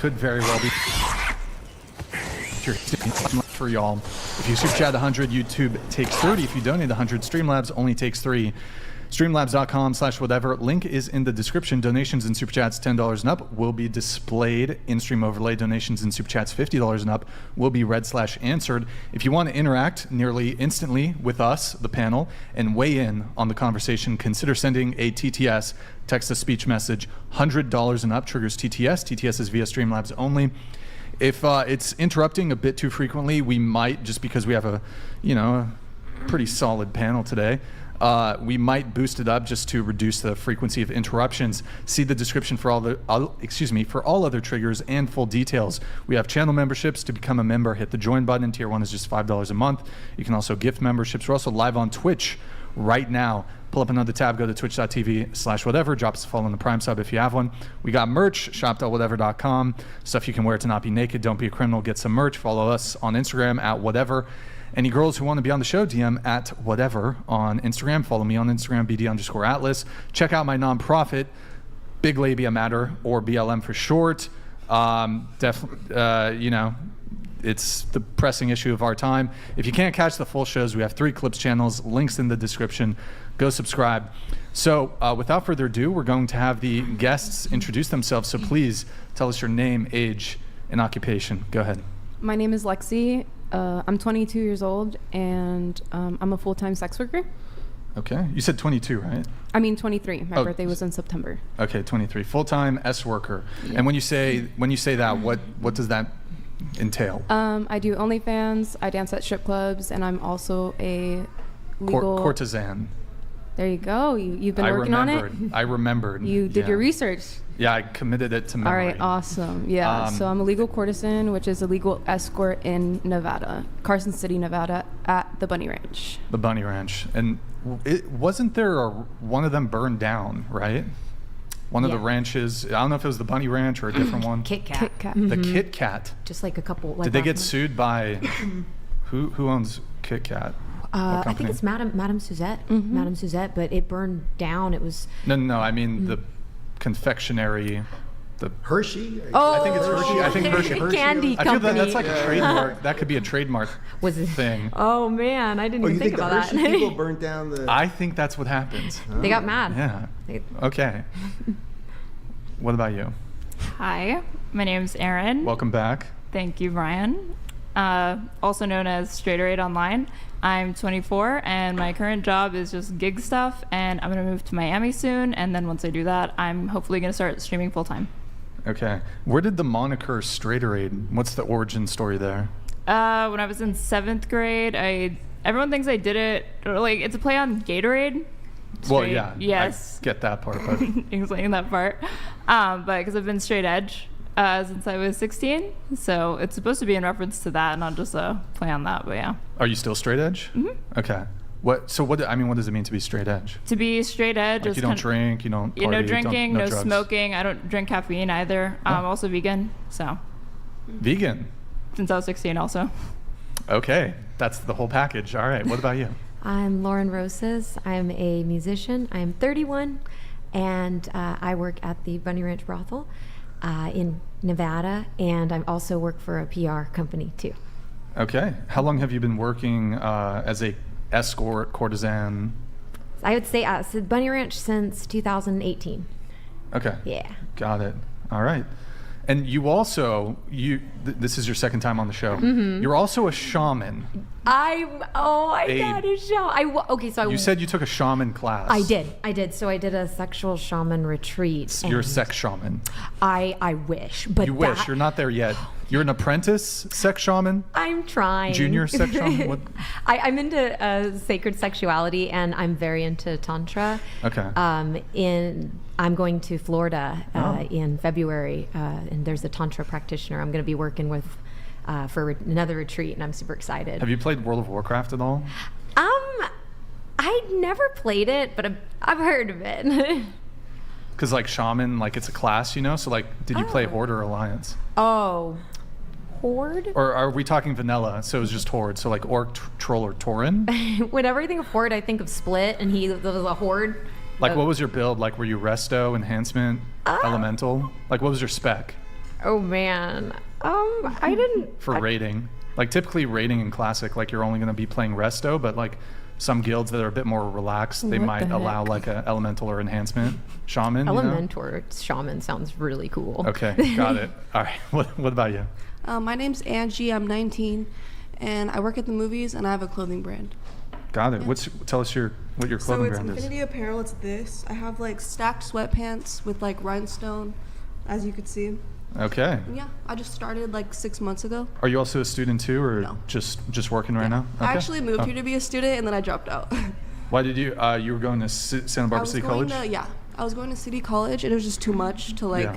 could very well be for y'all. If you super chat 100, YouTube takes 30. If you donate 100, Streamlabs only takes 3. Streamlabs.com/whatever. Link is in the description. Donations and super chats $10 and up will be displayed in stream overlay. Donations and super chats $50 and up will be read/answered. If you want to interact nearly instantly with us, the panel, and weigh in on the conversation, consider sending a TTS, text-to-speech message. $100 and up triggers TTS. TTS is via Streamlabs only. If it's interrupting a bit too frequently, we might, just because we have a pretty solid panel today, we might boost it up just to reduce the frequency of interruptions. See the description for for all other triggers and full details. We have channel memberships. To become a member, hit the join button. Tier 1 is just $5 a month. You can also gift memberships. We're also live on Twitch right now. Pull up another tab, go to twitch.tv/whatever, drop us a follow on the Prime sub if you have one. We got merch, shop.whatever.com, stuff you can wear to not be naked. Don't be a criminal, get some merch. Follow us on Instagram at whatever. Any girls who want to be on the show, DM at whatever on Instagram. Follow me on Instagram, BD_Atlas. Check out my nonprofit, Big Labia Matter, or BLM for short. It's the pressing issue of our time. If you can't catch the full shows, we have 3 Clips channels, links in the description. Go subscribe. So without further ado, we're going to have the guests introduce themselves. So please tell us your name, age, and occupation. Go ahead. My name is Lexi. I'm 22 years old, and I'm a full-time sex worker. Okay. You said 22, right? I mean 23. My birthday was in September. Okay, 23. Full-time S worker. Yeah. And when you say that, what does that entail? I do OnlyFans, I dance at strip clubs, and I'm also a legal courtesan. There you go. You've been working on it? I remembered. You did your research. Yeah, I committed it to memory. All right, awesome. Yeah, so I'm a legal courtesan, which is a legal escort in Nevada, Carson City, Nevada, at the Bunny Ranch. The Bunny Ranch. And wasn't there one of them burned down, right? One of the ranches, I don't know if it was the Bunny Ranch or a different one. Kit Kat. The Kit Kat. Just like a couple. Did they get sued by, who owns Kit Kat? I think it's Madame Suzette. Mm-hmm. Madame Suzette, but it burned down. It was. No. I mean the confectionery, the Hershey. Oh, I think it's Hershey. I think Hershey. Candy I company. feel that's like a trademark. That could be a trademark thing. Oh man, I didn't even think about that. You think the Hershey people burnt down the? I think that's what happens. They got mad. Yeah. Okay. What about you? Hi, my name's Erin. Welcome back. Thank you, Brian. Also known as Straighterade Online. I'm 24, and my current job is just gig stuff, and I'm going to move to Miami soon, and then once I do that, I'm hopefully going to start streaming full-time. Okay. Where did the moniker Straighterade, what's the origin story there? When I was in 7th grade, everyone thinks I did it, like, it's a play on Gatorade. Well, yeah. Yes. I get that part, but explaining that part. But because I've been straight edge since I was 16, so it's supposed to be in reference to that, not just a play on that. But yeah. Are you still straight edge? Mm-hmm. Okay. What does it mean to be straight edge? To be straight edge, like you don't drink, you don't party, no drinking, no drugs. Smoking. I don't drink caffeine either. I'm also vegan, so. Vegan. Since I was 16, also. Okay, that's the whole package. All right. What about you? I'm Lauren Rosas. I'm a musician. I'm 31, and I work at the Bunny Ranch Brothel in Nevada, and I also work for a PR company too. Okay. How long have you been working as a escort, courtesan? I would say so Bunny Ranch since 2018. Okay. Yeah. Got it. All right. And you also, this is your second time on the show. Mm-hmm. You're also a shaman. I'm not a shaman. You said you took a shaman class. I did. So I did a sexual shaman retreat. You're a sex shaman. I wish, but you wish. You're not there yet. You're an apprentice sex shaman? I'm trying. Junior sex shaman? What? I'm into sacred sexuality, and I'm very into Tantra. Okay. I'm going to Florida in February, and there's a Tantra practitioner I'm going to be working with for another retreat, and I'm super excited. Have you played World of Warcraft at all? I never played it, but I've heard of it. Because like shaman, like it's a class, you know? So like, did you play Horde or Alliance? Oh. Horde? Or are we talking vanilla? So it was just Horde. So like Orc, Troll, or Tauren? Whenever I think of Horde, I think of Split, and he was a Horde. Like what was your build? Like were you Resto, Enhancement, Elemental? Like what was your spec? Oh man. I didn't. For rating? Like typically rating in classic, like you're only going to be playing resto, but like some guilds that are a bit more relaxed, they What might the allow heck? like a elemental or enhancement shaman. you know? Elementor shaman sounds really cool. Okay, got it. All right. What about you? My name's Angie. I'm 19, and I work at the movies, and I have a clothing brand. Got it. Tell us what your So clothing it's brand is. Infinity Apparel. It's this. I have like stacked sweatpants with like rhinestone, as you could see. Okay. And yeah, I just started like 6 months ago. Are you also a student too, or No. just working right now? I Okay. actually moved Oh. here to be a student, and then I dropped out. Why did you? You were going to Santa I Barbara was City going College. to, I was going to City College, and it was just too much to like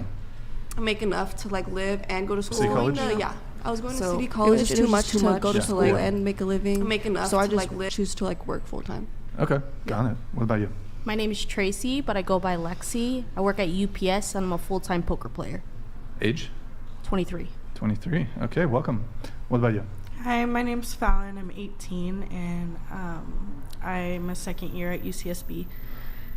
make enough to like live and go to school. City College? I was going to So City it was College. just and too it was much just too to much go to to school like and make a living, make enough. So I to just like choose to like work full time. Okay, got it. What about you? My name is Tracy, but I go by Lexi. I work at UPS and I'm a full-time poker player. Age? 23. 23. Okay, welcome. What about you? Hi, my name's Fallon. I'm 18, and I'm a second year at UCSB.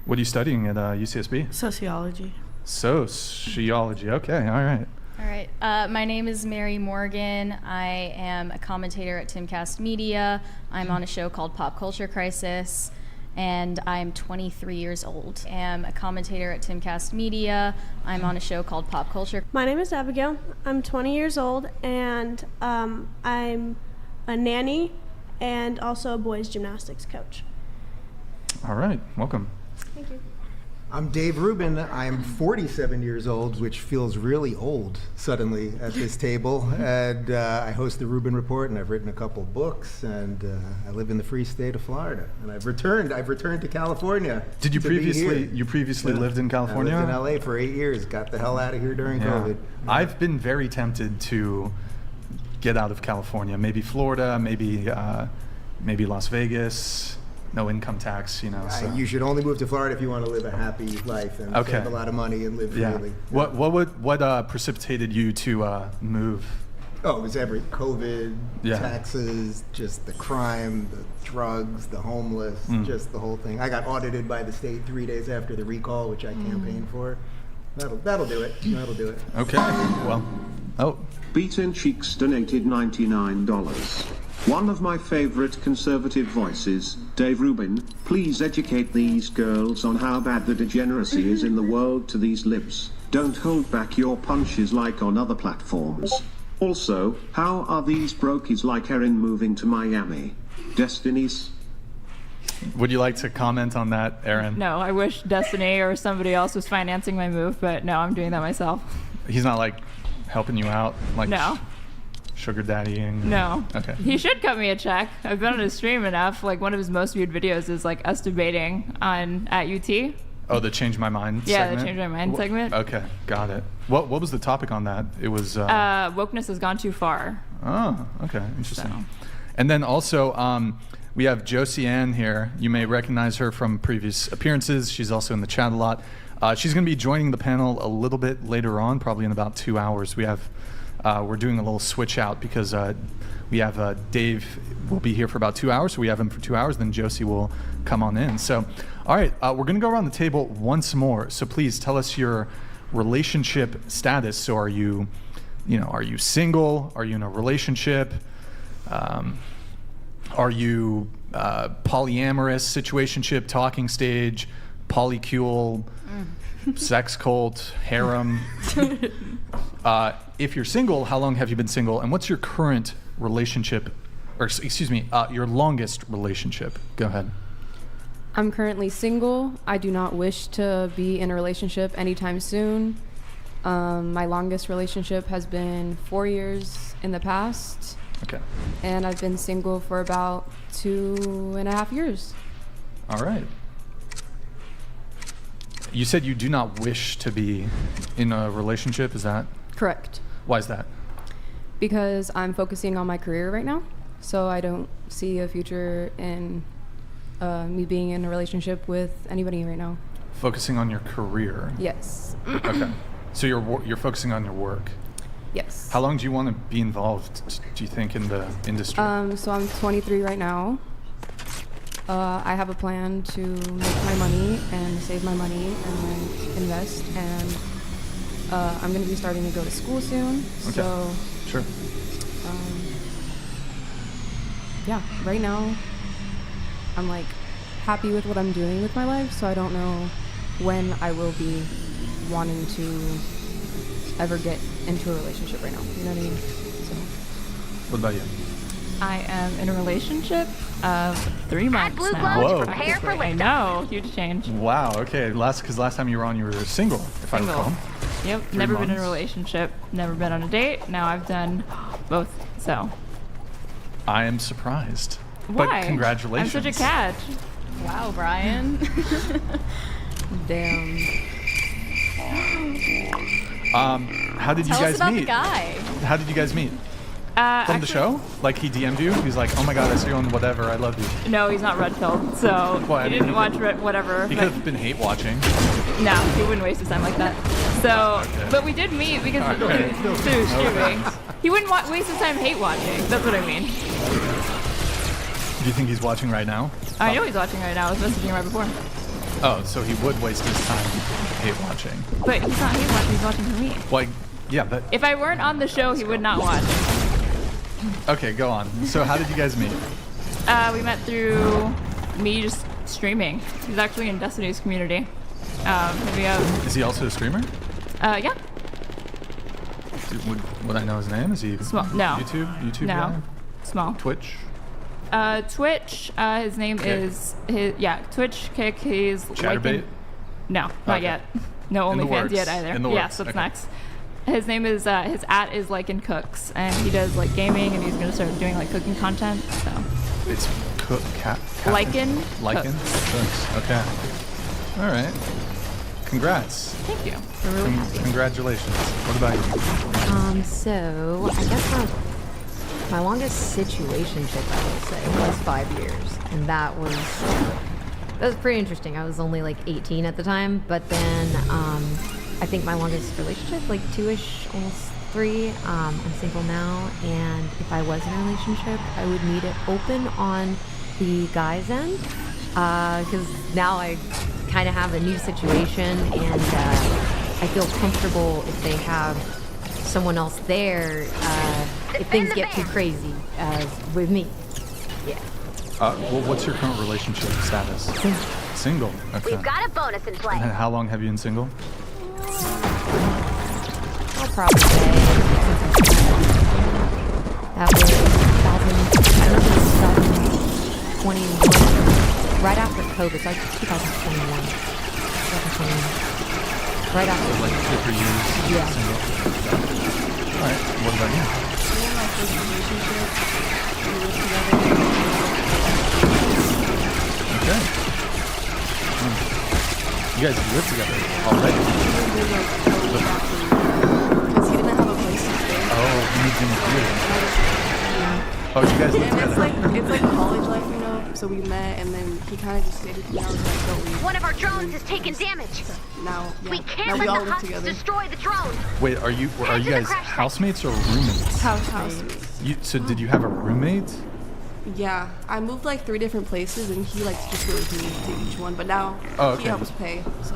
What are you studying at UCSB? Sociology. Sociology. Okay, all right. All right. My name is Mary Morgan. I am a commentator at Timcast Media. I'm on a show called Pop Culture Crisis, and I'm 23 years old. I am a commentator at Timcast Media. I'm on a show called Pop Culture. My name is Abigail. I'm 20 years old, and I'm a nanny and also a boys gymnastics coach. All right, welcome. Thank you. I'm Dave Rubin. I'm 47 years old, which feels really old suddenly at this table. And I host the Rubin Report, and I've written a couple books, and I live in the free state of Florida. And I've returned to California. Did you to be previously here. lived in California? I lived in LA for 8 years. Got the hell out of here during Yeah. COVID. I've been very tempted to get out of California. Maybe Florida, maybe Las Vegas. No income tax, you know. So. You should only move to Florida if you want to live a happy life and Okay. save a lot of money and live Yeah. freely. What precipitated you to move? Oh, it was COVID, Yeah. taxes, just the crime, the drugs, the homeless, just the whole thing. I got audited by the state 3 days after the recall, which I campaigned for. That'll do it. That'll do it. Okay. Well. Oh. Beaten Cheeks donated $99. One of my favorite conservative voices, Dave Rubin, please educate these girls on how bad the degeneracy is in the world to these libs. Don't hold back your punches like on other platforms. Also, how are these brokies like Erin moving to Miami? Destinies? Would you like to comment on that, Aaron? No, I wish Destiny or somebody else was financing my move, but no, I'm doing that myself. He's not like helping you out, like No. sugar daddying. No. Okay. He should cut me a check. I've been on his stream enough. Like one of his most viewed videos is like us debating at UT. Oh, the Change My Mind Yeah, segment? the Change My Mind segment. Okay, got it. What was the topic on that? It was... Wokeness has gone too far. Oh, okay, interesting. So. And then also, we have Josie Ann here. You may recognize her from previous appearances. She's also in the chat a lot. She's going to be joining the panel a little bit later on, probably in about 2 hours. We're doing a little switch out because we have Dave will be here for about 2 hours, so we have him for 2 hours, then Josie will come on in. So, all right, we're going to go around the table once more. So please tell us your relationship status. So are you single? Are you in a relationship? Are you polyamorous, situationship, talking stage, polycule, sex cult, harem? If you're single, how long have you been single? And what's your current relationship, or excuse me, your longest relationship? Go ahead. I'm currently single. I do not wish to be in a relationship anytime soon. My longest relationship has been 4 years in the past. Okay. And I've been single for about 2.5 years. All right. You said you do not wish to be in a relationship, is that? Correct. Why is that? Because I'm focusing on my career right now. So I don't see a future in me being in a relationship with anybody right now. Focusing on your career. Yes. Okay. So you're focusing on your work. Yes. How long do you want to be involved, do you think, in the industry? So I'm 23 right now. I have a plan to make my money and save my money and invest and I'm going to be starting to go to school soon. Okay. So, Sure. yeah, right now I'm like happy with what I'm doing with my life, so I don't know when I will be wanting to ever get into a relationship right now. You know what I mean? So. What about you? I am in a relationship of 3 months now. Whoa. Prepare for I know, huge change. Wow. Okay. Because last time you were on, you were single, if I Single. recall. Yep, 3 never been in a months. relationship, never been on a date. Now I've done both, so. I am surprised. Why? But congratulations. I'm such a catch. Wow, Brian. Damn. How did Tell you us guys about meet? the guy. How did you guys meet? From Actually, the show? Like he DM'd you? He's like, oh my god, I see you on whatever, I love you. No, he's not red-pilled, so Well, I he mean, didn't he watch could- whatever. He but- could have been hate watching. No, he wouldn't waste his time like that. So, Okay. but we did meet because Okay. Sue, he wouldn't waste his time hate watching. That's what I mean. Do you think he's watching right now? I know he's watching right now. I was messaging right before. Oh, so he would waste his time hate watching. But he's not hate watching. He's watching for me. Like, yeah, but If I weren't on the show, he would not watch. okay, go on. So how did you guys meet? We met through me just streaming. He's actually in Destiny's community. We have, Is he also a streamer? yeah. Would I know his name? Is he Small. No. YouTube No. guy? Small. Twitch? Twitch. His name Kick. is Twitch Kick. He's Chatterbait? No, not Okay. yet. No In the OnlyFans works. yet either. In the Yes, works. that's Okay. next. His name is his @ is Lycan Cooks, and he does like gaming, and he's gonna start doing like cooking content. So It's cat. Lycan Lycan? Cooks. Okay. All right. Congrats. Thank you. I'm really happy. Congratulations. What about you? So I guess my longest situationship, I would say, was 5 years, and that was pretty interesting. I was only like 18 at the time, but then I think my longest relationship, like 2-ish, almost 3. I'm single now, and if I was in a relationship, I would need it open on the guy's end, because now I kind of have a new situation, and I feel comfortable if they have someone else there, if things get too crazy with me. Yeah. Well, what's your current relationship status? Single. Okay. We've got a bonus in play. And how long have you been single? I'll probably say that was 2021, right after COVID, so like 2021. 2021. Right after. Like 2 or 3 years Yeah. single. All right. What about you? My first relationship, we lived together. Okay. You guys live together already? Because he didn't have a place to stay. Oh, you moved in with you. Oh, you guys live And together? it's like college life, you know. So we met, and then he kind of just stayed with me. I was like, go leave. One of our drones has taken damage. Now, yeah. We now can't we all let the live Huts together. destroy the drone. Wait, are you guys housemates or roommates? Housemates. So did you have a roommate? Yeah, I moved like 3 different places, and he like just moved me to each one. But now Oh, okay. he helps pay. So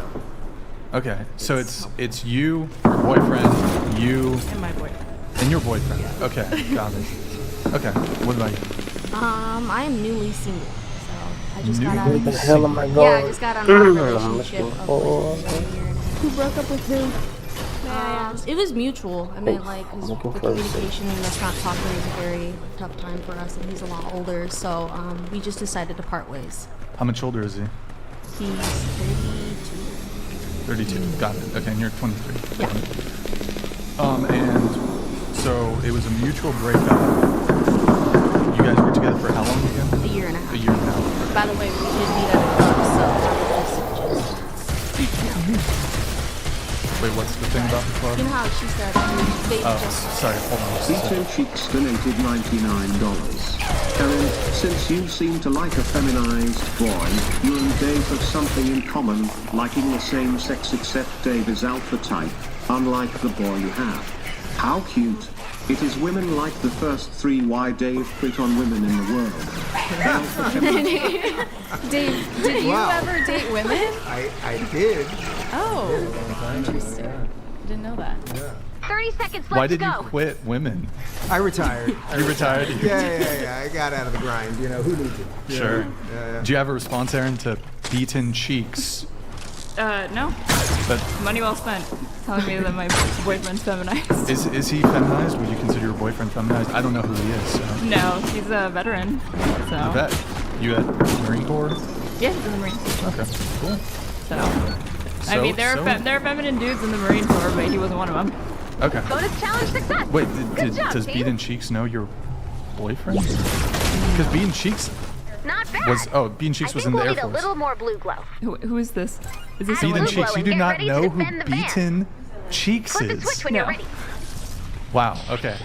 Okay, so it's you, your boyfriend, you, And my boyfriend. and your boyfriend. Okay, got it. Okay, what about you? I am newly single, so I just got out Newly of Where the hell am I going? yeah, I just got out of a relationship of like Oh, about a year and a half. Who broke up with who? It was mutual. I mean, like, 'cause looking the for a communication and us not talking was a very tough time for us, and he's a lot older, so we just decided to part ways. How much older is he? He's 32. 32. Got it. Okay, and you're 23. Yeah. Got it. And so it was a mutual breakup. You guys were together for how long again? A year and a half. A year and a half. By the way, we did meet at a club, so that was just Wait, what's the thing about the club? you know how she said they Oh, just sorry, hold on. Vito Cheeks donated $99. Karen, since you seem to like a feminized boy, you and Dave have something in common, liking the same sex except Dave is alpha type, unlike the boy you have. How cute. It is women like the first 3 why Dave quit on women in the world. Dave, did you ever date women? I did. Oh, Interesting. didn't know that. Yeah. 30 seconds left Why to did you go. quit women? I retired. You retired? Yeah. I got out of the grind. You know, who needs it? You Sure. know? Yeah. Do you have a response, Aaron, to beaten cheeks? No. But Money well spent. Telling me that my boyfriend's feminized. is he feminized? Would you consider your boyfriend feminized? I don't know who he is. So. No, he's a veteran. So. I bet. You at Marine Corps? Yeah, he's in the Marines. Okay, cool. So, I mean, there are feminine dudes in the Marine Corps, but he wasn't one of them. Okay. Bonus challenge success. Wait, Good job, does team. beaten cheeks know your boyfriend? Because beaten cheeks Not bad. beaten cheeks I was think in the we'll Air need Force. a little more blue glow. Who is this? Is this Beaten Blue cheeks. glow You and do get not ready to know who defend the van. beaten cheeks Flip the is. switch when No. you're ready. Wow. Okay.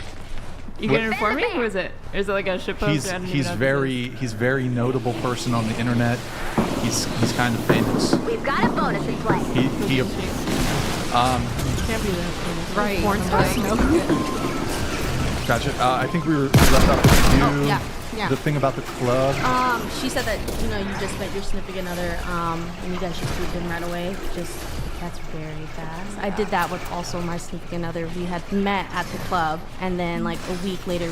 You What- gonna inform me? Who is it? Or is it like a ship post? He's I don't even know who he's very notable person on the internet. He's kind of famous. We've got a bonus in play. He Can't be that. Right. Porn stars, no. gotcha. I think we left off with you. Oh, yeah. The thing about the club. She said that you just met your significant other, and you guys just moved in right away. That's very fast. I did that with also my significant other. We had met at the club, and then like a week later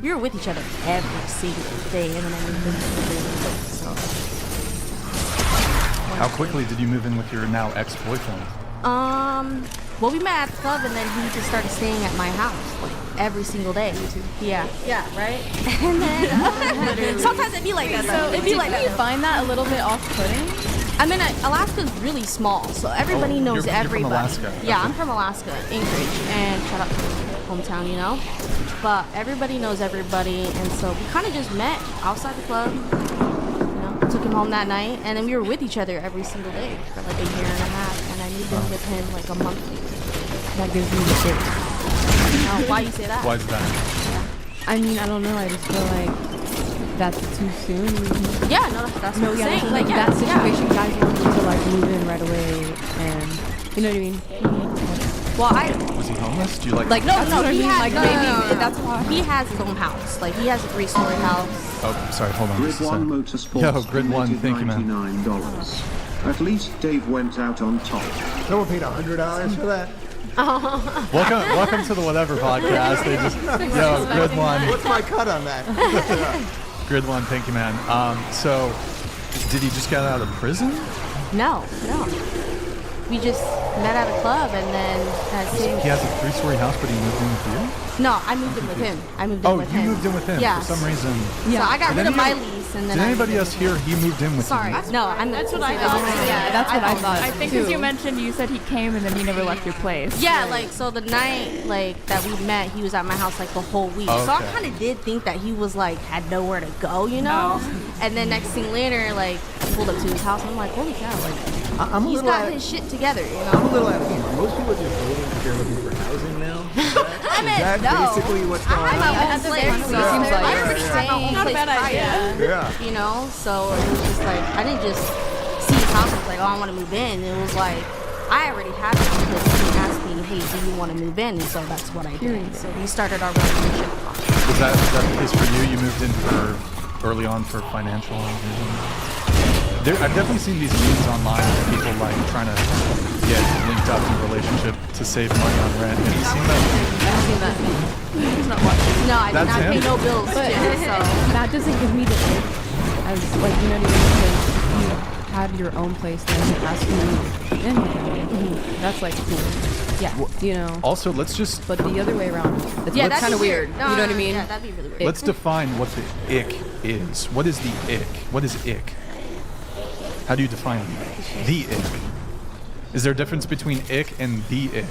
we were with each other every single day, and then I moved in really quick. So How quickly did you move in with your now ex-boyfriend? well, we met at the club, and then he just started staying at my house like every single day. Yeah, right. And then sometimes it'd be like that. So, It'd be like didn't you that. find that a little bit off-putting? I mean, Alaska's really small, so everybody knows you're from everybody. Alaska. Yeah, Okay. I'm from Alaska, Anchorage, and shout out to hometown, you know. But everybody knows everybody, and so we kind of just met outside the club. You know, took him home that night, and then we were with each other every single day for like a year and a half, and I moved in with him like a month later. That gives me the shit. Why you say that? Why is that? I mean, I don't know. I just feel like that's too soon. Yeah, no, that's what I'm yeah, saying. like yeah, that situation, guys want me to like move in right away, and you know what I mean. Well, Was he homeless? Do you like? no, That's what I he mean, had like, no, maybe no. that's why. He has his own house. Like he has a 3-story house. Oh, sorry. Hold on. Grid just a 1 second. Motorsports Yo, Grid 1, thank you, man. $99. At least Dave went out on top. No one paid $100 for that. Welcome to the Whatever podcast. They just Grid 1. What's my cut on that? Grid 1, thank you, man. So, did he just get out of prison? No. We just met at a club, and then He has a 3-story house, but he moved in with you? No, I moved in with him. You moved in with him Yeah. for some reason. So I got Did rid of my anybody- lease, and then Did I anybody moved else in here? He moved in with Sorry, you. no, I meant That's to what say I that. thought. Yeah, that's what I thought. I think too. as you mentioned, you said he came and then he never left your place. Yeah, like so the night like that we met, he was at my house like the whole week. So I Okay. kind of did think that he was like had nowhere to go, you know. And then next thing later, like I pulled up to his house, and I'm like, holy cow, like I'm a he's little got out- his shit together, you I'm a know. little out of hand. Most people are just dating because they're looking for housing now. I Is mean, that no. basically what's I going have on? my own place. Yeah. Seems like I it. already had my own Not a place bad prior. idea. Yeah. You know, so it was just like I didn't just see his house and was like, oh, I want to move in. It was like I already had it because he asked me, hey, do you want to move in? And so that's what I did. So we started our relationship. Was that the case for you? You moved in for early on for financial reasons? I've definitely seen these memes online of people like trying to get linked up in a relationship to save money on rent. Have you seen that? I've seen that. He's not watching. No, I did That's not pay him? no bills. But so that doesn't give me the ick as like you know what I mean? Because you had your own place and you asked me to move in with him. That's like cool. Yeah, you know. Also, let's just But the other way around, it's yeah, that'd kind be of weird. No, You know what I mean? Yeah, that'd be really weird. let's define what the ick is. What is the ick? What is ick? How do you define the ick? Is there a difference between ick and the ick?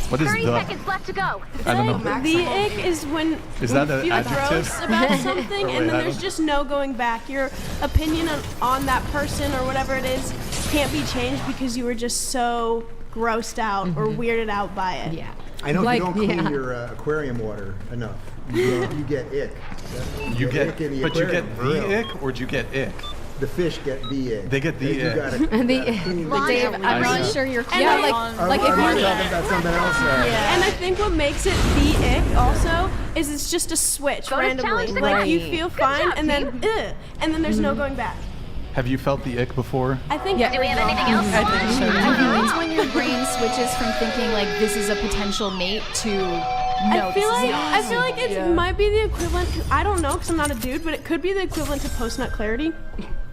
What is 30 the? seconds left to go. I don't know. The ick is when Is you that an feel adjective? gross about something, Or wait, and then I there's don't- just no going back. Your opinion on that person or whatever it is can't be changed because you were just so grossed out or weirded out by it. Yeah. I know Like, if you don't clean yeah. your aquarium water enough, you get ick. You get, ick in the but you aquarium, get for real. the ick, or do you get ick? The fish get the ick. They get the You ick. gotta The clean Ron, the Dave, ick. I'm I really see. sure you're clear Yeah, like- on. like if Am I you're- talking about something else? And I think what makes it the ick also is it's just a switch Bonus randomly. challenge Like you Right. feel Good fine, job, and then and then there's no going back. Have you felt the ick before? I think. Do we have anything else? I think it's when your brain switches from thinking like this is a potential mate to no. I feel like it might be the equivalent. I don't know because I'm not a dude, but it could be the equivalent to post-nut clarity.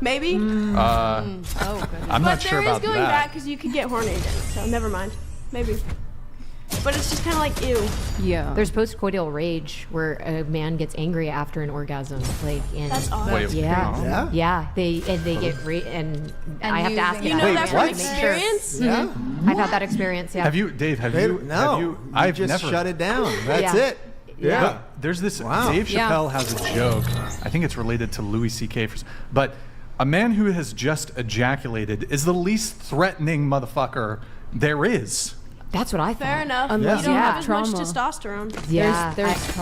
Maybe. I'm But not sure there is about going that. back because you could get horny again. So never mind. Maybe. But it's just kind of like ew. Yeah. There's postcoital rage where a man gets angry after an orgasm, like and That's awesome. Wait, yeah, Yeah? they get and I have to ask you it. know out that to from make sure. experience? Yeah. I've had that experience. Yeah. Have you, Dave? Have They- you? no. Have you? I've just never. shut it down. That's Yeah. it. Yeah. But there's this. Wow. Dave Chappelle has a joke. I think it's related to Louis C.K. But a man who has just ejaculated is the least threatening motherfucker there is. That's what I thought. Fair enough. Unless you don't you have have as trauma. much testosterone. Yeah. There's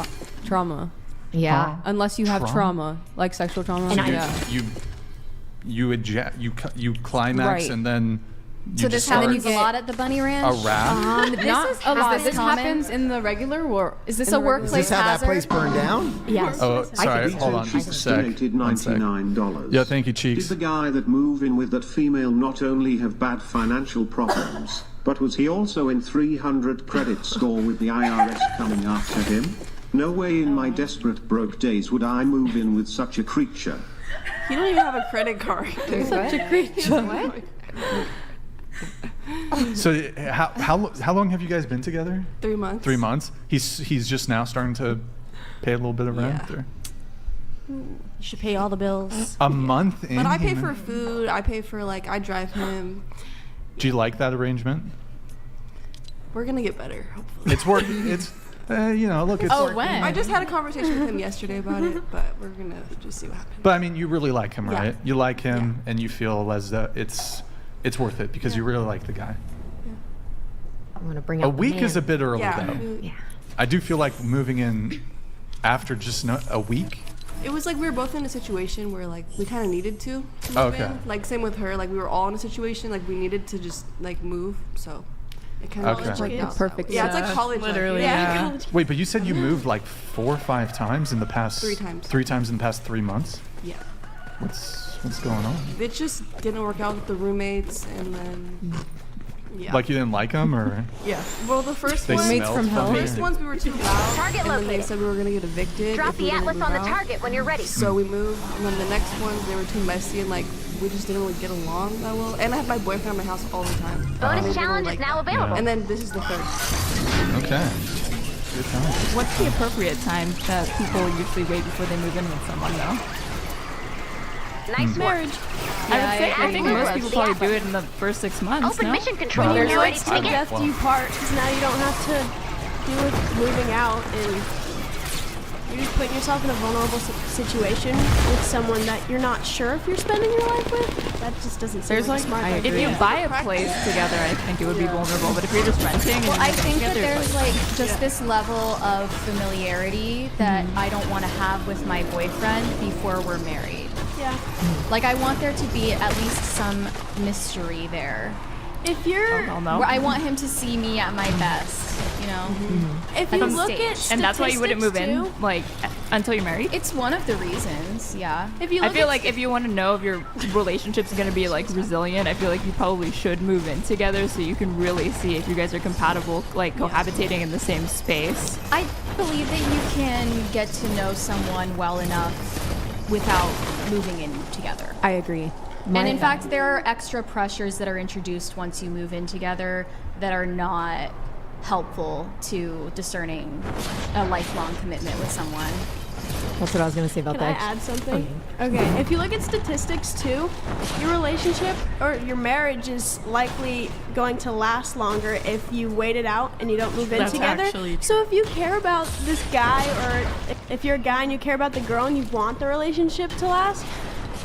trauma. Yeah. Unless you have Trauma? trauma, like sexual trauma. And I- You climax Right. and then. You So just this happens start a lot at the bunny ranch. a rap. Not is a lot. this This common? happens in the regular war. Is this in a the regular- Is workplace this how that hazard? place burned down? Yes. Oh, I sorry. could- Hold on just a sec. donated One sec. $99. Yeah, thank you, Did Cheeks. the guy that move in with that female not only have bad financial problems, but was he also in 300 credit score with the IRS coming after him? No way in my desperate broke days would I move in with such a creature. You don't even have a credit card. Such a creature. So how long have you guys been together? 3 months. 3 months. He's just now starting to pay a little bit of rent. Yeah. Or? You should pay all the bills. A month in. But I pay he- for food. I pay for I drive him. Do you like that arrangement? We're gonna get better, hopefully. It's working. It's look. It's working. when? I just had a conversation with him yesterday about it, but we're gonna just see what happens. But I mean, you really like him, Yeah. right? You like him, and you feel as though it's worth it because you really like the guy. I'm gonna bring A out the week man. is a bit early, Yeah. though. Yeah. I do feel like moving in after just a week. It was like we were both in a situation where we kind of needed to move Okay. in. Same with her. We were all in a situation we needed to just move. So it kind of Okay. worked out. Perfect. that way. Yeah, it's like college. Literally, Yeah. yeah. Wait, but you said you moved 4 or 5 times in the past. 3 times. 3 times in the past 3 months. Yeah. What's going on? It just didn't work out with the roommates, and then yeah. Like you didn't like them, or Yeah. Well, the first they one. smelled from hell. funny? First ones we were too loud, Target and then they located. said we were gonna get evicted. Drop if we the didn't atlas move on the out. target when you're ready. So we moved, and then the next ones they were too messy, and we just didn't really get along that well. And I had my boyfriend at my house all the time. Bonus They didn't challenge like is now that. available. And then this is the third. Okay. Good time. What's the appropriate time that people usually wait before they move in with someone, though? Nice work. Marriage. I think most people probably do it in the first 6 months. Open no? mission control. Well, You're ready Let's to take begin. death do you part because now you don't have to deal with moving out and you're just putting yourself in a vulnerable situation with someone that you're not sure if you're spending your life with. That just doesn't seem There's like a smart I idea. If you buy a place together, I think it would be vulnerable. But if you're just renting, and Well, you're I living think that together, it's there's just this level of familiarity that I don't want to have with my boyfriend before we're married. Yeah. I want there to be at least some mystery there. If you're I'll know. Where I want him to see me at my best, you know? if you From look stage. at statistics and that's why you wouldn't move in, too, until you're married. It's one of the reasons, yeah. if you I look feel at like if you want to know if your relationship's going to be resilient, I feel like you probably should move in together so you can really see if you guys are compatible, cohabitating in the same space. I believe that you can get to know someone well enough without moving in together. I agree. And in fact, there are extra pressures that are introduced once you move in together that are not helpful to discerning a lifelong commitment with someone. That's what I was gonna say about Can I that. add something? Okay. If you look at statistics too, your relationship or your marriage is likely going to last longer if you wait it out and you don't move in That's together. actually true. So if you care about this guy or if you're a guy and you care about the girl and you want the relationship to last,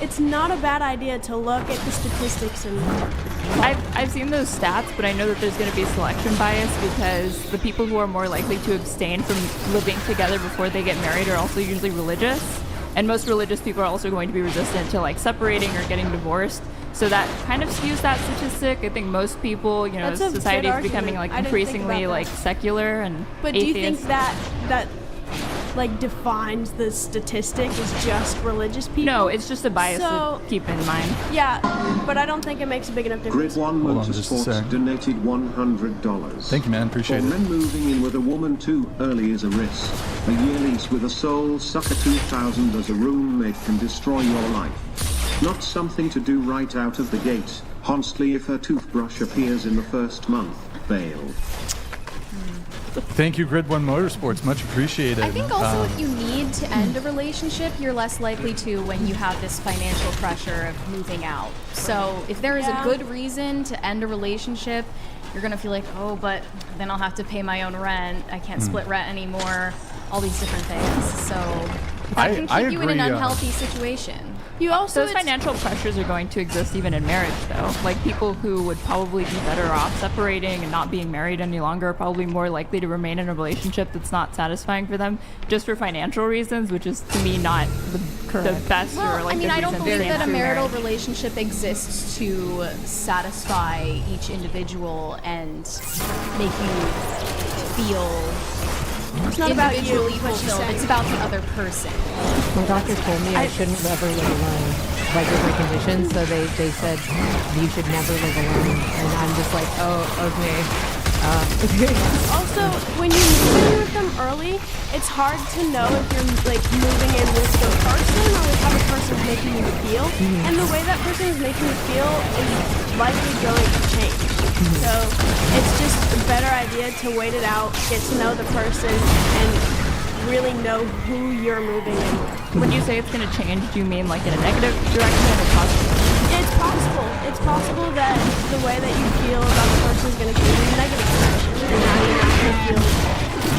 it's not a bad idea to look at the statistics and I've seen those stats, but I know that there's going to be selection bias because the people who are more likely to abstain from living together before they get married are also usually religious. And most religious people are also going to be resistant to separating or getting divorced. So that kind of skews that statistic. I think most people, That's a good society is becoming argument. I didn't think increasingly about that. secular and But atheist. do you think that like defines the statistic is just religious people. No, it's just a bias So- to keep in mind. Yeah, but I don't think it makes a big enough difference. Grid One Hold on just a Motorsports sec. donated $100. Thank you, man. Appreciate For it. men moving in with a woman too early is a risk. A year lease with a soul sucker 2000 as a roommate can destroy your life. Not something to do right out of the gate. Honestly, if her toothbrush appears in the first month, bail. Thank you, Grid One Motorsports. Much appreciated. I think also if you need to end a relationship, you're less likely to when you have this financial pressure of moving out. So if there is a good reason to end a relationship, you're going to feel like, oh, but then I'll have to pay my own rent. I can't split rent anymore. All these different things. So that can keep you in an agree, unhealthy situation. You also Those financial pressures are going to exist even in marriage, though. Like, people who would probably be better off separating and not being married any longer are probably more likely to remain in a relationship that's not satisfying for them just for financial reasons, which is, to me, not the best Well, or, like, I mean, good I don't reason believe to stay that a through marital marriage. relationship exists to satisfy each individual and make you feel It's not about you, individually is what she's fulfilled. saying. It's about the other person. My doctor told me I shouldn't ever live alone. Like with my condition, so they said you should never live alone. And I'm just like, oh, okay. Also, when you move in with them early, it's hard to know if you're like moving in with the person or with how the person's making you feel. And the way that person is making you feel is likely going to change. So it's just a better idea to wait it out, get to know the person, and really know who you're moving in with. When you say it's going to change, do you mean, like, in a negative direction or positive? It's possible. It's possible that the way that you feel about the person is going to change in a negative direction. And now you're not going to feel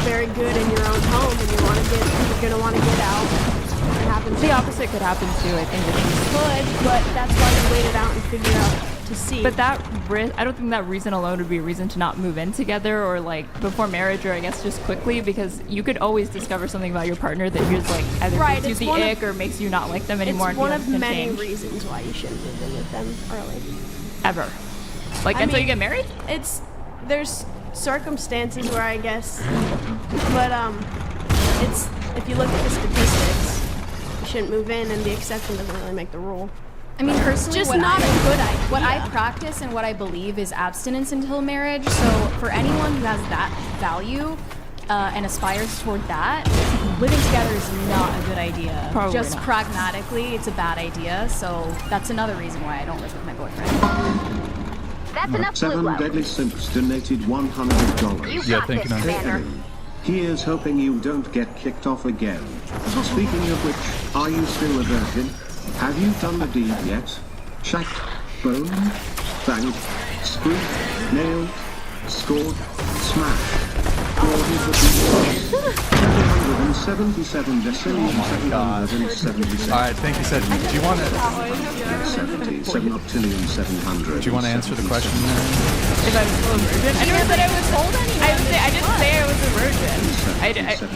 very good in your own home, and you're going to want to get out. It happens. The opposite could happen, too, I think. Could, but that's why you wait it out and figure out to see. But I don't think that reason alone would be a reason to not move in together or, like, before marriage, or I guess just quickly, because you could always discover something about your partner that just, like, either gives you the ick or makes you not like them anymore. It's one of and many change. reasons why you shouldn't move in with them early. Ever. Like, until you get married? There's circumstances where I guess, but it's, if you look at the statistics, you shouldn't move in, and the exception doesn't really make the rule. I mean, personally, It's just not a good idea. What I practice and what I believe is abstinence until marriage. So for anyone who has that value and aspires toward that, living together is not a good idea. Probably just not. pragmatically, it's a bad idea. So that's another reason why I don't live with my boyfriend. That's enough blue 7 glow. Deadly Simps donated $100. You Yeah, got thank you, this, man. Banner. Here's hoping you don't get kicked off again. Speaking of which, are you still a virgin? Have you done the deed yet? Shacked, boned, banged, screwed, nailed, scored, smashed. Boarded the beat. 777 decillion. Oh my God. 777. All right, thank you, Seth. Do you want to 77 octillion 700. do you want to answer the question there? If I was still a virgin? I never said I was told anyone. I didn't say I was a virgin.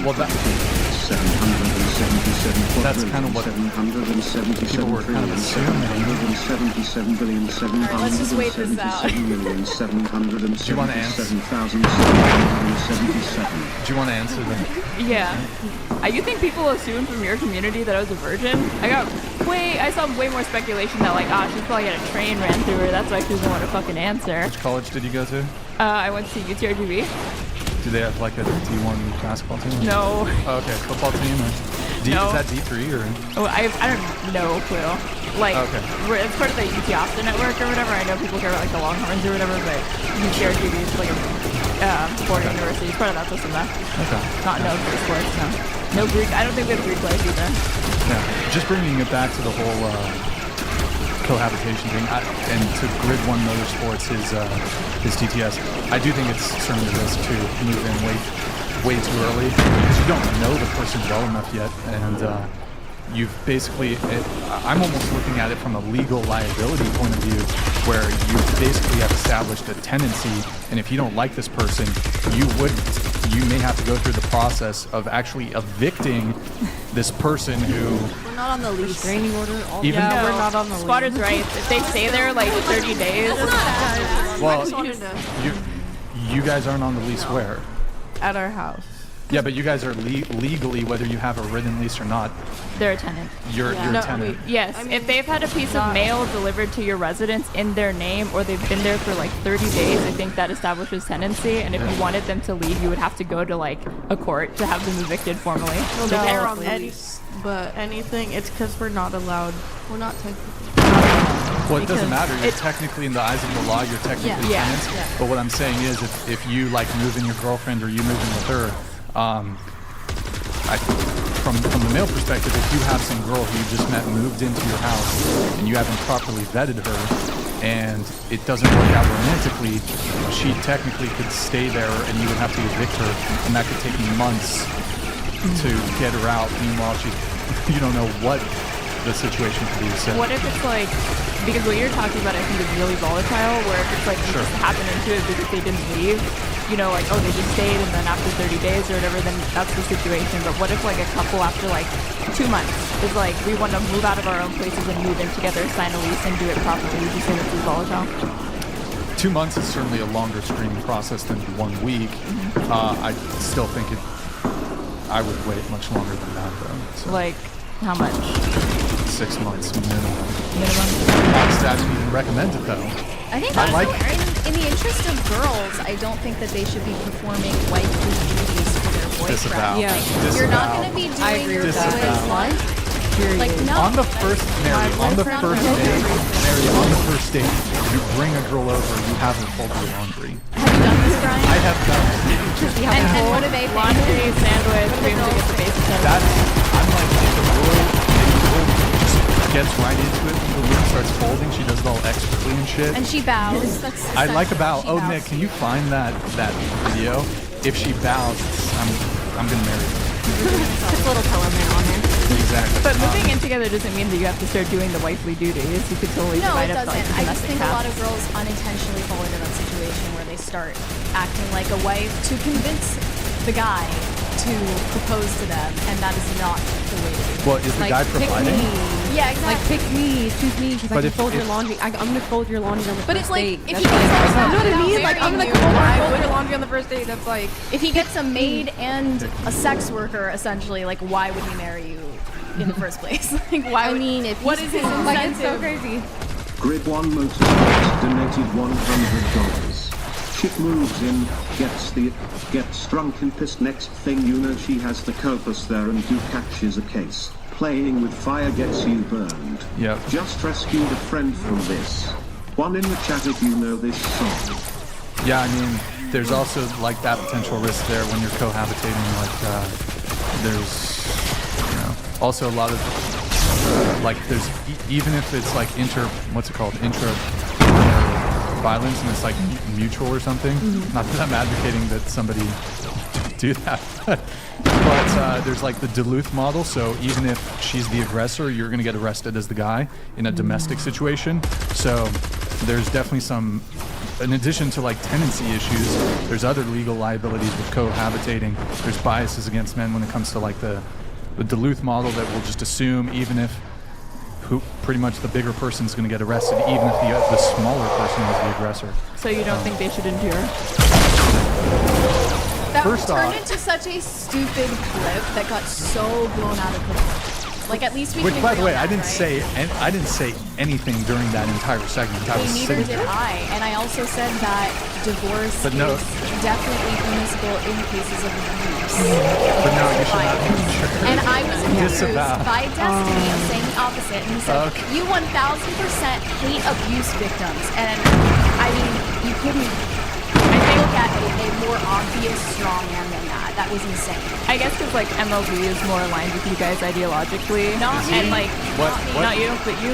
Well, that's kind of what people were kind of assuming. Let's just wait this out. Do you want to answer? Do you want to answer them? Yeah. You think people assume from your community that I was a virgin? I saw way more speculation that, like, she probably had a train ran through her. That's why she doesn't want to fucking answer. Which college did you go to? I went to UTRGV. Do they have like a D1 basketball team? No. Oh, okay, football team. Or No. Is that D3 or? Oh, I don't know, clue. Like, Okay. it's part of the UT Austin network or whatever. I know people care about, like, the Longhorns or whatever, but UTRGV is like a sport university. It's part of that system, though. Okay. Not known for sports, no. No Greek. I don't think we have Greek life either. Yeah. Just bringing it back to the whole cohabitation thing, and to Grid One Motorsports, his TTS. I do think it's certainly a risk to move in way too early because you don't know the person well enough yet, and you've basically. I'm almost looking at it from a legal liability point of view, where you basically have established a tendency, and if you don't like this person, you may have to go through the process of actually evicting this person who. We're not on the lease. Restraining order. Even Yeah, we're not on the Squatter's right. If they stay there, like, 30 days. Well, you guys aren't on the lease where? At our house. Yeah, but you guys are legally, whether you have a written lease or not, They're a tenant. you're a tenant. Yes, if they've had a piece of mail delivered to your residence in their name, or they've been there for like 30 days, I think that establishes tenancy. And if you wanted them to leave, you would have to go to like a court to have them evicted formally. Well, They no, are on any, lease, but anything. It's because we're not allowed. we're not technically. Well, it doesn't Because matter. You're technically, in the eyes of the law, you're technically Yeah. tenants. Yeah. But what I'm saying is, if you like move in your girlfriend or you move in with her, from the male perspective, if you have some girl who you just met moved into your house and you haven't properly vetted her, and it doesn't work out romantically, she technically could stay there and you would have to evict her, and that could take months to get her out. Meanwhile, you don't know what the situation could be. So What if it's like, because what you're talking about I think is really volatile, where if it's like you just happen into it because they didn't leave, you know, like, oh, they just stayed and then after 30 days or whatever, then that's the situation. But what if like a couple after like 2 months is like, we want to move out of our own places and move in together, sign a lease and do it properly? Would you say this is volatile? 2 months is certainly a longer screening process than 1 week. I still think I would wait much longer than that though. So Like, how much? 6 months minimum. Minimum? Not statute even recommended though. I think I also, like- in the interest of girls, I don't think that they should be performing wifely duties for their boyfriend. Disavow. Yeah. Like, you're not Disavow. going to be doing I agree with what that. you want. Period. Like, no. On the first, Mary, on the boyfriend first or date, Mary, on the first date, you bring a girl over, you have her fold your laundry. Have you done this, Brian? I have done it. And what do they think? Laundry, sandwich, we have to get the basics done. I'm like, if the girl just gets right into it, the room starts folding, she does it all expertly and shit. And she bows. That's I like about, she oh bows Nick, to can you find that video? If she bows, I'm gonna marry her. Just a little color man on there. Exactly. But moving in together doesn't mean that you have to start doing the wifely duties. You could totally No, divide it up doesn't. like I just domestic think a lot of tasks. girls unintentionally fall into that situation where they start acting like a wife to convince the guy to propose to them, and that is not the way to do it. Well, is the guy providing? Yeah, exactly. Like, pick me, choose me, because I But can if- fold your if- laundry. I'm gonna fold your laundry on the But first it's like, date. if That's he like, gets you know what I without mean? Like, I'm gonna marrying come over you, and why fold your would- laundry on the first date. That's like, If he gets a maid and a sex worker, essentially, like, why would he marry you in the first place? Like, why? I would, mean, if what he's is his incentive? like, it's so crazy. Grid 1 Motorsports donated $100. Chick moves in, gets drunk and pissed. Next thing you know, she has the copus there and you catches a case. Playing with fire gets you burned. Yep. Just rescued a friend from this. One in the chat if you know this song. Yeah, I mean, there's also like that potential risk there when you're cohabitating. Like, there's, you know, also a lot of like there's even if it's like intra violence and it's like mutual or something. Not that I'm advocating that somebody do that, but there's like the Duluth model. So even if she's the aggressor, you're gonna get arrested as the guy in a domestic situation. So there's definitely some, in addition to like tenancy issues, there's other legal liabilities with cohabitating. There's biases against men when it comes to like the Duluth model that will just assume even if pretty much the bigger person is going to get arrested, even if the smaller person is the aggressor. So you don't think they should endure? That First turned off- into such a stupid clip that got so blown out of proportion. Like, at least we Which, can by the agree way, on I that, didn't right? I didn't say anything during that entire segment. I was Neither sitting did there. I. And I also said that divorce But no. is definitely permissible in cases of abuse. But no, you should not. And I was accused Disavow. by Destiny of saying the opposite. And he said, Okay. you 1000% hate abuse victims. And I mean, you couldn't look at a more obvious strong man than that. That was insane. I guess because like MLB is more aligned with you guys ideologically. Not me. And like, What? not you, but you.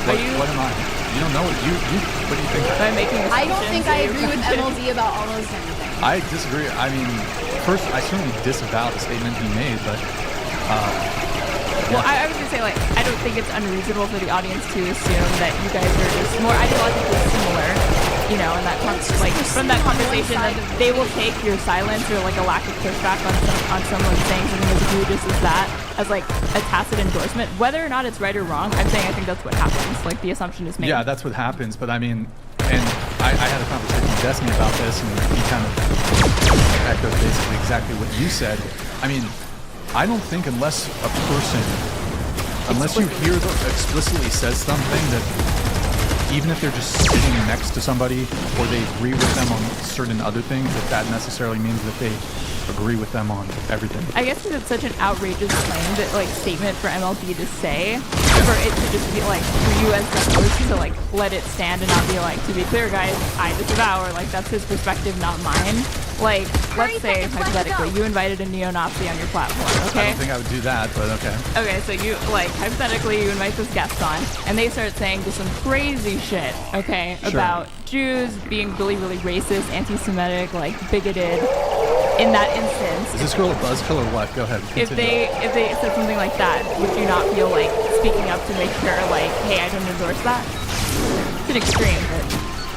Are you? What am I? You don't know what you what do you think? Am I making I don't think I assumptions? agree with MLD about almost anything. I disagree. I mean, first, I certainly disavow the statement he made, but Well, I was gonna say like I don't think it's unreasonable for the audience to assume that you guys are just more ideologically similar, you know, and that like from that conversation that they will take your silence or like a lack of pushback on someone saying something as egregious as that as like a tacit endorsement, whether or not it's right or wrong. I'm saying I think that's what happens. Like the assumption is made. yeah, that's what happens. But I mean, and I had a conversation with Destiny about this, and he kind of echoed basically exactly what you said. I mean, I don't think unless you hear explicitly says something that, even if they're just sitting next to somebody or they agree with them on certain other things, that necessarily means that they agree with them on everything. I guess because it's such an outrageous claim that statement for MLB to say, for it to just be for you as the host to let it stand and not be to be clear, guys, I disavow, or that's his perspective, not mine. Let's say hypothetically you invited a neo-Nazi on your platform, okay? I don't think I would do that, but okay. Okay, so you hypothetically you invite this guest on, and they start saying just some crazy shit, okay, Sure. about Jews being really, really racist, anti-Semitic, bigoted. In that instance, Is this girl a buzzkill or what? Go ahead. if they said something like that, would you not feel speaking up to make sure hey, I don't endorse that? It's an extreme, but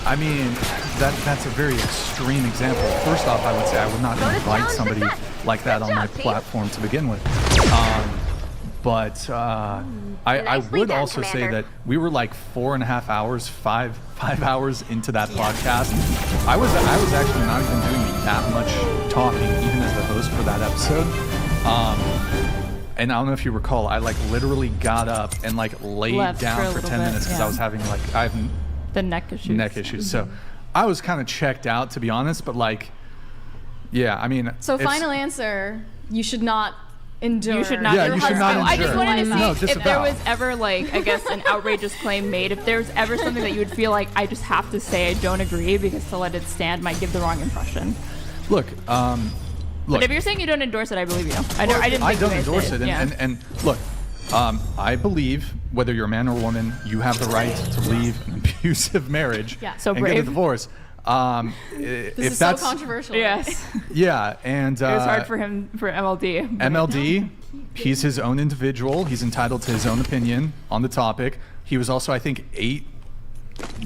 I mean, that's a very extreme example. First off, I would say I would not invite somebody like that on my platform to begin with. But I would also say that we were 4.5 hours, five hours into that podcast. I was actually not even doing that much talking, even as the host for that episode. And I don't know if you recall, I literally got up and laid Left down for 10 minutes because I was having I have the neck issues. So I was kind of checked out, to be honest. But yeah, I mean. So final answer: you should not endure. You should not. Yeah, you should not endure. I just wanted to see if there disavow. was ever I guess an outrageous claim made. If there's ever something that you would feel I just have to say I don't agree because to let it stand might give the wrong impression. Look. But if you're saying you don't endorse it, I believe you. I didn't. I think don't you guys endorse did. it. And look, I believe whether you're a man or a woman, you have the right to leave an abusive marriage So and brave. get a divorce. This is so controversial. Yes. Yeah, and It was hard for him for MLD. MLD, he's his own individual. He's entitled to his own opinion on the topic. He was also, I think, 8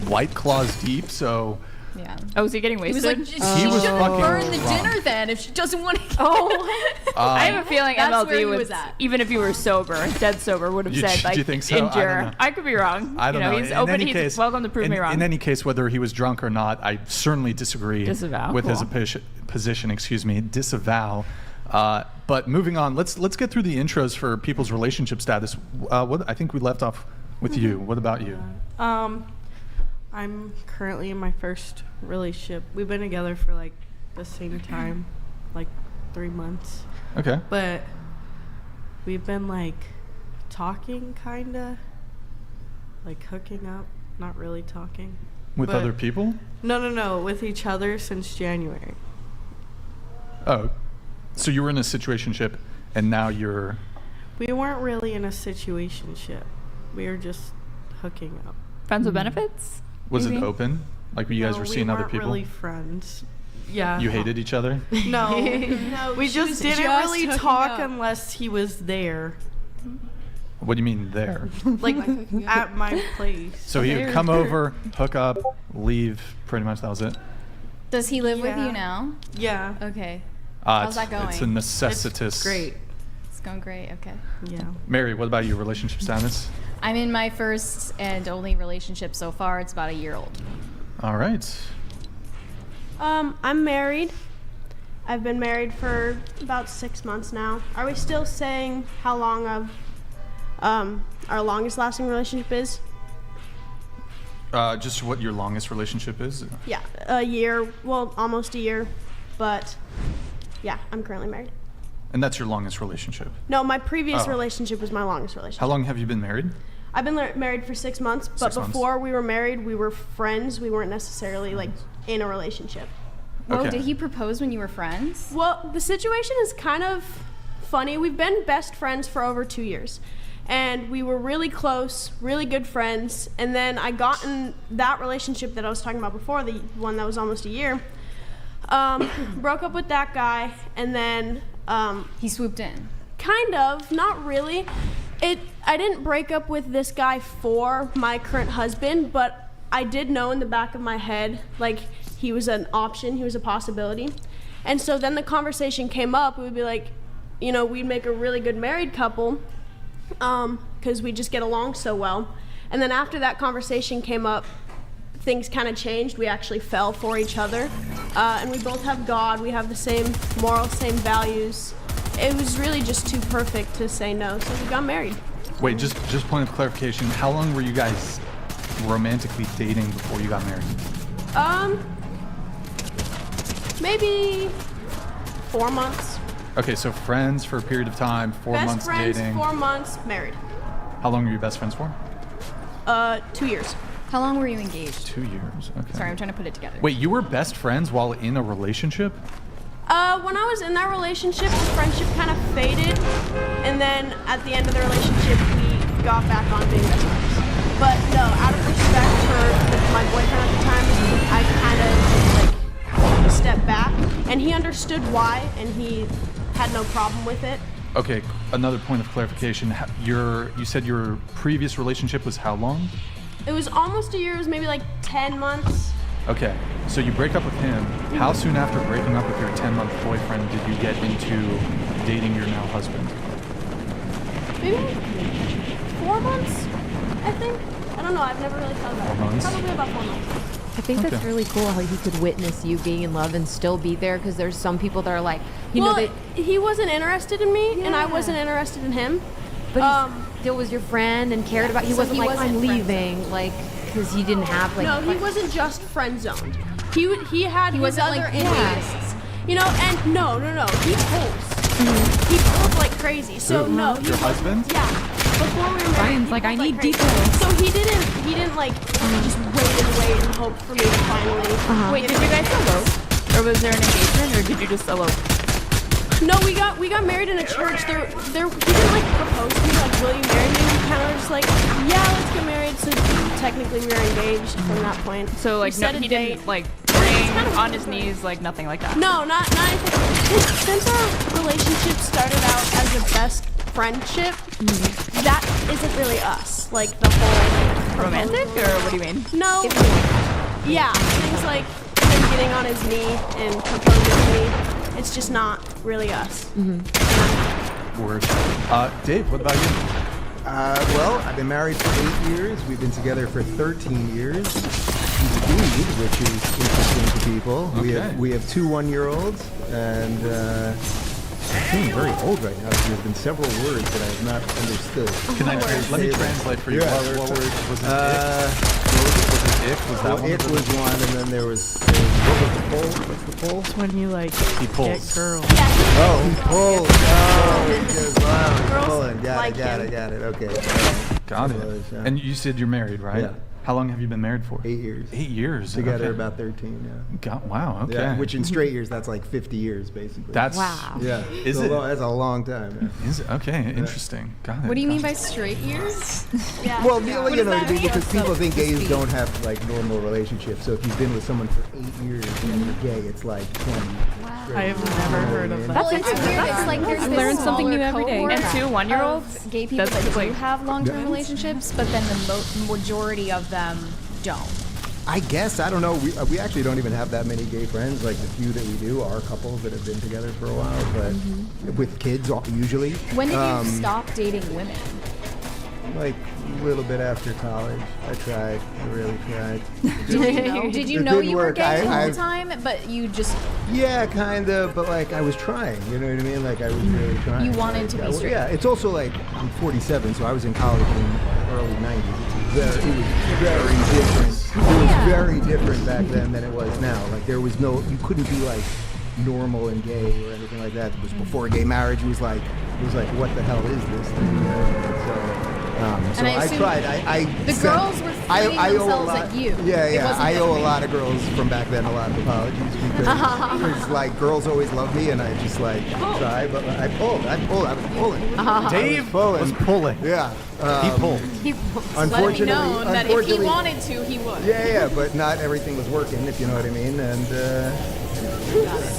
White Claws deep, so. Yeah. Oh, was he getting He was wasted? she was shouldn't fucking burn the drunk. dinner then if she doesn't want to. I have a feeling That's MLD where he would, was at. even if you were sober, dead sober, would have Do said you think so? I don't endure. know. I could be wrong. I don't know. He's In open. any He's case, welcome to prove me wrong. In any case, whether he was drunk or not, I certainly disagree Disavow, with his cool. position. Disavow. But moving on, let's get through the intros for people's relationship status. What I think we left off with you. What about you? I'm currently in my first relationship. We've been together for the same time, 3 months. Okay. But we've been talking kinda, hooking up, not really talking. With But- other people? No, with each other since January. Oh, so you were in a situationship, and now you're. We weren't really in a situationship. We were just hooking up. Friends with benefits? Was Maybe? it open? Like you guys were seeing other people? We weren't really friends. Yeah. You hated each other? No. We she just was didn't just really hooking talk up. unless he was there. What do you mean there? At my place. So he would come over, hook up, leave. Pretty much that was it. Does he live with Yeah. you now? Yeah. Okay. How's that going? It's a necessitous. It's great. It's going great. Okay. Yeah. Mary, what about your relationship status? I'm in my first and only relationship so far. It's about a year old. All right. I'm married. I've been married for about 6 months now. Are we still saying how long our longest lasting relationship is? Just what your longest relationship is? Yeah, a year. Well, almost a year. But yeah, I'm currently married. And that's your longest relationship? No, my previous Oh. relationship was my longest relationship. How long have you been married? I've been married for 6 months, but 6 months. before we were married, we were friends. We weren't necessarily like in a relationship. Whoa, Okay. did he propose when you were friends? Well, the situation is kind of funny. We've been best friends for over 2 years. And we were really close, really good friends. And then I got in that relationship that I was talking about before, the one that was almost a year. Broke up with that guy, and then He swooped in. kind of, not really. I didn't break up with this guy for my current husband, but I did know in the back of my head, like, he was an option, he was a possibility. And so then the conversation came up, we would be like, you know, we'd make a really good married couple, because we just get along so well. And then after that conversation came up, things kind of changed. We actually fell for each other. And we both have God. We have the same morals, same values. It was really just too perfect to say no, so we got married. Wait, just point of clarification. How long were you guys romantically dating before you got married? Maybe 4 months. Okay, so friends for a period of time, 4 Best months friends, dating. 4 months, married. How long were you best friends for? 2 years. How long were you engaged? 2 years. Okay. Sorry, I'm trying to put it together. Wait, you were best friends while in a relationship? When I was in that relationship, the friendship kind of faded, and then at the end of the relationship, we got back on being best friends. But no, out of respect for my boyfriend at the time, I kind of like stepped back, and he understood why, and he had no problem with it. Okay, another point of clarification. You said your previous relationship was how long? It was almost a year. It was maybe like 10 months. Okay, so you break up with him. How soon after breaking up with your 10-month boyfriend did you get into dating your now husband? Maybe 4 months, I think. I don't know. I've never really thought about 4 it. months? Probably about 4 months. I think that's Okay. really cool how he could witness you being in love and still be there, because there's some people that are like, you well, know, he wasn't interested in me, and I wasn't interested in him. but he still was your friend and cared about. He So wasn't he like, wasn't I'm leaving, like, because he didn't have like. No, he wasn't just friend zoned. He had his wasn't, other like, interests. You know, and no. He pulls. He pulls like crazy. So Who? no, he Your wasn't- husband? Yeah. Before we were married, Brian's he like, I pulled need crazy. details. So he didn't like just wait and hope for me to finally. Wait, did you guys elope? Or was there an engagement, or did you just elope? No, we got married in a church. He didn't like propose to me like, will you marry me? We kind of were just like, yeah, let's get married. So technically we were engaged from that point. So like, We no, set a he date. didn't like ring on his knees, like nothing like that. No, not anything. Since our relationship started out as a best friendship, that isn't really us. Like the whole Romantic, or what do you mean? No. Yeah, things like him getting on his knee and proposing to me. It's just not really us. Word. Dave, what about you? Well, I've been married for 8 years. We've been together for 13 years. He's a dude, which is interesting to people. Okay. We have 2 1-year-olds, and I'm feeling very old right now. There's been several words that I have not understood. Can let me translate for you. Yeah, What word was it? Was it ick? Was that well, one? it was one, and then there was what was the poll? What's the poll? When you like He pulls. get girls. Oh, he pulled. Oh, because wow, he's Girls pulling. Got like it. Okay. Got it. Yeah. And you said you're married, right? Yeah. How long have you been married for? 8 years. 8 years. Together okay. about 13, yeah. Wow. Okay. Yeah, which in straight years, that's like 50 years, basically. That's Wow. yeah. Is it? That's a long time. Yeah. Is it? Okay. Interesting. Got it. What do you mean got by it. straight years? Yeah. Well, What you does know, that mean? because people think gays don't have like normal relationships. So if you've been with someone for 8 years and you're gay, it's like 20. I have never heard of that. Well, it's weird. It's like there's I this learn something new smaller every day. cohort And 2 1-year-olds? of gay people That's that do like- have long-term relationships, but then the majority of them don't. I guess, I don't know. We actually don't even have that many gay friends. Like the few that we do are couples that have been together for a while, but with kids usually. When did you stop dating women? Like a little bit after college. I tried. I really tried. Did you It know didn't you were work. gay the I- whole time, but you just Yeah, kind of, but like I was trying, you know what I mean? Like I was really trying. You wanted to be straight. Yeah, it's also like I'm 47, so I was in college in the early 90s. It was very different. It was very different back then than it was now. Like there was no, you couldn't be like normal and gay or anything like that. It was before gay marriage. It was like what the hell is this thing? You know? So And I I assume tried. the girls were throwing I owe a themselves lot, at you. Yeah, It yeah. wasn't I just owe a me. lot of girls from back then a lot of apologies because like girls always loved me and I just like try, but I pulled. I was pulling. Dave was pulling. Yeah. He pulled. Unfortunately, Let it be known that if he unfortunately- wanted to, he would. Yeah, but not everything was working, if you know what I mean. And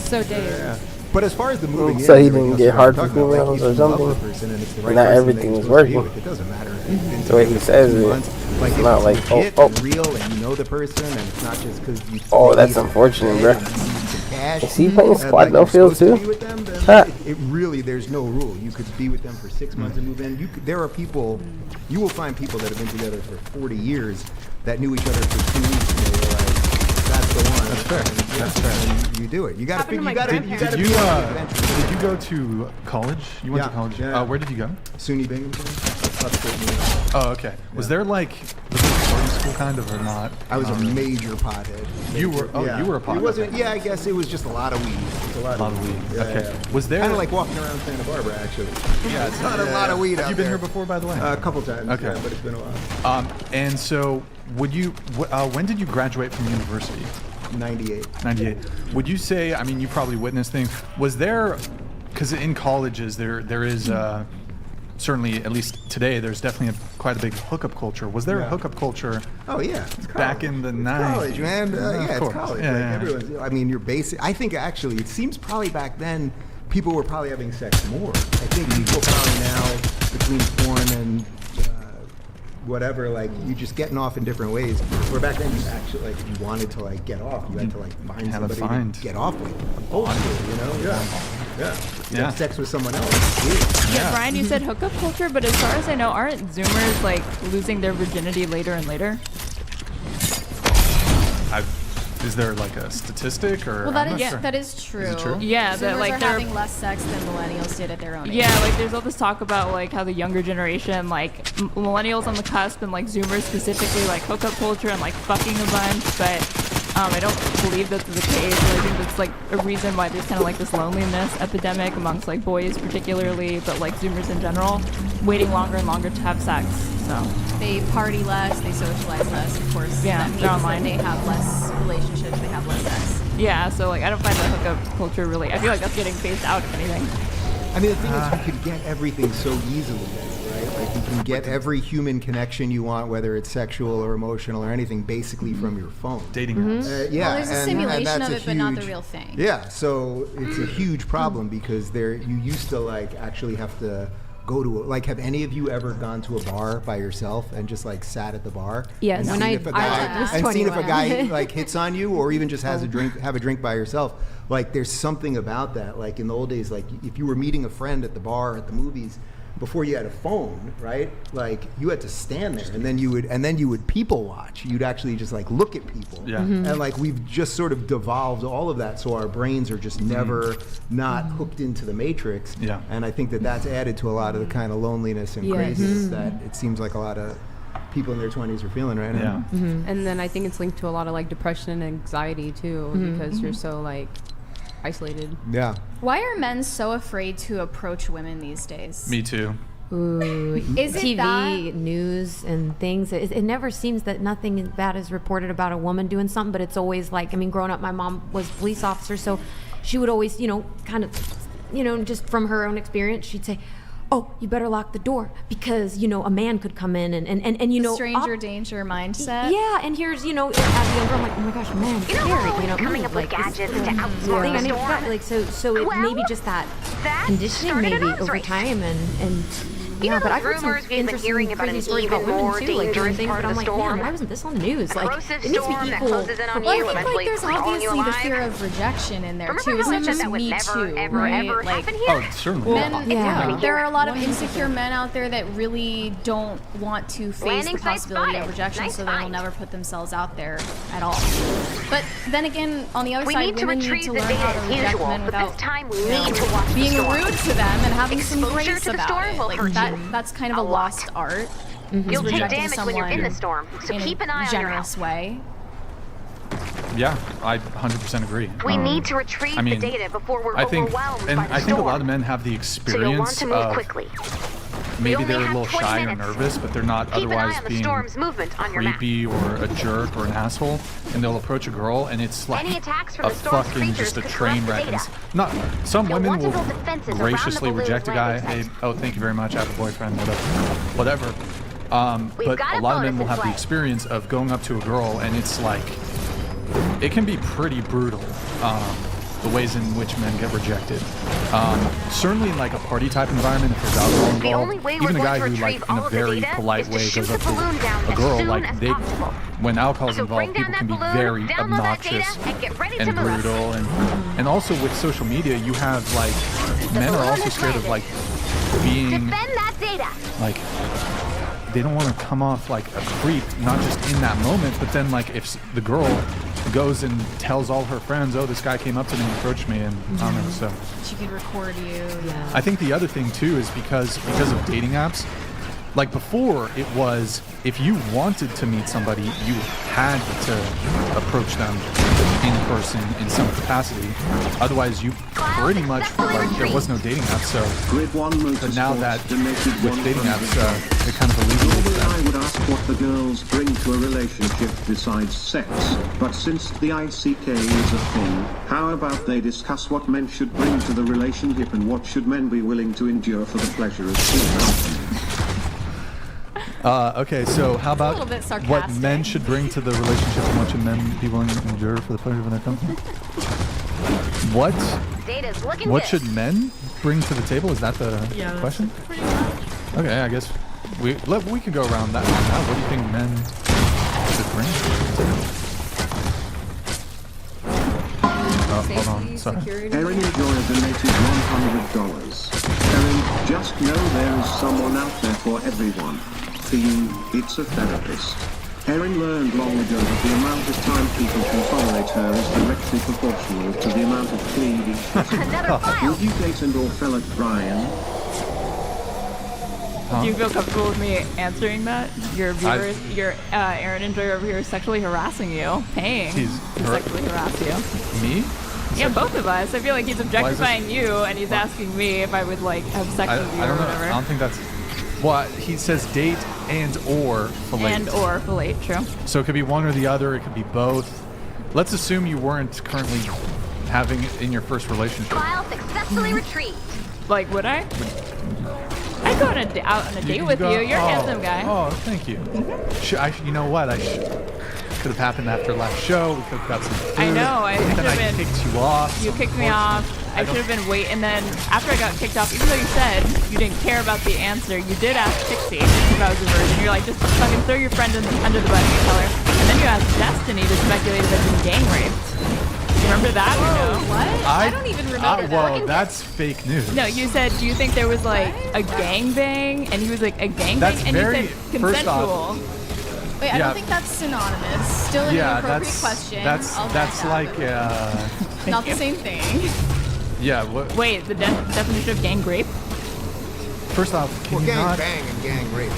So Dave, yeah. But as far as the moving So in, he you know, didn't so get I'm hard for talking about, like, females if or you love something? a person and it's the right Not person that everything you're is supposed to be working. with, it doesn't matter. If you've been The way he together for says 2 it, months, like it's if not it's like, legit oh, and real and you know the person and it's not just because you Oh, they that's need it unfortunate, and bro. you need some cash. Is he playing squad like no you're field supposed to too? be with them, then Huh. it really, there's no rule. You could be with them for 6 months and move in. There are people, you will find people that have been together for 40 years that knew each other for 2 weeks and they were like, that's the one. That's fair. And, yeah, That's fair. and you do it. You gotta Happened to figure, my you gotta, grandparents. you Did gotta you, be on the adventure. did you go to college? You went to college? Yeah. Where did you go? SUNY Binghamton, upstate New York. Oh, okay. Was there like, was it a boarding school kind of or not? I was a major pothead. You were, Yeah. you were a pothead. It wasn't, yeah, I guess it was just a lot of weed. It's a lot of weed. Yeah, Okay. yeah. Was there kind of like walking around Santa Barbara, actually? Yeah, it's not a lot of weed Have out you been there. here before, by the way? A couple times. Okay. Yeah, but it's been a while. And so, would you? When did you graduate from university? 98. 98. Would you say? I mean, you probably witnessed things. Was there? Because in colleges, there is certainly, at least today, there's definitely quite a big hookup culture. Was there a hookup culture? Oh yeah, it's back in the 90s. college, man. Of Yeah, it's course. college. Yeah, Like, yeah. everyone's. I mean, you're basic. I think actually, it seems probably back then, people were probably having sex more. I think people probably now between porn and whatever, like you just getting off in different ways. Where back then, you actually like if you wanted to like get off, you had to like find Had to somebody find. to get off with. Old school, you know? Yeah. You Yeah. have sex with someone else. Yeah, Brian, you said hookup culture, but as far as I know, aren't Zoomers like losing their virginity later and later? Is there like a statistic or? Well, I'm that not is sure. that is true. Is it true? Yeah, that Zoomers like are they're having less sex than millennials did at their own age. yeah, like there's all this talk about like how the younger generation, like millennials on the cusp and like Zoomers specifically, like hookup culture and like fucking a bunch, but I don't believe that's the case. I think that's like a reason why there's kind of like this loneliness epidemic amongst like boys particularly, but like Zoomers in general, waiting longer and longer to have sex. So They party less, they socialize less, of course. Yeah, that means they're that online. they have less relationships, they have less sex. yeah, so like I don't find the hookup culture really. I feel like that's getting phased out if anything. I mean, the thing is, you could get everything so easily, right? Like, you can get every human connection you want, whether it's sexual or emotional or anything, basically from your phone. Dating apps. Yeah, Well, there's a and simulation that's of a it, but not the huge- real thing. Yeah, so it's a huge problem because you used to, like, actually have to go to, like, have any of you ever gone to a bar by yourself and just, like, sat at the bar? Yes. And When seen I- if a I guy, was and seen if a 21. guy, like, hits on you or even just has a drink, have a drink by yourself. Like, there's something about that. Like, in the old days, like, if you were meeting a friend at the bar or at the movies, before you had a phone, right? Like, you had to stand there, and then you would people watch. You'd actually just like look at people. Yeah. And like we've just sort of devolved all of that, so our brains are just never not hooked into the matrix. Yeah. And I think that that's added to a lot of the kind of loneliness and Yes. craziness that it seems like a lot of people in their 20s are feeling right now. Yeah. And then I think it's linked to a lot of like depression and anxiety too, because you're so like isolated. Yeah. Why are men so afraid to approach women these days? Me too. Ooh, Is it TV, that? news, and things. It never seems that nothing bad is reported about a woman doing something, but it's always like, I mean, growing up, my mom was a police officer, so she would always, kind of, just from her own experience, she'd say, oh, you better lock the door because, a man could come in and Stranger danger mindset. Yeah, and here's, as a young girl, I'm like, oh my gosh, man, You know, scary, we're always coming ooh, up with like, gadgets this- to outsmart thing. the I mean, storm. like, so it Well, maybe just that that conditioning started maybe an arms over race. time and You know but those I've heard some rumors we've been interesting hearing about crazy an stories even about women more too, like doing dangerous things, part but of I'm the like, man, storm? why wasn't this on the news? A Like, corrosive it needs to storm be that equal. closes in on Well, I you, think eventually there's swallowing you obviously the alive. fear of rejection in there Remember too. how It's I not said just that would me never, too, ever, right? ever Like, happen here? Oh, certainly. men, Yeah. there are a lot of insecure men out there that really don't want to face Landing the site possibility spotted. of rejection, Nice so they will find. never put themselves out there at all. But then again, on the other We side, need to women need retrieve to the learn data how to as reject usual, men but without this time we need to watch the being storm. rude to them and having some Exposure grace to the about storm it. will Like hurt that's kind of a a lot. lost art. You'll take rejecting damage when you're in the storm, so in keep an eye a on your generous way. Yeah, I 100% agree. We need to retrieve I mean, the data before we're I think, overwhelmed and by the I think a storm. lot of men have the So you'll want experience to move of quickly. maybe only they're a have little 20 shy or minutes. nervous, but they're not Keep an otherwise eye on the being storm's movement on your map. creepy or a jerk or an asshole, and they'll approach a girl, and it's like Any attacks from a the storm's fucking creatures just a could train corrupt the wreck. And data. not some You'll women want to will build defenses around the graciously balloon's reject a guy. landing Hey, site. oh, thank you very much. I have a boyfriend. Whatever. We've But got a a lot of bonus men will in have the play. experience of going up to a girl, and it's like it can be pretty brutal. the ways in which men get rejected. Certainly in like a party type environment, if there's alcohol involved, The only way even we're a guy going who to like retrieve in all a of the very data polite is to way shoot goes the up to balloon down a as girl, soon like as they, possible. when alcohol's So bring involved, people down can be that very balloon, download that data, obnoxious and get ready to and move. brutal, and also with social media, you have like men are balloon also is scared of landed. like being Defend that data. like they don't want to come off like a creep, not just in that moment, but then like if the girl goes and tells all her friends, oh, this guy came up to me and approached me, and I don't know, so. She could record you. Yeah. I think the other thing too is because of dating apps, like before it was if you wanted to meet somebody, you had to approach them in person in some capacity. Otherwise, you pretty much like there was no dating app. So, Grid 1 but now that donated with dating apps, $100. it kind of alleviates Normally I that. would ask what the girls bring to a relationship besides sex, but since the ICK is a thing, how about they discuss what men should bring to the relationship and what should men be willing to endure for the pleasure of seeing company? Okay, so how about little bit what sarcastic. men should bring to the relationship and what should men be willing to endure for the pleasure of their company? What? Data's looking What good. should men bring to the table? Is that the Yeah, question? that's pretty much. Okay, I guess we can go around that. What do you think men should bring to the table? Oh, hold on. Sorry. Erin Enjoyer donated $100. Erin, just know there is someone out there for everyone. For you, it's a therapist. Erin learned long ago that the amount of time people can tolerate her is directly proportional to the amount of cleavage. Another file. Would you date and/or fell at Brian? Do you feel comfortable with me answering that? Your viewers, your Aaron Enjoyer over here is sexually harassing you, paying He's to sexually harass you. Me? Yeah, both of us. I feel like he's objectifying you, and he's asking me if I would like have sex with you I or don't know. whatever. I don't think that's. Well, he says date and or fillet. And or fillet, true. So it could be one or the other. It could be both. Let's assume you weren't currently having it in your first relationship. File successfully retrieved. Like, would I? I'd go out on a date with you. You're a handsome guy. Oh, thank you. You know what? Could have happened after last show. We could have got some food. I know. I should Then have I been. kicked you off. You kicked me off. I should have been waiting. And then after I got kicked off, even though you said you didn't care about the answer, you did ask Pixie if I was a virgin. You're like, just fucking throw your friend under the bus and tell her. And then you asked Destiny to speculate that you've been gang raped. You remember that? Or no? What? I don't even remember that. Whoa, that's fake news. No, you said, do you think there was like a gangbang? And he was like, a gangbang? That's And very- you said first off- consensual. Wait, I Yeah. don't think that's synonymous. Still an inappropriate question. I'll That's back like that. Not the same thing. yeah. What? Wait, the definition of gang rape? First off, can you gang not? bang and gang rape.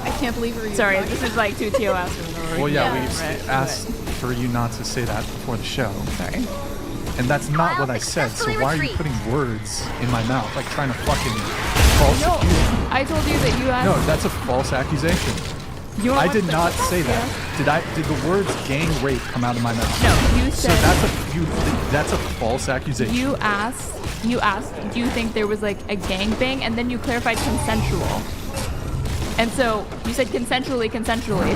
I can't believe we're Sorry, talking this is like two TOS. Well, yeah, Yeah, we right, asked for you not to say that before the show. Sorry. And that's not what I said, so why are you putting words in my mouth? Like trying to fucking false No, accuse me. I told you that you asked. No, that's a false accusation. You I want did the- not say that. Did the words gang rape come out of my mouth? No, you So said. that's a false accusation. You asked, do you think there was like a gangbang? And then you clarified consensual. And so you said consensually.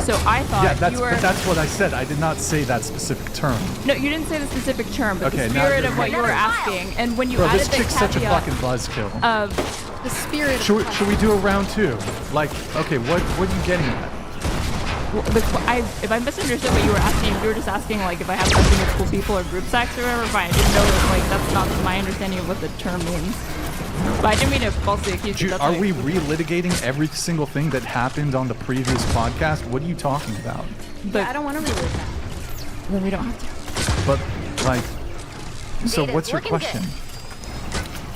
So I thought yeah, you were. but that's what I said. I did not say that specific term. No, you didn't say the specific term, but Okay, the now spirit you're- of what you were asking. And when you Bro, added this the chick's such a caveat fucking buzzkill. of the spirit. Should we do a round two? Like, okay, what are you getting at? if I misunderstood what you were asking, you were just asking like if I have something with cool people or group sex or whatever. Fine, I didn't know that like that's not my understanding of what the term means. But I didn't mean to falsely accuse you. That's Are what we I- relitigating every single thing that happened on the previous podcast? What are you talking about? I don't want to relive that. Then we don't have to. But like, so Data's what's your looking question?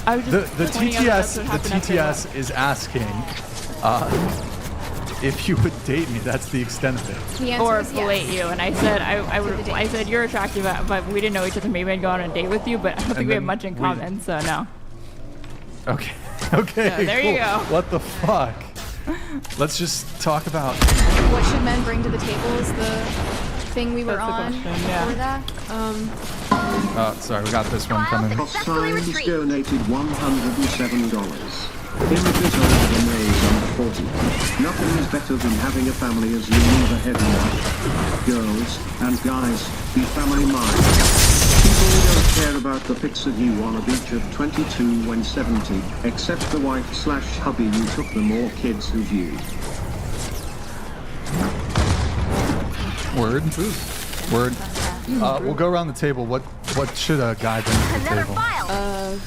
I was just The pointing out that that's TTS what the happened after TTS is asking if you would date me. That's the extent of it. The answer or is fillet yes. you, and I said I would. the date. I said you're attractive, but we didn't know each other. Maybe I'd go on a date with you, but I don't think we have then much in we- common. So no. Okay. Okay. So there you cool. go. What the fuck? Let's just talk about. What should men bring to the table is the thing we were That's the on question, yeah. before that. Oh, sorry, we got this one coming. Signs donated $107. Images of the maze on 40. Nothing is better than having a family as you move ahead in life. Girls and guys, be family minded. Keep really don't care about the pics of you on a beach of 22 when 70, except the wife/hubby you took them or kids who viewed. Word. Word. We'll go around the table. What should a guy bring to the Another table? file.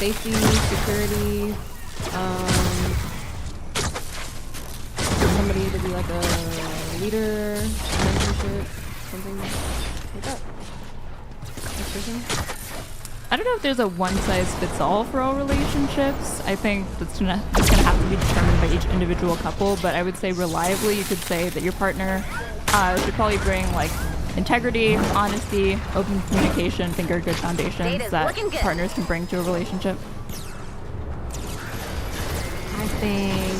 Safety, security, somebody to be like a leader, mentorship, something like that. I don't know if there's a one-size-fits-all for all relationships. I think it's gonna have to be determined by each individual couple. But I would say reliably, you could say that your partner should probably bring like integrity, honesty, open communication. I think are good foundations Data's that looking good. partners can bring to a relationship. I think.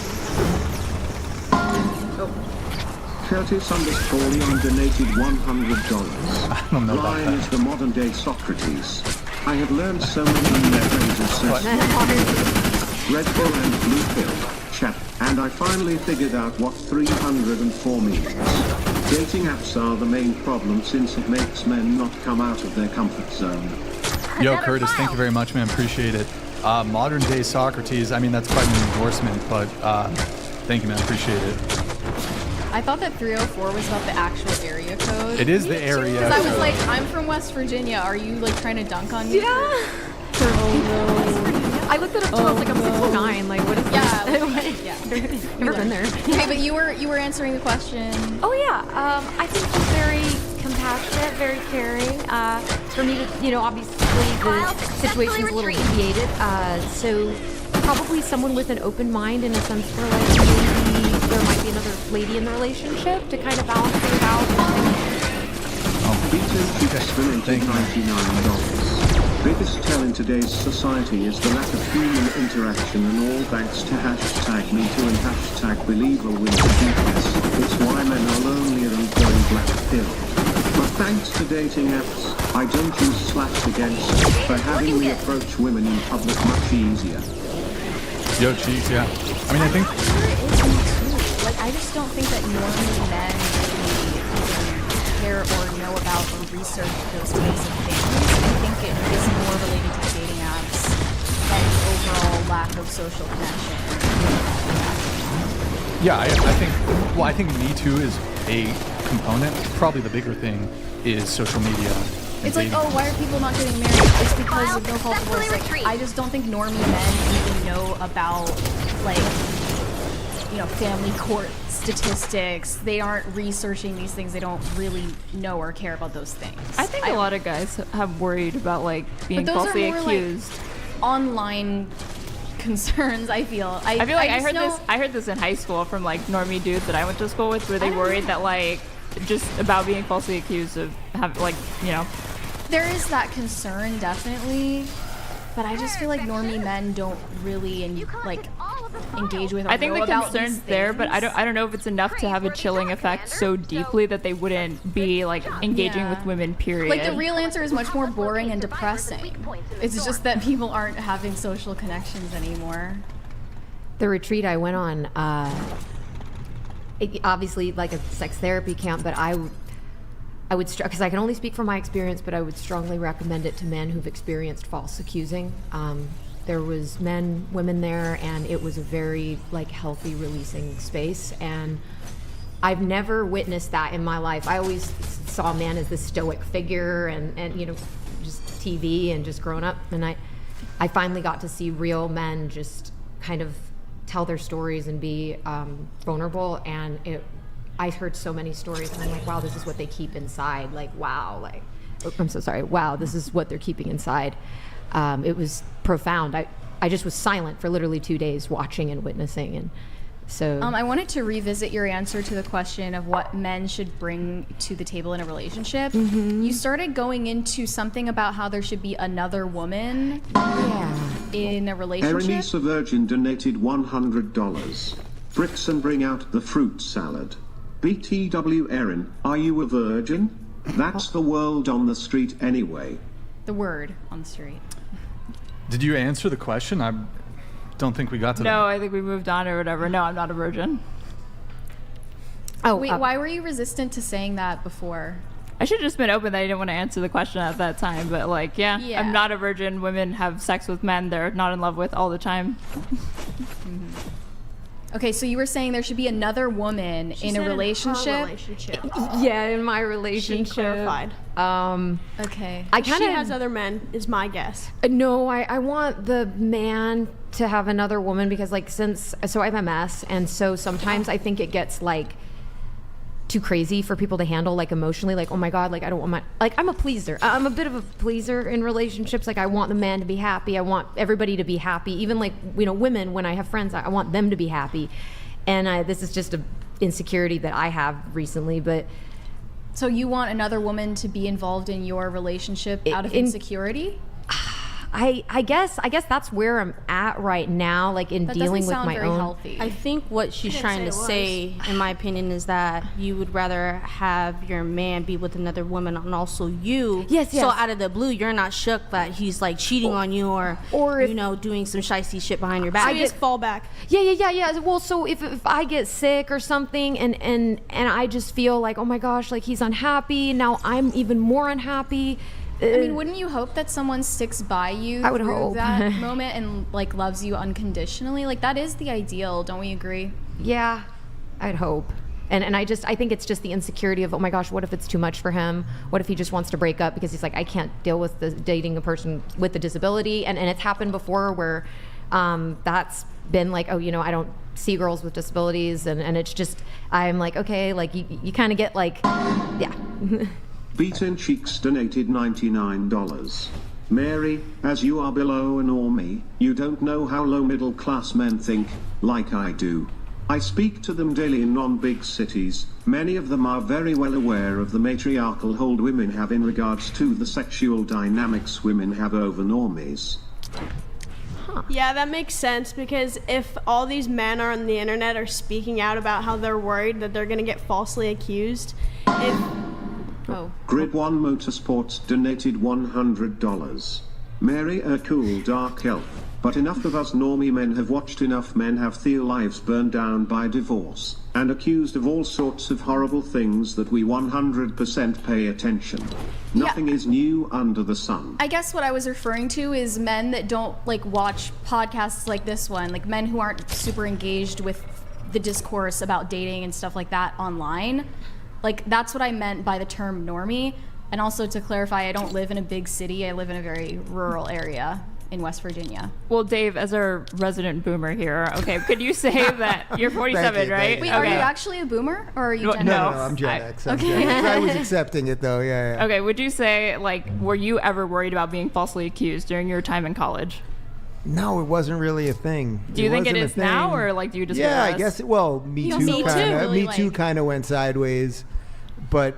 Curtis_Leon donated $100. I don't know about Lion that. is the modern day Socrates. I have learned so many new phrases since Red Pill and Blue Pill, chat, and I finally figured out what 304 means. Dating apps are the main problem since it makes men not come out of their comfort zone. Yo, Another Curtis, thank file. you very much, man. Appreciate it. Modern day Socrates. I mean, that's quite an endorsement, but thank you, man. Appreciate it. I thought that 304 was about the actual area code. It is the area. Because I was code. like, I'm from West Virginia. Are you like trying to dunk on me? Yeah. I looked it up too. I was like, I'm 6'9". Like, what is Yeah. this? Yeah. Never been there. Okay, but you were answering the question. Oh yeah, I think she's very compassionate, very caring. For me to, obviously the situation's a little deviated, so probably someone with an open mind in a sense where like maybe there might be another lady in the relationship to kind of balance it out. Peter keeps donating $99. Biggest tell in today's society is the lack of human interaction, and all thanks to #MeToo and #BelieverWins. It's why men are lonelier and going black pill. But thanks to dating apps, I don't use slash against for having me approach women in public much easier. Yo, cheese, yeah. I mean, I think Like, I just don't think that normally men really care or know about or research those types of things. I think it is more related to dating apps and the overall lack of social connection. Yeah, I think Me Too is a component. Probably the bigger thing is social media. and It's like, dating. oh, why are people not getting married? It's because of no fault of divorce. Like, I just don't think normie men even know about, like, family court statistics. They aren't researching these things. They don't really know or care about those things. I think a lot of guys have worried about like being But those falsely are more accused. like online concerns. I feel. I feel like I just heard know- this. I heard this in high school from like normie dudes that I went to school with, where they worried that like just about being falsely accused of There is that concern, definitely. But I just feel like normie men don't really engage with. Or I think know the about concern's these there, but things. I don't know if it's enough to have a chilling effect so deeply that they wouldn't be like engaging Yeah. with women. Period. Like the real answer is much more boring and depressing. It's just that people aren't having social connections anymore. The retreat I went on, obviously like a sex therapy camp, but I would, because I can only speak from my experience, but I would strongly recommend it to men who've experienced false accusing. There was men, women there, and it was a very like healthy releasing space. And I've never witnessed that in my life. I always saw men as this stoic figure and just TV and just growing up. And I finally got to see real men just kind of tell their stories and be vulnerable. And I heard so many stories, and I'm like, wow, this is what they keep inside. Like, wow, I'm so sorry. Wow, this is what they're keeping inside. It was profound. I just was silent for literally 2 days, watching and witnessing, and so. I wanted to revisit your answer to the question of what men should bring to the table in a relationship. Mm-hmm. You started going into something about how there should be another woman in a relationship. Erenice a Virgin donated $100. Bricks and bring out the fruit salad. BTW Erin, are you a virgin? That's the world on the street anyway. The word on the street. Did you answer the question? I don't think we got to No, I think we moved on or whatever. No, I'm not a virgin. Wait, why were you resistant to saying that before? I should have just been open that I didn't want to answer the question at that time. But like, yeah, Yeah. I'm not a virgin. Women have sex with men they're not in love with all the time. Okay, so you were saying there should be another woman in a relationship. Yeah, in my She relationship. clarified. Okay. I She kind of has other men, is my guess. No, I want the man to have another woman because, like, so I have MS, and so sometimes I think it gets like too crazy for people to handle, like, emotionally. Like, oh my God, like, I don't want my, like, I'm a pleaser. I'm a bit of a pleaser in relationships. Like, I want the man to be happy. I want everybody to be happy. Even, like, you know, women, when I have friends, I want them to be happy. And this is just a insecurity that I have recently, but. So you want another woman to be involved in your relationship out of insecurity? I guess that's where I'm at right now, like in That dealing doesn't with sound my very own. healthy. I think what she's trying to say, in my opinion, is that you would rather have your man be with another woman and also you. Yes. So out of the blue, you're not shook that he's like cheating on you or if, you know, doing some shicey shit behind your back. I just fall back. Yeah. Well, so if I get sick or something and I just feel like, oh my gosh, like he's unhappy, now I'm even more unhappy. I mean, wouldn't you hope that someone sticks by you I would through hope. that moment and like loves you unconditionally? Like that is the ideal, don't we agree? Yeah, I'd hope. And I think it's just the insecurity of, oh my gosh, what if it's too much for him? What if he just wants to break up because he's like, I can't deal with dating a person with a disability? And it's happened before where that's been like, oh, you know, I don't see girls with disabilities. And it's just, I'm like, okay, like you kind of get like, yeah. Beaten Cheeks donated $99. Mary, as you are below a normie, you don't know how low middle class men think, like I do. I speak to them daily in non-big cities. Many of them are very well aware of the matriarchal hold women have in regards to the sexual dynamics women have over normies. Yeah, that makes sense because if all these men are on the internet are speaking out about how they're worried that they're going to get falsely accused, Grid 1 Motorsports donated $100. Mary a cool dark elf, but enough of us normie men have watched enough men have their lives burned down by divorce, and accused of all sorts of horrible things that we 100% pay attention. Nothing is new under the sun. I guess what I was referring to is men that don't like watch podcasts like this one, like men who aren't super engaged with the discourse about dating and stuff like that online. Like, that's what I meant by the term normie. And also, to clarify, I don't live in a big city. I live in a very rural area in West Virginia. Well, Dave, as our resident boomer here, okay, could you say that you're 47, right? Wait, are you actually a boomer? Or are you Gen X? No, I'm Gen X. Okay. I was accepting it, though, yeah. Okay, would you say, like, were you ever worried about being falsely accused during your time in college? No, it wasn't really a thing. Do you think it is now, or like do you just? Yeah, realize? I guess. Well, Me Too kind of went sideways, but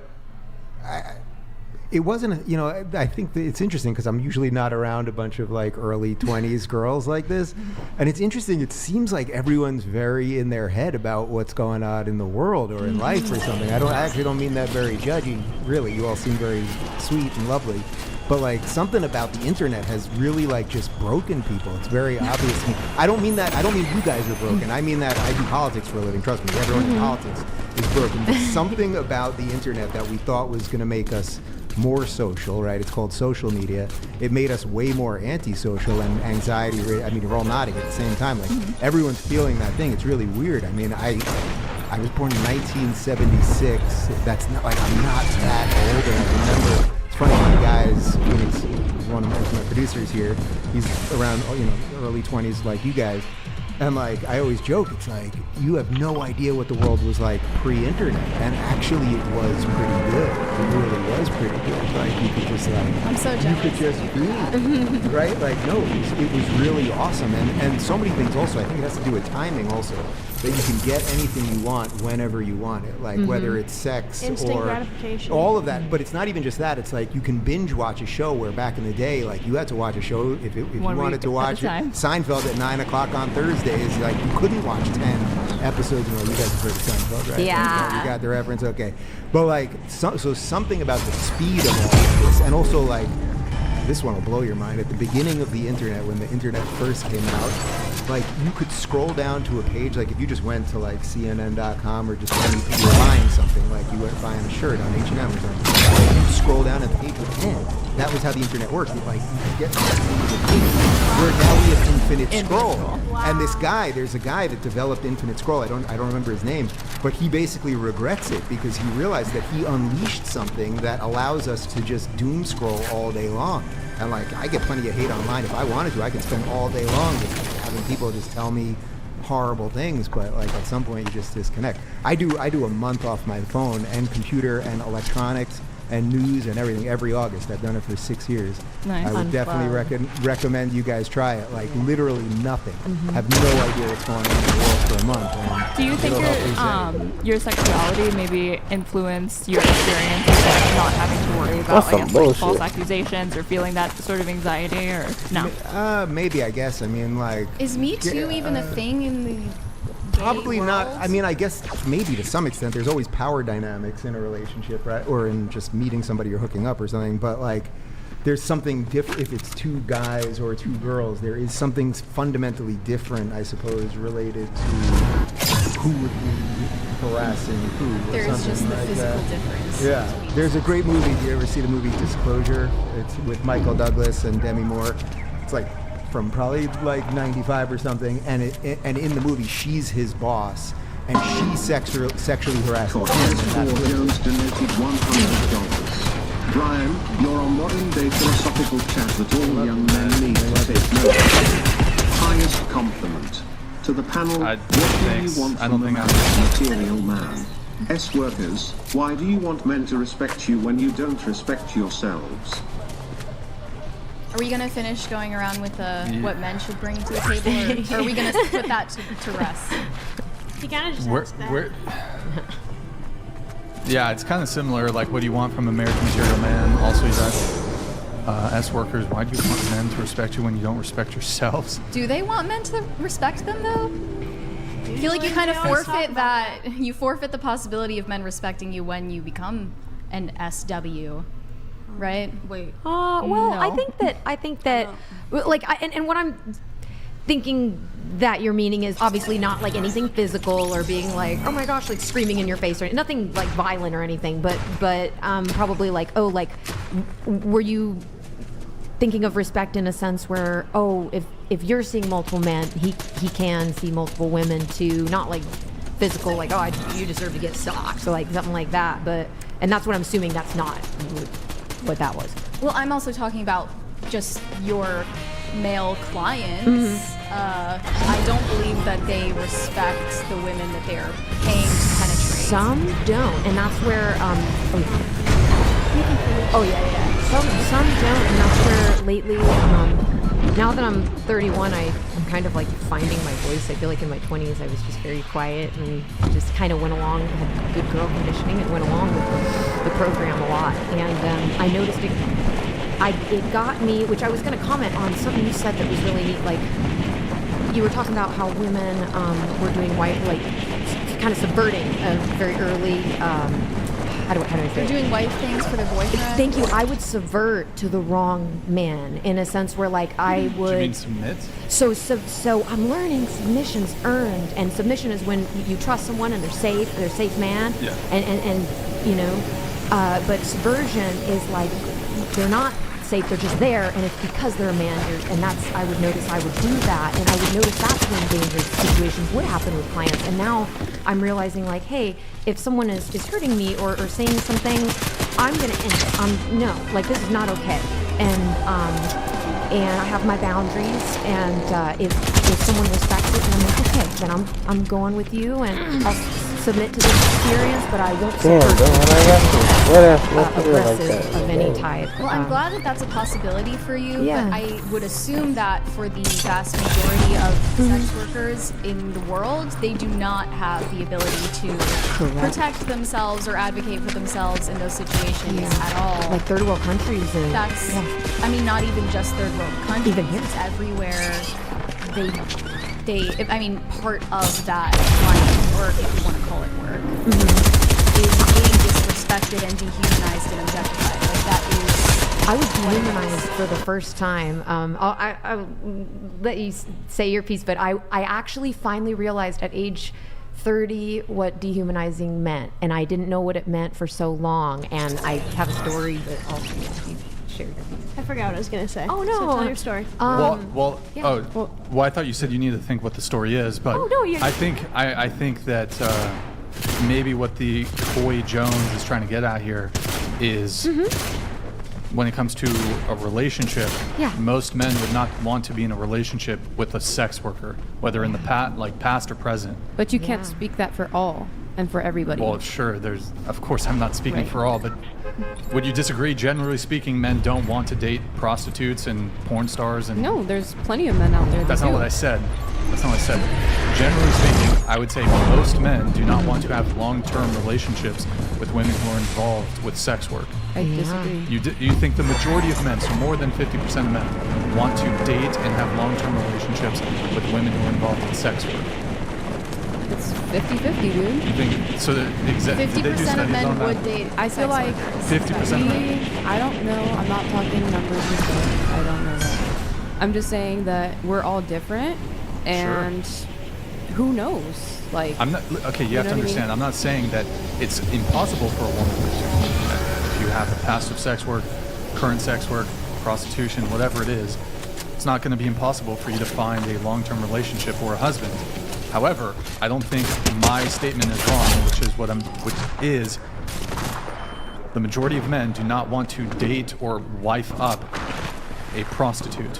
it wasn't. You know, I think that it's interesting because I'm usually not around a bunch of like early 20s girls like this, and it's interesting. It seems like everyone's very in their head about what's going on in the world or in life or something. I actually don't mean that very judgy. Really, you all seem very sweet and lovely. But like something about the internet has really like just broken people. It's very obvious to me. I don't mean you guys are broken. I mean that I do politics for a living. Trust me, everyone in politics is broken. But something about the internet that we thought was going to make us more social, right? It's called social media. It made us way more antisocial and anxiety. I mean, we're all nodding at the same time. Like everyone's feeling that thing. It's really weird. I mean, I was born in 1976. That's not like I'm not that old, and I remember. It's funny, my guys, one of my producers here, he's around, you know, early 20s like you guys, and like I always joke, it's like you have no idea what the world was like pre-internet, and actually it was pretty good. It really was pretty good. Like you could just like, I'm so jealous. You could just be, right? Like no, it was really awesome, and so many things also. I think it has to do with timing also. That you can get anything you want whenever you want it, like whether it's sex instant or gratification. All of that. But it's not even just that. It's like you can binge watch a show where back in the day, like you had to watch a show if you wanted to watch it. Seinfeld at 9 o'clock on Thursdays, like you couldn't watch 10 episodes. You know, you guys have heard of Seinfeld, right? Yeah. You got the reference, okay. But like, so something about the speed of all of this, and also like, this one will blow your mind. At the beginning of the internet, when the internet first came out, like you could scroll down to a page, like if you just went to like CNN.com or just any you were buying something, like you were buying a shirt on H&M or something, you'd scroll down and the page would end. That was how the internet worked. Like you could get to the page. Where now we have infinite scroll. Wow. And this guy, there's a guy that developed infinite scroll. I don't remember his name, but he basically regrets it because he realized that he unleashed something that allows us to just doom scroll all day long. And like I get plenty of hate online. If I wanted to, I could spend all day long just having people just tell me horrible things, but like at some point you just disconnect. I do a month off my phone and computer and electronics and news and everything every August. I've done it for 6 years. Nice. I would definitely recommend you guys try it. Like literally nothing. Have no idea what's going on in the world for a month. And do you think your sexuality maybe influenced your experience of like, not having to worry about like false accusations or feeling that sort of anxiety, or no? Maybe, I guess. I mean, like, is Me Too even a thing in the probably not. I mean, I guess maybe to some extent. There's always power dynamics in a relationship, right? Or in just meeting somebody or hooking up or something. But like, there's something different if it's two guys or two girls. There is something fundamentally different, I suppose, related to who would be harassing who. There is just the physical difference. Yeah. There's a great movie. Do you ever see the movie Disclosure? It's with Michael Douglas and Demi Moore. It's like from probably like 95 or something, and in the movie she's his boss and she sexually harasses him. Jones donated $100. Brian, you're on modern day philosophical chat that all young men need to take note of. Highest compliment to the panel. What do you want from the material man? S workers, why do you want men to respect you when you don't respect yourselves? Are we going to finish going around with what men should bring to the table, or are we going to put that to rest? You kind of just asked that. Yeah, it's kind of similar. Like, what do you want from American Material Man? Also, he's asked S workers, why do you want men to respect you when you don't respect yourselves? Do they want men to respect them, though? I feel like you kind of forfeit that. You forfeit the possibility of men respecting you when you become an SW. Right? Wait. Well, no. I think that, like, and what I'm thinking that your meaning is obviously not like anything physical or being like, oh my gosh, like screaming in your face or nothing like violent or anything, but probably like, oh, like, were you thinking of respect in a sense where, oh, if you're seeing multiple men, he can see multiple women too, not like physical, like, oh, you deserve to get socked, or like something like that, and that's what I'm assuming that's not what that was. Well, I'm also talking about just your male clients. I don't believe that they respect the women that they're paying to penetrate. Some don't, and that's where some don't, and that's where lately, now that I'm 31, I'm kind of like finding my voice. I feel like in my 20s I was just very quiet and just kind of went along, had good girl conditioning and went along with the program a lot. And I noticed it got me, which I was going to comment on something you said that was really neat. Like, you were talking about how women were doing kind of subverting very early. How do I say They're it? doing wife things for their boyfriend? Thank you. I would subvert to the wrong man in a sense where, like, I would. Do you mean submit? So I'm learning submission's earned, and submission is when you trust someone and they're a safe man. Yeah. And you know, but subversion is like they're not safe, they're just there, and it's because they're a man. And that's, I would notice I would do that, and I would notice that's when dangerous situations would happen with clients. And now I'm realizing, like, hey, if someone is hurting me or saying something, I'm gonna end it. No, like, this is not okay. And I have my boundaries, and if someone respects it, then I'm like, okay, then I'm going with you, and I'll submit to this experience, but I won't aggressive of any type. Well, I'm glad that that's a possibility for you, Yeah. but I would assume that for the vast majority of sex workers in the world, they do not have the ability to protect themselves or advocate for themselves in those situations at all. Like third world countries. And, That's, I mean, not even just third world countries. Even here. It's everywhere. I mean, part of that line of work, if you want to call it work, is being disrespected and dehumanized and objectified. Like, that is I was dehumanized for the first time. I'll let you say your piece, but I actually finally realized at age 30 what dehumanizing meant, and I didn't know what it meant for so long. And I have a story that I'll share your piece. I forgot what I was gonna say. Oh no! So tell your story. Well, yeah. I thought you said you need to think what the story is, but Oh, no, I think that maybe what the Coy Jones is trying to get at here is when it comes to a relationship, most men would not want to be in a relationship with a sex worker, whether in the past or present. But you can't speak that for all and for everybody. Well, sure, of course I'm not speaking for all, but would you disagree? Generally speaking, men don't want to date prostitutes and porn stars and... No, there's plenty of men out there that That's not do. what I said. That's not what I said. Generally speaking, I would say most men do not want to have long-term relationships with women who are involved with sex work. I disagree. You think the majority of men, so more than 50% of men, want to date and have long-term relationships with women who are involved in sex work? It's 50-50, dude. You think so? 50% of men would date. I feel like 50% of men. I don't know. I'm not talking numbers and stuff. I don't know that. I'm just saying that we're all different, and who knows? Like, I'm not okay. You have to know what I understand. mean? I'm not saying that it's impossible for a woman to. If you have a past of sex work, current sex work, prostitution, whatever it is, it's not going to be impossible for you to find a long-term relationship or a husband. However, I don't think my statement is wrong, which is the majority of men do not want to date or wife up a prostitute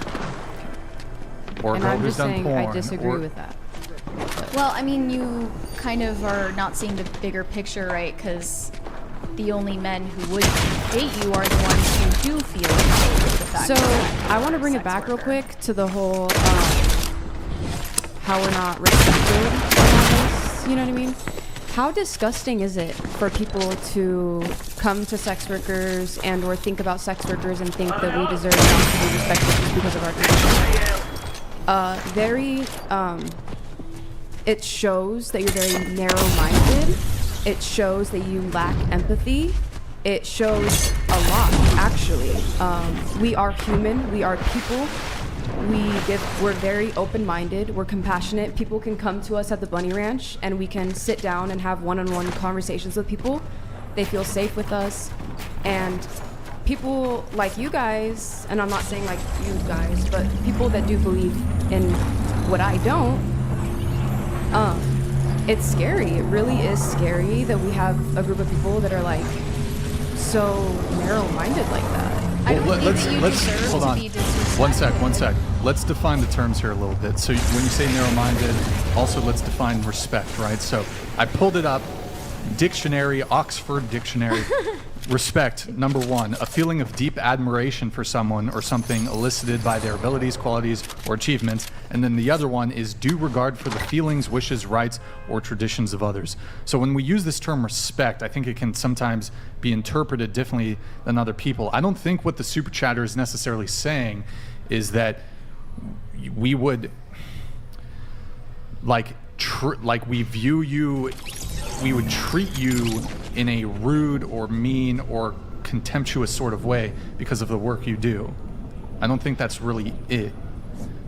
or a and girl I'm who's just done saying porn. I disagree or, with that. Well, I mean, you kind of are not seeing the bigger picture, right? Because the only men who would date you are the ones who do feel okay with the fact So that I want to bring it back real quick to the whole how we're not respected on this, you know what I mean? How disgusting is it for people to come to sex workers and or think about sex workers and think that we deserve not to be respected just because of our condition? It shows that you're very narrow-minded. It shows that you lack empathy. It shows a lot, actually. We are human. We are people. We're very open-minded. We're compassionate. People can come to us at the Bunny Ranch and we can sit down and have one-on-one conversations with people. They feel safe with us. And people like you guys, and I'm not saying like you guys, but people that do believe in what I don't, it's scary. It really is scary that we have a group of people that are like so narrow-minded like that. I don't Well, believe that you let's deserve hold to on. be disrespected. One sec. Let's define the terms here a little bit. So when you say narrow-minded, also let's define respect, right? So I pulled it up, dictionary, Oxford Dictionary. Respect, number one, a feeling of deep admiration for someone or something elicited by their abilities, qualities, or achievements. And then the other one is due regard for the feelings, wishes, rights, or traditions of others. So when we use this term respect, I think it can sometimes be interpreted differently than other people. I don't think what the super chatter is necessarily saying is that we would like we view you, we would treat you in a rude or mean or contemptuous sort of way because of the work you do. I don't think that's really it.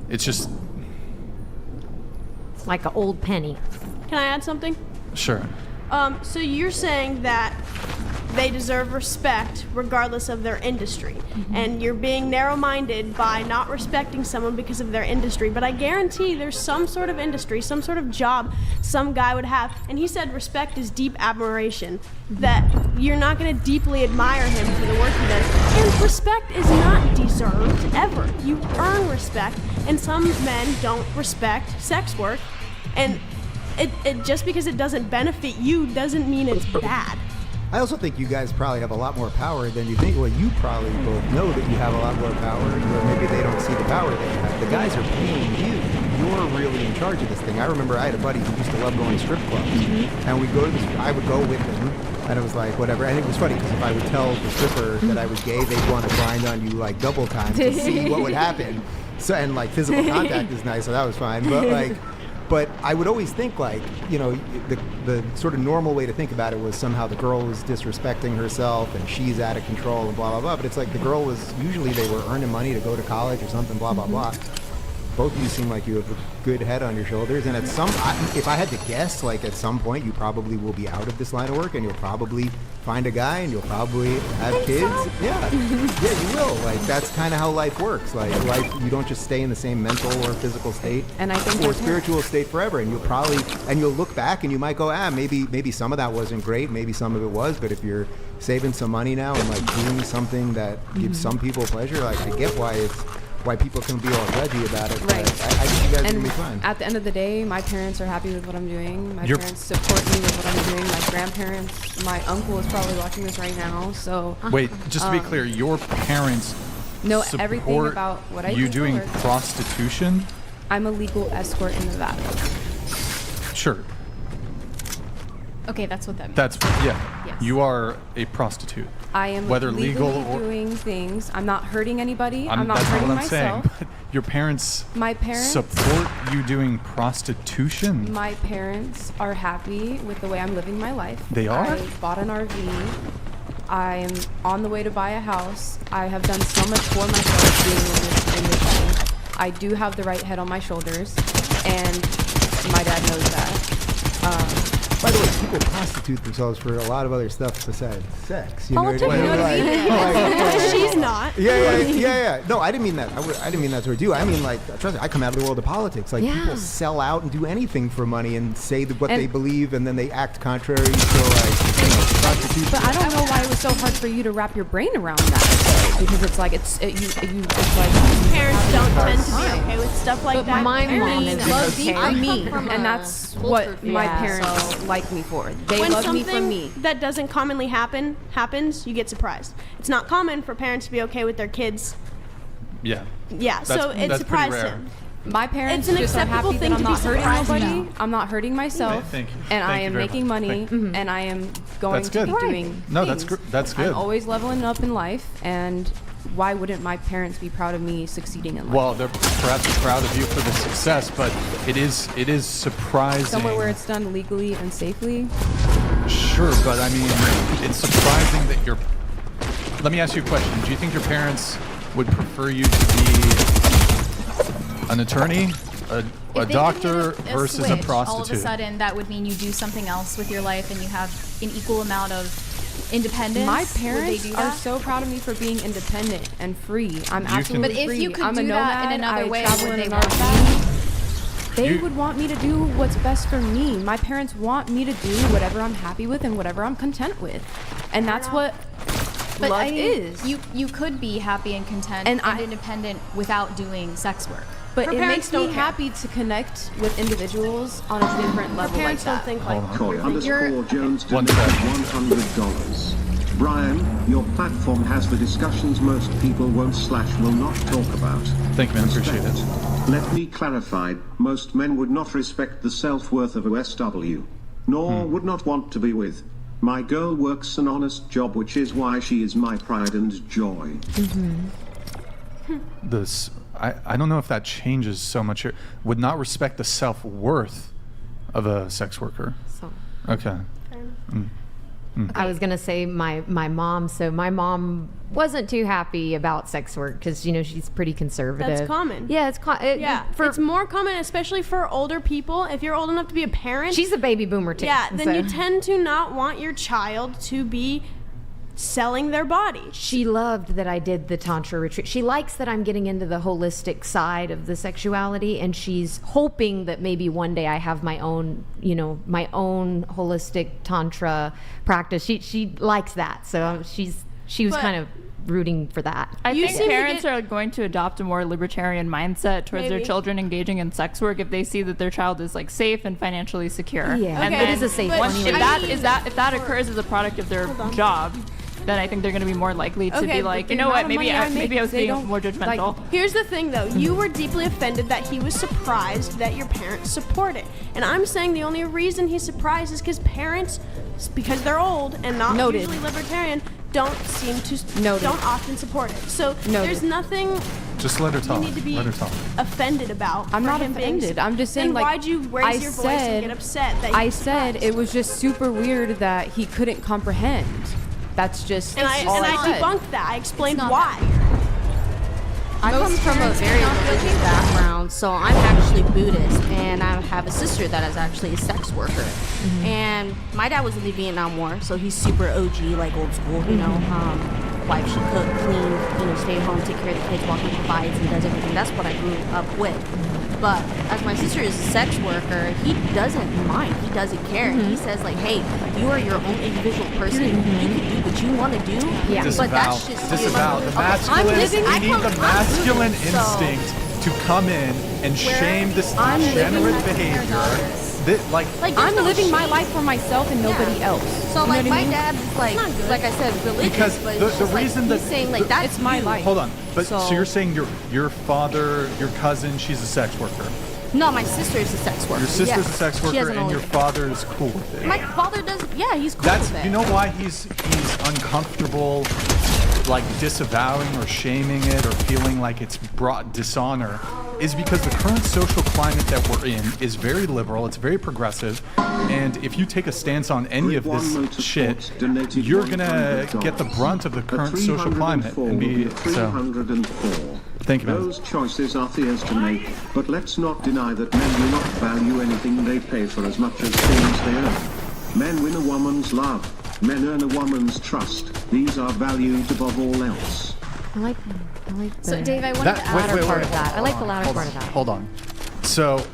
It's just like an old penny. Can I add something? sure. So you're saying that they deserve respect regardless of their industry. And you're being narrow-minded by not respecting someone because of their industry. But I guarantee there's some sort of industry, some sort of job some guy would have. And he said respect is deep admiration. That you're not going to deeply admire him for the work he does. And respect is not deserved, ever. You earn respect. And some men don't respect sex work. And it just because it doesn't benefit you doesn't mean it's bad. I also think you guys probably have a lot more power than you think. Well, you probably both know that you have a lot more power, or maybe they don't see the power that you have. The guys are paying you. You're really in charge of this thing. I remember I had a buddy who used to love going to strip clubs, and I would go with him, and it was like, whatever. And it was funny, because if I would tell the stripper that I was gay, they'd want to grind on you like double time to see what would happen. So, and like physical contact is nice, so that was fine. But like, But I would always think like, you know, the sort of normal way to think about it was somehow the girl was disrespecting herself and she's out of control and blah, blah, blah. But it's like the girl was, usually they were earning money to go to college or something, blah, blah, blah. Both of you seem like you have a good head on your shoulders. And at if I had to guess, like at some point you probably will be out of this line of work and you'll probably find a guy and you'll probably have kids. So? Yeah, you will. Like that's kind of how life works. Like life, you don't just stay in the same mental or physical state and I think or spiritual state forever. And you'll look back and you might go, maybe some of that wasn't great, maybe some of it was. But if you're saving some money now and like doing something that gives some people pleasure, like I get why people can be all judgy about it. Right. But I think you guys and will be fine. At the end of the day, my parents are happy with what I'm doing. My parents support me with what I'm doing. My grandparents, my uncle is probably watching this right now. So wait, just to be clear, your parents know support everything about what I do. You doing prostitution? I'm a legal escort in Nevada. Sure. Okay, that's what that means. That's Yes. You are a prostitute. I am whether legally legal or doing things. I'm not hurting anybody. I'm not that's hurting not what I'm myself. saying. But your parents. My parents support you doing prostitution. My parents are happy with the way I'm living my life. They are? I bought an RV. I'm on the way to buy a house. I have done so much for myself being in this thing. I do have the right head on my shoulders, and my dad knows that. By the way, people prostitute themselves for a lot of other stuff besides sex. You know what I mean? She's not. Yeah. No, I didn't mean that. I didn't mean that towards you. I mean, like, trust me, I come out of the world of politics. Like, people sell out and do anything for money and say what they believe, and then they act contrary to, like, prostitution. But I don't know why it was so hard for you to wrap your brain around that. Because it's like, it's like... Parents don't tend to be okay with stuff like that. My mom is love okay for me, and that's what my parents like me for. They love me for me. That doesn't commonly happens, you get surprised. It's not common for parents to be okay with their kids. Yeah. Yeah, so it surprised him. My parents it's an just are acceptable happy thing that I'm to not be hurting surprised nobody. about. I'm not hurting myself. Thank you. And I am very making much. money, and I am going That's to good. be doing No, things. that's good. I'm always leveling up in life, and why wouldn't my parents be proud of me succeeding in life? Well, they're perhaps proud of you for the success, but it is surprising. Somewhere where it's done legally and safely. Sure, but I mean, it's surprising that you're... Let me ask you a question. Do you think your parents would prefer you to be an attorney, a doctor, versus a prostitute? All of a sudden, that would mean you do something else with your life and you have an equal amount of independence. My parents would they do are that? so proud of me for being independent and free. I'm absolutely But if free. you could I'm do a that nomad. in another I way, travel would in they an want that? RV. They would want me to do what's best for me. My parents want me to do whatever I'm happy with and whatever I'm content with. And that's what But love I mean, is. You could be happy and content and independent without doing sex work. But Her it parents makes me don't care. happy to connect with individuals on a different level like parents don't that. think like Coy_Jones donated $100. Brian, your platform has the discussions most people won't/will not talk about. Thank you, man. Appreciate it. Let me clarify, most men would not respect the self-worth of OSW, nor would not want to be with. My girl works an honest job, which is why she is my pride and joy. I don't know if that changes so much. Would not respect the self-worth of a sex worker. Okay. I was gonna say my mom. So my mom wasn't too happy about sex work because she's pretty conservative. That's common. Yeah, it's more common, especially for older people. If you're old enough to be a parent, she's a baby boomer too. Yeah, then you tend to not want your child to be selling their body. She loved that I did the Tantra retreat. She likes that I'm getting into the holistic side of the sexuality, and she's hoping that maybe one day I have my own, my own holistic Tantra practice. She likes that, so she was kind of rooting for that. I think parents are going to adopt a more libertarian mindset towards their children engaging in sex work if they see that their child is like safe and financially secure. Yeah, and it is a safe one. If that occurs as a product of their job, then I think they're going to be more likely to be like, you know what, maybe I was being more judgmental. Here's the thing, though. You were deeply offended that he was surprised that your parents support it. And I'm saying the only reason he's surprised is because parents, because they're old and not usually libertarian, don't often support it. So there's nothing Just let her talk. You need to be Let her talk. offended about. I'm for not him being offended. I'm just saying, then like, why'd you raise your voice and get upset that I said it was just super weird that he couldn't comprehend. That's just And I all I said. debunked that. I explained not why. I come from a very religious background, so I'm actually Buddhist, and I have a sister that is actually a sex worker. And my dad was in the Vietnam War, so he's super OG, like old school, you know. Wife should cook, clean, you know, stay home, take care of the kids while he provides and does everything. That's what I grew up with. But as my sister is a sex worker, he doesn't mind. He doesn't care. He says like, hey, you are your own individual person. You can do what you want to do. Yeah. But that's just Disavow. The masculine, we need the masculine instinct to come in and shame this degenerate behavior. Like I'm living my life for myself and nobody else. So You know like what I my mean? dad's like I said, religious, because but the it's just reason like, that he's saying like that's it's my life. Hold on, but so So- you're saying your father, your cousin, she's a sex worker. No, my sister is a sex worker. Your sister's yeah. a sex She worker, has an and only- your father is cool with it. My father does. Yeah, he's cool That's with it. you know why he's uncomfortable, like disavowing or shaming it or feeling like it's brought dishonor, is because the current social climate that we're in is very liberal, it's very progressive, and if you take a stance on any of this shit, you're gonna get the brunt of the current social climate and be so. 304. Thank you, man. Those choices are theirs to make, but let's not deny that men do not value anything they pay for as much as things they earn. Men win a woman's love. Men earn a woman's trust. These are valued above all else. I like the So, Dave, I wanted to add latter part of that. I like the latter part of that. Hold on. So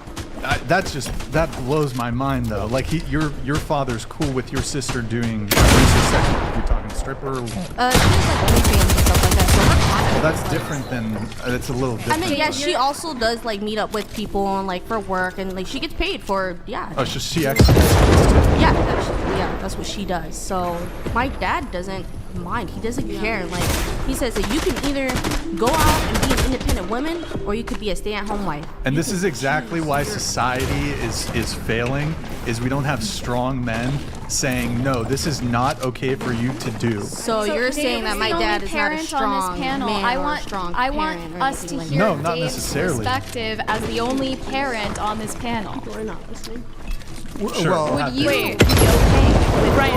that blows my mind though. Like your father's cool with your sister doing sex work. You're talking stripper. She does like OnlyFans and stuff like that. So we're Well, that's different than it's a little I different. mean, yeah, she also does like meet up with people and like for work, and like she gets paid for Oh, so she actually. that's what she does. So my dad doesn't mind. He doesn't care. Like he says that you can either go out and be an independent woman, or you could be a stay-at-home wife. And this is exactly why society is failing. Is we don't have strong men saying no, this is not okay for you to do. So you're Dave saying that is my the dad only is not a parent strong on this panel. man I or a want strong I want parent or us to anything like hear No, not Dave's necessarily. perspective as the only parent on this panel. We're not listening. Sure, well, we'll Would have you to- be okay with Ryan?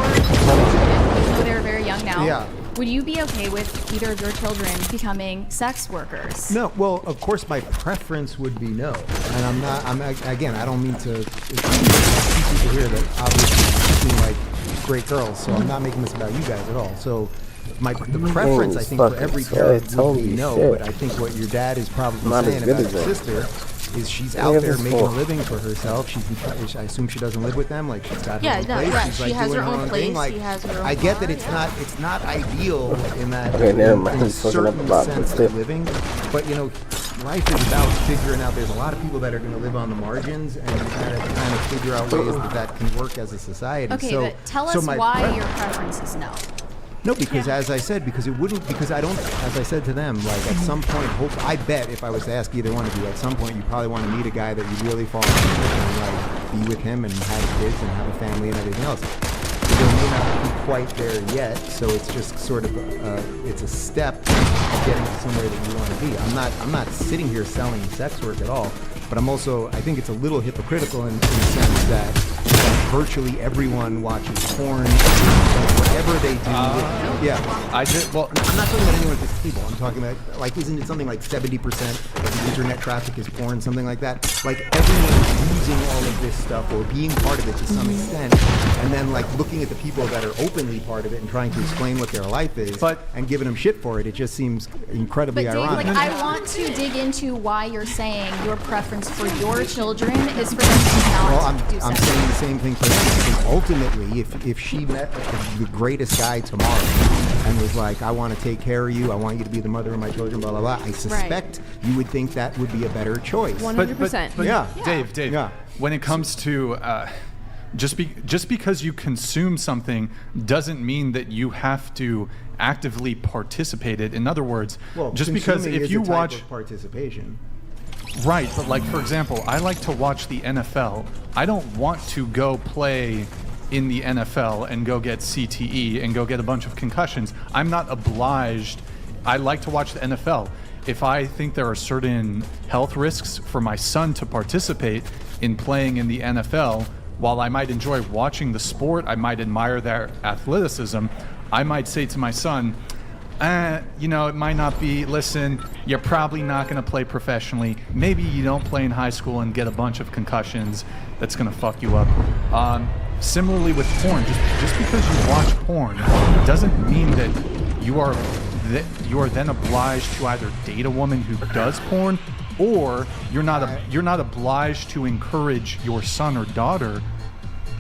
You know they're very young now. Yeah. Would you be okay with either of your children becoming sex workers? No, well, of course, my preference would be no, and again, I don't mean to. It's people here that obviously seem like great girls, so I'm not making this about you guys at all. So, the preference I think for every parent would be no, but I think what your dad is probably saying about his sister is she's out there making a living for herself. I assume she doesn't live with them. Like she's got her own place. Yeah, She's she like has doing her own thing. place. Like She has her own I get that car, it's not ideal in that Okay, never mind. in a Just fucking up certain about sense this. of living, but you know, life is about figuring out. There's a lot of people that are going to live on the margins, and you kind of figure out ways that can work as a society. Okay, so, but tell so us my why pre- your preference is no. No, because as I said, because I don't, as I said to them, like at some point, I bet if I was to ask either one of you, at some point you probably want to meet a guy that you really fall in love with and like be with him and have kids and have a family and everything else. They may not be quite there yet, so it's just sort of it's a step of getting to somewhere that you want to be. I'm not sitting here selling sex work at all, but I think it's a little hypocritical in the sense that virtually everyone watches porn, whatever they do. I did. Well, I'm not talking about anyone at this table. I'm talking about, like, isn't it something like 70% of the internet traffic is porn, something like that? Like, everyone's using all of this stuff or being part of it to some extent, and then, like, looking at the people that are openly part of it and trying to explain what their life is and giving them shit for it. It just seems incredibly But Dave, ironic. like, I want to dig into why you're saying your preference for your children is for them to not Well, do I'm sex. saying the same thing for them. Because ultimately, if she met the greatest guy tomorrow and was like, I want to take care of you, I want you to be the mother of my children, blah, blah, blah, I suspect you would think that would be a better choice. 100%. But yeah. Dave, Yeah. when it comes to just because you consume something doesn't mean that you have to actively participate it. In other words, Well, just because consuming if is you a type watch of participation. Right, but like for example, I like to watch the NFL. I don't want to go play in the NFL and go get CTE and go get a bunch of concussions. I'm not obliged. I like to watch the NFL. if I think there are certain health risks for my son to participate in playing in the NFL, while I might enjoy watching the sport, I might admire their athleticism, I might say to my son, you know, it might not be, listen, you're probably not going to play professionally. Maybe you don't play in high school and get a bunch of concussions. That's going to fuck you up. Similarly with porn, just because you watch porn doesn't mean that you are then obliged to either date a woman who does porn, or you're not obliged to encourage your son or daughter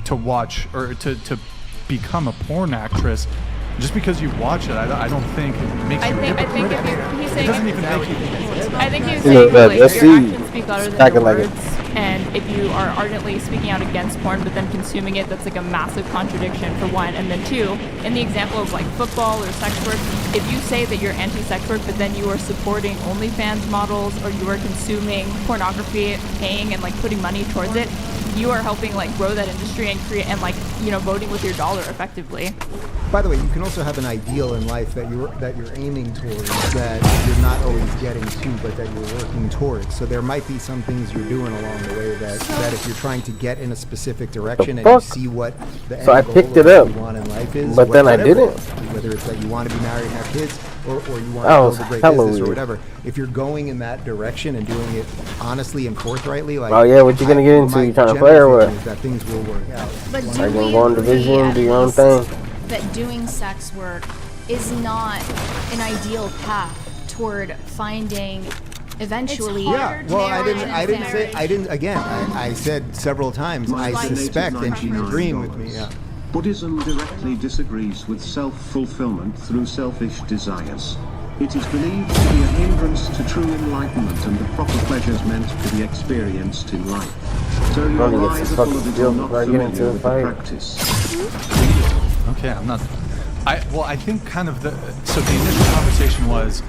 to watch or to become a porn actress. Just because you watch it, I don't think it makes you hypocritical. He's saying it doesn't even make you. I think he was saying that, like, your actions speak louder than your words. And if you are ardently speaking out against porn but then consuming it, that's like a massive contradiction, for one. And then two, in the example of like football or sex work, if you say that you're anti-sex work but then you are supporting OnlyFans models, or you are consuming pornography, paying and like putting money towards it, you are helping like grow that industry and create and like, you know, voting with your dollar effectively. By the way, you can also have an ideal in life that you're aiming towards, that you're not always getting to, but that you're working towards. So there might be some things you're doing along the way that if you're trying to get in a specific direction and you see what the end I goal picked of it up, what you want in life is, but then I whatever didn't. it is, whether it's that you want to be married and have kids, or you want to build a great business or whatever. If you're going in that direction and doing it honestly and forthrightly, like, oh yeah, what you gonna get into? You trying to play or what? That things will work out. But do Are you gonna we go on agree division, at do your own least thing? that doing sex work is not an ideal path toward finding eventually I said several times, I suspect, and she's agreeing with me, yeah. Buddhism directly disagrees with self-fulfillment through selfish desires. It is believed to be a hindrance to true enlightenment and the proper pleasures meant to be experienced in life. So your eyes are full of it, not familiar with the practice. Okay, I'm not. I think kind of so the initial conversation was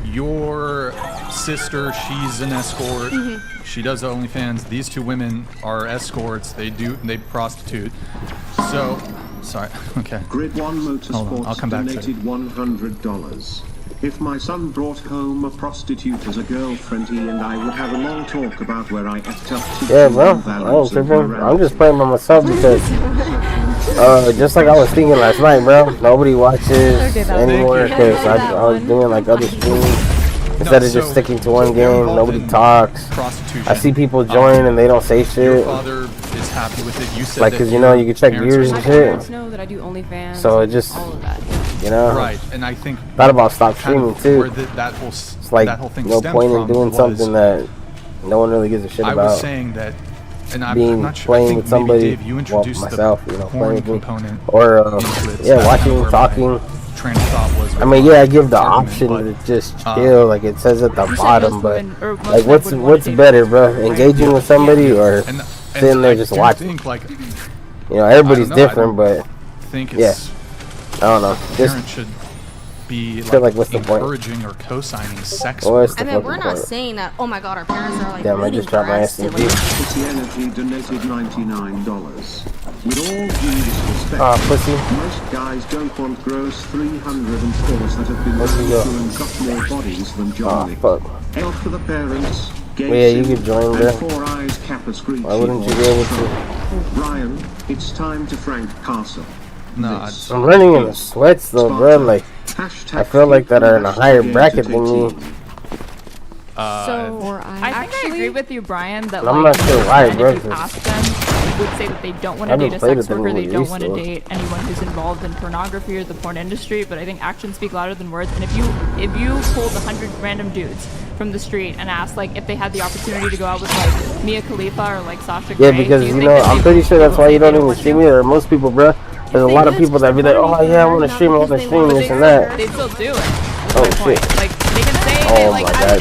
your sister, she's an escort. Mm-hmm. She does OnlyFans. These two women are escorts. They prostitute. So, sorry. Okay. Grid One Motorsports I'll come back donated $100. If my son brought home a prostitute as a girlfriend, he and I would have a long talk about where I effed up to. Yeah, bro. I ain't tripping. I'm just playing by myself because, just like I was thinking last night, bro. Nobody watches anymore because I was doing like other streams instead of just sticking to one game. Nobody talks. I see people join and they don't say shit. Your father is happy with it. You said like, cause you know you can check views and shit. Know that I do OnlyFans. So it just, all of that. you know. Right, and I think thought about stop streaming too. It's like that whole thing no point in doing something that no one really gives a shit about. I was saying that, and I'm not sure. Playing with somebody, Dave, you introduced myself, the you know, porn playing component, or watching, talking. Train of thought was. I mean, yeah, I give the option to just chill, like it says at the bottom, but like, what's better, bro? Engaging with somebody or sitting there just watching? You know, everybody's different, but yeah, I don't know. Just should be like what's the point? Encouraging or co-signing sex. I mean, we're not saying that. Oh my God, our parents are like. Damn, I just dropped my SMG. City Energy donated $99. With all due respect, pussy. Most guys don't want gross 304s that have been lied to and got more bodies than John Wick. L for the parents. Yeah, you can join there. Four eyes Kappa Screechy. Why wouldn't you be able to? Ryan, it's time to Frank Castle. No, I'm running in the sweats though, bro. Like, I feel like that are in a higher bracket than me. I think I agree with you, Brian, that I'm like, not sure why, bro. if you ask them, would say that they don't want to date a sex worker, they don't want to date anyone who's involved in pornography or the porn industry. But I think actions speak louder than words. And if you pulled 100 random dudes from the street and asked like if they had the opportunity to go out with like Mia Khalifa or like Sasha Grey, because you know I'm pretty sure that's why you don't even stream it, or most people, bro. There's a lot of people that be like, oh yeah, I want to stream, this and that. They still do it. Oh shit. Like they can say oh like, my God.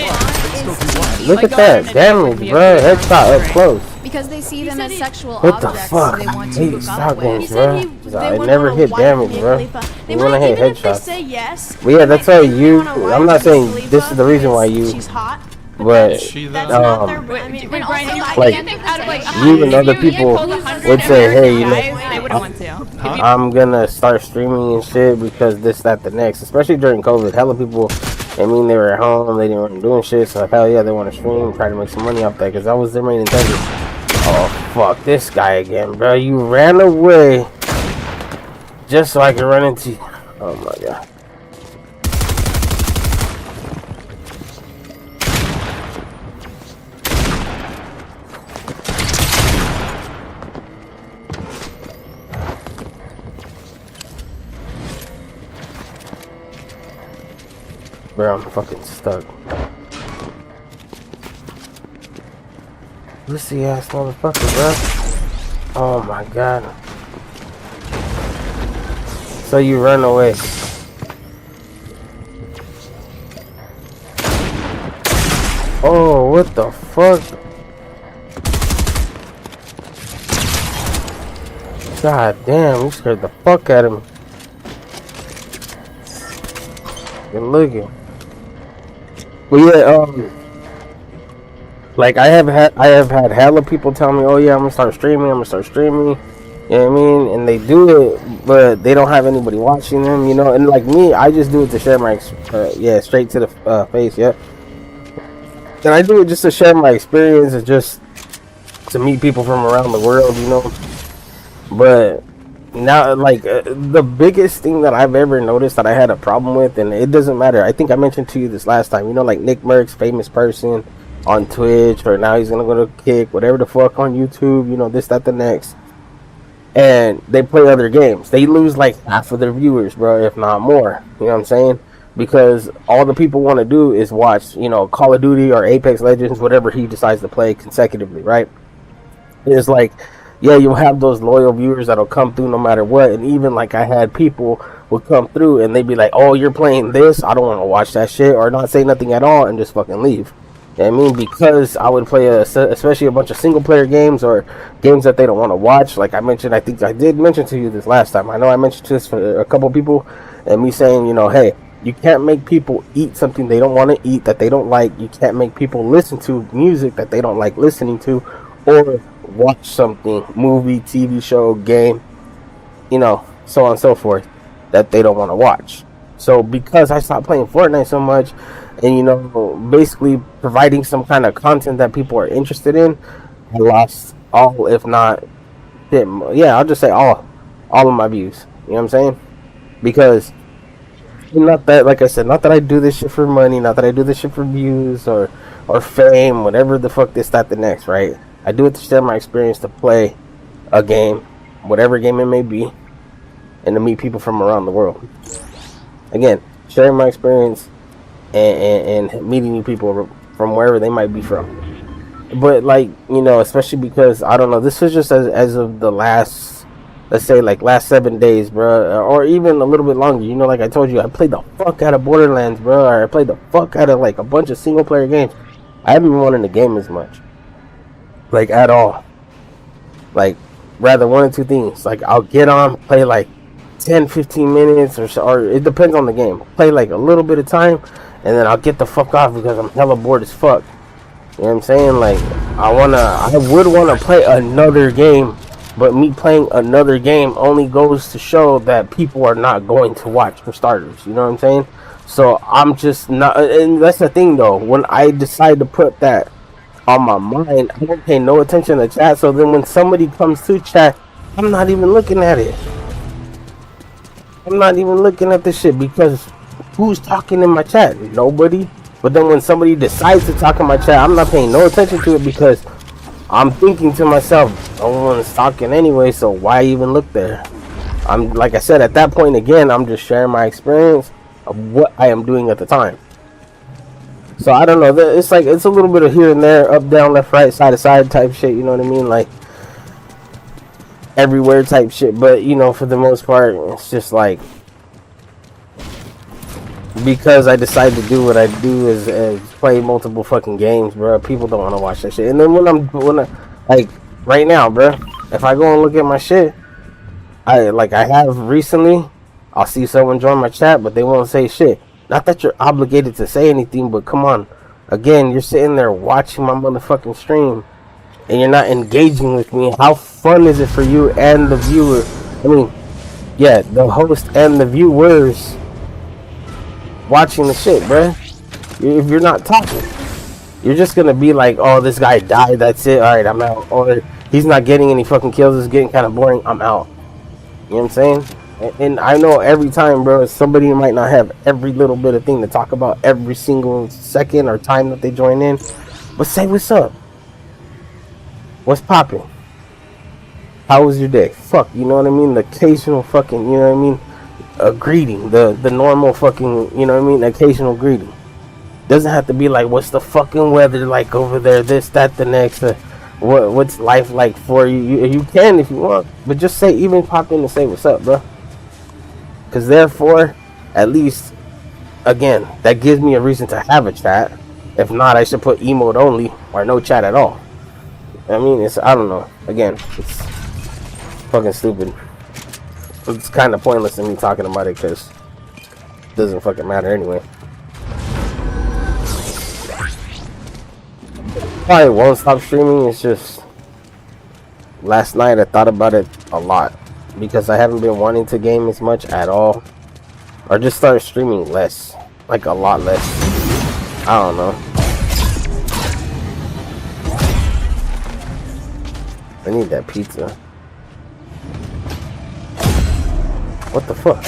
Look like, at that damage, bro. Headshot up close. Because they see them as sexual what the objects, fuck? so they want I to hate hook up with. shotguns, bro. I never hit damage, bro. You wanna hit headshots? Say yes. But yeah, that's why you. I'm not saying this is the reason why you. She's hot. But that's not their, I mean, and also, like you and other people would say, hey, you know, I'm gonna start streaming and shit because this, that, the next. Especially during COVID, hella people I mean, they were at home, they weren't doing shit, so hell yeah, they want to stream, try to make some money off that, because that was their main intention. Oh, fuck, this guy again, bro. You ran away just so I could run into you. Oh my god. Bro, I'm fucking stuck. Pussy ass motherfucker, bro. Oh my god. So you run away. Oh, what the fuck? God damn, you scared the fuck out of me. Good looking. But yeah, like I have had hella people tell me, oh yeah, I'm gonna start streaming, you know what I mean? And they do it, but they don't have anybody watching them, you know. And like me, I just do it to share my, straight to the face, yeah. And I do it just to share my experience and just to meet people from around the world, you know. But now, like, the biggest thing that I've ever noticed that I had a problem with, and it doesn't matter, I think I mentioned to you this last time, you know, like Nick Merckx, famous person on Twitch, or now he's gonna go to Kick, whatever the fuck, on YouTube, you know, this, that, the next, and they play other games. They lose like half of their viewers, bro, if not more, you know what I'm saying? Because all the people want to do is watch, you know, Call of Duty or Apex Legends, whatever he decides to play consecutively, right? It's like, yeah, you'll have those loyal viewers that'll come through no matter what. And even like I had people would come through and they'd be like, oh, you're playing this, I don't want to watch that shit, or not say nothing at all and just fucking leave. You know what I mean? Because I would play especially a bunch of single player games or games that they don't want to watch. Like I mentioned, I think I did mention to you this last time. I know I mentioned this for a couple people, and me saying, you know, hey, you can't make people eat something they don't want to eat, that they don't like. You can't make people listen to music that they don't like listening to, or watch something, movie, TV show, game, you know, so on and so forth, that they don't want to watch. So because I stopped playing Fortnite so much, and, you know, basically providing some kind of content that people are interested in, I lost all, if not, yeah, I'll just say all of my views. You know what I'm saying? Because, not that, like I said, not that I do this shit for money, not that I do this shit for views or fame, whatever the fuck this, that, the next, right? I do it to share my experience, to play a game, whatever game it may be, and to meet people from around the world. Again, sharing my experience and meeting new people from wherever they might be from. But, like, you know, especially because, I don't know, this was just as of the last, let's say, like, last 7 days, bro, or even a little bit longer. You know, like I told you, I played the fuck out of Borderlands, bro, or I played the fuck out of, like, a bunch of single-player games. I haven't been wanting to game as much. Like, at all. Like, rather one or two things. Like, I'll get on, play, like, 10-15 minutes, or it depends on the game. Play, like, a little bit of time, and then I'll get the fuck off because I'm hella bored as fuck. You know what I'm saying? Like, I would want to play another game, but me playing another game only goes to show that people are not going to watch, for starters. You know what I'm saying? So I'm just not, and that's the thing though, when I decide to put that on my mind, I don't pay no attention to chat. So then when somebody comes to chat, I'm not even looking at it. I'm not even looking at this shit, because who's talking in my chat? Nobody. But then when somebody decides to talk in my chat, I'm not paying no attention to it, because I'm thinking to myself, no one's talking anyway, so why even look there? I'm, like I said, at that point again, I'm just sharing my experience of what I am doing at the time. So I don't know, it's like, it's a little bit of here and there, up, down, left, right, side to side type shit, you know what I mean? Like, everywhere type shit. But, you know, for the most part, it's just like, because I decided to do what I do is play multiple fucking games, bro. People don't want to watch that shit. And then when I, like, right now, bro, if I go and look at my shit, I have recently, I'll see someone join my chat, but they won't say shit. Not that you're obligated to say anything, but come on. Again, you're sitting there watching my motherfucking stream, and you're not engaging with me. How fun is it for you and the viewer? I mean, yeah, the host and the viewers watching the shit, bruh. If you're not talking, you're just gonna be like, oh, this guy died, that's it, alright, I'm out. Or he's not getting any fucking kills, it's getting kind of boring, I'm out. You know what I'm saying? And I know every time, bro, somebody might not have every little bit of thing to talk about every single second or time that they join in, but say what's up. What's popping? How was your day? Fuck, you know what I mean? The occasional fucking, you know what I mean? A greeting, the normal fucking, you know what I mean? Occasional greeting. Doesn't have to be like, what's the fucking weather like over there? This, that, the next. What's life like for you? You can if you want, but just say, even pop in and say what's up, bro. Because therefore, at least, again, that gives me a reason to have a chat. If not, I should put emote only or no chat at all. I mean, it's, I don't know. Again, it's fucking stupid. It's kind of pointless in me talking about it because it doesn't fucking matter anyway. Probably won't stop streaming. It's just last night I thought about it a lot because I haven't been wanting to game as much at all, or just start streaming less, like a lot less. I don't know. I need that pizza. What the fuck?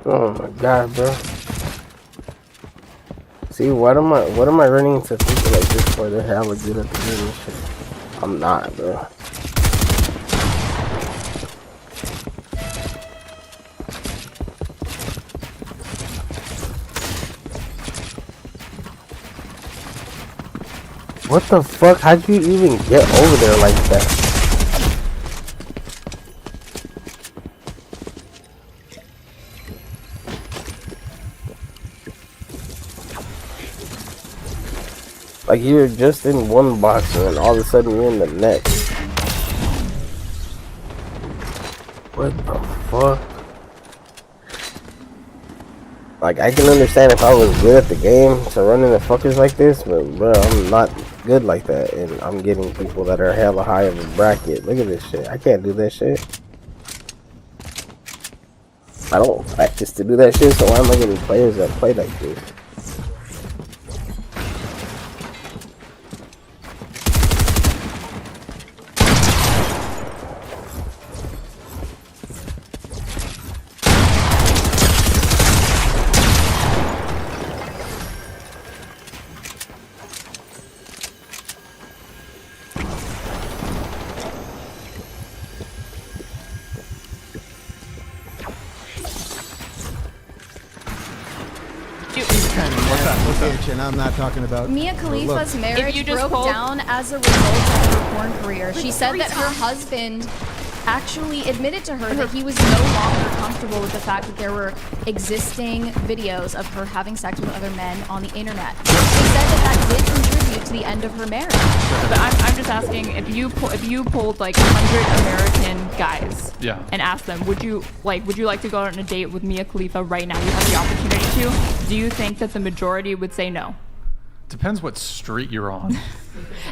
Oh my god, bro. See, what am I running into people like this for? They're hella good at the game and shit. I'm not, bro. What the fuck? How'd you even get over there like that? Like you're just in one box and then all of a sudden you're in the next. What the fuck? Like I can understand if I was good at the game to run into fuckers like this, but bro, I'm not good like that, and I'm getting people that are hella high of a bracket. Look at this shit. I can't do that shit. I don't practice to do that shit, so why am I getting players that play like this? And I'm not talking about Mia Khalifa's look. marriage broke down as a result of her porn career. She said that her husband actually admitted to her that he was no longer comfortable with the fact that there were existing videos of her having sex with other men on the internet. She said that that did contribute to the end of her marriage. But I'm just asking, if you polled like 100 American guys and asked them, would you like to go out on a date with Mia Khalifa right now? You have the opportunity to. Do you think that the majority would say no? Depends what street you're on.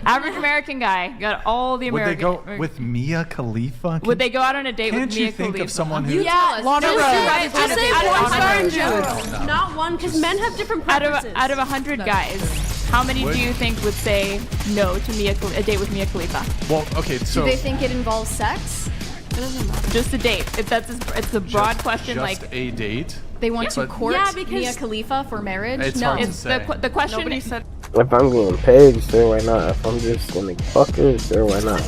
Average American guy, got all the American. Would they go with Mia Khalifa? Would they go out on a date with Mia Khalifa? Can't you think of someone who? Yeah, Just say one star in general, not one, because men have different preferences. Out of 100 guys, how many do you think would say no to a date with Mia Khalifa? Well, okay, so Do they think it involves sex? It doesn't matter. Just a date. If it's a broad question, just like a date. They want to court because Mia Khalifa for marriage? It's no, hard to say. The question. Nobody said. If I'm getting paid, sure, why not? If I'm just gonna fuck her, sure, why not?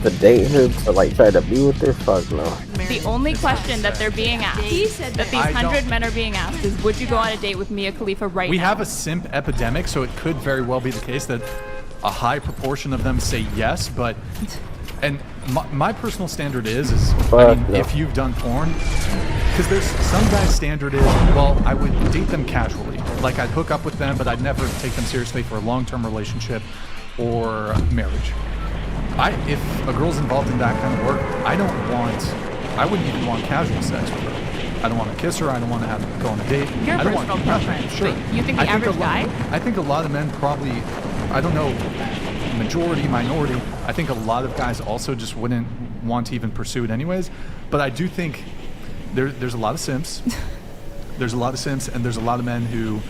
To date her, to like try to be with her, fuck no. The only question that they're being asked, that these 100 men are being asked, is would you go on a date with Mia Khalifa right now? We have a simp epidemic, so it could very well be the case that a high proportion of them say yes, but... And my personal standard is I mean, if you've done porn, because there's some guys' standard is, well, I would date them casually. Like, I'd hook up with them, but I'd never take them seriously for a long-term relationship or marriage. If a girl's involved in that kind of work, I wouldn't even want casual sex with her. I don't want to kiss her. I don't want to have to go on a date. Your I don't personal want preference. Sure. But you think the average guy? I think a lot of men probably, I don't know, majority, minority, I think a lot of guys also just wouldn't want to even pursue it anyways. But I do think there's a lot of simps. There's a lot of simps, and there's a lot of men who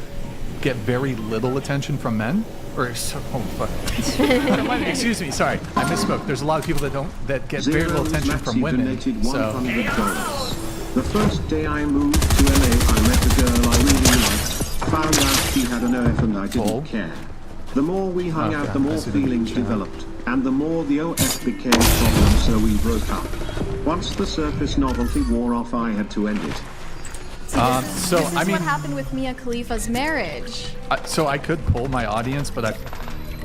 get very little attention from men. Excuse me, sorry, I misspoke. There's a lot of people that get very little attention from women. So. The first day I moved to LA, I met a girl I really liked, found out she had an OF and I didn't care. The more we hung out, the more feelings developed, and the more the OF became a problem, so we broke up. Once the surface novelty wore off, I had to end it. This is what happened with Mia Khalifa's marriage. So I could poll my audience, but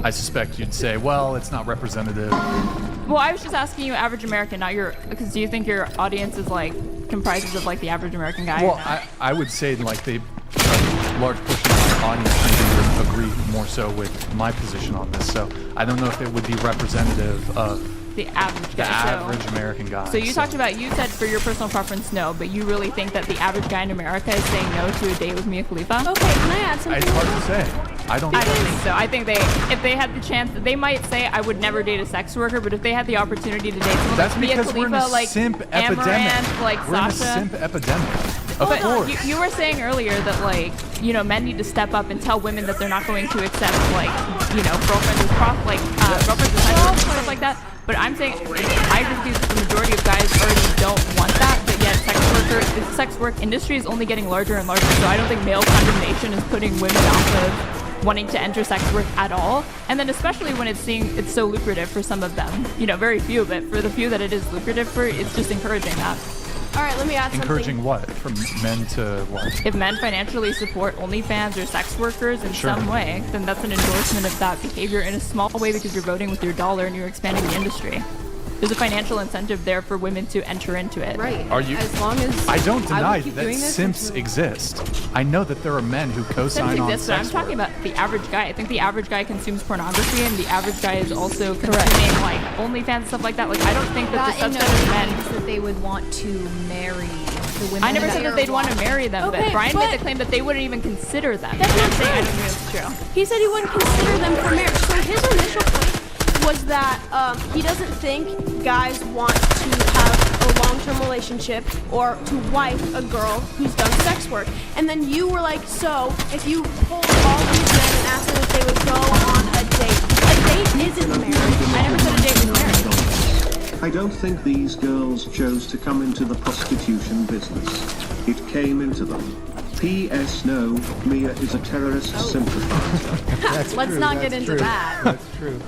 I suspect you'd say, well, it's not representative. Well, I was just asking you, average American, not your, because do you think your audience is like comprises of like the average American guy? Well, I would say like a large portion of my audience would agree more so with my position on this. So I don't know if it would be representative of the average guy. The average American guy. So you talked about, you said for your personal preference, no, but you really think that the average guy in America is saying no to a date with Mia Khalifa? Okay, can I add something? It's hard to say. I don't think so. I think if they had the chance, they might say, I would never date a sex worker, but if they had the opportunity to date someone like Mia Khalifa, like Amaranth, like we're Sasha. In a simp epidemic. Of But course. you were saying earlier that, like, you know, men need to step up and tell women that they're not going to accept, like, you know, girlfriends as girlfriends as and stuff like that. But I'm saying, I just think the majority of guys already don't want that, but yet the sex work industry is only getting larger and larger, so I don't think male condemnation is putting women off of wanting to enter sex work at all. And then especially when it's so lucrative for some of them. You know, very few, but for the few that it is lucrative for, it's just encouraging that. All right, let me add Encouraging something. what? From men to what? If men financially support OnlyFans or sex workers in Sure. some way, then that's an endorsement of that behavior in a small way because you're voting with your dollar and you're expanding the industry. There's a financial incentive there for women to enter into it. Right. Are you? As long as I don't would deny keep that doing this simps exist. I know that there are men who Simps co-sign on exist, but I'm sex talking work. about the average guy. I think the average guy consumes pornography, and the average guy is also consuming like OnlyFans and stuff like that. Like I don't think that the That in subset no of way men. means that they would want to marry the women. I never said they that they'd are want to marry them, Okay, but Brian but- made the claim that they wouldn't even consider them. That's And I'm not saying I true. don't think it's true. He said he wouldn't consider them for marriage. So his initial point was that he doesn't think guys want to have a long-term relationship or to wife a girl who's done sex work. And then you were like, so if you polled all these men and asked them if they would go on a date isn't marriage. I never said a date was marriage. I don't think these girls chose to come into the prostitution business. It came into them. P.S. No, Mia is a terrorist sympathizer. That's Let's true, not that's get into true. that. That's true.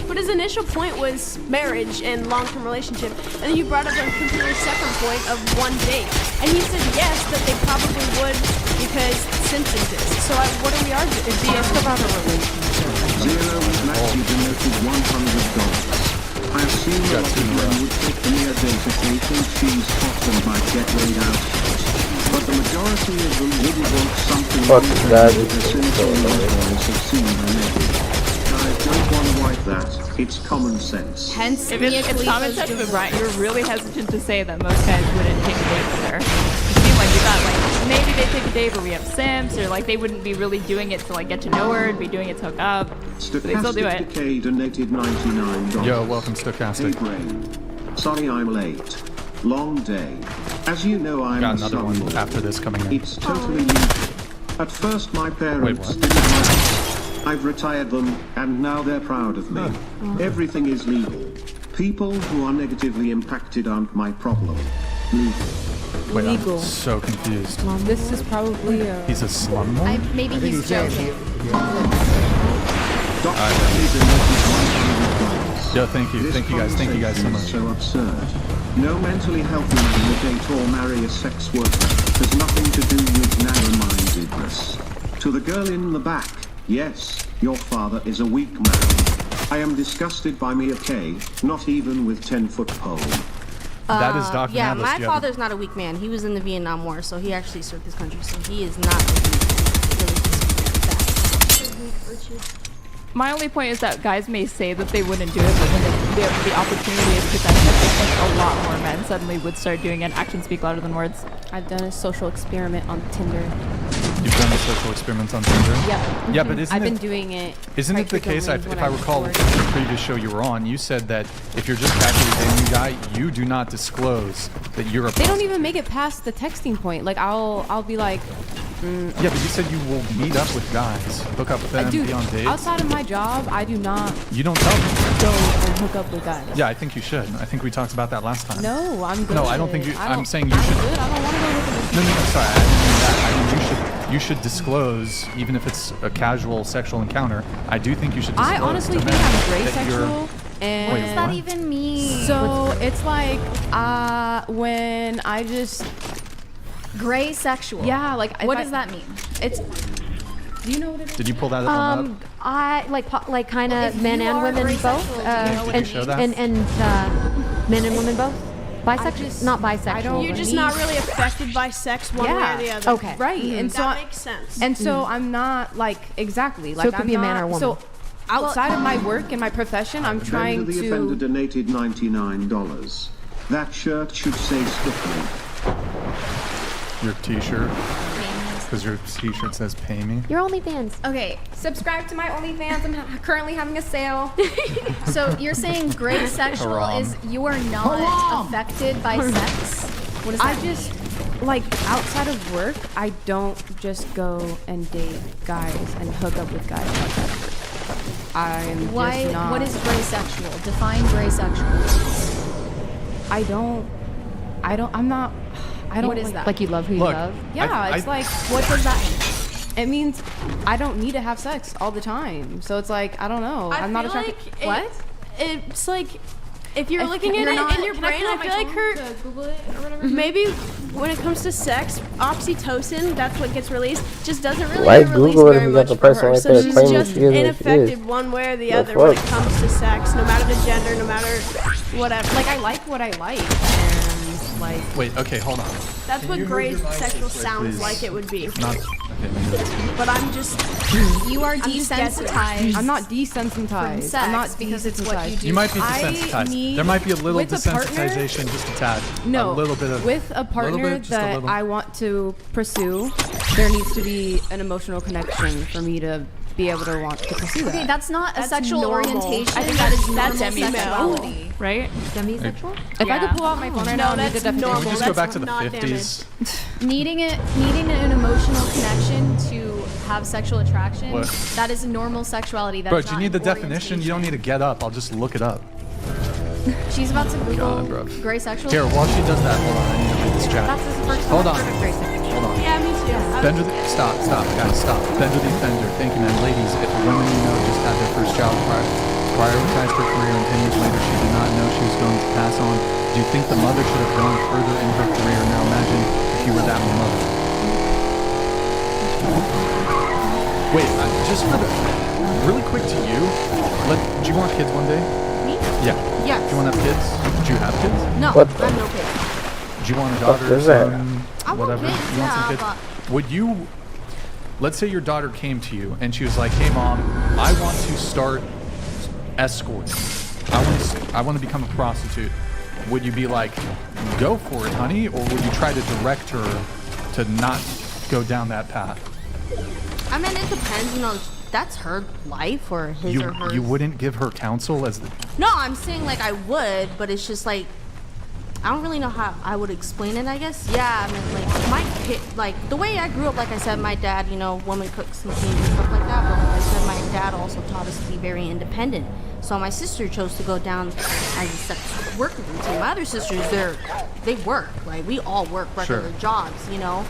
But his initial point was marriage and long-term relationship, and then you brought up a completely second point of one date, and he said yes, that they probably would because simps exist. So what are we arguing? It's just about a relationship. Zero Maxi donated $100. I assume a lot of men would take the Mia data thinking she's hot and might get laid out. But the majority of them wouldn't want something Fuck long that. with a sinful lifestyle succeed in it. Guys don't want to wipe that. It's common sense. Hence, If Mia it's common Khalifa's sense, but divorce. Brian, you're really hesitant to say that most guys wouldn't take a date with her. You seem like you thought like maybe they take a date, but we have simps, or like they wouldn't be really doing it to like get to know her, and be doing it to hook up. But they still do Stochastic it. Decay donated $99. Yo, welcome Hey Stochastic. Brain. Sorry I'm late. Long day. As you know, I'm Got a another one son-in-law. after this coming in. It's totally usual. At first, my parents what? didn't like it. I've retired them, and now they're proud of me. Everything is legal. People who are negatively impacted aren't my problem. Legal. Wait, Legal. I'm so confused. This is probably a... He's a slumlord? Maybe I think he's saying joking. Dr. Kelly donated $100. Yo, thank you. This Thank you guys. Thank you guys so conversation much. is so absurd. No mentally healthy man will date or marry a sex worker. There's nothing to do with narrow-mindedness. To the girl in the back, yes, your father is a weak man. I am disgusted by Mia K, not even with 10-foot pole. That is Dr. Yeah, Navas. my Do you have- father's not a weak man. He was in the Vietnam War, so he actually served his country. So he is not really My only point is that guys may say that they wouldn't do it, but when the opportunity is presented, I think a lot more men suddenly would start doing it. Actions speak louder than words. I've done a social experiment on Tinder. You've done the social experiments on Tinder? Yep. Yeah, but isn't I've it... been doing it. Isn't quite it the case, frequently if when I recall, record. the previous show you were on, you said that if you're just casually dating a guy, you do not disclose that you're a They don't even make it past the texting point. Like I'll be like, Yeah, but you said you will meet up with guys, hook up with them, dude, be on dates. outside of my job, I do not You don't tell them. go and hook up with guys. Yeah, I think you should. I think we talked about that last time. No, I'm good. No, I don't think you. I I'm don't- saying you I'm should. good. I don't want to go look at No, sorry. I didn't mean that. I mean you should disclose, even if it's a casual sexual encounter. I do think you should disclose. I honestly to think men I'm gray that you're- sexual. And What does that even mean? So it's like when I just Gray sexual. yeah, like if What I- does that mean? It's. Do you know what it is? Did you pull that up? I like kind Well, of if men you and are women gray both, sexual, do you know what Can you show that? and men and women both. Bisexual, just- not bisexual. I don't- You're just Me- not really affected by sex one way Yeah. or the other. Okay. Right, and so That I- makes sense. And so I'm not like exactly like it could I'm be a not, man or a woman. So outside of my work and my profession, I'm trying The offender to. donated $99. That shirt should say Stiffly. Your T-shirt, because your T-shirt says "Pay me." Your OnlyFans. Okay, Subscribe to my OnlyFans. I'm currently having a sale. so you're saying gray sexual Haram. is you are not affected by sex? What does I that mean? just like outside of work, I don't just go and date guys and hook up with guys like that. I'm Why? just not. What is gray sexual? Define gray sexual. I don't. I'm not. I don't. What is like, that? Like you love who you Look, love. Yeah, it's like What does that mean? it means I don't need to have sex all the time. So it's like I don't know. I I'm not feel attracted. like What? It's like if you're looking at it in your brain, I feel like her. Google it or whatever. Maybe when it comes to sex, oxytocin, that's what gets released, just doesn't really Why get released Google it if very you got much the for person her. right So there she's claiming just she is what she is? ineffective one way or the The other when it fuck? comes to sex, no matter the gender, no matter whatever. Like I like what I like, and like Wait, okay, hold on. That's what great sexual sounds please? like it would be. Not. Okay, maybe that's. But I'm just. You are I'm just guessing. desensitized. I'm not desensitized. sex I'm not because it's what you desensitized. do. You might be I desensitized. need- There might be a little with a partner- desensitization, just a tad. No, A little bit of. with a partner bit, just a that little. I want to pursue, there needs to be an emotional connection for me to be able to want to pursue that. Okay, that's not a That's sexual normal. orientation. I think that is that's normal demi-male. sexuality. Right? Demisexual? If I Yeah. could pull out my phone right No, now and read the that's definition. normal. Can we just go That's back to the not 50s? Needing an emotional connection to have sexual attraction, What? that is normal sexuality. That's Bro, do you not need the an definition? You don't need to get up. I'll just look it up. orientation. She's about to Google God, bro. gray sexual. Here, while she does that, hold on. I need to read this chat. That's the first Hold time on. I've heard of Grace Sexual. Hold on. Yeah, me too. Bender the, stop, guys, stop. Bender the offender. Thank you, man. Ladies, if a woman you know just had their first child, prioritized her career, and 10 years later she did not know she was going to pass on, do you think the mother should have gone further in her career? Now imagine if you were that mother. Wait, just for the, really quick to you, do you want kids one day? Me? Yeah. Yes. Do you want to have kids? Do you have kids? No, What I have no kids. Do you want a Fuck daughter, is that? son, I want whatever? kids, You want some yeah, kids? but- Would you, let's say your daughter came to you and she was like, hey mom, I want to start escorting. I want to become a prostitute. Would you be like, go for it, honey? Or would you try to direct her to not go down that path? I mean, it depends. You know, that's her life or his or hers. You wouldn't give her counsel as the, No, I'm saying like I would, but it's just like I don't really know how I would explain it. I guess. Yeah, I mean, like my kid, like the way I grew up. Like I said, my dad, you know, woman cooks and cleans and stuff like that. But like I said, my dad also taught us to be very independent. So my sister chose to go down as a sex worker routine. My other sisters, they work. Like we all work regular Sure. jobs, you know.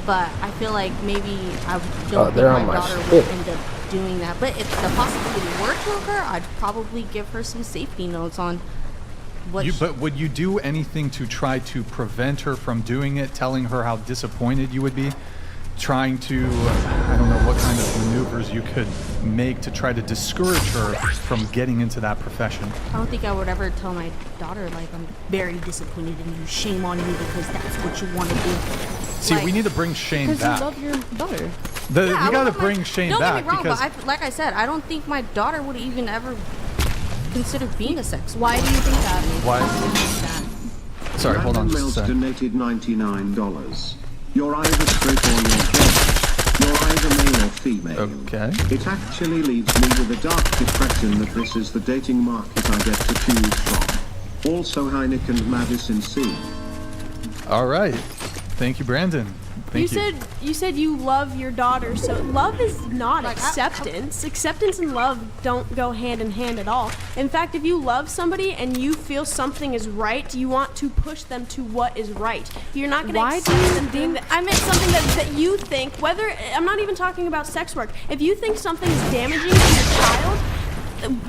But I feel like maybe I don't think they're my on my daughter would shit. end up doing that. But if the possibility were to occur, I'd probably give her some safety notes on what. but would you do anything to try to prevent her from doing it, telling her how disappointed you would be? Trying to, I don't know what kind of maneuvers you could make to try to discourage her from getting into that profession. I don't think I would ever tell my daughter, like, I'm very disappointed in you. Shame on you because that's what you want to do. See, Like, we need to bring Shane Because back. you love your daughter. You I would gotta love my- bring Shane don't back get me wrong, because but like I said, I don't think my daughter would even ever consider being a sex worker. Why do you think that? why? Sorry, hold on just a Mills second. donated $99. You're either straight or you're gay. You're either male or female. Okay. It actually leaves me with a dark depression that this is the dating market I get to choose from. Also Heineken Madison C. All right. Thank you, Brandon. Thank you. You said you love your daughter, so love is not acceptance. Acceptance and love don't go hand in hand at all. In fact, if you love somebody and you feel something is right, you want to push them to what is right. You're not going to Why accept do you them doing that. I meant something that you think, whether, I'm not even talking about sex work. If you think something is damaging to your child,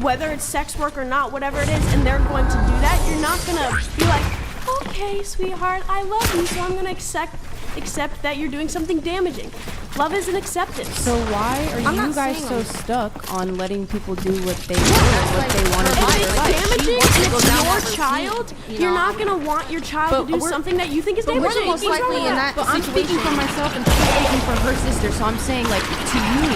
whether it's sex work or not, whatever it is, and they're going to do that, you're not going to be like, okay, sweetheart, I love you, so I'm going to accept that you're doing something damaging. Love is an acceptance. So why are I'm you not guys saying so I'm- stuck on letting people do what they want or what they want to do? If in it's their life? damaging wants to and go it's down your that routine, child, you you're know. not going to want your child But to do we're- something that you think is but we're damaging. the most What's wrong likely with in that? that But I'm speaking for situation. myself and she's speaking for her sister. So I'm saying, like, to you,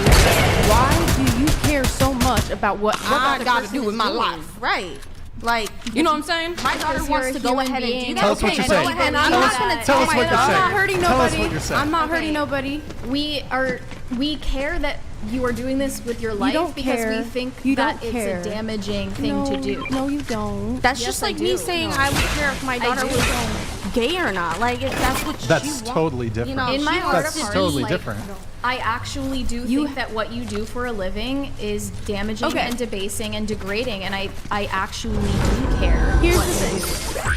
why do you care so much about what I the got to person do with is my doing. life? Right. Like, You know what I'm saying? my daughter Because wants you're to a go human ahead and being. do that. Tell us what okay, you're go saying. ahead. And I'm I'm not not- going to tell us what you're I'm saying. not hurting Tell us nobody. what you're saying. I'm not Okay. hurting nobody. We care that you are doing this with your life don't because care. we think You that don't it's care. a damaging thing to do. No, you don't. That's Yes, just I like me do. saying No. I would care if my daughter do. was gay or not. Like, if that's what she That's wants. totally different. You know, In she my wants heart That's of hearts, totally like, different. I actually do think that what you do for a living is damaging Okay. and debasing and degrading, and I actually do care Here's what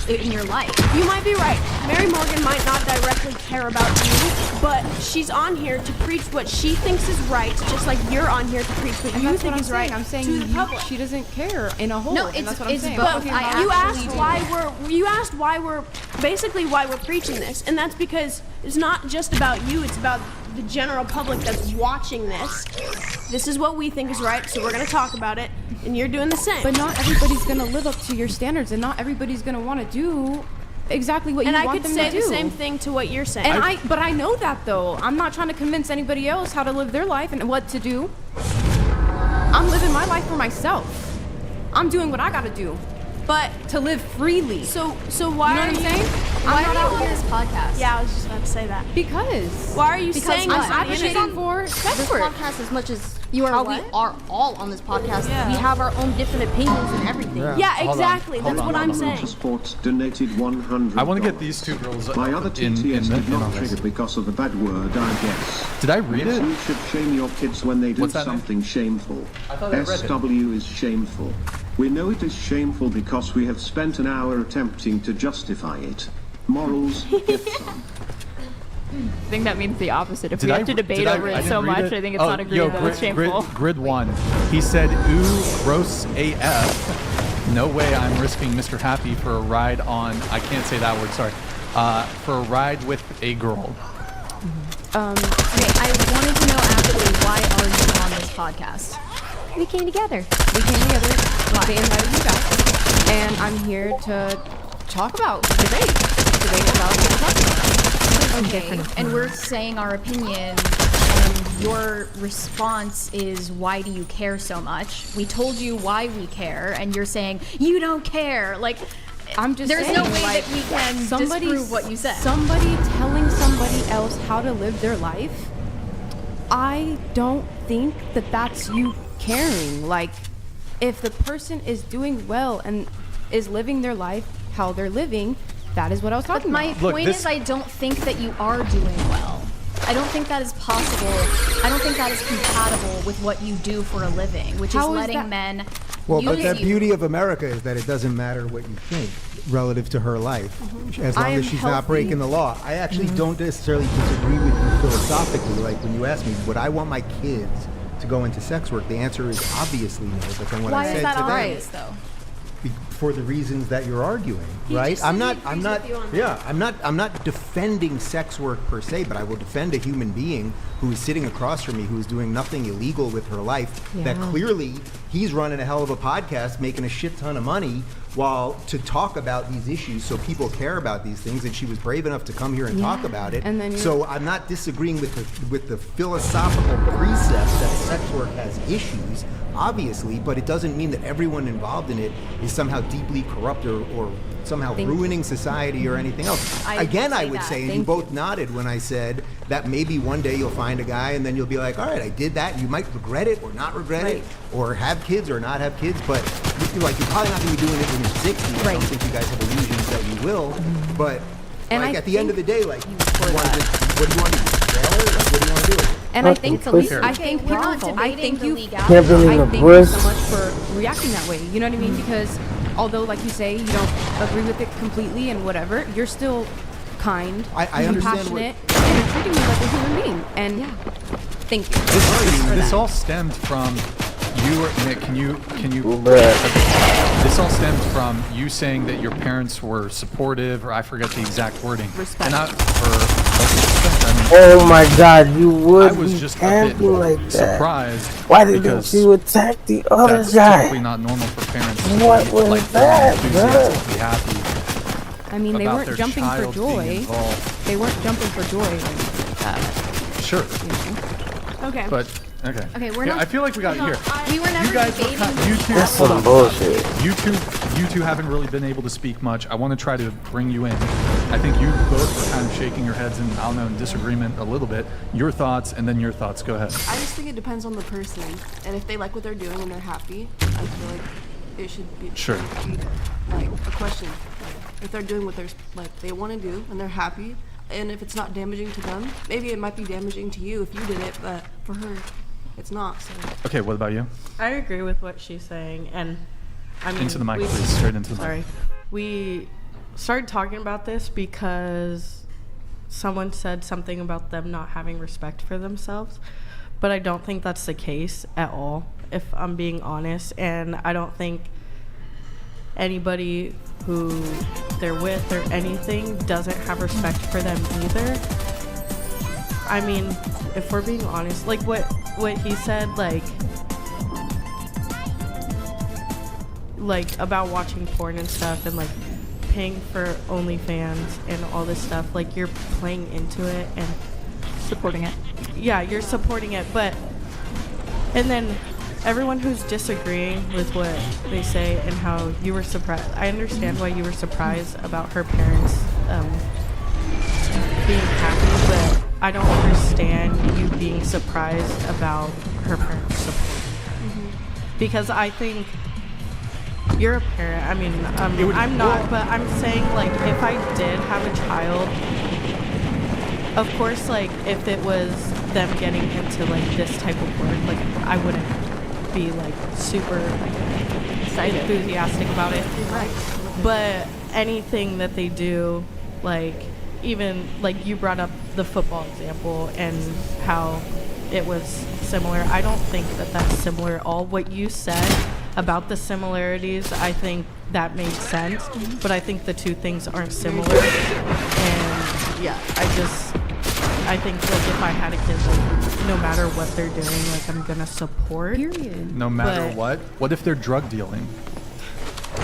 the you do in your life. You might be right, Mary Morgan might not directly care about you, but she's on here to preach what she thinks is right, just like you're on here to preach what And you that's think what is right I'm saying to the public. she doesn't care in a whole. No, and it's- that's what I'm it's saying. both. Okay, I You actually asked do. why we're basically why we're preaching this, and that's because it's not just about you, it's about the general public that's watching this. This is what we think is right, so we're going to talk about it, and you're doing the same. But not everybody's gonna live up to your standards, and not everybody's gonna want to do exactly what and you I want could them say to do. the same thing to what you're saying. And but I know that though. I'm not trying to convince anybody else how to live their life and what to do. I'm living my life for myself. I'm doing what I gotta do, but to live freely. So why You know are what I'm you saying? Why I'm are not you on this podcast? Yeah, I was just about to say that. Because Why are you Because saying what? this? I'm on the internet? advocating for sex This work. podcast as much as You are how what? we are all on this podcast. Yeah. We have our own different opinions and everything. Yeah, Hold on, exactly. hold That's on, what hold I'm on. saying. Sports donated $100. I want to get these two girls My other in TTS did on not this. trigger because of a bad word, I guess. Did I read Yes, it? you should shame your kids when they do What's that name? something shameful. I thought I read it. SW is shameful. We know it is shameful because we have spent an hour attempting to justify it. Morals, get some. I think that means the opposite. If Did we I- have to debate did I- over I it didn't so read much, it? I think it's Oh, not agreed yo, that it's shameful. Grid 1. He said, ooh, gross AF. No way I'm risking Mr. Happy for a ride on, I can't say that word, sorry. For a ride with a girl. Okay, I wanted to know actually, why are you on this podcast? We came together. We came together. They invited me back, and I'm here to talk about debate about what we're talking about. Okay, and we're saying our opinion, and your response is, why do you care so much? We told you why we care, and you're saying, you don't care. Like, I'm just there's saying, no way like, that we can disprove what you said. Somebody telling somebody else how to live their life, I don't think that that's you caring. Like, if the person is doing well and is living their life how they're living, that is what I was But talking my about. Look, point this- is, I don't think that you are doing well. I don't think that is possible. I don't think that is compatible with what you do for a living, which How is is letting that- men Well, use but the you. beauty of America is that it doesn't matter what you think relative to her life, as I long am as she's healthy. not breaking the law. I actually don't necessarily disagree with you philosophically. Like when you ask me, would I want my kids to go into sex work? The answer is obviously no. But then when Why I is said that to them, obvious, though? for the reasons that you're arguing, right? just said he agrees with you on that. I'm not defending sex work per se, but I will defend a human being who is sitting across from me who is doing nothing illegal with her life. That Yeah. clearly he's running a hell of a podcast, making a shit ton of money while to talk about these issues so people care about these things, and she was brave enough to come here and talk about it. And then so I'm not disagreeing with the philosophical precept that sex work has issues, obviously, but it doesn't mean that everyone involved in it is somehow deeply corrupt or somehow ruining society or anything else. I Again, I say would that. say, and you both nodded when I said that maybe one day you'll find a guy and then you'll be like, all right, I did that. You might regret it or not regret it, or have kids or not have kids, but you're probably not going to be doing it when you're 60. I don't think you guys have illusions that you will, but And like I at the end of the think day, like, what do you want to do? Trailer? Like, what do you want to do? And I Okay, think pussy. I think we're not people, I debating think the you, legality. Can't believe I the thank you so puss. much for reacting that way. You know what I mean? Because although, like you say, you don't agree with it completely and whatever, you're still kind, I understand what- compassionate, and you're treating me like a human being. And thank you. This all stemmed from you, Nick. Can you? Bruh. This all stemmed from you saying that your parents were supportive, or I forget the exact wording. Respect. And I mean, Oh my God, you I would was be just a bit acting like that. surprised. Why didn't because you attack the other that's guy? typically not normal for parents to What be, was like, that, enthusiastically happy I mean, they about weren't their jumping for child being joy. involved. They weren't jumping for joy like that. Sure, Okay. but okay. Okay, we're Yeah, not- I feel like we got it here. We were never You guys were debating. you two. That's hold some on. bullshit. You two haven't really been able to speak much. I want to try to bring you in. I think you both were kind of shaking your heads in, I don't know, in disagreement a little bit. Your thoughts, and then your thoughts. Go ahead. I just think it depends on the person, and if they like what they're doing and they're happy, I feel like it should be Sure. like a question. If they're doing what they're like they want to do and they're happy, and if it's not damaging to them, maybe it might be damaging to you if you did it, but for her, it's not. So Okay, what about you? I agree with what she's saying, and I mean, Into the mic, we- please. Straight into the mic. Sorry, we started talking about this because someone said something about them not having respect for themselves, but I don't think that's the case at all, if I'm being honest. And I don't think anybody who they're with or anything doesn't have respect for them either. I mean, if we're being honest, like what he said, like about watching porn and stuff and like paying for OnlyFans and all this stuff, like you're playing into it and supporting it. Yeah, you're supporting it, but and then everyone who's disagreeing with what they say and how you were surprised, I understand why you were surprised about her parents being happy, but I don't understand you being surprised about her parents' support. Because I think you're a parent. I mean, I'm not, but I'm saying, like, if I did have a child, of course, like, if it was them getting into, like, this type of work, like, I wouldn't be, like, super enthusiastic about it. Right. But anything that they do, like, even, like, you brought up the football example and how it was similar. I don't think that that's similar at all. What you said about the similarities, I think that made sense, but I think the two things aren't similar. And yeah, I think like if I had a kid, like no matter what they're doing, like I'm gonna support. Period. No matter what? What if they're drug dealing?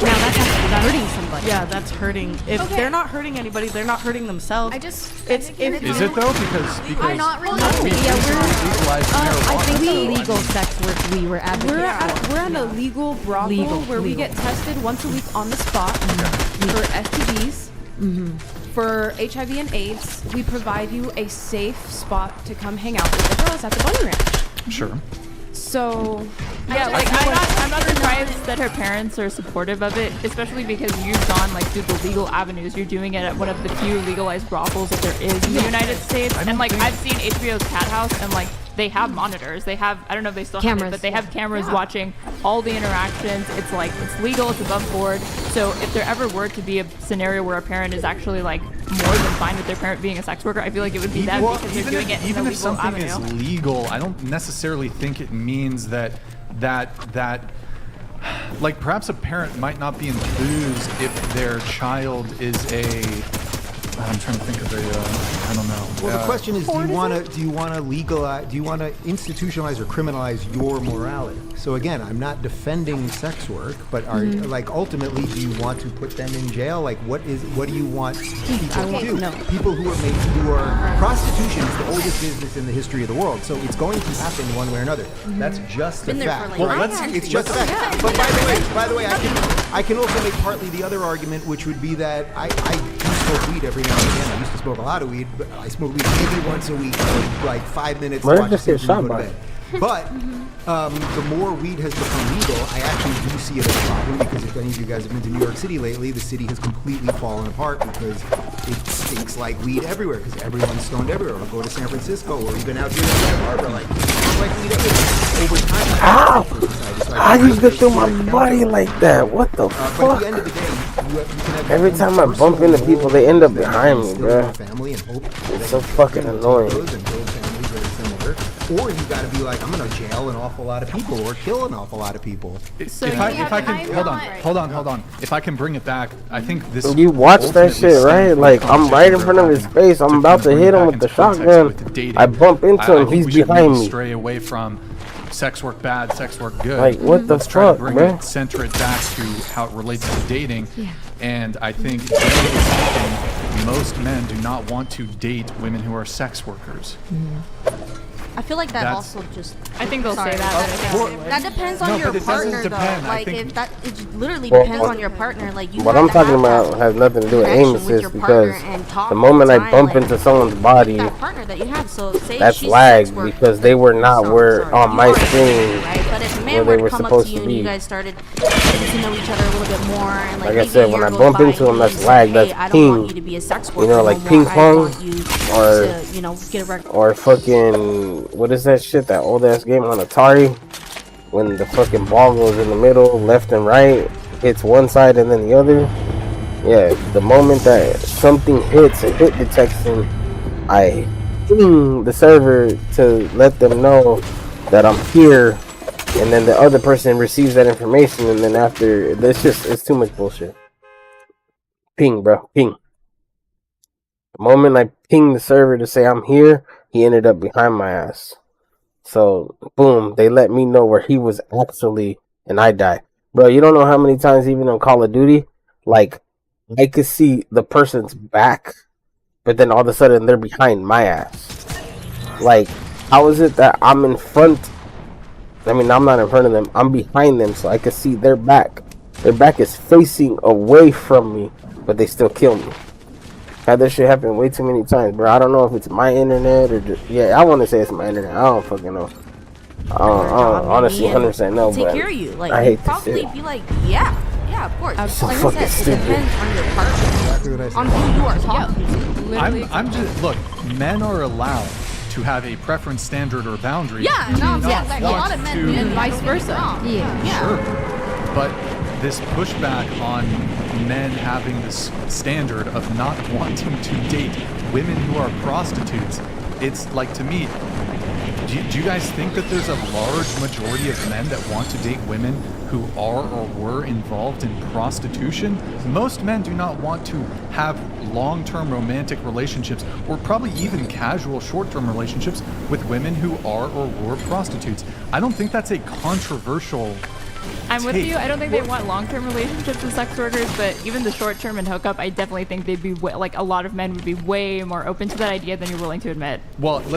Now that's hurting somebody. Yeah, that's hurting. If they're not hurting anybody, they're not hurting themselves. Is it though? Because I'm not really. we legalized marijuana. I think the legal sex work we were advocating we're at a legal brothel where we get tested once a week on the spot for STDs, for HIV and AIDS. We provide you a safe spot to come hang out with the girls at the Bunny Ranch. Sure. So, yeah, like I'm not surprised that her parents are supportive of it, especially because you've gone like through the legal avenues. You're doing it at one of the few legalized brothels that there is in the United States. And like I've seen HBO's Cat House, and like they have monitors. They have, I don't know if they still have it, but they have cameras watching all the interactions. It's like it's legal, it's above board. So if there ever were to be a scenario where a parent is actually like more than fine with their parent being a sex worker, I feel like it would be them because they're doing it in a even if legal something avenue. is legal, I don't necessarily think it means that like perhaps a parent might not be enthused if their child is I'm trying to think of I don't know. Well, the question is, do you want to legalize, do you want to institutionalize or criminalize your morality? So again, I'm not defending sex work, but are like ultimately, do you want to put them in jail? Like, what do you want people to do? No. People who are prostitution is the oldest business in the history of the world, so it's going to happen one way or another. That's just a fact. It's just a fact. Yeah. But by the way, I can also make partly the other argument, which would be that I do smoke weed every now and again. I used to smoke a lot of weed, but I smoke weed maybe once a week for like 5 minutes to watch the go to bed. But the more weed has become legal, I actually do see it as a problem, because if any of you guys have been to New York City lately, the city has completely fallen apart because it stinks like weed everywhere, because everyone's stoned everywhere. Or go to San Francisco, or even out here in Santa Barbara, like weed everywhere. Over time, how you get through my body like that? What the fuck? But at the end of the day, every time I bump into people, they end up behind me, bro. It's so fucking annoying. Or you gotta be like, I'm gonna jail an awful lot of people or kill an awful lot of people. So if I can hold on. If I can bring it back, I think this. You watch that shit, right? Like I'm right in front of his face. I'm about to hit him with the shotgun. I bump into him. He's behind me. Stray away from sex work bad, sex work good. Like what the Let's try fuck, to bring man? it, center it back to how it relates to dating. Yeah. And I think dating is something most men do not want to date women who are sex workers. I feel like that also just. I think they'll say that. That depends on your partner, though. Like if that, it literally Well, depends on your partner. Like you. What I'm talking about has nothing to do with aim assist, because the moment I bump into someone's body, that partner that you have, so say that's lag because they were not on my screen but if a where man they were were to come up supposed to you to and you be. guys started getting to know each other a little bit more, and like I said, when I bump into them, that's lag, that's ping. You know, like ping pong, or fucking, what is that shit? That old ass game on Atari, when the fucking ball goes in the middle, left and right, hits one side and then the other. Yeah, the moment that something hits, a hit detection, I ping the server to let them know that I'm here, and then the other person receives that information, and then after, it's too much bullshit. Ping, bro, ping. The moment I ping the server to say I'm here, he ended up behind my ass. So, boom, they let me know where he was actually, and I die. Bro, you don't know how many times, even on Call of Duty, like, I could see the person's back, but then all of a sudden they're behind my ass. Like, how is it that I'm in front? I mean, I'm not in front of them. I'm behind them, so I can see their back. Their back is facing away from me, but they still kill me. Had that shit happen way too many times, bro. I don't know if it's my internet or just... Yeah, I want to say it's my internet. I don't fucking know. I don't honestly 100% know, take Take but care of you. Like, I you hate this probably shit. be like, yeah, of course. So Like fucking I said, it stupid. depends on your partner, on who you are talking to. I'm just look. Men are allowed to have a preference, standard, or boundary. Yeah, Do no, I'm not saying like a want lot of men to- do And that. vice Don't get me versa. wrong. Yeah. Sure. But this pushback on men having this standard of not wanting to date women who are prostitutes, it's like, to me, do you guys think that there's a large majority of men that want to date women who are or were involved in prostitution? Most men do not want to have long-term romantic relationships, or probably even casual short-term relationships with women who are or were prostitutes. I don't think that's a controversial I'm with take. you. I don't think they want long-term relationships with sex workers, but even the short-term and hookup, I definitely think they'd be like a lot of men would be way more open to that idea than you're willing to admit. Well, we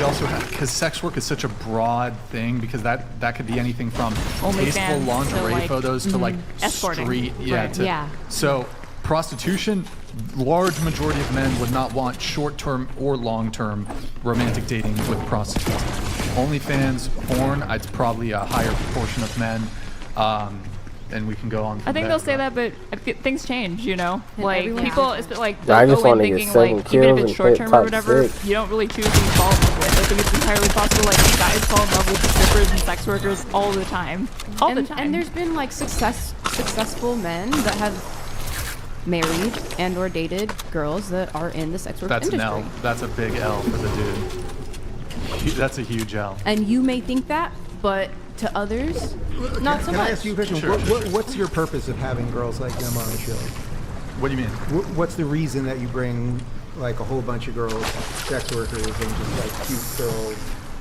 also have, because sex work is such a broad thing, because that could be anything from OnlyFans tasteful to, lingerie like, photos to like escorting. street, Right. Yeah. So prostitution, large majority of men would not want short-term or long-term romantic dating with prostitutes. OnlyFans, porn, it's probably a higher proportion of men. And we can go on. I think they'll say that, but things change, you know? Like, everyone- people, it's like, Yeah, I they'll just go in wanna get thinking, 7 like, even if kills it's and short-term top or whatever, 6. you don't really choose who you fall in love with. I think it's entirely possible, like, guys fall in love with strippers and sex workers all the time. All the time. And there's been like successful men that have married and or dated girls that are in the sex work That's an industry. L. That's a big L for the dude. That's a huge L. And you may think that, but to others, not so Can much. I ask you a question? Sure. What's your purpose of having girls like them on the show? What do you mean? What's the reason that you bring like a whole bunch of girls, sex workers, and just like cute girls?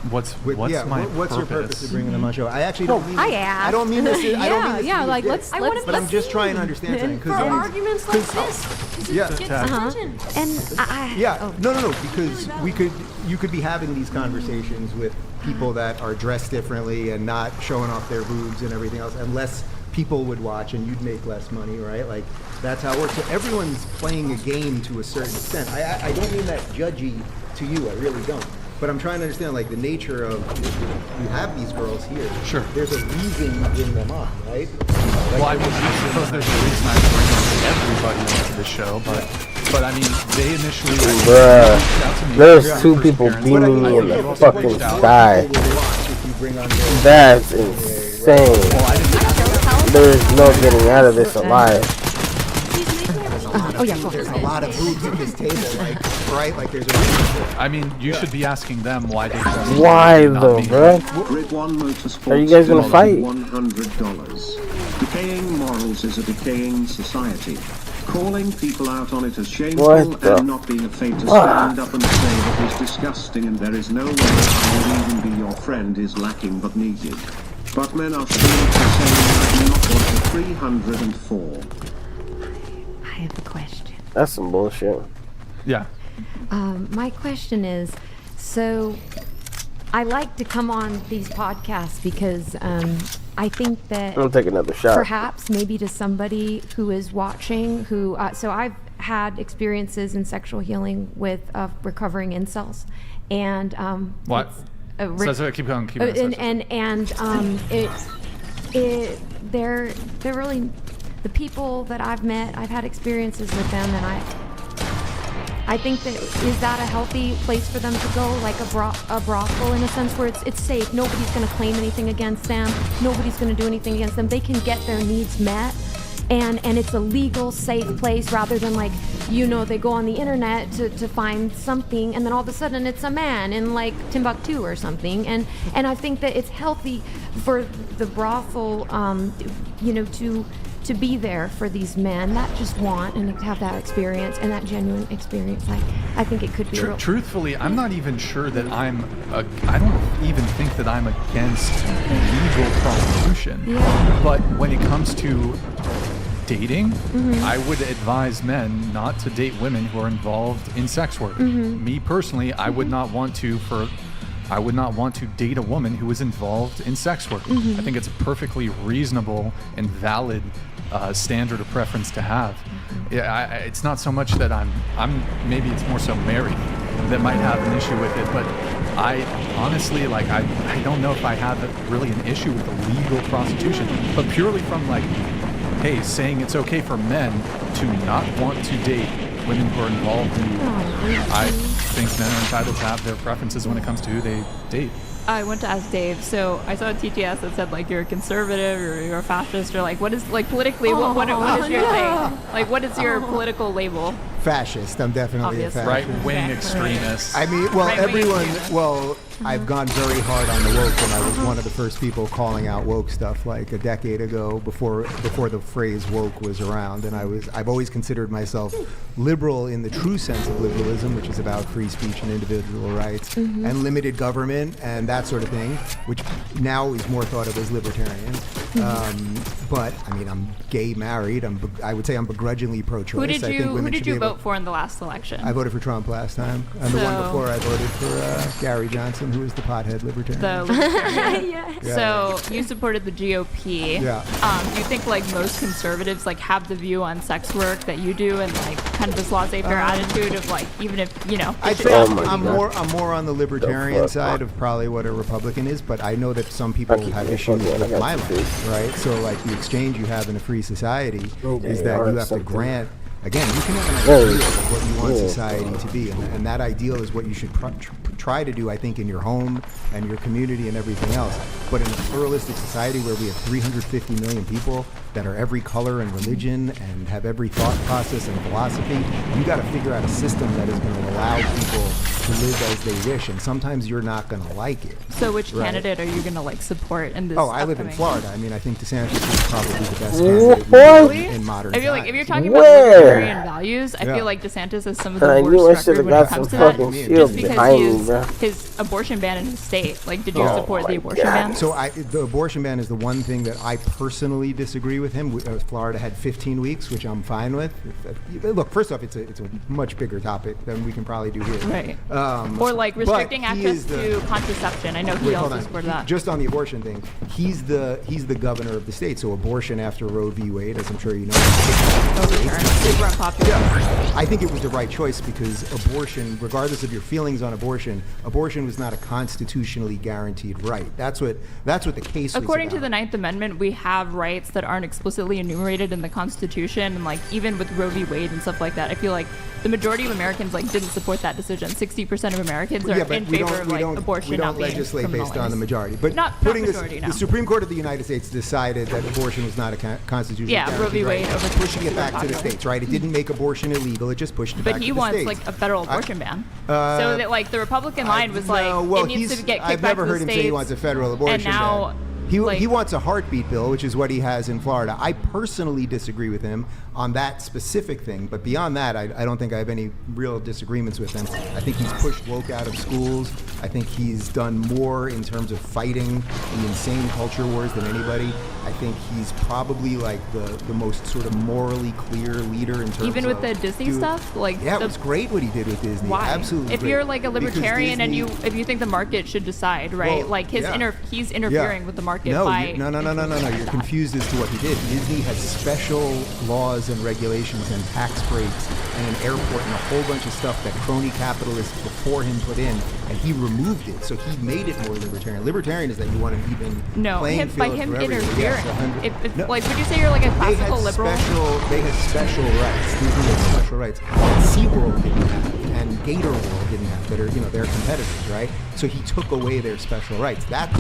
What's What's your purpose of bringing them on the show? I actually don't mean. I asked. I don't mean this. I don't mean this. Yeah, to be like a let's dick, but I'm just trying to understand something. For arguments like this, because it Yeah. gets Uh-huh. attention. And I Yeah, no, because you could be having these conversations with people that are dressed differently and not showing off their boobs and everything else, and less people would watch, and you'd make less money, right? Like that's how it works. So everyone's playing a game to a certain extent. I don't mean that judgy to you. I really don't. But I'm trying to understand, like, the nature of, you have these girls here. Sure. There's a reason you bring them on, right? Well, I mean, I suppose there's a reason I bring everybody into the show, but I mean, they initially reached out to me. There's two First people appearance. beaming me in the fucking sky. That's That's insane. There's no getting out of this alive. Oh yeah, there's a lot of boobs at this table, like, right? Like there's a reason. I mean, you should be asking them why they. Why though, bro? Grid 1 Motorsports. Are you guys gonna fight? $100. Decaying morals is a decaying society. Calling people out on it as shameful What the and not being afraid to stand up and say that is disgusting and there is no way I will even be your friend is lacking but needed. But men are still saying not what the 304. I have a question. That's some bullshit. Yeah. My question is, so I like to come on these podcasts because I think that I'm gonna take another shot. perhaps maybe to somebody who is watching, who so I've had experiences in sexual healing with recovering incels, and What? So keep going. Keep going. They're really the people that I've met. I've had experiences with them, and I think that is that a healthy place for them to go, like a brothel in a sense where it's safe. Nobody's going to claim anything against them. Nobody's going to do anything against them. They can get their needs met, and it's a legal, safe place rather than like, they go on the internet to find something, and then all of a sudden it's a man in like Timbuktu or something. And I think that it's healthy for the brothel, to be there for these men that just want and have that experience and that genuine experience. I think it could be truthfully, I'm not even sure that I don't even think that I'm against legal prostitution. Yeah. But when it comes to dating, I would advise men not to date women who are involved in sex work. Me personally, I would not want to date a woman who is involved in sex work. I think it's a perfectly reasonable and valid standard of preference to have. It's not so much that I'm maybe it's more so Mary that might have an issue with it, but I honestly, like, I don't know if I have really an issue with illegal prostitution, but purely from like, hey, saying it's okay for men to not want to date women who are involved in, I think men are entitled to have their preferences when it comes to who they date. I went to ask Dave, so I saw a TTS that said like you're a conservative or you're a fascist or like what is like politically what is your thing? Like what is your political label? Fascist. I'm definitely Obviously. a fascist. Right-wing extremist. I mean, well, Right-wing everyone. extremist. Well, I've gone very hard on the woke, and I was one of the first people calling out woke stuff like a decade ago, before the phrase woke was around. And I've always considered myself liberal in the true sense of liberalism, which is about free speech and individual rights and limited government and that sort of thing, which now is more thought of as libertarian. But I mean, I'm gay, married. I would say I'm begrudgingly pro-choice. Who did I think you women should be vote for in the last election? I voted for Trump last time. And the one So- before I voted for Gary Johnson, who was the pothead libertarian. The libertarian. Yeah. So you supported the GOP. Yeah. Do you think like most conservatives like have the view on sex work that you do and like kind of this laissez-faire attitude of like even if I'd say I'm more on the libertarian side of probably what a Republican is, but I know that some people have issues with my life, right? So like the exchange you have in a free society is that you have to grant. Again, you can have an ideal of what you want society to be, and that ideal is what you should try to do, I think, in your home and your community and everything else. But in a pluralistic society where we have 350 million people that are every color and religion and have every thought process and philosophy, you got to figure out a system that is going to allow people to live as they wish, and sometimes you're not going to like it. So which Right. candidate are you going to like support in this? Oh, I live in upcoming- Florida. I mean, I think DeSantis is probably the best candidate in modern I feel like times. if you're talking about libertarian values, I feel like DeSantis has some of the I knew I worst should have record when it got some comes to that. fucking Just shield because behind he me, is bro. his abortion ban in his state. Like, did you Oh support the my abortion God. ban? So the abortion ban is the one thing that I personally disagree with him. Florida had 15 weeks, which I'm fine with. Look, first off, it's a much bigger topic than we can probably do here. Right. Or Or like restricting access to contraception. I know he also supported that. Just on the abortion thing, he's the governor of the state. So abortion after Roe v. Wade, as I'm sure you know, Super unpopular. yeah. I think it was the right choice because abortion, regardless of your feelings on abortion, abortion was not a constitutionally guaranteed right. That's what the case was According to about. the Ninth Amendment, we have rights that aren't explicitly enumerated in the Constitution, and like even with Roe v. Wade and stuff like that, I feel like the majority of Americans like didn't support that decision. 60% of Americans are in favor of like abortion we not don't being legislate based on the criminalized. majority. But Not putting majority, no. the Supreme Court of the United States decided that abortion was not a constitutional Yeah, Roe v. guaranteed right, Wade over pushing it back to the popular. states, right? It didn't make abortion illegal; it just pushed it back But to he the wants states. like a federal abortion ban, so that like the Republican line was like well, it needs to get kicked I've back never to the heard him states. say he wants a federal abortion and now, ban. He wants a heartbeat bill, which is what he has in Florida. I personally disagree with him on that specific thing, but beyond that, I don't think I have any real disagreements with him. I think he's pushed woke out of schools. I think he's done more in terms of fighting the insane culture wars than anybody. I think he's probably like the most sort of morally clear leader in terms even with of the Disney doing- stuff, like Yeah, it the- was great what he did with Disney. Why? Absolutely. If great. you're like a Because libertarian and Disney- if you think the market should decide, right? Well, like his yeah. he's interfering Yeah. with the market No, by no. You're confused as to what he did. Disney has special laws and regulations and tax breaks and an airport and a whole bunch of stuff that crony capitalists before him put in, and he removed it. So he made it more libertarian. Libertarian is that you want an even playing by field him for everyone. interfering. Yes, If like, would you say you're like a classical liberal? They had special rights. Disney had special rights that SeaWorld didn't have. And Gator World didn't have, that are, you know, their competitors, right? So he took away their special rights. That's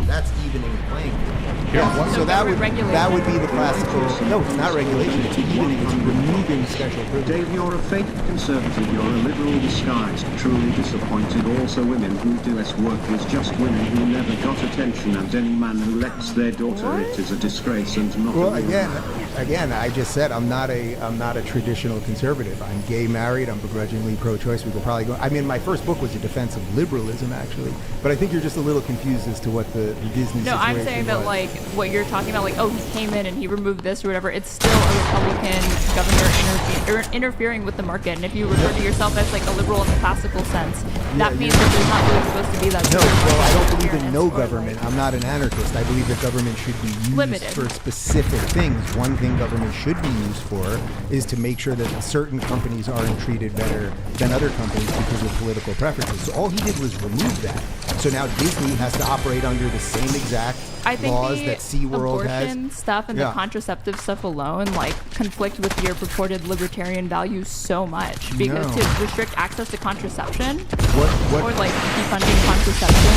evening the playing field. Yeah, so that would be the classical. No, it's not regulation. It's evening. It's removing special privileges. Dave, you're a fake conservative. You're a liberal disguised. Truly disappointed. Also, women who do less work is just women who never got attention, and any man who lets their daughter, it is a disgrace and not. Well, again, I just said I'm not a traditional conservative. I'm gay, married. I'm begrudgingly pro-choice. We could probably go. I mean, my first book was a defense of liberalism, actually. But I think you're just a little confused as to what the Disney situation I'm saying that, was. like, what you're talking about, like, oh, he came in and he removed this or whatever, it's still a Republican governor interfering with the market. And if you refer to yourself as, like, a liberal in the classical sense, that means that there's not really supposed to be that. No, well, I don't believe in no government. I'm not an anarchist. I believe that government should be used limited for specific things. One thing government should be used for is to make sure that certain companies aren't treated better than other companies because of political preferences. So all he did was remove that. So now Disney has to operate under the same exact laws that SeaWorld has. Abortion stuff and the contraceptive stuff alone, like, conflict with your purported libertarian values so much. Because to restrict access to contraception, or, like, defunding contraception,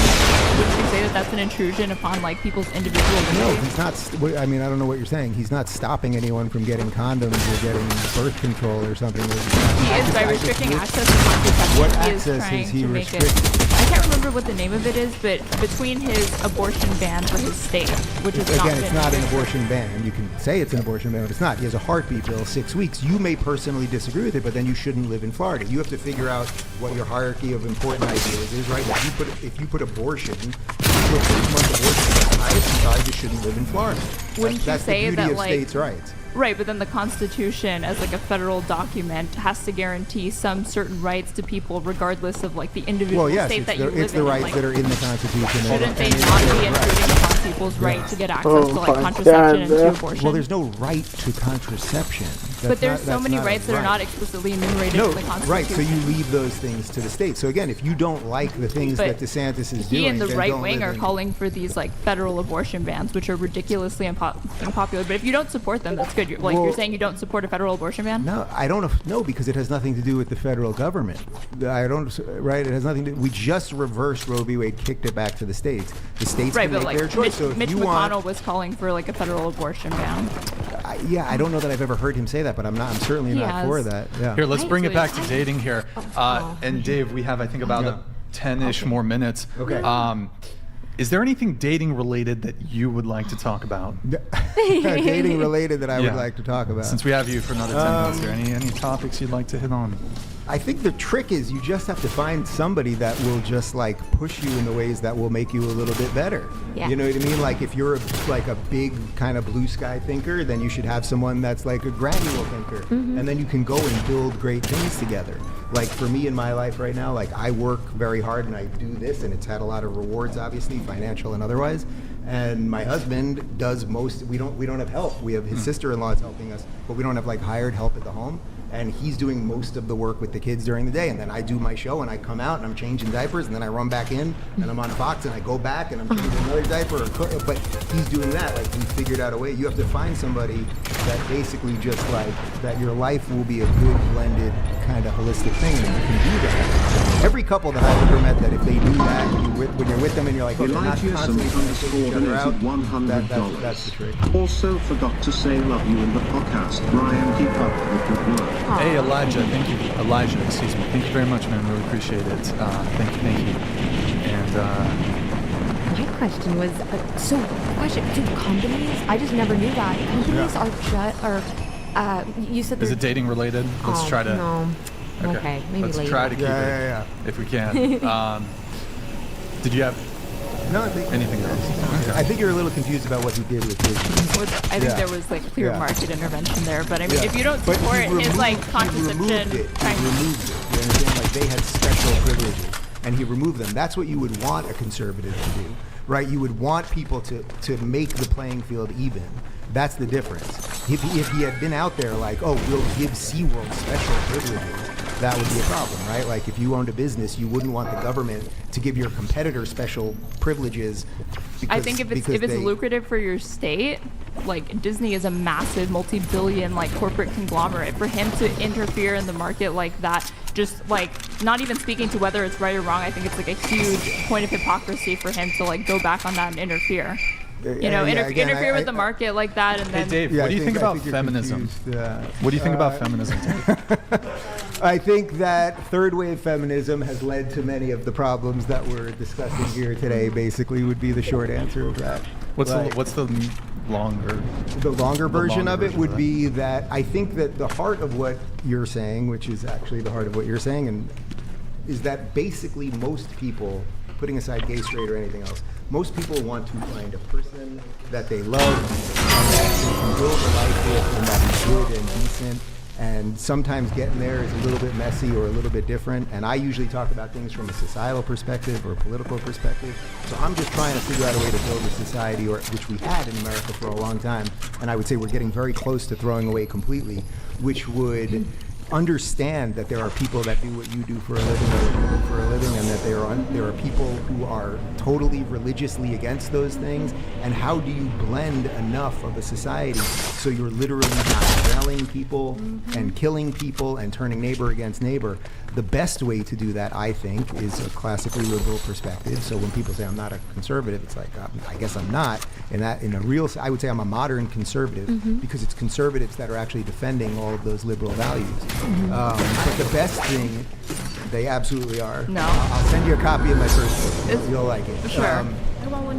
would you say that that's an intrusion upon, like, people's individual liberty? No, he's not. I mean, I don't know what you're saying. He's not stopping anyone from getting condoms or getting birth control or something. He is by restricting access to contraception. What he access is he restricting? I can't remember what the name of it is, but between his abortion ban for his state, which is again, it's not an abortion ban. You can say it's an abortion ban, but it's not. He has a heartbeat bill, 6 weeks. You may personally disagree with it, but then you shouldn't live in Florida. You have to figure out what your hierarchy of important ideas is, right? If you put abortion, if you put 6-month abortion, that's highest, you just shouldn't live in Florida. Wouldn't that's you say the beauty that, of like, states' rights. Right, but then the Constitution, as like a federal document, has to guarantee some certain rights to people, regardless of like the individual state that you live in. It's the rights that are in the Constitution. Shouldn't they not be intruding upon people's right to get access to like contraception and to abortion? Well, there's no right to contraception. But there's so many rights that are not explicitly enumerated in the Constitution. Right, so you leave those things to the state. So again, if you don't like the things that DeSantis is doing, he and the right wing are calling for these like federal abortion bans, which are ridiculously unpopular. But if you don't support them, that's good. You're saying you don't support a federal abortion ban? No, I don't know because it has nothing to do with the federal government. I don't. Right, it has nothing to. We just reversed Roe v. Wade, kicked it back to the states. The states can make their choice. Mitch McConnell was calling for like a federal abortion ban. I don't know that I've ever heard him say that, but I'm certainly not for that. Yeah. Here, let's bring it back to dating here. And Dave, we have I think about 10-ish more minutes. Okay. Is there anything dating related that you would like to talk about? Dating related that I would like to talk about. Since we have you for another 10 minutes here, any topics you'd like to hit on? I think the trick is you just have to find somebody that will just like push you in the ways that will make you a little bit better. Yeah. You know what I mean? Like if you're like a big kind of blue sky thinker, then you should have someone that's like a granule thinker. Mm-hmm. And then you can go and build great things together. Like for me in my life right now, like I work very hard and I do this and it's had a lot of rewards, obviously, financial and otherwise. And my husband does most, we don't have help. We have his sister-in-law is helping us, but we don't have like hired help at the home. And he's doing most of the work with the kids during the day. And then I do my show and I come out and I'm changing diapers and then I run back in and I'm on Fox and I go back and I'm changing another diaper. But he's doing that. Like he figured out a way. You have to find somebody that basically just like, that your life will be a good blended kind of holistic thing and you can do that. Every couple that I've ever met that if they do that, when you're with them and you're like, oh, they're not constantly each other out, $100. That's the trick. Also forgot to say love you in the podcast. Ryan, keep up the good work. Hey, Elijah, thank you. Elijah, excuse me. Thank you very much, man. Really appreciate it. Thank you. And my question was, so companies? I just never knew that. Companies you said is it dating related? Let's try to. No. Okay, maybe let's later. try to keep it if we can. Did you have anything else? Okay. I think you're a little confused about what he did with his. I think there was like clear market intervention there, but I mean, if you don't support his like contraception, he removed it. You understand? Like they had special privileges, and he removed them. That's what you would want a conservative to do, right? You would want people to make the playing field even. That's the difference. If he had been out there like, oh, we'll give SeaWorld special privileges, that would be a problem, right? Like if you owned a business, you wouldn't want the government to give your competitor special privileges. I think if it's lucrative for your state, like Disney is a massive multi-billion like corporate conglomerate. For him to interfere in the market like that just like not even speaking to whether it's right or wrong. I think it's like a huge point of hypocrisy for him to like go back on that and interfere. You know, interfere with the market like that, and Hey then. Dave, Yeah, what do you think about you're feminism? confused. What do you think about feminism, Dave? I think that third wave feminism has led to many of the problems that we're discussing here today. Basically, would be the short answer of that. What's Like, the longer? The longer version of it version would of be that I think that the heart of what you're saying, which is actually the heart of what you're saying, and is that basically most people, putting aside gay, straight, or anything else, most people want to find a person that they love and that they can build a life with and that is good and decent. And sometimes getting there is a little bit messy or a little bit different. And I usually talk about things from a societal perspective or a political perspective. So I'm just trying to figure out a way to build a society, which we had in America for a long time. And I would say we're getting very close to throwing away completely, which would understand that there are people that do what you do for a living or what you do for a living, and that there are people who are totally religiously against those things. And how do you blend enough of a society so you're literally not railing people and killing people and turning neighbor against neighbor? The best way to do that, I think, is a classically liberal perspective. So when people say I'm not a conservative, it's like, I guess I'm not. I would say I'm a modern conservative, because it's conservatives that are actually defending all of those liberal values. But the best thing, they absolutely are. No. I'll send you a copy of my first book. You'll like it. Sure.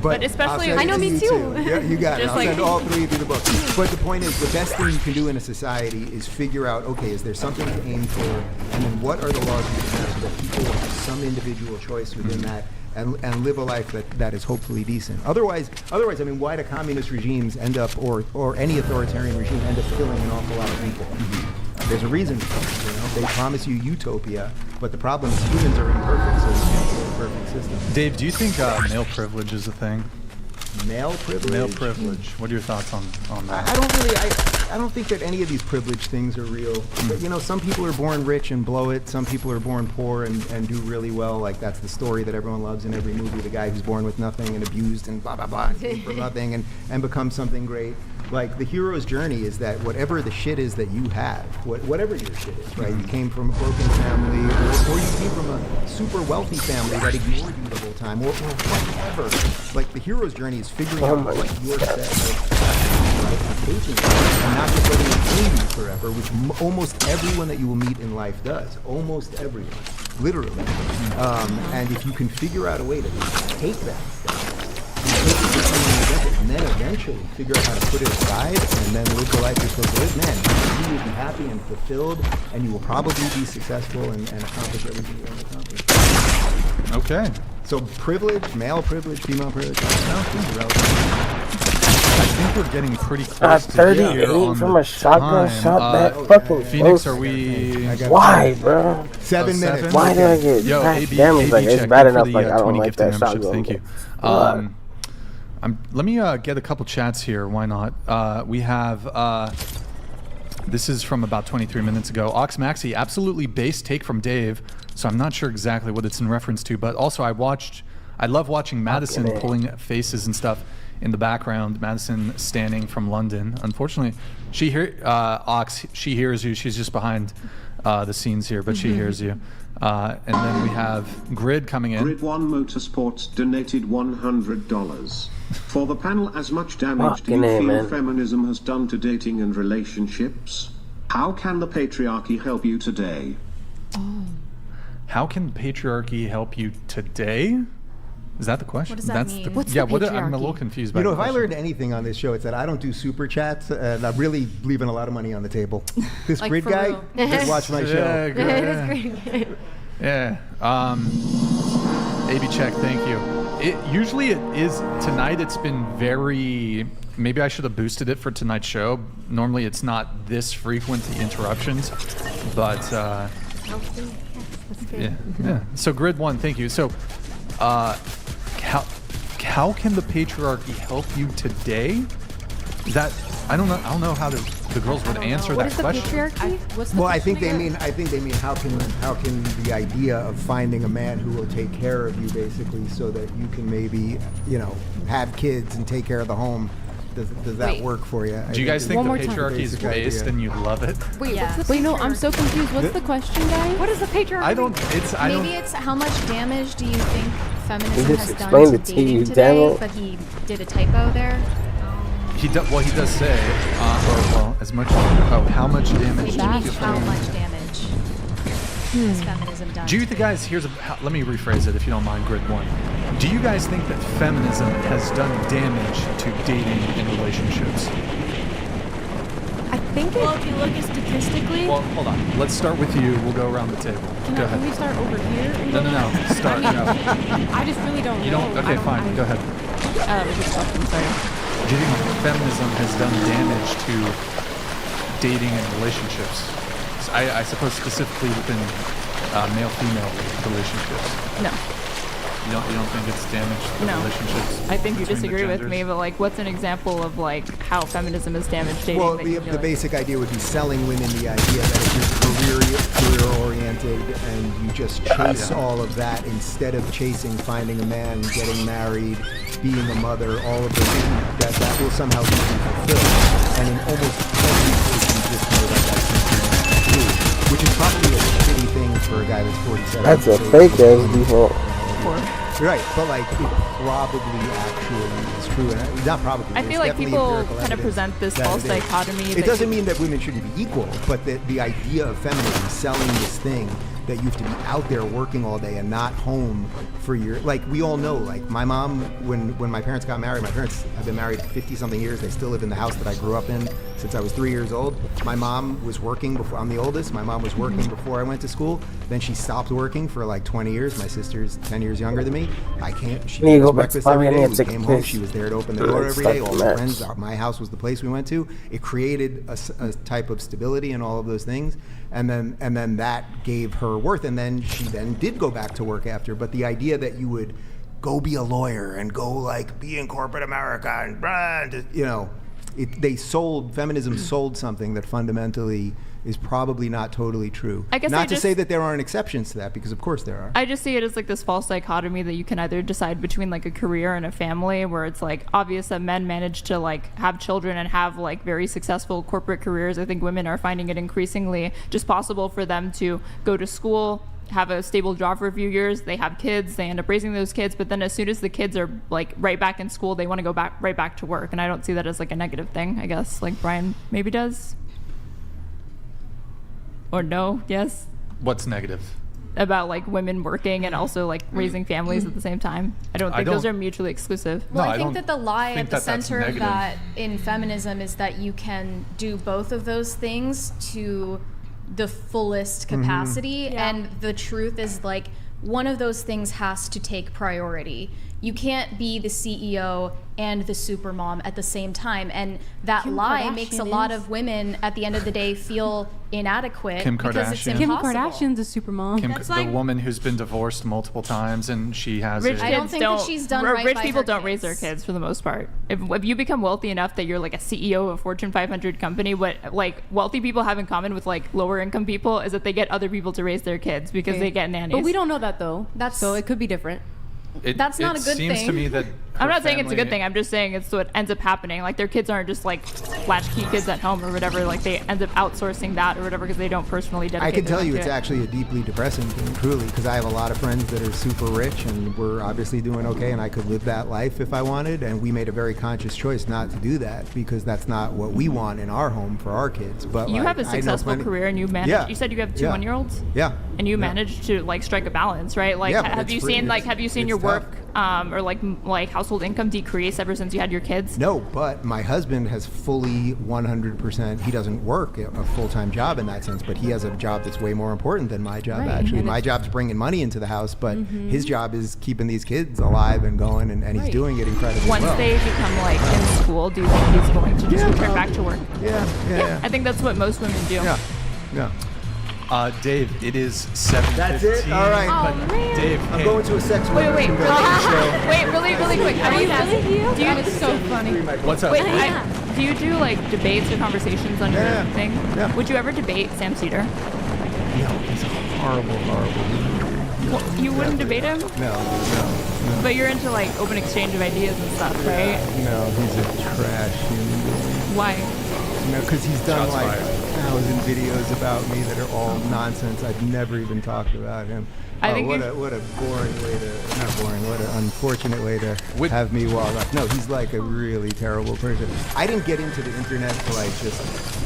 But especially, I know, me too. Yeah, you got it. Just I'll like- send all three of you the book. But the point is, the best thing you can do in a society is figure out, okay, is there something to aim for, and then what are the laws you can have so that people have some individual choice within that, and live a life that is hopefully decent. Otherwise, I mean, why do communist regimes end up, or any authoritarian regime end up killing an awful lot of people? There's a reason for it, you know. They promise you utopia, but the problem is humans are imperfect, so we can't build a perfect system. Dave, do you think male privilege is a thing? Male privilege? Male privilege. What are your thoughts on that? I don't think that any of these privilege things are real. But, you know, some people are born rich and blow it. Some people are born poor and do really well. Like, that's the story that everyone loves in every movie. The guy who's born with nothing and abused and blah, blah, blah, and came from nothing and becomes something great. Like, the hero's journey is that whatever the shit is that you have, whatever your shit is, right? You came from a broken family, or you came from a super wealthy family that ignored you the whole time, or whatever. Like, the hero's journey is figuring out what your set of taking it, and not just letting it own you forever, which almost everyone that you will meet in life does. Almost everyone, literally. And if you can figure out a way to take that stuff, and then eventually figure out how to put it aside and then live the life you're supposed to live, man, you will be happy and fulfilled, and you will probably be successful and accomplish everything you want to accomplish. Okay. So privilege, male privilege, female privilege, I think relevant. I think we're getting pretty close to 38 here on from the a shotgun time. shot that fucking Phoenix, close. are we? Why, bro? 7 minutes. Why did I get Yo, back AB, damage? Like, it's check bad in for enough. the, Like, I don't 20 like gifted that memberships. shotgun. Thank you. Let me get a couple chats here. Why not? We have. This is from about 23 minutes ago. Ox Maxi, absolutely base take from Dave. So I'm not sure exactly what it's in reference to, but also I love watching Madison pulling faces and stuff in the background. Madison standing from London. Unfortunately, Ox, she hears you. She's just behind the scenes here, but she hears you. And then we have Grid coming in. Grid 1 Motorsports donated $100. For the panel, as much damage do you feel feminism has done to dating and relationships? How can the patriarchy help you today? How can patriarchy help you today? Is that the question? What does that mean? What's the I'm a little confused by You know, the if I question. learned anything on this show, it's that I don't do super chats, and I'm really leaving a lot of money on the table. This Like, Grid for guy, real. just watch my show. Yeah. AB check, thank you. Usually it is, tonight it's been very, maybe I should have boosted it for tonight's show. Normally it's not this frequent, the interruptions, but yeah. So Grid 1, thank you. So how can the patriarchy help you today? That I don't know how the girls would answer that question. Well, I think they mean how can the idea of finding a man who will take care of you, basically, so that you can maybe, you know, have kids and take care of the home, Does that work for you? Do you guys think One the more time. patriarchy is Basic based idea. and you love it? Wait, Yeah. what's the Wait, no, I'm so confused. What's the question, guys? What is the patriarchy? I don't. It's. I Maybe don't. it's how much damage do you think feminism He just has done explained to it to dating you, today? damn it. But he did a typo there. He does. Well, he does say, as much. Oh, how much damage? Maybe do you means how think- much damage has feminism done? Do you to think, guys? Let me rephrase it, if you don't mind. Grid one. Do you guys think that feminism has done damage to dating and relationships? I think Well, if you look at statistically, Well, hold on. Let's start with you. We'll go around the table. Go Can we ahead. start over here? and No, go no, no. back? Start. I mean, No. I just really don't You know. don't. Okay, fine. Go ahead. Good question, sorry. Do you think feminism has done damage to dating and relationships? I suppose specifically within male-female relationships. No. You don't think it's damaged the No. relationships? I think you between the disagree with genders? me, but like, what's an example of like how feminism has damaged dating? Well, that the you feel like- basic idea would be selling women the idea that if you're career-oriented and you just chase all of that instead of chasing finding a man, getting married, being a mother, all of those things, that will somehow be fulfilled. And in almost every case, you just know that that's something true, which is probably a shitty thing for a guy that's 47. That's a fake ass default. Right, but like it probably actually is true, and not probably. I there's feel like definitely people empirical kind of evidence present this that false it is. dichotomy. It that doesn't you- mean that women shouldn't be equal, but the idea of feminism selling this thing that you have to be out there working all day and not home for your, like we all know, like my mom, when my parents got married, my parents have been married 50 something years. They still live in the house that I grew up in since I was 3 years old. My mom was working before, I'm the oldest. My mom was working before I went to school. Then she stopped working for like 20 years. My sister's 10 years younger than me. She You need to made go us back to breakfast every Bobby, I day. need We to take a came home. piss. She was there to open the door Let's every start day. the All the match. friends, my house was the place we went to. It created a type of stability and all of those things. And then that gave her worth. And then she then did go back to work after. But the idea that you would go be a lawyer and go like be in corporate America and feminism sold something that fundamentally is probably not totally true. I guess not to say that there aren't exceptions to that, because of course there are. I just see it as like this false dichotomy that you can either decide between like a career and a family, where it's like obvious that men manage to like have children and have like very successful corporate careers. I think women are finding it increasingly just possible for them to go to school, have a stable job for a few years, they have kids, they end up raising those kids, but then as soon as the kids are like right back in school, they want to go back right back to work. And I don't see that as like a negative thing, I guess, like Brian maybe does. Or no, yes, What's negative? about like women working and also like raising families at the same time. I don't think those don't- are mutually exclusive. Well, No, I I think don't that the lie think at the that that's center of negative. that in feminism is that you can do both of those things to the fullest capacity. And the truth is, like, one of those things has to take priority. You can't be the CEO and the supermom at the same time. And that Kim lie makes a Kardashian lot is. of women at the end of the day feel inadequate Kim because it's Kardashian. Kim impossible. Kardashian's a supermom. The woman who's been divorced multiple times and she has Rich I a, don't kids think that she's done right rich by people her don't raise their kids. kids for the most part. If you become wealthy enough that you're like a CEO of a Fortune 500 company, what like wealthy people have in common with like lower income people is that they get other people to raise their kids because Okay. they get nannies. But we don't know that though. That's- so it could be different. That's not a good It seems to thing. me that I'm her not saying it's a good family- thing. I'm just saying it's what ends up happening. Like their kids aren't just like latchkey kids at home or whatever. Like they end up outsourcing that or whatever because they don't personally dedicate. I can their tell time you to it's it. actually a deeply depressing thing, truly, because I have a lot of friends that are super rich and we're obviously doing okay, and I could live that life if I wanted, and we made a very conscious choice not to do that because that's not what we want in our home for our kids. But You like, have a I know successful plenty- career and you manage. Yeah. You said you have 2 Yeah. 1-year-olds. Yeah. And you Yeah. managed to like strike a balance, right? Like, Yeah, but have it's you free- seen like it's- have you seen it's your tough. work or like household income decrease ever since you had your kids? No, but my husband has fully 100%. He doesn't work a full-time job in that sense, but he has a job that's way more important than my job. Right, Actually, and my job's bringing money into the house, but his job is keeping these kids alive and going, and he's Right. doing it incredibly Once well. they become like in school, do you think he's going to just return back to work? Yeah. I think that's what most women do. Yeah. Dave, it is 7:15. That's it? All right. But Dave, I'm hey, going to a sex Wait, worker wait, convention, so- wait, really quick. Are you really? Do you, That is so funny. what's up? wait, do you do like debates or conversations on Yeah. your thing? Yeah. Would you ever debate Sam Cedar? No, he's a horrible. You wouldn't debate him? No. But you're into like open exchange of ideas and stuff, right? No, he's a trash human being. Why? No, because he's done like 1,000 videos about me that are all nonsense. I've never even talked about him. I think what a boring way to, not boring, what an unfortunate way to have me wall up. No, he's like a really terrible person. I didn't get into the internet to like just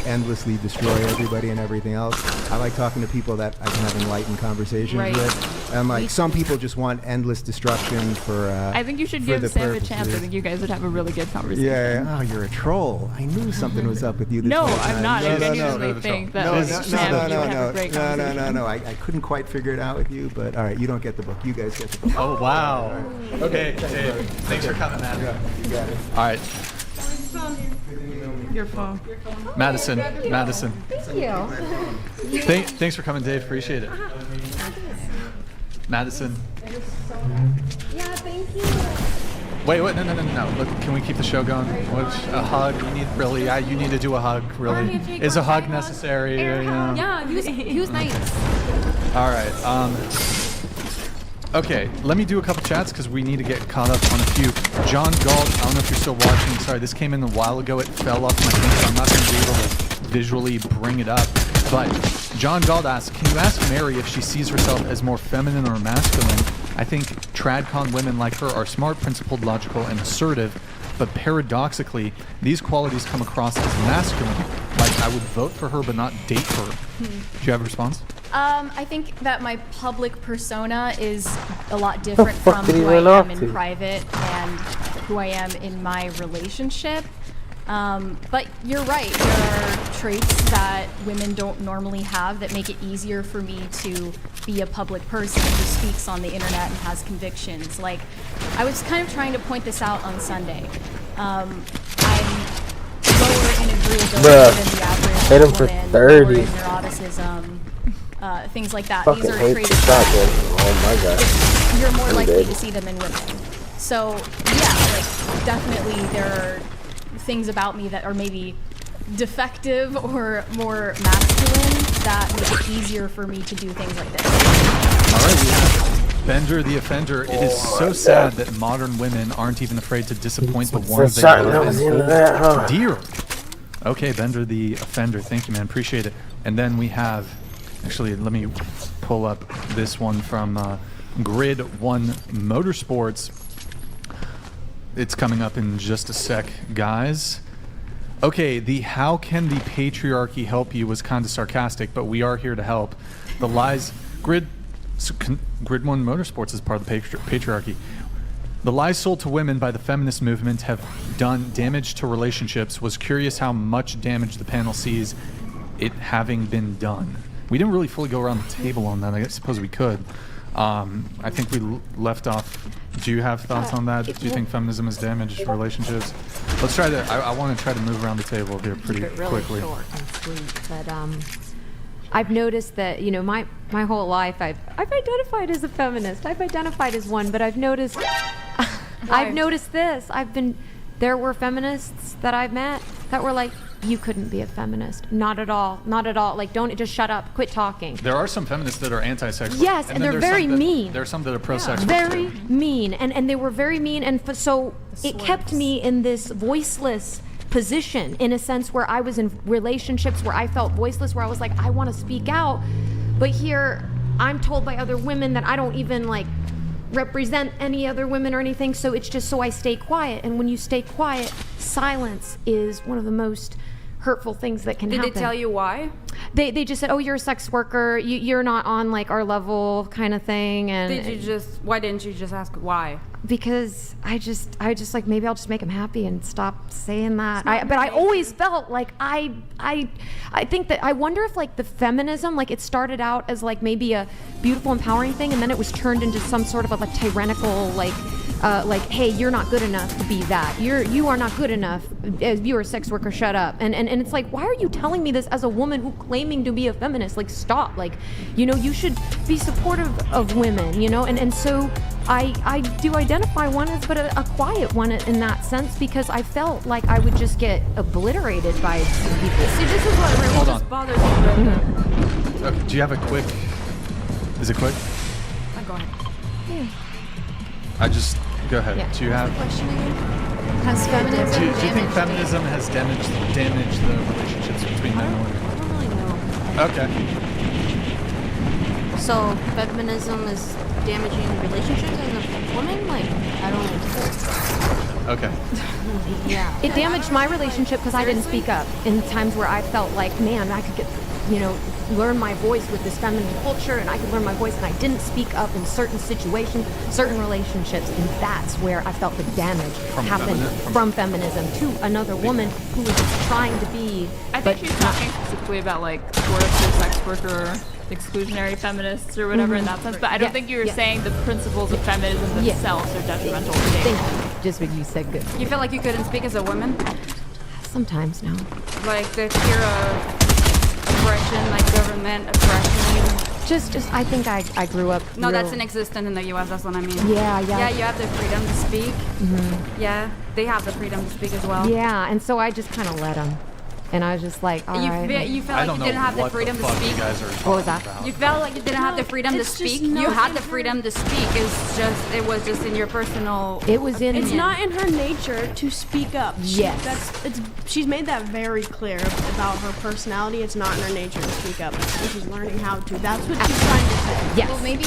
endlessly destroy everybody and everything else. I like talking to people that I can have enlightened conversations with. And like some people just want endless destruction for I think you should give Sam a chance. I think you guys would have a really good conversation. Yeah. Oh, you're a troll. I knew something was up with you this No, whole I'm time. not. I genuinely think that Sam, you would have a great conversation. No. I couldn't quite figure it out with you, but all right, you don't get the book. You guys get the book. Oh, wow. Okay, Dave, thanks for coming, man. Yeah, you got it. All right. Your phone. Madison. Thank you. Thanks for coming, Dave. Appreciate it. Madison. Yeah, thank you. Wait, no. Look, can we keep the show going? A hug? You need to do a hug, really. Is a hug necessary? Yeah, he was nice. All right. Okay, let me do a couple chats because we need to get caught up on a few. John Galt, I don't know if you're still watching. Sorry, this came in a while ago. It fell off my thing, so I'm not going to be able to visually bring it up. But John Galt asks, can you ask Mary if she sees herself as more feminine or masculine? I think tradcon women like her are smart, principled, logical, and assertive. But paradoxically, these qualities come across as masculine. Like I would vote for her but not date her. Do you have a response? I think that my public persona is a lot different from who I am in private and who I am in my relationship. But you're right, there are traits that women don't normally have that make it easier for me to be a public person who speaks on the internet and has convictions. Like, I was kind of trying to point this out on Sunday. I'm lower in agreeability than the average woman, lower in neuroticism, things like that. These are traits that you're more likely to see them in women. So yeah, like definitely there are things about me that are maybe defective or more masculine that make it easier for me to do things like this. All right, we have Bender the Offender. It is so sad that modern women aren't even afraid to disappoint the ones they love. Dear. Okay, Bender the Offender. Thank you, man. Appreciate it. And then we have, actually, let me pull up this one from Grid 1 Motorsports. It's coming up in just a sec, guys. Okay, the how can the patriarchy help you was kind of sarcastic, but we are here to help. The lies, Grid 1 Motorsports is part of the patriarchy. The lies sold to women by the feminist movement have done damage to relationships. Was curious how much damage the panel sees it having been done. We didn't really fully go around the table on that. I suppose we could. I think we left off. Do you have thoughts on that? Do you think feminism has damaged relationships? Let's try to. I want to try to move around the table here pretty quickly. Short and sweet, but I've noticed that my whole life I've identified as a feminist. I've identified as one, but I've noticed this. There were feminists that I've met that were like, you couldn't be a feminist. Not at all. Not at all. Like, don't just shut up. Quit talking. There are some feminists that are anti-sex. Yes, and they're very mean. There are some that are pro-sex. Very mean, and they were very mean, and so it kept me in this voiceless position, in a sense where I was in relationships where I felt voiceless, where I was like, I want to speak out, but here I'm told by other women that I don't even like represent any other women or anything, so it's just so I stay quiet. And when you stay quiet, silence is one of the most hurtful things that can happen. Did they tell you why? They just said, oh, you're a sex worker, you're not on like our level kind of thing. And why didn't you just ask why? Because I just like, maybe I'll just make him happy and stop saying that. But I always felt like I think that, I wonder if like the feminism, like it started out as like maybe a beautiful, empowering thing, and then it was turned into some sort of a like tyrannical, like, hey, you're not good enough to be that. You are not good enough. You're a sex worker. Shut up. And it's like, why are you telling me this as a woman who claiming to be a feminist? Like, stop. Like, you should be supportive of women. And so I do identify one as but a quiet one in that sense, because I felt like I would just get obliterated by people. See, this is what really just bothers me. Okay, do you have a quick? Is it quick? go ahead. I just go ahead. Yeah. Do you have? Question again? Has feminism Do you think damaged feminism has damaged the relationships between men and women? I don't really know. Okay. So feminism is damaging relationships as a woman? Like, I don't. Okay. Yeah. It damaged my relationship because I didn't speak up in times where I felt like, man, I could get, learn my voice with this feminine culture, and I could learn my voice, and I didn't speak up in certain situations, certain relationships, and that's where I felt the damage happen from feminism to another woman who was just trying to be. I think she's talking specifically about like work or sex worker, exclusionary feminists or whatever in that sense. But I don't think you're saying the principles of feminism themselves are detrimental to dating. Just what you said, good. You feel like you couldn't speak as a woman? Sometimes, no. Like the fear of oppression, like government oppression? Just I think I grew up. No, real- that's inexistent in the U.S., that's what I mean. Yeah. Yeah, you have the freedom to speak. Yeah, they have the freedom to speak as well. Yeah, and so I just kind of let them. And I was just like, all right. You felt like you didn't have the freedom to speak. What was that? You felt like you didn't have the freedom to speak. You had the freedom to speak. It was just in your personal. It was in. It's not in her nature to speak up. Yes. She's made that very clear about her personality. It's not in her nature to speak up, and she's learning how to. That's what she's trying to say. Yes. Well, maybe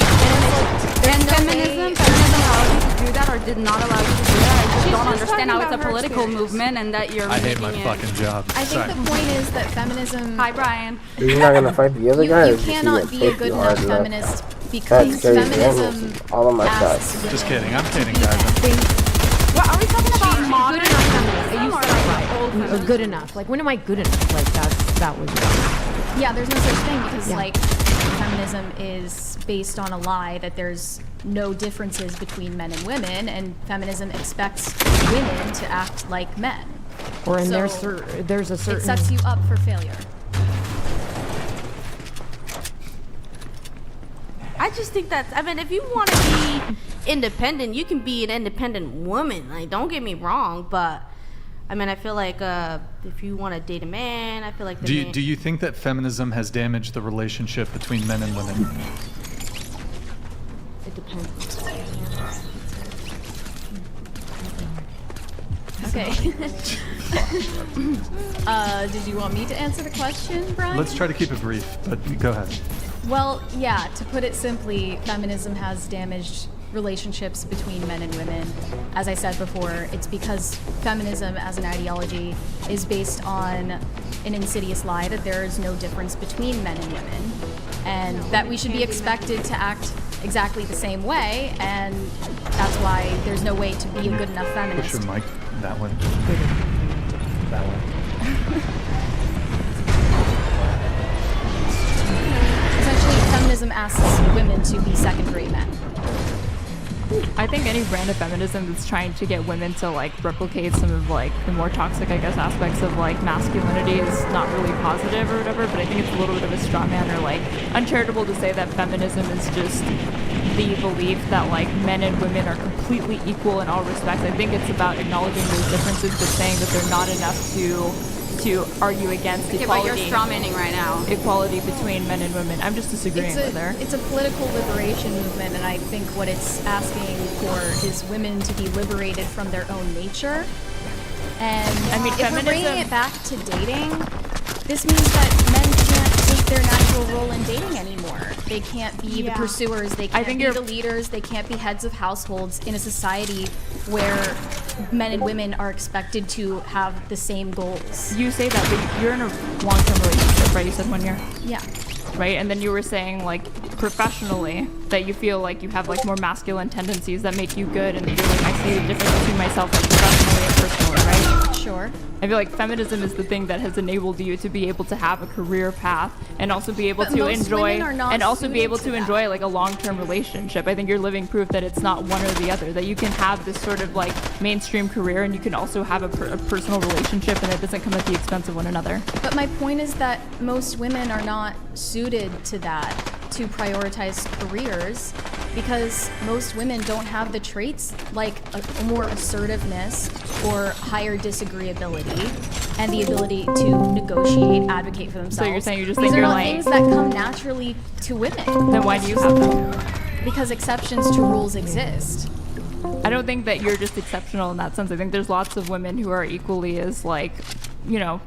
feminism allowed you to do that or did not allow you to do that. I just don't understand how it's a political movement and that you're. I hate my fucking job. I think the point is that feminism. Hi, Brian. You're not gonna fight the other guy. You or just cannot gonna be a take good you enough hard enough? feminist because That's crazy. feminism All of my asks shots. women Just kidding. I'm kidding, to be guys. What are we talking about? Modern You feminism or said like right. old feminism? Good enough. Like, when am I good enough? Like, that was. Yeah, there's no such thing because Yeah. like feminism is based on a lie that there's no differences between men and women, and feminism expects women to act like men. Or in So, there's a certain. It sets you up for failure. I just think that, if you want to be independent, you can be an independent woman. Like, don't get me wrong, but I feel like if you want to date a man, I feel like the man. Do you think that feminism has damaged the relationship between men and women? It depends. Okay. Did you want me to answer the question, Brian? Let's try to keep it brief, but go ahead. Well, yeah, to put it simply, feminism has damaged relationships between men and women. As I said before, it's because feminism as an ideology is based on an insidious lie that there is no difference between men and women, and that we should be expected to act exactly the same way, and that's why there's no way to be a good enough feminist. Put your mic that way. That way. Essentially, feminism asks women to be second-rate men. I think any brand of feminism that's trying to get women to like replicate some of like the more toxic, I guess, aspects of like masculinity is not really positive or whatever, but I think it's a little bit of a straw man or like uncharitable to say that feminism is just the belief that like men and women are completely equal in all respects. I think it's about acknowledging those differences but saying that they're not enough to argue against Okay, equality. but you're strawmanning right now. Equality between men and women. I'm just disagreeing with her. It's a political liberation movement, and I think what it's asking for is women to be liberated from their own nature. And if we're bringing it back to dating, this means that men can't take their natural role in dating anymore. They can't be the pursuers, they can't be the leaders, they can't be heads of households in a society where men and women are expected to have the same goals. You say that, but you're in a long-term relationship, right? You said 1 year? Yeah. Right? And then you were saying, like, professionally, that you feel like you have, like, more masculine tendencies that make you good, and you're like, I see the difference between myself, like, professionally and personally, right? Sure. I feel like feminism is the thing that has enabled you to be able to have a career path and also be able to enjoy like a long-term relationship. I think you're living proof that it's not one or the other, that you can have this sort of like mainstream career and you can also have a personal relationship and it doesn't come at the expense of one another. But my point is that most women are not suited to that, to prioritize careers, because most women don't have the traits like a more assertiveness or higher disagreeability and the ability to negotiate, advocate for themselves. So you're saying you just These think are you're all like things that come naturally to women. Then why do you have them? because exceptions to rules exist. I don't think that you're just exceptional in that sense. I think there's lots of women who are equally as like, you know,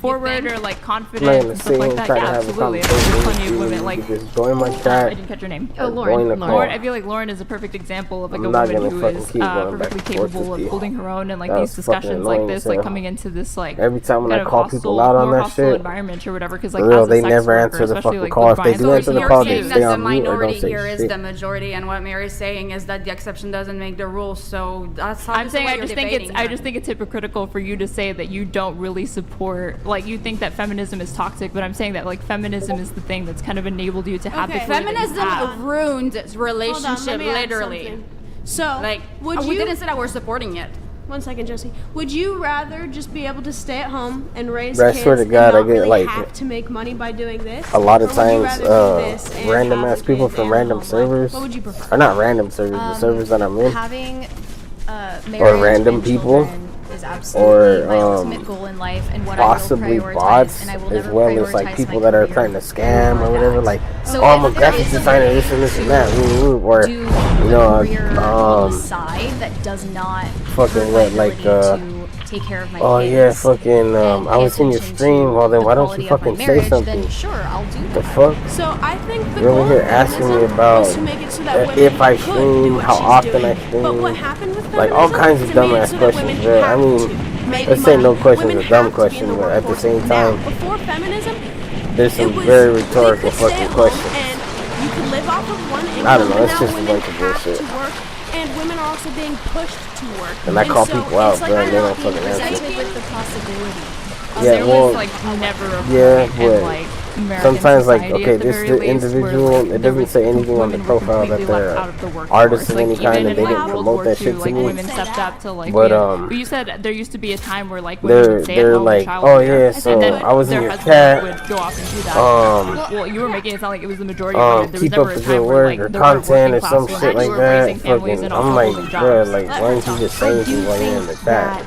forward or like confident and stuff like that. Yeah, absolutely. There's plenty of women like. Just join my chat. I didn't catch your name. Oh, Lauren. Lauren. I feel like Lauren is a perfect example of like a woman who is perfectly capable of holding her own and like these discussions like this, like coming into this like every time when I call hostile, people out on more that hostile shit, environment or whatever, because like real, as a they sex never worker, answer the especially, fucking like, call. If with they do Brian, answer the You're call, saying they that stay the on mute or don't minority say here is shit. the majority, and what Mary's saying is that the exception doesn't make the rule. So that's I'm saying I just think it's hypocritical for you to say that you don't really support, like you think that feminism is toxic, but I'm saying that like feminism is the thing that's kind of enabled you to have the feminism ruined relationship literally. Something. So, like, we didn't say that we're supporting it. One second, Jesse. Would you rather just be able to stay at home and raise Bro, I kids swear to and God, not I get, really like, have to make money by doing this? A lot of Or would you times, rather do this and random have ass the people kids from and random home? servers, What would you prefer? or not random servers, the servers that I'm in, Having or random people, is absolutely my or ultimate goal in life, and what possibly I will prioritize, bots, and I will as never well as like prioritize people my that are career trying to scam or whatever, like, So oh, I'm a if there graphic is a designer, way this and this and that, or do you the know, career on the side that does not fucking hurt my what, like, ability to take care of my oh kids. yeah, fucking, and I pay was in your attention stream, to well then the why don't you quality of my fucking say marriage, something? then sure, I'll do The that. fuck? So I think the You're goal over here of asking me feminism about was to make it so that women if I could do stream, what how she's often doing. I stream, But what happened with like all feminism kinds of to me is dumbass so that questions, women bro. I have mean, to make let's say no money. question is Women a dumb have to be in question, the but at the workforce. same Now, time, before feminism, there's some it was very we rhetorical could stay fucking at home questions. and you could live off of one income. I don't know, but it's now just a women bunch of have bullshit. to work, and women are also being pushed to work. And I call so people out, it's like bro, I'm they not don't being fucking answer. presented With the possibility. Yeah, there well, was like never a yeah, point in but like American sometimes like, society, okay, at the this very is the least, where, individual, like, it there doesn't was say anything on the women were profile that completely left they're out of the workforce. artists of Like, any kind, even and they in, didn't like, World promote War that II, shit to like me. women stepped up to like. But, but you said there used to be a time where like women would stay at they're home like, and oh yeah, childcare, so and then I was in their your husbands chat, would go off and do that. Well, you were making it sound like it was the majority of women. There was keep never up a the time good where work like or there were content working or class some women shit who like were that. raising families Fucking, and I'm also like, holding bro, jobs. like, why don't you just say anything while you're in the chat?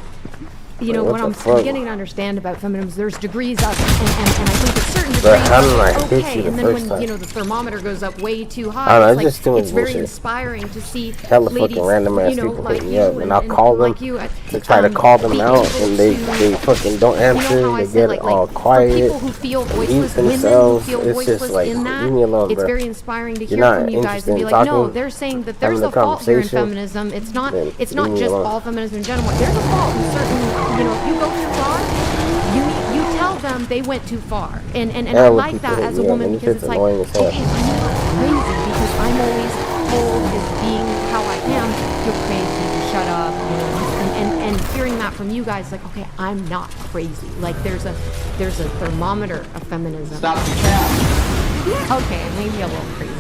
You know, Like, what what I'm the fuck? beginning to understand about feminism, there's degrees of it, and I think at certain But degrees, how did I it's hit okay. you the And then first when, time? you know, the thermometer goes up way too I high, don't know, it's it's just too like, much it's very bullshit. inspiring to see Hella ladies, fucking random ass you know, people like hit me you up, and I'll call them like you, to try to call them be out, able and they to- fucking don't answer, you know how I they said, get all for quiet, people who feel and voiceless, mute women who themselves. feel It's voiceless just like, in that, leave me alone, it's bro. very inspiring to You're hear not from you guys and be interested like, in no, talking, they're saying that having there's a a fault here in conversation, feminism. It's not then just leave me all alone. feminism in general. There's a fault in certain, you know, if you go too far, you tell them they went too far. And Yeah, I when like people that hit as a me up, woman and because it's it's like, annoying as hell. okay, you're crazy because I'm always told as being how I am, you're crazy, you shut up, you know, and hearing that from you guys, like, okay, I'm not crazy. Like there's a thermometer of feminism. Stop the chat. Okay, maybe a little crazy.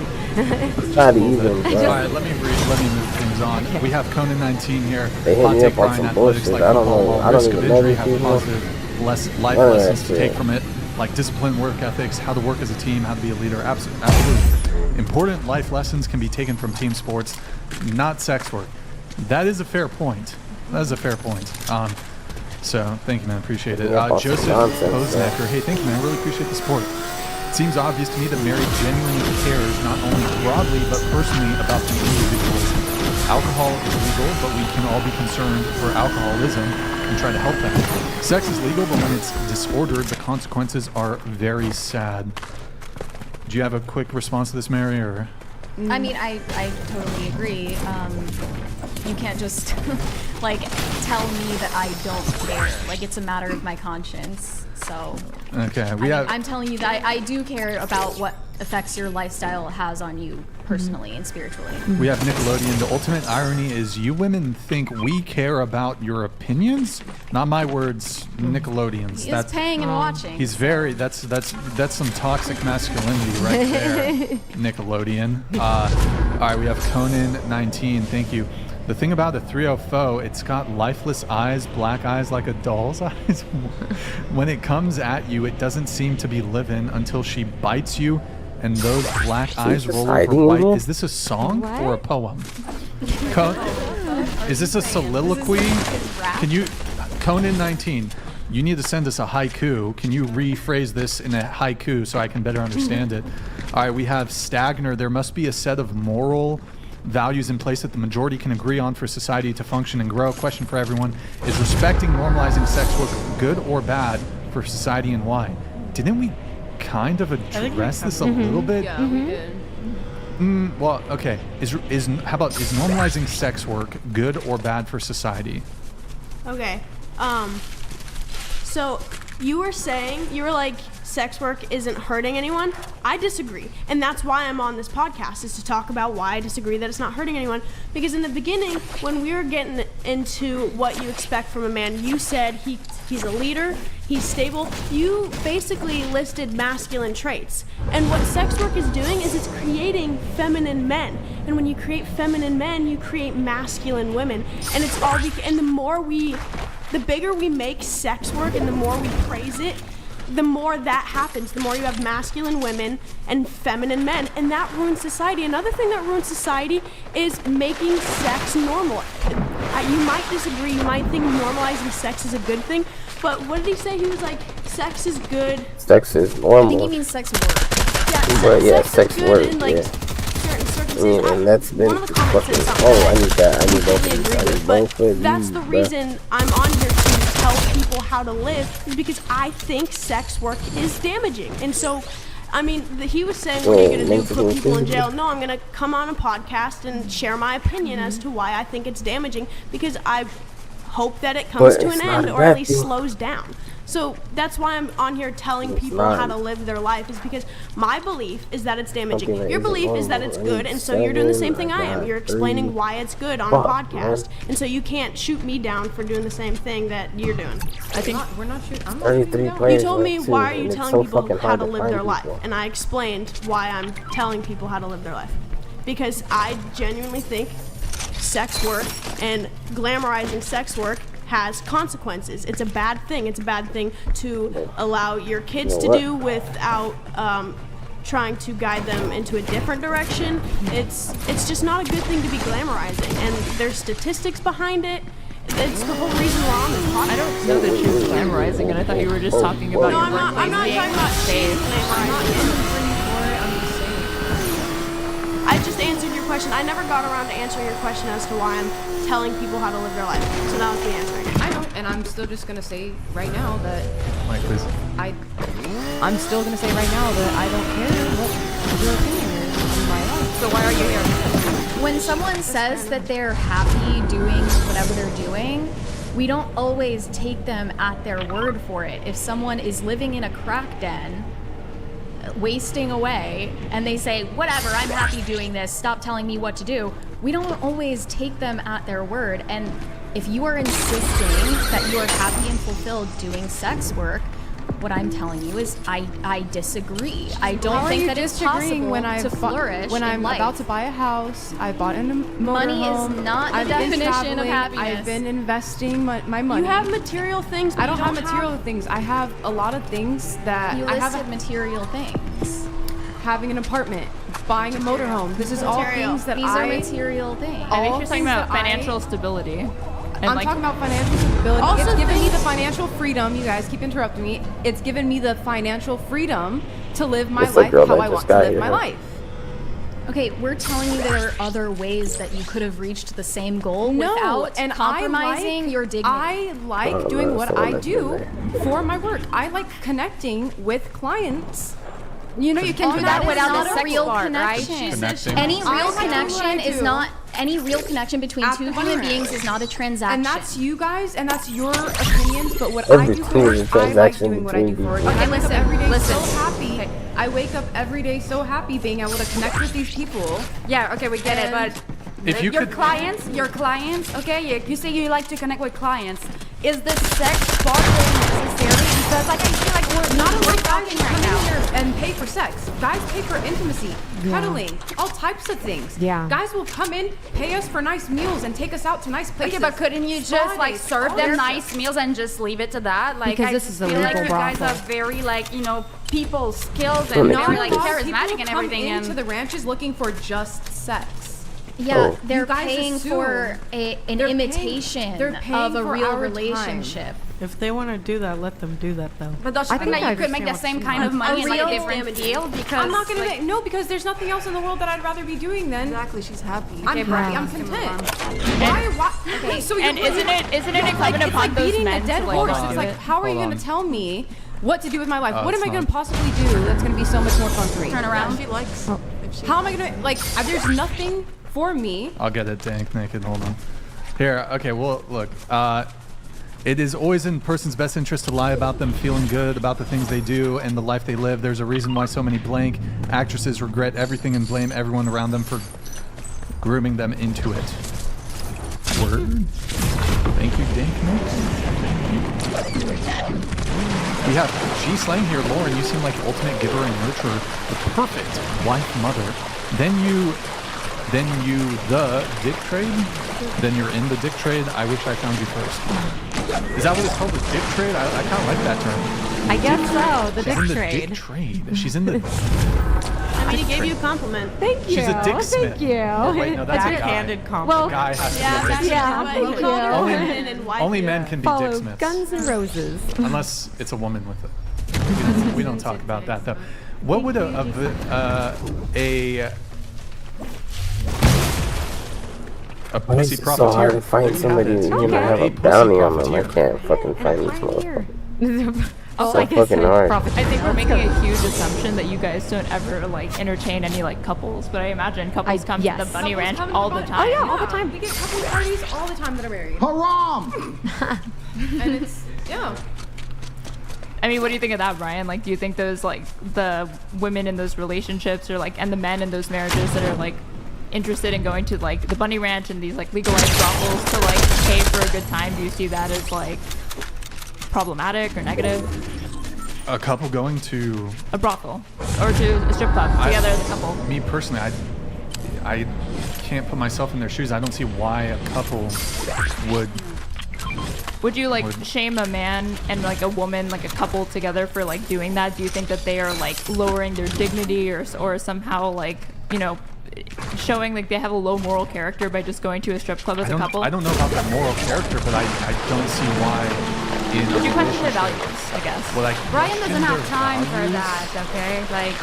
Not even, All bro. right, let me move things on. We have Conan 19 here. They hit Hot me take up on Brian some athletics bullshit. like I don't football, know. I risk don't of even know injury, these have people. positive life None of that lessons to shit. take from it, like discipline, work ethics, how to work as a team, how to be a leader. Absolutely. Important life lessons can be taken from team sports, not sex work. That is a fair point. That is a fair point. So thank you, man. Appreciate it. Yeah, Joseph nonsense, Posnacker. Hey, thank you, man. I really appreciate the support. It seems obvious to me that Mary genuinely cares not only broadly but personally about the individuals. Alcohol is legal, but we can all be concerned for alcoholism and try to help them. Sex is legal, but when it's disordered, the consequences are very sad. Do you have a quick response to this, Mary, or? I mean, I totally agree. You can't just like tell me that I don't care. Like it's a matter of my conscience. So Okay, I'm telling you that I do care about what effects your lifestyle has on you personally and spiritually. We have Nickelodeon. The ultimate irony is you women think we care about your opinions. Not my words, Nickelodeon's. He's paying and watching. He's very. That's some toxic masculinity right there, Nickelodeon. All right, we have Conan 19. Thank you. The thing about the 304, it's got lifeless eyes, black eyes like a doll's eyes. When it comes at you, it doesn't seem to be living until she bites you, and those black eyes roll over white. Is this a song or a poem? Is this a soliloquy? Can you, Conan 19? You need to send us a haiku. Can you rephrase this in a haiku so I can better understand it? All right, we have Stagner. There must be a set of moral values in place that the majority can agree on for society to function and grow. Question for everyone: is respecting, normalizing sex work good or bad for society, and why? Didn't we kind of address this a little bit? Yeah, we did. Well, okay. How about is normalizing sex work good or bad for society? Okay. So you were saying, you were like, sex work isn't hurting anyone. I disagree. And that's why I'm on this podcast, is to talk about why I disagree that it's not hurting anyone. Because in the beginning, when we were getting into what you expect from a man, you said he's a leader, he's stable. You basically listed masculine traits. And what sex work is doing is it's creating feminine men. And when you create feminine men, you create masculine women. And it's all and the bigger we make sex work and the more we praise it, the more that happens, the more you have masculine women and feminine men, and that ruins society. Another thing that ruins society is making sex normal. You might disagree, you might think normalizing sex is a good thing, but what did he say? He was like, sex is good. Sex is normal. I think he means sex work. Yeah, sex sex work. in, like, Yeah. certain circumstances. And that's been fucking. Oh, I need that. I need both of these. I need both of these. That's the reason I'm on here to tell people how to live, is because I think sex work is damaging. And so, I mean, he was saying, what are you going to do, put people in jail? No, I'm going to come on a podcast and share my opinion as to why I think it's damaging, because I hope that it comes to an end, or at least slows down. So that's why I'm on here telling people how to live their life, is because my belief is that it's damaging. Your belief is that it's good, and so you're doing the same thing I am. You're explaining why it's good on a podcast, and so you can't shoot me down for doing the same thing that you're doing. I think we're not shooting. I'm not shooting down. You told me, why are you telling people how to live their life? And I explained why I'm telling people how to live their life. Because I genuinely think sex work and glamorizing sex work has consequences. It's a bad thing. It's a bad thing to allow your kids to do without trying to guide them into a different direction. It's just not a good thing to be glamorizing, and there's statistics behind it. It's the whole reason we're on this podcast. I don't know that she was glamorizing, and I thought you were just talking about your workplace. I'm not talking about safe. I just answered your question. I never got around to answering your question as to why I'm telling people how to live their life. So that was me answering it. I know, and I'm still just gonna say right now that Mike, please. I'm still gonna say right now that I don't care what your opinion is in my life. So why are you here? When someone says that they're happy doing whatever they're doing, we don't always take them at their word for it. If someone is living in a crack den, wasting away, and they say, whatever, I'm happy doing this, stop telling me what to do, we don't always take them at their word. And if you are insisting that you are happy and fulfilled doing sex work, what I'm telling you is I disagree. I don't think that it's possible to flourish when I'm life. about to buy a house. I bought in a motorhome. Money is not the definition of happiness. I've been investing my money. You have material things. I don't have material things. I have a lot of things that You I have. listed material things. Having an apartment, buying a motorhome. This is all things that These are material things. I think you're talking about financial stability. And I'm like, talking about financial stability. Also It's given me the financial freedom. You guys keep interrupting me. It's given me the financial freedom to live my life how I want to live my life. Okay, we're telling you there are other ways that you could have reached the same goal without compromising your dignity. I like doing what I do for my work. I like connecting with clients. You know, you can do that without a real connection. Any real connection is not. Any real connection between two human beings is not a transaction. And that's you guys, and that's your opinions. But what I do for work, I like doing what I do for work. And I wake up every day so happy. Okay. I wake up every day so happy being able to connect with these people. Yeah, okay, we get it, but if you your clients, okay, you say you like to connect with clients. Is the sex part necessary? Because like I feel like we're not we're talking right now. Here and pay for sex. Guys pay for intimacy, cuddling, all types of things. Yeah. Guys will come in, pay us for nice meals, and take us out to nice places. Okay, but couldn't you just like serve them nice meals and just leave it to that? Like, because this is a feel like legal you guys brothel. are very like people skills and very like charismatic and everything. People come into And the ranches looking for just sex. Yeah, they're You guys paying assume. for an They're paying- imitation they're paying of a for real our relationship. If they want to do that, let them do that though. But don't you think that you could make the same kind of money in like a different field? Because I'm not gonna like, make, no, because there's nothing else in the world that I'd rather be doing than. Exactly, she's happy. I'm happy. I'm content. Why? Okay. So And isn't it incumbent like, it's upon like those beating men a dead to horse? like It's like, how are you Hold gonna on. tell me what to do with my life? What it's am I gonna not. possibly do that's gonna be so much more fun for me? turn around. She likes. If she How am I gonna like? There's nothing for me. I'll get it dank naked. Hold on. Here, okay, well, look. It is always in a person's best interest to lie about them feeling good about the things they do and the life they live. There's a reason why so many blank actresses regret everything and blame everyone around them for grooming them into it. Word. Thank you, dank naked. We have G-Slang here. Lauren, you seem like the ultimate giver and nurturer, the perfect wife, mother. Then you the dick trade? Then you're in the dick trade? I wish I found you first. Is that what it's called, the dick trade? I kind of like that term. I guess so. The She's dick in the trade. dick trade. She's in the... I mean, he gave you a compliment. Thank you. She's a dick smith. Thank you. Oh, wait, no, that's a guy. Backhanded compliment. Well, A guy has to Yeah, be a dick smith. yeah, but thank he called her you. woman and wife. Only men can be Follow dick smiths. Guns N' Roses. Unless it's a woman with it. We don't talk about that, though. What would a Why is pussy it so hard to profiteer? find somebody There you you know, have a pussy bounty on them? I profiteer. can't fucking find these Right here. motherfuckers. Oh, So I guess fucking hard. I think we're making a huge assumption that you guys don't ever like entertain any like couples, but I imagine couples come to yes. the bunny Couples ranch come to all the the bunny- time. Oh yeah, all the time. We get couple parties all the time that are married, Haram! and it's yeah. I mean, what do you think of that, Brian? Like, do you think those like the women in those relationships or like and the men in those marriages that are like interested in going to like the bunny ranch and these like legalized brothels to like pay for a good time, do you see that as like problematic or negative? A couple going to... A brothel or to a strip club together as a couple. Me personally, I can't put myself in their shoes. I don't see why a couple would... Would you like shame a man and like a woman, like a couple together for like doing that? Do you think that they are like lowering their dignity or somehow like, you know, showing like they have a low moral character by just going to a strip club as a couple? I don't know about that moral character, but I don't see why in Would a you question their relationship- values, I guess? Well, like, Brian question doesn't have their time for values? that, okay? Like,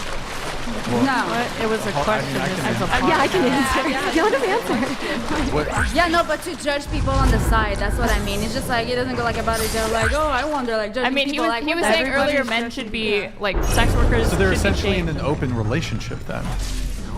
Well, no. It was a Well, I question. mean, I just can as a answer. Yeah, I can answer. Yeah. You want to answer? What, Yeah, no, but to judge people on the side, that's what I mean. It's just like, it doesn't go like about it, they're like, oh, I wonder, like, judging I mean, he people was like, he was what the- saying earlier men should be like sex workers. so they're should be essentially in shamed. an open relationship then?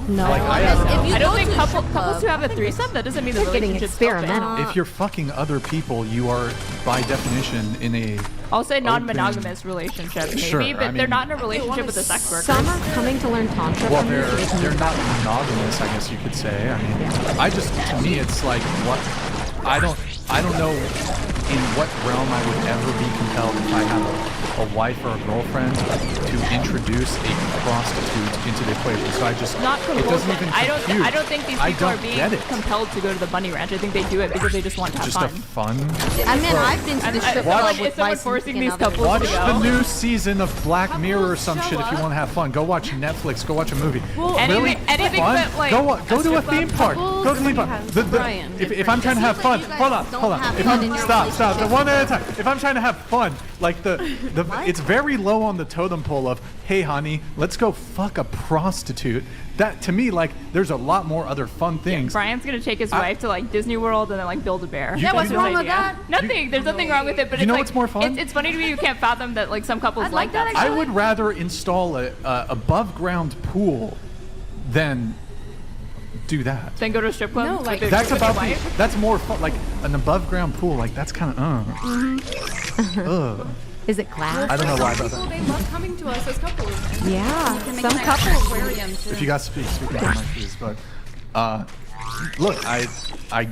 No. Like, I don't think couples who have a threesome, that doesn't mean the They're getting relationship's experimental. open. If you're fucking other people, you are by definition in a... I'll say non-monogamous relationship, maybe, Sure, but I they're mean- not in a relationship with a sex worker. Some are coming to learn tantra. Well, from you, so they can they're use not that. monogamous, I guess you could say. I mean, I just, to me, it's like, what, I don't know in what realm I would ever be compelled if I have a wife or a girlfriend to introduce a prostitute into the equation. So I just, Not it doesn't compulsion. even I don't think these I people are don't being get it. compelled to go to the bunny ranch. I think they do it because they just want to have Just fun. a fun. I mean, I've been to the strip feel club like with it's someone my forcing significant these other. couples Watch to go. the new season of Black Mirror or some shit if you want to have fun. Go watch Netflix. Go watch a movie. anything- anything fun? but, like, go a to a strip theme club. park. Go to a theme park. If I'm trying to have fun, hold on. Stop. The one at a time. If I'm trying to have fun, like it's very low on the totem pole of, hey honey, let's go fuck a prostitute. That to me, like, there's a lot more other fun things. Brian's gonna take his wife to like Disney World and then like build a bear. Yeah, what's That's his wrong with idea. that? Nothing. There's nothing wrong with it. But You it's know like, what's more fun? It's funny to me. You can't fathom that like some couples like that. I would rather install a above ground pool than do that. Then go to a strip club. No, like- with That's your about wife? that's more fun. Like an above ground pool, like that's kind of ugh. Is it glass? I don't know why about People, that. they love coming to us as couples. And Yeah, Can make some an extra couples. aquarium, too. If you guys speak into the mic, please. But look, I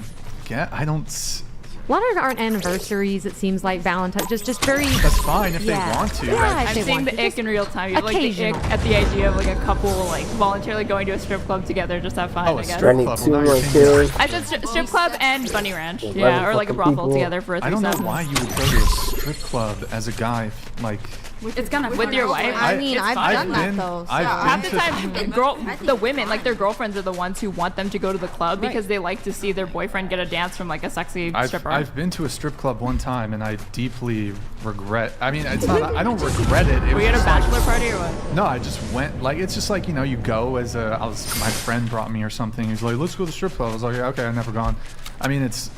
don't. A lot of our anniversaries, it seems like Valentine, just very. That's fine if Yeah. they want to. Yeah, Like, if I'm they seeing want the to. ick in real time. You have like the ick Occasional. at the idea of like a couple like voluntarily going to a strip club together just to have fun. Oh, a I guess. strip Running club. two Well, now more you're thinking- kills. I said strip club and bunny ranch. Eleven Yeah, or like a fucking brothel people. together for a I don't threesome. know why you would go to a strip club as a guy. Like, It's gonna with your wife. I mean, It's I've fine. done that though. So. Half the time, the women, like their girlfriends, are the ones who want them to go to the club because they like to see their boyfriend get a dance from like a sexy stripper. I've been to a strip club one time and I deeply regret. I mean, it's not. I don't regret it. Were you at a bachelor party or what? No, I just went. Like it's just like you go as a. My friend brought me or something. He's like, let's go to the strip club. I was like, yeah, okay, I've never gone. I mean, it's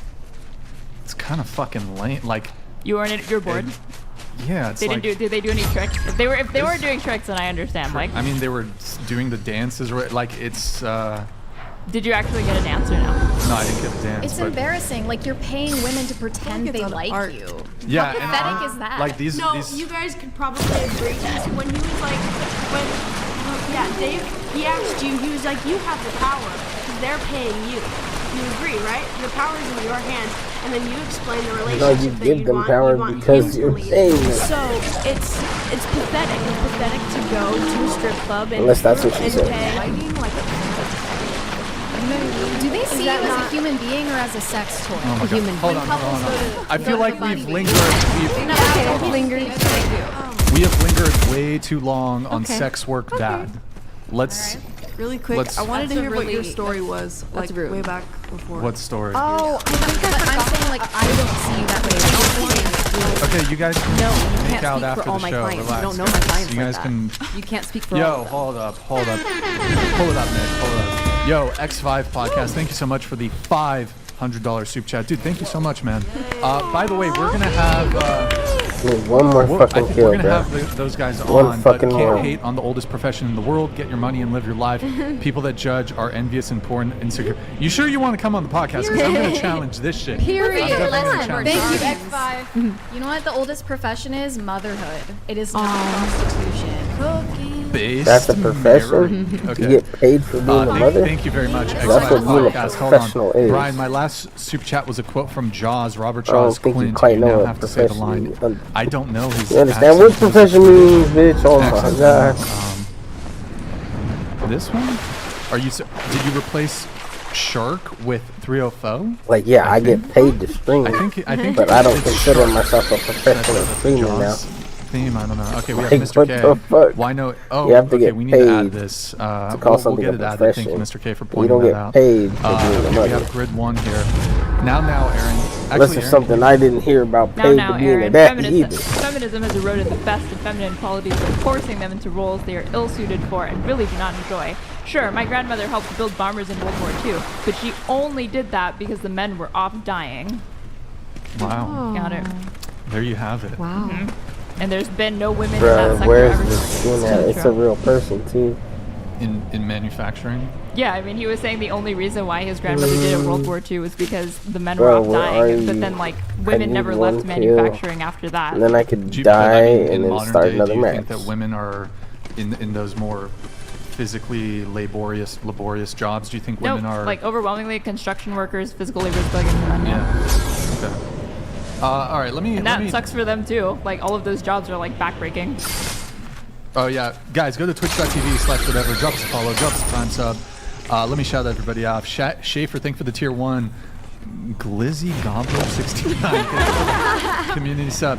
kind of fucking lame. Like you weren't. You're bored. Yeah, it's they like, didn't do. Did they do any tricks? If they weren't doing tricks, then I understand. Like, I mean, they were doing the dances. Like it's. Did you actually get a dance or no? No, I didn't get a dance. It's embarrassing. Like you're paying women to pretend they like you. Yeah, how pathetic is that? Like these. No, you guys could probably agree. When he was like, Dave, he asked you. He was like, you have the power because they're paying you. You agree, right? The power is in your hands, and then you explain the relationship you that give you them want. power You want because him you're to lead. paying them. So it's pathetic. It's pathetic to go to a strip club and Unless that's what she said. pay. Do they see you that as a not- human being or as a sex toy? Oh my God. Hold on. I feel like we've lingered. We have lingered way too long on sex work bad. Let's. Really quick, I wanted to That's a hear what your really- story was, like rude. way back before. What story? Oh, I think I'm saying like I don't see you that way. Okay, you guys can No, you make can't out speak after for all the my show. clients. Relax. You don't know my clients You like guys that. can. You can't speak for all Yo, of them. hold up. Pull it up, Nick. Pull it up. Yo, X5 podcast. Thank you so much for the $500 super chat, dude. Thank you so much, man. By the way, we're gonna have. One more I fucking think kill, we're gonna bro. have those guys One on, but fucking can't more. hate on the oldest profession in the world. Get your money and live your life. People that judge are envious and poor and insecure. You sure you want to come on the podcast? Because I'm gonna challenge this shit. Period. I'm definitely gonna challenge Thank you, this. X5. You know what the oldest profession is? Motherhood. It is not prostitution. Cooking. Based That's a profession. Okay. You get paid for being a mother. Thank you very much. That's X5 what being a podcast. Hold professional on. is. Brian, my last super chat was a quote from Jaws, Robert I don't Jaws think you Quint. quite You know now what have to say the profession line. I don't know his You understand what accent. profession means, bitch? Oh my Accent. god. This one? Are you? Did you replace Shark with 304? Like, yeah, I get paid to stream. I think. But I don't it's consider Shark. myself a professional That's streamer now. Jaws theme. I don't know. Okay, we have Like, Mr. what K. the fuck? Why no? Oh, You have to okay. get We need to add paid this. to call We'll something get a it added. Thank you, profession. Mr. K, for You pointing don't that get out. paid for being a Okay, we mother. have grid 1 here. Now, Aaron. Actually, Unless it's Aaron, something I didn't hear about paid to being a Aaron, dad either. feminism has eroded the best of feminine qualities by forcing them into roles they are ill-suited for and really do not enjoy. Sure, my grandmother helped build bombers in World War II, but she only did that because the men were off dying. Wow. Got it. There you have it. Wow. And there's been no women in Bruh, that sector where's ever the since. skin at? It's a real person, too. In manufacturing. Yeah, I mean, he was saying the only reason why his grandmother did it World War II was because the men Bro, were off where are dying, but you? then like I women need never one left kill. manufacturing after that. And then I could Do you- die but I mean, in and then modern start day, another do you match. think that women are in those more physically laborious jobs? Do you think No, women are like overwhelmingly construction workers, physical labor is better than men. Yeah. Okay. All right. Let me. And that sucks for them too. Like all of those jobs are like backbreaking. Oh yeah, guys, go to twitch.tv/whatever. Drop us a follow. Drop us a Prime sub. Let me shout everybody out. Schaefer, thank for the tier 1. Glizzy Gobbler 69 community sub.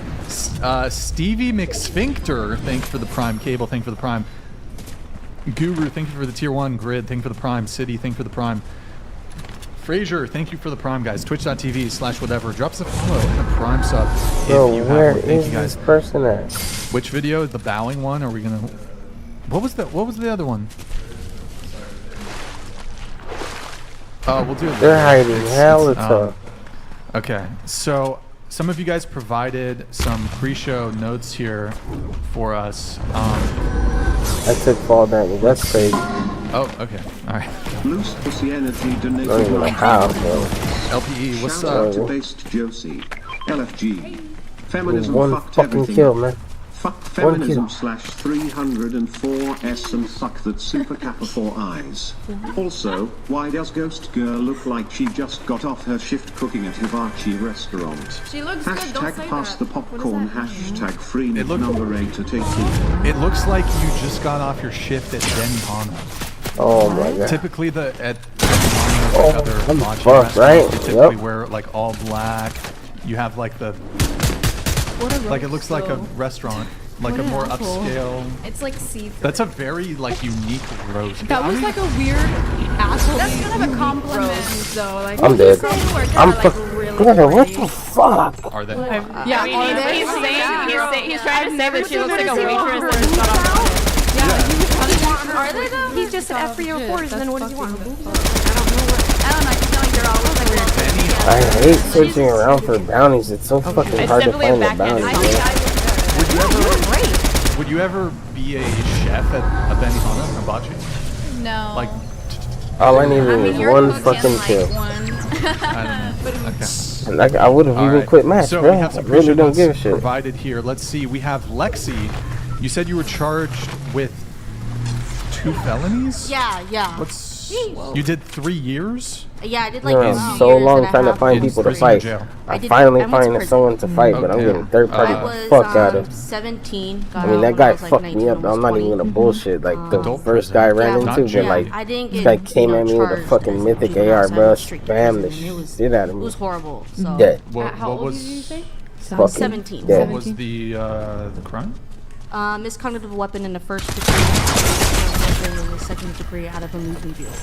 Stevie McSphincter, thank you for the Prime. Cable, thank you for the Prime. Guru, thank you for the tier 1. Grid, thank you for the Prime. City, thank you for the Prime. Frazier, thank you for the Prime, guys. Twitch.tv/whatever. Drop us a follow and a Prime sub Bro, if you where have one. Thank is you guys. this person at? Which video? The bowing one? Are we gonna? What was the other one? We'll do it. They're hiding hella it's, tough. Okay, so some of you guys provided some pre-show notes here for us. I took fall damage. That's crazy. Oh, okay. All right. Loose Pussy Energy donated I don't even know how, bro. LPE, what's Shout up? out to Based Josie. LFG. Feminism One fucked fucking everything. kill, man. Fuck One feminism kill. /304S and fuck that super kappa 4 eyes. Also, why does Ghost Girl look like she just got off her shift cooking at Hibachi restaurant? She looks good, don't Hashtag say pass that. the popcorn. Hashtag free It look- number 8 at 18. It looks like you just got off your shift at Benihana. Oh my god. Typically, at Benihana or other I'm lodging fucked, restaurants, right? they typically Yep. wear like all black. You have like the. Like it looks like a restaurant. like What a an more asshole. upscale. It's like see-through. That's a very like unique rose. That I was mean, like a weird asshole. That's kind of a compliment. though. Like, I'm dead. Girls who work there I'm are, like, really brother, what pretty. the fuck? are they? yeah, I mean, he's trying to say that she looks like a waitress or a Are they though? He's just an F for your pores, and then what does he want? I don't know. I feel like they're all over. I hate searching around for bounties. It's so fucking hard to find a bounty, bro. Would you ever be a chef at a Benihana or Hibachi? No. Like, All I needed was you're one cooking, fucking like, kill. okay. Like, I would have All even right. quit match, So bro. we have I some really don't pre-show give a notes shit. provided here. Let's see. We have Lexi. You said you were charged with 2 felonies? Yeah. What's you did 3 years? Yeah, I did You like know, 2 so years long and a trying to half find in people to prison fight. jail. I I finally went to find prison. someone to fight, but I'm Okay. getting third party I was fuck out of. 17. I mean, that guy fucked me up. I'm not even gonna bullshit. Like the Adult first prison. guy I ran Not into, but jail. like I didn't this get, guy came at me with a charged fucking as mythic juvenile, AR, so I bro. was strict Spammed the prison. It was- shit out of It me. was horrible. So Dead. How old was did you say? Fucking 17. dead. What was the crime? Misconduct of a weapon in the first degree, and the second degree out of a moving vehicle.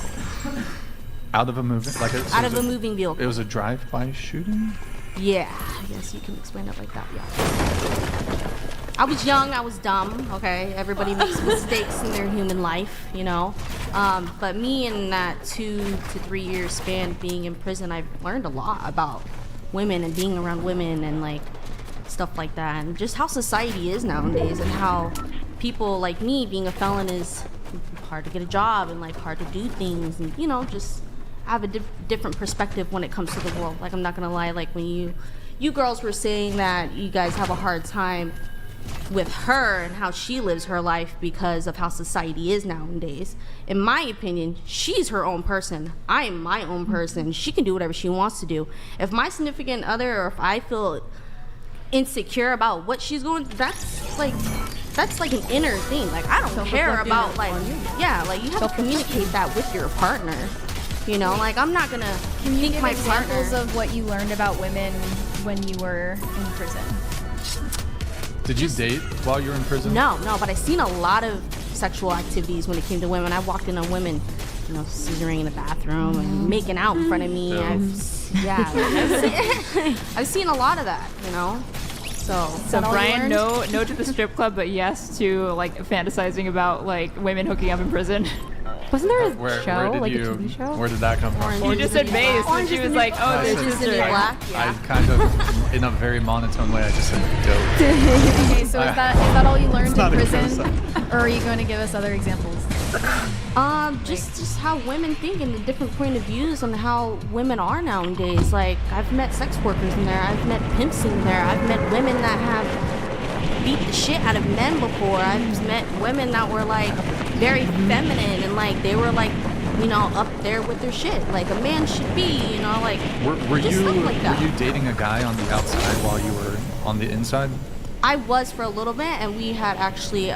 Out of a moving, like Out of a moving vehicle. It was a drive-by shooting. Yeah, I guess you can explain it like that. Yeah. I was young. I was dumb. Okay, everybody makes mistakes in their human life, you know. But me, in that 2 to 3 year span being in prison, I've learned a lot about women and being around women and like stuff like that, and just how society is nowadays, and how people like me being a felon is hard to get a job and like hard to do things, and you know, just have a different perspective when it comes to the world. Like, I'm not gonna lie, like when you girls were saying that you guys have a hard time with her and how she lives her life because of how society is nowadays. In my opinion, she's her own person. I am my own person. She can do whatever she wants to do. If my significant other, or if I feel insecure about what she's going, that's like an inner thing. Like, I don't care about like, yeah, like you have to communicate that with your partner. You know, like I'm not gonna Can you think give my examples partner. of what you learned about women when you were in prison? Did you date while you were in prison? No, but I seen a lot of sexual activities when it came to women. I walked in on women, you know, scissoring in the bathroom and making out in front of me. I've seen a lot of that, you know. So Brian, no to the strip club, but yes to like fantasizing about like women hooking up in prison. Wasn't there a Where show, did like you, a TV show? Where did that come from? You just said base, and she was like, "Oh, I there's said- sister." I kind of, in a very monotone way, I just said dope. Okay, so is that all you learned It's in not a prison, or are you going to give us other examples? Just how women think and the different point of views on how women are nowadays. Like, I've met sex workers in there. I've met pimps in there. I've met women that have beat the shit out of men before. I've met women that were like very feminine and like they were like, you know, up there with their shit, like a man should be, you know, like Were just you stuff like that. were you dating a guy on the outside while you were on the inside? I was for a little bit, and we had actually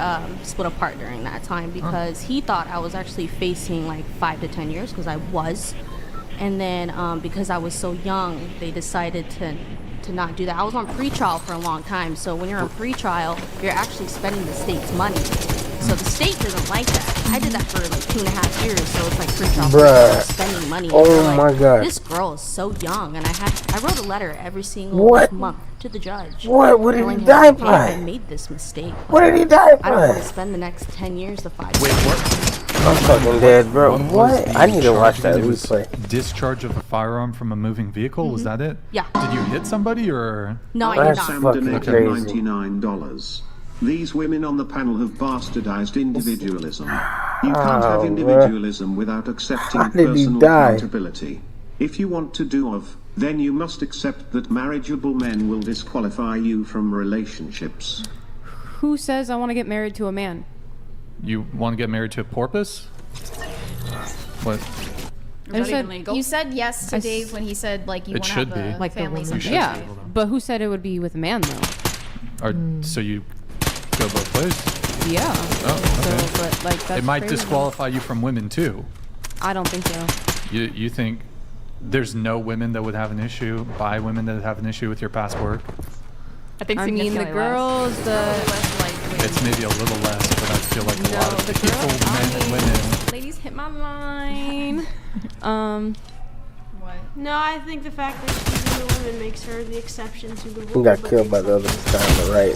split apart during that time because he thought I was actually facing like 5 to 10 years, because I was. And then because I was so young, they decided to not do that. I was on pretrial for a long time, so when you're on pretrial, you're actually spending the state's money. So the state doesn't like that. I did that for like 2.5 years, so it's like pretrial Bruh. spending money. Oh And they're like, my God. This girl is so young, and I wrote a letter every single What? month to the judge. What? What did telling he him, die "Hey, by? I made this mistake. What did he die I don't by? want to spend the next 10 years to fight." Wait, what? I'm fucking dead, bro. was What? the I need to watch charge? that It was replay. Discharge of a firearm from a moving vehicle. Was that it? Yeah. Did you hit somebody or? No, I did That's not. Sam fucking donated crazy. $99. These women on the panel have bastardized individualism. You can't Oh, have individualism without accepting How did he personal die? accountability. If you want to do of, then you must accept that marriageable men will disqualify you from relationships. Who says I want to get married to a man? You want to get married to a porpoise? What? I just said, You said yes to I Dave when he said like you It want to should have a be. Like the family woman. someday. Yeah, but who said it would be with a man though? Or so you go both ways? Yeah. Oh, okay. So, but like that's It might crazy. disqualify you from women too. I don't think so. You think there's no women that would have an issue, women that have an issue with your passport? I think I mean, the significantly less. girls, the Less likely. It's maybe a little less, but I feel like a lot of people, men and women. Ladies, hit my line. No, I think the fact that she's into women makes her the exception to the rule. He got killed by the other guy on the right.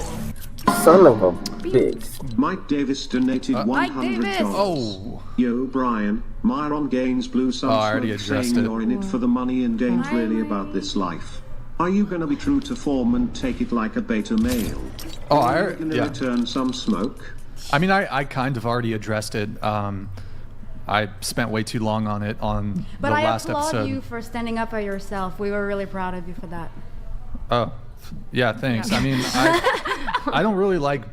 Son of a bitch. Mike Davis donated $100. Oh. Yo, Brian. Myron Gaines blew some I already smoke addressed saying it. you're in it for the money and ain't really about this life. Are you gonna be true to form and take it like a beta male? Oh, Are you gonna return some smoke? I mean, I kind of already addressed it. I spent way too long on it on But the I last applaud episode. you for standing up for yourself. We were really proud of you for that. Oh, yeah, thanks. Yeah. I mean, I don't really like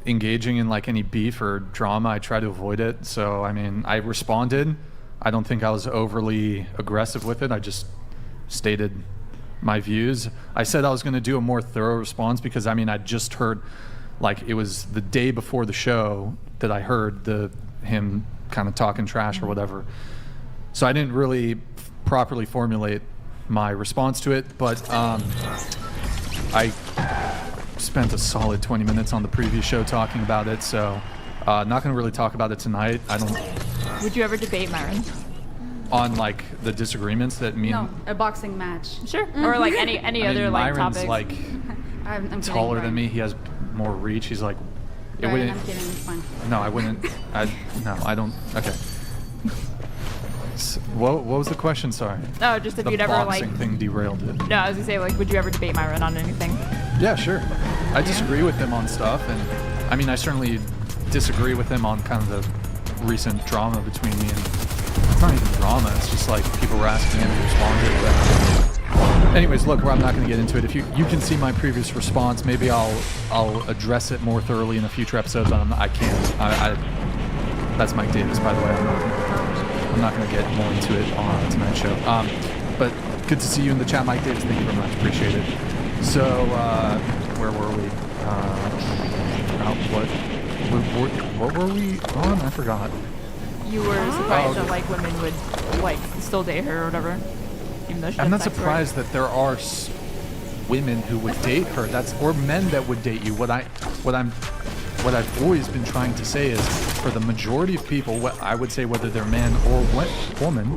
engaging in like any beef or drama. I try to avoid it. So, I mean, I responded. I don't think I was overly aggressive with it. I just stated my views. I said I was going to do a more thorough response because, I mean, I just heard, like, it was the day before the show that I heard him kind of talking trash or whatever. So I didn't really properly formulate my response to it, but I spent a solid 20 minutes on the previous show talking about it, so not going to really talk about it tonight. I don't. Would you ever debate Myron? On like the disagreements that me No, a boxing match. Sure. Or like any I mean, other like Myron's topics. like I'm kidding, taller than Brian. me. He has more reach. He's like. It Brian, wouldn't. I'm kidding. It's fine. No, I wouldn't. No, I don't. Okay. What was the question? Sorry. No, just if the you'd ever like. boxing thing derailed it. No, I was gonna say like, would you ever debate Myron on anything? Yeah, sure. I disagree with him on stuff, and I mean, I certainly disagree with him on kind of the recent drama between me and. It's not even drama. It's just like people were asking him to respond to it. Anyways, look, I'm not going to get into it. If you can see my previous response, maybe I'll address it more thoroughly in a future episode, but I can't. That's Mike Davis, by the way. I'm not going to get more into it on tonight's show. But good to see you in the chat, Mike Davis. Thank you very much. Appreciate it. So, where were we? What were we on? I forgot. You were surprised that like women would like still date her or whatever, even though she I'm had not sex surprised that there are women who would date her. Or men that would date you. What I've always been trying to say is, for the majority of people, what I would say, whether they're man or woman,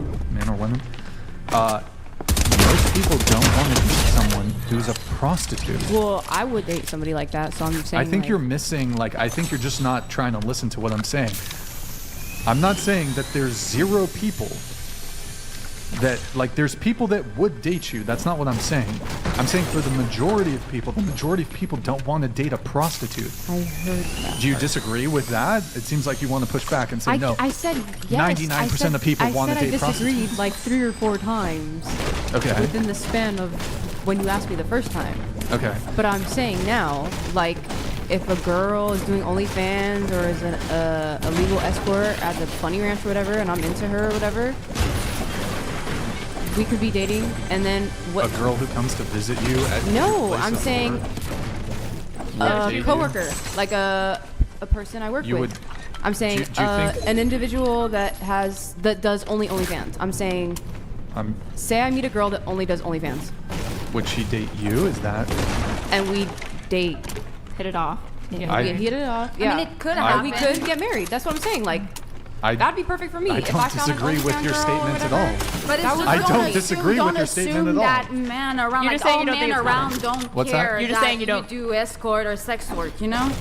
most people don't want to date someone who's a prostitute. Well, I would date somebody like that, so I'm saying. I think like, you're missing. I think you're just not trying to listen to what I'm saying. I'm not saying that there's zero people that, there's people that would date you. That's not what I'm saying. I'm saying for the majority of people don't want to date a prostitute. I heard that. Do you disagree with that? It seems like you want to push back and say no. I said yes. 99% of people want to date I disagreed prostitutes. like 3 or 4 times. Okay. Within the span of when you asked me the first time. Okay. But I'm saying now, like, if a girl is doing OnlyFans or is a legal escort at the Bunny Ranch or whatever, and I'm into her or whatever, we could be dating, and then what? A girl who comes to visit you at your No, place I'm of saying work a would date coworker, like a person I work You with. would- I'm saying do you think- an individual that does only OnlyFans. I'm saying, say I meet a girl that only does OnlyFans, would she date you? Is that? and we date. Hit it off. I- We hit it off. I Yeah. mean, it could And we happen. could get married. That's what I'm saying. Like, I that'd be perfect for me. I If don't I found an disagree with OnlyFans your girl or statements at whatever. all. But it's That just would- I don't don't assume, disagree don't with your statement assume at all. that men around, You're like just saying all you don't men think it's around common. don't What's that? care You're just that saying you don't- do escort or sex work, you know?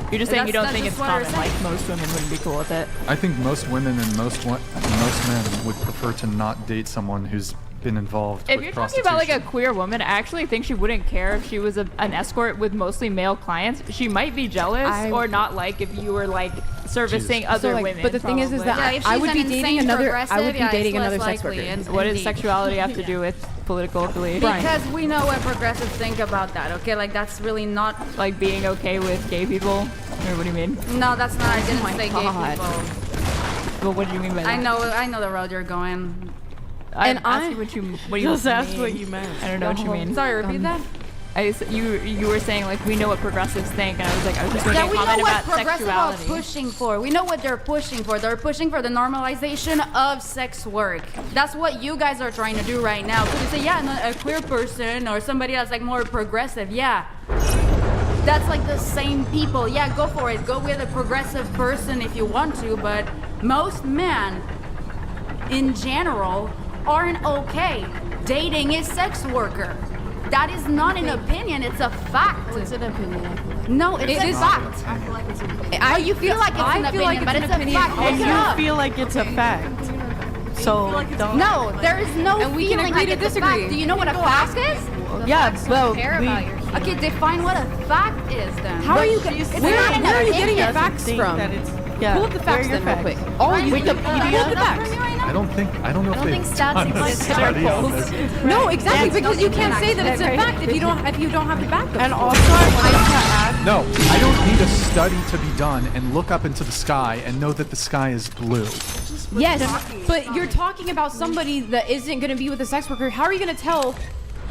You're just saying you don't That's think just it's what I common. was Like saying. most women wouldn't be cool with it. I think most women and most men would prefer to not date someone who's been involved If with you're talking prostitution. about like a queer woman, I actually think she wouldn't care if she was an escort with mostly male clients. She might be jealous or not like if you were like servicing Jesus. other So, like, women. but the thing is probably. that Yeah, if I she's would an be dating insane another. I would progressive, be yeah, dating it's another less sex likely worker. and- What does indeed. sexuality have to do with political affiliation? Because we know what progressives think about that, okay? Like, that's really not... Like being okay with gay people? Or what do you mean? No, that's not... I didn't say God. gay people. Well, what do you mean by that? I know the road you're going. I'm And asking what you Just ask mean. what you meant. I don't know what you mean. Sorry, repeat that? You were saying like we know what progressives think, and I was just making Yeah, a we know comment what about progressives are sexuality. pushing for. We know what they're pushing for. They're pushing for the normalization of sex work. That's what you guys are trying to do right now. So you say, yeah, no, a queer person or somebody that's like more progressive, yeah. That's like the same people. Yeah, go for it. Go with a progressive person if you want to, but most men, in general, aren't okay dating a sex worker. That is not an opinion, it's a fact. It's an opinion. No, it's a fact. I feel like it's an opinion. You feel like it's an opinion, but it's a fact. And Look it up. you feel like it's a fact. So don't. No, there is no And we can feeling agree like to it's a disagree. fact. Do you know what a fact is? Yeah, well, Okay, define what a fact is then. How are you? she's Where, saying where are you that getting your doesn't facts think from? that it's- yeah, Pull up the where are facts your then, real facts? quick. All you pull up the facts. I don't know if I don't think they've stats done a exist. study on this. No, exactly, because you can't say that it's a fact if you don't have the backup. And also, I wanted to add. No, I don't need a study to be done and look up into the sky and know that the sky is blue. Yes, but you're talking about somebody that isn't going to be with a sex worker. How are you going to tell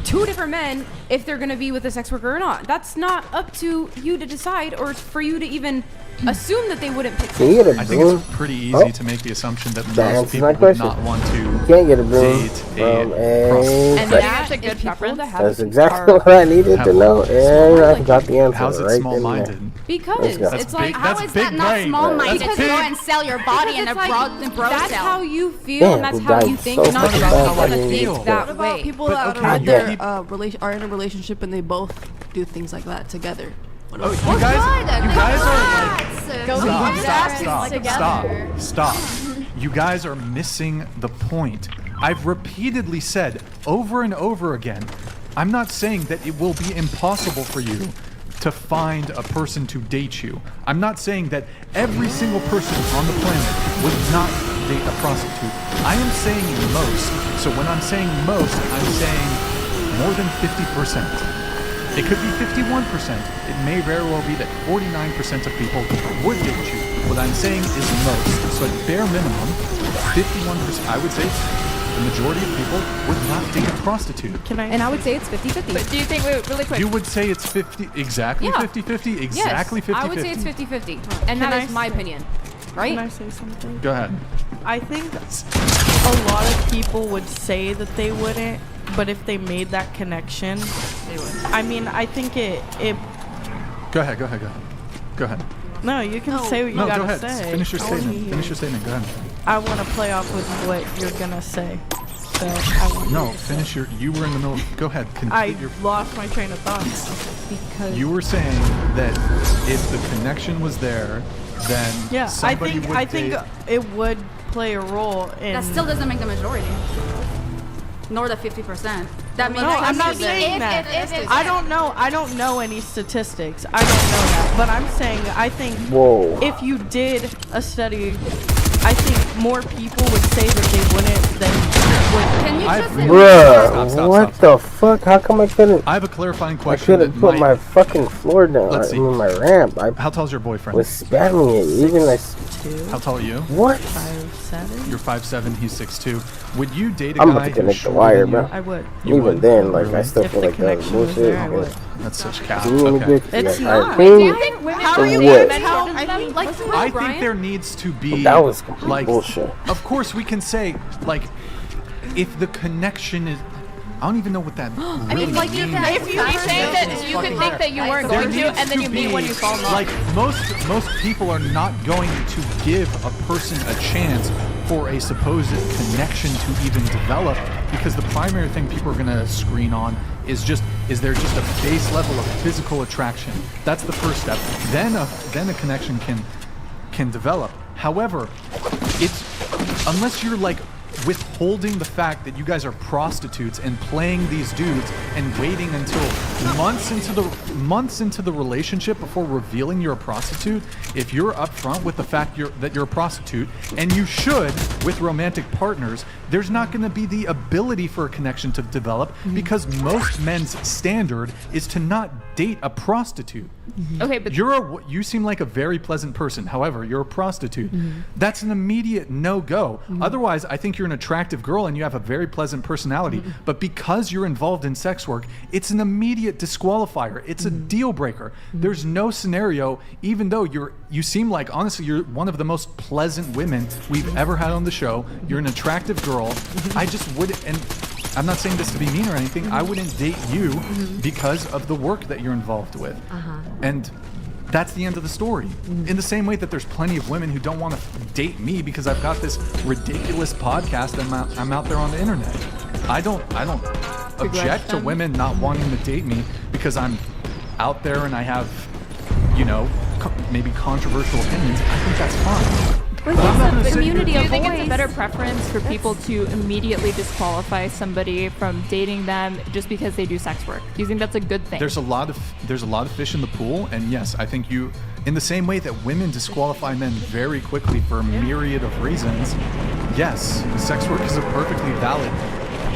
two different men if they're going to be with a sex worker or not? That's not up to you to decide or for you to even assume that they wouldn't pick Can you get a I think broom? it's pretty easy to make the assumption that That most answers people my would question. not want to You can't get a broom date from a prostitute. And sex. that's a good preference. That's exactly what I needed to know, and I got the answer How's it right small-minded? in there. Because Let's go. it's like, How is that not small-minded to go and sell your body in a bro that's sale? how you feel Damn, and that's we how died you think, so not fucking about fast. how other I think mean, that What about way. people But that okay, are, yeah. are in a relationship and they both do things like that together? What Oh, about you guys are like, stop. You guys are missing the point. I've repeatedly said over and over again, I'm not saying that it will be impossible for you to find a person to date you. I'm not saying that every single person on the planet would not date a prostitute. I am saying most. So when I'm saying most, I'm saying more than 50%. It could be 51%. It may very well be that 49% of people would date you. What I'm saying is most. So at bare minimum, 51%, I would say the majority of people would not date a prostitute. And I would say it's 50-50. But do you think, wait, really quick? You would say it's 50, exactly Yeah. 50-50, exactly 50-50. Yes, I would say it's 50-50. And that is my opinion. Right? Can I say something? Go ahead. I think a lot of people would say that they wouldn't, but if they made that connection, they would. I mean, I think it. Go ahead. Go ahead. No, you can say what you No, gotta go ahead. say. Finish your statement. Finish your statement. Go ahead. I want to play off with what you're gonna say. So I want No, finish your. You were in the middle. Go ahead. I Complete your. lost my train of thought. Because You were saying that if the connection was there, then Yeah, somebody would I think date. it would play a role in. That still doesn't make the majority. Nor the 50%. That means No, that I'm not if- saying if- that. if- I don't know. I don't know any statistics. I don't know that. But I'm saying I think Whoa. if you did a study, I think more people would say that they wouldn't than would. Can you just Bruh, Stop, what the fuck? How come I couldn't? I have a clarifying I question. could have that put might- my fucking floor down. Let's I see. mean, my ramp. I How tall's your boyfriend? was spamming it. Even like. How tall are you? What? 5'7". You're 5'7", he's 6'2". Would you date a I'm guy about to who's connect the shorter wire, than you? bro. I would. You Even would? then, like, I Really? still If feel the like that was connection was bullshit. there, I would. That's such cap. You really Okay. good? It's Yeah, not. I do you think- think women How should are you date what? men How- shorter I than them? mean, Like I Will think Bryant? there needs to be That was complete like bullshit. Of course we can say like if the connection is I don't even know what that really like, means. if you think that you could think that you weren't There going to, needs and then to you meet be, when you fall in love. Like most people are not going to give a person a chance for a supposed connection to even develop because the primary thing people are going to screen on is there just a base level of physical attraction. That's the first step. Then a connection can develop. However, it's unless you're like withholding the fact that you guys are prostitutes and playing these dudes and waiting until months into the relationship before revealing you're a prostitute. If you're upfront with the fact that you're a prostitute, and you should with romantic partners, there's not going to be the ability for a connection to develop because most men's standard is to not date a prostitute. Okay, but You seem like a very pleasant person. However, you're a prostitute. That's an immediate no-go. Otherwise, I think you're an attractive girl and you have a very pleasant personality. But because you're involved in sex work, it's an immediate disqualifier. It's a deal breaker. There's no scenario, even though you seem like, honestly, you're one of the most pleasant women we've ever had on the show. You're an attractive girl. I just would, and I'm not saying this to be mean or anything. I wouldn't date you because of the work that you're involved with. And that's the end of the story. In the same way that there's plenty of women who don't want to date me because I've got this ridiculous podcast and I'm out there on the internet. I don't object to women not wanting to date me because I'm out there and I have, you know, maybe controversial opinions. I think that's fine. Do you think it's a better preference for people to immediately disqualify somebody from dating them just because they do sex work? Do you think that's a good thing? There's a lot of fish in the pool, and yes, I think you, in the same way that women disqualify men very quickly for a myriad of reasons, yes, sex work is a perfectly valid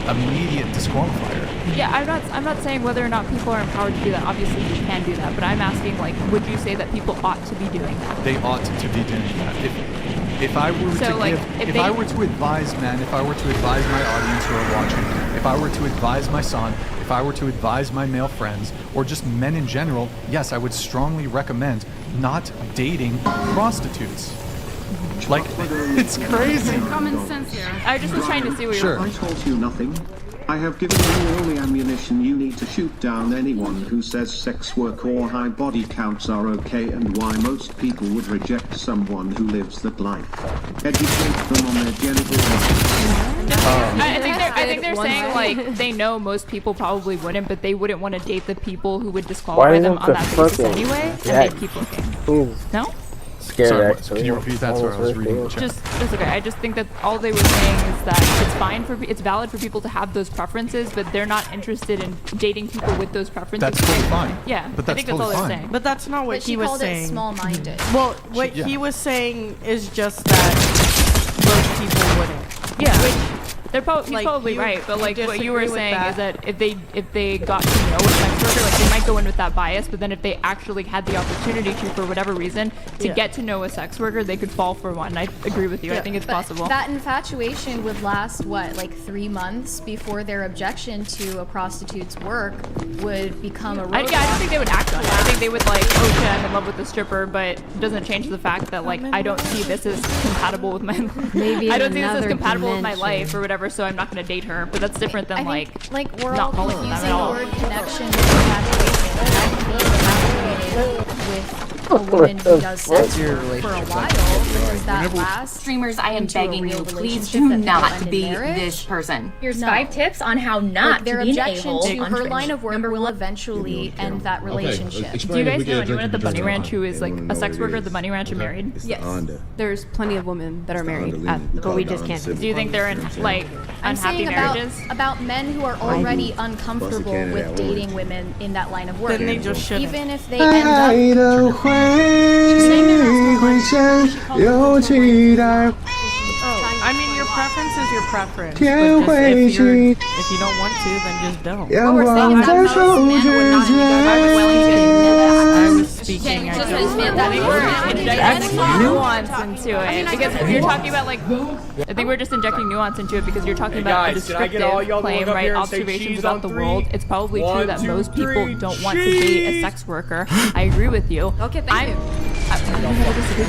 immediate disqualifier. Yeah, I'm not saying whether or not people are empowered to do that. Obviously, you can do that, but I'm asking, like, would you say that people ought to be doing that? They ought to be doing that. If I were I were to advise men, if I were to advise my audience who are watching, if I were to advise my son, if I were to advise my male friends, or just men in general, yes, I would strongly recommend not dating prostitutes. Like, it's crazy. Common sense here. I just was trying to see what Sure. I taught you nothing. I have given you all the ammunition you need to shoot down anyone who says sex work or high body counts are okay and why most people would reject someone who lives that life. Educate them on their genital I think they're saying, like, they know most people probably wouldn't, but they wouldn't want to date the people who would disqualify them on that basis anyway, and they keep looking. No? Sorry, can you repeat that? Sorry, I was reading the chat. That's okay. I just think that all they were saying is that it's fine it's valid for people to have those preferences, but they're not interested in dating people with those preferences. That's totally fine. Yeah, but that's I think that's all they're saying. But that's not what But he she was called saying. it small-minded. Well, what he was saying is just that most people wouldn't. Yeah. He's Like, probably you- right, but you like what you were disagree with saying that? is that if they got to know a sex worker, like they might go in with that bias, but then if they actually had the opportunity to, for whatever reason, to get to know a sex worker, they could fall for one. I agree with you. I think it's But possible. that infatuation would last, what, like 3 months before their objection to a prostitute's work would become a roadblock. I don't think they would act on it. I think they would like, oh shit, I'm in love with the stripper, but it doesn't change the fact that like I don't see this as compatible with my Maybe I don't see this as another compatible with my dimension. life or whatever, so I'm not gonna date her. But that's different than I think, we're not all falling for them confusing at the all. word connection with infatuation. I can be infatuated with a woman who does sex work for a while, but does that last? Streamers, I am into a begging real you, please relationship do that will not end in be marriage? this person. Here's No. 5 tips on how not Like, their to be an objection a-hole to on her Twitch. line of work Number will 1. eventually end that relationship. Do you guys know anyone at the Bunny Ranch who is like a sex worker at the Bunny Ranch and married? Yes. There's plenty of women that are married but we just can't. Do you think they're in like I'm unhappy saying marriages? about men who are already uncomfortable with dating women in that line of work. Then they just shouldn't. Even if they end up. 的回回声有期待。 I mean, your preference is your preference.天 But 会 just 去 if you don't want to, then just don't. 阳光在手指间。 I was speaking. I don't. I think we're injecting nuance into it because if you're talking about like, I think we're just injecting nuance into it because you're talking about a guys, can I get all descriptive y'all to claim, look up right? here and say Observations cheese about on the 3? world. It's probably true 1, that 2, most people 3, don't want to date a sex worker. I agree with you. Okay, thank you.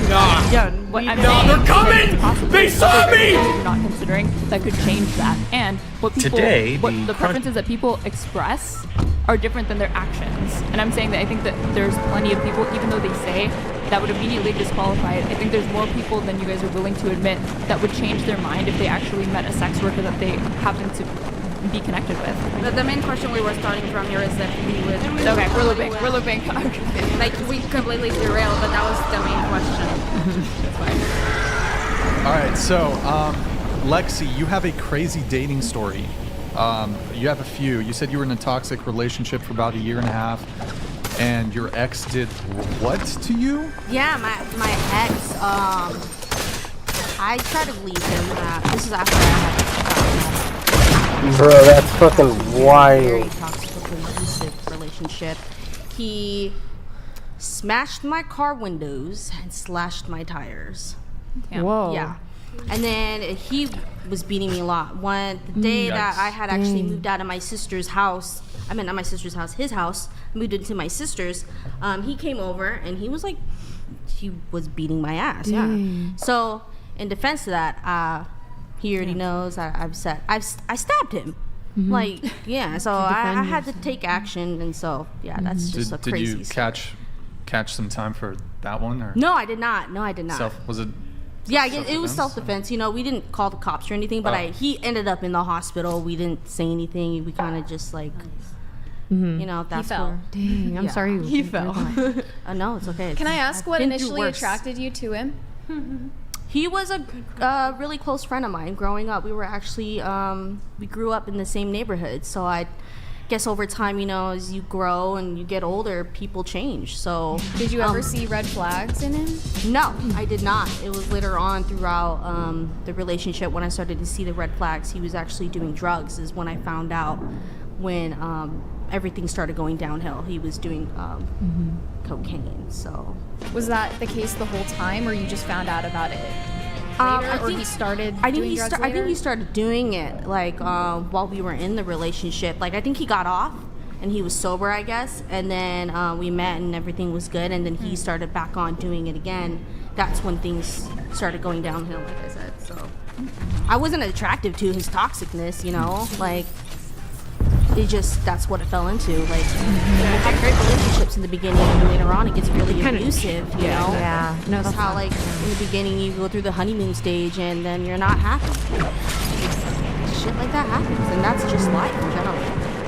Nah. Yeah, What I'm No, saying they're is coming! that it's possible They that saw other me! things you're not considering that could change that. And what people, Today, what the the preferences that people express are different than their actions. And I'm saying that I think that there's plenty of people, even though they say that would immediately disqualify it, I think there's more people than you guys are willing to admit that would change their mind if they actually met a sex worker that they happen to be connected with. But the main question we were starting from here is that we would. Okay, we're looping. We're looping. Like we completely derailed, but that was the main question. That's fine. All right, so Lexi, you have a crazy dating story. You have a few. You said you were in a toxic relationship for about 1.5 years, and your ex did what to you? Yeah, my ex. I tried to leave him. This is after I had. Bro, that's fucking Very wild. toxic, abusive relationship. He smashed my car windows and slashed my tires. Whoa. Yeah. And then he was beating me a lot. The day that I had actually moved out of my sister's house, I mean, not my sister's house, his house, moved into my sister's, he came over and he was like, he was beating my ass. Yeah. So, in defense of that, he already knows I stabbed him. Like, yeah, so I defend had to take action, and so yeah, that's just a Did crazy. you story. catch some time for that one? Or No, I did not. No, I did not. was it? Yeah, it was self-defense? self-defense. You know, we didn't call the cops or anything, but Oh. he ended up in the hospital. We didn't say anything. We kind of just like, you know, that's fell. where. Dang, I'm sorry. you He went fell. through that. No, it's okay. Can I ask I've what been through initially worse. attracted you to him? He was a really close friend of mine growing up. We were actually, we grew up in the same neighborhood. So I guess over time, you know, as you grow and you get older, people change. So Did you ever see red flags in him? No, I did not. It was later on throughout the relationship when I started to see the red flags. He was actually doing drugs is when I found out when everything started going downhill. He was doing cocaine, so. Was that the case the whole time, or you just found out about it I later, or think- he started I think doing he drugs I think later? he started doing it like while we were in the relationship. Like I think he got off and he was sober, I guess, and then we met and everything was good, and then he started back on doing it again. That's when things started going downhill, like I said. So I wasn't attracted to his toxicness, you know, like. It just, that's what it fell into. Like, I had great relationships in the beginning, and later on it gets really abusive, you know? Yeah. No, That's that's how, not- like, in the beginning you go through the honeymoon stage, and then you're not happy. Shit like that happens, and that's just life in general.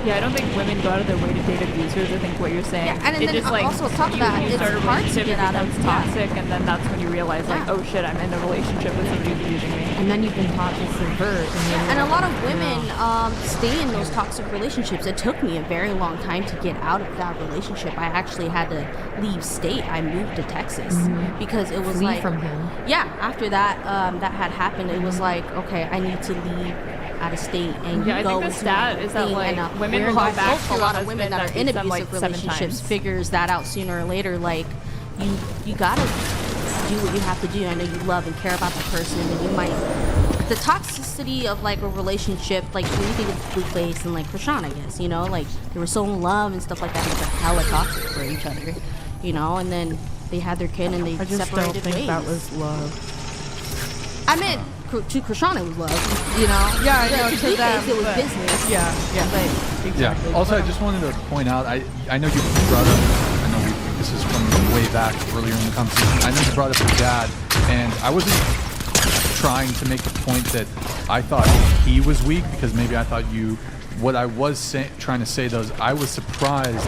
Yeah, I don't think women go out of their way to date abusers. I think what you're saying. Yeah, and it then just like also talk you, about you it's start a hard to relationship, get it out of. becomes toxic, and then that's when you realize like, oh shit, I'm in a relationship with somebody who's abusing me. And then you've been taught to subvert. And a lot of women stay in those toxic relationships. It took me a very long time to get out of that relationship. I actually had to leave state. I moved to Texas because it was Flee like from him. Yeah, after that that had happened, it was like, okay, I need to leave out of state and Yeah, I go think the into stat my is that, thing. like, And, women we're will go not back supposed to a a lot of women husband that are that in beats them, like, abusive 7 relationships times. figures that out sooner or later. Like you gotta do what you have to do. I know you love and care about the person, and you might. The toxicity of like a relationship, like when you think of Blueface and like Krishan, I guess, you know, like they were so in love and stuff like that, but they're hella toxic for each other, you know, and then they had their kid and they I just separated don't think ways. that was love. I meant to Krishan it was love, you know. Yeah, I But know, to to Blueface them, it was but- business. Yeah. But Yeah. Also, I just wanted to point out, I know you brought up, I know this is from way back earlier in the conversation. I know you brought up your dad, and I wasn't trying to make the point that I thought he was weak, because maybe I thought you. What I was trying to say though is I was surprised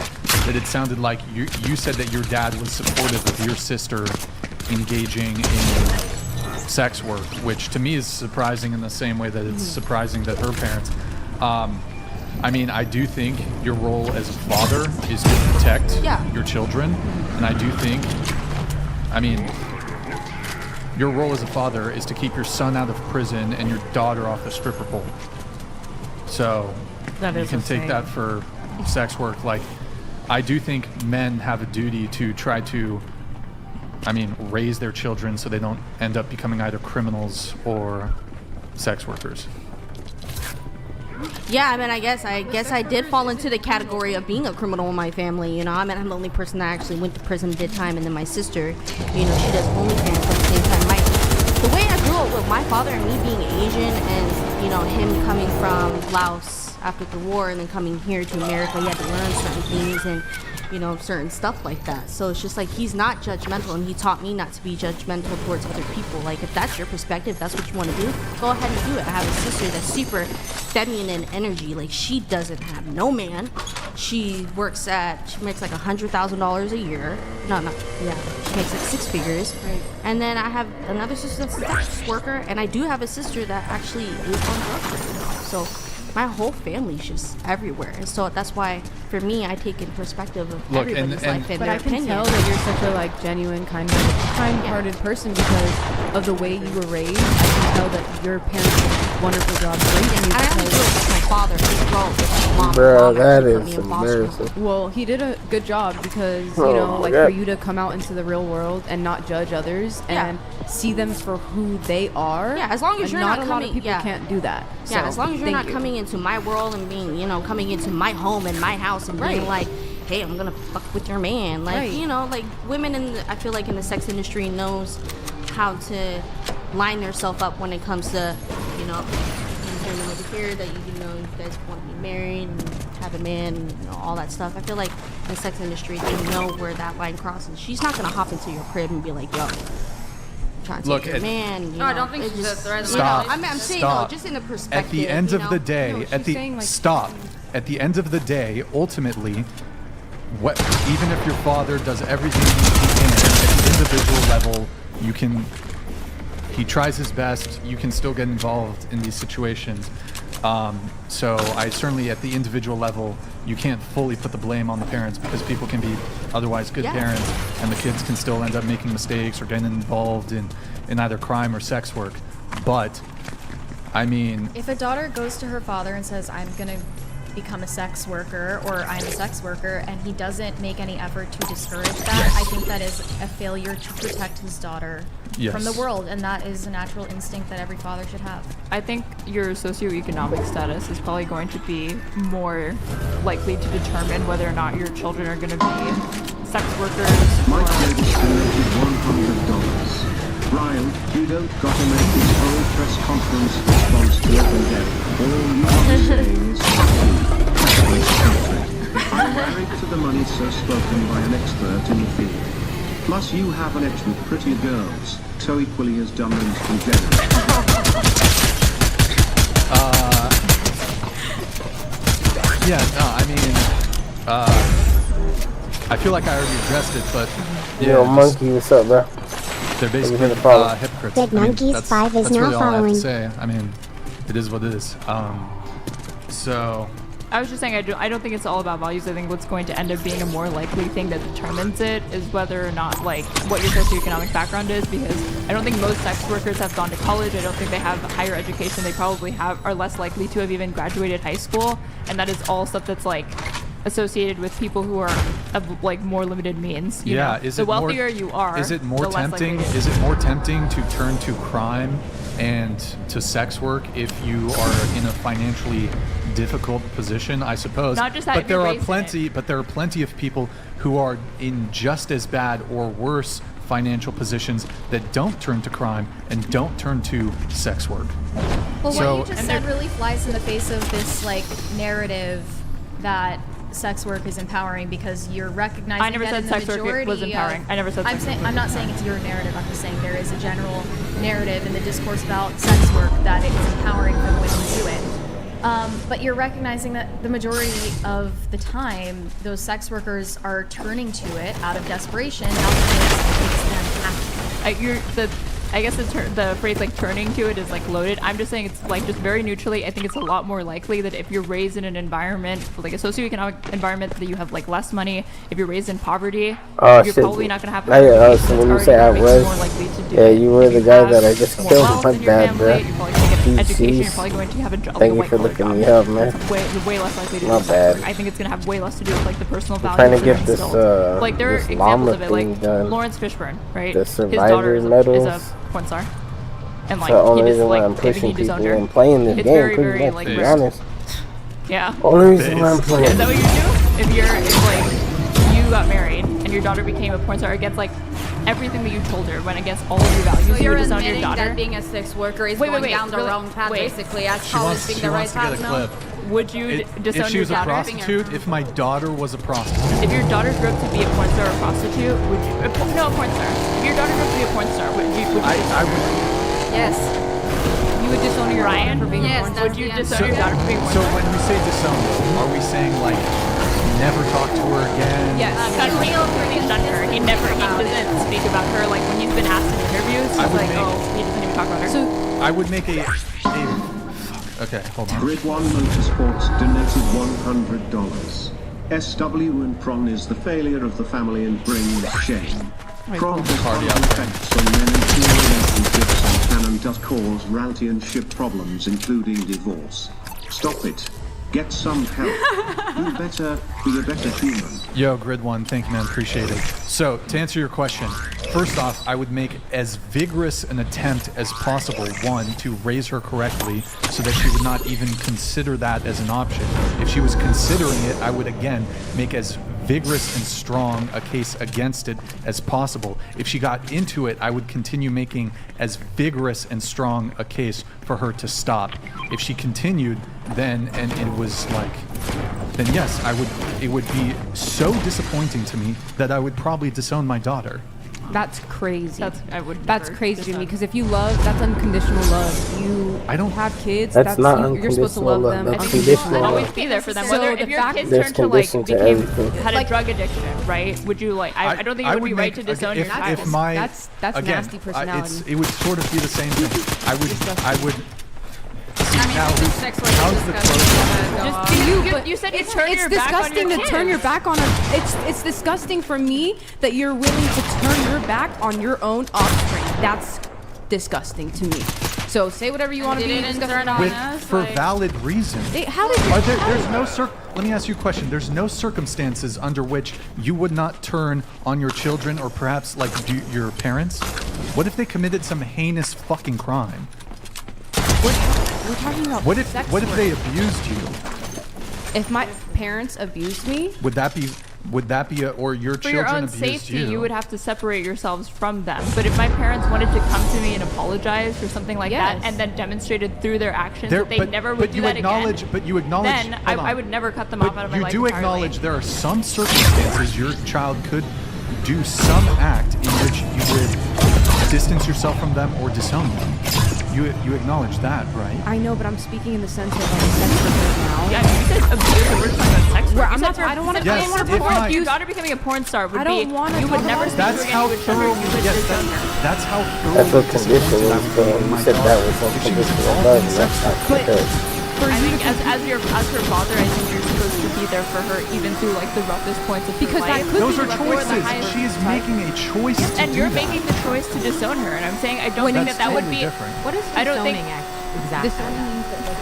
that it sounded like you said that your dad was supportive of your sister engaging in sex work, which to me is surprising in the same way that it's surprising that her parents. I mean, I do think your role as a father is to protect your children, and I do think, I mean, your role as a father is to keep your son out of prison and your daughter off the stripper pole. So That you is can take insane. that for sex work. Like, I do think men have a duty to try to, I mean, raise their children so they don't end up becoming either criminals or sex workers. yeah, I mean, I guess I did fall into the category of being a criminal in my family. You know, I mean, I'm the only person that actually went to prison, did time, and then my sister, you know, she does OnlyFans at the same time. The way I grew up with my father and me being Asian, and you know, him coming from Laos after the war and then coming here to America, he had to learn certain things and, you know, certain stuff like that. So it's just like he's not judgmental, and he taught me not to be judgmental towards other people. Like, if that's your perspective, that's what you want to do, go ahead and do it. I have a sister that's super feminine energy. Like, she doesn't have no man. She makes like $100,000 a year. No, she makes like 6 figures. Right. And then I have another sister that's a sex worker, and I do have a sister that actually is on drugs right now. So my whole family's just everywhere. And so that's why, for me, I take in perspective of Look, everybody's life and But their I can opinion. tell that you're such a like genuine, kind-hearted person because of the way you were raised. I can tell that your parents did a wonderful job raising you. I only grew up with my father. His role was my mom. Bro, Mom that actually put is me in foster home. embarrassing. Well, he did a good job because, Oh you know, my like God. for you to come out into the real world and not judge others and see them for who they are. Yeah, as long as and you're not not a lot of coming- people can't do that. Yeah, So, as long as you're thank not you. coming into my world and being, you know, coming into my home and my house and being like, hey, I'm gonna fuck with your man. Like, Right. you know, like women I feel like in the sex industry knows how to line themselves up when it comes to, you know, family over here that you know you guys want to be married and have a man and all that stuff. I feel like in the sex industry they know where that line crosses. She's not gonna hop into your crib and be like, yo, trying to take your man. You know, I don't think she's a threat. Stop. I'm saying Stop. though, just in the perspective. At the end you of know? the day, No, at she's the saying, like- stop. At the end of the day, ultimately, what even if your father does everything he can at the individual level, you can. He tries his best. You can still get involved in these situations. So I certainly, at the individual level, you can't fully put the blame on the parents because people can be otherwise good parents, and the kids can still end up making mistakes or getting involved in either crime or sex work. But I mean, If a daughter goes to her father and says, I'm going to become a sex worker or I'm a sex worker, and he doesn't make any effort to discourage that, I think that is a failure to protect his daughter from the world, and that is a natural instinct that every father should have. I think your socioeconomic status is probably going to be more likely to determine whether or not your children are going to be sex workers. Mike Davis donated $100. Brian, you don't gotta make this whole press conference response to every day. All you are saying is fuck you. This country. I'm married to the money, so spoken by an expert in the field. Plus you have an ex with pretty girls, so equally as dumb and degenerate. yeah, no, I mean, I feel like I already addressed it, but yeah, Yo, Monkey, what's up, bro? They're basically hypocrites. Big Monkeys that's 5 is that's now really all I have following. to say. I mean, it is what it is. So I was just saying, I don't think it's all about values. I think what's going to end up being a more likely thing that determines it is whether or not, like, what your socioeconomic background is, because I don't think most sex workers have gone to college. I don't think they have higher education. They probably are less likely to have even graduated high school, and that is all stuff that's, like, associated with people who are of, like, more limited means. You know? is the it wealthier more, you are, is it more the less likely tempting? it Is it more tempting to turn to crime and to sex work if you are in a financially difficult position? I suppose. Not just that, but if there you're are raised in plenty. But there are plenty of people who are in just as bad or worse financial positions that don't turn to crime and don't turn to sex work. Well, So- what you just said really flies in the face of this, like, narrative that sex work is empowering, because you're recognizing I never that said in the sex work majority was empowering. of- I never said I'm sex saying, work I'm was not saying it's your narrative. I'm just saying there is a general narrative in the discourse about sex work that it is empowering for the women to do it. But you're recognizing that the majority of the time, those sex workers are turning to it out of desperation, not because it makes them happy. I guess the phrase like turning to it is like loaded. I'm just saying it's like just very neutrally. I think it's a lot more likely that if you're raised in an environment, like a socioeconomic environment, that you have like less money. If you're raised in poverty, you're probably not going to have. So when you say I was, yeah, you were the guy that I just killed. My bad, bro. Education, you're probably going to have a job. Thank you for looking me up, man. Way less likely to My do sex bad. work. I think it's going to have way less to do with like the personal values. Trying to get and this, instilled. Like there are this examples llama of it, like thing done. Lawrence Fishburne, right? The His daughter survivor is medals. a porn star. And like the only he just reason why like I'm maybe he pushing disowned people her. and playing this It's game, very, pretty very much, like to be rare. honest. Yeah. Only reason why I'm playing. Is that what you do? If you got married and your daughter became a porn star against like everything that you told her went against all of your values, So you you're would disown your admitting daughter. that being a sex worker is Wait, going wait, down the really? wrong path, Wait. basically, as She college wants, being she the right wants to get path a now? clip. Would you disown if she your was a daughter? prostitute, if my daughter was a prostitute, If your daughter grew up to be a porn star or a prostitute, would you? No, a porn star. If your daughter grew up to be a porn star, would you? I would. Yes. You would disown your Ryan daughter for being a porn star. Would you disown your daughter for being a porn So star? when we say disown, are we saying like never talk to her again? Yes, because he shunned her. He doesn't speak about her. Like when he's been asked in interviews, he's like, he doesn't even talk about her. I would make a okay, hold on. Grid 1 Motorsports donated $100. SW and Pron is the failure of the family and brings shame. Pron has harmful effects on men and female relationships and can and does cause reality-ship problems, including divorce. Stop it. Get some help. Do better. Be a better human. Yo, Grid One, thank you, man. Appreciate it. So, to answer your question, first off, I would make as vigorous an attempt as possible, one, to raise her correctly so that she would not even consider that as an option. If she was considering it, I would, again, make as vigorous and strong a case against it as possible. If she got into it, I would continue making as vigorous and strong a case for her to stop. If she continued, then, and it was like, then yes, it would be so disappointing to me that I would probably disown my daughter. That's crazy. That's crazy to me, because if you love, that's unconditional love. You I don't have kids. That's not you're supposed to love them. That's and conditional You'll love. always be there for them. So Whether the if your fact- kids There's turned to like conditions to became everything. had a drug addiction, right? Would you like? I don't think it would be right to disown your child. If my That's again, nasty personality. it would sort of be the same thing. I would. Now, sex work how's is the disgusting. You said you it's turn your back on disgusting your to turn your back on a. It's disgusting for me that you're willing to turn your back on your own offspring. That's disgusting to me. So say whatever you want to be disgusting on. for valid reason. How did you? There's no Let me ask you a question. There's no circumstances under which you would not turn on your children, or perhaps like your parents. What if they committed some heinous fucking crime? We're talking about What if sex what if work. they abused you? If my parents abused me, Would that be or your For children your own abused safety, you? you would have to separate yourselves from them. But if my parents wanted to come to me and apologize or something like Yes. that, and then demonstrated through their actions that they never would do that again, But you acknowledge. then hold on. I would never cut them off out of my You life do entirely. acknowledge there are some circumstances your child could do some act in which you would distance yourself from them or disown them. You acknowledge that, right? I know, but I'm speaking in the sense of like sex work right now. Yeah, you said abuse, and we're talking about sex work. Where You I'm said not- for- I don't wanna- you said Yes, for if porn, my- your daughter becoming a porn star would I don't be. wanna You would talk never about speak That's to her how again. You would never. thoroughly. You would Yes, disown her. that's how thoroughly. That's what disappointed conditioning I is. would be in You my said that daughter was if she was unconditional involved love. in That's sex not work. because. I think as her father, I think you're supposed to be there for her even through like the roughest points of Because her that life. could Those be are before the choices. highest She is type. making a choice to And do you're that. making the choice to disown her, and I'm saying I don't think That's that would totally be. different. What is I don't think exactly?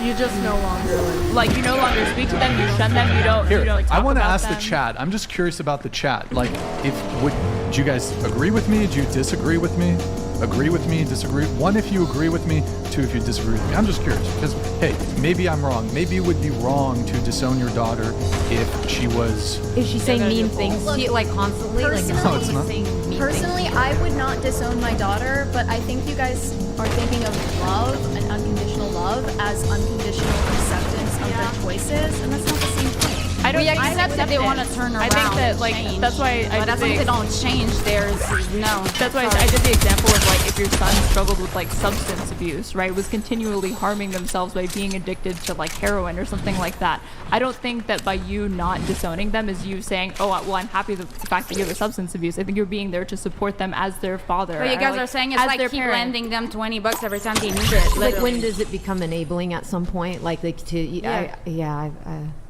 You just no longer like you no longer speak to them, you shun them, you don't. Here, you don't talk I want to about ask them. the chat. I'm just curious about the chat. Like, do you guys agree with me? Do you disagree with me? Agree with me? Disagree? One, if you agree with me. Two, if you disagree with me. I'm just curious because, hey, maybe I'm wrong. Maybe it would be wrong to disown your daughter if she was. Is she saying mean things to you, like constantly? Like, No, it's not. saying mean Personally, I would not disown my daughter, but I think you guys are thinking of love and unconditional love as unconditional acceptance of their choices, and that's not the same thing. I don't. We I accept that they want to turn around. I think that and like change. that's why I But as long as they don't change, there's no. That's why I did the example of like if your son struggled with like substance abuse, right? Was continually harming themselves by being addicted to like heroin or something like that. I don't think that by you not disowning them is you saying, oh, well, I'm happy with the fact that you have a substance abuse. I think you're being there to support them as their father. But you or, guys like, are saying it's as like their keep parent. lending them $20 every time they need it. Like literally. when does it become enabling at some point? Like to Yeah.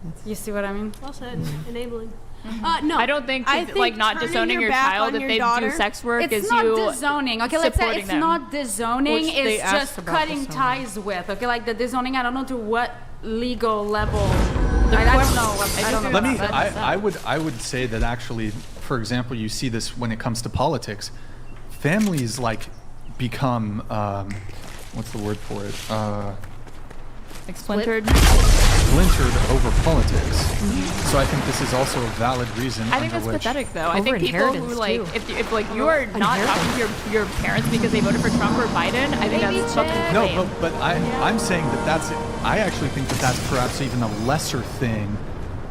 that's, You see what I mean? Well said. Enabling. No, I don't think, like not turning disowning your back child on if your they daughter- do sex work It's is not you disowning. Okay, let's say supporting it's them. not disowning. Which they It's asked just about cutting disowning. ties with. Okay, like the disowning. I don't know to what legal level. I don't know. I don't know. Let me. about that. I would say that actually, for example, you see this when it comes to politics. Families like become what's the word for it? Like splintered. Splintered over politics. So I think this is also a valid reason. I think under that's which pathetic, though. I think people who like, if like you are not talking to your parents because they voted for Trump or Biden, I think that's fucking lame. No, but I'm saying that that's. I actually think that that's perhaps even a lesser thing.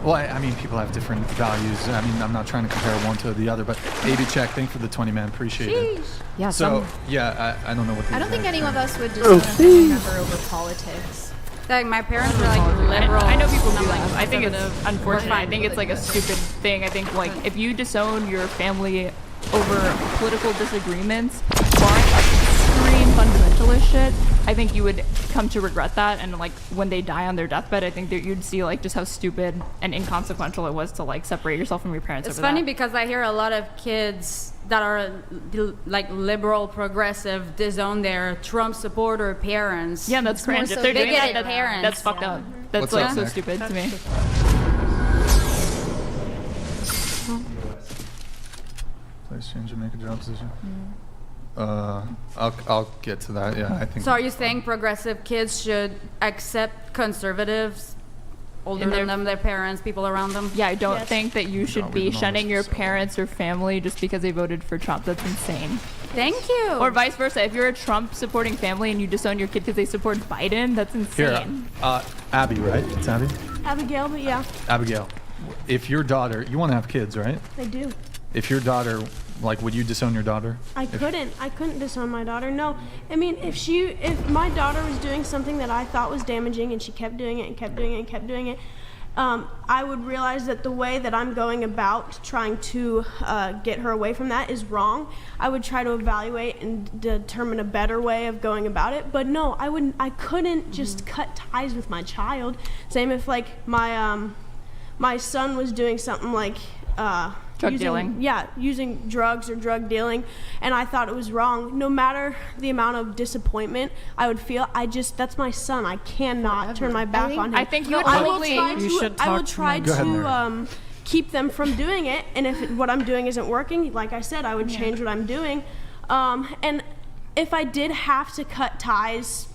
Well, I mean, people have different values. I mean, I'm not trying to compare one to the other, but AB check. Thank you for the 20, man. Appreciate it. Yeah. So yeah, I don't know what. I don't think any of us would Oh, disown a family member over politics. Like my parents were like liberal. I know people and do I'm like that. I think it's conservative. unfortunate. We're I fine. think it's like a stupid thing. I think like if you disown your family over political disagreements, barring extreme fundamentalist shit, I think you would come to regret that. And like when they die on their deathbed, I think that you'd see like just how stupid and inconsequential it was to like separate yourself from your parents. It's over funny that. because I hear a lot of kids that are like liberal, progressive, disown their Trump supporter parents. Yeah, that's It's more cringe. so If they're doing bigoted that, parents. that's fucked up. That's What's like up, so Nick? stupid to me. Place change and make a job decision. I'll get to that. Yeah, I think. So are you saying progressive kids should accept conservatives older than them, their parents, people around them. Yeah, I don't think that you should be shunning your parents or family just because they voted for Trump. That's insane. Thank you. Or vice versa. If you're a Trump supporting family and you disown your kid because they support Biden, that's insane. Here, Abby, right? It's Abby? Abigail, but yeah, Abigail, if your daughter, you want to have kids, right? I do. If your daughter, like, would you disown your daughter? I couldn't disown my daughter. No, I mean, if my daughter was doing something that I thought was damaging and she kept doing it and kept doing it and kept doing it, I would realize that the way that I'm going about trying to get her away from that is wrong. I would try to evaluate and determine a better way of going about it. But no, I couldn't just cut ties with my child. Same if like my son was doing something like dealing. Yeah, using drugs or drug dealing, and I thought it was wrong. No matter the amount of disappointment I would feel, that's my son. I cannot turn my back on him. I think you would probably. I will try to keep them from doing it, and if what I'm doing isn't working, like I said, I would change what I'm doing. And if I did have to cut ties,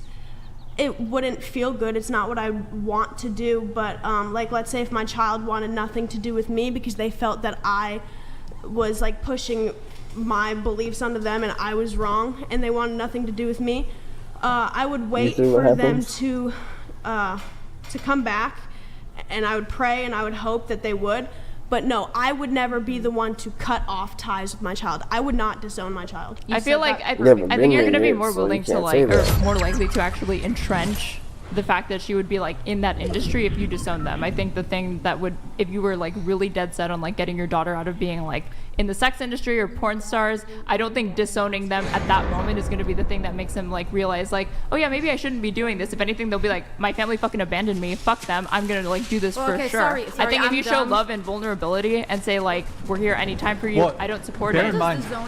it wouldn't feel good. It's not what I want to do, but like let's say if my child wanted nothing to do with me because they felt that I was like pushing my beliefs onto them and I was wrong and they wanted nothing to do with me, I would wait for them to come back, and I would pray and I would hope that they would. But no, I would never be the one to cut off ties with my child. I would not disown my child. I feel like I think you're going to be more willing to or more likely to actually entrench the fact that she would be like in that industry if you disown them. I think the thing that would, if you were like really dead set on like getting your daughter out of being like in the sex industry or porn stars, I don't think disowning them at that moment is going to be the thing that makes them like realize like, oh yeah, maybe I shouldn't be doing this. If anything, they'll be like, my family fucking abandoned me, fuck them, I'm going to like do this for sure. Sorry, I think if you show love and vulnerability and say like, we're here anytime for you, I don't support it. Bear in mind, Yeah,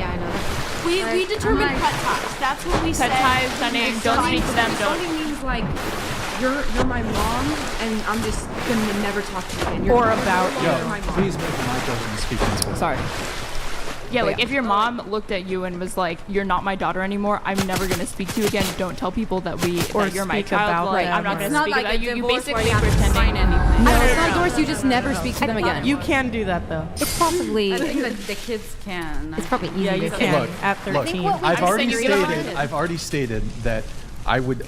I know that. We determined cut ties. That's what we said. Cut ties, stunning, don't speak to them, don't. Zoning means like you're my mom, and I'm just gonna never talk to you again. You're my mom. Please make the mic open and speak into it. Sorry. Yeah, like if your mom looked at you and was like, "You're not my daughter anymore. I'm never gonna speak to you again. Don't tell people that that you're my child. Like, I'm not gonna speak about you." You basically pretending. No, it's not divorce. You just never speak to them again. You can do that though. It's possibly. I think that the kids can. It's probably easy. Yeah, you can Look, at 13. I've already stated that I would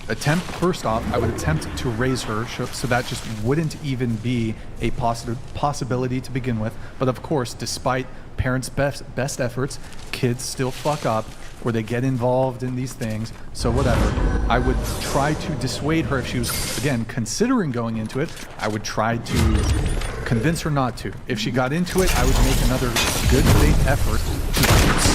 attempt, first off, I would attempt to raise her so that just wouldn't even be a possibility to begin with. But of course, despite parents' best efforts, kids still fuck up or they get involved in these things. So whatever. I would try to dissuade her if she was, again, considering going into it. I would try to convince her not to. If she got into it, I would make another good faith effort to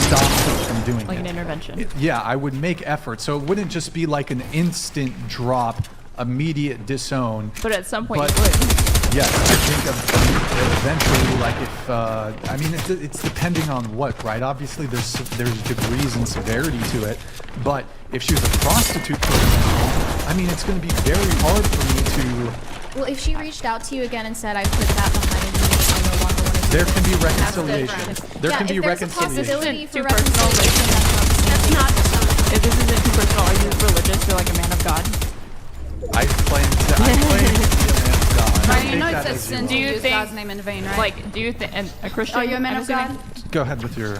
stop her from doing it. Like an intervention. Yeah, I would make effort. So it wouldn't just be like an instant drop, immediate disown. But at some point you would. Yes, I think eventually, like if, I mean, it's depending on what, right? Obviously, there's degrees and severity to it. But if she was a prostitute, for example, I mean, it's going to be very hard for me to... Well, if she reached out to you again and said, I put that behind me, I no longer want to there can be reconciliation. There can be reconciliation. Too personal. That's not If this isn't too personal, are you religious? You're like a man of God? I claim to be a man of God. Right, you know it says sin to use God's name in vain, right? Like, do you think, and a Christian? Are you a man of God? Go ahead with your...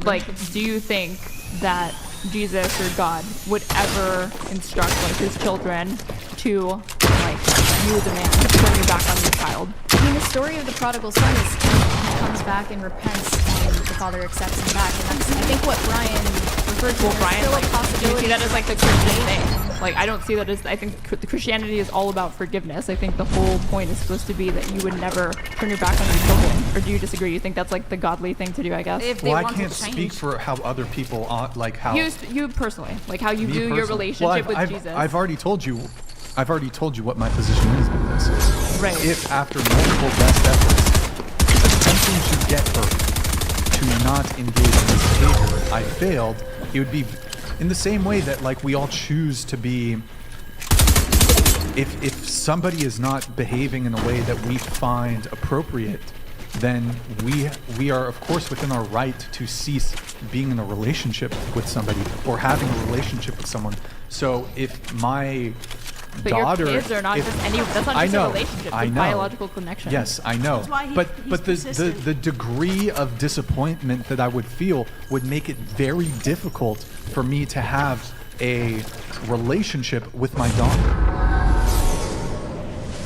Like, do you think that Jesus or God would ever instruct like his children to like you as a man turn your back on your child? I mean, the story of the prodigal son is he comes back and repents, and the father accepts him back, and that's I think what Brian referred to. Well, Brian, still like, a do you possibility. see that as like the Christian thing? Like, I don't see that as. I think the Christianity is all about forgiveness. I think the whole point is supposed to be that you would never turn your back on your children. Or do you disagree? You think that's like the godly thing to do? I guess. If they Well, I want can't to change. speak for how other people like how You personally, like how you me do your personally. relationship Well, with Jesus. I've already told you what my position is with this. Right. If after multiple best efforts, attempting to get her to not engage in this behavior, I failed, it would be in the same way that like we all choose to be. If somebody is not behaving in a way that we find appropriate, then we are of course within our right to cease being in a relationship with somebody or having a relationship with someone. So if my But daughter, your kids are not just any. That's not I just know, a relationship. It's I a know. biological connection. Yes, I know. That's why but he's but the degree of disappointment that I would feel would make it very difficult for me to have a relationship with my daughter.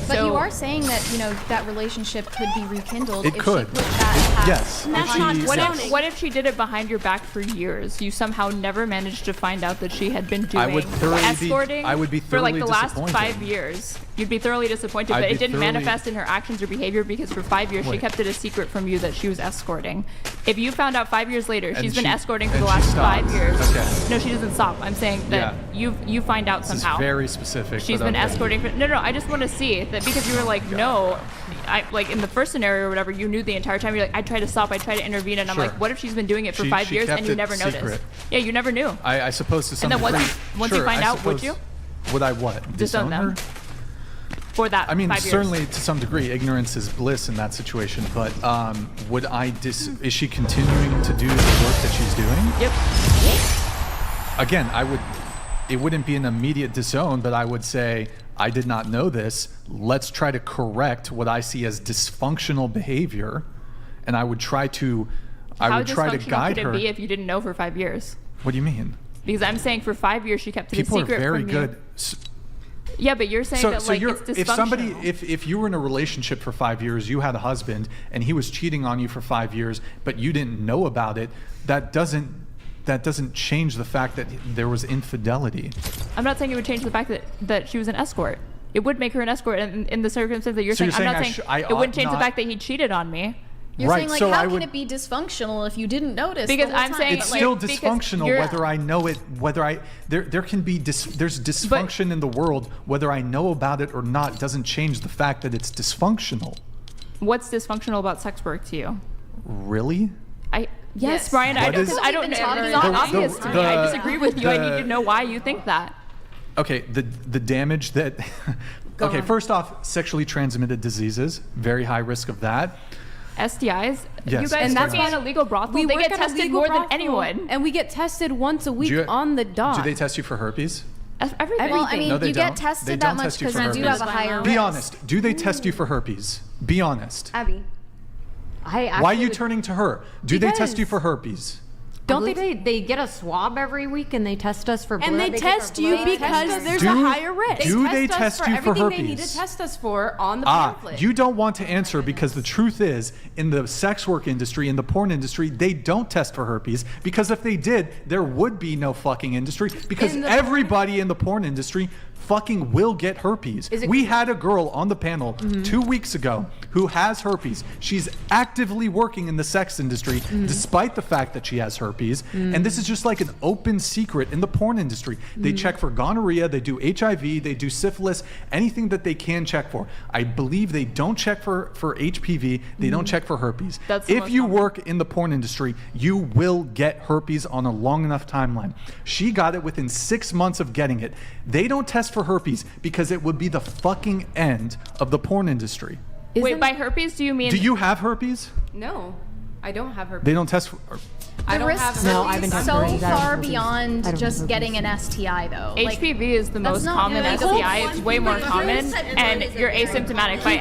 But you are saying that, you know, that relationship could be rekindled It if could. she put that past. Yes. And that's If not she- What yes. if she did it behind your back for years? You somehow never managed to find out that she had been doing I would thoroughly escorting I would be for like thoroughly the last disappointed. 5 years. You'd be thoroughly disappointed, I'd but be it didn't thoroughly- manifest in her actions or behavior because for 5 years she Wait. kept it a secret from you that she was escorting. If you found out 5 years later she's been she- escorting for and the she last stopped. 5 years. Okay. No, she doesn't stop. I'm saying that you find out This somehow. is very specific. She's but been okay. escorting for no. I just want to see that because you were like no, I like in the first scenario or whatever. You knew the entire time. You're like I tried to stop. I tried to intervene, and I'm Sure. like, what if she's been doing it for She- 5 she years kept and you it never noticed? secret. Yeah, you never knew. I suppose to some And then degree. once you Sure, find I out, would suppose- you? Would I what? Disown them her? for that. I mean, 5 years. certainly to some degree, ignorance is bliss in that situation. But would I is she continuing to do the work that she's doing? Yep. Again, I would. It wouldn't be an immediate disown, but I would say I did not know this. Let's try to correct what I see as dysfunctional behavior, and I would try to. I How would try to dysfunctional guide could it her. be if you didn't know for 5 years? What do you mean? Because I'm saying for 5 years she kept it People a are secret very from good. you. Yeah, but you're saying that like it's dysfunctional. if somebody if you were in a relationship for 5 years, you had a husband and he was cheating on you for 5 years, but you didn't know about it, that doesn't change the fact that there was infidelity. I'm not saying it would change the fact that she was an escort. It would make her an escort in the circumstance that you're So saying. you're I'm not saying saying it wouldn't change the fact that he cheated on me. You're Right, saying like so how I can would- it be dysfunctional if you didn't notice? Because the whole I'm time? saying It's But, still like, dysfunctional whether I know it, whether I there can be there's dysfunction in the world whether I know about it or not doesn't change the fact that it's dysfunctional. What's dysfunctional about sex work to you? Really? Yes, Brian. I What don't. is- Because I don't. It's It's not not the- obvious to me. I the- disagree with you. I need the- to know why you think that. Okay, the damage that okay, first off, sexually transmitted diseases, very high risk of that. STIs. Yes, You guys and work that's in a legal brothel. We They work get at a tested legal more than brothel, anyone. and we get tested once a week Do you- on the dot. Do they test you for herpes? Everything. Well, I mean, No, they you don't. get tested They that don't much test you because for you do have herpes. a higher Be risk. honest. Do they test you for herpes? Be honest. Abby. Why are you turning to her? Do they test you for herpes? Don't they get a swab every week and they test us for blood? And they get our test you blood because test. there's Do- a higher risk. do they test you for everything they need herpes? to test us for on the pamphlet. You don't want to answer because the truth is, in the sex work industry, in the porn industry, they don't test for herpes because if they did, there would be no fucking industry because In the- everybody in the porn industry fucking will get herpes. Is it- We had a girl on the panel 2 weeks ago who has herpes. She's actively working in the sex industry despite the fact that she has herpes. And this is just like an open secret in the porn industry. They check for gonorrhea, they do HIV, they do syphilis, anything that they can check for. I believe they don't check for HPV, they don't check for herpes. That's the If most you common. work in the porn industry, you will get herpes on a long enough timeline. She got it within 6 months of getting it. They don't test for herpes because it would be the fucking end of the porn industry. Wait, by herpes do you mean? Do you have herpes? No, I don't have herpes. They don't test for. I The don't risks have No, herpes. I've been tested so herpes. I don't far have herpes. I beyond don't just have getting an herpes. STI though. Like, HPV is the most not common illegal. STI. It's way more common, and you're asymptomatic by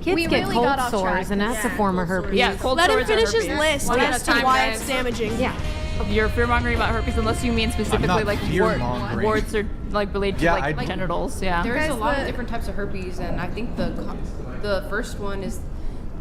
Kids We get really cold got off sores, track. and that's a form of herpes. Yeah, cold Let him sores are finish his herpes. list One at as a to time, why guys. it's damaging. Yeah. You're fear-mongering about herpes unless you mean specifically not like fear-mongering. warts or like related Yeah, to like I- genitals. Yeah. There's a lot of different types of herpes, and I think the first one is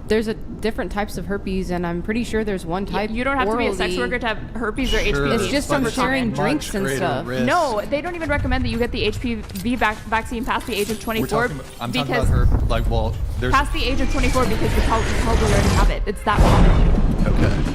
there's a different types of herpes, and I'm pretty sure there's one type. You don't have to be a sex orally. worker to have herpes or Sure, HPV. It's just from but sharing much drinks and greater stuff. risk. No, they don't even recommend that you get the HPV vaccine past the age of 24 I'm talking because about her. Like, well, there's. past the age of 24 because you probably already have it. It's that common. Okay.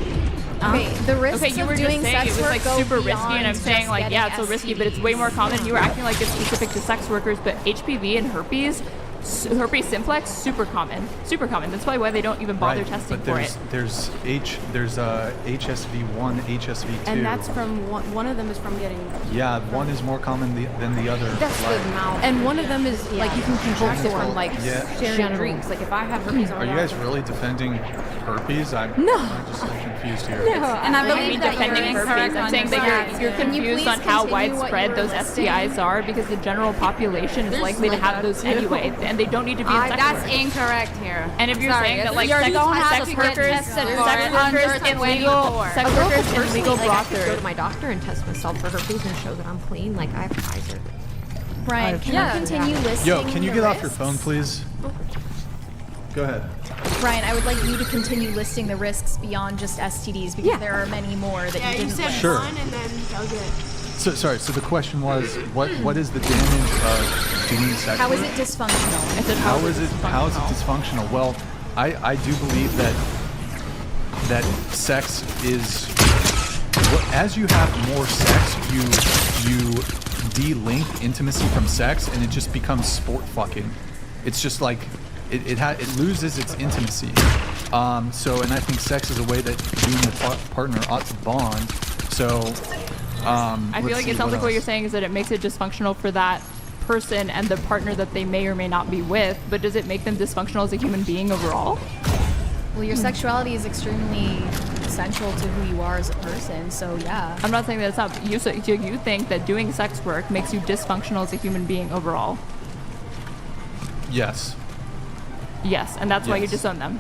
Okay, the risks Okay, you were of just doing saying sex it was work like go super risky, and I'm beyond saying just like yeah, it's so getting risky, but it's way more common. You were acting like it's specific to sex workers, but HPV and herpes herpes simplex, super common. That's probably why they don't even bother testing but for it. There's HSV1, HSV2. And that's from one of them is from getting. Yeah, one is more common than the other. That's like, the mouth. And one of them is like you can contract it from like sharing General. drinks. Like if I have herpes, Are you guys really defending herpes? I'm just so confused here. And I believe that defending herpes. I'm saying that you're confused on how widespread those STIs are because the general population is likely to have those anyway, and they don't need to be in sex That's work. incorrect here. And if you're saying that like you sex don't have sex to get workers, tested for sex it workers under in 24. legal sex workers in legal I could brothels. go to my doctor and test myself for herpes and show that I'm clean. Like I have Pfizer. Brian, can you continue listing Yo, can you the get off your risks? phone, please? Go ahead. Brian, I would like you to continue listing the risks beyond just STDs because there are many more that you didn't list. Sure. One and then that was it. So sorry. So the question was, what is the damage of doing sex How is work? it dysfunctional? How is it dysfunctional? Well, I do believe that sex is as you have more sex, you de-link intimacy from sex, and it just becomes sport fucking. It's just like it loses its intimacy. So, and I think sex is a way that you and your partner ought to bond. So, I feel like it sounds like what you're saying is that it makes it dysfunctional for that person and the partner that they may or may not be with, but does it make them dysfunctional as a human being overall? Well, your sexuality is extremely essential to who you are as a person, so yeah. I'm not saying that it's not. You think that doing sex work makes you dysfunctional as a human being overall? Yes. Yes, and that's why you disown them.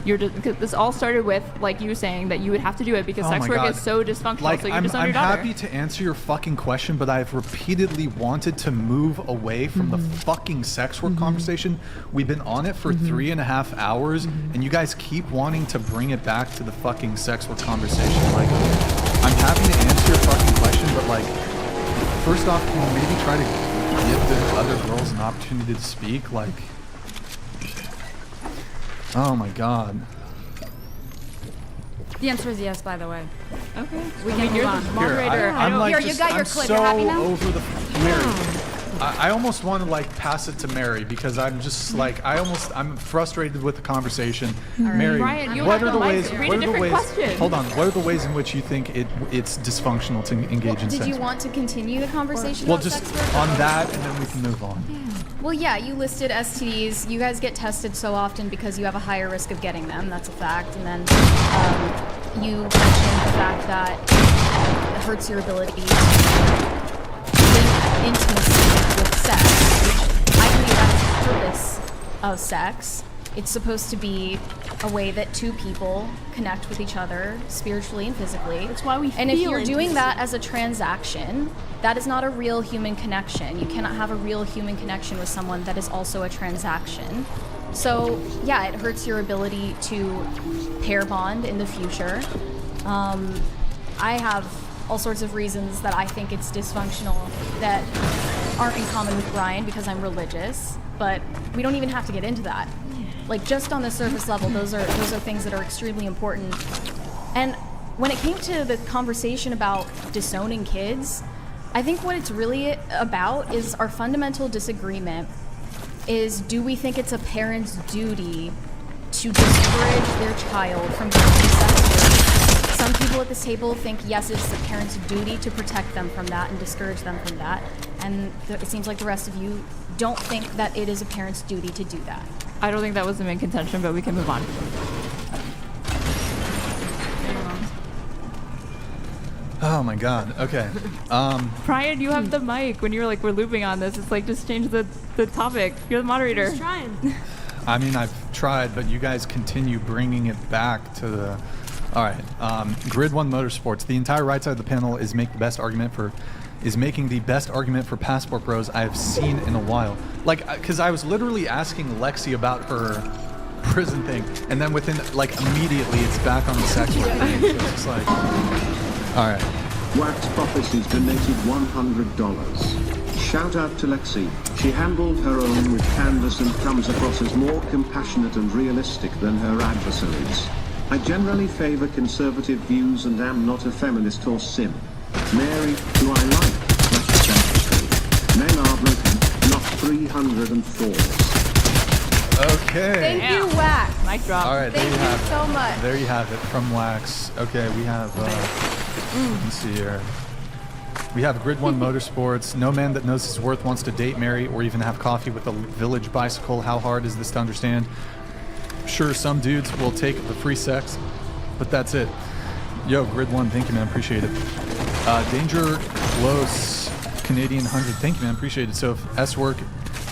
Because this all started with like you saying that you would have to do it because sex work is so dysfunctional. Like, so you I'm disown your daughter. happy to answer your fucking question, but I've repeatedly wanted to move away from the fucking sex work conversation. We've been on it for 3.5 hours, and you guys keep wanting to bring it back to the fucking sex work conversation. Like, I'm happy to answer your fucking question, but like, first off, can you maybe try to give the other girls an opportunity to speak? Like, oh my god. The answer is yes, by the way. Okay. We can move on. Here, I'm like Here, just, you got your I'm clip. so You're happy now? over the Mary. I almost want to like pass it to Mary because I'm just like I'm frustrated with the conversation. Mary, Brian, you what have are the the mic. ways? Read What a are the different ways? question. Hold on. What are the ways in which you think it's dysfunctional to engage in Did sex? you want to continue the conversation Well, about just sex work? on that, and then we can move on. Well, yeah, you listed STDs. You guys get tested so often because you have a higher risk of getting them. That's a fact. And then you mentioned the fact that it hurts your ability to link intimacy with sex, which I believe that's the purpose of sex. It's supposed to be a way that two people connect with each other spiritually and physically. That's why we And if feel you're doing intimacy. that as a transaction, that is not a real human connection. You cannot have a real human connection with someone that is also a transaction. So, yeah, it hurts your ability to pair bond in the future. I have all sorts of reasons that I think it's dysfunctional that aren't in common with Brian because I'm religious, but we don't even have to get into that. Like, just on the surface level, those are things that are extremely important. And when it came to the conversation about disowning kids, I think what it's really about is our fundamental disagreement is, do we think it's a parent's duty to discourage their child from going through sex work? Some people at this table think, yes, it's the parent's duty to protect them from that and discourage them from that. And it seems like the rest of you don't think that it is a parent's duty to do that. I don't think that was the main contention, but we can move on. Oh my god. Okay. Brian, you have the mic. When you were like, we're looping on this, it's like, just change the topic. You're the moderator. Just trying. I mean, I've tried, but you guys continue bringing it back to the. All right. Grid One Motorsports. The entire right side of the panel is making the best argument for Passport Bros I have seen in a while. Like, because I was literally asking Lexi about her prison thing, and then within like immediately it's back on the sex work thing. So it's just like, all right. Wax Prophecies donated $100. Shout out to Lexi. She handled her own with Canvas and comes across as more compassionate and realistic than her adversaries. I generally favor conservative views and am not a feminist or simp. Mary, who I like, representative. Men are broken, not 304. Okay. Thank you, Wax. Mic drop. All right, there Thank you have you it. so much. There you have it from Wax. Okay, we have, let's see here. We have Grid 1 Motorsports. No man that knows his worth wants to date, marry, or even have coffee with a village bicycle. How hard is this to understand? Sure, some dudes will take the free sex, but that's it. Yo, Grid 1, thank you, man. Appreciate it. Danger Close Canadian 100. Thank you, man. Appreciate it. So if S work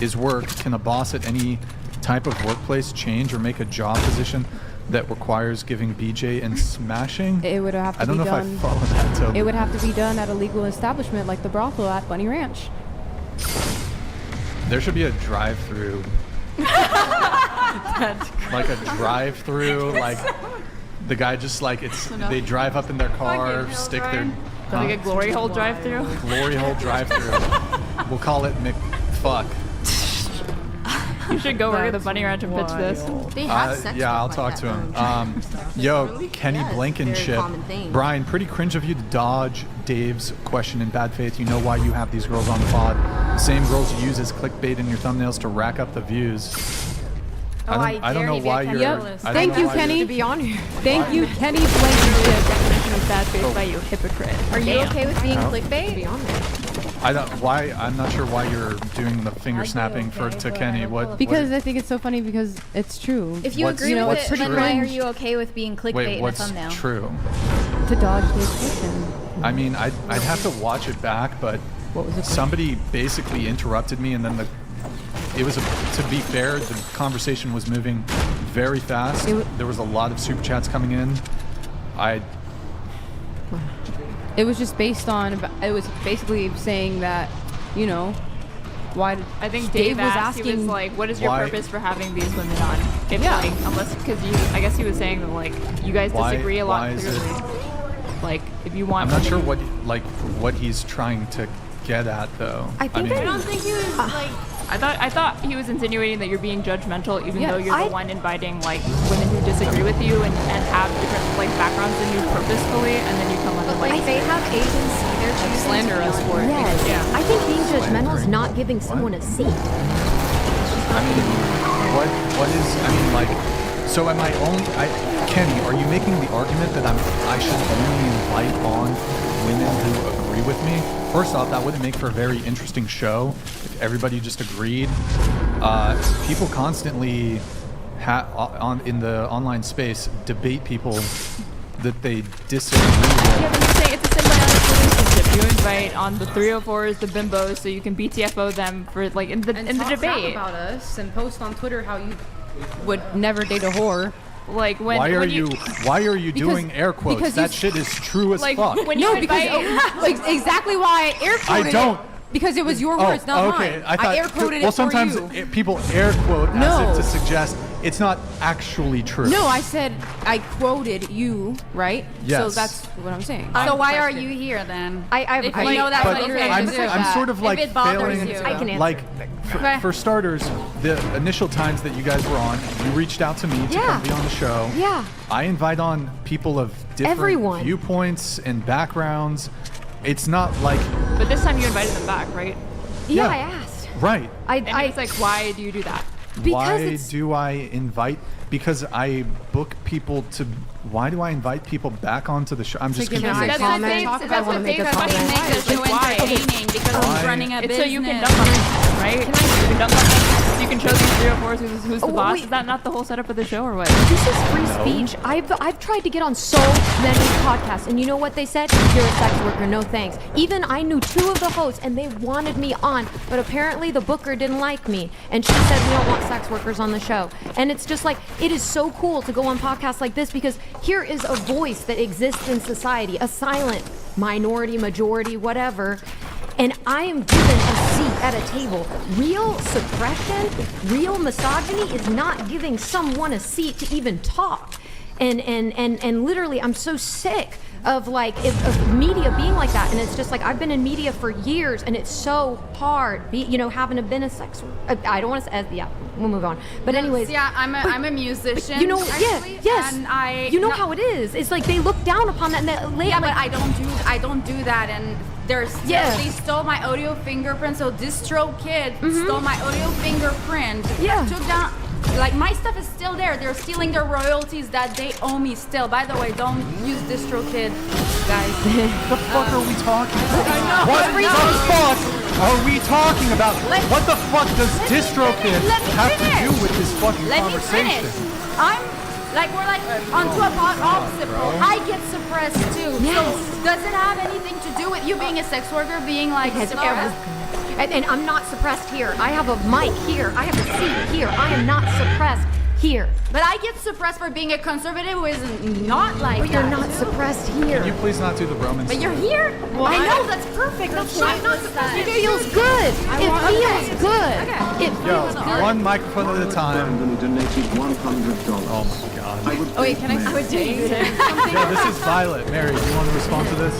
is work, can a boss at any type of workplace change or make a job position that requires giving BJ and smashing? It would have to I don't be know done. if I follow that, Toby. It would have to be done at a legal establishment like the brothel at Bunny Ranch. There should be a drive-through. Like a drive-through, like the guy just like they drive up in their car, stick their Like a glory hole drive-through. Glory hole drive-through. We'll call it McFuck. You should go work at the Bunny Ranch and pitch this. They have sex Yeah, I'll like talk that, to him. though. Yo, Kenny Yeah, it's a Blankenship. very common thing. Brian, pretty cringe of you to dodge Dave's question in bad faith. You know why you have these girls on the pod. The same girls you use as clickbait in your thumbnails to rack up the views. I don't know why you're. Yep. Thank you, Kenny. To be on here. Thank you, Kenny Blankenship. Definition of bad faith by you, hypocrite. Are you Damn. okay with being No. clickbait? To be on there. I don't. Why? I'm not sure why you're doing the finger snapping to Kenny. What? Because I think it's so funny because it's true. If you What's- agree with what's it, then true? why are you okay with being clickbait Wait, in a what's thumbnail? true? To dodge Dave's question. I mean, I'd have to watch it back, but somebody basically interrupted me, and then it was to be fair, the conversation was moving very fast. There was a lot of super chats coming in. It was just based on. It was basically saying that, you know, why did I think Dave Dave was asked, he was asking like, what is your why- purpose for having these women on? If Yeah. like, unless, because you, I guess he was saying that like, you guys Why- disagree a why lot is clearly. it- Like, if you want I'm not sure women- what he's trying to get at, though. I think mean, I don't think he was like. I thought he was insinuating that you're being judgmental, even Yes. though you're the one inviting like women who disagree with you and have different like backgrounds than you purposefully, and then you come on and like If they have agency, they're choosing slander to be us on for it. Yes. Yeah. I think being judgmental is not giving someone a seat. I mean, what is? I mean, like, so am I only? Kenny, are you making the argument that I should only invite on women who agree with me? First off, that wouldn't make for a very interesting show if everybody just agreed. People constantly in the online space debate people that they disagree with. Yeah, but you're saying it's a symbiotic relationship. You invite on the 304s, the bimbos, so you can BTFO them for like in the debate. about us and post on Twitter how you would never date a whore. Like when Why are when you doing air quotes? because That you- shit is true as like fuck. when you No, invite, because like, exactly why I air quoted I don't. it. Because it was your words, not mine. I air quoted well, it for sometimes you. People air quote No. as if to suggest it's not actually true. No, I said I quoted you, right? Yes. So that's what I'm saying. So why are you here then? I have If a you know that's But what you're I'm, going to do. I'm sort of like if it bothers failing. you. I can answer. Like, Okay. for starters, the initial times that you guys were on, you reached out to me to Yeah. come be on the show. Yeah. I invite on people of different Everyone. viewpoints and backgrounds. It's not like but this time you invited them back, right? Yeah, Yeah. I asked. right. And it's like, why do you do that? Because Why it's- do I invite? Because I book people to. Why do I invite people back onto the show? I'm just give confused. them That's comment. what Dave- Talk that's about what it. Dave's Make a question comment. Make the was. show Like, why? entertaining because Why? he's running a It's business. so you can dump on them, right? You can dump on them. So you can show these 304s who's the Oh, boss. wait. Is that not the whole setup of the show, or what? This is free speech. I've tried to get on so many podcasts, and you know what they said? You're a sex worker, no thanks. Even I knew 2 of the hosts, and they wanted me on, but apparently the booker didn't like me, and she said we don't want sex workers on the show. And it's just like, it is so cool to go on podcasts like this because here is a voice that exists in society, a silent minority, majority, whatever. And I am given a seat at a table. Real suppression, real misogyny is not giving someone a seat to even talk. And literally, I'm so sick of of media being like that. And it's just like, I've been in media for years, and it's so hard, having been a sex worker. I don't want to say, yeah, we'll move on. But anyways. Yeah, I'm a musician. You know, actually, yes. And you know how it is. It's like they look down upon that and they lay Yeah, but I don't do that, and They stole my audio fingerprint. So Distro Kid stole my audio fingerprint. Yeah. Took down. Like, my stuff is still there. They're stealing their royalties that they owe me still. By the way, don't use Distro Kid, guys. The fuck are we talking about? What the fuck are we talking about? What the fuck does DistroKid have to do with this fucking conversation? We're like onto a opposite pole. I get suppressed too. So does it have anything to do with you being a sex worker being like suppressed? And I'm not suppressed here. I have a mic here. I have a seat here. I am not suppressed here. But I get suppressed for being a conservative who is not like But you're not suppressed here. Can you please not do the Roman But you're here? Well, I know, that's perfect. That's why I'm not suppressed. It feels good. It feels good. It Yo, feels good. one microphone at a time. Brandon donated $100. Oh my god. I would wait, can I thank switch Mary. Yeah, this is Violet. Mary, do you want to respond to this?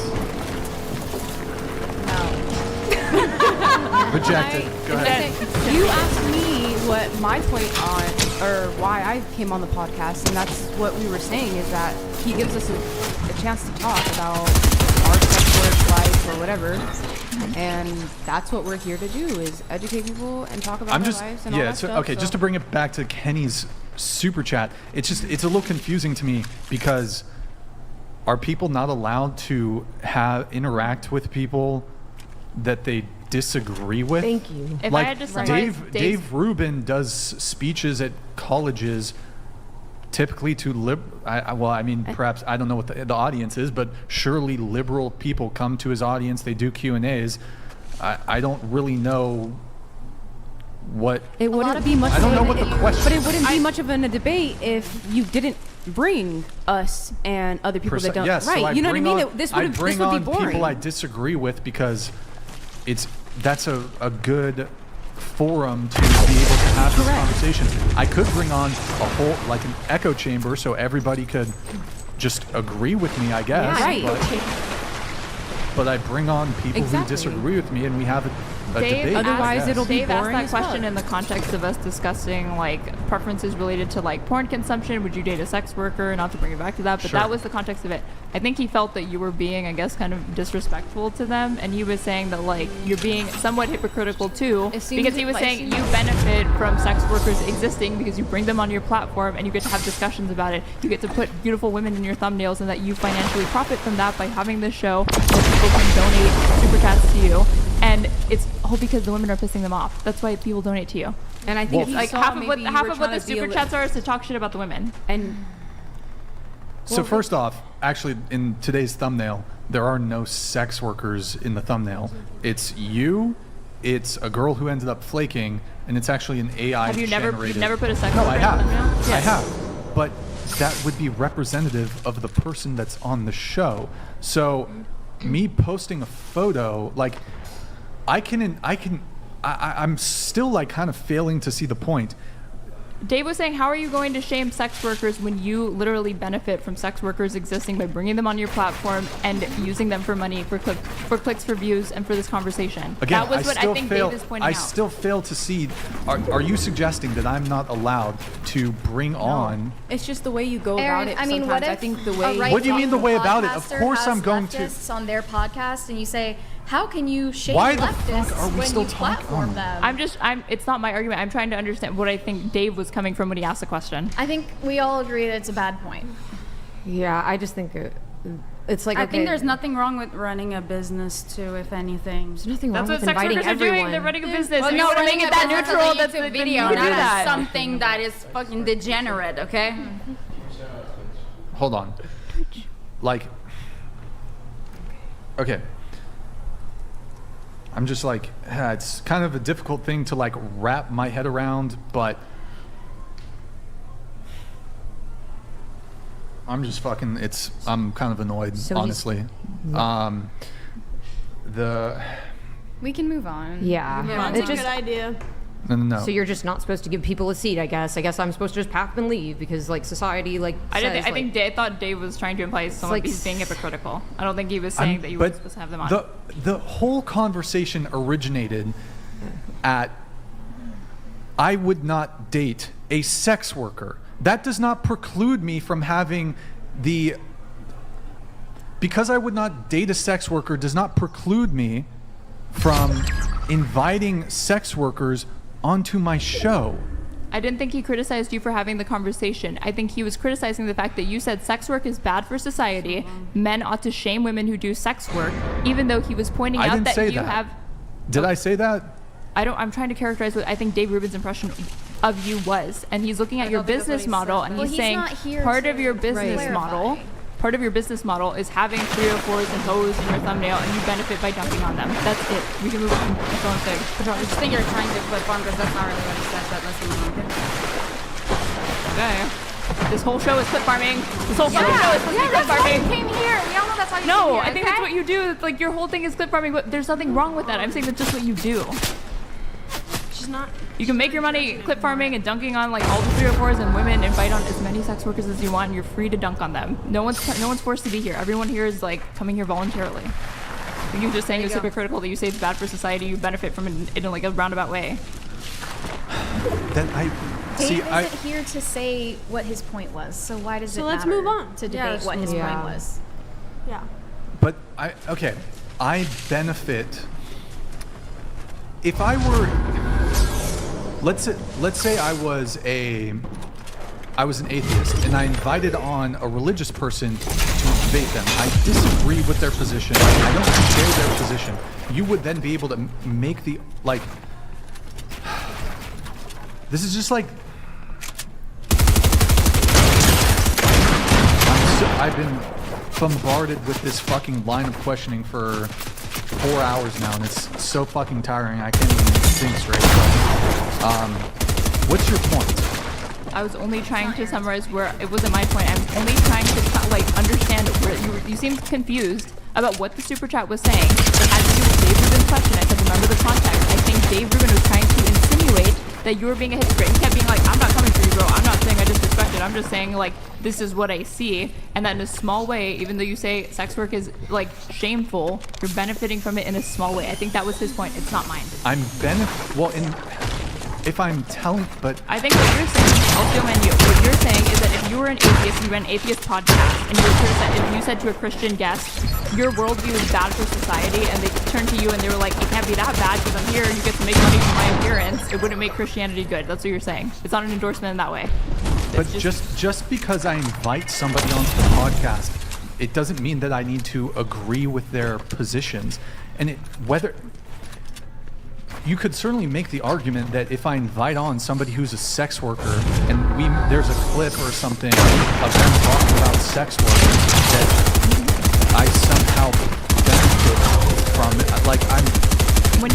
Rejected. Go ahead. You asked me what my point on, or why I came on the podcast, and that's what we were saying, is that he gives us a chance to talk about our sex work, life, or whatever, and that's what we're here to do, is educate people and talk about our lives and all that stuff. Okay, just to bring it back to Kenny's super chat, it's a little confusing to me because are people not allowed to interact with people that they disagree with? Thank you. If like I had to summarize Dave Rubin does speeches at colleges typically to perhaps I don't know what the audience is, but surely liberal people come to his audience, they do Q&As. I don't really know what It wouldn't be much. I don't know what the question. But it wouldn't be much of a debate if you didn't bring us and other people that don't. Yes, right? so You know what I mean? This would bring be on boring. people I disagree with because that's a good forum to be able to have this conversation. I could bring on a whole, like an echo chamber, so everybody could just agree with me, I guess. Yeah, right. But I bring on people who disagree with me, and we have a debate. Otherwise, it'll be Dave boring asked that as question fuck. in the context of us discussing like preferences related to like porn consumption. Would you date a sex worker? Not to bring it back to that, but Sure. that was the context of it. I think he felt that you were being, I guess, kind of disrespectful to them, and he was saying that like you're being somewhat hypocritical too, because he was saying you benefit from sex workers existing because you bring them on your platform and you get to have discussions about it. You get to put beautiful women in your thumbnails, and that you financially profit from that by having this show where people can donate super chats to you. And it's all because the women are pissing them off. That's why people donate to you. And I think like half of what the super chats are is to talk shit about the women. And So first off, actually, in today's thumbnail, there are no sex workers in the thumbnail. It's you, it's a girl who ended up flaking, and it's actually an AI Have you generated. you've never put a sex No, worker I in have. the thumbnail? Yes. I have. But that would be representative of the person that's on the show. So me posting a photo, like I'm still like kind of failing to see the point. Dave was saying, how are you going to shame sex workers when you literally benefit from sex workers existing by bringing them on your platform and using them for money, for clicks, for views, and for this conversation? Again, that was what I think Dave is pointing out. I still fail to see. Are you suggesting that I'm not allowed to bring on? it's just the way you go Aaron, about it. I mean, sometimes. what if I think the a way. right What do you mean the way about it? Of podcaster course has I'm going to. leftists on their podcast, and you say, how can you shame Why the leftists fuck are we when still you talking? platform them? It's not my argument. I'm trying to understand what I think Dave was coming from when he asked the question. I think we all agree that it's a bad point. Yeah, I just think it's like I think there's nothing wrong with running a business too, if anything. There's nothing wrong That's with what sex inviting workers are everyone. doing. They're running a business. Well, If no, you want to running make a it that business as neutral, a that's YouTube then video, you do not that. as something that is fucking degenerate, okay? Hold on. Like, okay. I'm just like, it's kind of a difficult thing to like wrap my head around, but I'm just fucking, I'm kind of annoyed, So honestly. We can move on. Yeah. That's a good idea. No. So you're just not supposed to give people a seat, I guess. I guess I'm supposed to just pack up and leave because, like, society, like, I says, thought Dave was trying to imply someone like he's being hypocritical. I don't think he was saying that you weren't supposed to have them on. The whole conversation originated at, I would not date a sex worker. That does not preclude me from having because I would not date a sex worker does not preclude me from inviting sex workers onto my show. I didn't think he criticized you for having the conversation. I think he was criticizing the fact that you said sex work is bad for society. Men ought to shame women who do sex work, even though he was pointing out that you have... Did I say that? I'm trying to characterize what I think Dave Rubin's impression of you was. And he's looking at your business model and he's saying part of your business model... Part of your business model is having 3 or 4s and hoes in your thumbnail, and you benefit by dunking on them. That's it. We can move on. That's all I'm saying. I just think you're trying to flip on because that's not really what he said, but let's move on. Okay. This whole show is clip farming. This whole fucking show is supposed to be clip farming. You came here. We all know that's how you came No, here. I think that's what you do. It's like your whole thing is clip farming, but there's nothing wrong with that. I'm saying that's just what you do. She's not. You can make your money clip farming and dunking on like all the 3 or 4s and women, invite on as many sex workers as you want, and you're free to dunk on them. No one's forced to be here. Everyone here is like coming here voluntarily. You're just saying it's hypocritical that you say it's bad for society, you benefit from it in like a roundabout way. Dave isn't here to say what his point was, so why does it matter? So let's move on to debate what his point was. Yeah. But I benefit if I were, let's say I was an atheist and I invited on a religious person to debate them. I disagree with their position. I don't share their position. You would then be able to make the, like, this is just like, I've been bombarded with this fucking line of questioning for 4 hours now, and it's so fucking tiring. I can't even think straight. But, what's your point? I was only trying to summarize where it wasn't my point. I'm only trying to like understand where you seemed confused about what the super chat was saying. It had to do with Dave Rubin's question. I said, remember the context. I think Dave Rubin was trying to insinuate that you were being a hypocrite. He kept being like, I'm not coming for you, bro. I'm not saying I disrespect it. I'm just saying like this is what I see, and that in a small way, even though you say sex work is like shameful, you're benefiting from it in a small way. I think that was his point. It's not mine. If I'm telling, but I think what you're saying, I'll still man you. What you're saying is that if you were an atheist, you ran an atheist podcast, and if you said to a Christian guest, your worldview is bad for society, and they turned to you and they were like, it can't be that bad because I'm here and you get to make money from my appearance, it wouldn't make Christianity good. That's what you're saying. It's not an endorsement in that way. But just because I invite somebody onto the podcast, it doesn't mean that I need to agree with their positions. And you could certainly make the argument that if I invite on somebody who's a sex worker and there's a clip or something of them talking about sex work, that I somehow benefit from it. Like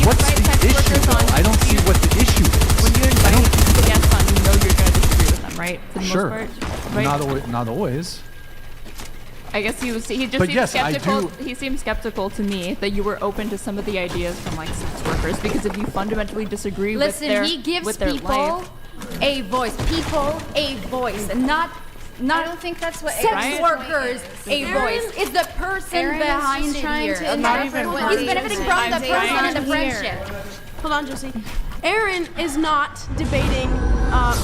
what's the issue though? I don't see what the issue is. When you invite the guests on, you know you're going to disagree with them, right? For the Sure. most part, right? Not always. I guess he just seemed skeptical. He seemed skeptical to me that you were open to some of the ideas from like sex workers, because if you fundamentally disagree with their he gives with their people life, a voice. People a voice, and not I don't think that's what sex workers a voice. It's the person Aaron is behind just it trying here. to Okay? interpret what He's he benefiting is from saying. the person and the I'm trying to friendship. Hold on, Josie. Erin is not debating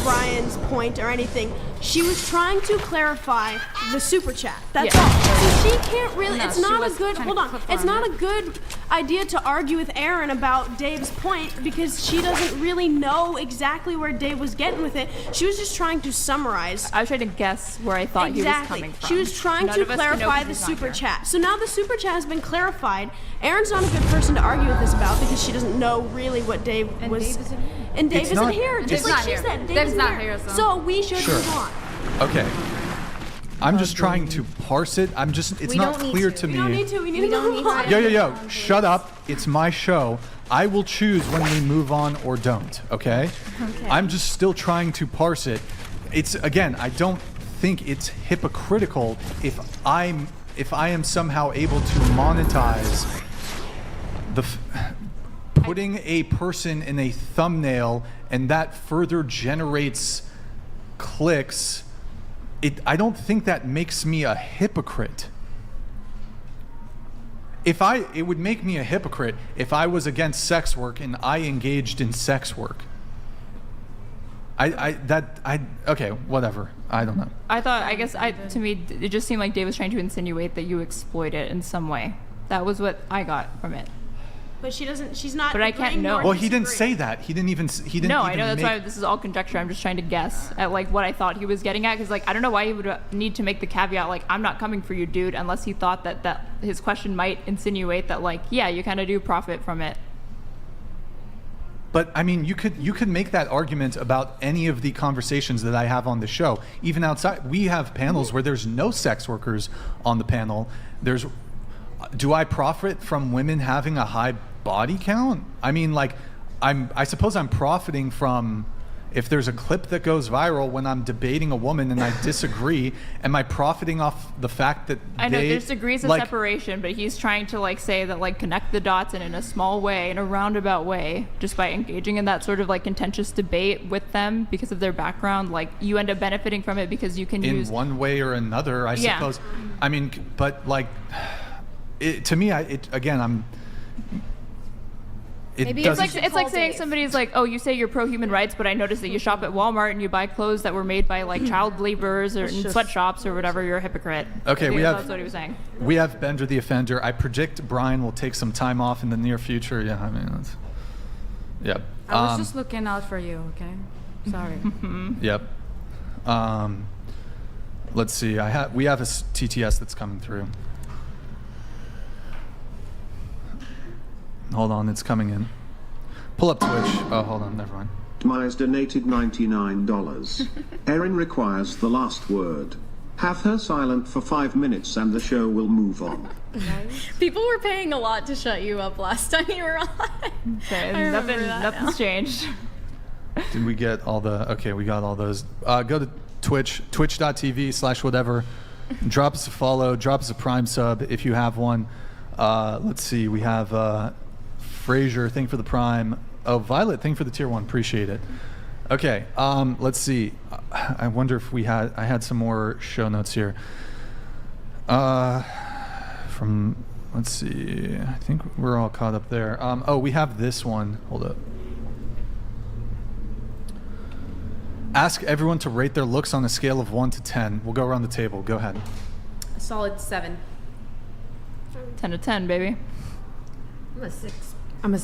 Brian's point or anything. She was trying to clarify the super chat. That's all. So she can't really. No, it's she not a was good. trying Hold to on. clip It's on not it. a good idea to argue with Erin about Dave's point because she doesn't really know exactly where Dave was getting with it. She was just trying to summarize. I was trying to guess where I thought he was coming from. She was trying None to of us can know clarify because the he's not super here. chat. So now the super chat has been clarified. Erin's not a good person to argue with this about because she doesn't know really what Dave was. And Dave It's isn't not- here, just Dave's like not she here. said. Dave Dave's isn't not here, So we should Sure. move on. Okay. I'm just trying to parse it. It's not clear to me. We don't need to. We need to move on. Yo, shut up. It's my show. I will choose when we move on or don't, okay? I'm just still trying to parse it. Again, I don't think it's hypocritical if I am somehow able to monetize putting a person in a thumbnail and that further generates clicks. I don't think that makes me a hypocrite. It would make me a hypocrite if I was against sex work and I engaged in sex work. Okay, whatever. I don't know. To me, it just seemed like Dave was trying to insinuate that you exploit it in some way. That was what I got from it. But she doesn't. She's not. But I can't know. Well, he didn't say that. He didn't even. No, I know. That's why this is all conjecture. I'm just trying to guess at like what I thought he was getting at, because like I don't know why he would need to make the caveat like I'm not coming for you, dude, unless he thought that his question might insinuate that like yeah, you kind of do profit from it. But I mean, you could make that argument about any of the conversations that I have on the show, even outside. We have panels where there's no sex workers on the panel. Do I profit from women having a high body count? I mean, like, I suppose I'm profiting from if there's a clip that goes viral when I'm debating a woman and I disagree. Am I profiting off the fact that I know there's degrees of separation, but he's trying to like say that like connect the dots and in a small way, in a roundabout way, just by engaging in that sort of like contentious debate with them because of their background. Like you end up benefiting from it because you can use in one way or another. I suppose. I mean, but like. To me, it's like saying somebody's like, oh, you say you're pro human rights, but I noticed that you shop at Walmart and you buy clothes that were made by like child laborers or in sweatshops or whatever. You're a hypocrite. Okay, that's what he was saying. We have Bender the Offender. I predict Brian will take some time off in the near future. Yeah, I mean, I was just looking out for you. Okay, sorry. Yep. Let's see. We have a TTS that's coming through. Hold on, it's coming in. Pull up Twitch. Oh, hold on, never mind. Myers donated $99. Erin requires the last word. Have her silent for 5 minutes and the show will move on. People were paying a lot to shut you up last time you were on. Okay, nothing's changed. Did we get all the... Okay, we got all those. Go to Twitch, twitch.tv/whatever. Drop us a follow, drop us a Prime sub if you have one. Let's see, we have... Fraser, thank you for the Prime. Oh, Violet, thank you for the tier 1. Appreciate it. Okay, let's see. I wonder if I had some more show notes here. Let's see. I think we're all caught up there. We have this one. Hold up. Ask everyone to rate their looks on a scale of 1 to 10. We'll go around the table. Go ahead. A solid 7. 10 to 10, baby. I'm a 6. I'm a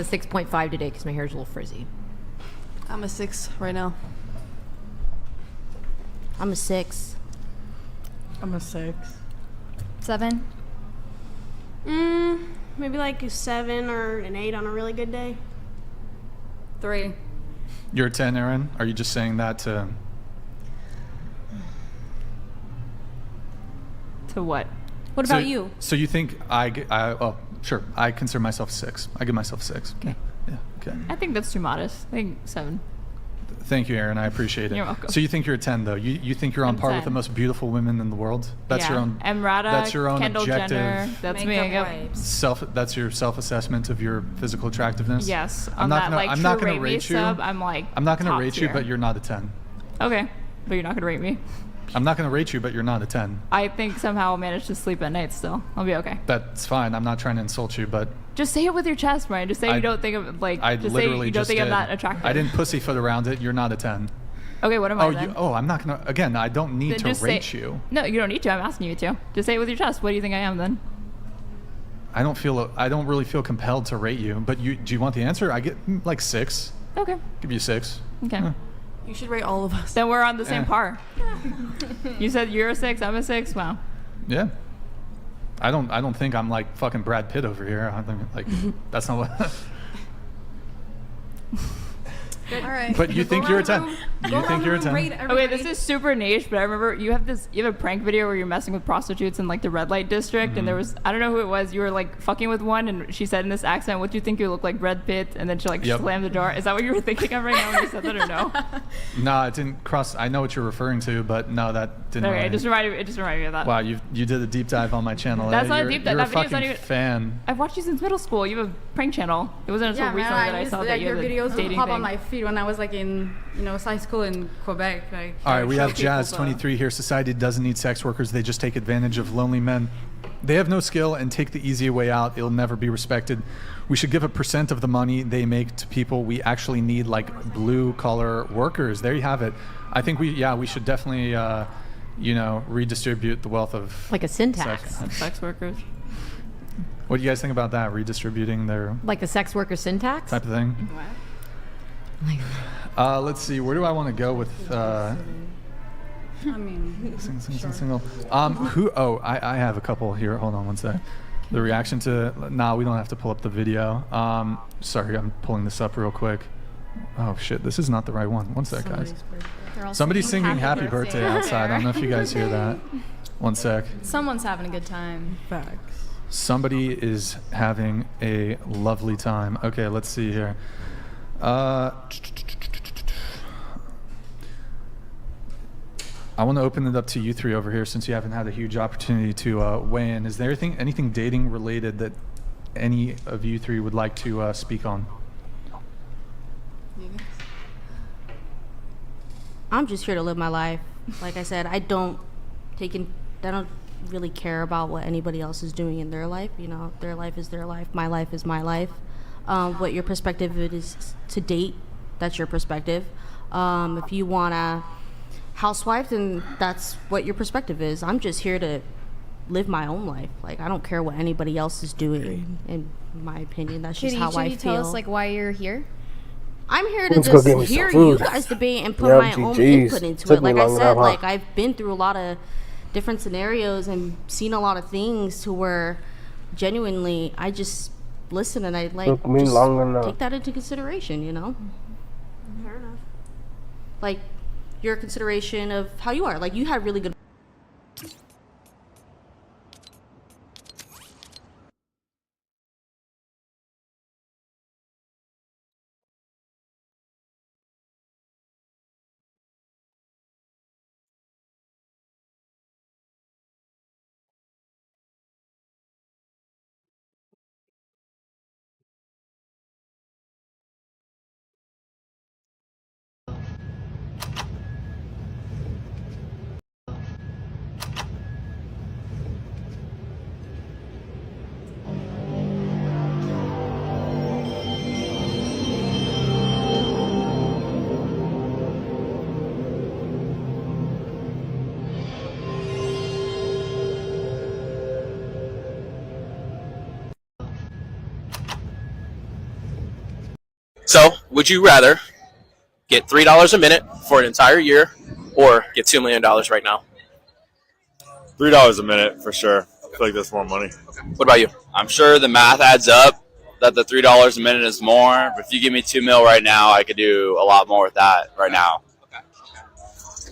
6.5 today because my hair's a little frizzy. I'm a 6 right now. I'm a 6. I'm a 6. 7. Maybe like a 7 or an 8 on a really good day. 3. You're a 10, Erin? Are you just saying that to... To what? What about you? So you think oh, sure. I consider myself 6. I give myself 6. Okay. Yeah, okay. I think that's too modest. I think 7. Thank you, Erin. I appreciate it. You're welcome. So you think you're a 10, though? You think you're on I'm par 10. with the most beautiful women in the world? That's your own... Emrata, that's your own Kendall objective... Jenner, that's me. That's your self-assessment of your physical attractiveness? Yes. I'm not going to rate you. I'm not going to rate you, but you're not a 10. Okay. But you're not going to rate me? I'm not going to rate you, but you're not a 10. I think somehow I'll manage to sleep at night still. I'll be okay. That's fine. I'm not trying to insult you, but... Just say it with your chest, Brian. Just say you don't think of, like... Just say you don't think I'm that attractive. I didn't pussyfoot around it. You're not a 10. Okay, what am I then? I'm not going to... Again, I don't need to rate you. No, you don't need to. I'm asking you to. Just say it with your chest. What do you think I am then? I don't really feel compelled to rate you, but do you want the answer? I get like 6. Okay. Give you 6. Okay. Yeah. You should rate all of us. Then we're on the same par. You said you're a 6, I'm a 6. Wow. Yeah. I don't think I'm like fucking Brad Pitt over here. I think like that's not what. All right. But you think you're a 10. You think you're a 10. Okay, this is super niche, but I remember you have a prank video where you're messing with prostitutes in like the red light district, and there was, I don't know who it was, you were like fucking with one, and she said in this accent, "What do you think you look like, Brad Pitt?" And then she like slammed the door. Is that what you were thinking of right now when you said that, or no? No, it didn't cross. I know what you're referring to, but no, that didn't. Okay, really. it just reminded me of that. Wow, you did a deep dive on my channel. That's not a deep dive. You're a That video's fucking not even. fan. I've watched you since middle school. You have a prank channel. It wasn't until recently that I saw that you your had a videos would dating pop thing. on my feed when I was like in high school in Quebec. Like, All right, we have people, Jazz 23 here. Society doesn't need sex workers. They just take advantage of lonely men. They have no skill and take the easy way out. It'll never be respected. We should give a % of the money they make to people we actually need, like blue collar workers. There you have it. I think we should definitely, redistribute the wealth of Like a syntax. Sex workers. What do you guys think about that? Redistributing their Like a sex worker syntax? type of thing. Let's see. Where do I want to go with? I mean, Single. I have a couple here. Hold on one sec. The reaction to. Nah, we don't have to pull up the video. Sorry, I'm pulling this up real quick. Oh shit, this is not the right one. One sec, guys. Somebody's singing happy birthday outside. I don't know if you guys hear that. One sec. Someone's having a good time. Somebody is having a lovely time. Okay, let's see here. I want to open it up to you three over here since you haven't had a huge opportunity to weigh in. Is there anything dating related that any of you three would like to speak on? I'm just here to live my life. Like I said, I don't really care about what anybody else is doing in their life. You know, their life is their life. My life is my life. What your perspective is to date, that's your perspective. If you want to housewife, then that's what your perspective is. I'm just here to live my own life. Like, I don't care what anybody else is doing, in my opinion. That's just how I feel. Could you tell us, like, why you're here? I'm here to just hear you guys debate and put my own input into it. Like I said, like, I've been through a lot of different scenarios and seen a lot of things to where genuinely I just listen and I like just take that into consideration, you know? Fair enough. Like, your consideration of how you are. Like, you had really good. So, would you rather get $3 a minute for an entire year or get $2 million right now? $3 a minute for sure. I feel like that's more money. What about you? I'm sure the math adds up that the $3 a minute is more. But if you give me $2 million right now, I could do a lot more with that right now.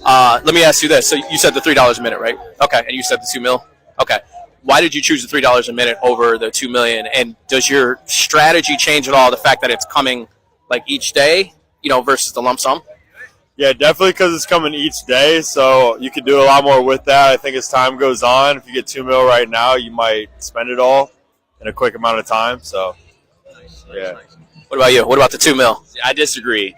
Let me ask you this. So you said the $3 a minute, right? Okay, and you said the $2 million? Okay. Why did you choose the $3 a minute over the $2 million? And does your strategy change at all, the fact that it's coming like each day, you know, versus the lump sum? Yeah, definitely because it's coming each day, so you can do a lot more with that. I think as time goes on, if you get $2 million right now, you might spend it all in a quick amount of time. So, yeah. What about you? What about the $2 million? I disagree.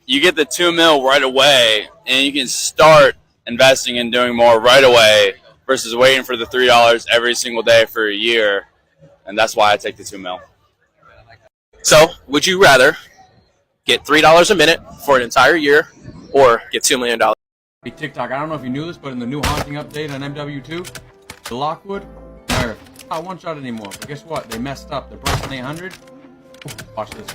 You get the $2 million right away, and you can start investing and doing more right away versus waiting for the $3 every single day for a year, and that's why I take the $2 million. So, would you rather get $3 a minute for an entire year or get $2 million? Hey, TikTok, I don't know if you knew this, but in the new haunting update on MW2, the Lockwood, they're not one shot anymore. But guess what? They messed up. They're pricing 800. Watch this.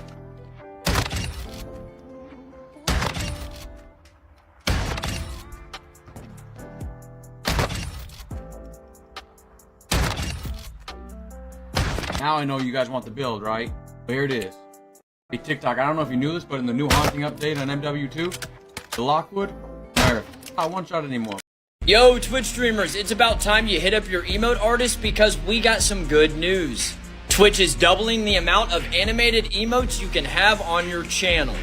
Now I know you guys want the build, right? But here it is. Hey, TikTok, I don't know if you knew this, but in the new haunting update on MW2, the Lockwood, they're not one shot anymore. Yo, Twitch streamers, it's about time you hit up your emote artist because we got some good news. Twitch is doubling the amount of animated emotes you can have on your channel.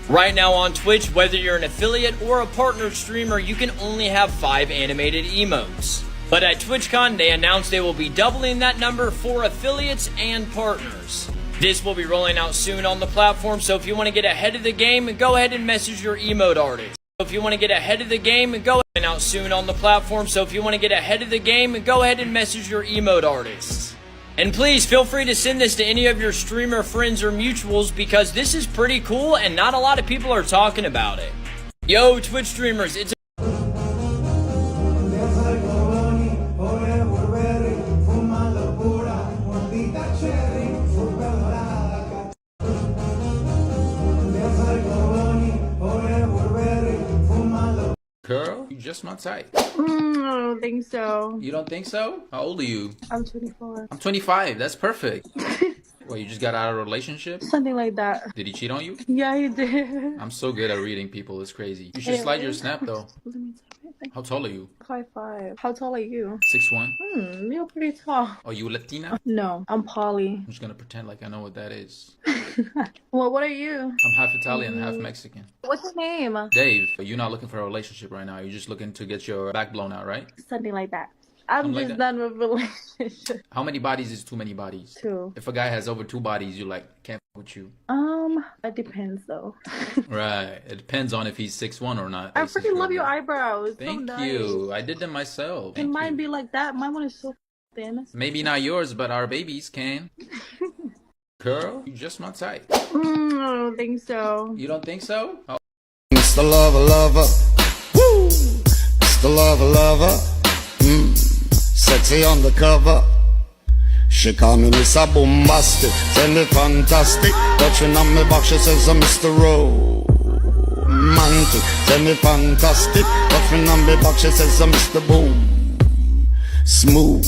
Right now on Twitch, whether you're an affiliate or a partner streamer, you can only have 5 animated emotes. But at TwitchCon, they announced they will be doubling that number for affiliates and partners. This will be rolling out soon on the platform, so if you want to get ahead of the game, go ahead and message your emote artist. If you want to get ahead of the game, go ahead out soon on the platform. So if you want to get ahead of the game, go ahead and message your emote artists. And please feel free to send this to any of your streamer friends or mutuals because this is pretty cool and not a lot of people are talking about it. Yo, Twitch streamers, it's Girl, you just my type. I don't think so. You don't think so? How old are you? I'm 24. I'm 25. That's perfect. Well, you just got out of a relationship? Something like that. Did he cheat on you? Yeah, he did. I'm so good at reading people. It's crazy. You should slide your snap though. How tall are you? 5'5". How tall are you? 6'1". You're pretty tall. Are you Latina? No, I'm poly. I'm just gonna pretend like I know what that is. Well, what are you? I'm half Italian, half Mexican. What's your name? Dave, you're not looking for a relationship right now. You're just looking to get your back blown out, right? Something like that. I'm Something like just that? done with relationship. How many bodies is too many bodies? 2. If a guy has over 2 bodies, you like can't f with you. It depends though. Right. It depends on if he's 6'1" or not. I freaking love your eyebrows. Thank so nice. you. I did them myself. Can mine be like that? My one is so thin. Maybe not yours, but our babies can. Girl, you just my type. I don't think so. You don't think so? Oh. Mr. Lover Lover, woo! Mr. Lover Lover, sexy on the cover. She call me Mr. Bombastic, tell me fantastic. Touching on me back, she says I'm Mr. Romantic. Tell me fantastic, touching on me back, she says I'm Mr. Boom. Smooth,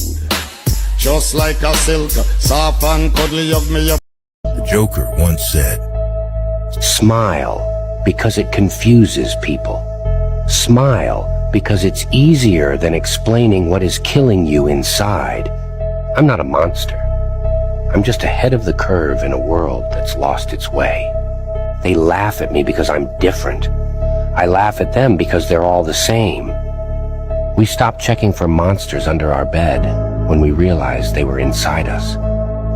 just like a silk, soft and cuddly, hug me up. The Joker once said, Smile because it confuses people. Smile because it's easier than explaining what is killing you inside. I'm not a monster. I'm just ahead of the curve in a world that's lost its way. They laugh at me because I'm different. I laugh at them because they're all the same. We stopped checking for monsters under our bed when we realized they were inside us.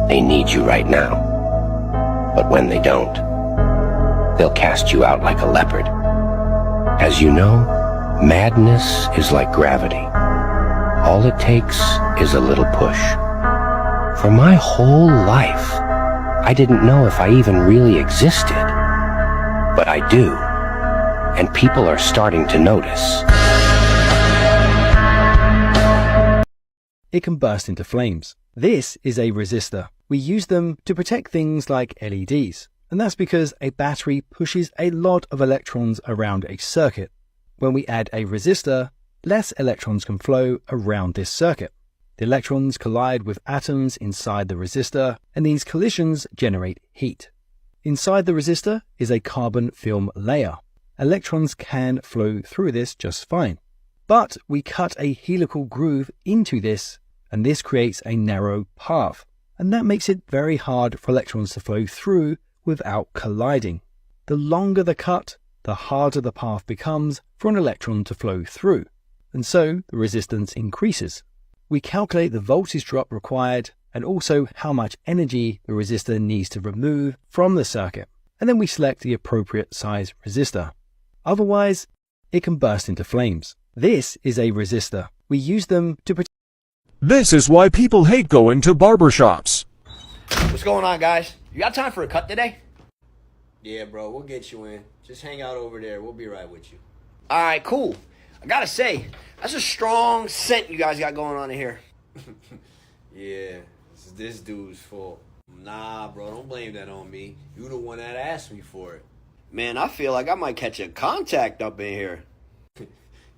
They need you right now. But when they don't, they'll cast you out like a leopard. As you know, madness is like gravity. All it takes is a little push. For my whole life, I didn't know if I even really existed. But I do. And people are starting to notice. It can burst into flames. This is a resistor. We use them to protect things like LEDs. And that's because a battery pushes a lot of electrons around a circuit. When we add a resistor, less electrons can flow around this circuit. The electrons collide with atoms inside the resistor, and these collisions generate heat. Inside the resistor is a carbon film layer. Electrons can flow through this just fine. But we cut a helical groove into this, and this creates a narrow path. And that makes it very hard for electrons to flow through without colliding. The longer the cut, the harder the path becomes for an electron to flow through. And so the resistance increases. We calculate the voltage drop required and also how much energy the resistor needs to remove from the circuit. And then we select the appropriate size resistor. Otherwise, it can burst into flames. This is a resistor. We use them to protect. This is why people hate going to barbershops. What's going on, guys? You got time for a cut today? Yeah, bro, we'll get you in. Just hang out over there. We'll be right with you. All right, cool. I gotta say, that's a strong scent you guys got going on in here. Yeah, this dude's fault. Nah, bro, don't blame that on me. You the one that asked me for it. Man, I feel like I might catch a contact up in here.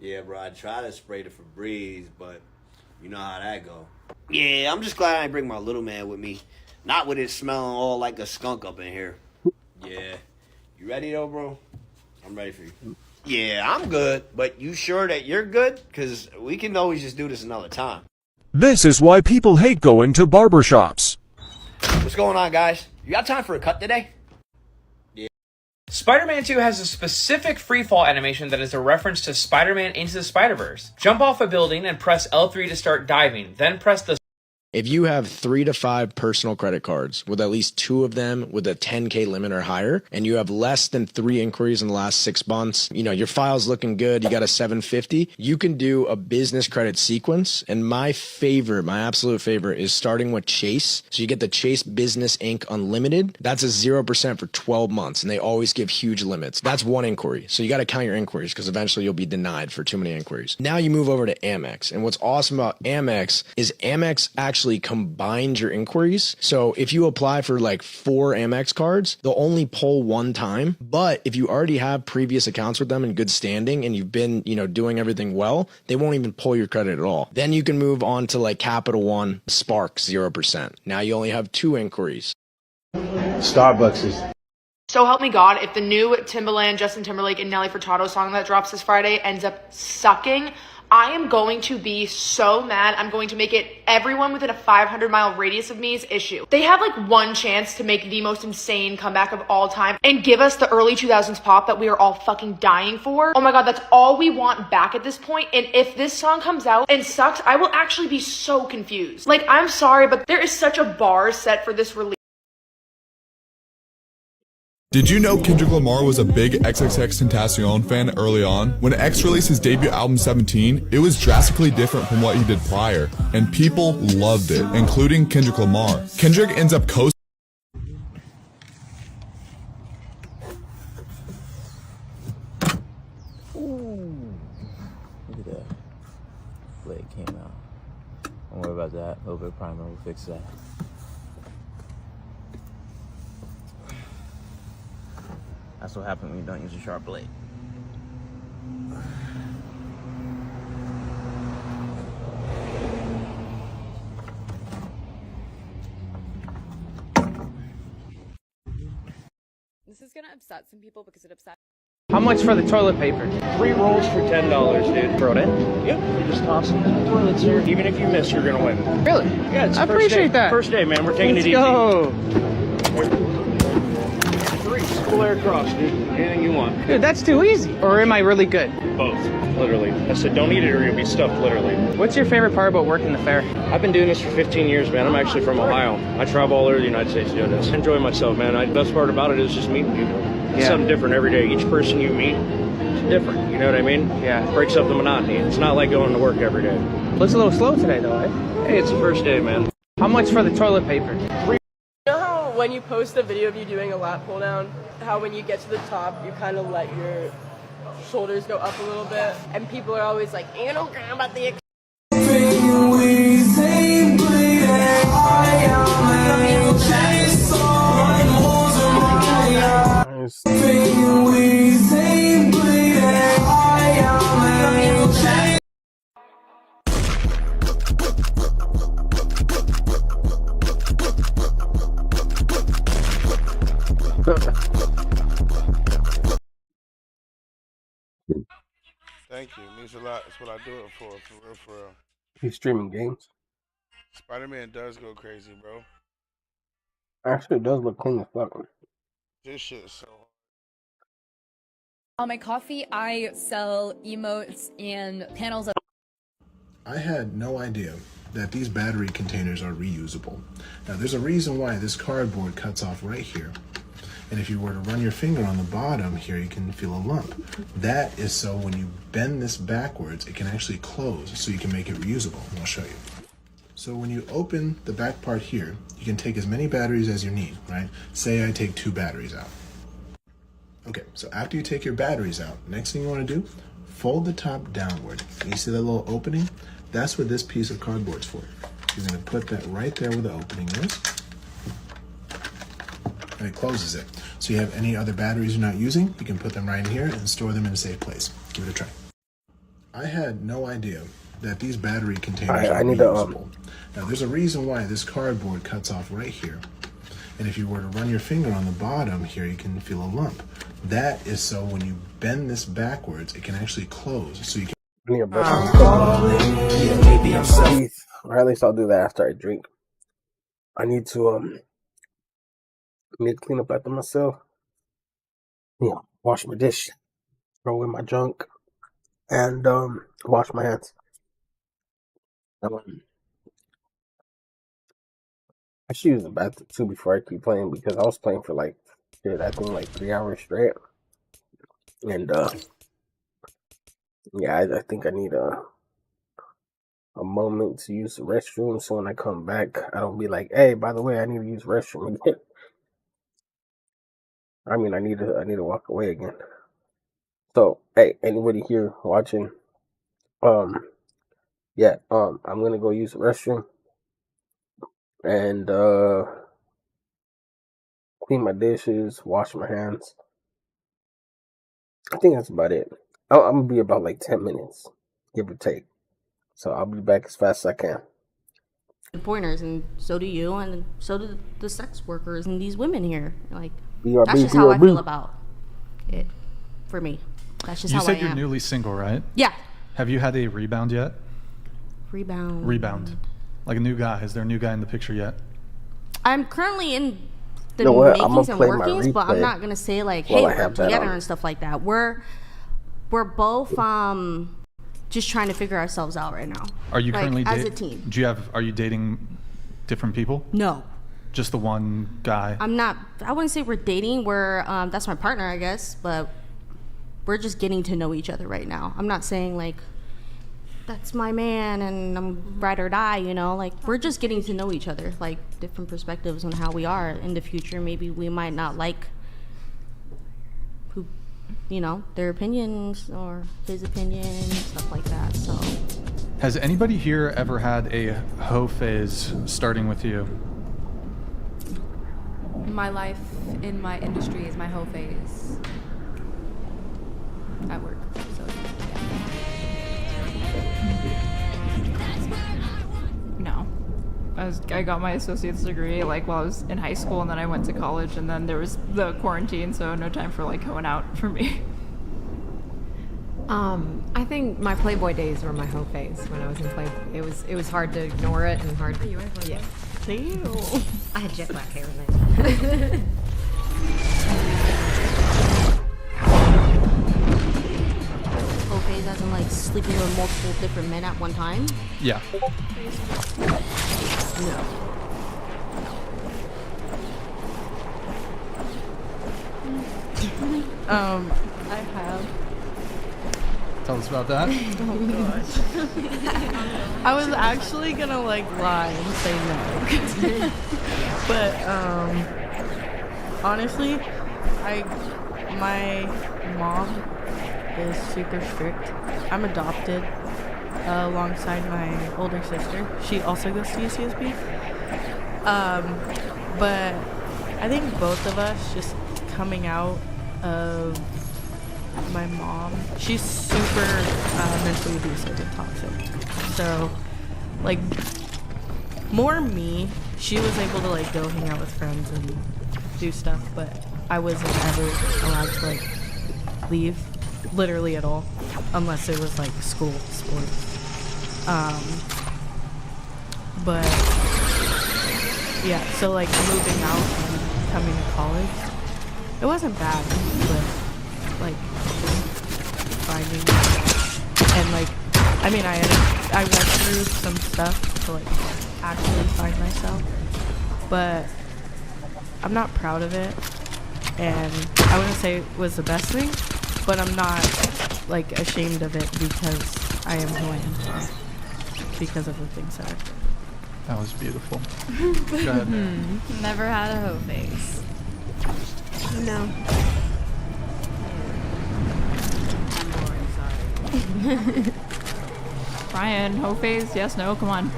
Yeah, bro, I tried to spray the Febreze, but you know how that go. Yeah, I'm just glad I didn't bring my little man with me. Not with it smelling all like a skunk up in here. Yeah. You ready though, bro? I'm ready for you. Yeah, I'm good, but you sure that you're good? Because we can always just do this another time. This is why people hate going to barbershops. What's going on, guys? You got time for a cut today? Spider-Man 2 has a specific freefall animation that is a reference to Spider-Man Into the Spider-Verse. Jump off a building and press L3 to start diving, then press the If you have 3 to 5 personal credit cards with at least 2 of them with a 10K limit or higher, and you have less than 3 inquiries in the last 6 months, you know, your file's looking good, you got a 750, you can do a business credit sequence. And my absolute favorite is starting with Chase. So you get the Chase Business Inc. Unlimited. That's a 0% for 12 months, and they always give huge limits. That's 1 inquiry. So you got to count your inquiries because eventually you'll be denied for too many inquiries. Now you move over to Amex. And what's awesome about Amex is Amex actually combines your inquiries. So if you apply for like 4 Amex cards, they'll only pull 1 time. But if you already have previous accounts with them in good standing and you've been, you know, doing everything well, they won't even pull your credit at all. Then you can move on to like Capital One, Spark 0%. Now you only have 2 inquiries. Starbucks is. So help me God, if the new Timbaland, Justin Timberlake, and Nelly Furtado song that drops this Friday ends up sucking, I am going to be so mad. I'm going to make it everyone within a 500-mile radius of me's issue. They have like one chance to make the most insane comeback of all time and give us the early 2000s pop that we are all fucking dying for. Oh my God, that's all we want back at this point. And if this song comes out and sucks, I will actually be so confused. Like, I'm sorry, but there is such a bar set for this release. Did you know Kendrick Lamar was a big XXXTentacion fan early on? When X released his debut album 17, it was drastically different from what he did prior, and people loved it, including Kendrick Lamar. Kendrick ends up co- Look at that. Blade came out. Don't worry about that. A little bit of primer will fix that. That's what happens when you don't use a sharp blade. This is gonna upset some people because it upsets. How much for the toilet paper? 3 rolls for $10, dude. Throw it in? Yep, you just toss them in the toilets here. Even if you miss, you're gonna win. Really? Yeah, it's I the first appreciate day. that. First day, man. We're taking Let's it easy. go. 3, square across, dude. Anything you want. Dude, that's too easy. Or am I really good? Both, literally. I said don't eat it or you'll be stuffed, literally. What's your favorite part about working the fair? I've been doing this for 15 years, man. I'm actually from Ohio. I travel all over the United States doing this. I enjoy myself, man. The best part about it is just meeting people. It's something different every day. Each person you meet is different. You know what I mean? Yeah. Breaks up the monotony. It's not like going to work every day. Looks a little slow today, though, eh? Hey, it's the first day, man. How much for the toilet paper? You know how when you post a video of you doing a lat pull down, how when you get to the top, you kind of let your shoulders go up a little bit, and people are always like, "You don't care about the." Thank you. It means a lot. That's what I do it for real, for real. He's streaming games. Spider-Man does go crazy, bro. Actually, it does look clean as fuck. This shit is so On my coffee, I sell emotes and panels of. I had no idea that these battery containers are reusable. Now, there's a reason why this cardboard cuts off right here. And if you were to run your finger on the bottom here, you can feel a lump. That is so when you bend this backwards, it can actually close, so you can make it reusable. And I'll show you. So when you open the back part here, you can take as many batteries as you need, right? Say I take 2 batteries out. Okay, so after you take your batteries out, next thing you want to do, fold the top downward. You see that little opening? That's what this piece of cardboard's for. You're going to put that right there where the opening is. And it closes it. So you have any other batteries you're not using, you can put them right in here and store them in a safe place. Give it a try. I had no idea that these battery containers are reusable. Now there's a reason why this cardboard cuts off right here. And if you were to run your finger on the bottom here, you can feel a lump. That is so when you bend this backwards, it can actually close. So you can. I need a brush my teeth, or at least I'll do that after I drink. I need to clean up after myself. Yeah, wash my dish, throw away my junk, and wash my hands. I should use the bathroom too before I keep playing because I was playing for like, shit, I think like 3 hours straight. And yeah, I think I need a moment to use the restroom, so when I come back, I don't be like, hey, by the way, I need to use the restroom again. I mean, I need to walk away again. So, hey, anybody here watching? Yeah, I'm gonna go use the restroom and clean my dishes, wash my hands. I think that's about it. I'm gonna be about like 10 minutes, give or take. So I'll be back as fast as I can. Pointers, and so do you, and so do the sex workers and these women here. Like, BRB, that's just how I feel BRB. about it. For me, that's just You how I said am. you're newly single, right? Yeah. Have you had a rebound yet? Rebound. Like a new guy. Is there a new guy in the picture yet? I'm currently in the You know what? I'm makings gonna and play my workings, but I'm replay not gonna say like, hey, while I we're have that together on. and stuff like that. We're both just trying to figure ourselves out right now. Are you like, currently as a team? Are you dating different people? No. Just the one guy? I'm not. I wouldn't say we're dating. We're that's my partner, I guess, but we're just getting to know each other right now. I'm not saying like that's my man and I'm ride or die, you know. Like, we're just getting to know each other, like different perspectives on how we are in the future. Maybe we might not like who, you know, their opinions or his opinion, stuff like that. So, Has anybody here ever had a hoe phase starting with you? My life in my industry is my whole phase at work. So no, I got my associate's degree like while I was in high school, and then I went to college, and then there was the quarantine, so no time for like going out for me. I think my Playboy days were my whole phase when I was in Playboy. It was hard to ignore it and hard. You were in Playboy? Yeah. Ew. I had jet black hair then. whole phase as in like sleeping with multiple different men at one time. Yeah. No. I have. Tell us about that. Oh gosh. I was actually gonna like lie and say no. But honestly, my mom is super strict. I'm adopted alongside my older sister. She also goes to UCSB. But I think both of us just coming out of my mom, she's super mentally abusive and toxic. So, like, more me, she was able to like go hang out with friends and do stuff, but I wasn't ever allowed to like leave, literally at all, unless it was like school sports. But yeah, so like moving out and coming to college, it wasn't bad, but like finding and like I mean I went through some stuff to like actually find myself, but I'm not proud of it, and I wouldn't say it was the best thing, but I'm not like ashamed of it because I am who I am today because of the things that I've done. That was beautiful. Go ahead. Never had a hoe phase. No. Brian, hoe phase? Yes, no, come on.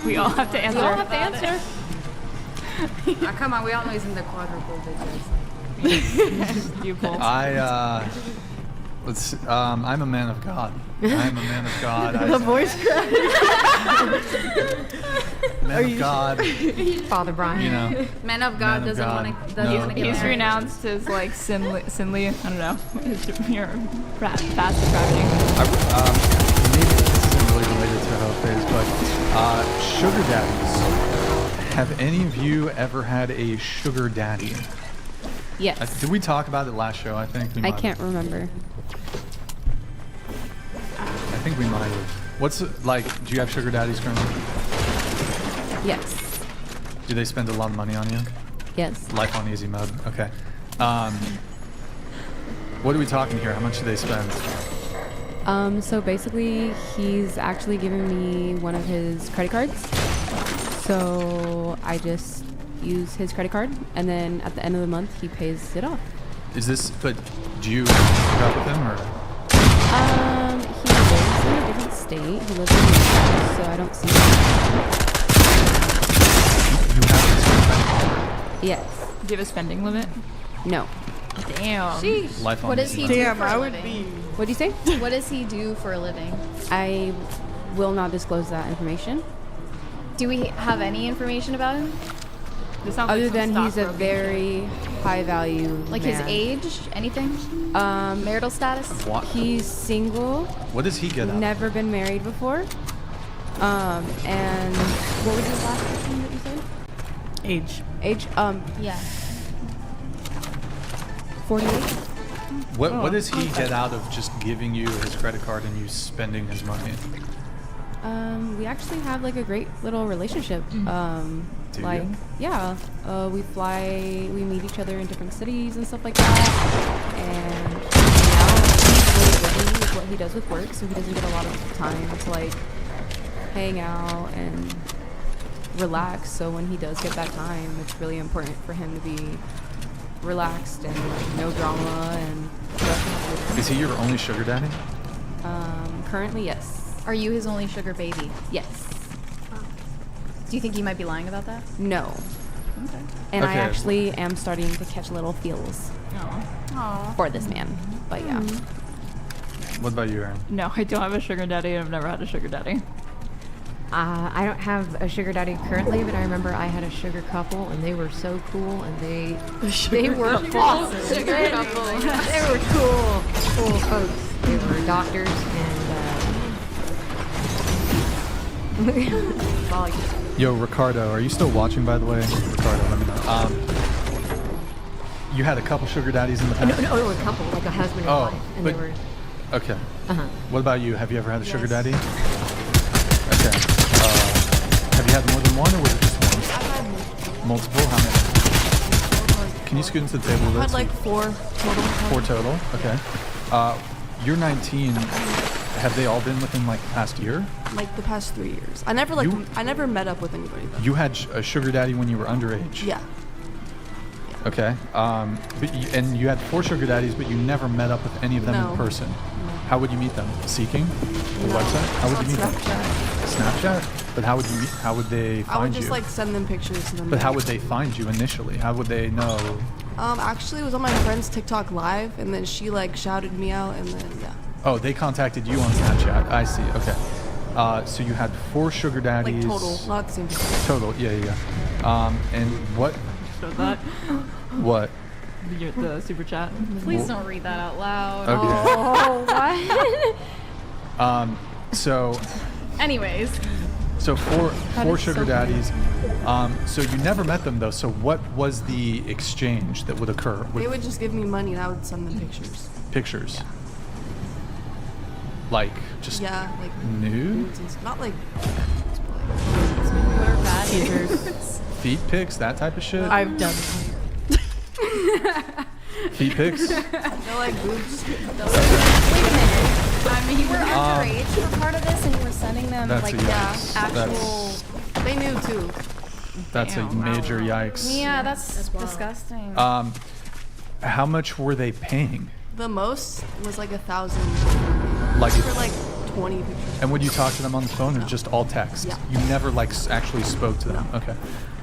We all have to answer. We all have to answer. Oh, come on, we all know he's in the quadruple digits. You pull. I'm a man of God. I'm a man of God. The voice crack. Man of God. Father Brian. You know. Man of God doesn't want to. No, He's renounced his like sinly. I don't know. You're fast traveling. Maybe this isn't really related to hoe phase, but sugar daddies. Have any of you ever had a sugar daddy? Yes. Did we talk about it last show? I think we might I can't remember. I think we might have. What's like? Do you have sugar daddies currently? Yes. Do they spend a lot of money on you? Yes. Life on easy mode. Okay. What are we talking here? How much do they spend? So basically, he's actually given me one of his credit cards. So I just use his credit card, and then at the end of the month, he pays it off. Is this? But do you hook up with him or? He lives in a different state. He lives in New York, so I don't see him. You have his credit card? Yes. Do you have a spending limit? No. Damn. Sheesh. Life on What does easy he mode. do Damn, for I a would living? be. What do you say? What does he do for a living? I will not disclose that information. Do we have any information about him? This sounds Other like some than he's a stockbroking very high value Like man. his age? Anything? Marital status? What? He's single. What does he get out? Never been married before. And what was his last question that you said? Age. Age? Yeah. 48. What does he get out of just giving you his credit card and you spending his money? We actually have like a great little relationship. Do like, you? yeah, we meet each other in different cities and stuff like that. And now he's really busy with what he does with work, so he doesn't get a lot of time to like hang out and relax. So when he does get that time, it's really important for him to be relaxed and like, no drama and productive. Is he your only sugar daddy? Currently, yes. Are you his only sugar baby? Yes. Do you think he might be lying about that? No. Okay. And I Okay. actually am starting to catch little feels Aww. for this man. But yeah. What about you, Aaron? No, I don't have a sugar daddy. I've never had a sugar daddy. I don't have a sugar daddy currently, but I remember I had a sugar couple, and they were so cool, and they were awesome. Sugar couple. They were cool folks. They were doctors, and that's all I can say. Yo, Ricardo, are you still watching, by the way? Ricardo, let me know. You had a couple sugar daddies in the past? No, a couple, like a husband and wife, and they but- were. Okay. Uh-huh. What about you? Have you ever had a sugar Yes. daddy? Okay. Have you had more than one, or was it just one? I've had Multiple? How many? Can you scoot into the table a I've bit? had like 4 total. 4 total? Okay. You're 19. Have they all been within like the past year? Like the past 3 years. I never I never met up with anybody though. You had a sugar daddy when you were underage? Yeah. Okay. And you had 4 sugar daddies, but you never met up with any of them No. in person. How would you meet them? Seeking? The website? How would you meet them? Snapchat? But how would you meet? How would they find you? I would just like send them pictures and then. But how would they find you initially? How would they know? Actually, it was on my friend's TikTok live, and then she like shouted me out, and then yeah. Oh, they contacted you on Snapchat. I see. Okay. So you had 4 sugar daddies. Like total, not the same person. Total. Yeah. And what? Showed that. What? The super chat. Please don't read that out loud. Okay. Oh, what? So. Anyways. So four is sugar so daddies. So you never met them though. So what was the exchange that would occur? They would just give me money, and I would send them pictures. Pictures. Yeah. Like just Yeah, like nude? nudes and not like. What are bad Teasers. Feet pics, that type of shit. I've done. Feet pics. They're like boobs. Wait a minute. I mean, you were underage for part of this, and you were sending them That's like a yikes. actual. They knew too. That's a major yikes. Yeah, that's disgusting. How much were they paying? The most was like 1,000. Like for like 20 pictures. And would you talk to them on the phone or just all text? Yeah. You never like actually spoke to them. Okay.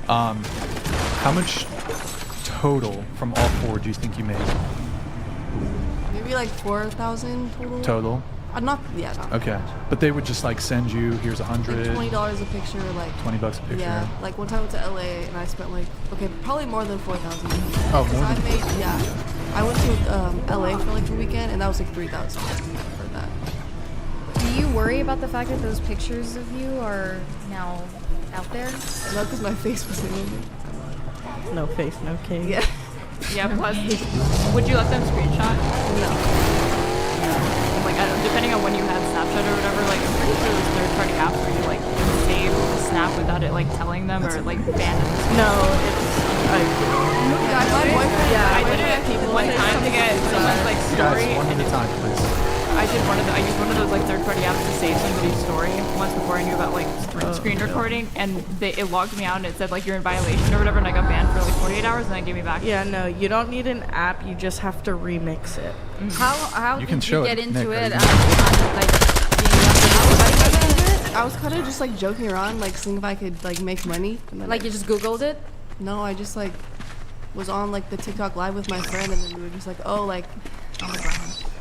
How much total from all 4 do you think you made? Maybe like 4,000 total. Total. Not yeah. Not Okay. But they would just like send you, here's like $100. $20 a picture, like $20 a picture. Yeah, like one time I went to LA and I spent like probably more than 4,000. Oh, more I than- made I went to LA for like the weekend and that was like 3,000 for that. Do you worry about the fact that those pictures of you are now out there? No, because my face was in it. No face, no case. Yeah. Plus, would you let them screenshot? No. like depending on when you had Snapchat or whatever, like I'm pretty sure there's third-party apps where you like can save the snap without it like telling them or like ban it. No, it's I did it one time to get someone's like story. Guys, one at a time, please. I used one of those like third-party apps to save somebody's story once before I knew about like screen recording, and it logged me out and it said like you're in violation or whatever, and I got banned for like 48 hours, and then it gave me back. Yeah, no, you don't need an app. You just have to remix it. How You can did show you get it, into Nick, it? I was kind of just like joking around, like seeing if I could like make money. And then Like you just Googled it? No, I just like was on like the TikTok live with my friend, and then we were just like, oh, like,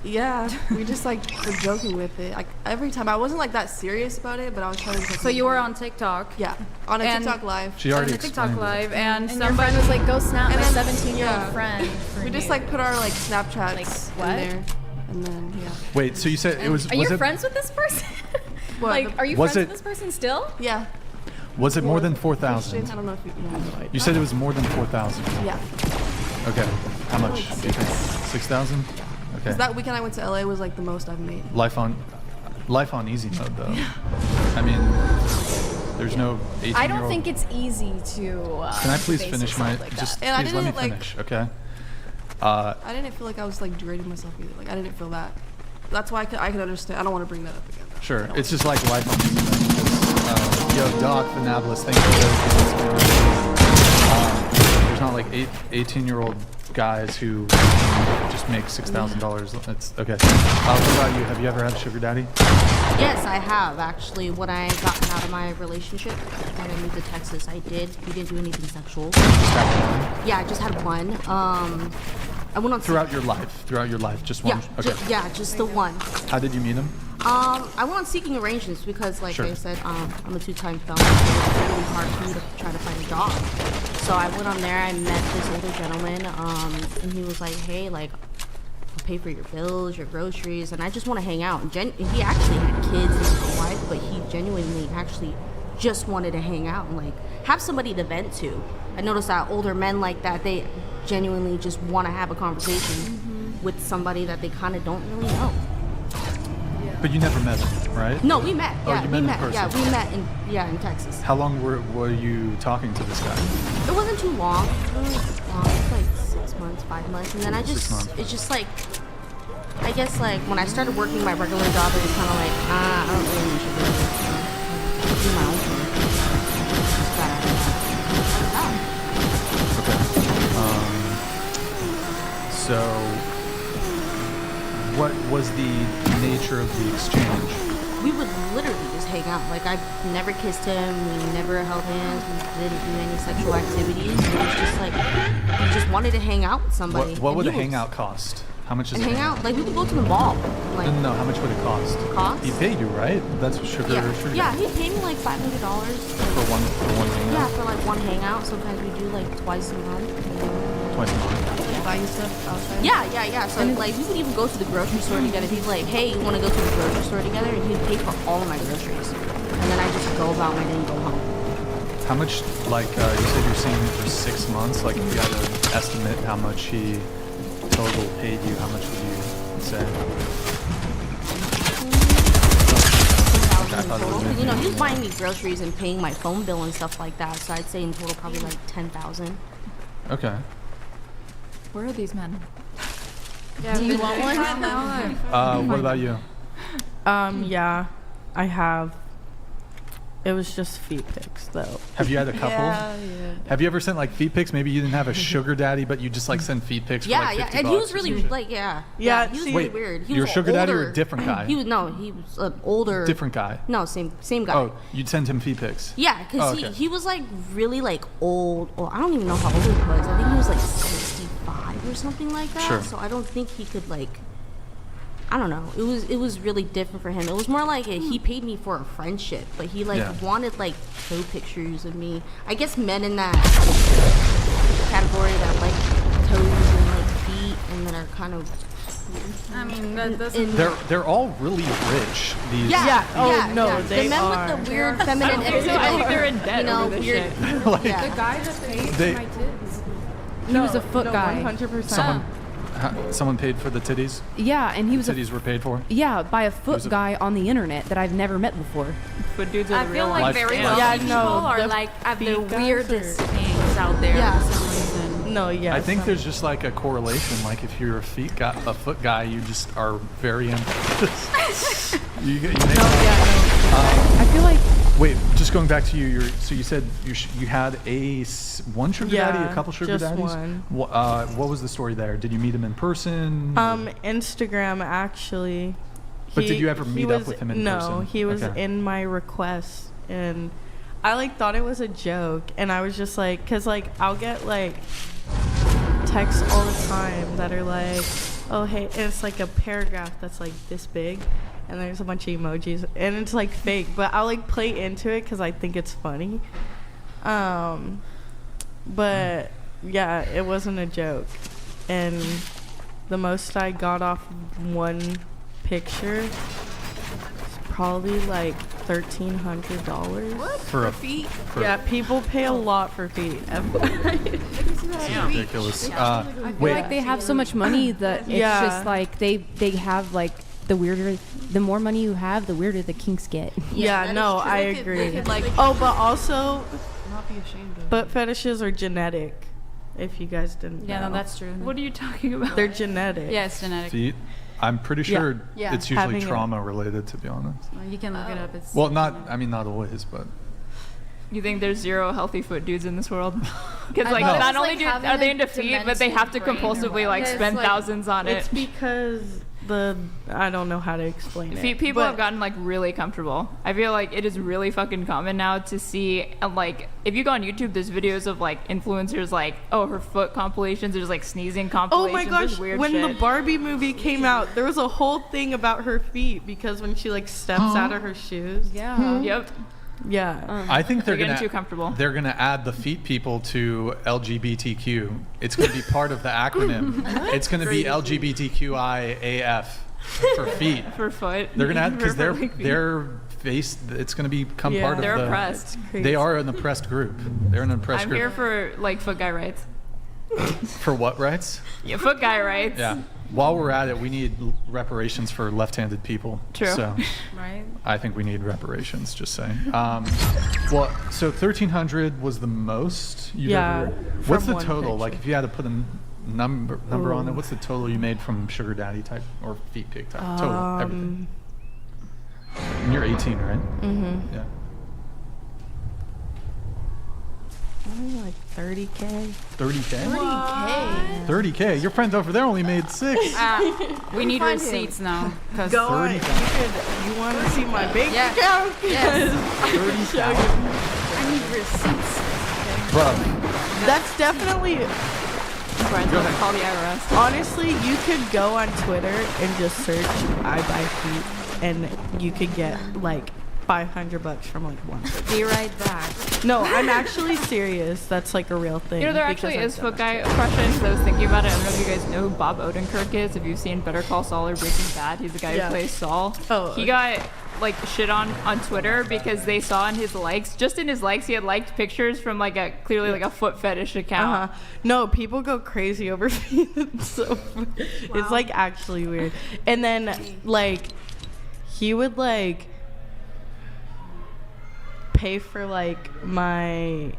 yeah, we just like were joking with it. Like every time, I wasn't like that serious about it, but I was trying to. So you were on TikTok? Yeah, on a And- TikTok live. She already on a TikTok explained it. live, and your somebody friend was like, Go snap my And then- 17-year-old friend. For We just you. like put our like Snapchats Like, in what? there, and then yeah. Wait, so you said it was. Are was you it, friends with this person? What, Like, the- are you Was friends it- with this person still? Yeah. Was it more than Christian, 4,000? I don't know if you know. You said it was more than 4,000. Yeah. Okay. How much do you think? 6,000? Okay. Because that weekend I went to LA was like the most I've made. Life on easy mode though. I mean, there's no 18-year-old. I don't think it's easy to. Can I please base finish yourself my? like Just that. And I please let me didn't, like- finish, okay? I didn't feel like I was like degrading myself either. Like I didn't feel that. That's why I could understand. I don't want to bring that up again. Sure. It's just like life on easy mode. Yo, Doc Fanablus, thank you for there's not like 18-year-old guys who just make $6,000. That's okay. What about you? Have you ever had a sugar daddy? Yes, I have actually. When I got out of my relationship, when I moved to Texas, I did. We didn't do anything sexual. Just had one? Yeah, I just had one. I went on Throughout your life, just one. Yeah, Okay. just the one. How did you meet him? I went on seeking arrangements because, like Sure. I said, I'm a two-time felon, so it's really hard for me to try to find a job. So I went on there, I met this older gentleman, and he was like, hey, like, I'll pay for your bills, your groceries, and I just want to hang out. And he actually had kids and a wife, but he genuinely actually just wanted to hang out and, like, have somebody to vent to. I noticed that older men like that, they genuinely just want to have a conversation with somebody that they kind of don't really know. But you never met him, right? No, we met. Oh, Yeah, you we met in met. person. Yeah, we met in Texas. How long were you talking to this guy? It wasn't too long. It wasn't long. It was like 6 months, 5 months, and then I 6 just, months. it's just like, I guess like when I started working my regular job, it was kind of like, I don't really need to do this. Do my own thing. Just got out of that. So, what was the nature of the exchange? We would literally just hang out. Like, I never kissed him. We never held hands. We didn't do any sexual activities. It was just like, we just wanted to hang out with somebody. What would a And he was- hangout cost? How much is And a hang hangout? out. Like, we would go to the mall. Like, No, how much would it cost? Cost? He paid you, right? That's sugar. yeah, sugar yeah, he paid me like $500 for one hangout. Yeah, for like one hangout. Sometimes we do like twice a month. Twice a month. Buy you stuff outside. Yeah. So like we would even go to the grocery store together. He'd be like, hey, you want to go to the grocery store together? And he'd pay for all of my groceries. And then I just go about my day and go home. How much? Like you said, you're seeing him for 6 months. Like, if you had to estimate how much he total paid you, how much would you say? I thought it was Total. You know, he was buying me groceries and paying my phone bill and stuff like that. So I'd say in total probably like 10,000. Okay. Where are these men? Do you want one? What about you? Yeah, I have. It was just feet pics though. Have you had a couple? Yeah. Have you ever sent like feet pics? Maybe you didn't have a sugar daddy, but you just like send feet pics for Yeah, like 50 and he bucks was or really some shit? like, yeah, Yeah, he was see- really Wait, weird. He your was sugar daddy or a older. different guy? He was an older. Different guy. No, same guy. Oh, you'd send him feet pics. Yeah, because Oh, okay. he was like really like old. Well, I don't even know how old he was. I think he was like 65 or something like that. Sure. So I don't think he could like. I don't know. It was really different for him. It was more like he paid me for a friendship, but he like Yeah. wanted like toe pictures of me. I guess men in that category that like toes and like feet and that are kind of. I mean, that's They're all really rich. These. The men with the weird feminine. I think they're in debt You know, over this weird. Like- yeah. the guy that paid They- for my tits. He was a foot guy. 100%. Someone. Someone paid for the titties? Yeah, and he was Titties were paid for? Yeah, by a foot guy on the internet that I've never met before. Foot dudes are I the feel real like ones. very Yeah. wealthy people are the like have the feet guys weirdest are- things out there Yeah. for some reason. No, yeah. I think there's just like a correlation. Like if you're a foot guy, you just are very into this. you make I feel like Wait, just going back to you. So you said you had one sugar daddy, a couple sugar just daddies. one. What was the story there? Did you meet him in person? Instagram actually. But did you ever meet up with him in person? No, he was Okay. in my request, and I like thought it was a joke, and I was just like, cause like I'll get like texts all the time that are like, oh hey, and it's like a paragraph that's like this big. And there's a bunch of emojis, and it's like fake, but I'll like play into it because I think it's funny. But yeah, it wasn't a joke, and the most I got off one picture is probably like $1,300. What? For feet? Yeah, people pay a lot for feet. This is ridiculous. I feel like they have so much money that it's just like they have like the more money you have, the weirder the kinks get. Yeah, no, I agree. Oh, but also, Not be ashamed of. butt fetishes are genetic. If you guys didn't Yeah, know. no, that's true. What are you talking about? They're genetic. Yeah, it's genetic. Feet. I'm pretty sure Yeah. it's usually Having trauma related, to be honest. Well, you can look it up. It's Well, not always, but You think there's 0 healthy foot dudes in this world? Because I like thought it not was, only like, are they having into a feet, but they have to demented brain or compulsively like Yeah, it's spend like- thousands on It's it. because I don't know how to explain it. People but have gotten like really comfortable. I feel like it is really fucking common now to see, and like if you go on YouTube, there's videos of like influencers like, oh, her foot compilations, there's like sneezing Oh compilations. my there's gosh, weird when shit. the Barbie movie came out, there was a whole thing about her feet because when she like steps out of her shoes. Yeah. Yep. Yeah. I think they're They're getting gonna too comfortable. They're gonna add the feet people to LGBTQ. It's gonna be part of the acronym. It's gonna be LGBTQIAF for feet. For foot. They're gonna add because For like feet. their face. It's gonna become Yeah. part of They're the. oppressed. They are an oppressed group. They're an oppressed I'm group. here for like foot guy rights. For what rights? Yeah, foot guy rights. Yeah. While we're at it, we need reparations for left-handed people. True. So right. I think we need reparations. Just saying. Well, so 1,300 was the most you've Yeah, ever. from What's the one total? picture. Like, if you had to put a number on it, Ooh. what's the total you made from sugar daddy type or feet pig type? Total everything. And you're 18, right? Mm-hmm. Yeah. Only like 30K. 30K. 30K. 30K. Your friend over there only made 6. We need Find him. receipts now. Cause Go on. You 30,000. want to see my bank Yeah. account? Yes. 30,000. I need receipts. Bro. That's definitely. Friends will call the IRS. Honestly, you could go on Twitter and just search "I buy feet," and you could get like $500 from like one. Be right back. No, I'm actually serious. That's like a real thing. You know, there because actually I've is done foot it. guy oppression. So I was thinking about it. I don't know if you guys know who Bob Odenkirk is. If you've seen Better Call Saul or Breaking Bad, he's the guy Yeah. who plays Saul. Oh, he okay. got like shit on Twitter because they saw in his likes, just in his likes, he had liked pictures from like a clearly like a foot fetish account. No, people go crazy over feet. It's like actually weird. And then like he would like pay for like my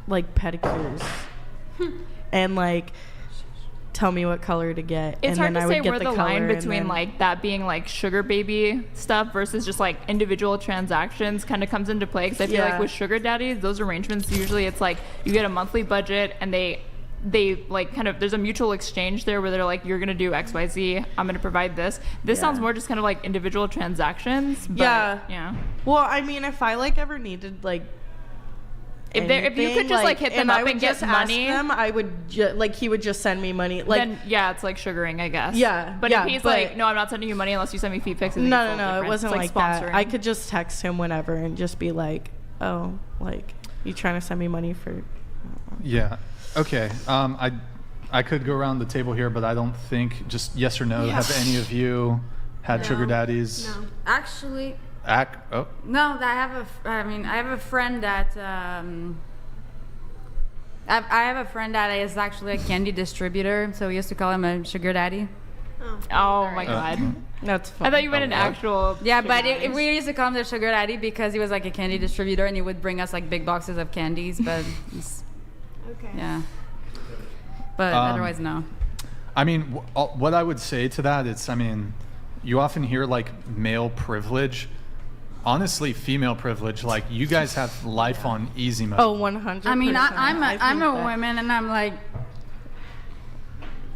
like pedicures and like tell me what color to get. It's and hard then to I would say get where the color line and between then- like that being like sugar baby stuff versus just like individual transactions kind of comes into play, because I feel like Yeah. with sugar daddies, those arrangements usually it's like you get a monthly budget and they like kind of there's a mutual exchange there where they're like, you're gonna do XYZ, I'm gonna provide this. This sounds more just kind of like individual transactions. But, yeah. Well, I mean, if I like ever needed like If you could just like hit them I up would and get just ask money, them, I would like he would just send me money. Like then yeah, it's like sugaring, I guess. Yeah, But yeah, if he's but- like, no, I'm not sending you money unless you send me feet pics. I think it's no, a little it different. wasn't It's like that. sponsoring. I could just text him whenever and just be like, oh, like you trying to send me money for? Yeah. Okay. I could go around the table here, but I don't think, just yes or no, Yeah. have any of you had sugar daddies? No. Actually, Oh. no. I have a friend that I have a friend that is actually a candy distributor, so we used to call him a sugar daddy. Oh my god. That's funny. I thought you meant an actual. Yeah, but we used to call him the sugar daddy because he was like a candy distributor and he would bring us like big boxes of candies. But Okay. yeah, but otherwise no. I mean, what I would say to that is, I mean, you often hear like male privilege. Honestly, female privilege. Like, you guys have life on easy mode. Oh, 100%. I mean, I'm a that. woman and I'm like,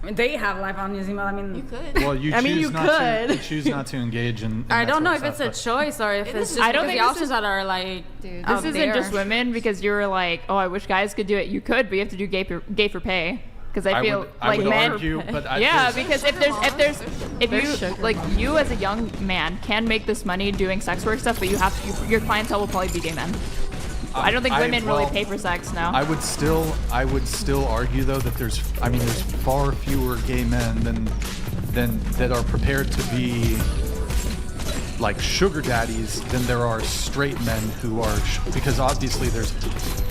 they have life on easy mode. I mean, you could. Well, you I mean, choose you not could. to. You choose not to engage in I that don't know if sort it's of a stuff, choice or if it's just I don't because think the this options is- that are like, This out isn't there. just women because you're like, oh, I wish guys could do it. You could, but you have to do gay for pay. Because I feel I would men. argue, but yeah, there's- because if you as a young man can make this money doing sex work stuff, but your clientele will probably be gay men. I don't think women really pay for sex now. I would still argue though that there's far fewer gay men than that are prepared to be like sugar daddies than there are straight men who are because obviously there's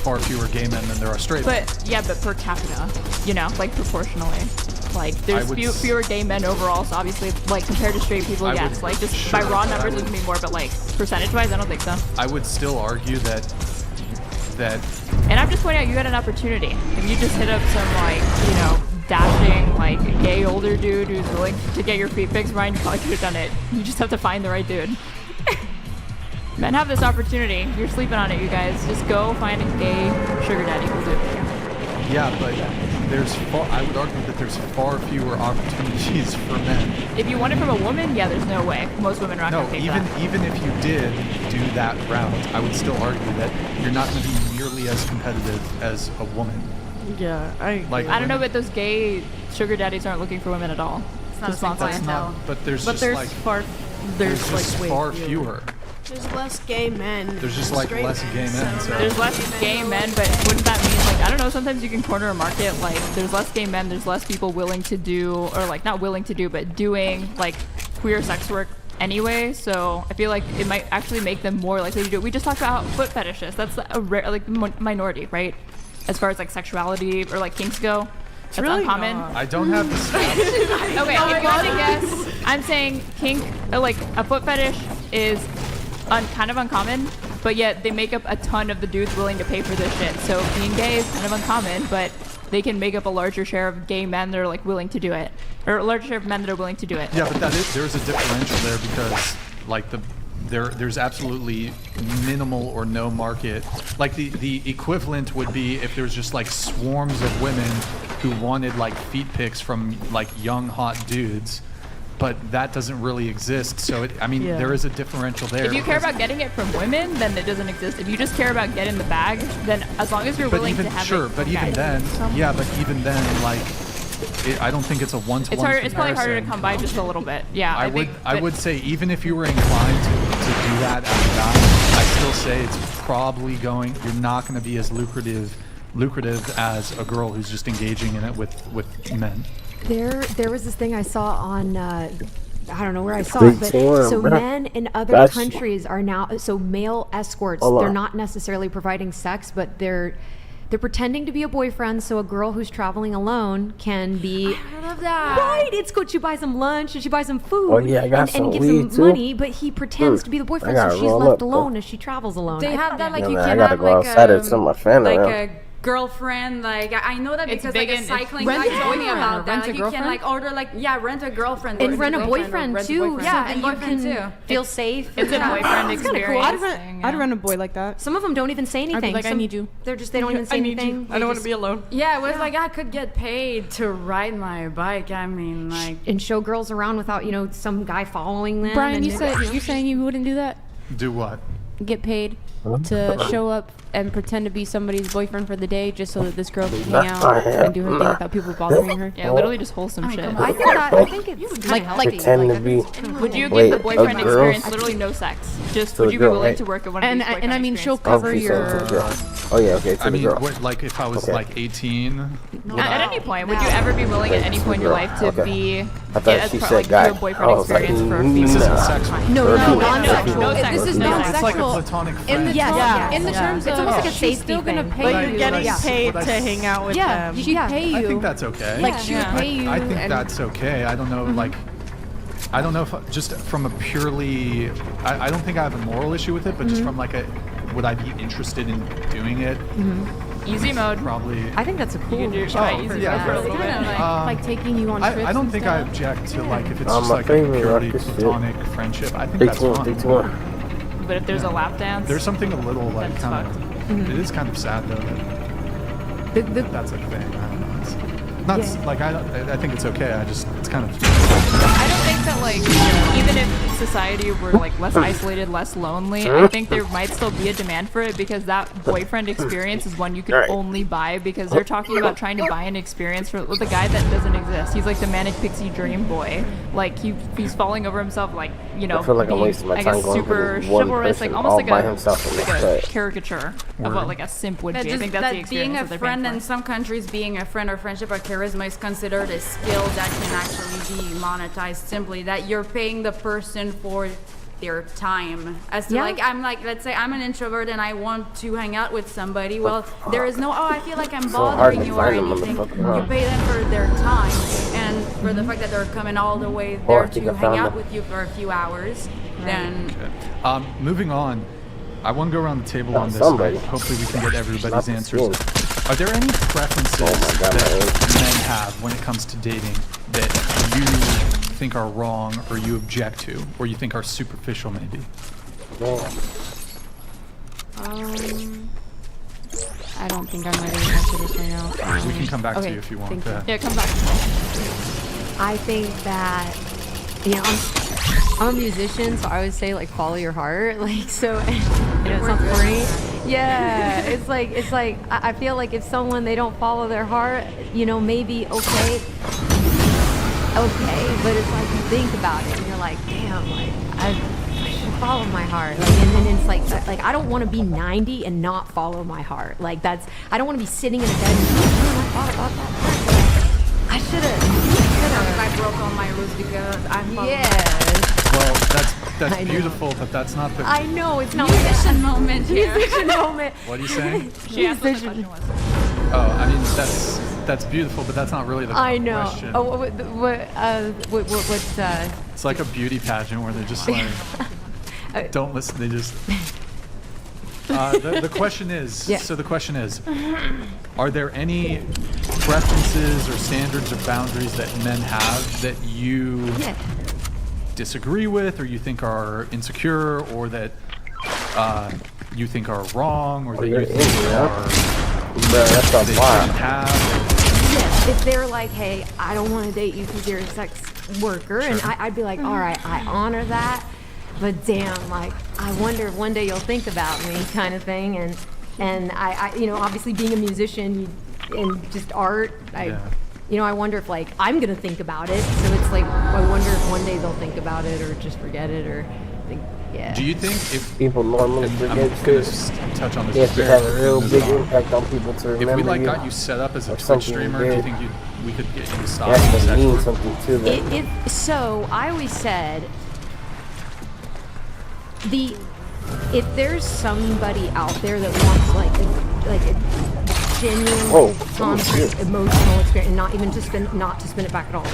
far fewer gay men than there are straight men. But per capita, like proportionally. Like there's fewer gay men overall, so obviously like compared to straight people, yes. Like just by raw numbers it can be more, but like percentage wise I don't think so. I would still argue that and I'm just pointing out you had an opportunity. If you just hit up some like, dashing like gay older dude who's willing to get your feet fixed, Ryan, you probably could have done it. You just have to find the right dude. Men have this opportunity. You're sleeping on it, you guys. Just go find a gay sugar daddy who'll do it for you. yeah, but I would argue that there's far fewer opportunities for men. If you want it from a woman, yeah, there's no way. Most women are not No, going to pay for that. even if you did do that route, I would still argue that you're not going to be nearly as competitive as a woman. Yeah, I don't know, but those gay sugar daddies aren't looking for women at all. It's not the same clientele. But there's But just there's like far just way far fewer. There's less gay men. There's just like straight less gay men. So There's less gay men, but wouldn't that mean like I don't know? Sometimes you can corner a market. Like there's less gay men, there's less people willing to do, or like not willing to do, but doing like queer sex work anyway. So I feel like it might actually make them more likely to do it. We just talked about foot fetishes. That's a rare, like minority, right? As far as like sexuality or like kinks go. That's really uncommon. not. I don't have the stats. Okay, if you want to guess, I'm saying kink, like a foot fetish is kind of uncommon, but yet they make up a ton of the dudes willing to pay for this shit. So being gay is kind of uncommon, but they can make up a larger share of gay men that are like willing to do it, or a larger share of men that are willing to do it. Yeah, but there's a differential there because like there's absolutely minimal or no market. Like the equivalent would be if there's just like swarms of women who wanted like feet pics from like young hot dudes. But that doesn't really exist. So there is a differential there. If you care about getting it from women, then it doesn't exist. If you just care about getting the bag, then as long as you're willing to have it. But even then, like, I don't think it's a one-to-one it's hard. comparison. It's probably harder to come by just a little bit. Yeah, I would say even if you were inclined to do that as a guy, I still say it's probably you're not going to be as lucrative as a girl who's just engaging in it with men. There was this thing I saw on I don't know where I saw it, but so men in other countries are now male escorts. They're not necessarily providing sex, but they're pretending to be a boyfriend, so a girl who's traveling alone can be. I love that. Right, it's good. She buys him lunch and she buys him food. Oh, yeah, I got and some gives weed, him too. money, but he pretends to be the boyfriend, so she's left alone as she travels alone. They have that like Yeah, you man, I can gotta have go like outside and send my fan like around. a girlfriend. Like I know that It's because big like a in- cycling Rent guy a told me girlfriend about or that. rent a Like you can girlfriend? like order like rent a girlfriend And or rent a boyfriend rent a too. boyfriend. Yeah, And and you boyfriend can too. feel safe. It's a boyfriend It's kinda cool. experience. I'd run a boy like that. Some of them don't even say anything. like, I Some- need you. They don't even say I need anything. you. I don't want to be alone. Yeah, it was like I could get paid to ride my bike. I mean, like And show girls around without some guy following them. Brian, and you saying you wouldn't do that? Do what? Get paid to show up and pretend to be somebody's boyfriend for the day just so that this girl can hang out and do her thing without people bothering her? Yeah, literally just wholesome shit. I think it's like Pretend to be. Would you Wait, give the boyfriend a girl? experience literally no sex? Just To would a you be girl, willing right? to work at one of these boyfriend And I mean, she'll Oh, experiences? cover she said to a your girl. Oh yeah, okay. I mean, like if I was like 18. At any point, would you ever be willing at any point in your life to be she said guy. do a boyfriend experience for a few This isn't sexual. No, non-sexual. This is non-sexual. It's like a platonic friend. In the terms It's of almost like a she's safety still gonna thing. pay But you. you're getting paid to hang out with them. she'd pay you. I think that's okay. Like she would pay you. I think and that's okay. I don't know, like, I don't know if just from a purely, I don't think I have a moral issue with it, but just from like a, would I be interested in doing it? Easy mode. Probably. I think that's a cool. You can try easy yeah, mode for a little bit. Like taking you on trips. I don't and think stuff. I object to like if it's My just like a favorite purely rock is platonic friendship. I think Big that's one, fine. big one. But if there's a lap dance, There's something a little like That's kind of. It is kind of sad though that that's a thing. I don't know. It's not like I think it's okay. It's kind of. I don't think that like even if society were like less isolated, less lonely, I think there might still be a demand for it because that boyfriend experience is one you can only buy because they're talking about trying to buy an experience with a guy that doesn't exist. He's like the manic pixie dream boy. Like he's falling over himself, like I feel like I'm wasting my time going super for this one chivalrous, person like almost all like by himself in this a cut. caricature of what like a simp would That be. I just, think that's the that experience being a that they're friend paying in for. some countries, being a friend or friendship or charisma is considered a skill that can actually be monetized. Simply that you're paying the person for their time. As to let's say I'm an introvert and I want to hang out with somebody. Well, there is no, I feel like I'm bothering you or anything. You pay them for their time and for the fact that they're coming all the way there to hang out with you for a few hours. Then. Moving on. I want to go around the table on this. Right? Hopefully we can get everybody's answers. Are there any preferences that men have when it comes to dating that you think are wrong or you object to or you think are superficial maybe? I don't think I'm ready to answer this right now. We can come back to you if you want. Yeah, come back. I think that, I'm a musician, so I would say like follow your heart. Like, so, it's not corny. Yeah, it's like I feel like if someone they don't follow their heart, maybe okay, but it's like you think about it and you're like, damn, like I should follow my heart. Like, and then it's like I don't want to be 90 and not follow my heart. Like I don't want to be sitting in a bed and be like, man, I thought about that. I should have. I broke all my rules because I followed Well, that's beautiful, but that's not the. I know it's not musician moment here. Musician moment. What are you saying? She asked what the question was. Oh, I mean that's beautiful, but that's not really the I know. question. Oh, what? It's like a beauty pageant where they're just like, don't listen. They just. The question is. So the question is, are there any preferences or standards or boundaries that men have that you disagree with, or you think are insecure, or that you think are wrong, or that you think are that's a lot. Yes, if they're like, hey, I don't want to date you because you're a sex worker, and I'd be like, all right, I honor that, but damn, like, I wonder if one day you'll think about me, kind of thing, and I obviously being a musician and just art, I wonder if like I'm gonna think about it, so it's like I wonder if one day they'll think about it or just forget it or think. Yeah. Do you think if people normally forget to touch on this, you have to have a real big impact on people to remember if we you, got you set up as a Twitch streamer, do you think we could get you to stop? That's gonna mean something to them. So I always said if there's somebody out there that wants like a genuine constant emotional experience, not to spin it back at all,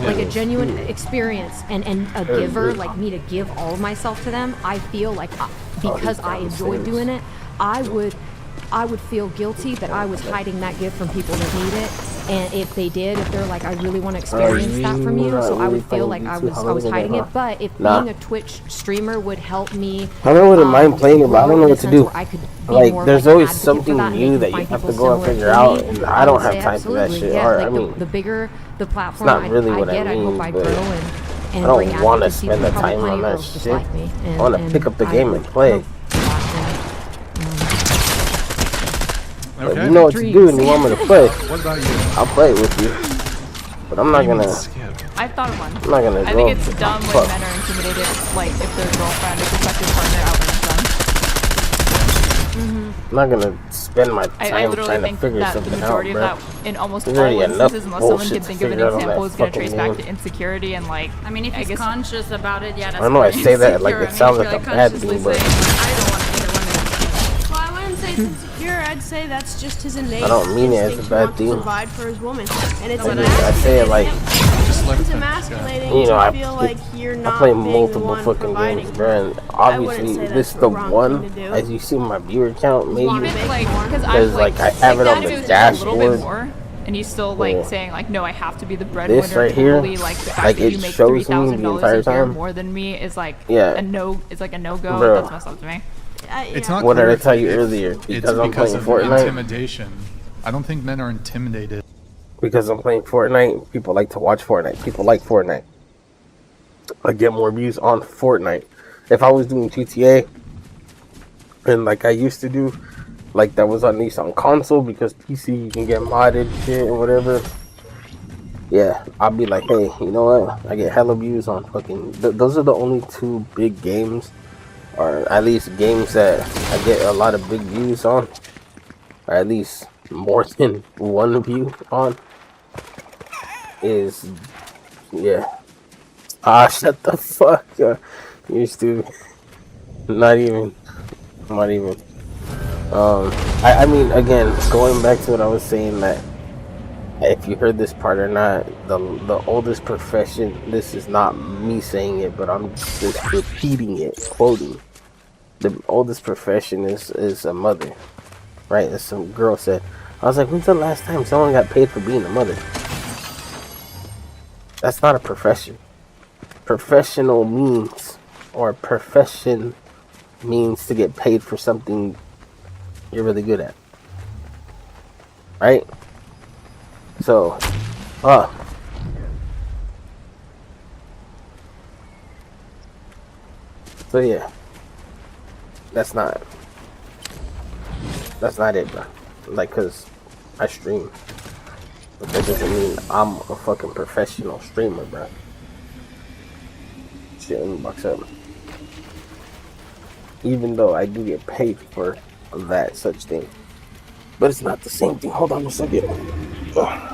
like a genuine experience and a giver like me to give all of myself to them, I feel like because I enjoy doing it, I would feel guilty that I was hiding that gift from people that need it. And if they're like, I really want to experience that from you, so I would feel like I was hiding it. But if being a Twitch streamer would help me, I wouldn't mind playing it, but I don't know what to do. I could like, there's always something new that you have to go and figure out, and I don't have time for that shit. Yeah, like the bigger the platform I get, I hope I grow and I don't want to spend the time on that shit. I want to pick up the game and play. Okay. You know what to do and you want me to play. What about you? I'll play it with you. But I'm not gonna. I've thought of one. I'm not gonna. I think it's dumb when men are intimidated, like if their girlfriend or prospective partner outranks them. I'm not gonna spend my I time literally trying to think figure that the something out, majority bro. of that, in almost There's all already enough instances, unless someone bullshit can to think of an figure out on example, that is going to fucking trace back game. to insecurity and like. I mean, if I he's guess conscious about it, yeah, that's I don't know, I fine. say that like Insecure, it sounds he's like a really bad consciously thing, but saying, I don't want to be the one that. Well, I wouldn't say it's insecure. I'd say that's just his innate I don't mean it as a instinct to bad want thing. to provide for his woman, and it's I mean, I say it like, it's emasculating you know, to feel like you're I not play being the multiple one fucking providing. games, bro, and I wouldn't obviously say this that's is the wrong one, thing to do. as you see my viewer count, maybe, Even like because like I have it on the a little bit dashboard. more, and he's still like Yeah. saying like, no, I have to be the breadwinner. This right here, Totally, like the fact like that it you make shows me the $3,000 entire a year time. more than me is like Yeah. a no. It's like a no go. Bro. That's messed up to me. It's not What did clear I tell if you it's- earlier? It's Because I'm because playing of Fortnite. intimidation. I don't think men are intimidated. Because I'm playing Fortnite, people like to watch Fortnite. People like Fortnite. I get more views on Fortnite. If I was doing GTA, and like I used to do, like that was at least on console, because PC you can get modded shit or whatever. Yeah, I'll be like, hey, you know what? I get hella views on fucking. Those are the only two big games, or at least games that I get a lot of big views on, or at least more than one view on. Is yeah. Ah, shut the fuck up. You're stupid. Not even. I mean, again, going back to what I was saying, that if you heard this part or not, the oldest profession, this is not me saying it, but I'm just repeating it, quoting. The oldest profession is a mother, right? As some girl said. I was like, when's the last time someone got paid for being a mother? That's not a profession. Professional means, or profession means to get paid for something you're really good at. Right? So, so yeah. That's not it, bro. Like, cause I stream. But that doesn't mean I'm a fucking professional streamer, bro. Shit, let me box up. Even though I do get paid for that such thing. But it's not the same thing. Hold on a second. Ugh.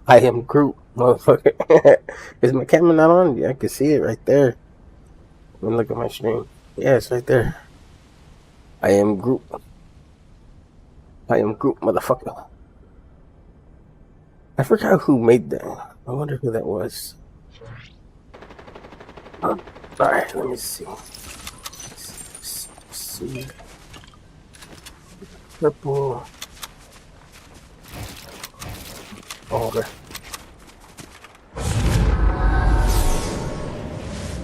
I am Groot, motherfucker. Is my camera not on? Yeah, I can see it right there. Let me look at my stream. Yeah, it's right there. I am Groot. I am Groot, motherfucker. I forgot who made that. I wonder who that was. Alright, let me see. See. Purple. Over.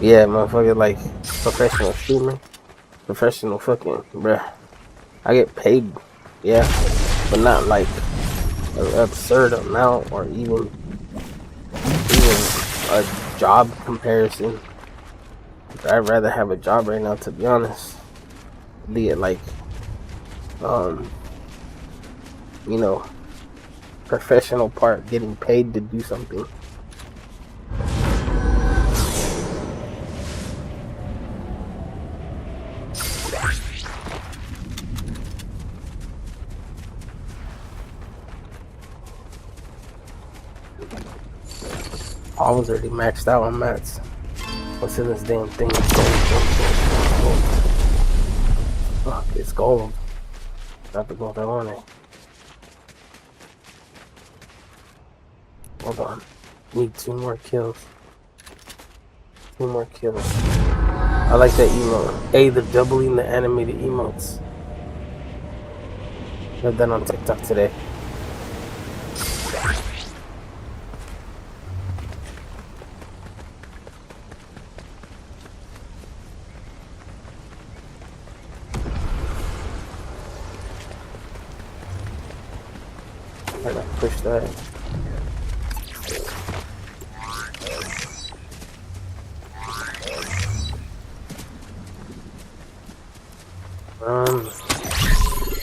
Yeah, motherfucker, like professional streamer, professional fucking, bruh. I get paid, yeah, but not like an absurd amount or even a job comparison. I'd rather have a job right now, to be honest. Be it like, you know, professional part, getting paid to do something. I was already maxed out on mats. What's in this damn thing? Gold. Fuck, it's gold. Not the gold I wanted. Hold on. Need 2 more kills. 2 more kills. I like that emote. Hey, they're doubling the animated emotes. Read that on TikTok today. I gotta push that.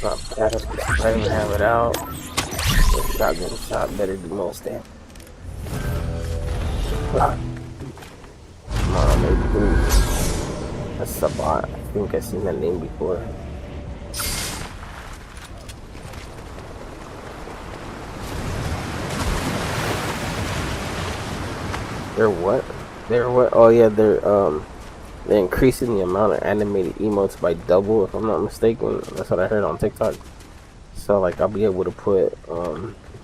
Not bad. I even have it out. The shotgun shot better do most damage. Come on, maybe. That's a bot. I think I've seen that name before. They're what? They're what? Oh yeah, they're increasing the amount of animated emotes by double, if I'm not mistaken. That's what I heard on TikTok. So like I'll be able to put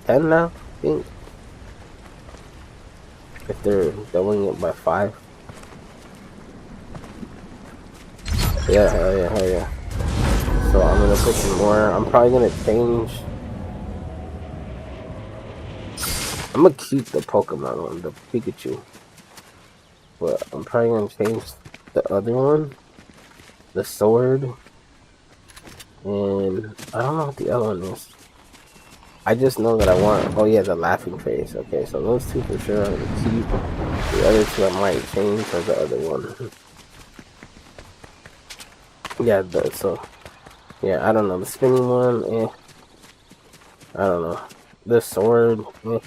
10 now, I think. If they're doubling it by 5. Yeah, hell yeah, hell yeah. So I'm gonna put some more. I'm probably gonna change. I'm gonna keep the Pokemon one, the Pikachu. But I'm probably gonna change the other one, the sword, and I don't know what the other one is. I just know that I want, oh yeah, the laughing face. Okay, so those two for sure I'm gonna keep. The other two I might change for the other one. Yeah, yeah, I don't know. The spinning one, I don't know. The sword, like,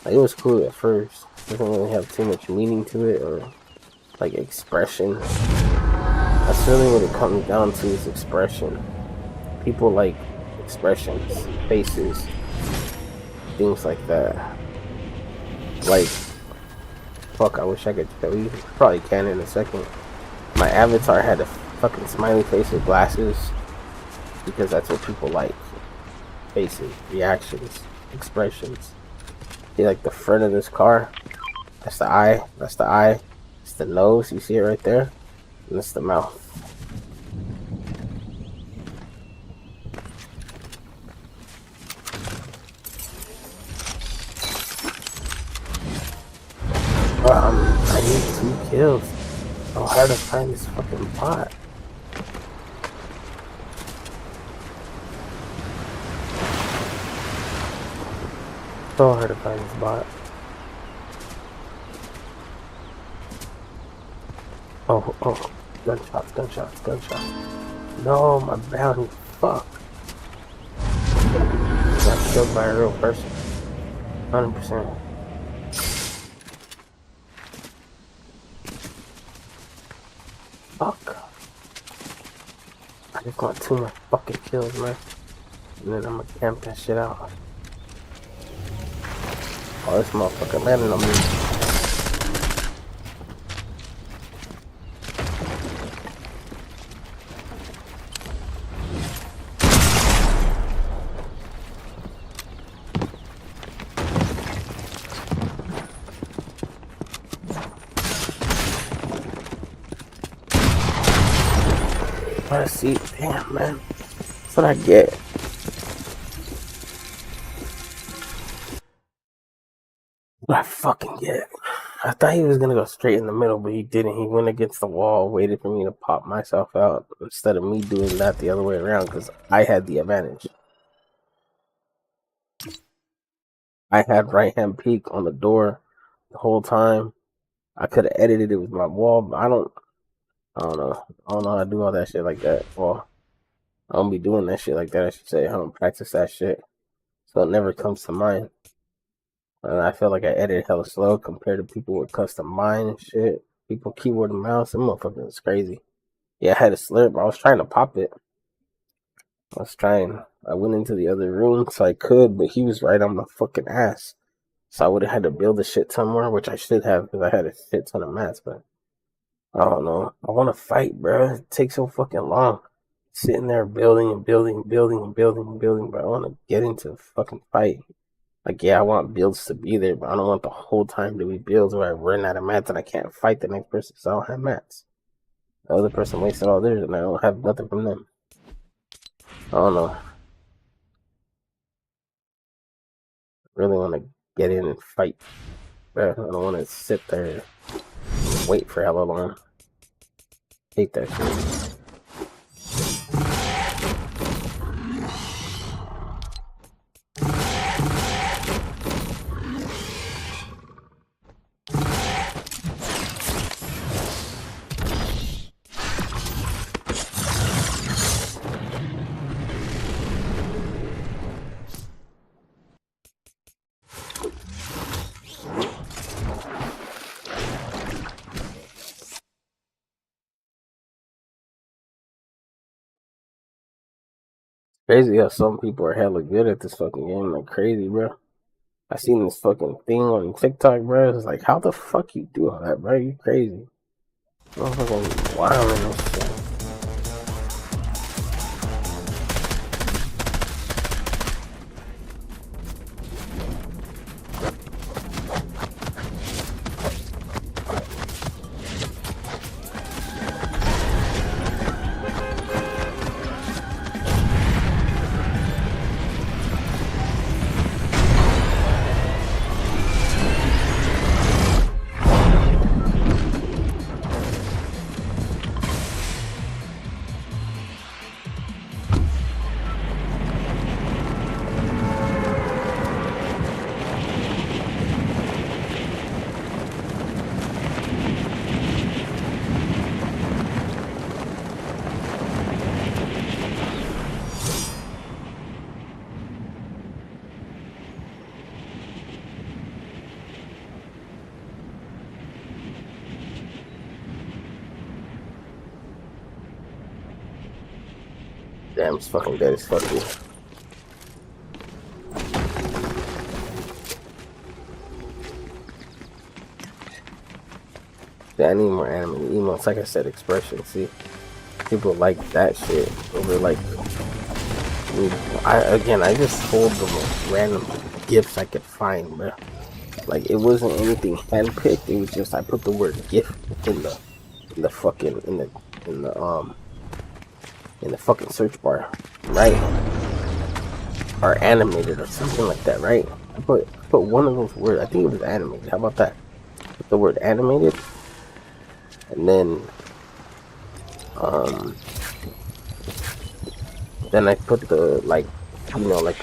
it was cool at first. It doesn't really have too much meaning to it or like expression. That's really what it comes down to, is expression. People like expressions, faces, things like that. Like, fuck, I wish I could show you. Probably can in a second. My avatar had a fucking smiley face with glasses because that's what people like. Faces, reactions, expressions. See, like the front of this car, that's the eye, that's the eye, it's the nose, you see it right there, and it's the mouth. I need 2 kills. So hard to find this fucking bot. So hard to find this bot. Oh, gunshots, gunshots, gunshots. No, my bounty, fuck. Got killed by a real person. 100%. Fuck. I just want 2 more fucking kills, man. And then I'm gonna camp that shit out. Oh, this motherfucker landed on me. Let's see. Damn, man. That's what I get. What I fucking get. I thought he was gonna go straight in the middle, but he didn't. He went against the wall, waited for me to pop myself out instead of me doing that the other way around because I had the advantage. I had right hand peek on the door the whole time. I could have edited it with my wall, but I don't know. I don't know how to do all that shit like that. Well, I don't be doing that shit like that, I should say. I don't practice that shit. So it never comes to mind. And I feel like I edit hella slow compared to people with custom mind and shit. People keyboard and mouse, them motherfuckers is crazy. Yeah, I had a slurp. I was trying to pop it. I went into the other room so I could, but he was right on my fucking ass. So I would have had to build a shit somewhere, which I should have because I had a shit ton of mats, but I don't know. I want to fight, bro. It takes so fucking long. Sitting there building and building and building and building and building, but I want to get into a fucking fight. Like, yeah, I want builds to be there, but I don't want the whole time to be builds where I run out of mats and I can't fight the next person because I don't have mats. The other person wasted all theirs, and I don't have nothing from them. I don't know. I really want to get in and fight. Bro, I don't want to sit there and wait for hella long. Hate that shit. Crazy how some people are hella good at this fucking game. Like crazy, bro. I seen this fucking thing on TikTok, bro. It's like, how the fuck you do all that, bro? You crazy. Motherfucking wild in this shit. Damn, it's fucking dead as fuck, dude. Yeah, I need more animated emotes. Like I said, expression. See, people like that shit over like. I just pulled the most random gifs I could find, bro. Like it wasn't anything handpicked. It was just I put the word GIF in the fucking search bar, right? Or animated or something like that, right? I put one of those words. I think it was animated. How about that? Put the word animated, and then I put the like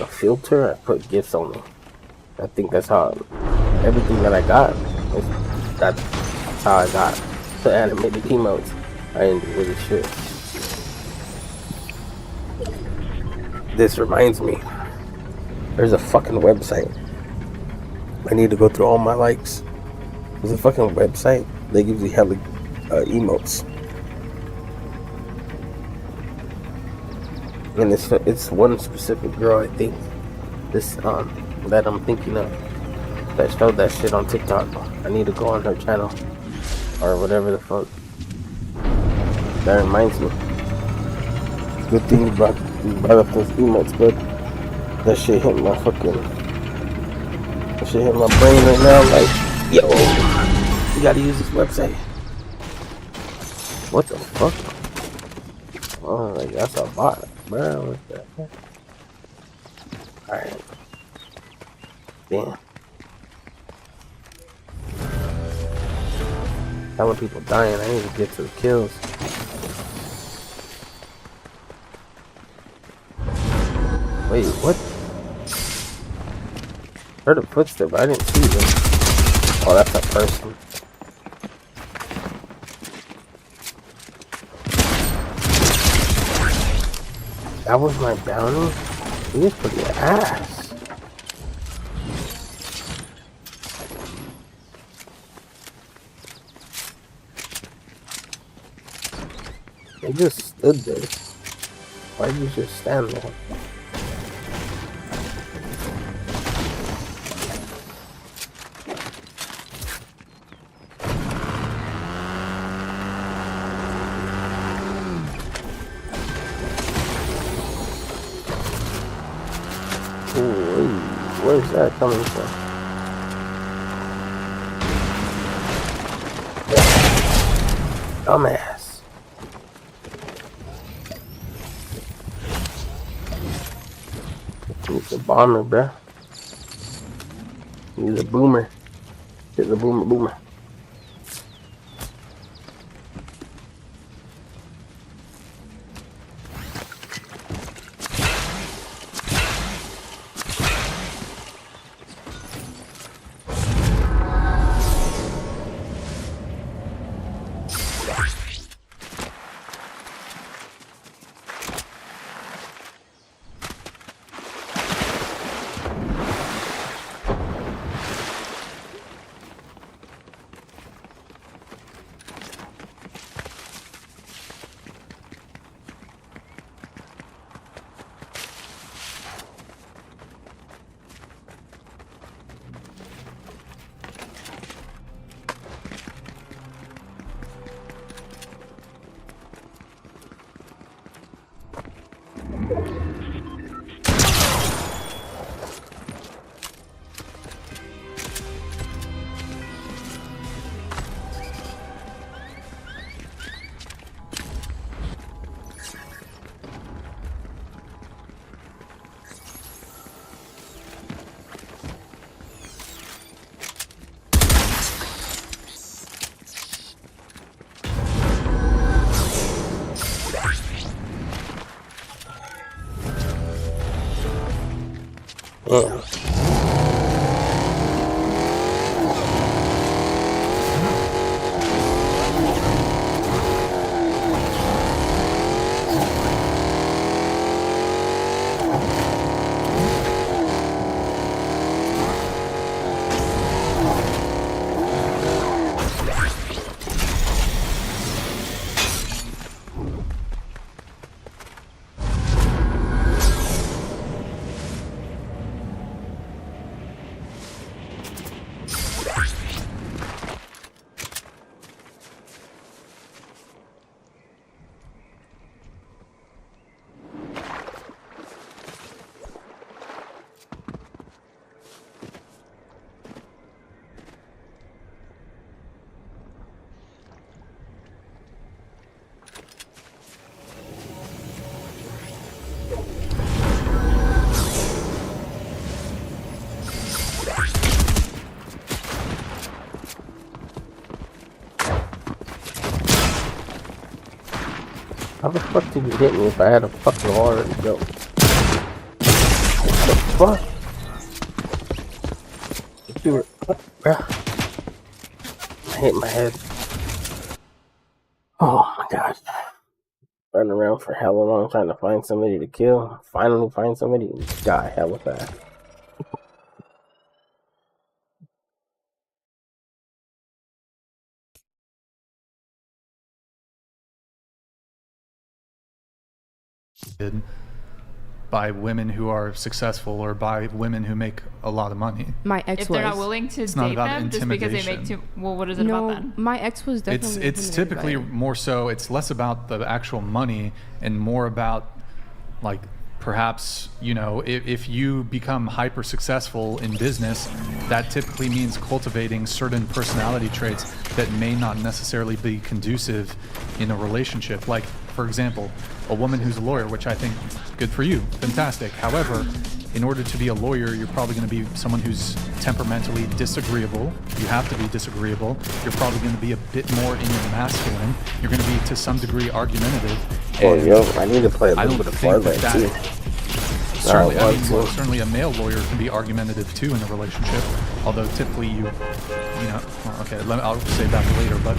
a filter. I put GIFs only. I think that's how everything that I got. That's how I got the animated emotes. I didn't do really shit. This reminds me, there's a fucking website. I need to go through all my likes. There's a fucking website. They give you hella emotes, and it's one specific girl, I think, this that I'm thinking of, that showed that shit on TikTok. I need to go on her channel or whatever the fuck. That reminds me. Good thing you brought up those emotes, but that shit hit my fucking. That shit hit my brain right now. Like, yo, you gotta use this website. What the fuck? Oh, like that's a bot, bro. What the heck? Alright. Damn. Telling people dying. I need to get to the kills. Wait, what? Heard a footstep, but I didn't see them. Oh, that's a person. That was my bounty? He was pretty ass. They just stood there. Why'd you just stand there? Where's that coming from? Dumbass. He's a bomber, bruh. He's a boomer. He's a boomer. Yeah. How the fuck did you hit me if I had a fucking already go? What the fuck? You were, bruh. I hit my head. Oh my god. Running around for hella long trying to find somebody to kill. Finally find somebody and die hella fast. By women who are successful or by women who make a lot of money. My ex If they're not willing to It's not date about them just because they make too well, what is it about then? My ex was definitely It's typically more so, it's less about the actual money and more about, like, perhaps, you know, if you become hyper successful in business, that typically means cultivating certain personality traits that may not necessarily be conducive in a relationship. Like, for example, a woman who's a lawyer, which I think good for you, fantastic. However, in order to be a lawyer, you're probably going to be someone who's temperamentally disagreeable. You have to be disagreeable. You're probably going to be a bit more in your masculine. You're going to be to some degree argumentative. Oh, yo, I need to play a little bit of parlay too. Certainly, certainly a male lawyer can be argumentative too in a relationship. Although typically you know, well, okay, I'll save that for later. But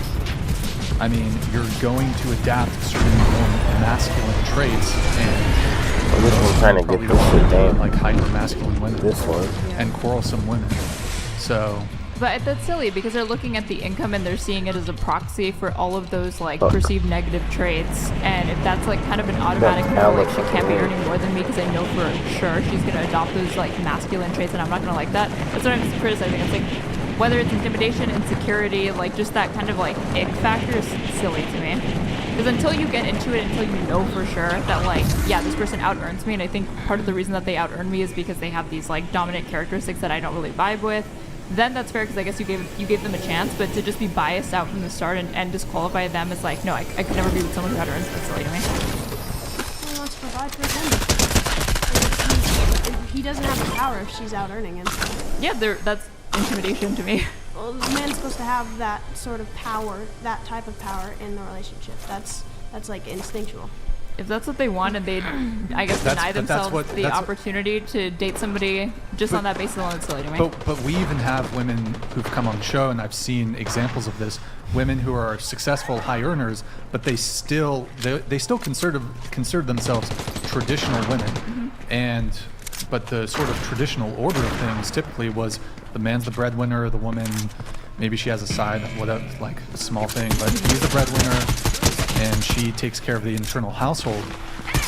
I mean, you're going to adapt certain more masculine traits, and this one's trying to get this shit down. Like hyper masculine women. This one. And quarrelsome women. So. But that's silly because they're looking at the income and they're seeing it as a proxy for all of those like perceived negative traits. And if that's like kind of an automatic no, like she can't be earning more than me because I know for sure she's gonna adopt those like masculine traits and I'm not gonna like that. That's what I'm criticizing. It's like whether it's intimidation, insecurity, like just that kind of like ick factor is silly to me. Because until you get into it, until you know for sure that like, yeah, this person out-earns me, and I think part of the reason that they out-earn me is because they have these like dominant characteristics that I don't really vibe with. Then that's fair because I guess you gave them a chance, but to just be biased out from the start and disqualify them is like, no, I could never be with someone who out-earns. That's silly to me. side for him. He doesn't have the power if she's out earning him. Yeah, that's intimidation to me. Well, the man's supposed to have that sort of power, that type of power in the relationship. That's like instinctual. If that's what they want and they, I guess, deny themselves the opportunity to date somebody just on that basis alone, it's silly to me. But we even have women who've come on the show, and I've seen examples of this. Women who are successful high earners, but they still consider themselves traditional women, but the sort of traditional order of things typically was the man's the breadwinner, the woman maybe she has a side, whatever, like a small thing, but he's the breadwinner and she takes care of the internal household.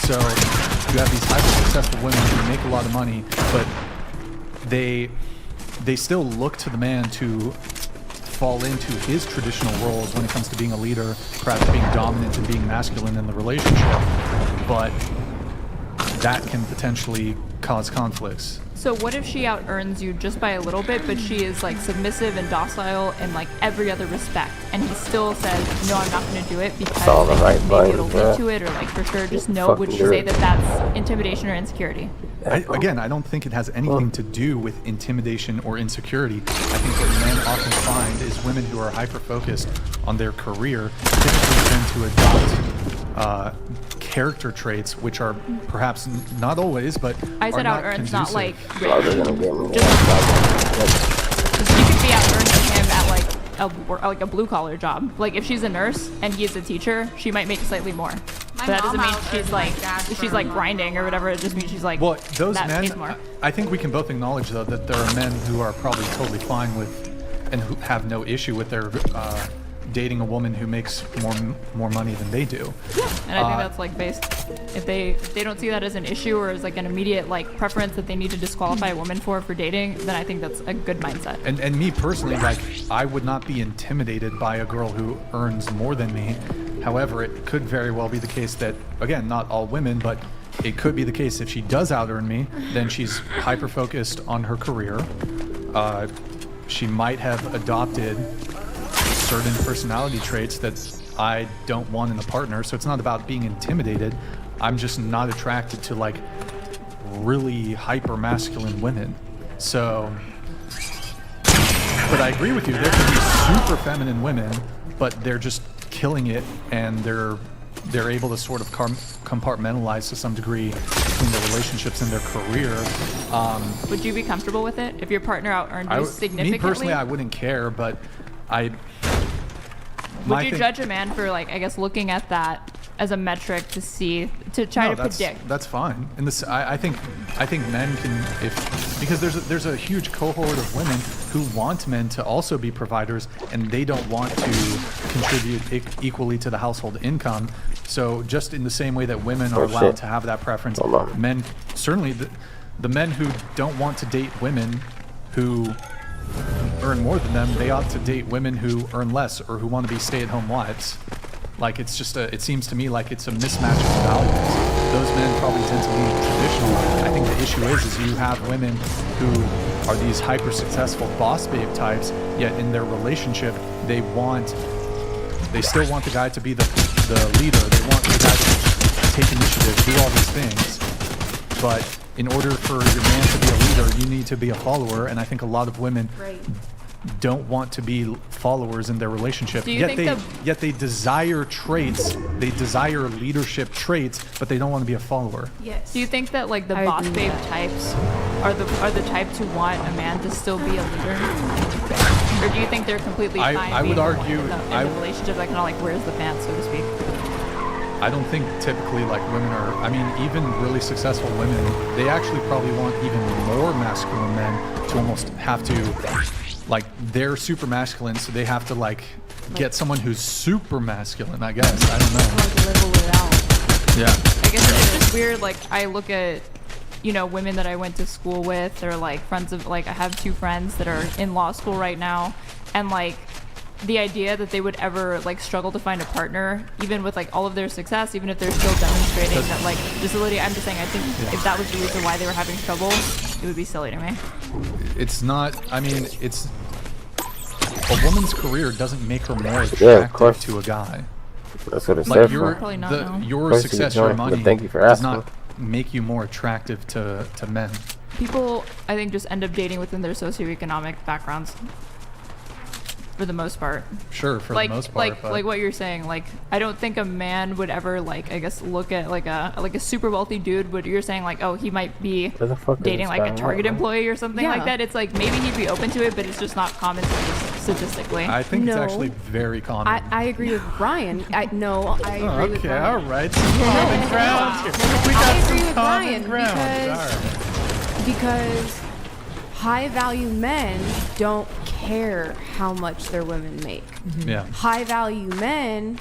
So you have these hyper successful women who make a lot of money, but they still look to the man to fall into his traditional roles when it comes to being a leader, perhaps being dominant and being masculine in the relationship. But that can potentially cause conflicts. So what if she out earns you just by a little bit, but she is like submissive and docile in like every other respect, and he still says, no, I'm not going to do it because maybe it'll lead to it, or like for sure just no, would you say that that's intimidation or insecurity? Again, I don't think it has anything to do with intimidation or insecurity. I think what men often find is women who are hyper-focused on their career typically tend to adopt character traits, which are perhaps not always, but I said out earns, not like rich. Oh, You could be out earning him at like a blue collar job. Like if she's a nurse and he's a teacher, she might make slightly more. But that doesn't mean she's like grinding or whatever. It just means she's like, well, those that men. pays more. I think we can both acknowledge though that there are men who are probably totally fine with and who have no issue with their dating a woman who makes more money than they do. Yeah, and I think that's like based. If they don't see that as an issue or as like an immediate like preference that they need to disqualify a woman for dating, then I think that's a good mindset. And me personally, like I would not be intimidated by a girl who earns more than me. However, it could very well be the case that, again, not all women, but it could be the case if she does out earn me, then she's hyper focused on her career. She might have adopted certain personality traits that I don't want in a partner. So it's not about being intimidated. I'm just not attracted to like really hyper masculine women. So, but I agree with you. There can be super feminine women, but they're just killing it, and they're able to sort of compartmentalize to some degree between their relationships and their career. Would you be comfortable with it if your partner out earned you significantly? Me personally, I wouldn't care, but would you judge a man for like, I guess, looking at that as a metric to try to predict? That's fine. And this, I think men can, because there's a huge cohort of women who want men to also be providers, and they don't want to contribute equally to the household income. So just in the same way that women are allowed to have that preference, men certainly the men who don't want to date women who earn more than them, they ought to date women who earn less or who want to be stay-at-home wives. Like it's just it seems to me like it's a mismatch of values. Those men probably tend to be traditional. I think the issue is you have women who are these hyper successful boss babe types, yet in their relationship they still want the guy to be the leader. They want the guy to take initiative, do all these things. But in order for your man to be a leader, you need to be a follower, and I think a lot of women don't want to be followers in their relationship. Yet they desire traits, they desire leadership traits, but they don't want to be a follower. Yes. Do you think that like the boss babe types are the types who want a man to still be a leader? Or do you think they're completely fine I would argue in the relationship that kind of like wears the pants, so to speak? I don't think typically like women are, I mean, even really successful women, they actually probably want even more masculine men to almost have to, like, they're super masculine, so they have to like get someone who's super masculine, I guess. I don't know. Like level it out. Yeah. I guess it's just weird, like I look at, women that I went to school with, or like friends of, like I have 2 friends that are in law school right now, and like the idea that they would ever like struggle to find a partner, even with like all of their success, even if they're still demonstrating that like disability. I'm just saying, I think if that was the reason why they were having trouble, it would be silly to me. It's not, I mean, it's, a woman's career doesn't make her more attractive to a guy. That's what it's like there for. Your success, your money does not make you more attractive to men. People, I think, just end up dating within their socioeconomic backgrounds. For the most part. Sure, for the most part. Like what you're saying. Like, I don't think a man would ever, like, I guess, look at like a super wealthy dude. But you're saying like, oh, he might be dating like a Target employee or something like that. It's like maybe he'd be open to it, but it's just not common statistically. I think it's actually very common. I agree with Brian. I agree with Brian. All right. Some common ground here. We got some common ground. Because high value men don't care how much their women make. Yeah. High value men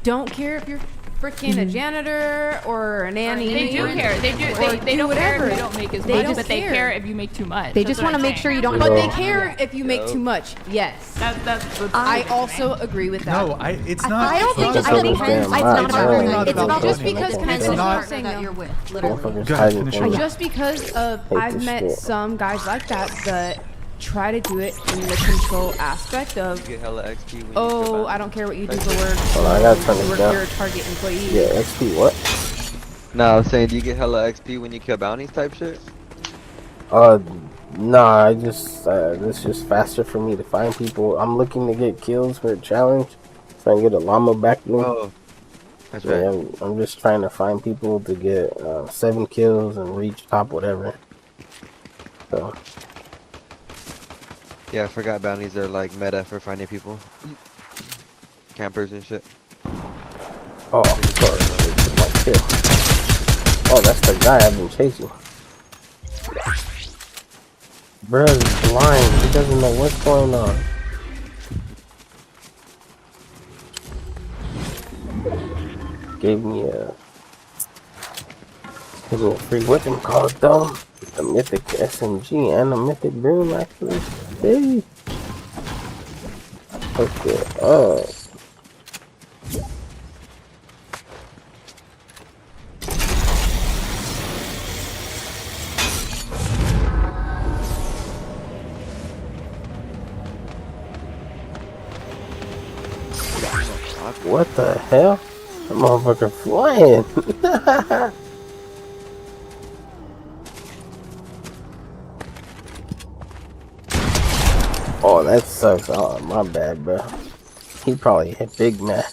don't care if you're freaking a janitor or a nanny. They do care. They do. They don't care if you don't make as much, but they care if you make too much. They just want to make sure you don't. But they care if you make too much. Yes. That's I also agree with that. No, it's not. I don't think it's not about It's about just because it's not that you're with, literally. just because I've met some guys like that try to do it in the control aspect of, You get hella XP when you oh, I don't care what you do for work. Hold on, I gotta turn this down. You're a Target employee. Yeah, XP what? No, I was saying, do you get hella XP when you kill bounties type shit? Nah, I just, it's just faster for me to find people. I'm looking to get kills for a challenge, so I can get a llama back to me. Oh, that's right. I'm just trying to find people to get 7 kills and reach top whatever. So. Yeah, I forgot bounties are like meta for finding people. Campers and shit. Oh, sorry. My kill. Oh, that's the guy I've been chasing. Bruh's blind. He doesn't know what's going on. Gave me a free weapon called though. The mythic SMG and the mythic broom actually. Hey. Okay. What the hell? That motherfucker flying. Oh, that sucks. Oh, my bad, bro. He probably hit Big man.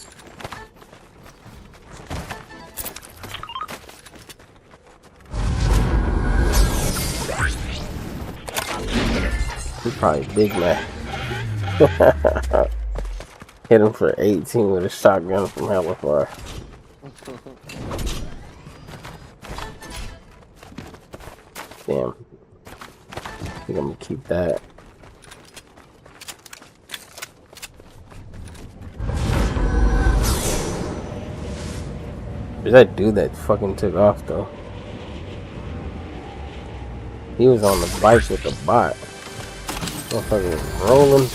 He probably Big man. Hit him for 18 with a shotgun from hella far. Damn. I think I'm gonna keep that. There's that dude that fucking took off though. He was on the bike with the bot. Motherfucker was rolling.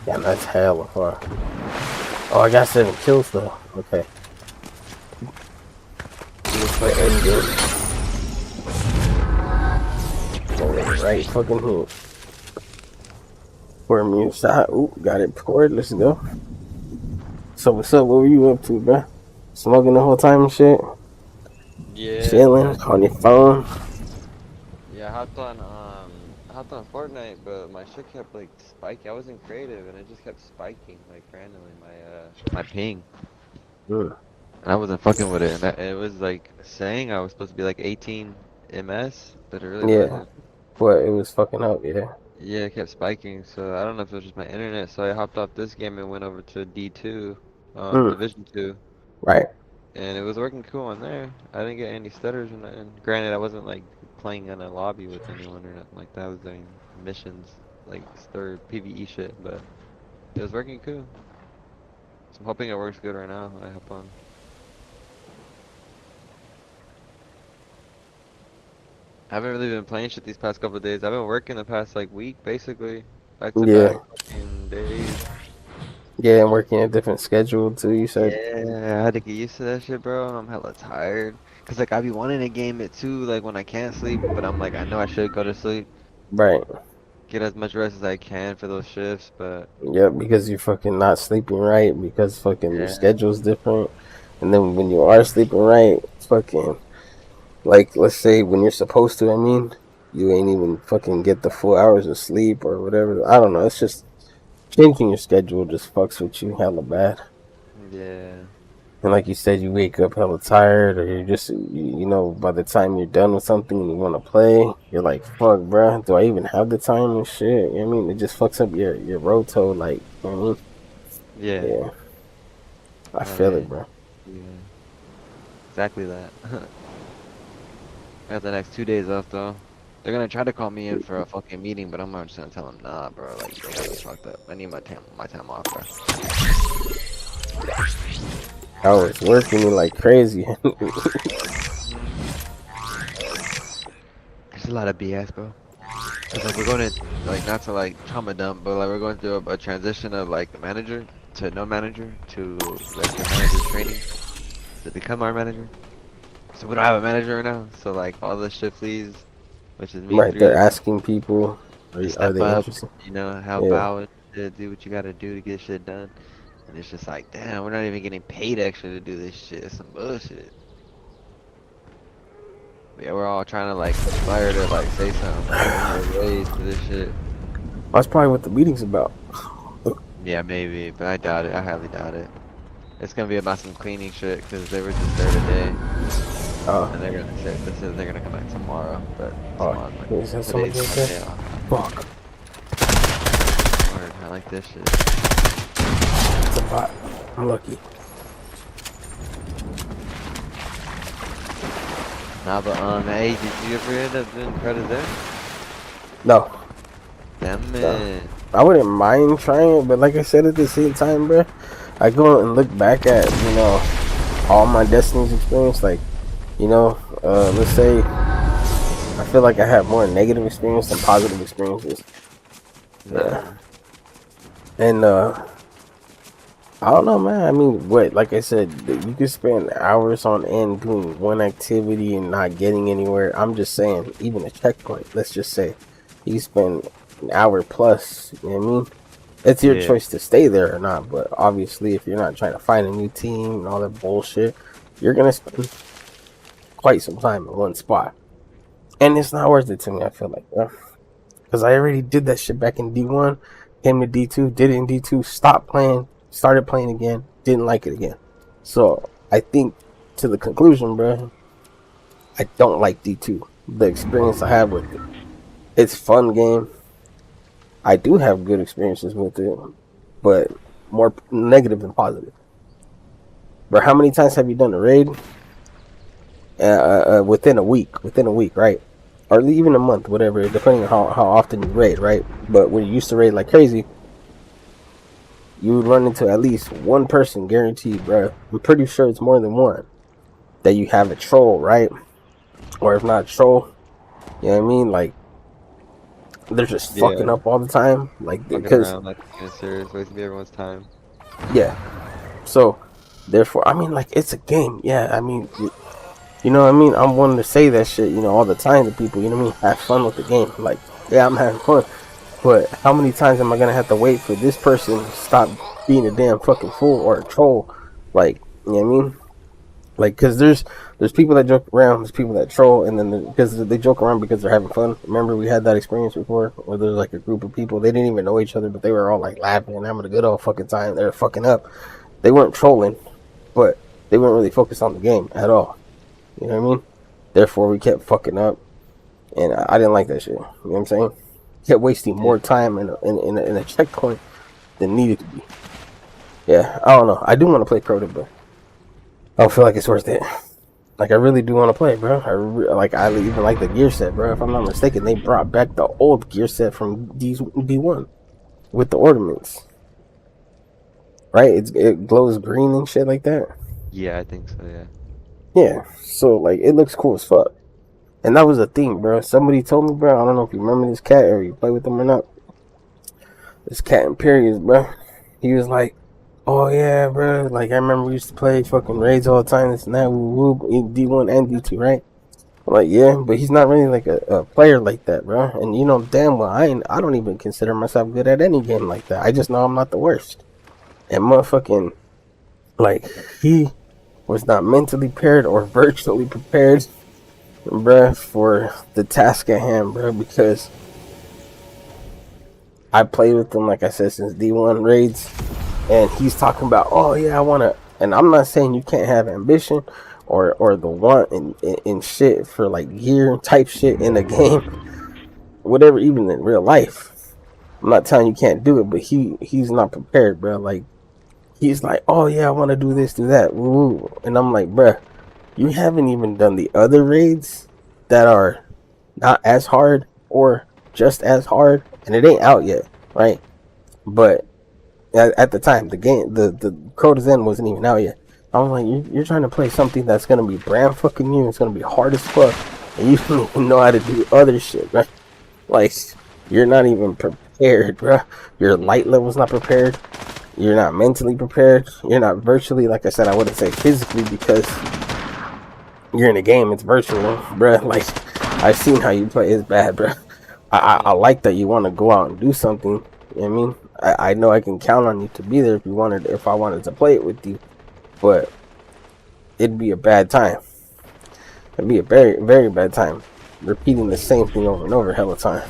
Yeah, that's hella far. Oh, I got 7 kills though. Okay. Looks like I'm good. Right fucking here. For a mute shot. Ooh, got it poured. Let's go. So what's up? What were you up to, bruh? Smoking the whole time and shit? Yeah. Chilling on your phone? Yeah, I hopped on Fortnite, but my shit kept like spiking. I wasn't creative, and it just kept spiking like randomly. My ping. Mm. And I wasn't fucking with it, and it was like saying I was supposed to be like 18 ms, but it really wasn't. What? It was fucking up, yeah. Yeah, it kept spiking, so I don't know if it was just my internet. So I hopped off this game and went over to D2, Division 2. Right. And it was working cool on there. I didn't get any stutters, and granted, I wasn't like playing in a lobby with anyone or nothing like that. I was doing missions, like PvE shit, but it was working cool. So I'm hoping it works good right now. I hop on. I haven't really been playing shit these past couple of days. I've been working the past like week, basically, back to back fucking days. Yeah, and working a different schedule too, you said? Yeah, I had to get used to that shit, bro. I'm hella tired. Cause like I be wanting to game it too, like when I can't sleep, but I'm like, I know I should go to sleep. Right. get as much rest as I can for those shifts, but Yeah, because you're fucking not sleeping right, because fucking your yeah, schedule's different. And then when you are sleeping right, fucking, like, let's say when you're supposed to, I mean, you ain't even fucking get the full hours of sleep or whatever. I don't know. It's just changing your schedule just fucks with you hella bad. yeah, And like you said, you wake up hella tired, or you're just, you know, by the time you're done with something and you want to play, you're like, fuck, bruh, do I even have the time and shit? You know what I mean? It just fucks up your roto, like, you know what I yeah. mean? Yeah, I Oh feel it, man, bro. yeah, exactly that. I got the next 2 days off though. They're gonna try to call me in for a fucking meeting, but I'm just gonna tell them, nah, bro. Like, they got me fucked up. I need my time off, bro. I was working like crazy. There's a lot of BS, bro. Cause like we're going to like not to like trauma dump, but like we're going through a transition of like the manager to no manager to like the manager training to become our manager. So we don't have a manager right now. So like all the shift leads, which is me and Right, three they're other people, asking people, to are step they up, interested? you know, help Yeah. out, do what you gotta do to get shit done. And it's just like, damn, we're not even getting paid extra to do this shit. It's some bullshit. But yeah, we're all trying to like conspire to like say something, like we need a raise for this shit. That's probably what the meeting's about. Yeah, maybe, but I doubt it. I highly doubt it. It's gonna be about some cleaning shit because they were just there today, and they're gonna say this is they're gonna come back tomorrow. But tomorrow, Is that somebody today's right my there? day off. Fuck. Word, I like this shit. It's a bot. I'm lucky. Nah, but hey, did you ever end up doing credit there? No. Damn it. No. I wouldn't mind trying it, but like I said, at the same time, bro, I go and look back at, you know, all my Destiny's experience, like, you know, let's say I feel like I have more negative experience than positive experiences. Yeah. And I don't know, man. I mean, what? Like I said, you can spend hours on end doing one activity and not getting anywhere. I'm just saying, even a checkpoint. Let's just say you spend an hour plus. You know what I mean? It's your choice to stay there or not. But obviously, if you're not trying to find a new team and all that bullshit, you're gonna spend quite some time in one spot, and it's not worth it to me. I feel like, because I already did that shit back in D1, came to D2, did it in D2, stopped playing. Started playing again, didn't like it again. So I think to the conclusion, bro, I don't like D2. The experience I have with it, it's a fun game. I do have good experiences with it, but more negative than positive. Bro, how many times have you done a raid? Within a week, right? Or even a month, whatever, depending on how often you raid, right? But when you used to raid like crazy, you would run into at least one person guaranteed, bro. I'm pretty sure it's more than one. That you have a troll, right? Or if not a troll, you know what I mean? Like, they're just fucking up all the time. Like, Fucking because, around, like, serious, wasting everyone's time. yeah. So, therefore, I mean, like, it's a game. Yeah, I mean, you know what I mean? I'm one to say that shit, you know, all the time to people, you know what I mean? Have fun with the game. Like, yeah, I'm having fun. But how many times am I gonna have to wait for this person to stop being a damn fucking fool or a troll? Like, you know what I mean? Like, cause there's people that joke around, there's people that troll, and then because they joke around because they're having fun. Remember we had that experience before, where there's like a group of people, they didn't even know each other, but they were all like laughing and having a good old fucking time. They were fucking up. They weren't trolling, but they weren't really focused on the game at all. You know what I mean? Therefore, we kept fucking up, and I didn't like that shit. You know what I'm saying? Kept wasting more time in a checkpoint than needed to be. Yeah, I don't know. I do want to play Crota, but I don't feel like it's worth it. Like, I really do want to play, bro. I even like the gear set, bro. If I'm not mistaken, they brought back the old gear set from D1 with the ornaments. Right? It glows green and shit like that. Yeah, I think so, yeah. Yeah, so, like, it looks cool as fuck. And that was a thing, bro. Somebody told me, bro, I don't know if you remember this cat or you play with them or not. This cat Imperius, bro. He was like, oh yeah, bro. Like, I remember we used to play fucking raids all the time, this and that, woo, D1 and D2, right? I'm like, yeah, but he's not really like a player like that, bro. And you know damn well I don't even consider myself good at any game like that. I just know I'm not the worst. And motherfucking, like, he was not mentally prepared or virtually prepared, bruh, for the task at hand, bruh, because I played with him, like I said, since D1 raids, and he's talking about, oh yeah, I wanna, and I'm not saying you can't have ambition or the want and shit for like gear type shit in the game, whatever, even in real life. I'm not telling you can't do it, but he's not prepared, bro. Like, he's like, oh yeah, I want to do this, do that, woo. And I'm like, bruh, you haven't even done the other raids that are not as hard or just as hard, and it ain't out yet, right? But at the time, the game, the Crota's End wasn't even out yet. I'm like, you're trying to play something that's gonna be brand fucking new. It's gonna be hard as fuck, and you don't even know how to do other shit, right? Like, you're not even prepared, bruh. Your light level's not prepared. You're not mentally prepared. You're not virtually, like I said, I wouldn't say physically because you're in a game. It's virtual, bruh. Like, I've seen how you play. It's bad, bruh. I like that you want to go out and do something. You know what I mean? I know I can count on you to be there if I wanted to play it with you, but it'd be a bad time. It'd be a very, very bad time. Repeating the same thing over and over hella time.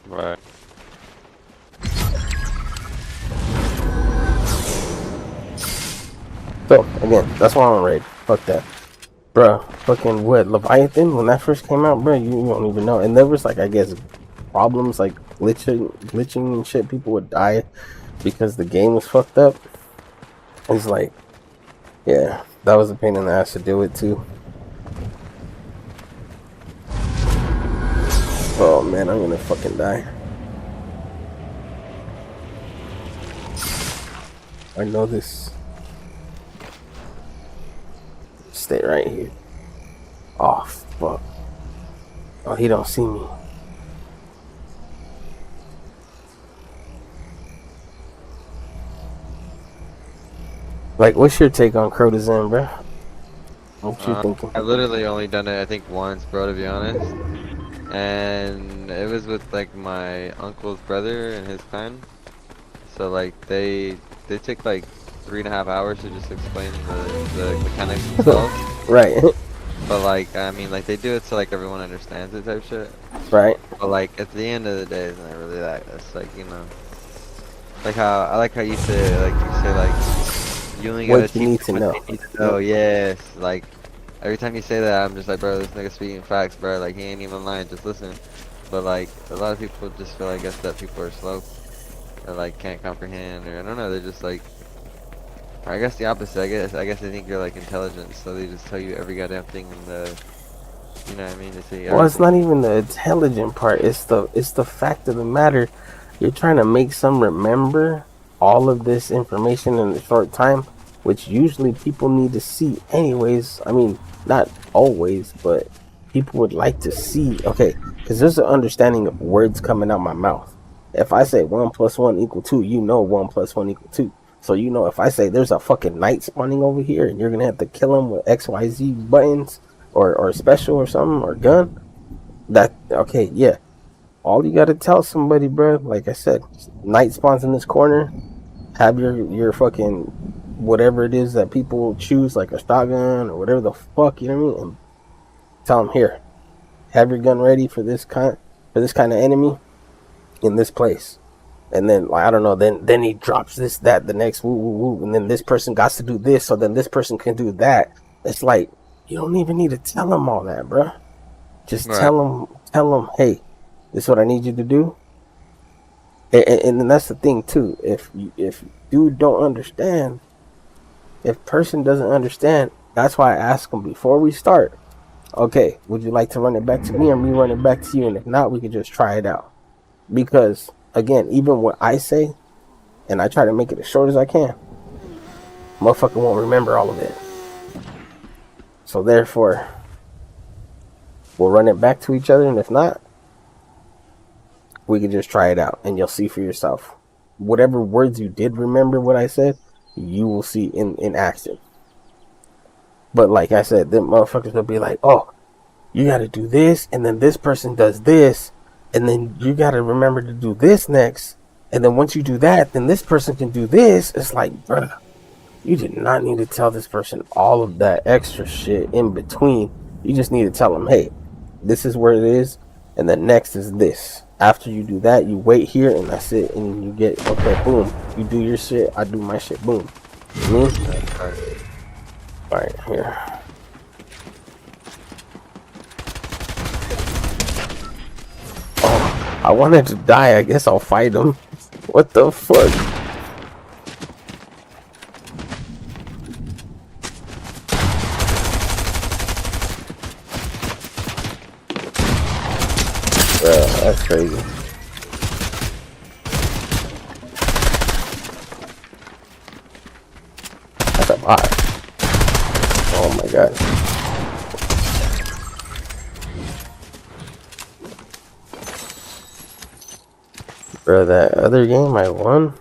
Right. So, again, that's why I'm on raid. Fuck that. Bruh, fucking what? Leviathan, when that first came out, bruh, you don't even know. And there was, like, I guess, problems, like, glitching and shit. People would die because the game was fucked up. It's like, yeah, that was a pain in the ass to deal with, too. Oh, man, I'm gonna fucking die. I know this. Stay right here. Oh, fuck. Oh, he don't see me. Like, what's your take on Crota's End, bro? What you thinking? I've literally only done it, I think, once, bro, to be honest. And it was with, like, my uncle's brother and his clan. So, like, they took, like, 3.5 hours to just explain the mechanics themselves. Right. But like, I mean, like they do it so like everyone understands it type shit. Right. But like at the end of the day, it's not really that. It's like, you know, like how I like how you say like you only gotta what you need to know. Oh yes, like every time you say that, I'm just like, bro, this nigga speaking facts, bro. Like he ain't even lying. Just listen. But like a lot of people just feel, I guess, that people are slow or like can't comprehend, or I don't know. They're just like. I guess the opposite. I guess they think you're like intelligent, so they just tell you every goddamn thing in the, you know what I mean? They say well, it's not even the intelligent part. It's the fact of the matter. You're trying to make some remember all of this information in a short time, which usually people need to see anyways. I mean, not always, but people would like to see. Okay, because there's an understanding of words coming out my mouth. If I say 1 + 1 = 2, you know 1 + 1 = 2. So, you know, if I say there's a fucking knight spawning over here and you're going to have to kill him with XYZ buttons or special or something or gun, that, okay, yeah. All you got to tell somebody, bro, like I said, knight spawns in this corner, have your fucking whatever it is that people choose, like a shotgun or whatever the fuck, you know what I mean? And tell them, here, have your gun ready for this kind of enemy in this place. And then, like, I don't know, then he drops this, that, the next, woo, woo, woo. And then this person got to do this, so then this person can do that. It's like, you don't even need to tell them all that, bro. Just right. tell them, hey, this is what I need you to do. And then that's the thing, too. If dude don't understand, if person doesn't understand, that's why I ask them before we start, okay, would you like to run it back to me or me run it back to you? And if not, we can just try it out. Because... again, even what I say, and I try to make it as short as I can, motherfucker won't remember all of it. So therefore, we'll run it back to each other, and if not, we can just try it out, and you'll see for yourself. Whatever words you did remember what I said, you will see in action. But like I said, them motherfuckers will be like, oh, you got to do this, and then this person does this, and then you got to remember to do this next, and then once you do that, then this person can do this. It's like, bruh, you did not need to tell this person all of that extra shit in between. You just need to tell them, hey, this is where it is, and then next is this. After you do that, you wait here, and that's it, and you get, okay, boom. You do your shit, I do my shit, boom. You know? Alright, here. Oh, I wanted to die. I guess I'll fight him. What the fuck? Bruh, that's crazy. That's a lot. Oh my god. Bro, that other game I won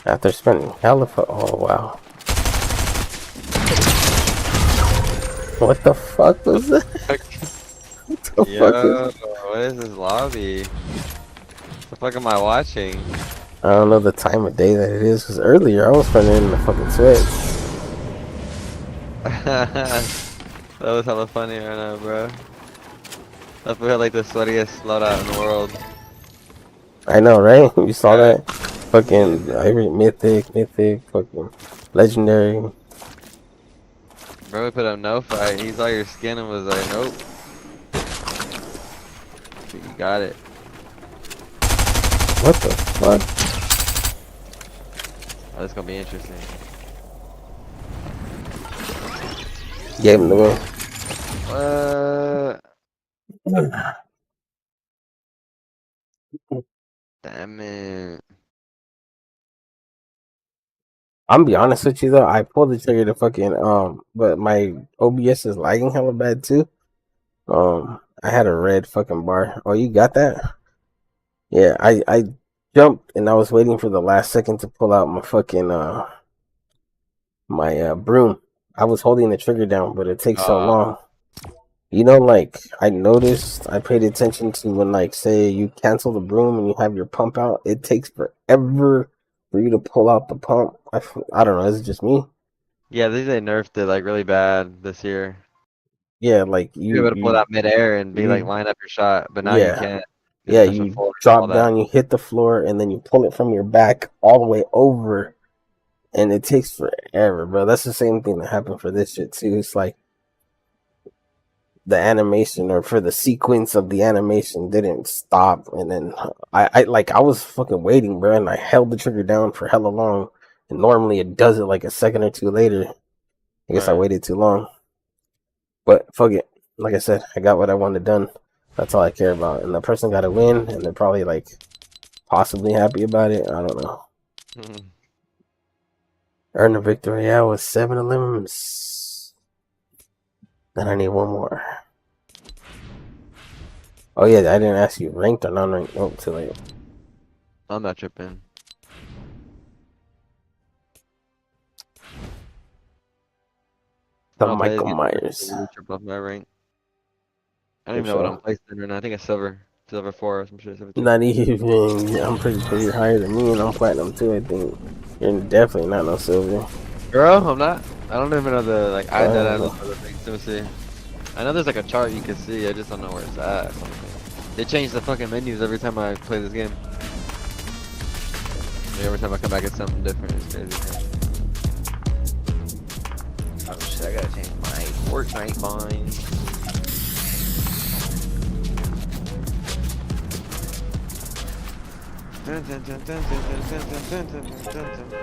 after spending hella oh wow. What the fuck was that? What the fuck is what is this lobby? What the fuck am I watching? I don't know the time of day that it is, because earlier I was running in the fucking sweat. That was hella funny right now, bro. I feel like the sweatiest loadout in the world. I know, right? You saw that? Fucking every mythic, fucking legendary. Bro, we put up no fight. He saw your skin and was like, nope. You got it. What the fuck? Oh, this is gonna be interesting. Gave him the win. Damn it. I'm be honest with you though, I pulled the trigger to fucking but my OBS is lagging hella bad too. I had a red fucking bar. Oh, you got that? Yeah, I jumped and I was waiting for the last second to pull out my fucking my broom. I was holding the trigger down, but it takes so long. You know, like, I noticed, I paid attention to when, like, say you cancel the broom and you have your pump out, it takes forever for you to pull out the pump. I don't know, is it just me? Yeah, they nerfed it like really bad this year. Yeah, like You're able to pull it out midair and be like line up your shot, but now you can't. Yeah, you drop down, you hit the floor, and then you pull it from your back all the way over, and it takes forever, bro. That's the same thing that happened for this shit too. It's like the animation, or for the sequence of the animation, didn't stop, and then I was fucking waiting, bro, and I held the trigger down for hella long, and normally it does it like a second or two later. I guess I waited too long, but fuck it. Like I said, I got what I wanted done. That's all I care about, and the person got to win, and they're probably like possibly happy about it. I don't know. Earn a victory. Yeah, with 7 elims. Then I need one more. Oh yeah, I didn't ask you ranked or non-ranked. Oh, too late. I'm not tripping. The Michael Myers. Trip off my rank. I don't even know what I'm placed in right now. I think it's silver 4 or some shit. Not even. I'm pretty sure you're higher than me, and I'm platinum too. I think you're definitely not no silver. Bro, I'm not. I don't even know the like. I don't know the things to see. I know there's like a chart you can see. I just don't know where it's at. They change the fucking menus every time I play this game. Every time I come back, it's something different. It's crazy. Oh shit! I gotta change my Fortnite bind. Dun, dun, dun, dun, dun, dun, dun, dun, dun, dun, dun.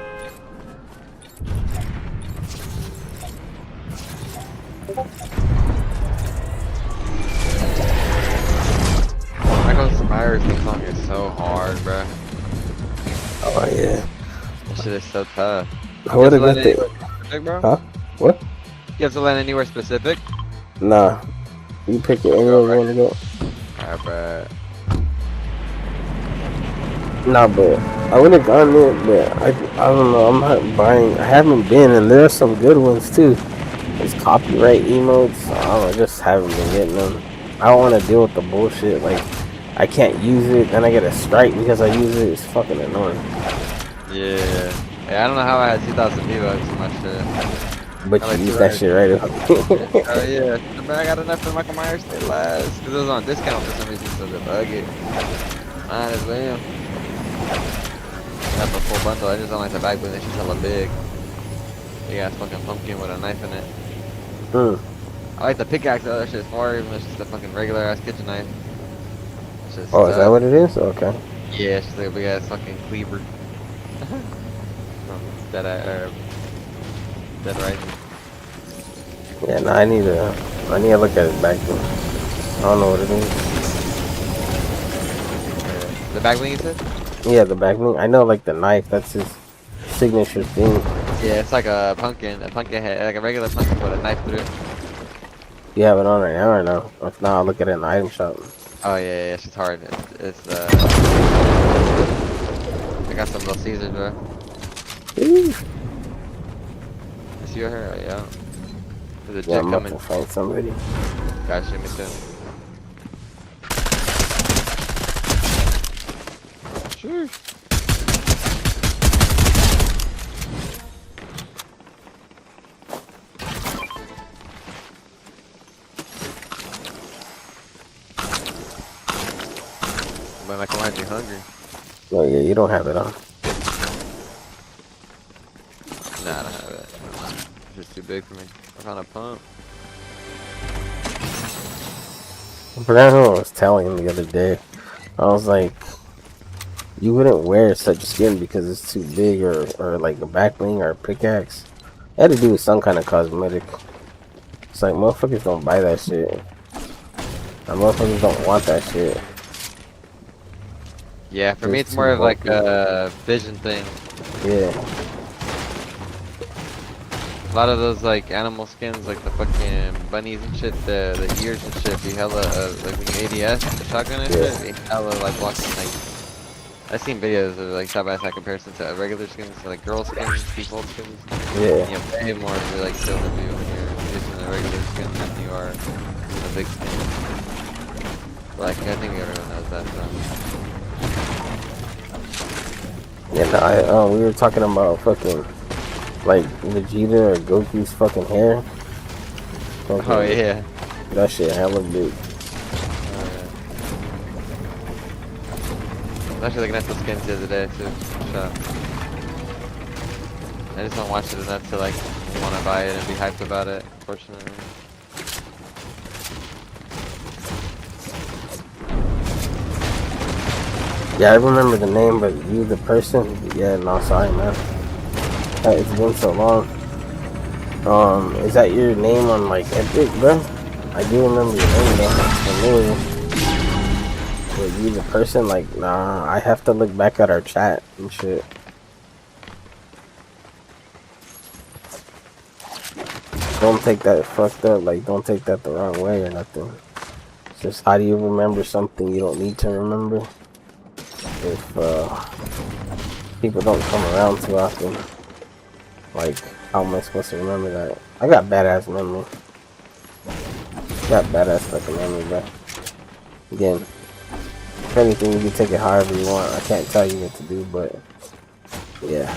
Michael Myers song is so hard, bro. Oh yeah. That shit is so tough. I would have got it. Bro? Huh? What? You have to land anywhere specific? Nah. You pick it anywhere you want to go. Alright, bro. Nah, but I would have gone there, but I don't know. I'm not buying. I haven't been, and there are some good ones too. There's copyright emotes. I don't know, I just haven't been getting them. I don't want to deal with the bullshit. Like, I can't use it, then I get a strike because I use it. It's fucking annoying. Yeah. Yeah, I don't know how I had 2,000 V-Bucks in my shit. But I you use that shit right. Oh yeah. But I got enough for Michael Myers to stay last. Because it was on discount for some reason, so they bug it. Might as well. Have a full bundle. I just don't like the back bling. It's just hella big. Big ass fucking pumpkin with a knife in it. I like the pickaxe though. That shit's far, even though it's just a fucking regular ass kitchen knife. Just, Oh, is that what it is? Okay. Yeah, it's just like a big ass fucking cleaver. From Dead Right. Yeah, no, I need to look at his back bling. I don't know what it is. The back bling you said? Yeah, the back bling. I know, like the knife. That's his signature thing. Yeah, it's like a pumpkin head, like a regular pumpkin with a knife through it. You have it on right now or no? If not, I'll look at it in the item shop. Oh yeah, it's hard. It's I got some Little Caesars, bro. You see her? Yeah. There's a jet I'm coming. about to find somebody. Gotcha, me too. Sure. But I can mind you hungry. Oh yeah, you don't have it on. Nah, I don't have it. It's just too big for me. I found a pump. I forgot who I was telling him the other day. I was like, you wouldn't wear such skin because it's too big or like a back bling or a pickaxe. It had to do with some kind of cosmetic. It's like motherfuckers don't buy that shit. And motherfuckers don't want that shit. Yeah, for me it's more of like a vision thing. Yeah. A lot of those like animal skins, like the fucking bunnies and shit, the ears and shit, be hella like when you ADS the shotgun and shit, be hella like blocking like. I've seen videos of like side by side comparison to regular skins, so, like girl skins, default skins. Yeah. You pay more to like kill the view when you're using a regular skin than you are a big skin. Like I think everyone knows that. So. Yeah, no, we were talking about fucking like Vegeta or Goku's fucking hair. Fucking, Oh yeah. That shit hella big. I was actually looking at those skins the other day too. Shop. I just don't watch it enough to like want to buy it and be hyped about it, unfortunately. Yeah, I remember the name, but you, the person, yeah, no, sorry, man. It's been so long. Is that your name on like Epic, bro? I do remember your name though. That's familiar. But you, the person, like, nah, I have to look back at our chat and shit. Don't take that fucked up, like, don't take that the wrong way or nothing. It's just, how do you remember something you don't need to remember? If people don't come around too often, like, how am I supposed to remember that? I got badass memory. Got badass fucking memory, bro. Again, if anything, you can take it however you want. I can't tell you what to do, but yeah.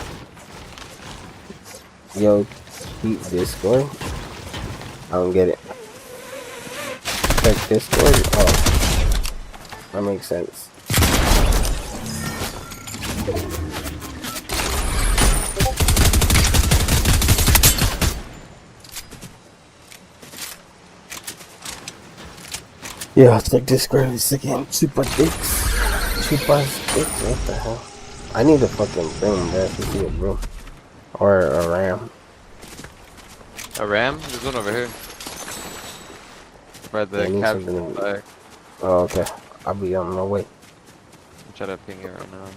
Yo, keep Discord. I don't get it. Check Discord. Oh, that makes sense. Yeah, I'll check Discord again. Super dicks. Super dicks. What the hell? I need a fucking thing, man. To see it, bro. Or a ram. A ram? There's one over here. By the captain flag. Oh, okay. I'll be on my way. I'm trying to ping it right now.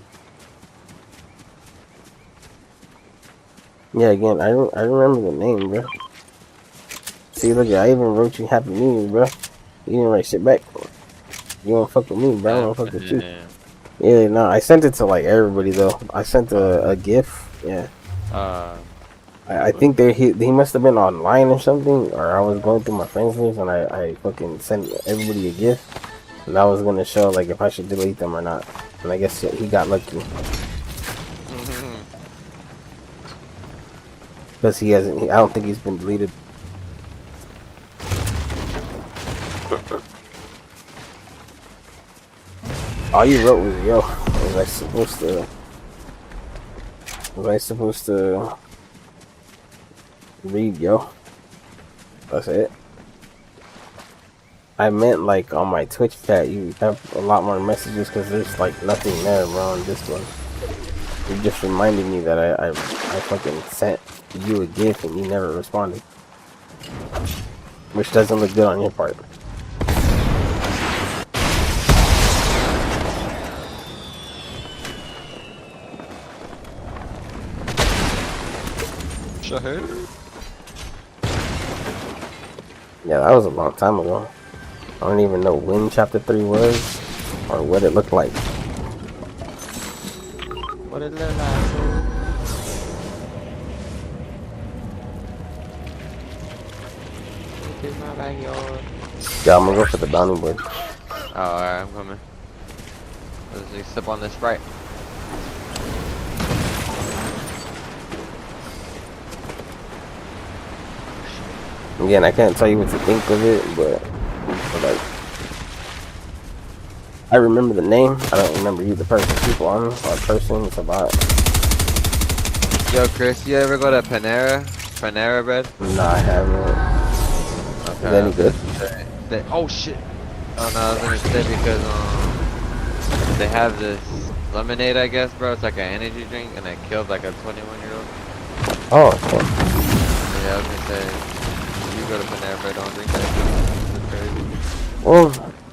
Yeah, again, I remember the name, bro. See, look, I even wrote you Happy New Year, bro. You didn't write shit back. You don't fuck with me, bro. I don't fuck with you. Yeah, no, I sent it to like everybody though. I sent a GIF. Yeah. I I think he must have been online or something, or I was going through my friends list and I fucking sent everybody a gift, and I was gonna show like if I should delete them or not, and I guess he got lucky because he hasn't. I don't think he's been deleted. All you wrote was yo. Was I supposed to? Was I supposed to read yo? That's it. I meant like on my Twitch chat, you have a lot more messages because there's like nothing there, bro. On this one, you just reminded me that I fucking sent you a gift and you never responded, which doesn't look good on your part. Yeah, that was a long time ago. I don't even know when Chapter 3 was or what it looked like. What it look like? This is my backyard. Yeah, I'm gonna go for the bounty board. Oh, alright, I'm coming. Let's just sip on this Sprite. Again, I can't tell you what to think of it, but like, I remember the name. I don't remember you, the person, people on or person. It's about. Yo, Chris, you ever go to Panera? Panera bread? No, I haven't. Okay. Is that any good? Oh shit! Oh no, I was gonna say because they have this lemonade, I guess, bro. It's like an energy drink, and it killed like a 21-year-old. Oh. Okay. Yeah, I was gonna say. You go to Panera Bread, don't drink that. That's crazy. Well,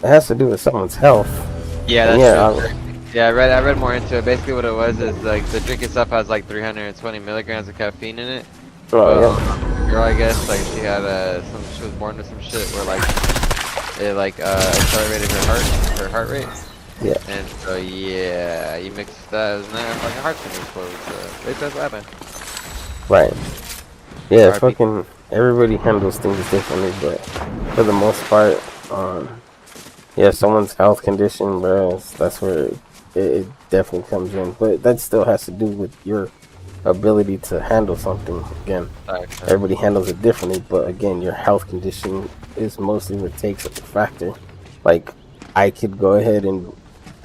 it has to do with someone's health. Yeah, that's true. Yeah, I read more into it. Basically, what it was is like the drink itself has like 320 milligrams of caffeine in it. Oh, yeah. The girl, I guess, like she had she was born with some shit where like it like accelerated her heart rate. Yeah. And so yeah, you mix that, and then fucking heart's gonna explode. So that's what happened. Right. Yeah, fucking everybody handles things differently, but for the most part, yeah, someone's health condition, bro, that's where it definitely comes in. But that still has to do with your ability to handle something. Again, everybody handles it differently, but again, your health condition is mostly what takes up a factor. Like, I could go ahead and,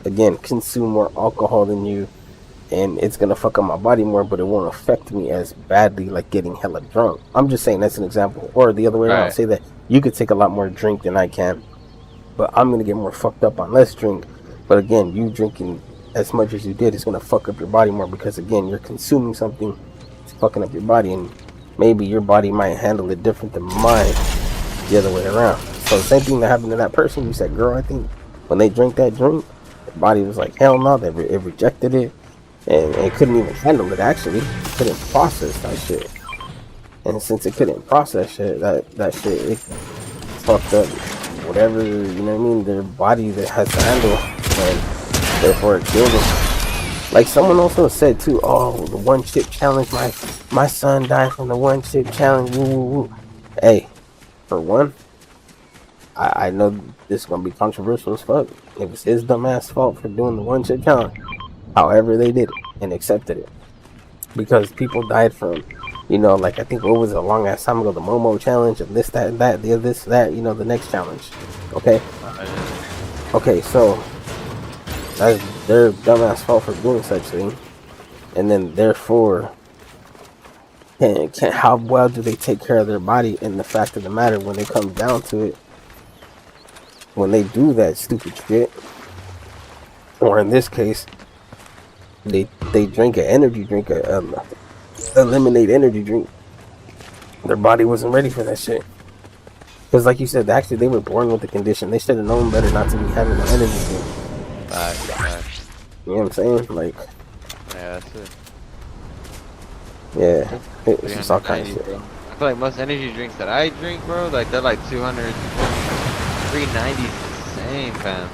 again, consume more alcohol than you, and it's gonna fuck up my body more, but it won't affect me as badly like getting hella drunk. I'm just saying that's an example. Or the other way around, say that you could take a lot more drink than I can, but I'm gonna get more fucked up on less drink. But again, you drinking as much as you did is gonna fuck up your body more because again, you're consuming something, it's fucking up your body, and maybe your body might handle it different than mine the other way around. So the same thing that happened to that person, you said, girl, I think when they drank that drink, their body was like, hell no, it rejected it. And it couldn't even handle it, actually. It couldn't process that shit. And since it couldn't process shit, that shit, it fucked up whatever, you know what I mean, their body that has to handle. And therefore it killed them. Like someone also said too, oh, the one chip challenge, my son died from the one chip challenge, woo, woo, woo. Hey, for one, I know this is going to be controversial as fuck. It was his dumb ass fault for doing the one chip challenge. However they did it and accepted it, because people died from, you know, like I think what was it, a long ass time ago, the Momo challenge and this, that, and that, the this, that, you know, the next challenge. Okay, so that's their dumbass fault for doing such thing, and then therefore, how well do they take care of their body? And the fact of the matter, when it comes down to it, when they do that stupid shit, or in this case, they drink an energy drink, a lemonade energy drink. Their body wasn't ready for that shit. Because like you said, actually they were born with the condition. They should have known better not to be having an energy drink. You know what I'm saying? Like, yeah, that's it. Yeah, it's just all kinds of shit. Bro. I feel like most energy drinks that I drink, bro, like they're like 200, 390 insane, fam.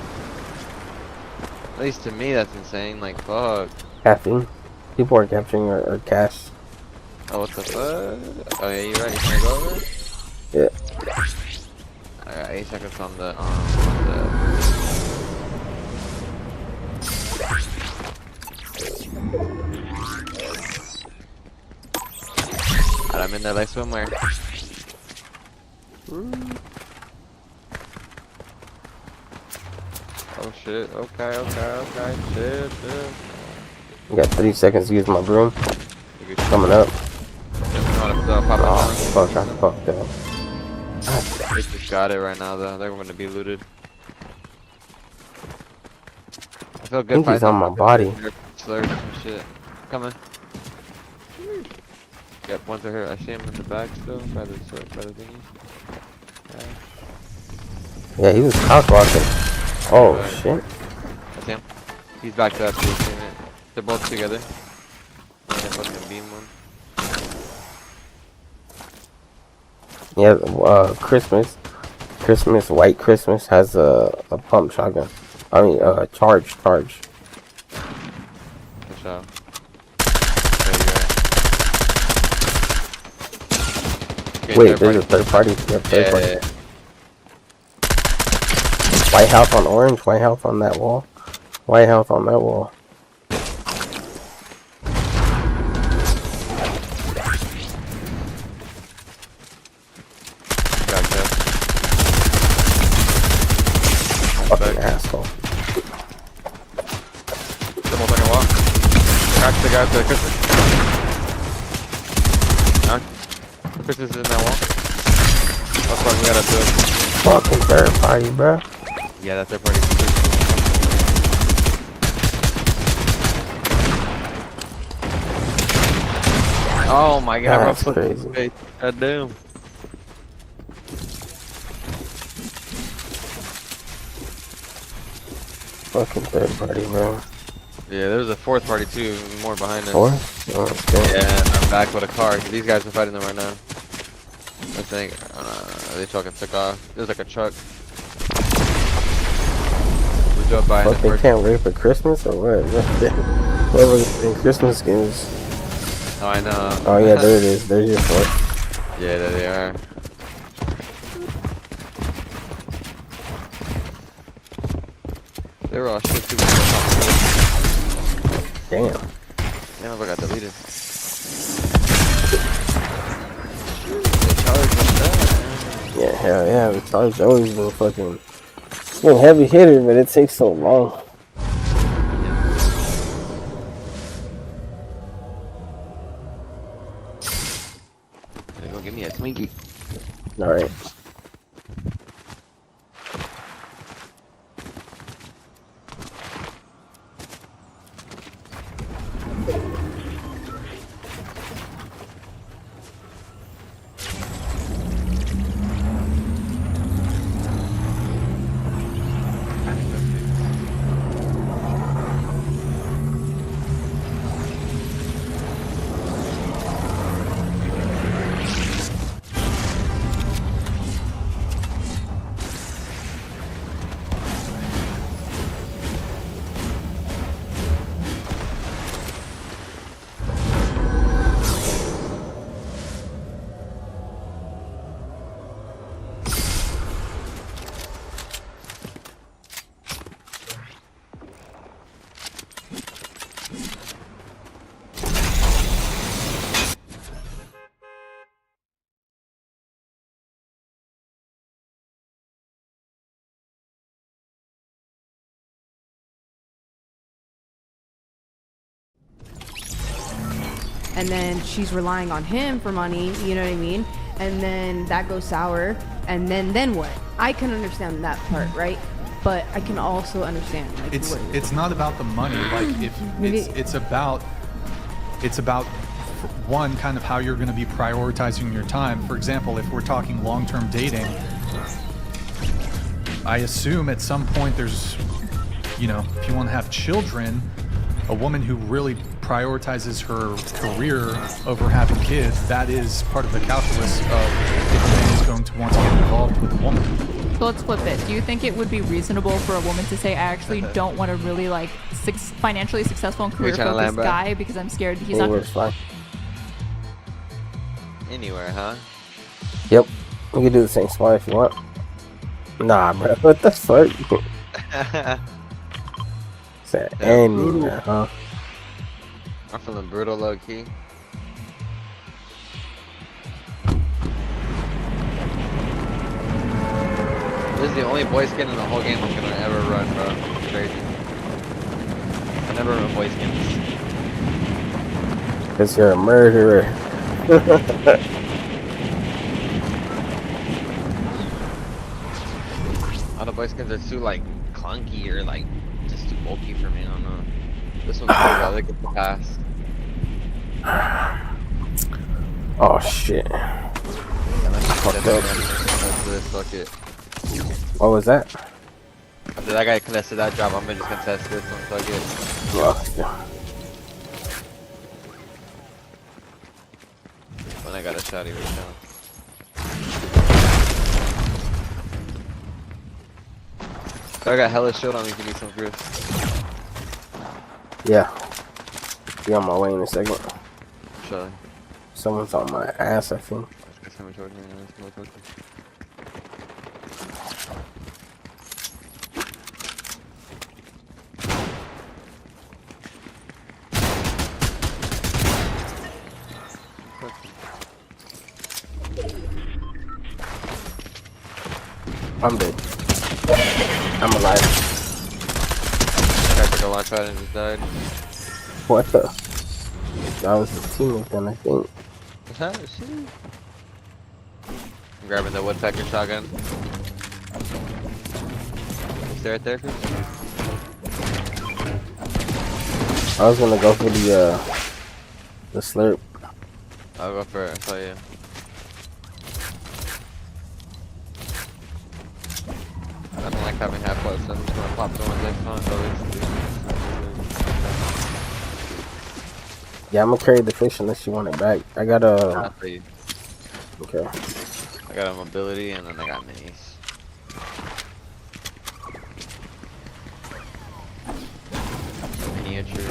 At least to me, that's insane. Like, fuck. Caffeine. People are capturing or cash. Oh, what the fuck? Oh yeah, you're right. You wanna go over? Yeah. I got 8 seconds on the I'm in there like somewhere. Oh shit, okay, shit. I got 3 seconds to use my broom. Coming up. Oh, fuck, I fucked up. They just got it right now though, they're gonna be looted. I feel I good think he's on my body. Slurs and shit. Coming. Yep, one's are here. I see him in the back still, by the thingy. Yeah, he was cock rocking. Oh shit. That's him. He's backed up, he's seen it. They're both together. I'm gonna fucking beam one. Yeah, Christmas, White Christmas has a pump shotgun. I mean, charge. Good shot. Wait, there's a third party. Yep, third party. White house on orange, white house on that wall. White house on that wall. Fucking asshole. Double second wall. Crack the guy to Christmas. Knock. Christmas is in that wall. That's what we gotta do. Fucking third party, bro. Yeah, that's their party. Oh my god, that's crazy. God damn. Fucking third party, bro. Yeah, there's a fourth party too, more behind us. Fourth? Oh, okay. Yeah, I'm back with a car. These guys are fighting them right now. I think they fucking took off. There's like a truck. We drove by. Fuck, they can't wait for Christmas or what? Whoever in Christmas skins. Oh, I know. Oh yeah, there it is. There's your fourth. Yeah, there they are. They were all shit too. Damn. Damn, I got deleted. Yeah, hell yeah. The charge always been fucking. It's been heavy hitter, but it takes so long. They're gonna give me a Twinkie. Alright. And then she's relying on him for money, you know what I mean? And then that goes sour, and then what? I can understand that part, right? But I can also understand like it's not about the money. Like if it's about one, kind of how you're going to be prioritizing your time. For example, if we're talking long-term dating, I assume at some point there's, you know, if you want to have children, a woman who really prioritizes her career over having kids, that is part of the calculus of if a man is going to want to get involved with a woman. So let's flip it. Do you think it would be reasonable for a woman to say, I actually don't want a really like financially successful and career focused guy because I'm scared he's not Anywhere, huh? Yep. We can do the same spot if you want. Nah, bro. What the fuck? Said anywhere, huh? I'm feeling brutal low key. This is the only boy skin in the whole game I'm gonna ever run, bro. It's crazy. I never run boy skins. Cause you're a murderer. All the boy skins are too like clunky or like just too bulky for me. I don't know. This one's cool. I like it the past. Oh shit. Fucked up. Fuck it. What was that? After that guy contested that job, I'm just gonna test this one. Fuck it. Oh, yeah. When I got a shotty right now. So I got hella shield on me if you need some grifts. Yeah. Be on my way in a second. Sure. Someone's on my ass, I think. I'm dead. I'm alive. I took a launch pad and just died. What the? That was the teammate then, I think. I'm grabbing the woodpecker shotgun. Stay right there, Chris. I was gonna go for the slurp. I'll go for it, I'll tell you. I don't like having half lives, so I'm just gonna pop the ones I found. Yeah, I'm gonna carry the fish unless you want it back. I got a. Not for you. Okay. I got a mobility and then I got minis. Miniatures.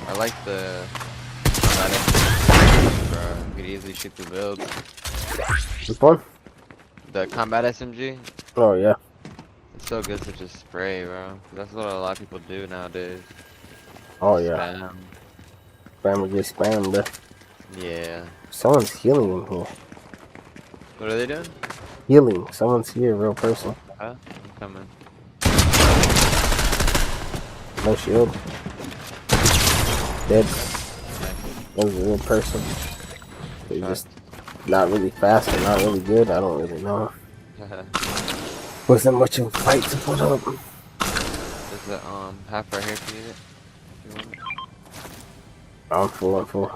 I like the bro. You could easily shoot the build. Which one? The combat SMG. Oh yeah. It's so good to just spray, bro. That's what a lot of people do nowadays. Oh yeah. Spam. Spam get spammed, bro. Yeah. Someone's healing in here. What are they doing? Healing. Someone's here, real person. Huh? I'm coming. No shield. Dead. That was a real person. They're just not really fast and not really good. I don't really know. Wasn't much of a fight to put up. There's a half right here if you need it. If you want it. I'm full, I'm full.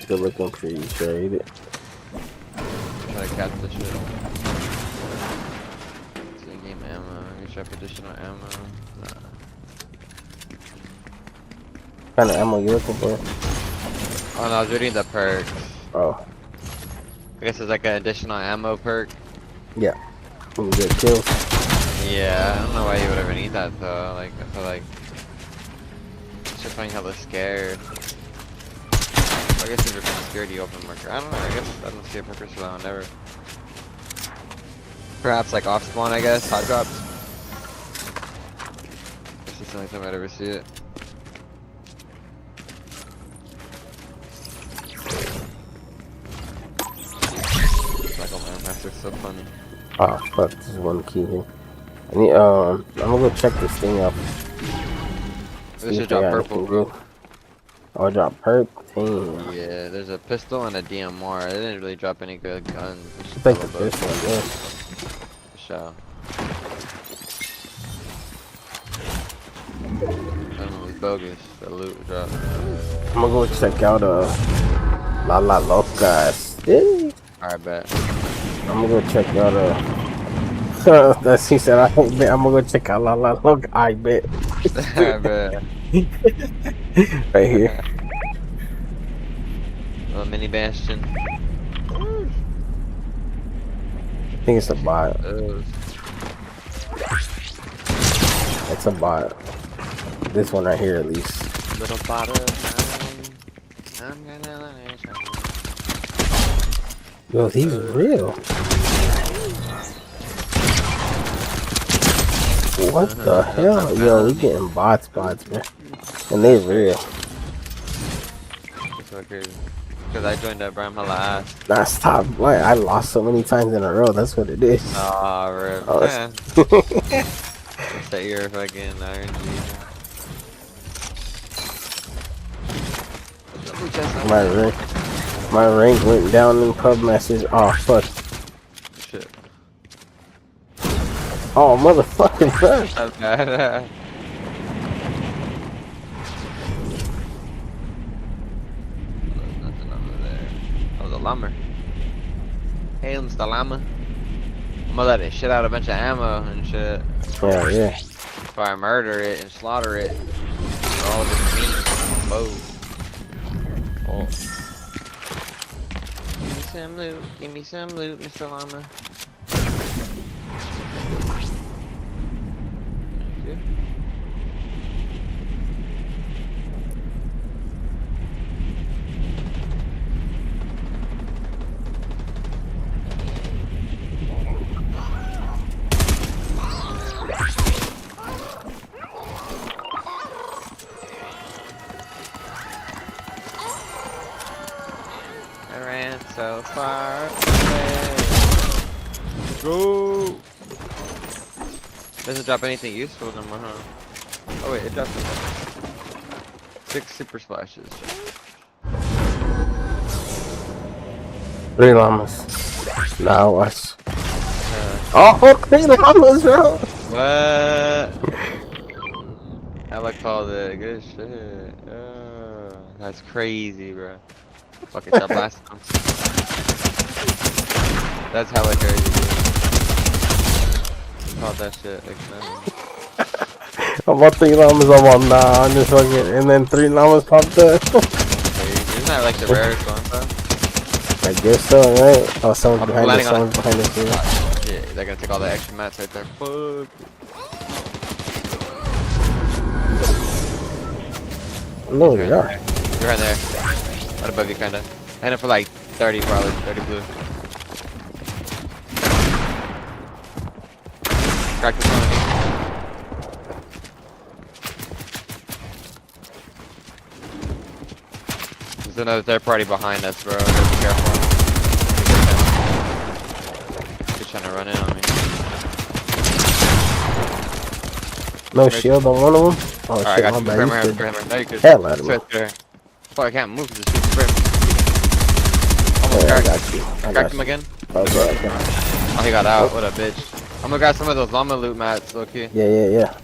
Good looking for you, sure, eat it. Try to catch the shit. It's in-game ammo. Get your additional ammo. Nah. What kind of ammo you looking for? Oh no, I was reading the perk. Oh. I guess it's like an additional ammo perk. Yeah. When you get killed. Yeah, I don't know why you would ever need that though. Like, I feel like it's just playing hella scared. I guess if you're kind of scared, you open marker. I don't know. I guess I don't see a purpose for that one ever. Perhaps like off spawn, I guess. Hot drops. This is the only time I'd ever see it. Like, oh man, that's so funny. Oh fuck, this is one key here. I need, I'm gonna go check this thing out. This should drop purple, bro. Oh, it dropped purple. Damn. Yeah, there's a pistol and a DMR. They didn't really drop any good guns. Take the pistol, I guess. For sure. That one was bogus. The loot drop. I'm gonna go check out La La Locas. Alright, bet. I'm gonna go check out that's he said. I bet I'm gonna go check out La La Loca. I bet. I bet. Right here. Little mini bastion. I think it's a bot. It's a bot. This one right here, at least. Little bot of mine. I'm gonna let it shine. Yo, he's real. What the hell? Yo, we getting bots, man. And they real. It's so crazy. Because I joined that Bram hella ass. Nah, stop. Like, I lost so many times in a row. That's what it is. Aw, rip. Oh, Yeah. Set your fucking RNG. My rank went down in pub message. Oh, fuck. Shit. Oh, motherfucking fuck. That's bad. Llama. Hey, Mr. Llama. I'm gonna let it shit out a bunch of ammo and shit. Yeah, yeah. Before I murder it and slaughter it. For all this meat. Whoa. Oh. Give me some loot. Give me some loot, Mr. Llama. Thank you. I ran so far away. Go! Doesn't drop anything useful no more, huh? Oh wait, it drops it. 6 super splashes. 3 llamas. Now watch. Oh, 3 llamas, bro! What? I like all the good shit. Oh, that's crazy, bro. Fucking shot blast them. That's hella crazy, dude. Called that shit expensive. I'm about 3 llamas, I'm on nah, I'm just fucking, and then 3 llamas popped up. Isn't that like the rarest one, bro? I guess so, right? Oh, someone's behind us, someone's behind us here. Yeah, they're gonna take all the extra mats right there. Fuck. No, they are. You're right there. Right above you, kinda. And for like 30, probably. 30 blue. Crack this one. There's another third party behind us, bro. Be careful. He's trying to run in on me. No shield on one of them? Oh Alright, shit, I my got you. bad. No, you could. Hell out of me. Right there. Fuck, I can't move because it's too spray. Yeah, I got you. Cracked him again? Oh, bro, okay. Oh, he got out. What a bitch. I'm gonna grab some of those llama loot mats, okay? Yeah.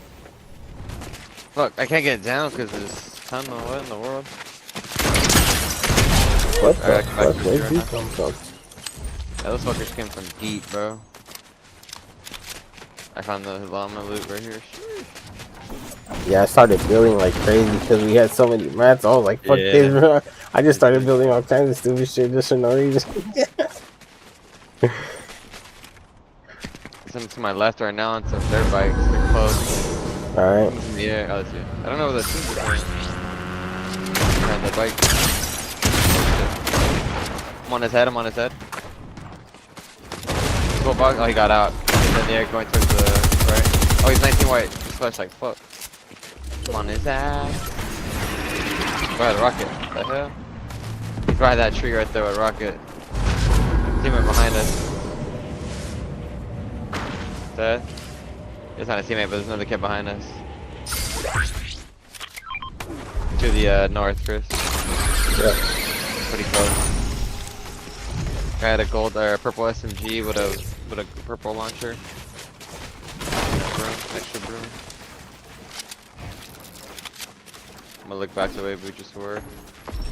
Look, I can't get it down because this tunnel. What in the world? What the fuck? Where'd you come from? Yeah, those fuckers came from deep, bro. I found the llama loot right here. Yeah, I started building like crazy because we had so many mats. I was like, fuck this, bro. I just started building all kinds of stupid shit just for no reason. Some to my left right now on some dirt bikes. They're close. Alright. Yeah, let's see. I don't know where the teams are going. Around the bike. I'm on his head, I'm on his head. Go back. Oh, he got out. He's in the air going towards the right. Oh, he's 19 white. He's flashed like fuck. I'm on his ass. By the rocket. What the hell? He's by that tree right there with rocket. Teammate behind us. Dead. It's not a teammate, but there's another kid behind us. To the north, Chris. Yeah. Pretty close. Guy had a gold or a purple SMG with a purple launcher. Extra broom. I'm gonna look back the way we just were.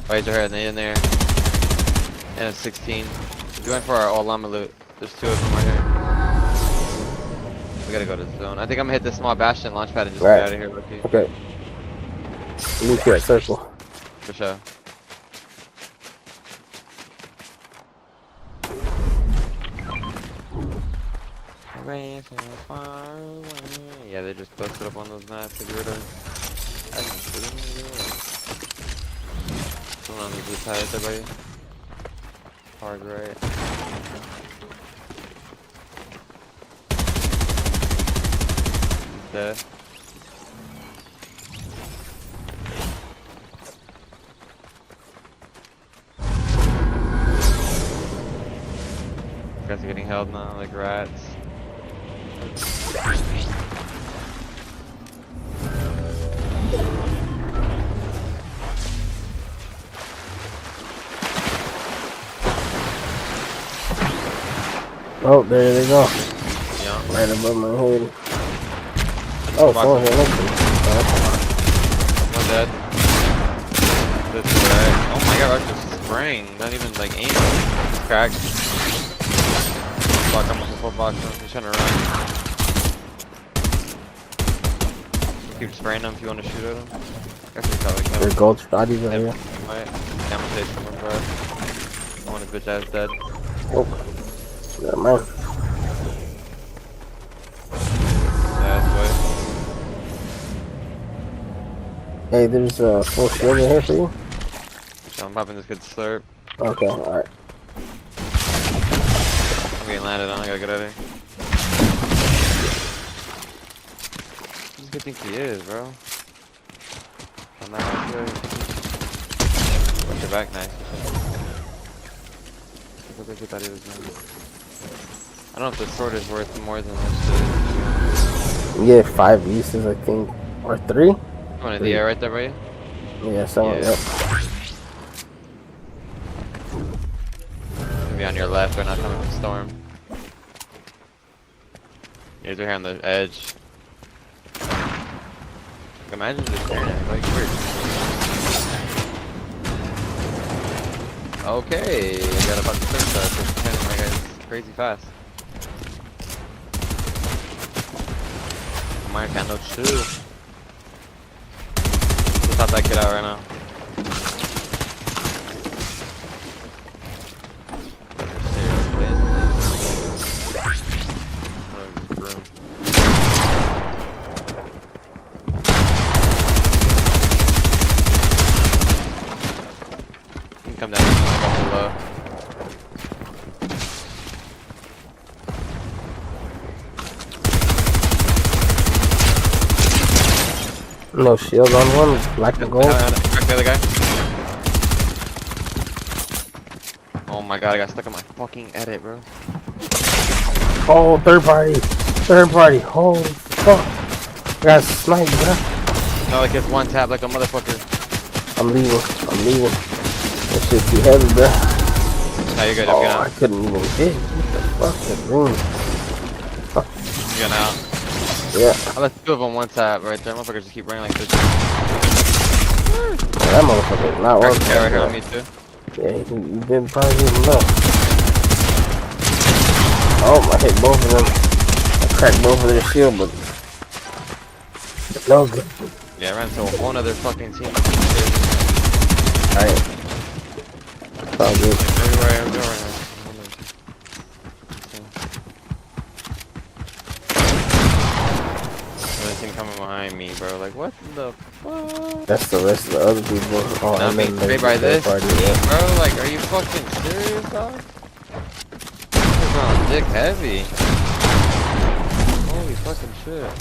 Oh, he's right in there. And a 16. We went for our all llama loot. There's 2 of them right here. We gotta go to the zone. I think I'm gonna hit this small bastion launch pad and just get out of here, Loki. Okay. Move to that circle. For sure. away, so far away. Yeah, they just posted up on those maps. Get rid of. I can put them in someone on the blue side, everybody. Hard right. He's dead. Guys are getting held now like rats. Oh, there they go. Yeah. Right above my head. Oh, someone here next to me. One dead. This is right. Oh my god, Rush just spraying. Not even like aiming. He's cracked. Fuck, I'm on the full box. He's trying to run. Keep spraying him if you want to shoot at him. I guess we probably can. There's gold bodies right here. Might. Camera stage someone for us. I want his bitch ass dead. Oh. Yeah, man. Yeah, boy. Hey, there's a full shield in here for you. So I'm popping this good slurp. Okay, alright. I'm getting landed on. I gotta get out of here. Who does he think he is, bro? I'm not good. Watch your back, nice. Look like he thought he was gonna. I don't know if the sword is worth more than this shit. You get 5 uses, I think. Or 3? One in the air right there, right? Yeah, someone, Yeah. yep. Maybe on your left, they're not coming from storm. Yeah, they're here on the edge. Like, imagine just staring at it, like weird. Okay, I got about 6 stars. Just turning my guys crazy fast. Oh my god, no two. Let's pop that kid out right now. Come down below. No shield on one, black and gold. Crack the other guy. Oh my god, I got stuck on my fucking edit, bro. Oh, third party. Third party. Holy fuck. I got sniped, bro. No, like it's one tap like a motherfucker. I'm leaving. I'm leaving. That shit's too heavy, bro. No, you're good. Oh, I'm getting I out. couldn't even hit. What the fuck? That room. I'm getting out. Yeah. I left 2 of them one tap right there. Motherfuckers just keep running like this. That motherfucker is not one. Yeah, right here on me too. Yeah, you didn't probably even know. Oh, I hit both of them. I cracked both of their shield, but no good. Yeah, I ran into a whole nother fucking team. Alright. It's all good. Everywhere I go right now. Another team coming behind me, bro. Like, what the fuck? That's the rest of the other people. Oh, Not and being then sprayed there's by the this? third party, yeah. Bro, like, are you fucking serious, dog? This is on dick heavy. Holy fucking shit.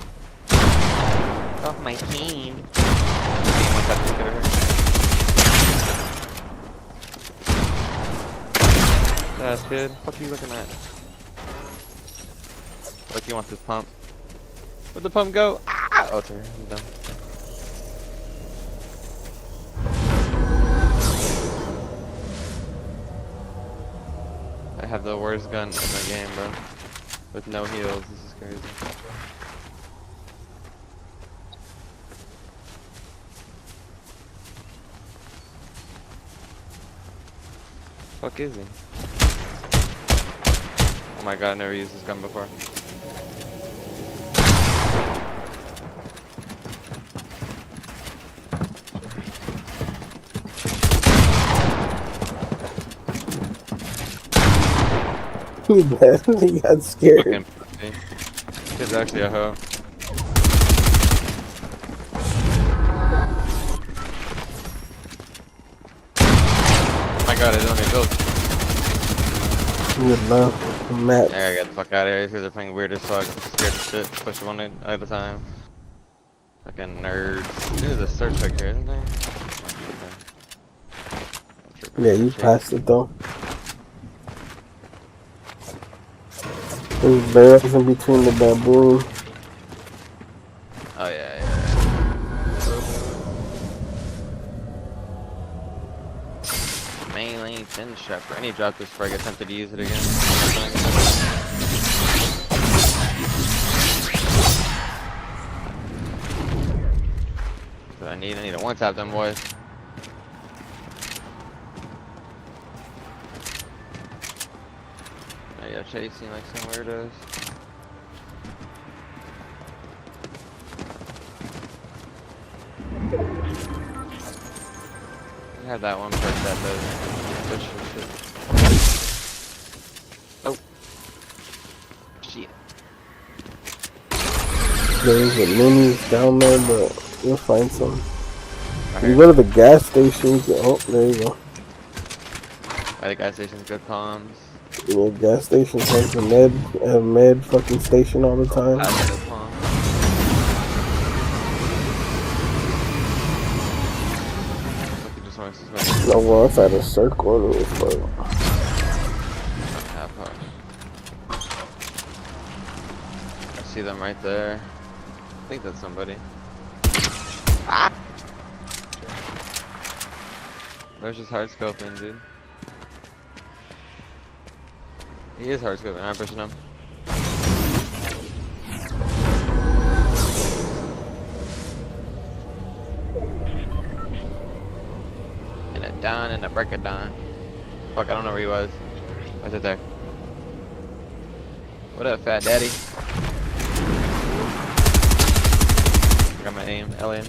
Off my team. That's good. What are you looking at? Like you want this pump. Where'd the pump go? Ah! Oh, it's here. I'm done. I have the worst gun in the game, bro. With no heals. This is crazy. Fuck is he? Oh my god, I never used this gun before. He got scared. Fucking pussy. Kid's actually a hoe. Oh my god, I don't need those. Good enough. I'm mad. Yeah, I got the fuck out of here. These guys are playing weird as fuck. Scared as shit. Push one at a time. Fucking nerds. There's a search back here, isn't there? Yeah, you passed it though. There's barrels in between the baboon. Oh yeah, Main lane fin strap. I need to drop this before I get tempted to use it again. What I need a one tap them boys. Oh yeah, chasing like some weirdos. I have that one perk that does push for shit. Oh. Shit. There's a minis down there, but you'll find some. You go to the gas station, oh, there you go. By the gas station's good comms. Yeah, gas stations has a med fucking station all the time. No, well, it's at a circle and it's like... I see them right there. I think that's somebody. Ah! There's just hard scoping, dude. He is hard scoping. I'm pushing him. And a down and a break it down. Fuck, I don't know where he was. Was it there? What up, fat daddy? Got my aim, alien.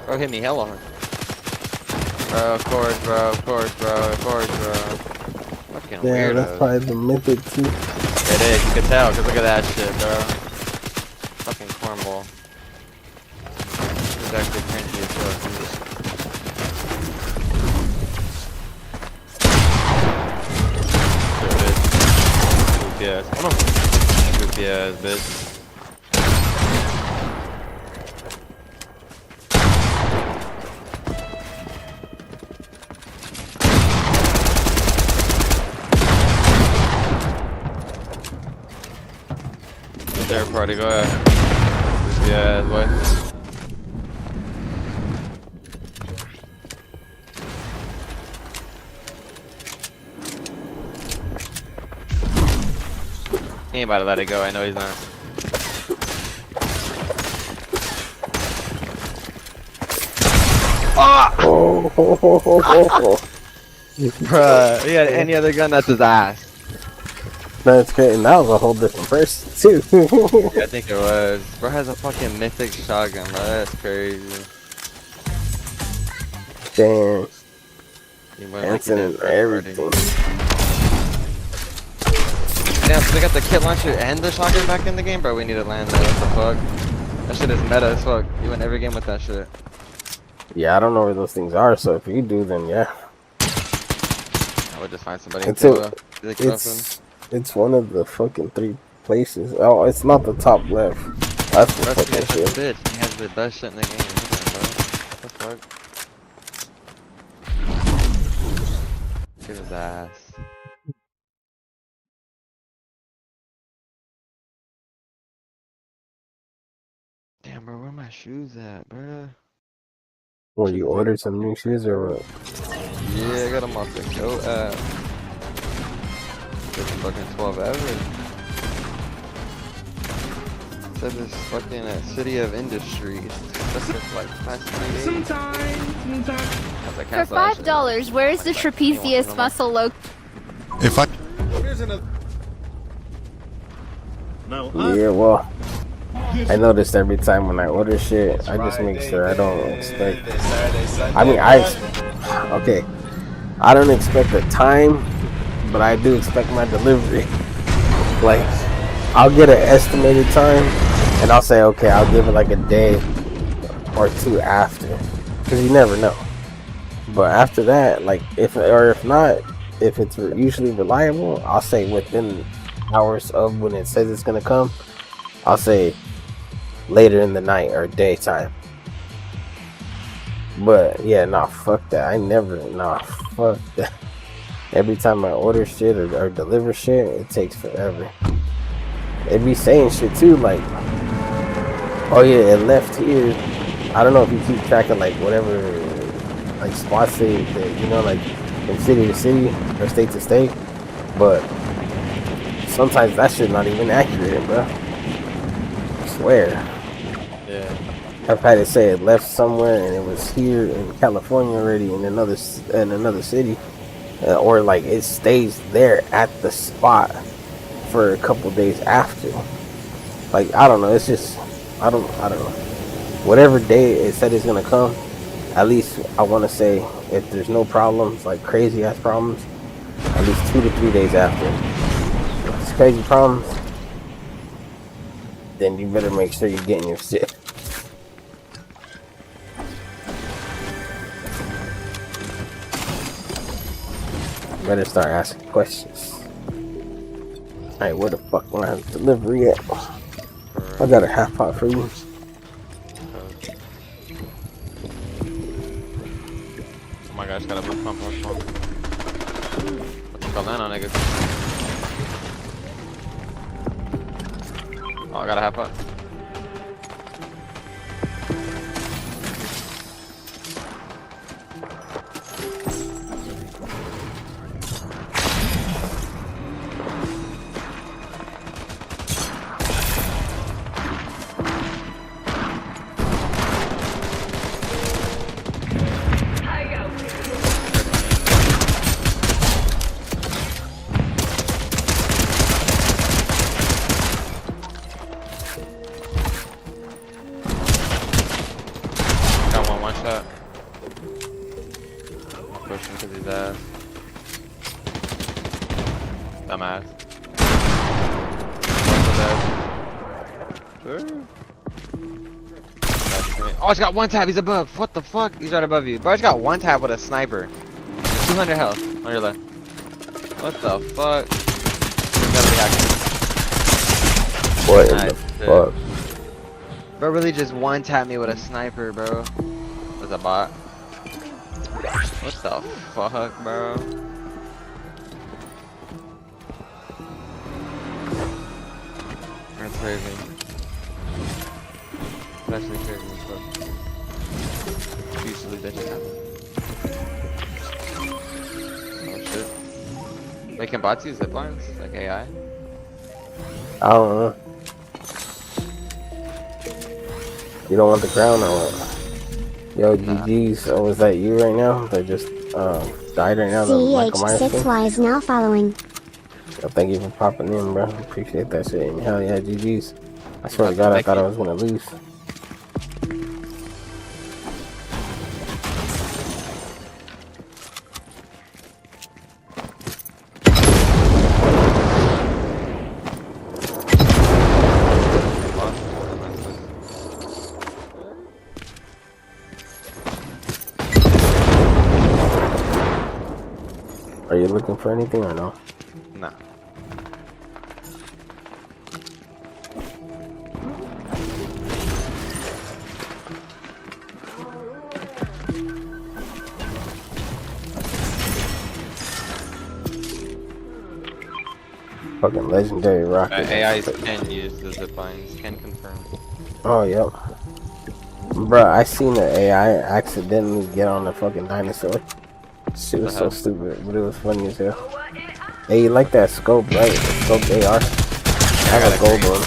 Bro, hit me hella hard. Bro, of course, bro, of course, bro, of course, bro. Fucking yeah, weirdos. that's probably the mythic too. It is, you can tell, cause look at that shit, bro. Fucking cornball. This is actually cringy as fuck. Goofy ass. Oh no. Goofy ass bitch. There, party, go ahead. Goofy ass boy. He ain't about to let it go, I know he's not. Oh! Bruh, he had any other gun, that's his ass. That's great, and that was a whole different person too. Yeah, I think it was. Bro has a fucking mythic shotgun, bro, that's crazy. Damn. Dancing and everything. Damn, so they got the kit launcher and the shotgun back in the game? Bro, we need to land that, what the fuck? That shit is meta as fuck. You win every game with that shit. Yeah, I don't know where those things are, so if you do, then yeah. I would just find somebody It's, to it's one of the fucking 3 places. Oh, it's not the top left. That's the fucking shit. Bitch. He has the best shit in the game. Look at him, bro. What the fuck? Get his ass. Damn, bro, where my shoes at, bro? Well, you ordered some new shoes or what? Yeah, I got them off the Go app. It's fucking 12 average. Said this fucking City of Industry. That's just like past 3 days. Sometimes. For $5, where is the trapezius muscle located? If I... Here's another. No. Yeah, well, I noticed every time when I order shit, I just make sure I don't expect... I mean, okay. I don't expect the time, but I do expect my delivery. Like, I'll get an estimated time, and I'll say, okay, I'll give it like a day or two after, because you never know. But after that, like, if not, if it's usually reliable, I'll say within hours of when it says it's gonna come, I'll say later in the night or daytime. But yeah, nah, fuck that. Fuck that. Every time I order shit or deliver shit, it takes forever. They be saying shit too, like, oh yeah, it left here. I don't know if you keep track of like whatever like spots they you know, like from city to city or state to state, but sometimes that shit not even accurate, bro. I swear. Yeah. I've had it say it left somewhere and it was here in California already in another city, or like it stays there at the spot for a couple days after. Like, I don't know. It's just I don't know. Whatever day it said it's gonna come, at least I want to say if there's no problems, like crazy ass problems, at least 2 to 3 days after. If it's crazy problems, then you better make sure you're getting your shit. Better start asking questions. Alright, where the fuck do I have delivery at? I got a half pot for you. Oh my gosh, got a blue pump. Let's go land on niggas. Oh, I got a half pot. One shot. Pushing because he's ass. Dumbass. Oh, it's got one tap. He's above. What the fuck? He's right above you. Bro, it's got one tap with a sniper. 200 health on your left. What the fuck? What in the fuck? Bro really just one tapped me with a sniper, bro. There's a bot. What the fuck, bro? That's crazy. That's actually crazy as fuck. Usually that just happens. Oh shit. Wait, can bots use ziplines? Like AI? I don't know. You don't want the crown or what? Yo, GG's. Oh, is that you right now? They just died right now. CH6Y is now following. Yo, thank you for popping in, bro. Appreciate that shit. And hell yeah, GG's. I swear to God, I thought I was gonna lose. Are you looking for anything or no? Nah. Fucking legendary rocket. AIs can use the ziplines, can confirm. Oh, yep. Bruh, I seen an AI accidentally get on the fucking dinosaur. Shit was so stupid, but it was funny as hell. Hey, you like that scope, right? The scope AR. I have a gold one.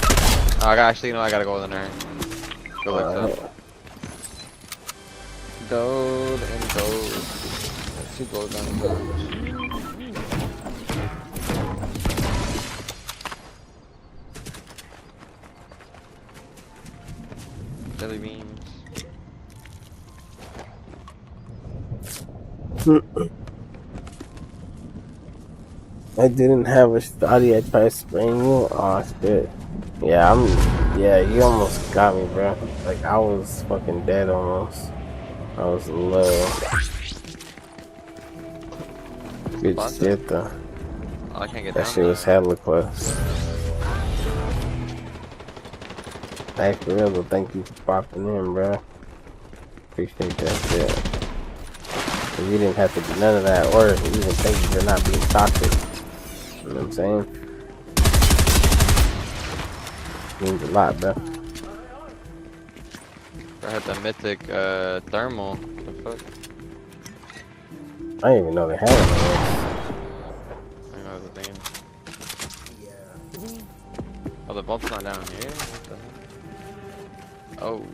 Oh, I got, actually, you know, I got a gold in there. Go like that. Gold and gold. 2 gold on gold. Jelly beans. I didn't have a study. I tried spraying you. Oh shit. Yeah, yeah, you almost got me, bro. Like I was fucking dead almost. I was low. Good Sponsor? shit though. Oh, I can't get That down shit there. was hella close. Hey, for real though, thank you for popping in, bro. Appreciate that shit. 'Cause you didn't have to do none of that, or even thank you for not being toxic. You know what I'm saying? Means a lot, bro. I had the mythic thermal. The fuck? I didn't even know they had one of those. I know the thing. Oh, the bump's not down here? What the heck? Oh.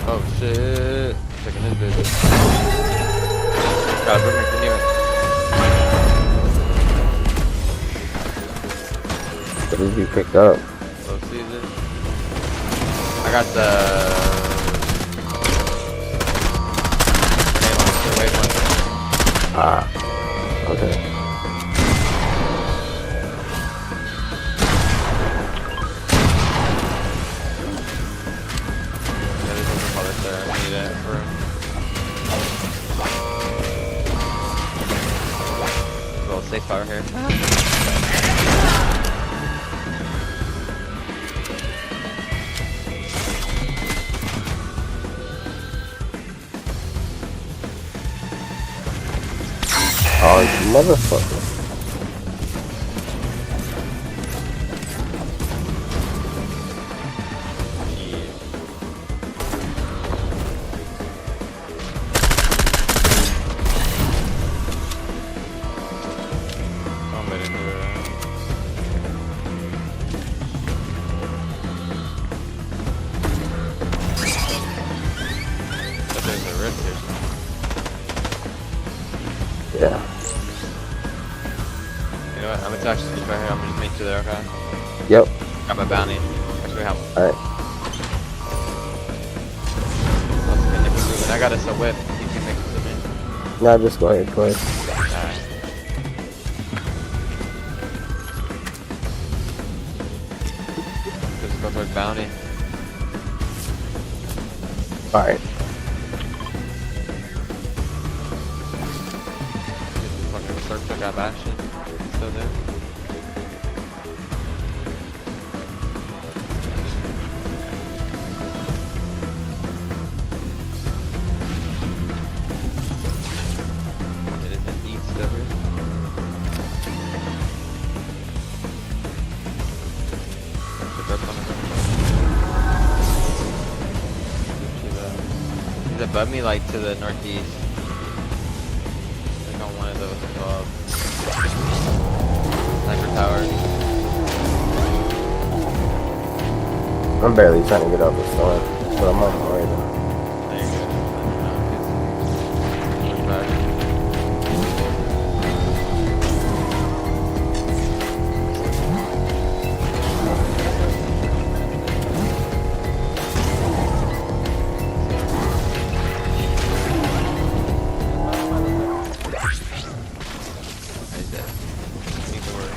Oh shit. Checking his business. God, bring me to What did you pick up? low season. I got the Ah, okay. little safe fire here. Oh, you motherfucker. Yeah. You know what? I'm gonna touch this right here. I'm gonna just meet you there, okay? Yep. Got my bounty. Actually, help. Alright. I got us a whip. You can make it to me. Nah, just go ahead, go ahead. Alright. Just go towards bounty. Alright. Fucking search took out action. Still there. It is indeed still here. He's above me, like to the northeast. Like on one of those sniper towers. I'm barely trying to get out the storm, but I'm on my way though. There you go. Look back. He's dead. Need to work.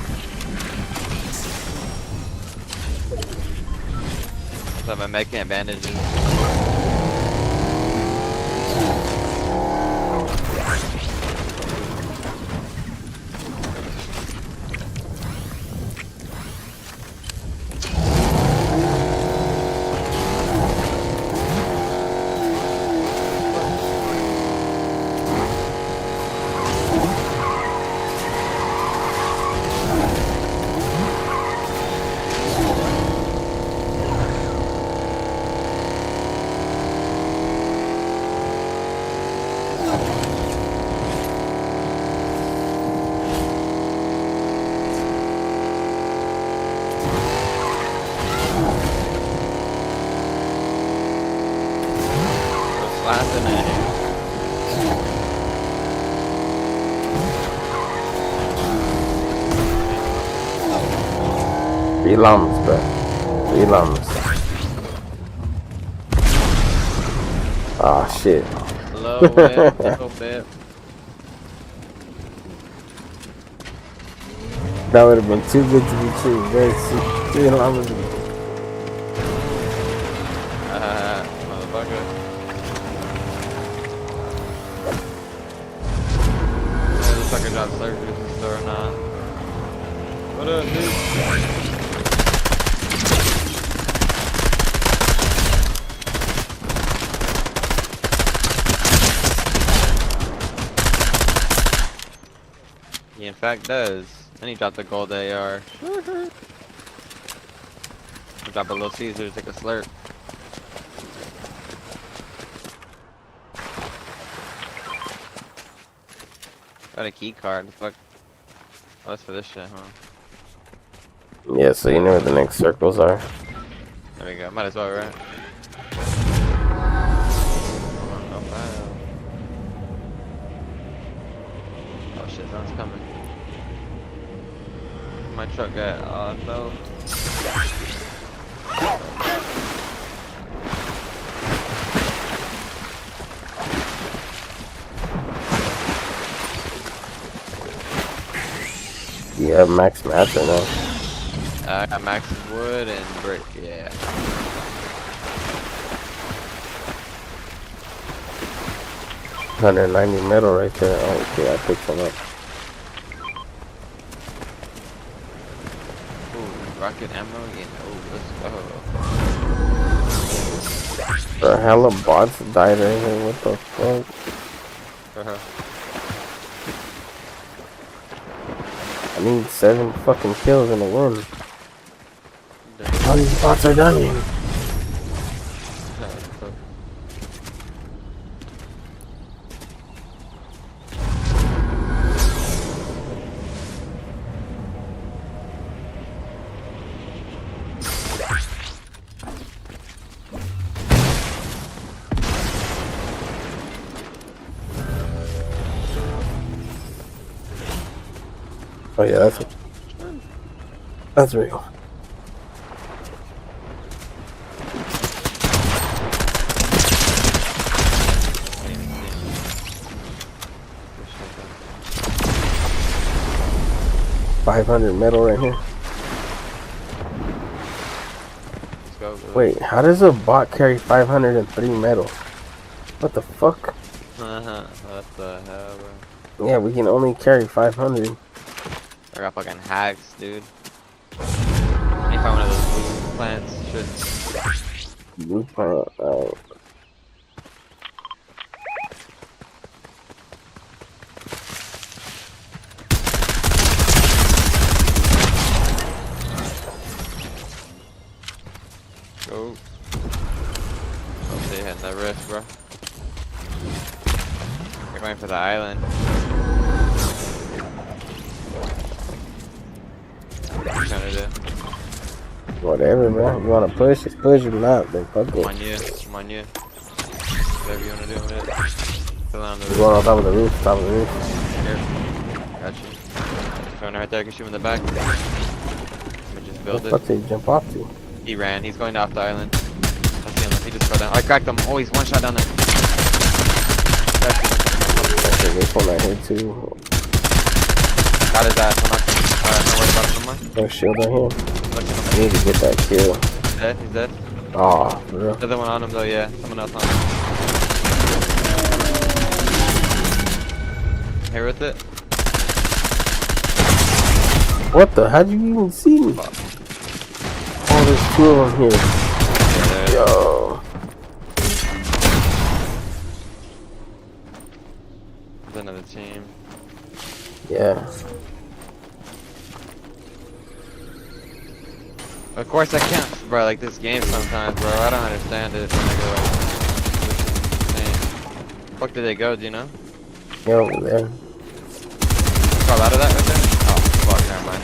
So I'm making bandages. laughing at you. Three llamas, bro. Three llamas. Ah, shit. Low bit, little bit. That would have been too good to be true. Very sick. Three llamas. Motherfucker. Motherfucker got surgery in the store now. What up, dude? He in fact does. And he dropped the gold AR. Drop a little Caesar, take a slurp. Got a key card. Fuck. Oh, that's for this shit, huh? Yeah, so you know where the next circles are. There we go. Might as well, right? Oh shit, someone's coming. My truck got no. You have max mats or no? I got max wood and brick, yeah. $190 metal right there. Oh, okay, I picked some up. Ooh, rocket ammo again. Oh, let's go. The hella bots died right here. What the fuck? I need 7 fucking kills in a win. All these bots are dying. Oh yeah, that's real. $500 metal right here. Wait, how does a bot carry 503 metal? What the fuck? What the hell, bro? Yeah, we can only carry 500. I got fucking hacks, dude. I need to find one of those blue plants. Shit. Blue plant, alright. Go. Oh, they had that rift, bro. They're going for the island. What are you trying to do? Whatever, bro. You wanna push? Just push. If not, then fuck it. Come on, you. Come on, you. Whatever you wanna do with it. Fill on the roof. Going on top of the roof. Top of the roof. Here. Got you. Throwing it right there. I can shoot him in the back. Let me just build it. What the fuck did he jump off to? He ran. He's going off the island. I see him. He just fell down. I cracked him. Oh, he's one shot down there. Okay, this one right here too. Got his ass. I'm not worried about him no more. No shield on him. I need to get that kill. He's dead. He's dead. Aw, bro. The other one on him though, yeah. Someone else on him. Here with it. What the? How'd you even see me? Oh, there's 2 of them here. Yo. There's another team. Yeah. Of course I can't, bro. Like this game sometimes, bro. I don't understand it. When I go like, this is insane. Fuck did they go? Do you know? Yeah, over there. Crawl out of that right there? Oh, fuck, never mind.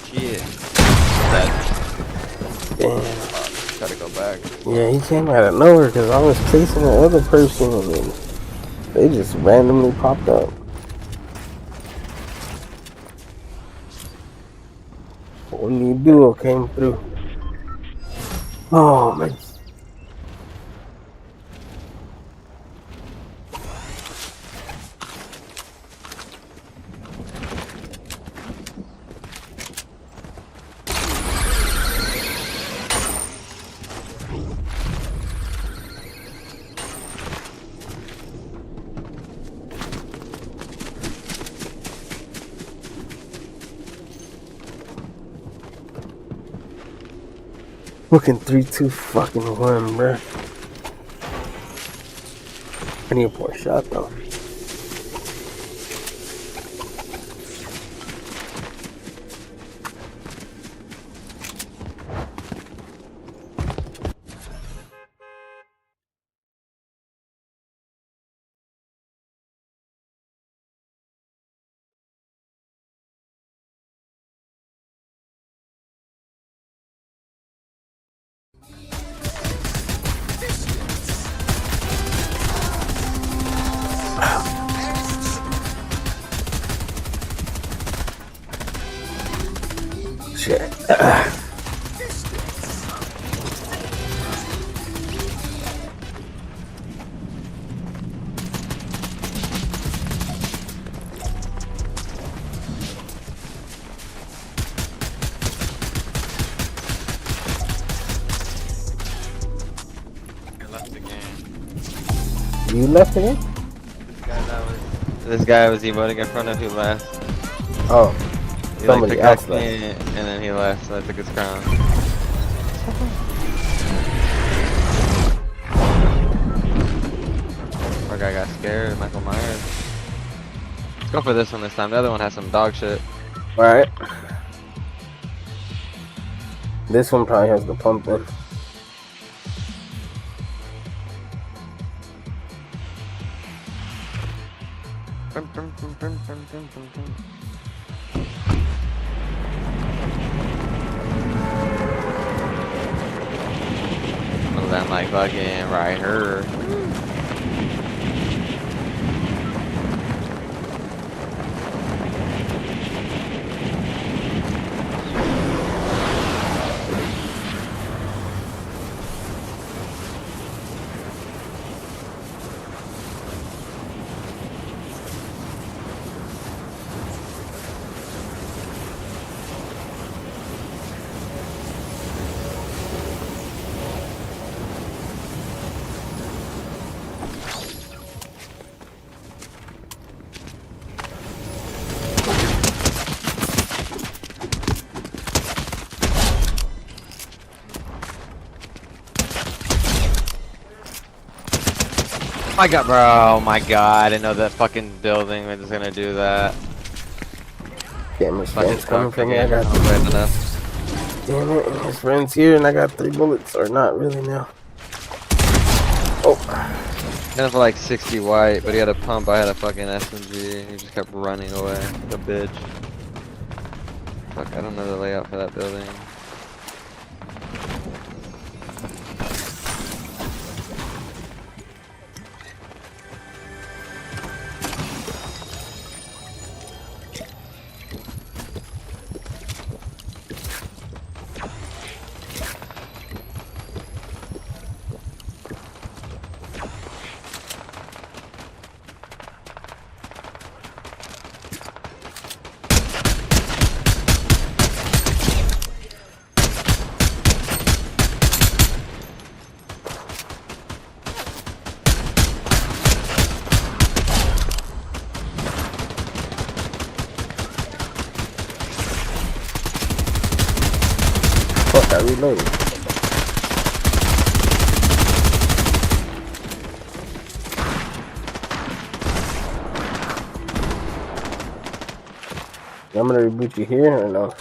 Shit. Dead. Damn. Gotta go back. Yeah, he came out of nowhere because I was chasing the other person and then they just randomly popped up. When you duo came through. Oh man. Looking 3-2 fucking 1, bruh. I need a poor shot though. Shit. You left again? This guy was emoting in front of who left. Oh. He Somebody like else picked up me and then he left, so I took his crown. Poor guy got scared, Michael Myers. Let's go for this one this time. The other one has some dog shit. Alright. This one probably has the pump in. Well, then like fucking right here. My god, bro, oh my god, I didn't know that fucking building was just gonna do that. Damn, his friend's coming for me. again. I got I'm afraid enough. Damn it, his friend's here and I got 3 bullets, or not really now. Oh. He had for like 60 white, but he had a pump, I had a fucking SMG, and he just kept running away like a bitch. Fuck, I don't know the layout for that building. Fuck, I reloaded. I'm gonna reboot you here or no?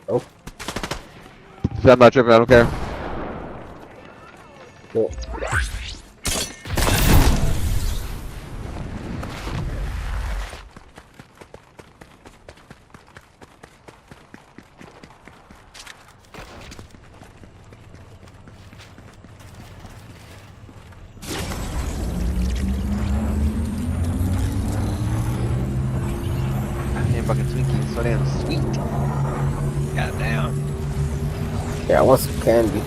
Oh. I'm not tripping, I don't care. Cool. So damn sweet. Goddamn. Yeah, I want some candy.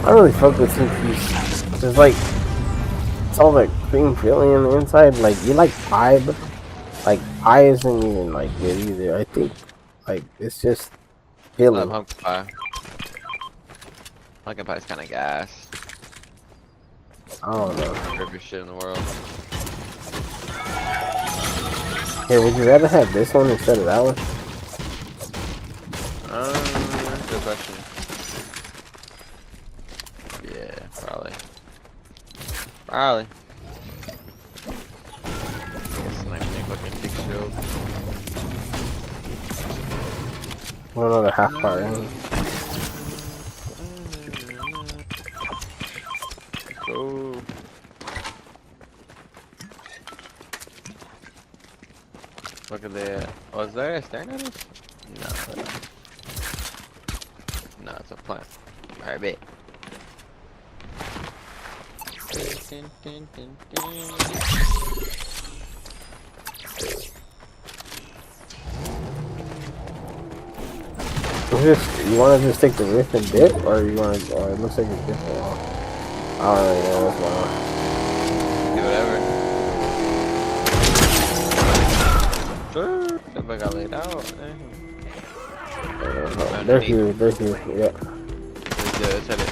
I really fuck with two piece. It's like it's all that cream filling on the inside. Like you like pie, but like pie isn't even like good either. I think like it's just I love filling. pumpkin pie. Pumpkin pie is kind of gas. I don't know. Favorite shit in the world. Hey, would you rather have this one instead of that one? Good question. Yeah, probably. Probably. It's like fucking big shield. Another half part. Go. Look at that. Oh, is there a staring at us? No. No, it's a plant. Alright, bet. You want to just take the riff and dip, or you want to? Or it looks like it's different. I don't really know what's going on. Do whatever. Sure. If I got laid out. They're here. They're here. Yeah. Let's hit it.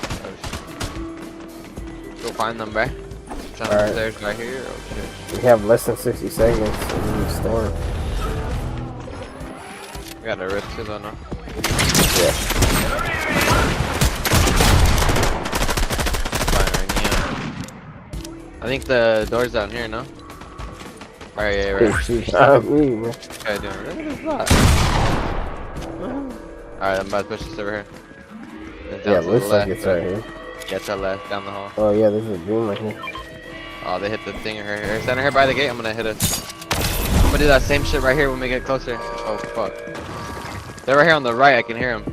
Go find them, bruh. Alright. There's right here. Oh shit. We have less than 60 seconds in the storm. We got a rift too, though, no? Yeah. I think the door's down here, no? Alright, yeah, right. Me, man. Okay, doing really good. Alright, I'm about to push this over here. Yeah, looks like it's right here. Yeah, to the left, down the hall. Oh yeah, there's a dream right here. Oh, they hit the thing right here. Stand here by the gate, I'm gonna hit it. I'm gonna do that same shit right here when we get closer. Oh, fuck. They're right here on the right, I can hear them.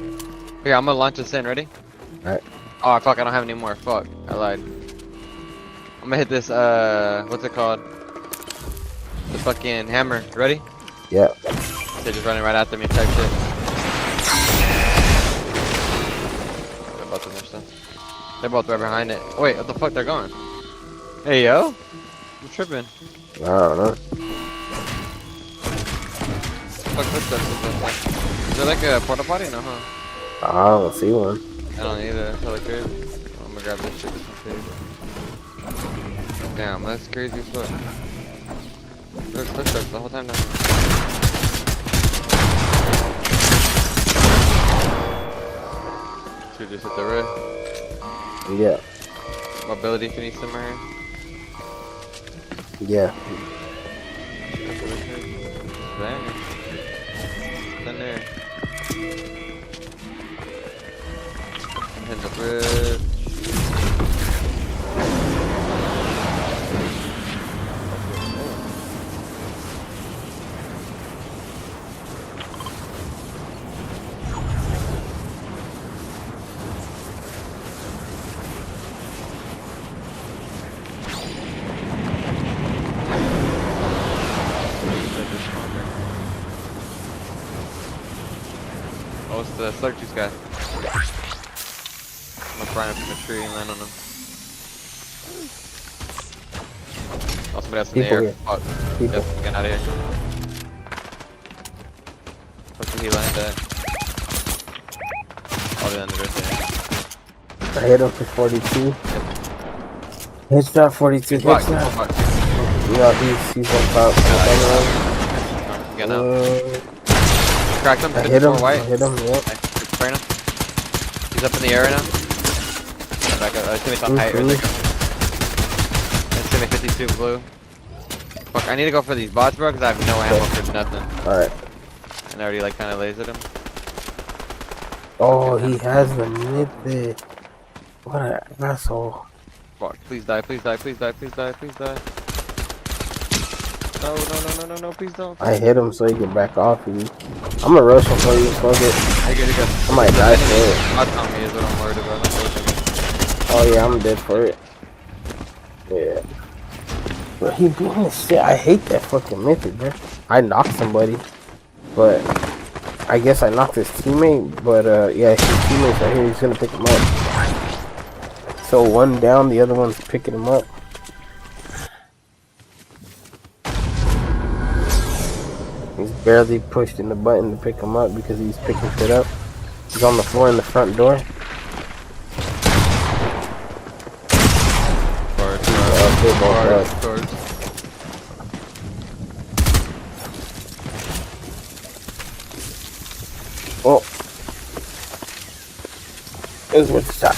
Here, I'm gonna launch this in, ready? Alright. Oh, fuck, I don't have any more. Fuck, I lied. I'm gonna hit this, what's it called? The fucking hammer. Ready? Yeah. They're just running right after me type shit. They're both in there still. They're both right behind it. Oh, wait, what the fuck? They're going. Hey, yo. I'm tripping. I don't know. Fuck footsteps is that? Is there like a porta potty? No, huh? I don't see one. I don't either. That's hella crazy. I'm gonna grab this shit. Damn, that's crazy as fuck. There's footsteps the whole time now. Should just hit the roof. Yeah. Mobility if you need some right Yeah. Bang. It's in there. Hit the bridge. Oh, it's the slug juice guy. I'm gonna fry him from the tree and land on him. Oh, somebody else in the air. Here. Fuck. People. Yep, get out of here. Where did he land at? Oh, they landed right there. I hit him for 42. Headshot 42. Headshot. Yeah, he's on top. Get out. Cracked him. I hit him. White. I hit him. Yep. Spraying him. He's up in the air right now. Back up. It's on height right there. It's gonna be 52 blue. Fuck, I need to go for these bots, bro, because I have no ammo for nothing. Alright. And I already like kind of lasered him. Oh, he has the mid. What an asshole. Fuck, please die, please die, please die, please die, please die. No, no, no, no, no, no, please don't. I hit him so he can back off of you. I'm gonna rush him for you, fuck it. I might die for it. Bots on me is what I'm worried about. Oh yeah, I'm dead for it. Yeah. But he being the shit. I hate that fucking method, bro. I knocked somebody. but I guess I knocked his teammate. But yeah, his teammate's right here. He's gonna pick him up. So one down, the other one's picking him up. He's barely pushing the button to pick him up because he's picking shit up. He's on the floor in the front door. Oh, it was worth the shot.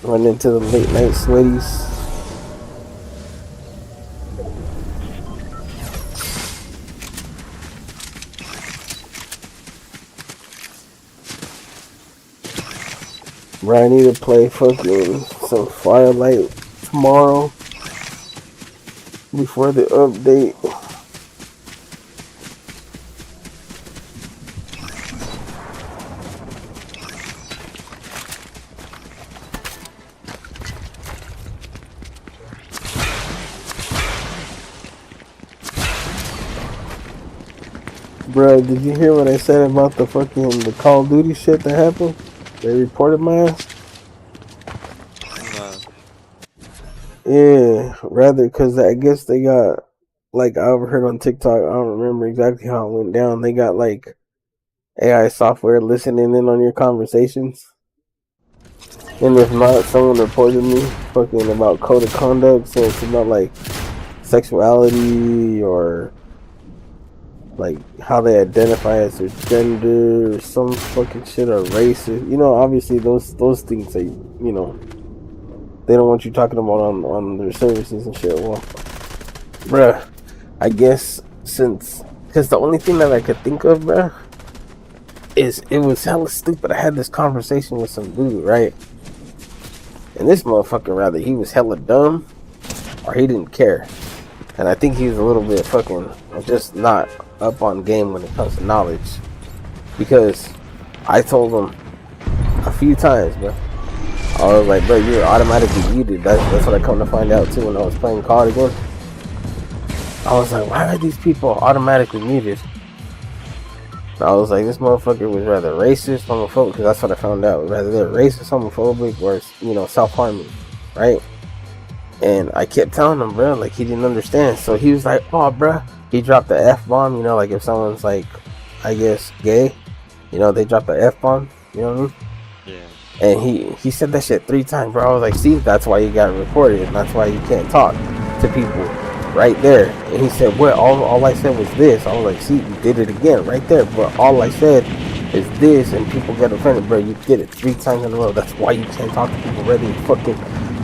Run into the late night sweaties. Bro, I need to play fucking some Firelight tomorrow before the update. Bro, did you hear what I said about the Call of Duty shit that happened? They reported my ass? Yeah, rather, because I guess they got, like, I overheard on TikTok, I don't remember exactly how it went down. They got, like, AI software listening in on your conversations. And if not, someone reported me fucking about code of conduct, so it's about, like, sexuality or, like, how they identify as their gender or some fucking shit, or race. You know, obviously those things that, you know, they don't want you talking about on their services and shit. Well, bruh, I guess because the only thing that I could think of, bruh, is it was hella stupid. I had this conversation with some dude, right? And this motherfucker, rather, he was hella dumb or he didn't care. And I think he was a little bit fucking just not up on game when it comes to knowledge. Because I told him a few times, bro. I was like, bro, you're automatically muted. That's what I come to find out too when I was playing COD again. I was like, why are these people automatically muted? And I was like, this motherfucker was rather racist, homophobic, because that's what I found out. Rather they're racist, homophobic, or, you know, self-harming, right? And I kept telling him, bro, like, he didn't understand. So he was like, oh, bro. He dropped the F-bomb, you know, like if someone's, like, I guess, gay, you know, they drop the F-bomb, you know what I mean? Yeah. And he said that shit 3 times, bro. I was like, see, that's why you got reported, and that's why you can't talk to people right there. And he said, what? All I said was this. I was like, see, you did it again right there. But all I said is this, and people get offended, bro. You did it 3 times in a row. That's why you can't talk to people, whether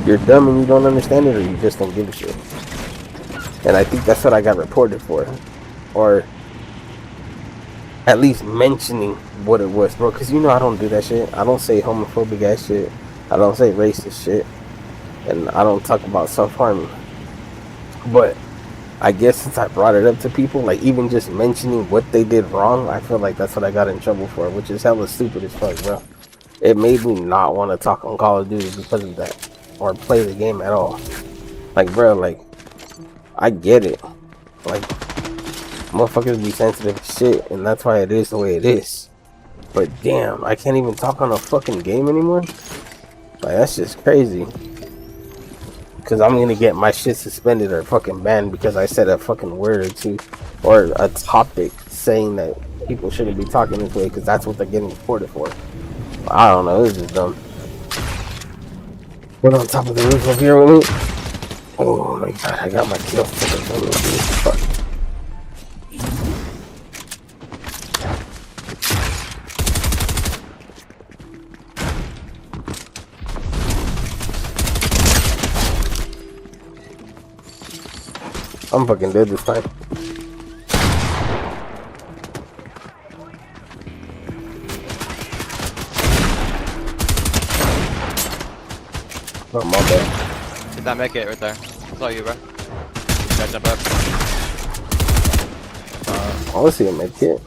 you're dumb and you don't understand it, or you just don't give a shit. And I think that's what I got reported for. Or at least mentioning what it was, bro. Because you know I don't do that shit. I don't say homophobic ass shit. I don't say racist shit. And I don't talk about self-harming. But I guess since I brought it up to people, like even just mentioning what they did wrong, I feel like that's what I got in trouble for, which is hella stupid as fuck, bro. It made me not want to talk on Call of Duty because of that. Or play the game at all. Like, bro, like, I get it. Like, motherfuckers be sensitive as shit, and that's why it is the way it is. But damn, I can't even talk on a fucking game anymore? Like, that's just crazy. Because I'm gonna get my shit suspended or fucking banned because I said a fucking word or two. Or a topic saying that people shouldn't be talking this way because that's what they're getting reported for. I don't know, this is dumb. What on top of the roof up here with me? Oh my god, I got my kill. Fuck. I'm fucking dead this time. Oh, my bad. Hit that mech right there. That's all you, bro. Gotta jump up. I want to see a med kit.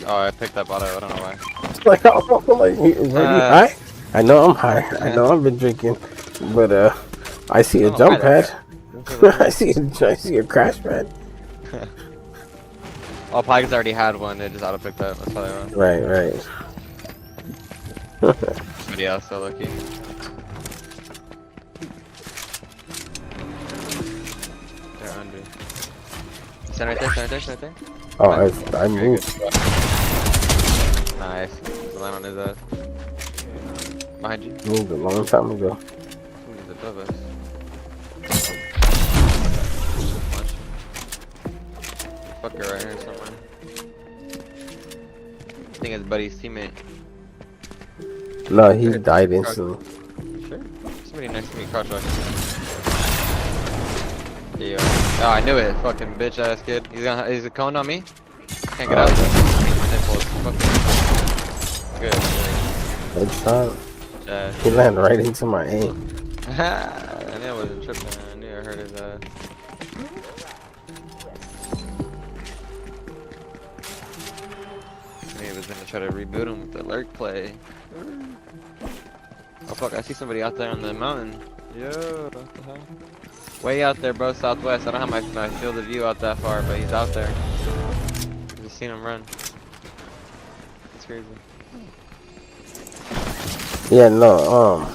Oh, I picked that bot out. I don't know why. Like, I'm like, he is really high? I know I'm high. I know I've been drinking, but I see a Oh, jump hi pad. there. I see a crash pad. All Pikes already had one. They just auto picked up. That's how they run. Right. Somebody else, so lucky. They're under. Stand right there. Oh, I moved. Nice. The line on his ass. Behind you. Moved a long time ago. He's above us. Fucker right here somewhere. I think it's Buddy's teammate. No, he died instantly. Sure. Somebody next to me crouch walking. Yeah. Oh, I knew it. Fucking bitch ass kid. He's a cone on me. Can't get out. Good. Headshot. He landed right into my aim. I knew I wasn't tripping. I knew I heard his ass. He was gonna try to reboot him with the lurk play. Oh fuck, I see somebody out there on the mountain. Yo, what the hell? Way out there, bro, southwest. I don't have my field of view out that far, but he's out there. I just seen him run. It's crazy. Yeah, no,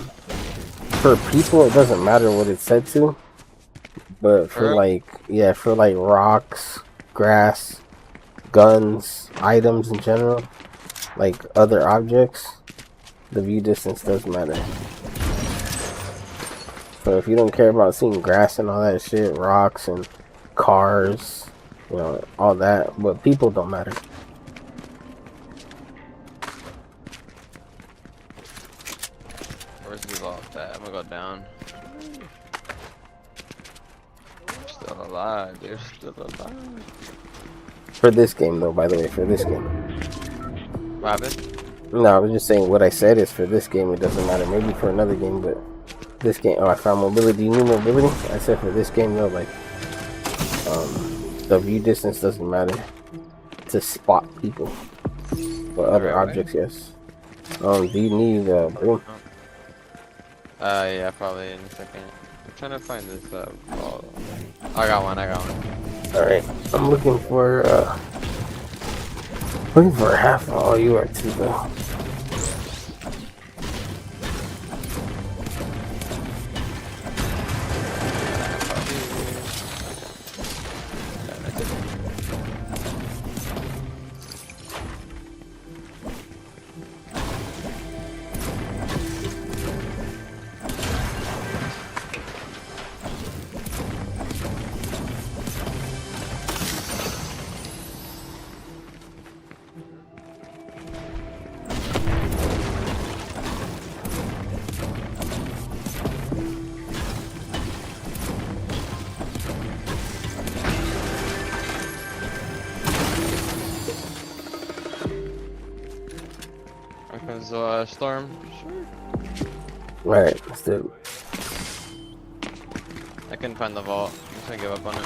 for people it doesn't matter what it's set to, but for for like rocks, grass, guns, items in general, like other objects, the view distance does matter. So if you don't care about seeing grass and all that shit, rocks and cars, you know, all that, but people don't matter. Where's the ball at? I'm gonna go down. They're still alive. They're still alive. For this game though, by the way, for this game. What happened? No, I was just saying what I said is for this game it doesn't matter. Maybe for another game, but this game, I found mobility, new mobility. I said for this game though, like, the view distance doesn't matter to spot people. But other objects, yes. Do you need broom? Yeah, probably in a second. I'm trying to find this ball. I got one. Alright, I'm looking for half. Oh, you are too though. Storm. Right, let's do it. I couldn't find the vault. I'm just gonna give up on it.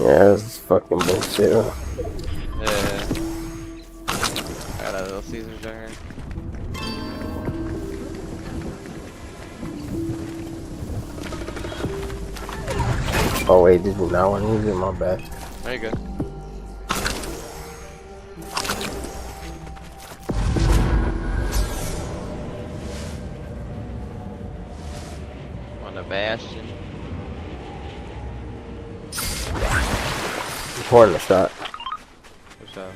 Yeah, this is fucking bullshit. Yeah. I got a little Caesar jar. Oh wait, did you not want to use it? My bad. There you go. Bastion. Pouring a shot. What's up?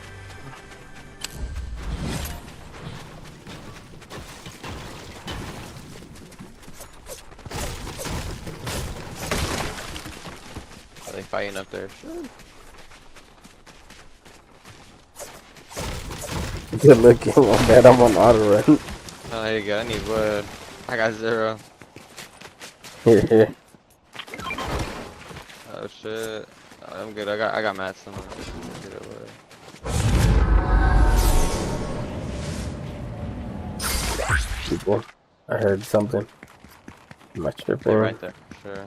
Are they fighting up there? Sure. Good looking. My bad, I'm on auto run. Oh, there you go. I need wood. I got 0. Here. Oh shit. Oh, I'm good. I got mats somewhere. Get it wood. People. I heard something. Am I tripping? They're right there. Sure.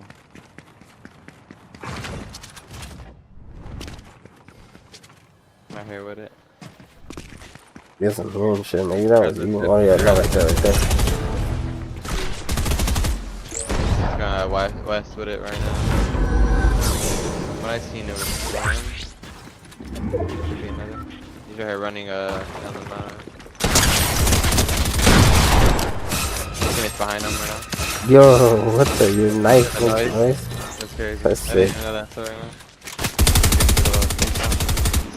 I'm here with it. Yes, I'm hearing shit. Maybe that was you. Oh yeah, no, right there, right there. He's going west with it right now. What I seen it was one. Should be another. He's right here running down the mountain. He's behind him right now. Yo, what the? Your knife That makes noise? noise? That's crazy. That's I sick. didn't know that. So right now.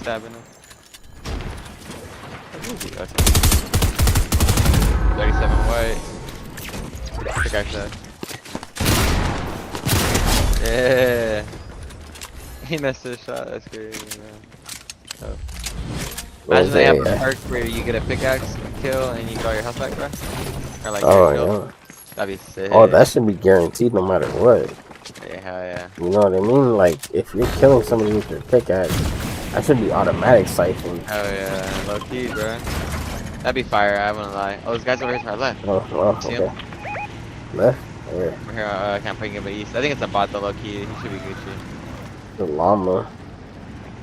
Stabbing him. 37 white. Pickaxe that. Yeah. He missed his shot. That's crazy, man. Oh. Imagine they have a perk where you get a pickaxe kill and you got your health back, bro. Or like Oh your kill. yeah. That'd be sick. Oh, that should be guaranteed no matter what. Yeah, hell yeah. You know what I mean? Like, if you're killing somebody with your pickaxe, that should be automatic siphon. Hell yeah. Low key, bro. That'd be fire, I wouldn't lie. Oh, this guy's over here to our left. Oh, well, See okay. him? Left? Where? We're here, I can't ping him, but east. I think it's a bot, though, low key. He should be Gucci. The llama.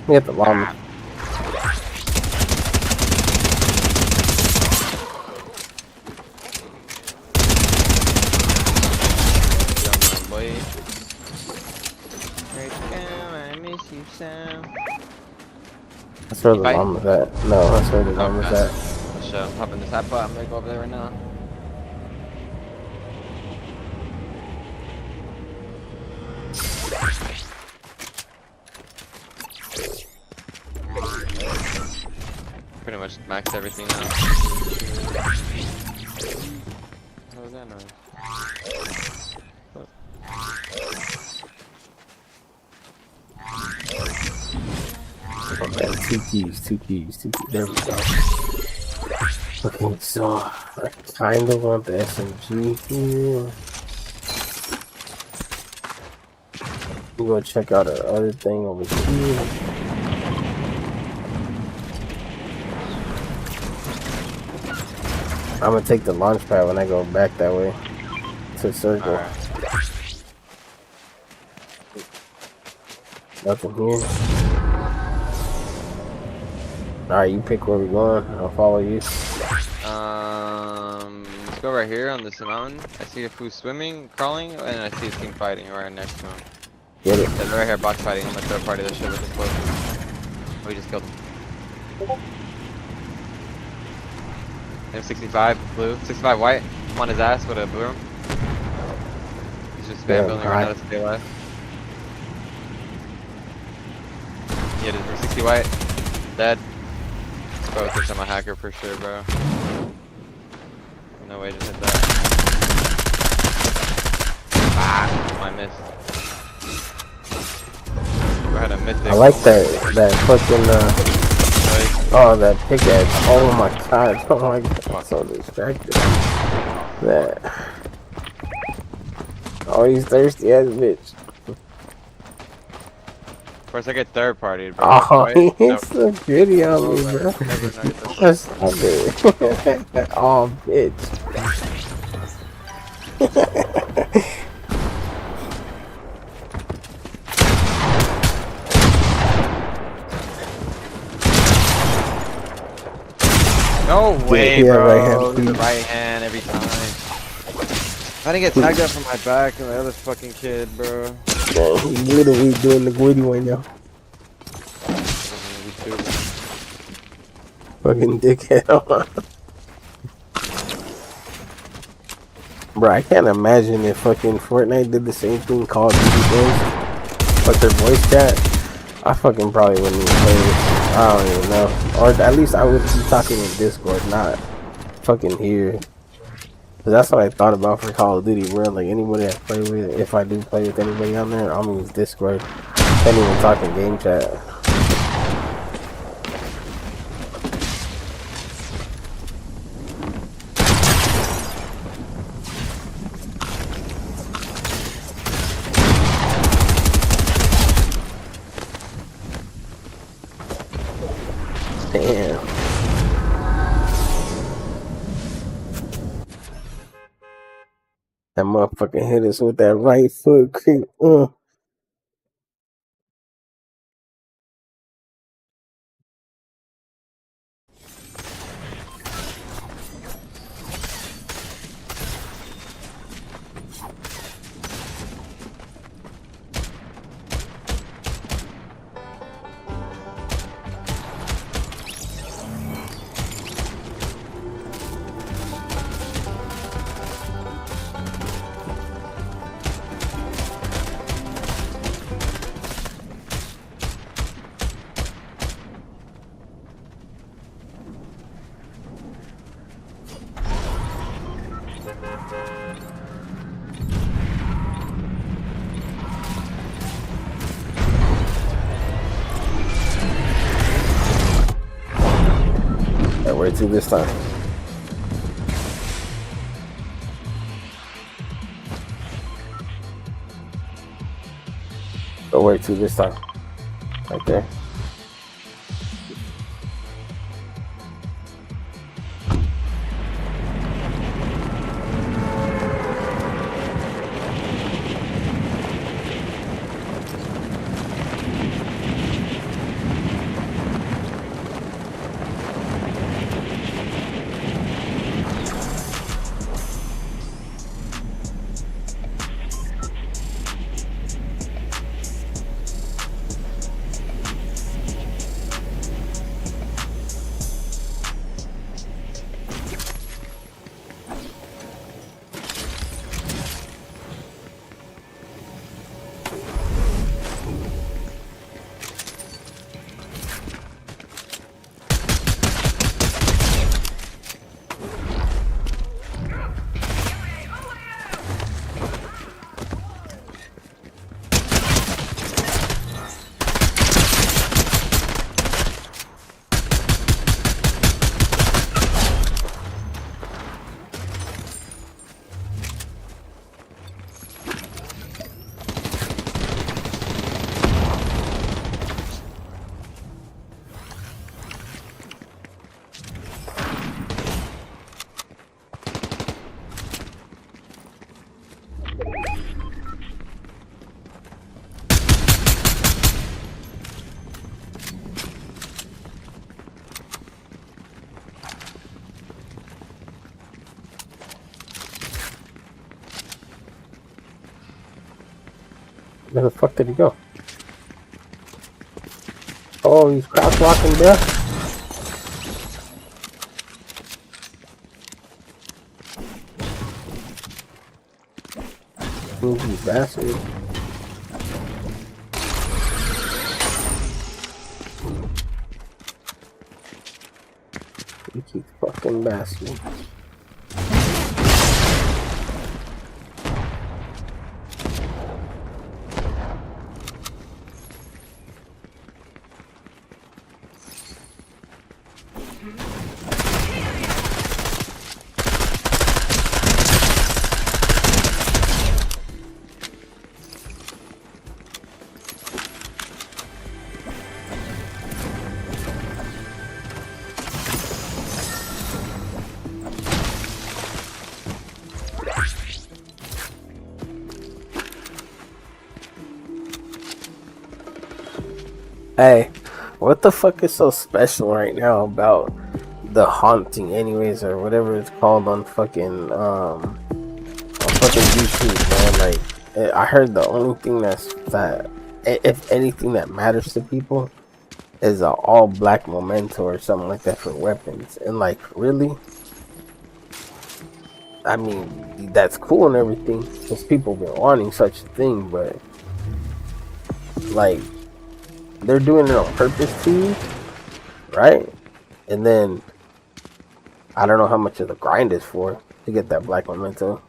We got the llama. Boy. Right now, I miss you, Sam. That's where the llama's at. No, that's where the llama's at. So, hop in this hot pot. I'm gonna go over there right now. Pretty much maxed everything now. What was that noise? Okay, two keys. There we go. Okay, so I kind of want the SMG here. We're gonna check out our other thing over here. I'm gonna take the launch pad when I go back that way to circle. Nothing here. Alright, you pick where we're going. I'll follow you. Let's go right here on this mountain. I see a fool swimming, crawling, and I see a team fighting right next to him. Get it. They're right here, box fighting. I'm gonna third party this shit with this close. Oh, we just killed him. M65, blue. 65 white. I'm on his ass with a broom. He's just spam building right now to stay alive. Yeah, there's 60 white. Dead. Bro, I think I'm a hacker for sure, bro. No way to hit that. Ah, I missed. Go ahead and mid. I like that fucking oh, that pickaxe. Oh my god. Oh my god. I'm so distracted. That. Oh, he's thirsty ass bitch. Of course, I get third party, bro. Oh, Right? he's so pretty on me, bro. That's not good. Oh, bitch. No way, Yeah, bro. right hand, The please. right hand every time. I didn't get tagged up from my back and the other fucking kid, bro. Yeah, he's literally doing the gritty one, yo. Fucking dickhead. Bro, I can't imagine if fucking Fortnite did the same thing Call of Duty does, but their voice chat. I fucking probably wouldn't even play it. I don't even know. Or at least I would be talking in Discord, not fucking here. Cause that's what I thought about for Call of Duty, bro. Like anybody I play with, if I do play with anybody on there, I'm gonna use Discord. Can't even talk in game chat. Damn. That motherfucker hit us with that right foot creep. Yeah, where to this time? Go where to this time? Right there. Where the fuck did he go? Oh, he's crouch walking there. You bastard. You keep fucking bastard. Hey, what the fuck is so special right now about the haunting anyways, or whatever it's called on fucking YouTube, man? Like, I heard the only thing that if anything that matters to people is a all black memento or something like that for weapons. And like, really? I mean, that's cool and everything, because people been wanting such a thing, but like, they're doing it on purpose to you, right? And then I don't know how much of the grind is for to get that black memento,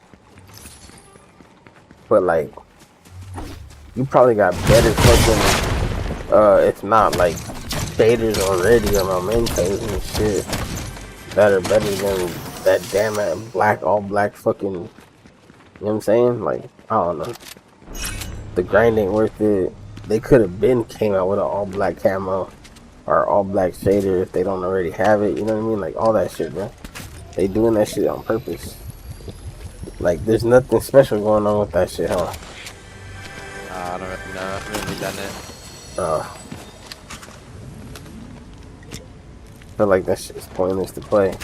but like, you probably got better fucking if not like shaders already or mementos and shit that are better than that damn black, all black fucking, you know what I'm saying? Like, I don't know, the grind ain't worth it. They could have been came out with an all black camo or all black shader if they don't already have it, you know what I mean? Like, all that shit, bro. They doing that shit on purpose. Like, there's nothing special going on with that shit, huh? I don't really know. I haven't really done it. I feel like that shit's pointless to play.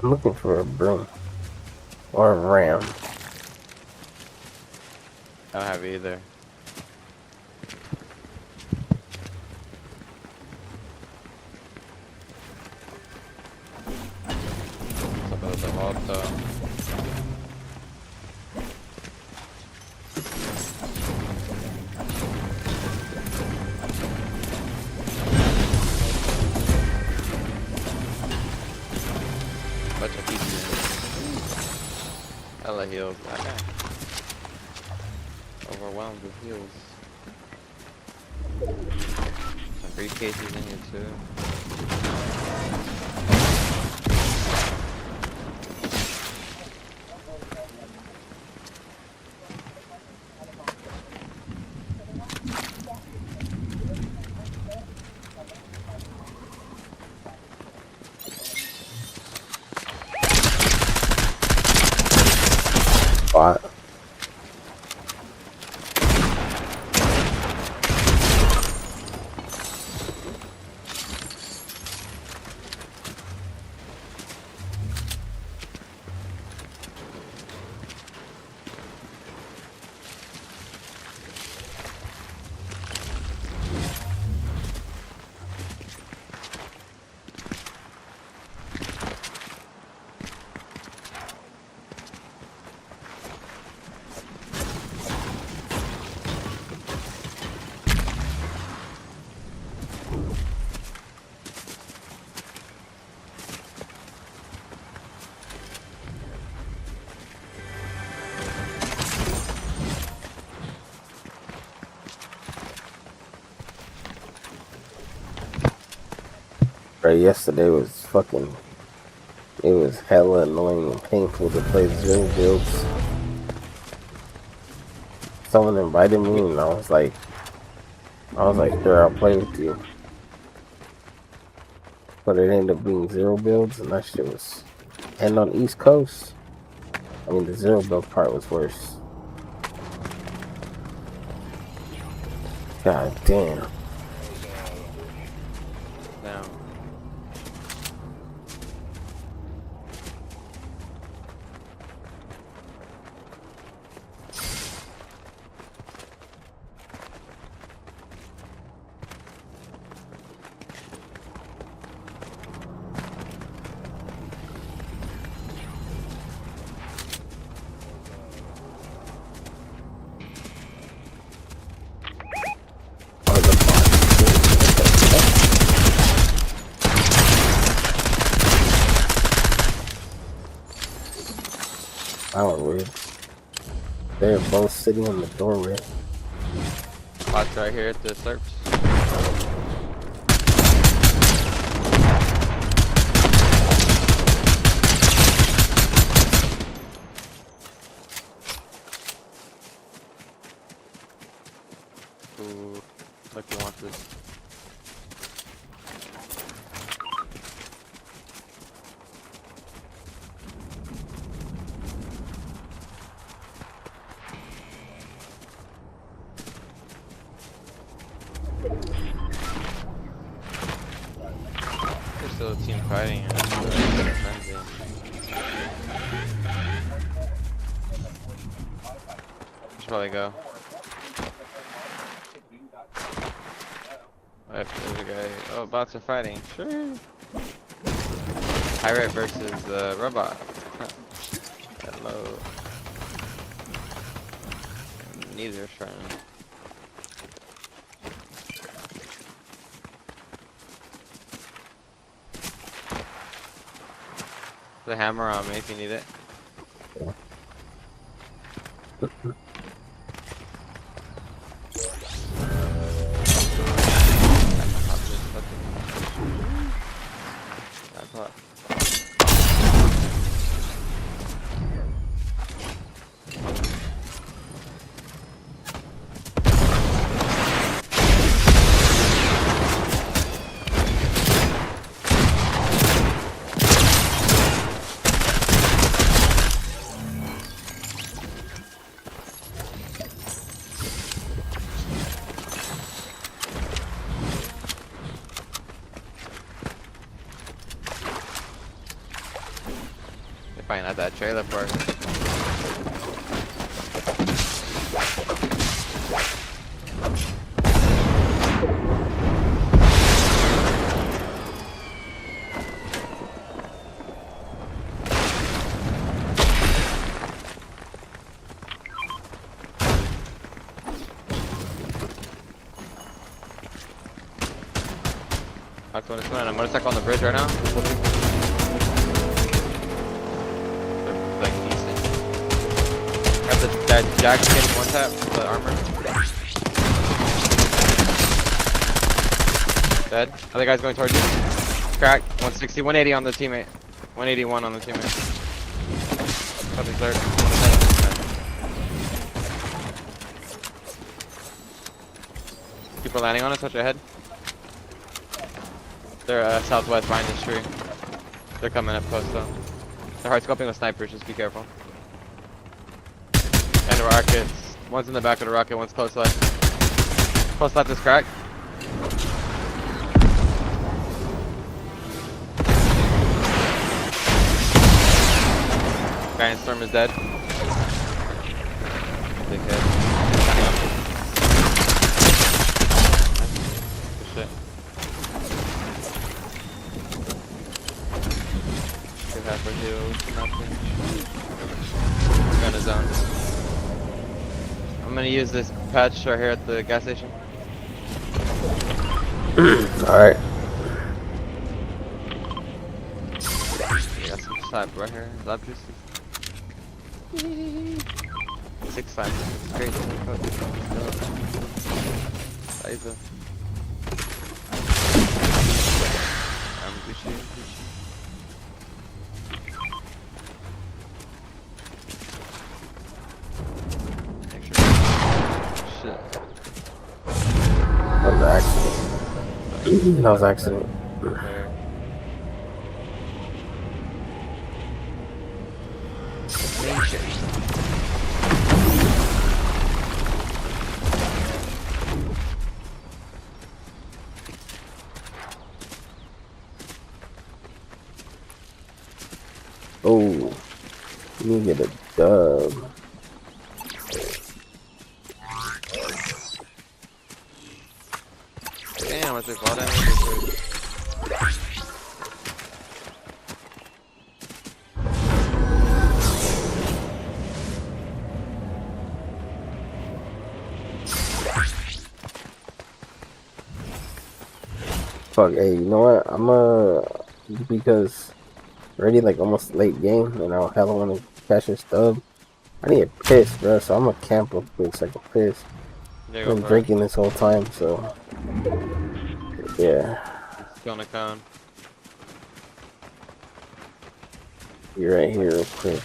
I'm looking for a broom or a ram. I don't have either. Sobre the auto. Bunch of pieces. Hella heals. Okay. Overwhelmed with heals. Some briefcases in here too. Bot. Right, yesterday was fucking. It was hella annoying and painful to play zero builds. Someone invited me and I was like, sure, I'll play with you. But it ended up being zero builds and that shit was. And on East Coast, I mean, the zero build part was worse. God damn. Now. I was weird. They're both sitting on the doorway. Watch right here at the slurps. Ooh, look, you want this. There's still a team fighting. Should probably go. There's a guy. Oh, bots are fighting. Sure. Pirate versus robot. Hello. Neither is trying. The hammer on me if you need it. fighting at that trailer park. I'm gonna check on the bridge right now. They're like decent. Got that jacket getting one tap, the armor. Dead. Other guy's going towards you. Cracked. 160, 180 on the teammate. 181 on the teammate. Something's there. People landing on us, watch your head. They're southwest behind this tree. They're coming up close though. They're hard scoping with snipers, just be careful. And the rockets. One's in the back of the rocket, one's close left. Close left is cracked. Guy in storm is dead. Big head. Good shit. Good half for you. Nothing. Gun is on. I'm gonna use this patch right here at the gas station. Alright. Got some slap right here. Lab juices. 6 5. It's great. Sizer. I'm Gucci. Shit. That was an accident. That was an accident. Oh, you get a dub. Damn, what's it called? Fuck, hey, you know what? Because already like almost late game, and I hella want to catch this dub. I need a piss, bro, so I'm gonna camp up quick so I can piss. I've been drinking this whole time, so yeah. It's gonna come. You're right here real quick.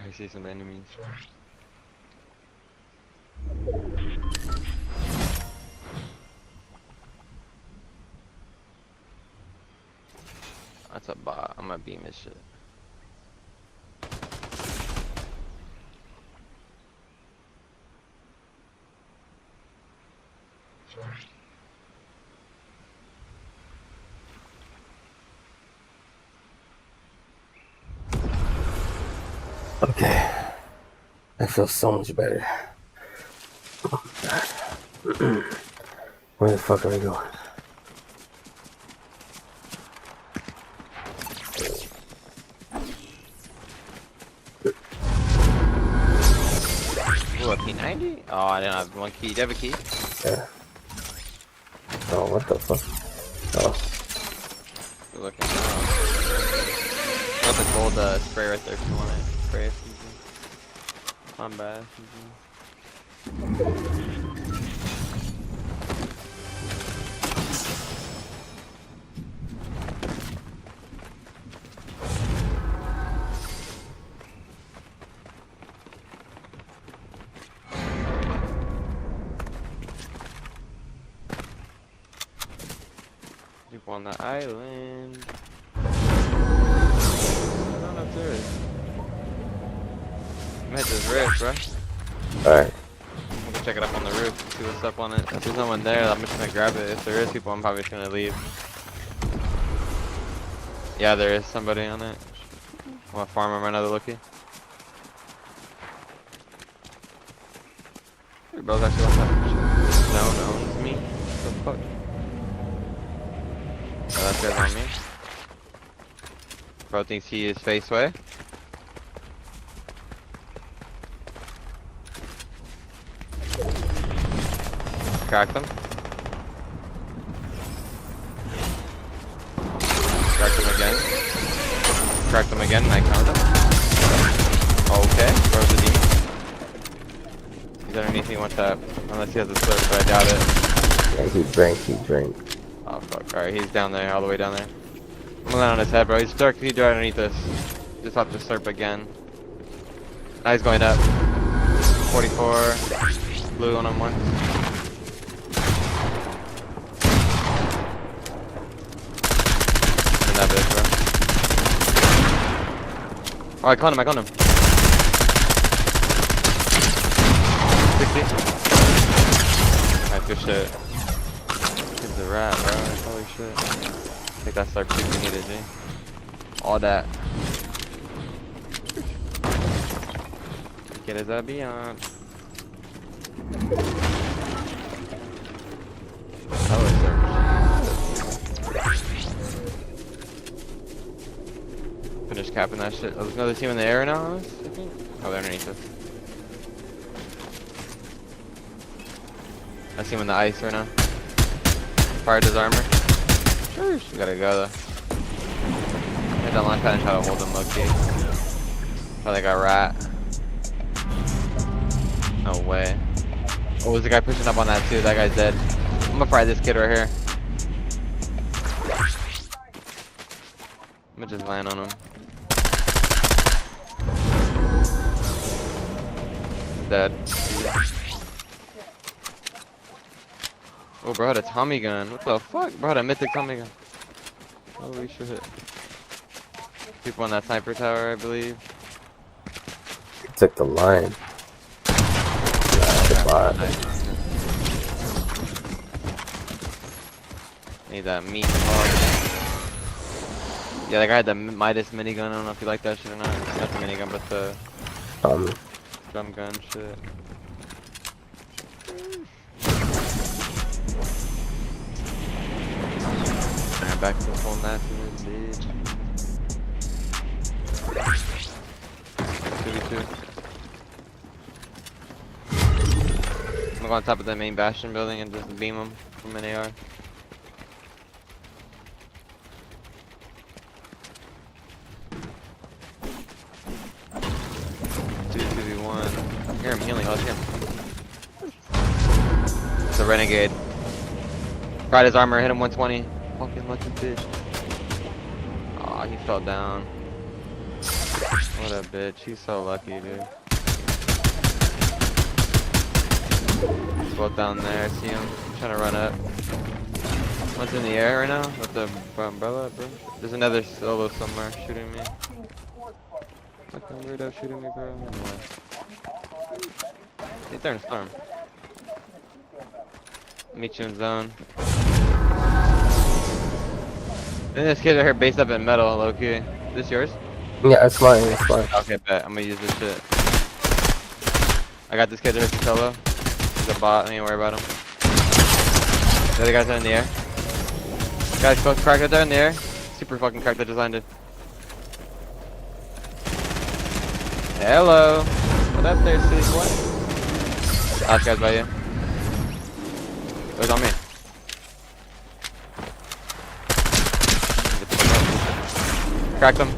I see some enemies. That's a bot. I'm gonna beam his shit. Okay. I feel so much better. Where the fuck are we going? Ooh, a P90? Oh, I didn't have one key. Do you have a key? Yeah. Oh, what the fuck? Oh. Good looking. Got the gold spray right there if you want it. Spray it. Not bad. People on the island. I don't know if there is. I'm gonna hit this rift, bro. Alright. I'm gonna check it up on the roof, see what's up on it. If there's no one there, I'm just gonna grab it. If there is people, I'm probably just gonna leave. Yeah, there is somebody on it. I'm gonna farm him another lookie. Your bro's actually on top. No, it's me. What the fuck? Oh, that guy's on me. Bro thinks he is face way. Cracked him. Cracked him again. Cracked him again, and I counted him. Okay, where's the demon? He's underneath me, one tap. Unless he has a slurp, but I doubt it. Yeah, he drank. Oh fuck, alright, he's down there, all the way down there. I'm gonna land on his head, bro. He's dark, he's right underneath us. Just off the slurp again. Now he's going up. 44. Blue on him once. In that bitch, bro. Oh, I caught him. 60. Alright, good shit. He's a rat, bro. Holy shit. I think that's our peak we needed, G. All that. Get his beyond. That was finish capping that shit. Oh, there's another team in the air now, I think? Oh, they're underneath us. I see him in the ice right now. Fired his armor. Sure, we gotta go though. Hit that launch pad and try to hold him low key. Oh, they got rat. No way. Oh, there's a guy pushing up on that too. That guy's dead. I'm gonna fry this kid right here. I'm gonna just land on him. Dead. Oh, bro had a Tommy gun. What the fuck? Bro had a mythic Tommy gun. Holy shit. People on that sniper tower, I believe. Took the line. Need that meat hog. Yeah, that guy had the Midas minigun. I don't know if you like that shit or not. Not the minigun, but the drum gun shit. Alright, back to the full nastiness, bitch. 2v2. I'm gonna go on top of the main bastion building and just beam him from an AR. I hear him healing. Oh, I hear him. It's a renegade. Fried his armor, hit him 120. Fucking lucky bitch. Aw, he fell down. What a bitch. He's so lucky, dude. Both down there. See him? I'm trying to run up. One's in the air right now with the umbrella, bro. There's another solo somewhere shooting me. Fucking weirdo shooting me, bro. Anyway. He's there in storm. Meet you in zone. And this kid right here based up in metal, low key. This yours? Yeah, it's mine. It's mine. Okay, bet. I'm gonna use this shit. I got this kid to hit the solo. He's a bot. I ain't worry about him. The other guys are in the air. Guys, both cracked out there in the air. Super fucking cracked. I just landed. Hello. What up there, city boy? Last guy's by you. It was on me. Cracked him.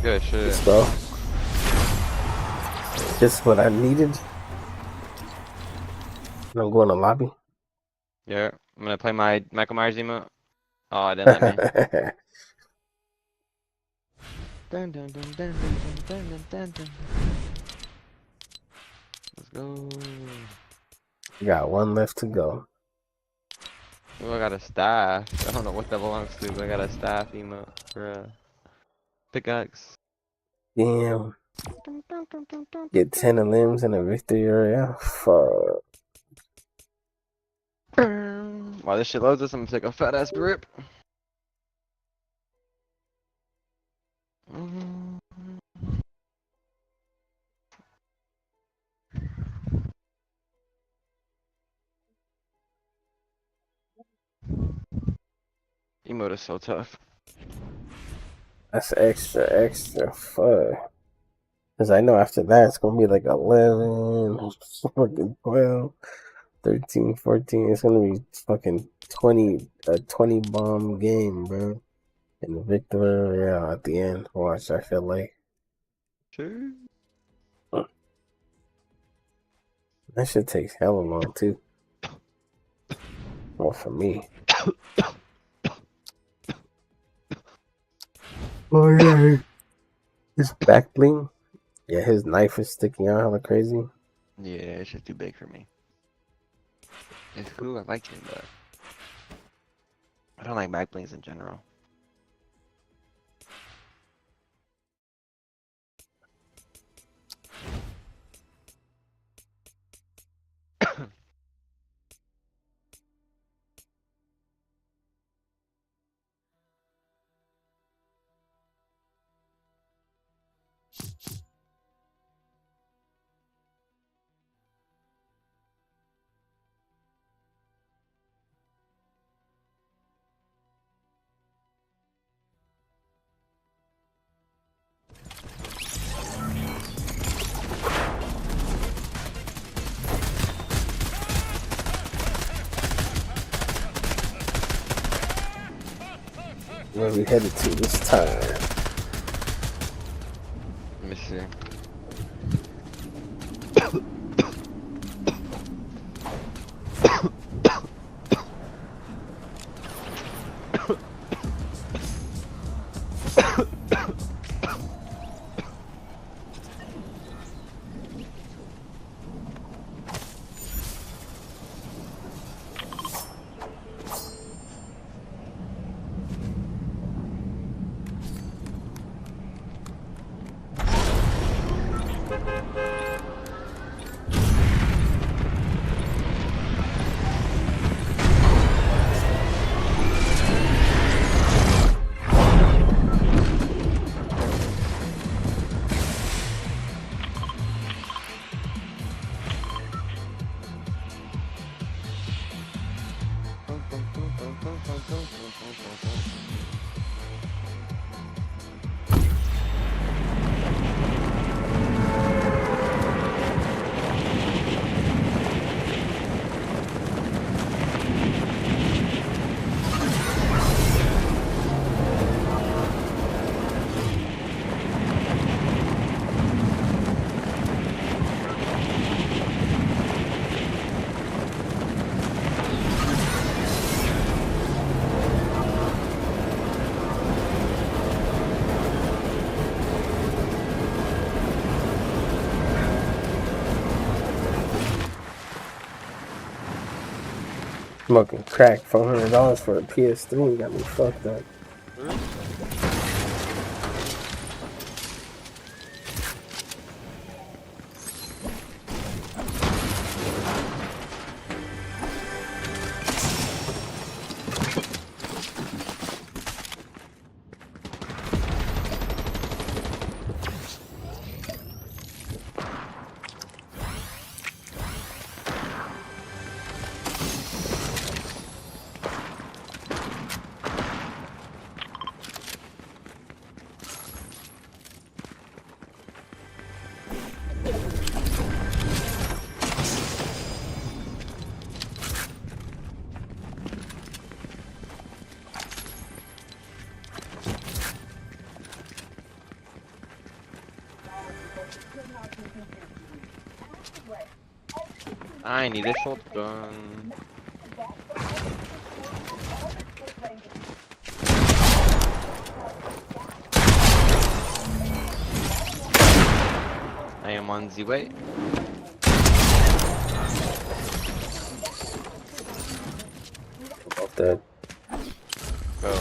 Good shit. Let's go. Just what I needed. I'm going to lobby. Yeah, I'm gonna play my Michael Myers emote. Oh, I didn't let me. Dun, dun, dun, dun, dun, dun, dun, dun, dun. Let's go. Got one left to go. Oh, I got a staff. I don't know what that belongs to, but I got a staff emote for a pickaxe. Damn. Get 10 of limbs in a victory area. Fuck. While this shit loads us, I'm gonna take a fat ass rip. Emote is so tough. That's extra fuck. Because I know after that it's going to be like 11, fucking 12, 13, 14. It's going to be fucking 20, a 20 bomb game, bro. And the victor, yeah, at the end. Watch, I feel like. Sure. That shit takes hella long, too. Well, for me. Oh, yeah. His back bling. Yeah, his knife is sticking out hella crazy. Yeah, it's just too big for me. It's cool, I like it, but I don't like back blings in general. Where we headed to this time? Let me see. Smoking crack, $400 for a PS3 got me fucked up. I need a shotgun. I am on the way. Both dead. Go.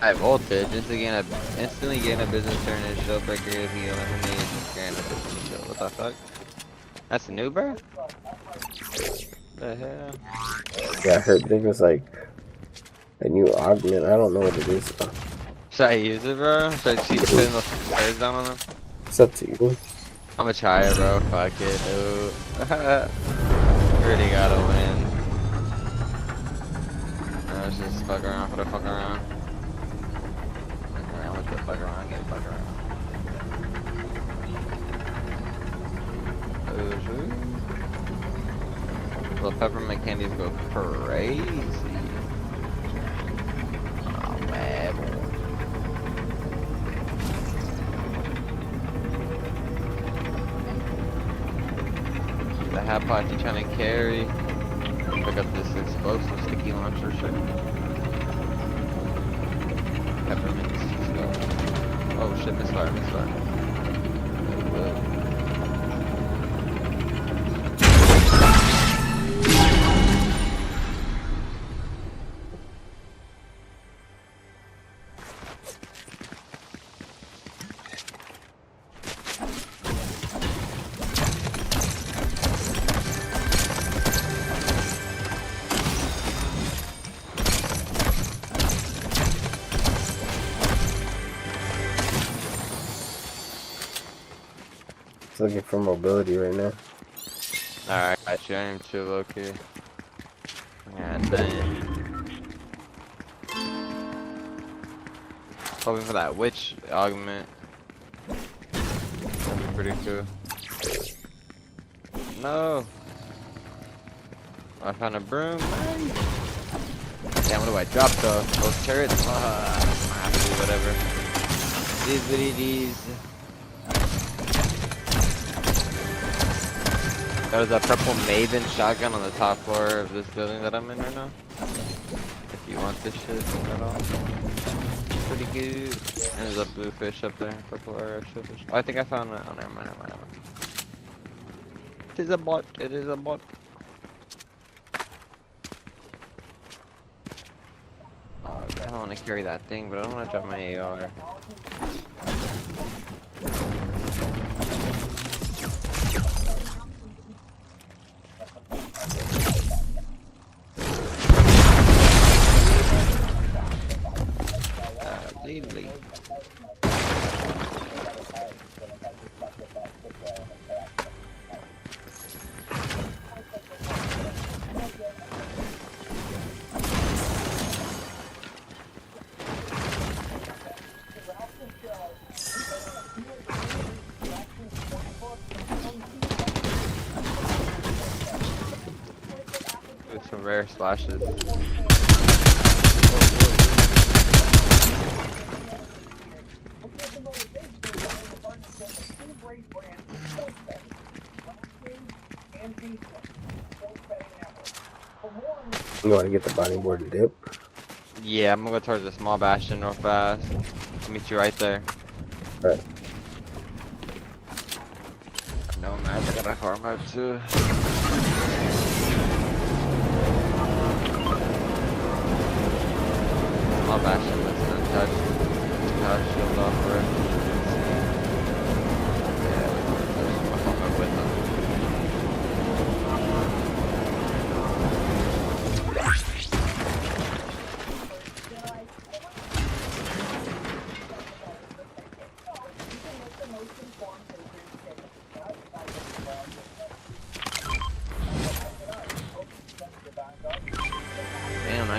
High voltage, instantly gain a business turn and shield breaker if you eliminate grand shield. What the fuck? That's new, bro? The hell? Yeah, I heard there was like a new augment. I don't know what it is. Should I use it, bro? Should I keep putting those flares down on them? It's up to you. I'ma try it, bro. Fuck it, dude. Really gotta win. Let's just fuck around for the fuck around. Okay, I'm gonna fuck around, get fuck around. Little peppermint candies go crazy. Oh man. The hat pot you trying to carry. Pick up this explosive sticky launcher shit. Peppermint. Oh shit, misfire. Looking for mobility right now. Alright, got you. I am too low key. Yeah, dang. Hoping for that witch augment. That'd be pretty cool. No! I found a broom. Damn, what do I drop though? Those turrets? Actually, whatever. These. There's a purple Maven shotgun on the top floor of this building that I'm in right now. If you want this shit at all. Pretty good. And there's a blue fish up there. Purple or extra fish. Oh, I think I found it. Oh, never mind. It is a bot. Oh, I don't want to carry that thing, but I don't want to drop my AR. Absolutely. With some rare splashes. You want to get the bodyboard and dip? Yeah, I'm gonna go towards the small bastion real fast. I'll meet you right there. Alright. No man, I got a farm mode too. Small bastion that's untouched. Touch shield off for it. Yeah, I'll farm mode with them.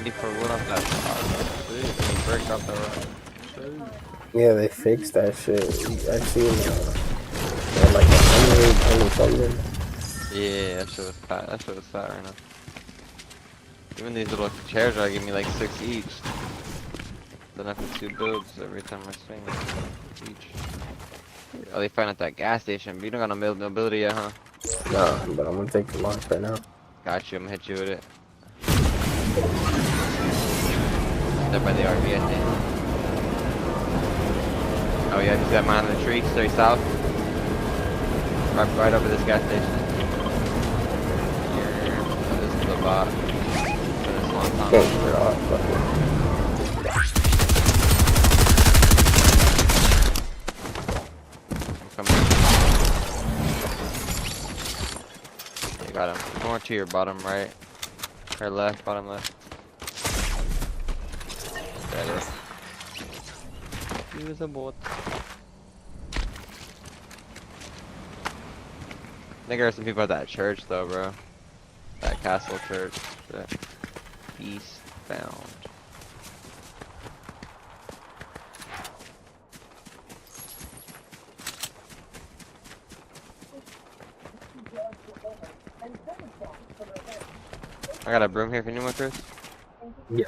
90 for wood off that spot. Dude, he break off the road. Yeah, they fixed that shit. I seen like 100 something. Yeah, that shit was fat. That shit was fat right now. Even these little chairs are giving me like 6 each. Then I have 2 builds every time I swing each. Oh, they find at that gas station, but you don't got no mobility yet, huh? No, but I'm gonna take the launch right now. Got you, I'm gonna hit you with it. They're by the RV, I think. Oh yeah, you see that man in the tree, straight south? Right over this gas station. Here. Oh, this is the bot. This long time. You got him. More to your bottom right. Or left, bottom left. That is. He was a bot. I think there are some people at that church though, bro. That castle church. That eastbound. I got a broom here if anyone, Chris. Yeah.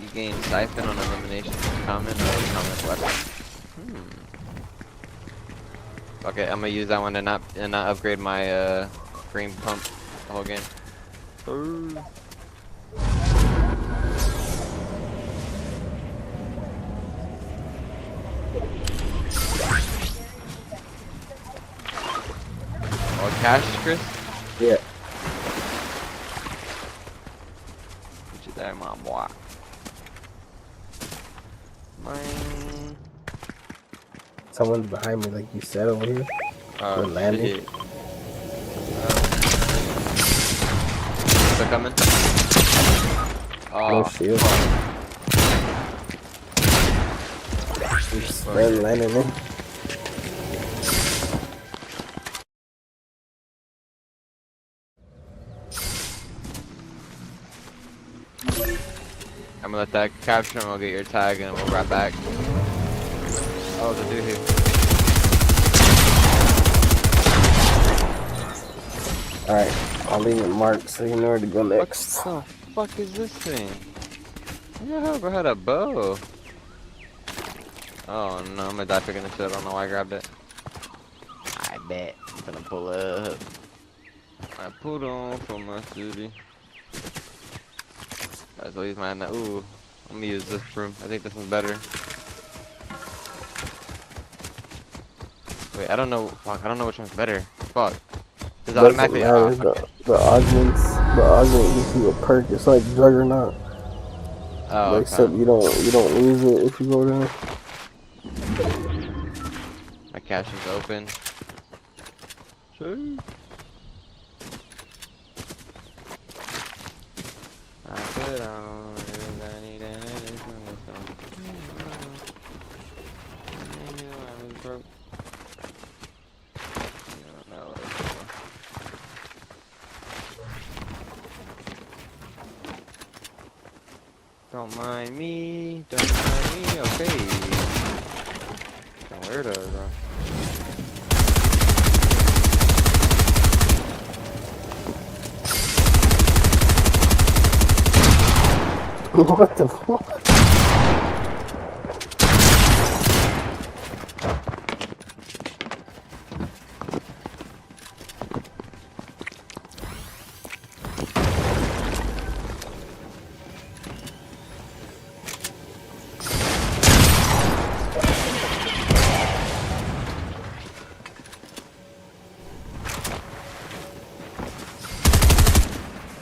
You gain siphon on elimination of common or common weapon. Okay, I'm gonna use that one and not upgrade my green pump the whole game. Oh, cash, Chris? Yeah. Get you there, my boy. Mine. Someone's behind me, like you said over here. Oh, landing. shit. They're coming. Oh, No shield. They're landing in. I'm gonna let that capture and we'll get your tag and we'll wrap back. Oh, the dude here. Alright, I'll leave it marked so you know where to go next. What the fuck is this thing? Yeah, bro had a bow. Oh no, I'm gonna die picking this shit. I don't know why I grabbed it. I bet. I'm gonna pull up. I pulled on from my city. Guys, I'll use my ooh. I'm gonna use this broom. I think this one's better. Wait, I don't know. Fuck, I don't know which one's better. Fuck. Does it automatically? Oh, the augment gives you a perk. It's like Juggernaut. Oh, okay. Except you don't lose it if you go down. My cache is open. Sure. I put on everybody that is on the phone. I knew I was broke. No. Don't mind me, okay. Don't weirdo, bro. What the fuck?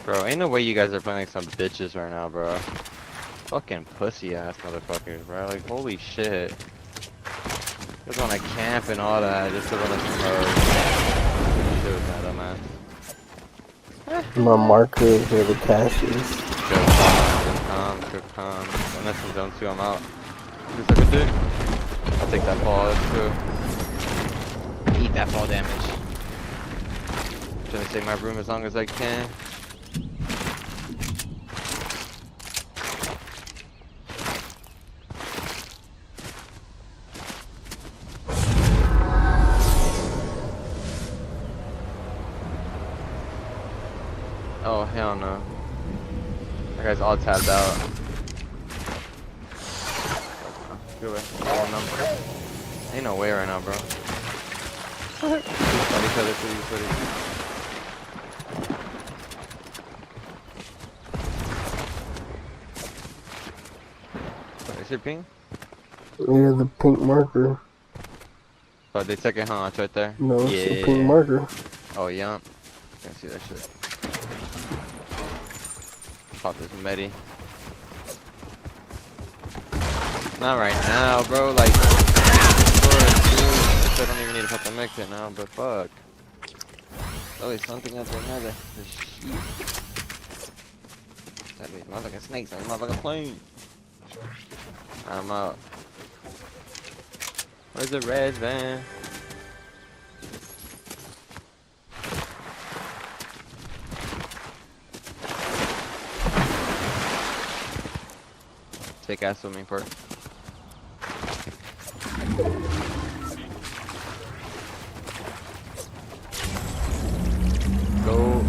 Bro, ain't no way you guys are playing like some bitches right now, bro. Fucking pussy ass motherfuckers, bro. Like, holy shit. Just wanna camp and all that, just to run a smoke. Shit was that dumbass. My marker is where the cash is. Good calm. Unless I'm zone 2, I'm out. You suck a dick. I'll take that fall, that's true. Eat that fall damage. Trying to save my room as long as I can. Oh, hell no. That guy's all tapped out. Good way. Oh, no. Ain't no way right now, bro. Fight each other, please. Is your ping? Yeah, the pink marker. Oh, they took it, huh? It's right there. No, it's a pink marker. Oh, yeah. Can't see that shit. Pop this medi. Not right now, bro. Like, I don't even need to put the mech in now, but fuck. Always something after another. Shit. That means motherfucking snakes on motherfucking plane. I'm out. Where's the red van? Take ass swimming part. Go.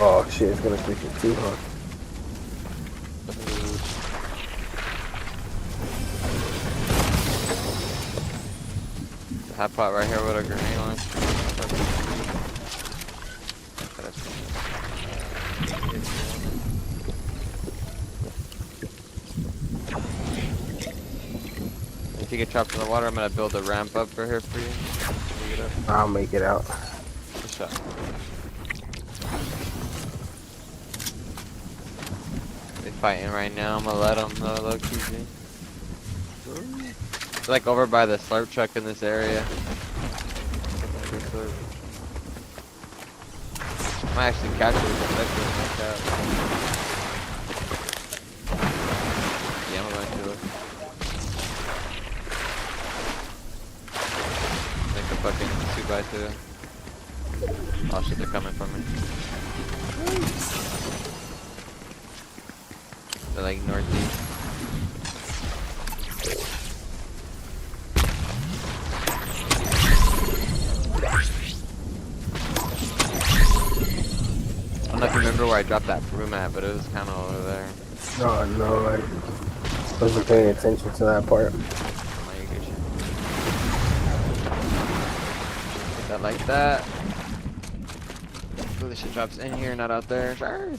Oh shit, it's gonna click it too, huh? Hot pot right here with a grenade on. If you get trapped in the water, I'm gonna build a ramp up for here for you. I'll make it out. Good shot. They fighting right now. I'm gonna let them know, low key. They're like over by the slurp truck in this area. I might actually capture this effective like that. Yeah, I'm going to it. Like a fucking 2x2. Oh shit, they're coming for me. They're like northeast. I don't know if you remember where I dropped that broom at, but it was kind of over there. No, I wasn't paying attention to that part. Oh, you good shit. Get that like that. So this shit drops in here, not out there. Sure.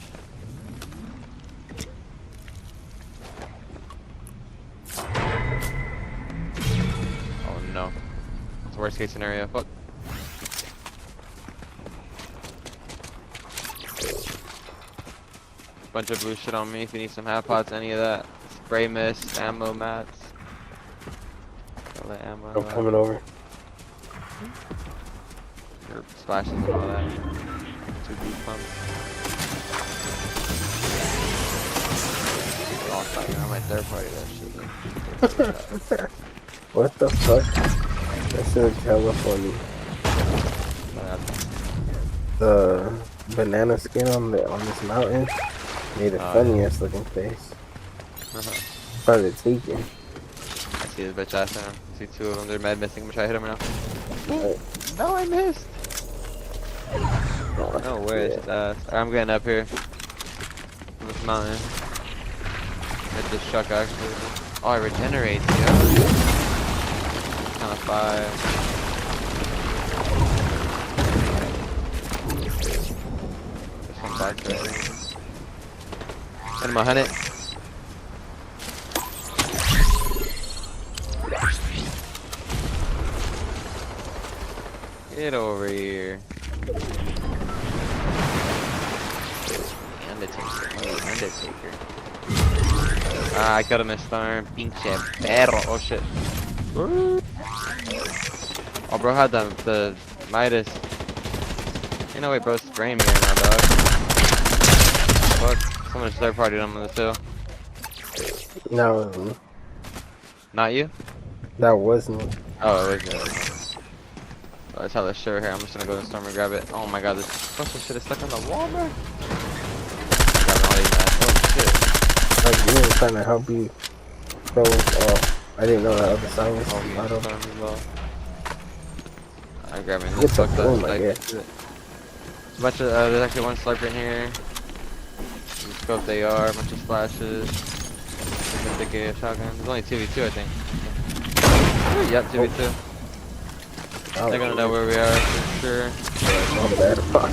Oh no. It's the worst case scenario. Fuck. Bunch of blue shit on me if you need some half pots, any of that. Spray mist, ammo mats. All that ammo. I'm coming over. Your splashes and all that. 2 deep pumps. Oh fuck, I'm my third party that shit. What the fuck? That shit's hella funny. The banana skin on this mountain made the funniest looking face. Started tweaking. I see this bitch ass now. I see 2 of them. They're mad missing. I'm gonna try to hit them now. No, I missed. No way. It's ass. I'm getting up here. On this mountain. Hit this truck actually. Oh, it regenerates, yo. Kind of 5. There's some back there. Hit him 100. Get over here. Undertaker. Ah, I could have missed arm. Pinche perro. Oh shit. Oh, bro had the Midas. Ain't no way, bro, spraying me right now, dog. Fuck. Someone just third partied on this hill. No, Not you? that wasn't me. Oh, it was you. Oh, let's have this shirt here. I'm just gonna go to the storm and grab it. Oh my god, this fucking shit is stuck on the wall, bro. Grabbing all these mats. Oh shit. Like, we were trying to help you. So, I didn't know that other side was auto. I'm grabbing Get this the fucked up. boom, I Like, guess. bunch of, there's actually one slurper in here. Scope they are, a bunch of splashes. Big shotgun. There's only 2v2, I think. Yep, 2v2. They're gonna know where we are for sure. Oh, bad. Fuck.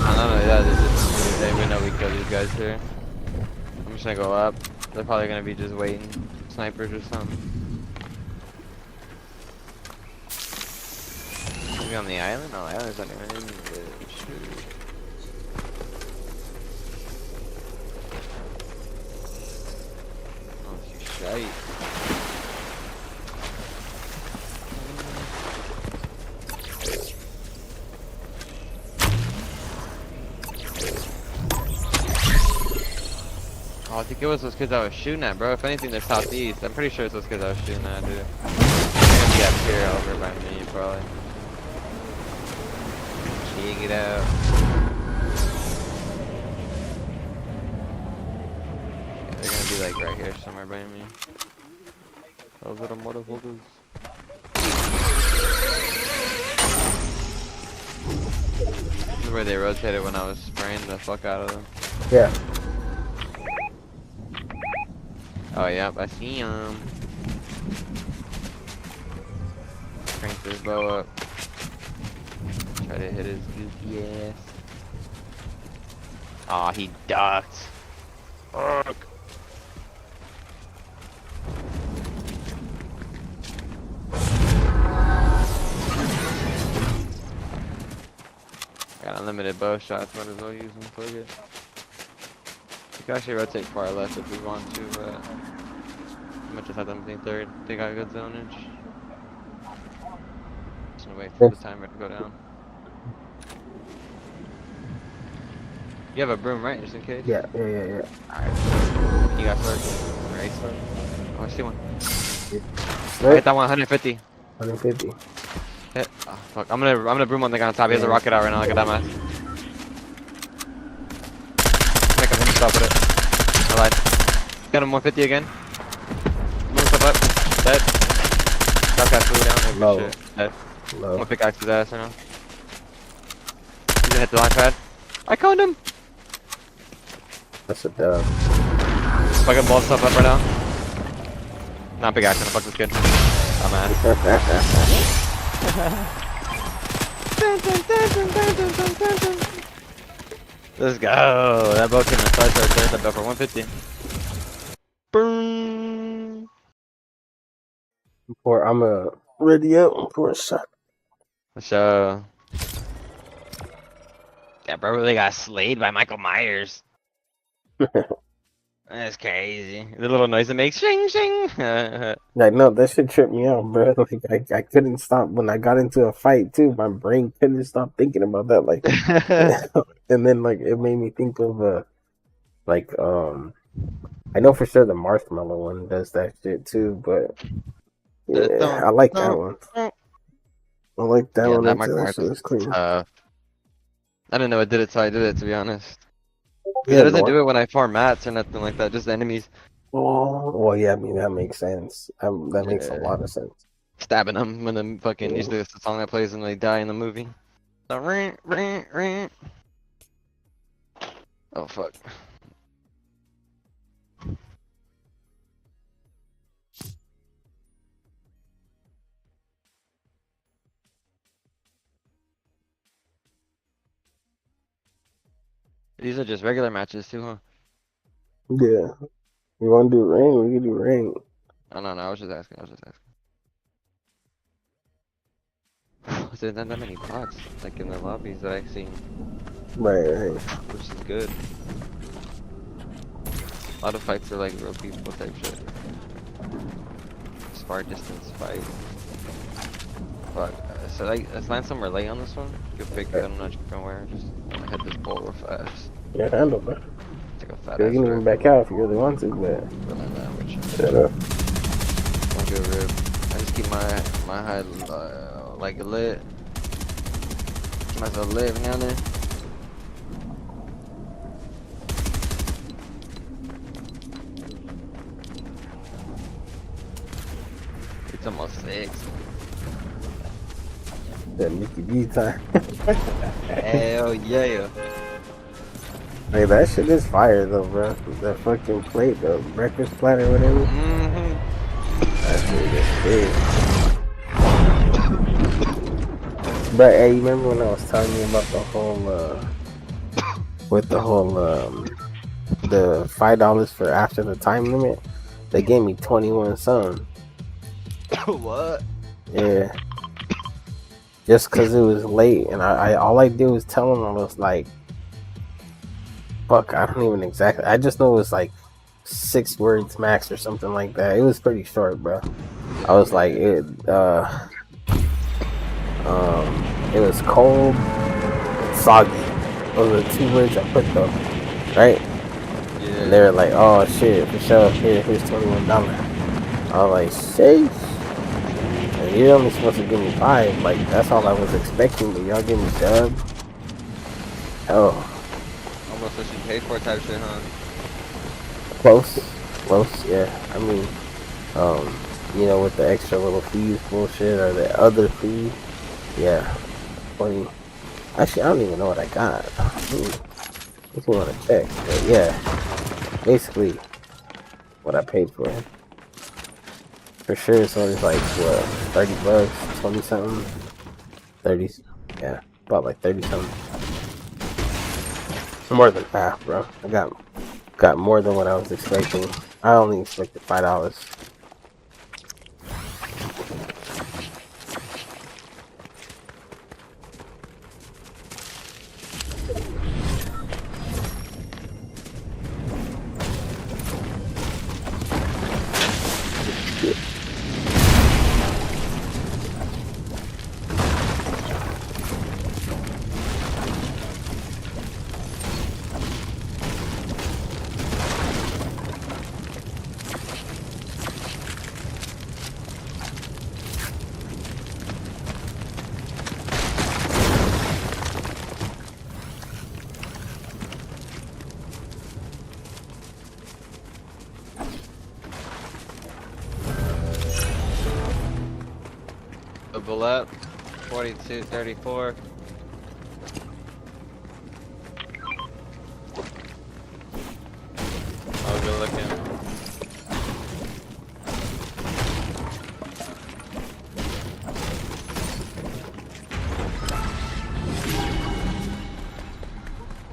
Not only that, we know we kill these guys here. I'm just gonna go up. They're probably gonna be just waiting. Snipers or something. Maybe on the island? No, the island's not even in the shoot. Oh, she's shite. Oh, I think it was those kids I was shooting at, bro. If anything, they're southeast. I'm pretty sure it's those kids I was shooting at, dude. They're gonna be up here over by me, probably. Check it out. Yeah, they're gonna be like right here somewhere by me. Those little motherfuckers. This is where they rotated when I was spraying the fuck out of them. Yeah. Oh, yep, I see him. Crank this bow up. Try to hit his goofy ass. Aw, he ducked. Fuck. Got unlimited bow shots, might as well use them. Fuck it. We can actually rotate far left if we want to, but I might just have them being third. They got good zonage. Just gonna wait for the timer to go down. You have a broom, right? Just in case? Yeah. Alright. You got start? Alright, start. Oh, I see one. I hit that one, 150. 150. Hit. Oh, fuck. I'm gonna broom on the guy on top. He has a rocket out right now. Look at that mess. Make him stop with it. I lied. Got him 150 again. Move himself up. Dead. That guy flew down. Oh, Low. shit. Dead. Low. I'm gonna pickaxe his ass right now. He's gonna hit the launch pad. I coned him! That's a dub. Fucking blow stuff up right now. Not big action. Fuck this kid. I'm mad. Let's go. That boat came in clutch right there. That boat for 150. Boom. Before I'm ready up for a shot. So. Yeah, bro really got slayed by Michael Myers. That's crazy. The little noise it makes, shing shing. Like, no, that shit tripped me out, bro. Like, I couldn't stop when I got into a fight too. My brain couldn't stop thinking about that. Like, and then like it made me think of I know for sure the marshmallow one does that shit too, but yeah, I like that one. I like that one. That That shit was clean. I didn't know it did it, so I did it, to be honest. Yeah, It doesn't do it when I farm mats or nothing like that, just enemies. Oh, well, yeah, I mean, that makes sense. That makes a lot of sense. Stabbing them when the fucking usually it's the song that plays and they die in the movie. So, oh, fuck. These are just regular matches too, huh? Yeah. You want to do ring? We can do ring. Oh, no, I was just asking. wasn't that many bots like in the lobbies that I've seen. Right. Which is good. A lot of fights are like real people type shit. It's far distance fight. Fuck. So let's land somewhere late on this one. Good pick. I'm not from where. Just wanna hit this pole real fast. Yeah, handle, bro. Take a fat You ass can even rip. back out if you really want to, but. Shut up. One good rip. I just keep my head like lit. Keep myself lit every now and then. It's almost 6. That Mickey D time. Hell yeah. Hey, that shit is fire though, bro. That fucking plate, the breakfast platter, whatever. That shit is big. But hey, you remember when I was telling you about the whole, with the whole, the $5 for after the time limit? They gave me 21 something. What? Yeah. Just cause it was late, and I all I did was tell them I was like, fuck, I don't even exactly. I just know it was like 6 words max or something like that. It was pretty short, bro. I was like, it was cold and soggy. Those are the 2 words I put though, right? Yeah. And they were like, oh shit, for sure. Here's $21. I was like, sheesh. And you're only supposed to give me 5. Like that's all I was expecting, but y'all give me dub. Oh. Almost what you paid for type shit, huh? Close, yeah. I mean, you know, with the extra little fees bullshit or the other fee, yeah. 20. Actually, I don't even know what I got. If you want to check, but yeah, basically what I paid for it. For sure, it's only like what, $30, 20 something, 30. Yeah, about like 30 something. More than half, bro. I got more than what I was expecting. I only expected $5. Double up. 42, 34. Oh, good looking.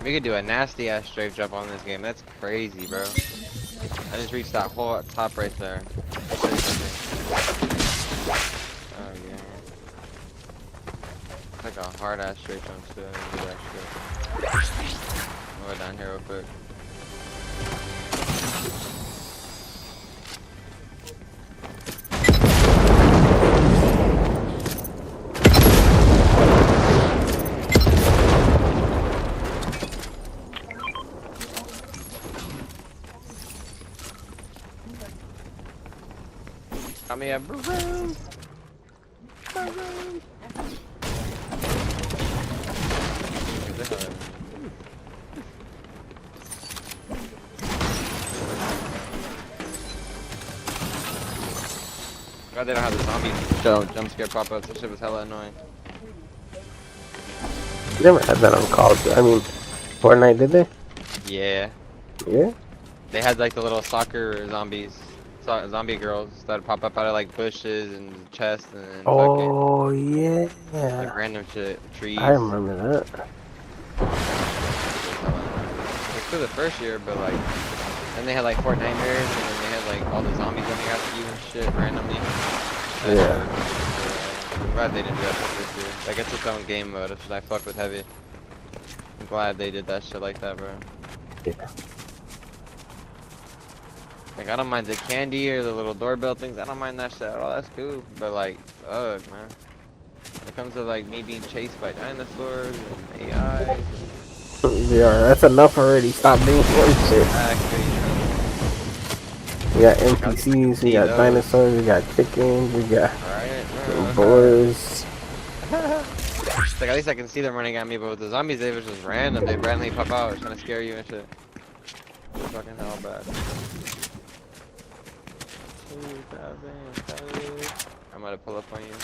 We could do a nasty ass strafe jump on this game. That's crazy, bro. I just reached that whole top right there. Oh yeah. It's like a hard ass straight jump too. Do that shit. I'll go down here real quick. Got me a balloon. God, they don't have the zombie jump scare pop ups. That shit was hella annoying. Never had that on Call of Duty. I mean, Fortnite, did they? Yeah. Yeah? They had like the little soccer zombies, zombie girls that pop up out of like bushes and chests and Oh, yeah. like random shit, trees. I remember that. It's for the first year, but like, then they had like Fort Nightmares, and then they had like all the zombies running after you and shit randomly. Yeah. I'm glad they didn't do that shit this year. Like, it's its own game mode. It's like, I fuck with heavy. I'm glad they did that shit like that, bro. Yeah. Like, I don't mind the candy or the little doorbell things. I don't mind that shit at all. That's cool. But, like, ugh, man. When it comes to, like, me being chased by dinosaurs and AI. Yeah, that's enough already. Stop being shit. We got NPCs, we got dinosaurs, we got chickens, we got boars. Like, at least I can see them running at me, but with the zombies, they was just random. They randomly pop out, trying to scare you and shit. Fucking hell bad. I'm gonna pull up on you.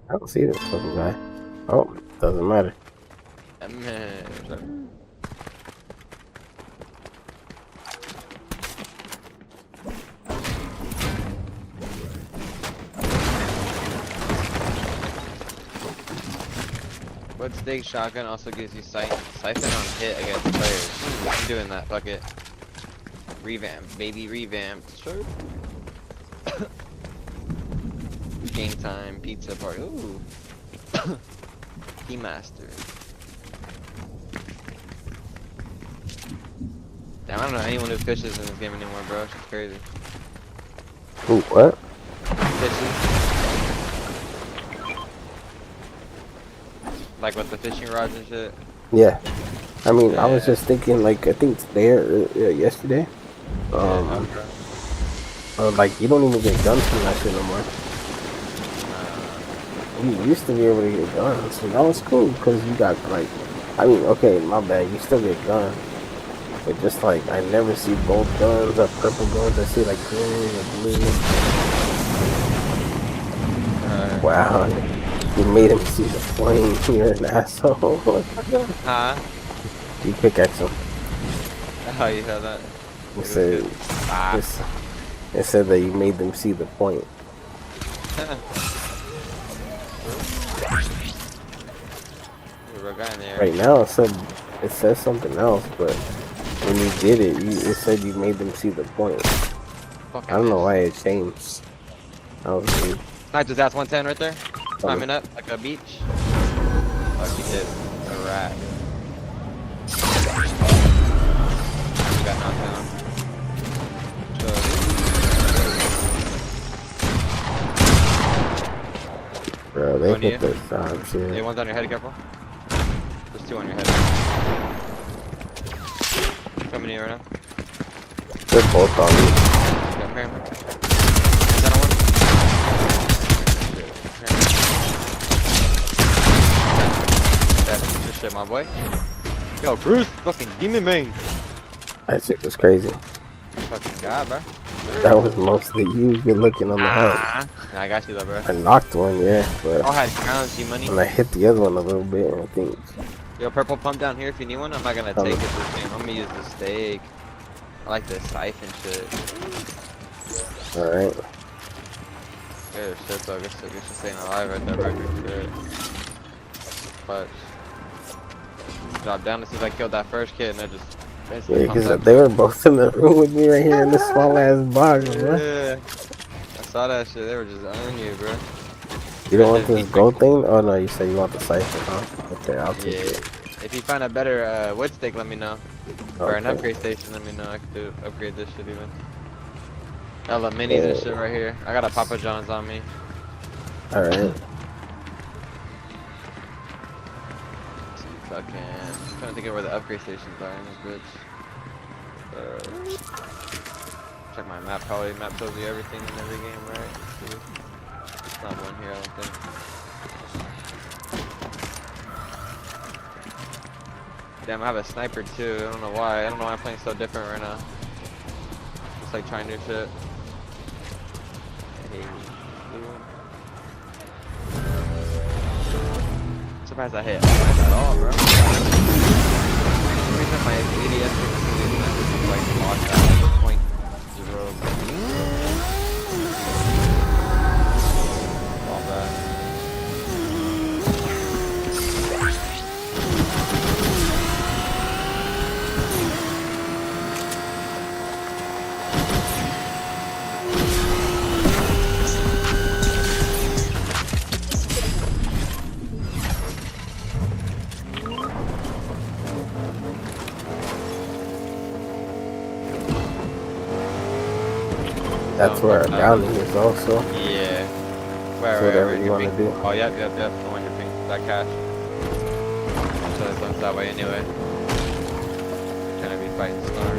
I don't see this fucking guy. Oh, doesn't matter. Wood stake shotgun also gives you siphon on hit against players. I'm doing that, fuck it. Revamp, baby, revamp. Sure. Game time, pizza party. Ooh. Key master. Damn, I don't know anyone who fishes in this game anymore, bro. It's crazy. Ooh, what? Fishes. Like with the fishing rods and shit? Yeah. I mean, I was just thinking, like, I think today or yesterday. Like, you don't even get guns from that shit no more. You used to be able to get guns, so that was cool, because you got, like, I mean, okay, my bad, you still get guns. But just, like, I never see gold guns or purple guns, I see, like, green or blue. Wow. You made him see the flame. You're an asshole. Huh? You pickaxe him. Oh, you heard that? It said, it said that you made them see the point. Right now it says something else, but when you did it, it said you made them see the point. I don't know why it changed. That was weird. I just asked 110 right there. Climbing up like a beach. Fuck, he did. A rat. He got knocked down. Bro, they hit their shots here. Yeah, one's on your head, careful. There's two on your head. Coming to you right now. They're both on me. Come here. Is that one? Good shit, my boy. Yo, Bruce, fucking demon main. That shit was crazy. Fucking god, bro. That was mostly you. Good looking on the head. I got you though, bro. I knocked one, yeah, but I had crowns, you money. And I hit the other one a little bit, I think. Yo, purple pump down here if you need one. I'm not gonna take it this game. I'm gonna use the stake. I like this siphon shit. Alright. Good shit though. Good shit staying alive right there, bro. Good shit. Clutch. Drop down to see if I killed that first kid and I just. Yeah, because they were both in the room with me right here in this small ass box, bro. Yeah. I saw that shit. They were just on you, bro. You don't want this gold thing? Oh no, you said you want the siphon, huh? Okay, I'll take it. If you find a better wood stick, let me know. Or an upgrade station, let me know. I could upgrade this shit even. I love minis and shit right here. I got a Papa John's on me. Alright. Fucking. I'm trying to think of where the upgrade stations are in this bitch. Check my map. Probably map tells you everything in every game, right? It's not one here, I don't think. Damn, I have a sniper too. I don't know why. I don't know why I'm playing so different right now. Just like trying new shit. Hey, surprised I hit at all, bro. The reason my ADS is like locked out at 0.0. All that. That's zone. where grounding is also. Yeah. So Where, whatever in you your want to ping? do. Oh, yep. The one your ping. That cash. So the zone's that way anyway. Trying to be fighting Star.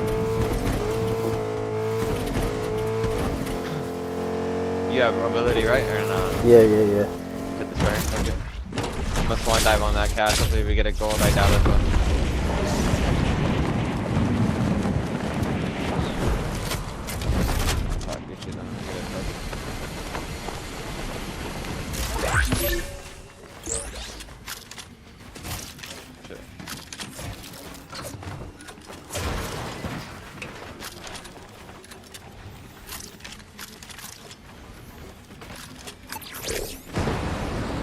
You have mobility, right? Or not? Yeah. Hit the spare. Okay. I'm gonna swan dive on that cash. Hopefully we get a gold. I doubt it, but. Fuck, this shit, I'm gonna get it. Shit.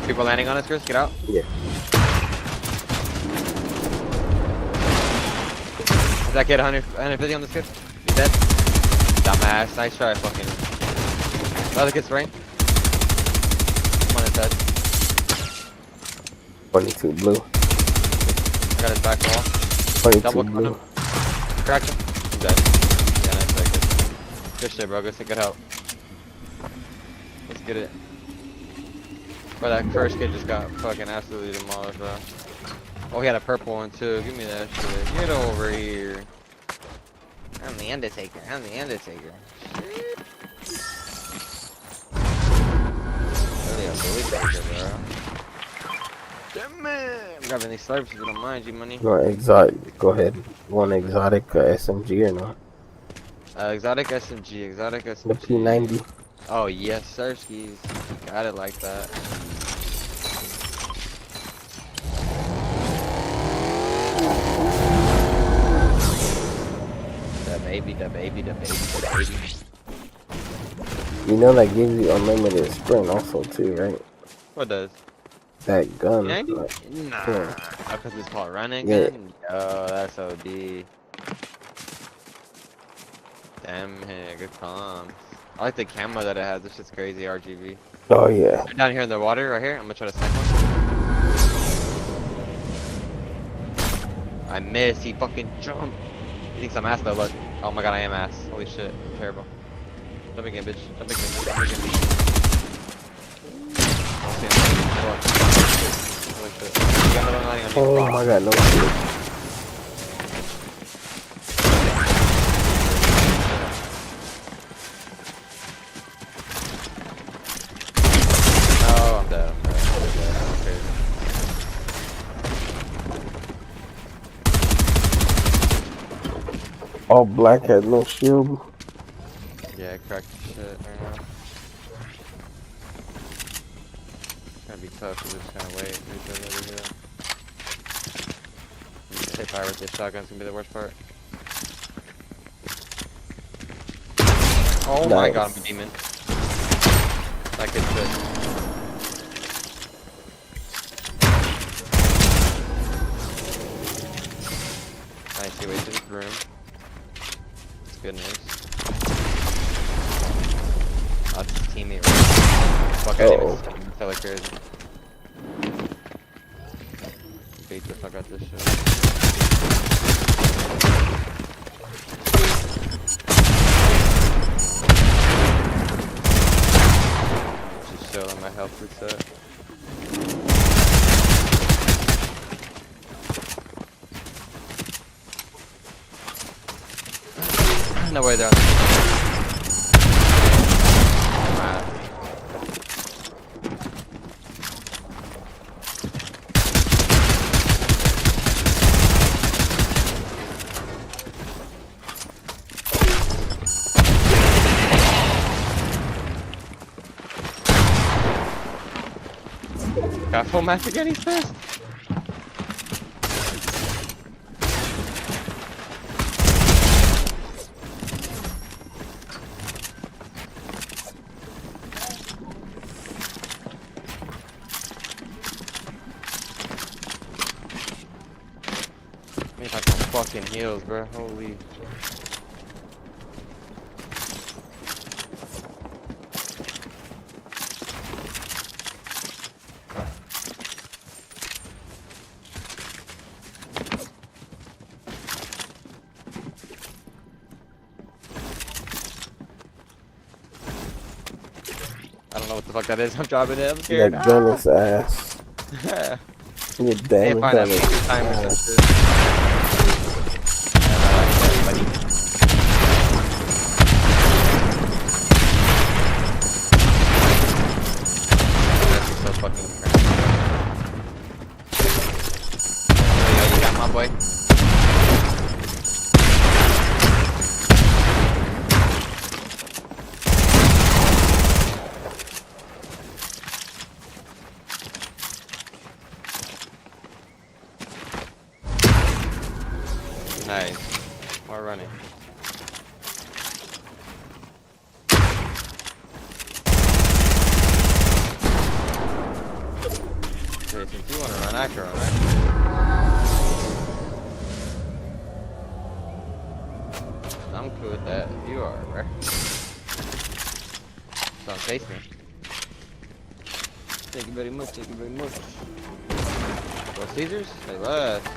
People landing on us, Chris. Get out. Yeah. Is that kid 150 on this kid? He's dead. Dumbass. Nice try, fucking. The other kid's spraying. Come on, his head. 22 blue. I got his back wall. 22 Double blue. him. Cracked him. He's dead. Yeah, nice try, good. Good shit, bro. Good help. Let's get it. Bro, that first kid just got fucking absolutely demolished, bro. Oh, he had a purple one too. Give me that shit. Get over here. I'm the Undertaker. Really a bully taker, bro. Damn it! I'm grabbing these slurps if you don't mind, G-Money. You want exotic? Go ahead. You want exotic SMG or no? Exotic SMG. The P90. Oh, yes, sir, skis. Got it like that. The baby. You know that gives you unlimited sprint also too, right? What does? That gun. Nah. Yeah. Because it's called running Yeah. gun? Oh, that's OD. Damn, hey, good comms. I like the camo that it has. This shit's crazy, RGB. Oh yeah. Down here in the water, right here. I'm gonna try to snipe one. I missed. He fucking jumped. He thinks I'm ass though. Look. Oh my god, I am ass. Holy shit. I'm terrible. Jump again, bitch. Jump again. Holy shit. You got another one landing on you. Oh my god, no shit. Oh, I'm dead. Okay. All black had no shield. Yeah, I cracked the shit right now. It's gonna be tough to just kind of wait. Over here. Take fire with this shotgun's gonna be the worst part. Oh Nice. my god, I'm a demon. That kid's good. Nice, he wasted his room. That's good news. Oh, it's his teammate right. Fuck, I didn't even see him. That's hella crazy. Bait the fuck out this shit. Just chill on my health reset. No way they're on the got full match again, he's fast. Me like some fucking heals, bro. Holy. the fuck that is. I'm dropping it. I'm scared. That gunner's ass. You damn find that gunner's timers and ass. shit. That's so fucking crazy. You got my boy. Nice. More running. Okay, since you want to run, I can run, right? I'm cool with that. You are, right? So I'm chasing. Thank you very much. Thank you very much. Well, Caesars? They left.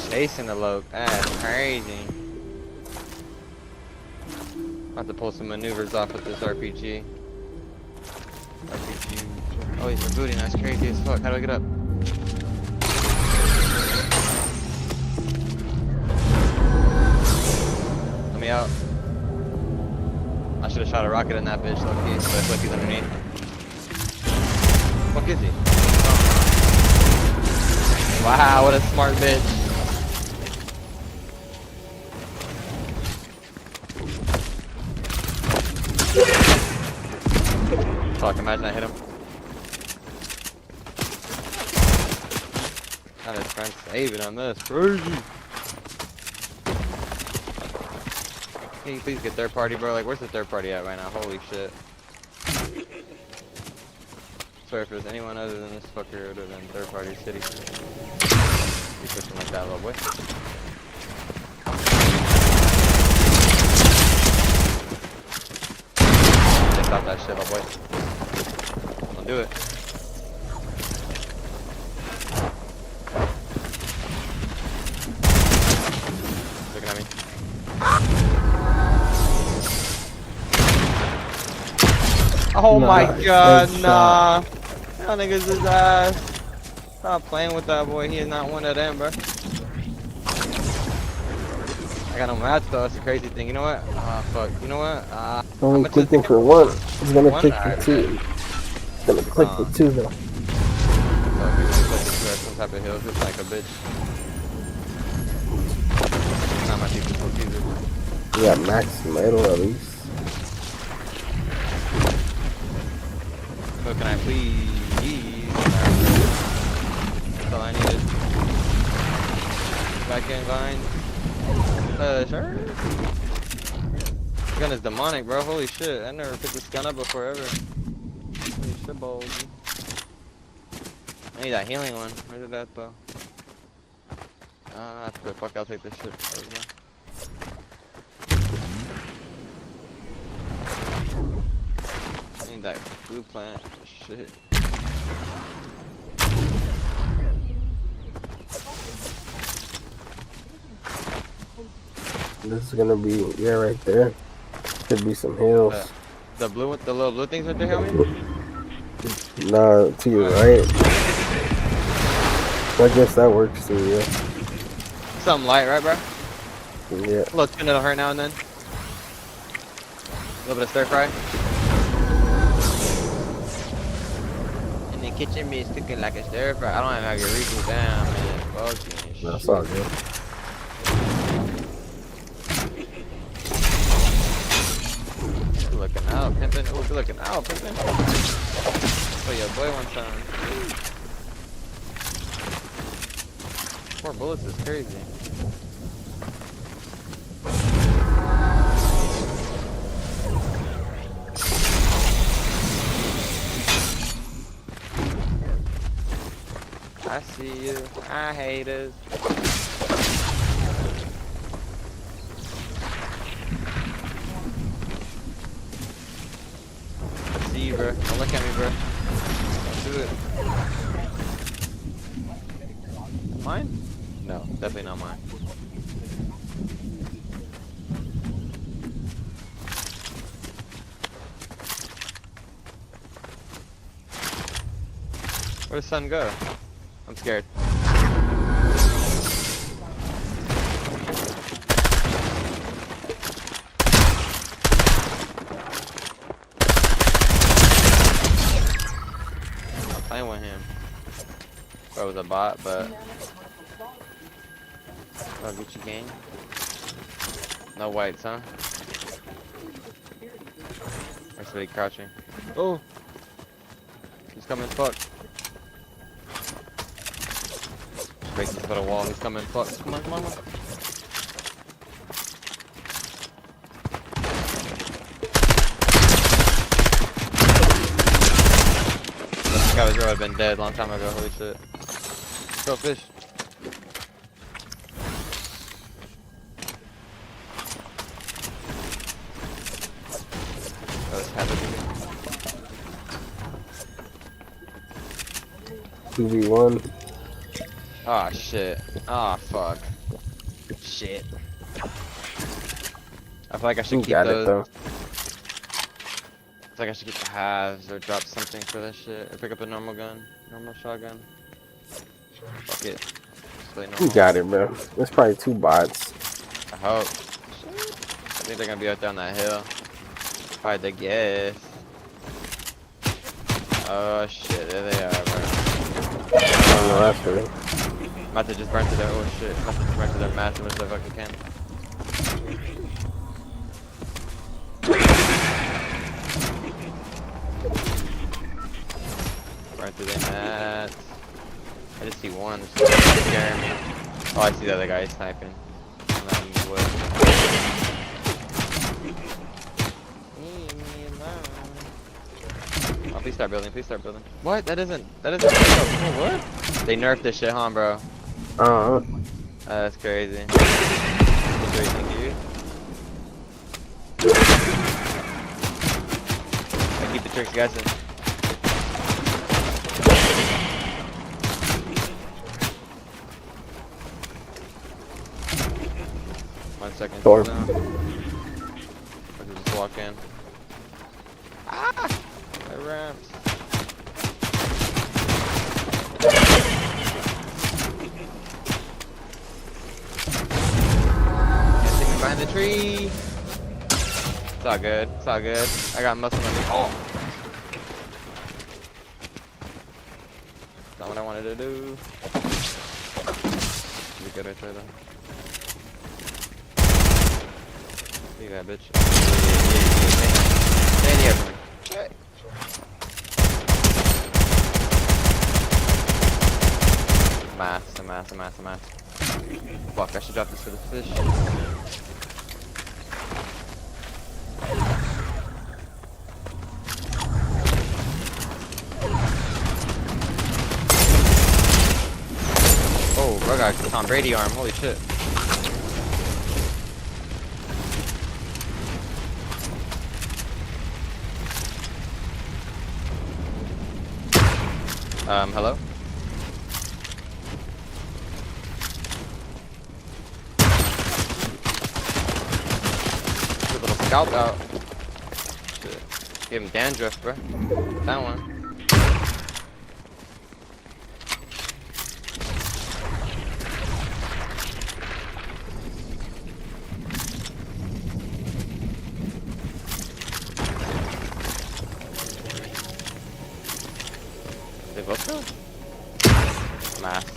Chasing the low, that's crazy. I have to pull some maneuvers off with this RPG. Oh, he's rebooting, that's crazy as fuck. How do I get up? Let me out. I should have shot a rocket in that bitch, low-key, but I feel like he's underneath. Fuck is he? Wow, what a smart bitch. Fuck, imagine I hit him. Not his friend saving on this. Crazy. Can you please get third party, bro? Like, where's the third party at right now? Holy shit. Sorry if there's anyone other than this fucker, it would have been third party city. You pushing like that, little boy. Stop that shit, little boy. Don't do it. Looking at me. Oh my god, nah. That nigga's his ass. Stop playing with that boy. He is not one of them, bro. I got no mats though. That's the crazy thing. You know what? Ah, fuck. You know what? Only clicking for one. It's gonna click for two. It's gonna click for two though. Some type of hill, just like a bitch. Not my cheapest book either. You got max metal at least. So can I please? That's all I needed. Back in vine. Sure. This gun is demonic, bro. Holy shit. I never picked this gun up before ever. Holy shit balls. I need that healing one. Where did that go? Ah, fuck, I'll take this shit. There we go. I need that blue plant. Shit. This is gonna be, yeah, right there. Could be some hills. The blue with the little blue things right there, help me? Nah, to your right. I guess that works too, yeah. Something light, right, bro? Yeah. A little spin it'll hurt now and then. A little bit of stir fry. In the kitchen, me, it's cooking like a stir fry. I don't even have your reboot down, man. Fuck you. That's all good. Looking out, pimpin'. Ooh, you're looking out, pimpin'. Oh, your boy one time. 4 bullets is crazy. I see you. I hate us. Bro. Don't look at me, bro. Don't do it. Mine? No, definitely not mine. Where'd the sun go? I'm scared. I'm playing with him. That was a bot, but oh, Gucci gang. No whites, huh? There's somebody crouching. Oh! He's coming, fuck. Break this for the wall, he's coming, fuck. Come on, come on, come on. This guy would have been dead a long time ago, holy shit. Let's go fish. Oh, it's happening. 2v1. Ah, shit. Ah, fuck. Shit. I feel like I should keep those. I feel like I should keep the halves or drop something for this shit. Or pick up a normal gun. Normal shotgun. Fuck it. Just play normal. You got it, bro. There's probably 2 bots. I hope. I think they're gonna be out there on that hill. If I had to guess. Oh shit, there they are, bro. Oh, that's good. I'm about to just burn through their, oh shit, I'm about to just burn through their mats as much as I fucking can. Burn through their mats. I just see one, it's scaring me. Oh, I see the other guy sniping. I'm not in the wood. Oh, please start building, please start building. What? That isn't what? They nerfed this shit, huh, bro? That's crazy. That's crazy, dude. I keep the tricks guessing. One second. Door. I can just walk in. Ah! My ramps. Behind the tree. It's all good. It's all good. I got muscle on me. Oh! Not what I wanted to do. Be good right there, though. See that bitch. Stay in the air for me. Okay. Mass. Fuck, I should drop this for the fish. Oh, bro got a Tom Brady arm, holy shit. Hello? Good little scalp out. Shit. Gave him dandruff, bro. That one. They both go? Math.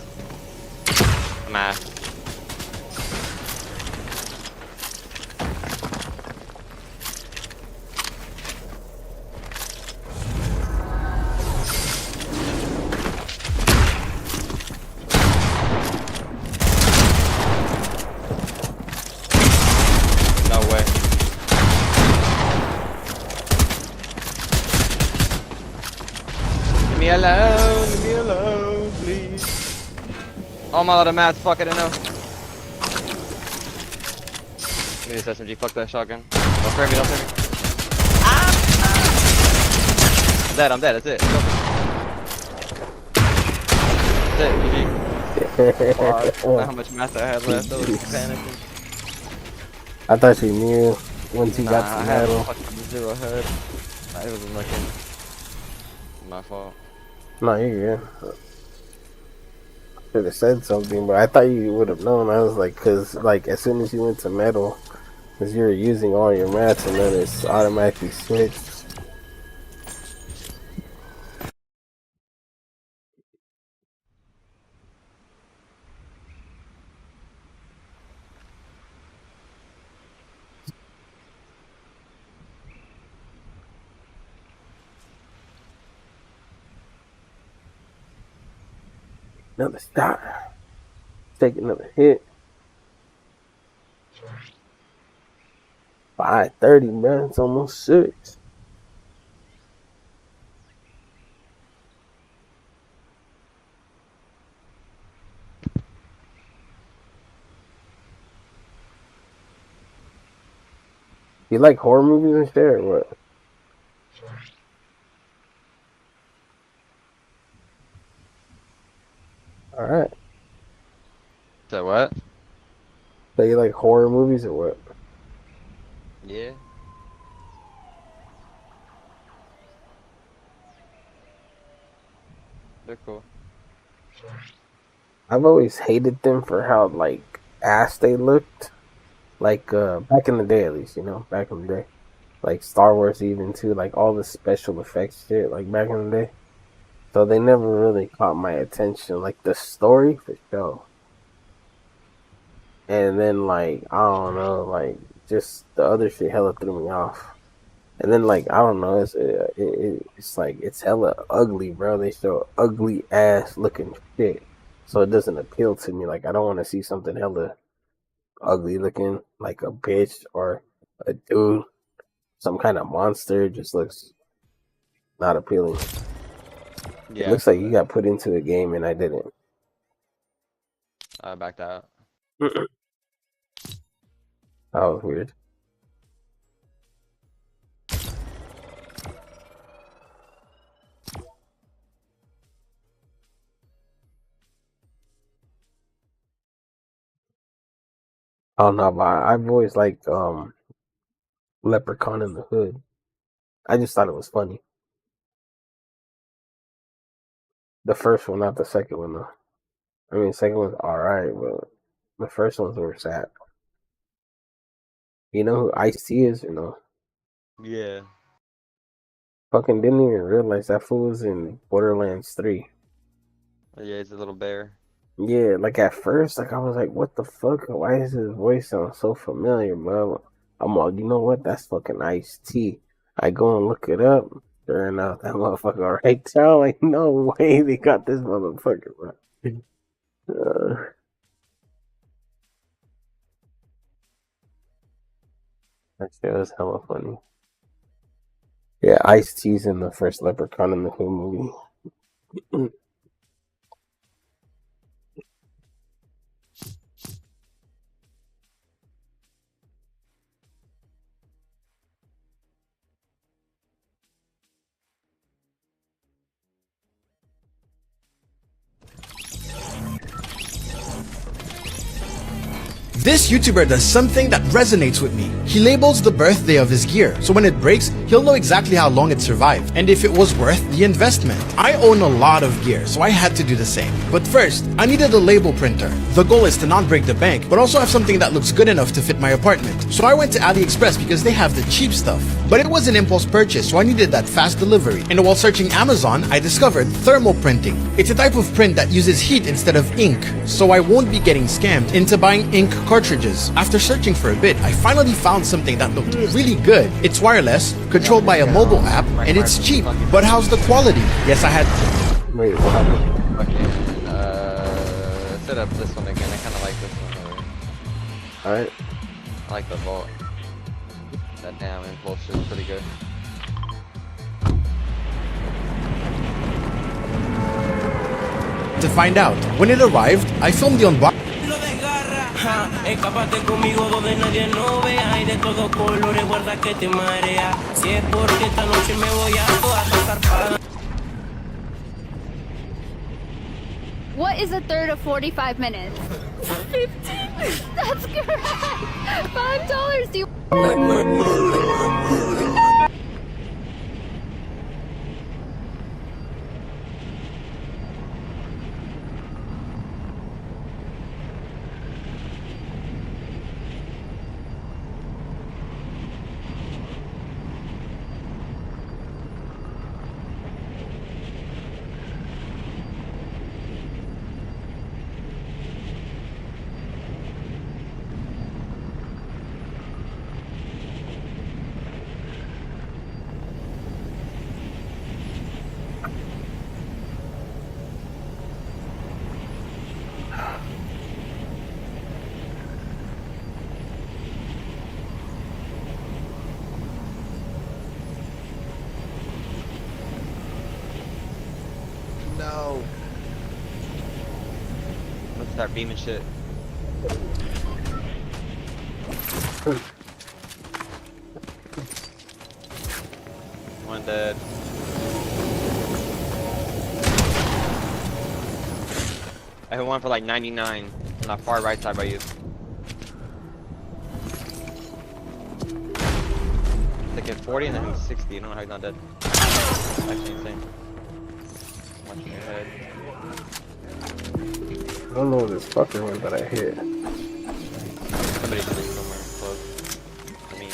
No way. Leave me alone, please. Oh, my lot of mats, fuck it, I know. Give me this SMG, fuck that shotgun. Don't spray me, don't spray me. I'm dead, that's it. That's it, GG. Fuck, I don't know how much mats I had left, I was panicking. I thought you knew once you got I to had metal. fucking 0 head. I wasn't looking. My fault. No, you're good. Should have said something, but I thought you would have known. I was like, cause like as soon as you went to metal, cause you were using all your mats and then it's automatically switched. Another stop. Take another hit. 5:30, bro. It's almost 6. You like horror movies and shit or what? Alright. So what? So you like horror movies or what? Yeah. They're cool. I've always hated them for how like ass they looked. Like back in the day at least, you know, back in the day. Like Star Wars even too, like all the special effects shit, like back in the day. So they never really caught my attention. Like the story for sure. And then like I don't know, like just the other shit hella threw me off. And then like I don't know, it's like it's hella ugly, bro. They show ugly ass looking shit, so it doesn't appeal to me. Like I don't want to see something hella ugly looking, like a bitch or a dude, some kind of monster. It just looks not appealing. Yeah, It looks like you got put into the game and I didn't. I backed out. That was weird. I don't know, but I've always liked Leprechaun in the Hood. I just thought it was funny. The first one, not the second one though. I mean, the second one's alright, but the first ones were sad. You know who Ice-T is, you know? Yeah. Fucking didn't even realize that fool was in Borderlands 3. Yeah, he's a little bear. Yeah, like at first, like I was like, what the fuck? Why is his voice sound so familiar, bro? I'm all, you know what? That's fucking Ice-T. I go and look it up. Sure enough, that motherfucker right there. I'm like, no way they got this motherfucker, bro. That shit was hella funny. Yeah, Ice-T's in the first Leprechaun in the Hood movie. This YouTuber does something that resonates with me. He labels the birthday of his gear, so when it breaks, he'll know exactly how long it survived, and if it was worth the investment. I own a lot of gear, so I had to do the same. But first, I needed a label printer. The goal is to not break the bank, but also have something that looks good enough to fit my apartment. So I went to AliExpress because they have the cheap stuff. But it was an impulse purchase, so I needed that fast delivery. And while searching Amazon, I discovered thermal printing. It's a type of print that uses heat instead of ink, so I won't be getting scammed into buying ink cartridges. After searching for a bit, I finally found something that looked really good. It's wireless, controlled by a mobile app, and it's cheap. But how's the quality? Yes, I had... Wait, what happened? Okay, set up this one again. I kind of like this one. Alright. I like the vault. That damn impulse is pretty good. To find out. When it arrived, I filmed the unboxing. Escápate conmigo donde nadie no vea. Hay de todos colores, guarda que te marea. Si es porque esta noche me voy a todas zarpadas. What is a third of 45 minutes? 15. That's correct. $5. Do you? Start beaming shit. One dead. I hit one for like 99 on that far right side by you. They hit 40 and then he's 60. I don't know how he's not dead. Actually insane. Watching your head. I don't know where this fucker went that I hit. Somebody's somewhere close to me.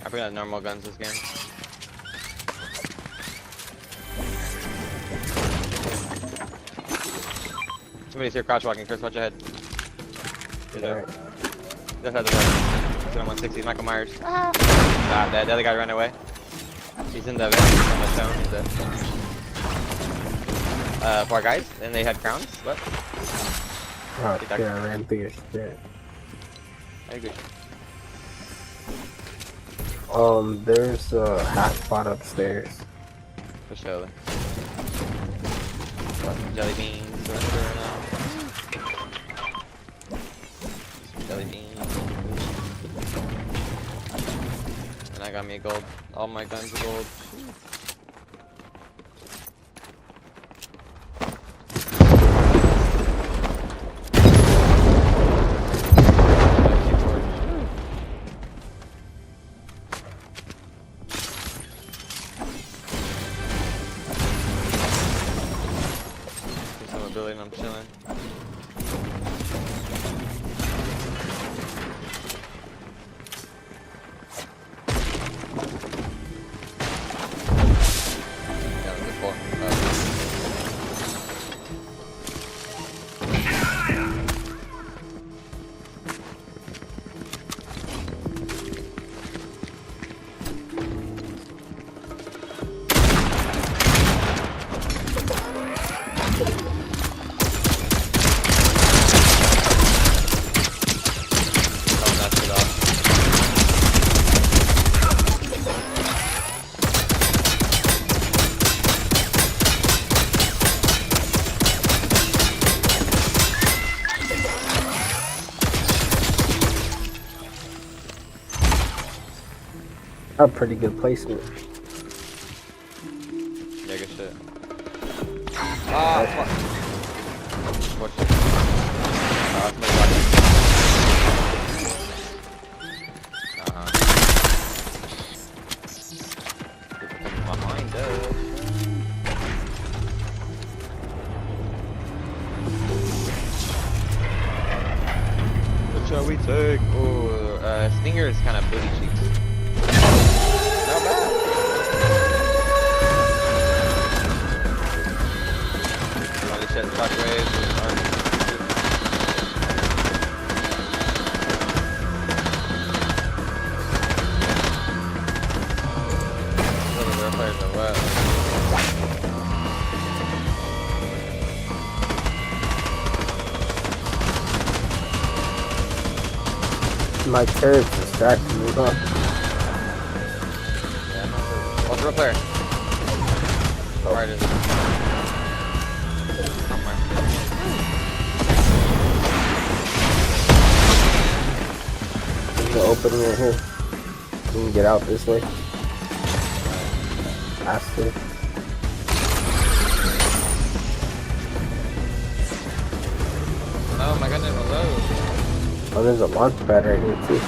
I forgot normal guns this game. Somebody's here crouch walking. Chris, watch your head. There. Just had the right. He's on 160. Michael Myers. Ah, dead. The other guy ran away. He's in the vent. He's on the stone. He's dead. 4 guys, and they had crowns. What? Oh, yeah, I ran through your shit. Very good. There's a half spot upstairs. For sure. Jelly beans. Jelly beans. And I got me a gold. All my guns are gold. I'm chilling. A pretty good placement. Yeah, good shit. Ah, fuck. What shit? My mind does. What shall we take? Oh, Stinger is kind of booty cheeks. Not bad. Only shit, shockwaves. Players are wet. My turret's distracting me, huh? What's the real player? Oh. Right is it? There's an opening right here. You can get out this way. Faster. Oh my god, didn't reload. Oh, there's a launch pad right here too.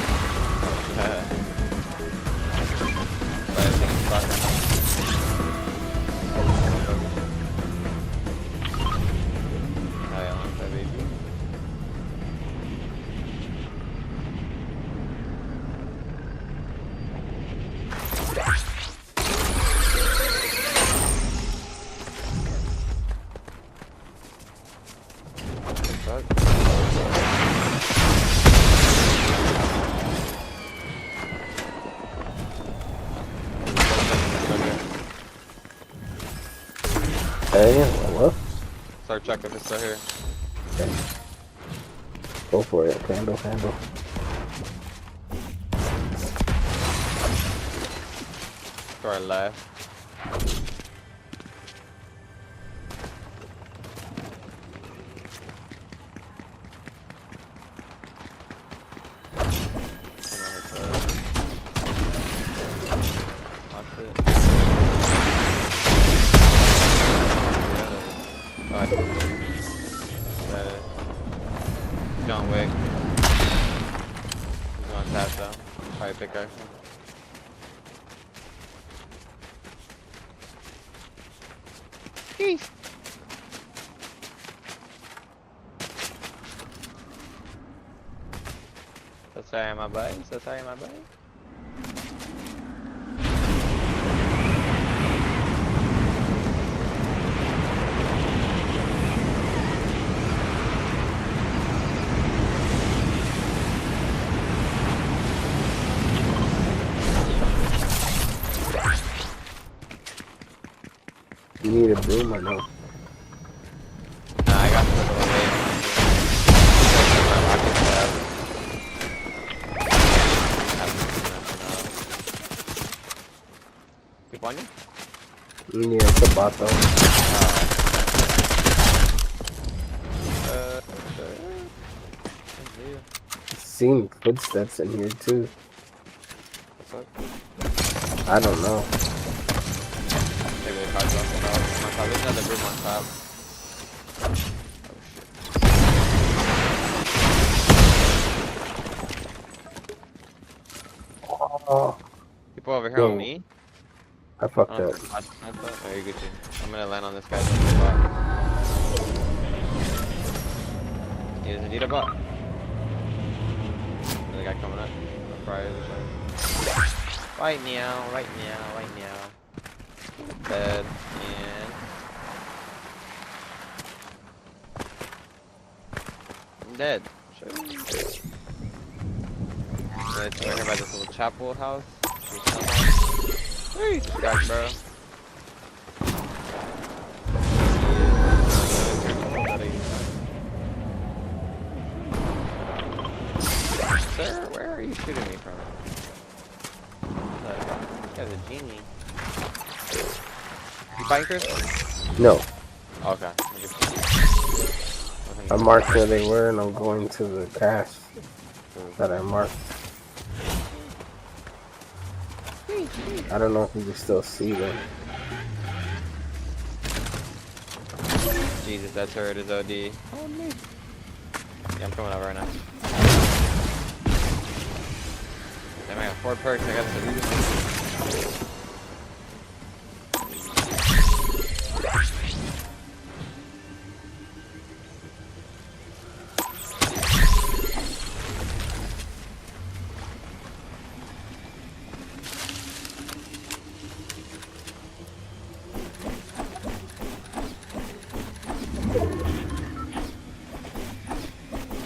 Hey, well, Start check if it's still here. okay. Go for it. Handle. To our left. John Wick. He's on tap though. Probably pick action. Peace. So sorry, my buddy. So sorry, my buddy. You need a broom or no? Nah, I got the little wave. Keep on you? Yeah, it's a bot though. Seen footsteps in here too. I don't know. Maybe the car's on top. There's another room on top. Oh. People over here on me? I fucked up. Oh, you're good. I'm gonna land on this guy's spot. He doesn't need a bot. The guy coming up. Right now. Dead and I'm dead. Sure. Right here by this little chapel house. Hey, gosh, bro. Sir, where are you shooting me from? You have a genie. You fighting, Chris? No. Okay. I marked where they were and I'm going to the cache that I marked. I don't know if you can still see them. Jesus, that turret is OD. Oh, me. Yeah, I'm coming over right now. Damn, I got 4 perks. I got to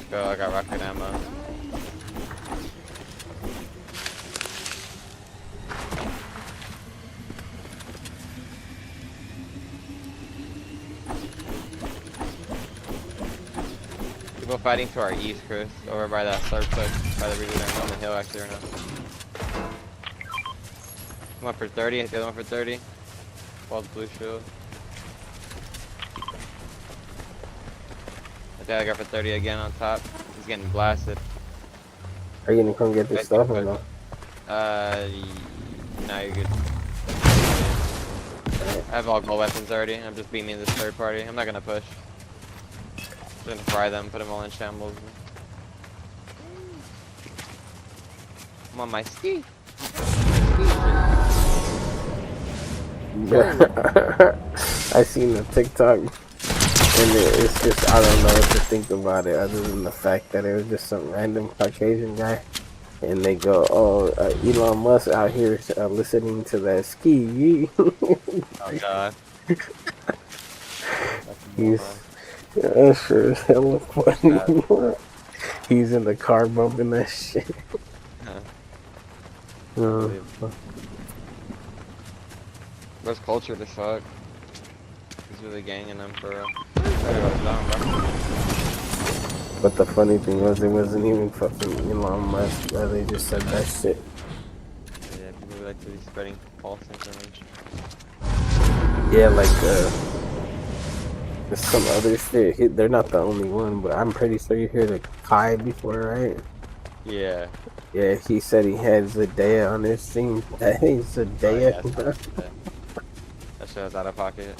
go. I got rocket ammo. People fighting to our east, Chris, over by that surf cliff, by the river there, on the hill actually right now. One for 30, the other one for 30. Ball's blue shield. I got for 30 again on top. He's getting blasted. Are you gonna come get this stuff or no? No, you're good. I have all gold weapons already. I'm just beaming this third party. I'm not gonna push. Just gonna fry them, put them all in shambles. I'm on my ski. I seen the TikTok. And it's just, I don't know what to think about it other than the fact that it was just some random Caucasian guy. And they go, oh, Elon Musk out here listening to that ski. Oh, God. That's sure as hell funny. He's in the car bumping that shit. Where's culture to fuck? He's really ganging them for real. Better go down, bro. But the funny thing was, it wasn't even fucking Elon Musk. They just said that shit. Yeah, people like to be spreading false information. Yeah, like there's some others there. They're not the only one, but I'm pretty sure you heard of Kai before, right? Yeah. Yeah, he said he had Zendaya on his team. Hey, Zendaya. That shit was out of pocket.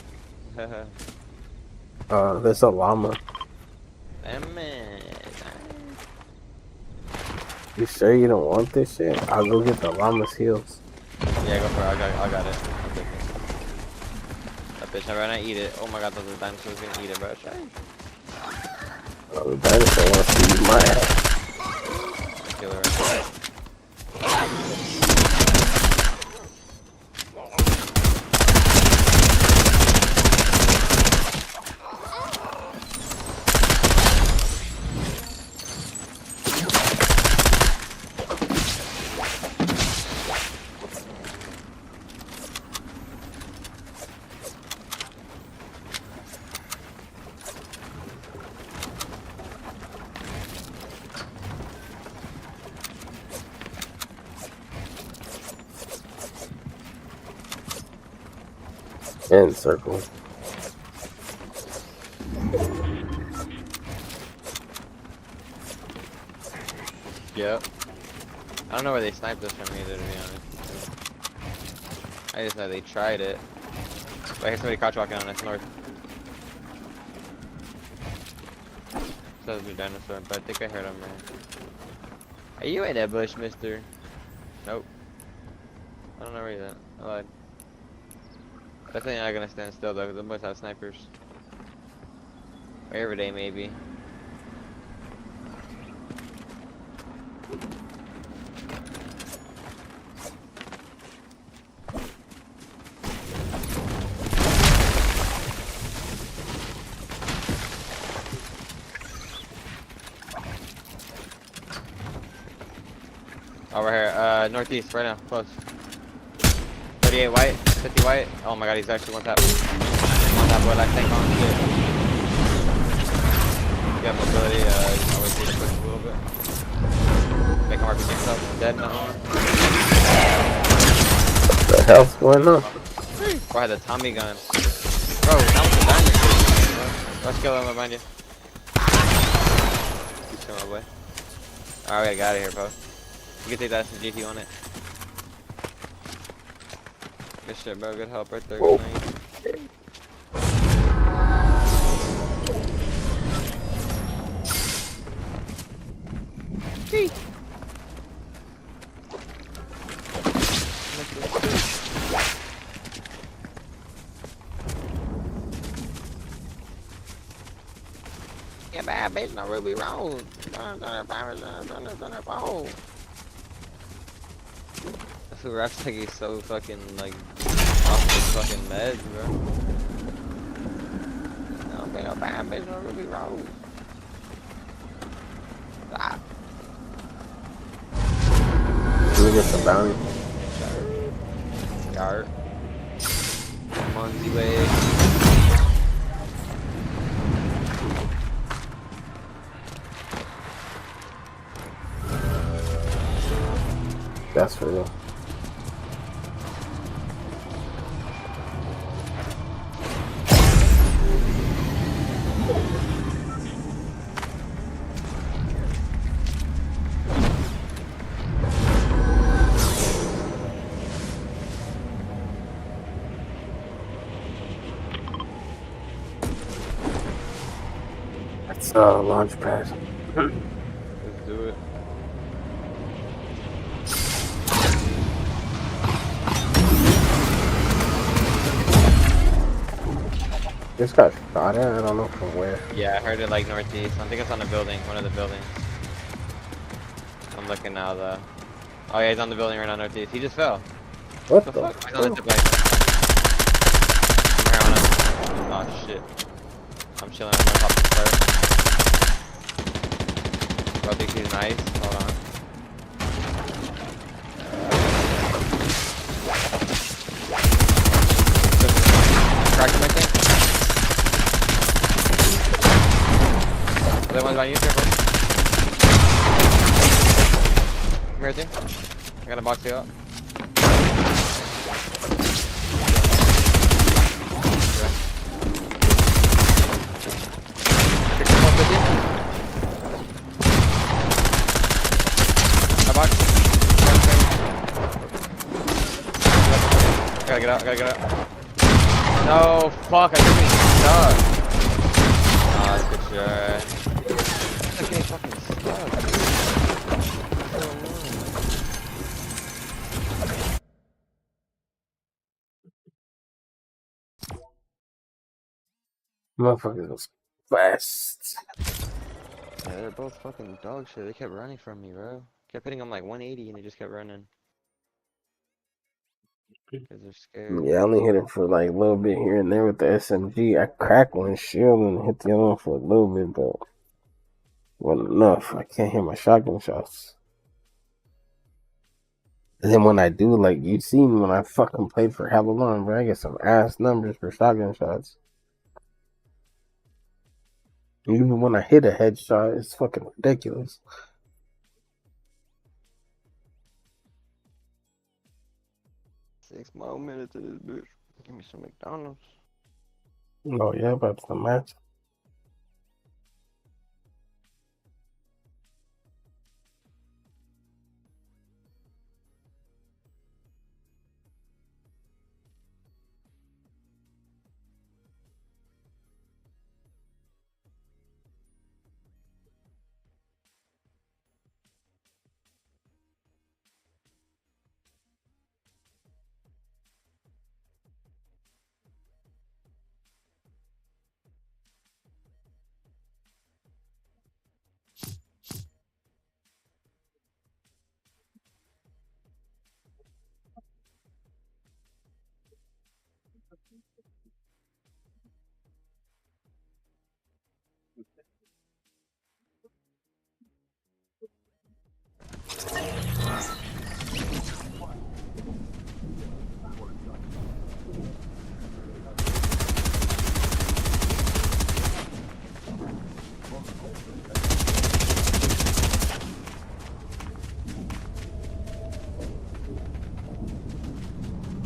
There's a llama. Damn it. You sure you don't want this shit? I'll go get the llama's heels. Yeah, go for it. I got it. I'll take it. That bitch never gonna eat it. Oh my god, those dinosaurs gonna eat it, bro. Oh, the dinosaur wants to eat my ass. Kill her. And circle. Yep. I don't know where they sniped us from either, to be honest. I just know they tried it. But I hear somebody crouch walking on us north. So there's a dinosaur, but I think I heard him, man. Are you in that bush, mister? Nope. I don't know where he's at. I lied. Definitely not gonna stand still though, because they must have snipers. Wherever they may be. Over here, northeast, right now, close. 38 white, 50 white. Oh my god, he's actually one tap. One tap, boy, like tank on shit. You got mobility, always need to push a little bit. Make him RPG himself, dead now. What the hell's going on? Bro, I had the Tommy gun. Bro, that was the diamond shit, bro. Let's kill him behind you. Keep killing my boy. Alright, we gotta get out of here, bro. You can take that SMG if you want it. Good shit, bro. Good help right there. Good night. Yeah, bad bitch, not really wrong. This rap's like he's so fucking like off his fucking meds, bro. I don't think a bad bitch not really wrong. Ah. Let me get the bounty. Yard. Come on, Z-Way. That's for real. That's launch pad. Let's do it. This got shot at, I don't know from where. Yeah, I heard it like northeast. I think it's on the building, one of the buildings. I'm looking now though. Oh yeah, he's on the building right now, northeast. He just fell. What the the fuck? He's on the zip line. Come here on him. Oh shit. I'm chilling, I'm gonna pop this first. Bro thinks he's nice. Hold on. Cracked him, I think. on you, careful. Come here, team. I gotta box you up. Gotta get out, gotta get out. No, fuck, I didn't even stuck. Ah, good shot. I'm getting fucking stuck, dude. Motherfuckers was fast. Yeah, they're both fucking dog shit. They kept running from me, bro. Kept hitting them like 180 and they just kept running. Because they're scared. Yeah, I only hit it for like a little bit here and there with the SMG. I cracked one shield and hit the other one for a little bit, but wasn't enough. I can't hit my shotgun shots. And then when I do, like you seen when I fucking played for hella long, bro, I get some ass numbers for shotgun shots. Even when I hit a headshot, it's fucking ridiculous. Six more minutes of this bitch. Give me some McDonald's. Oh yeah, about the match.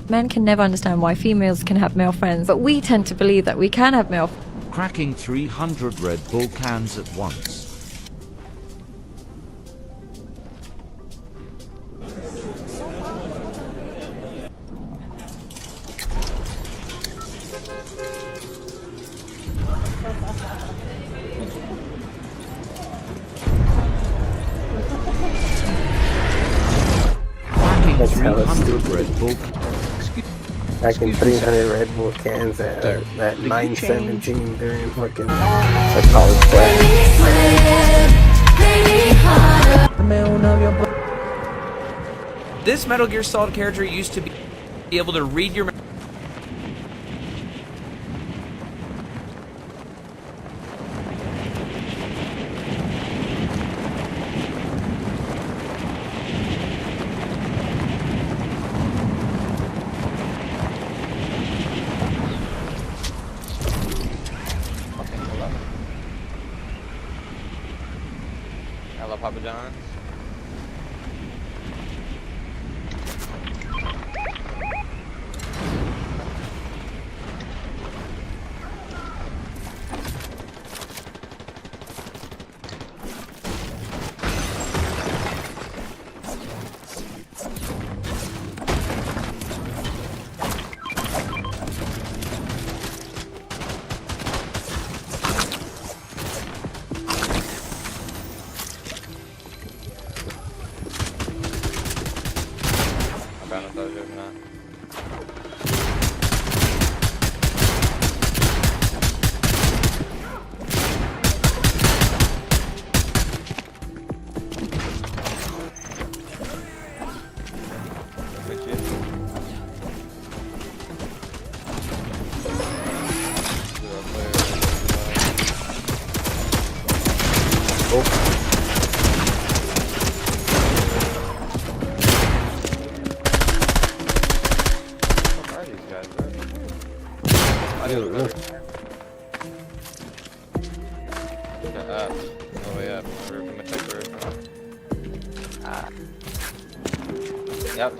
Men can never understand why females can have male friends, but we tend to believe that we can have male. Cracking 300 Red Bull cans at once. That's how it's stupid. Cracking 300 Red Bull cans at 9:17 during fucking college class. This Metal Gear Solid character used to be able to read your. Hello, Papa John's.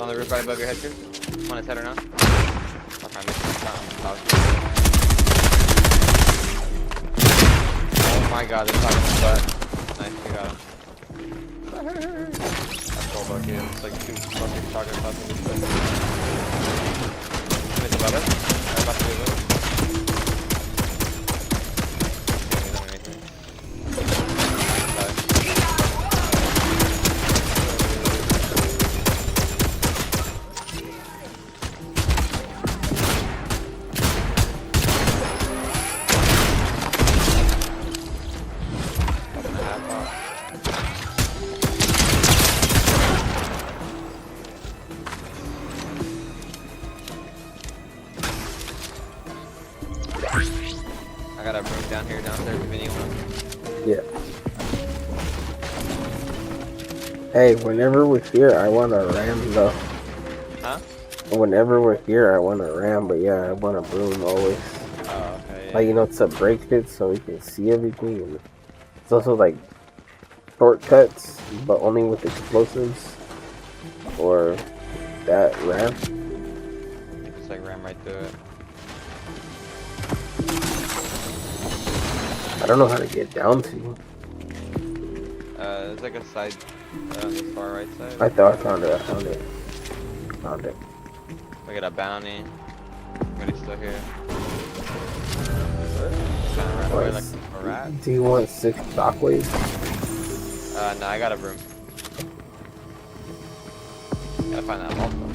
On the roof right above your head, too. On his head or not? Okay, I missed his shot. Oh my god, they're talking his butt. Nice, you got him. That's cool, Bucky. It's like 2 fucking chocolate shots in his butt. Finish above it. I'm about to do this. I got a broom down here, downstairs if anyone. Yeah. Hey, whenever we're here, I want a ram though. Huh? Whenever we're here, I want a ram, but yeah, I want a broom always. Oh, okay. Yeah. Like, you know, to break it so we can see everything. And it's also like shortcuts, but only with explosives. Or that ram. Just like ram right through it. I don't know how to get down to. There's like a side, on the far right side. I thought I found it. Found it. We got a bounty. But he's still here. Kind of ran away like a rat. Do you want 6 shockwaves? No, I got a broom. Gotta find that vault though.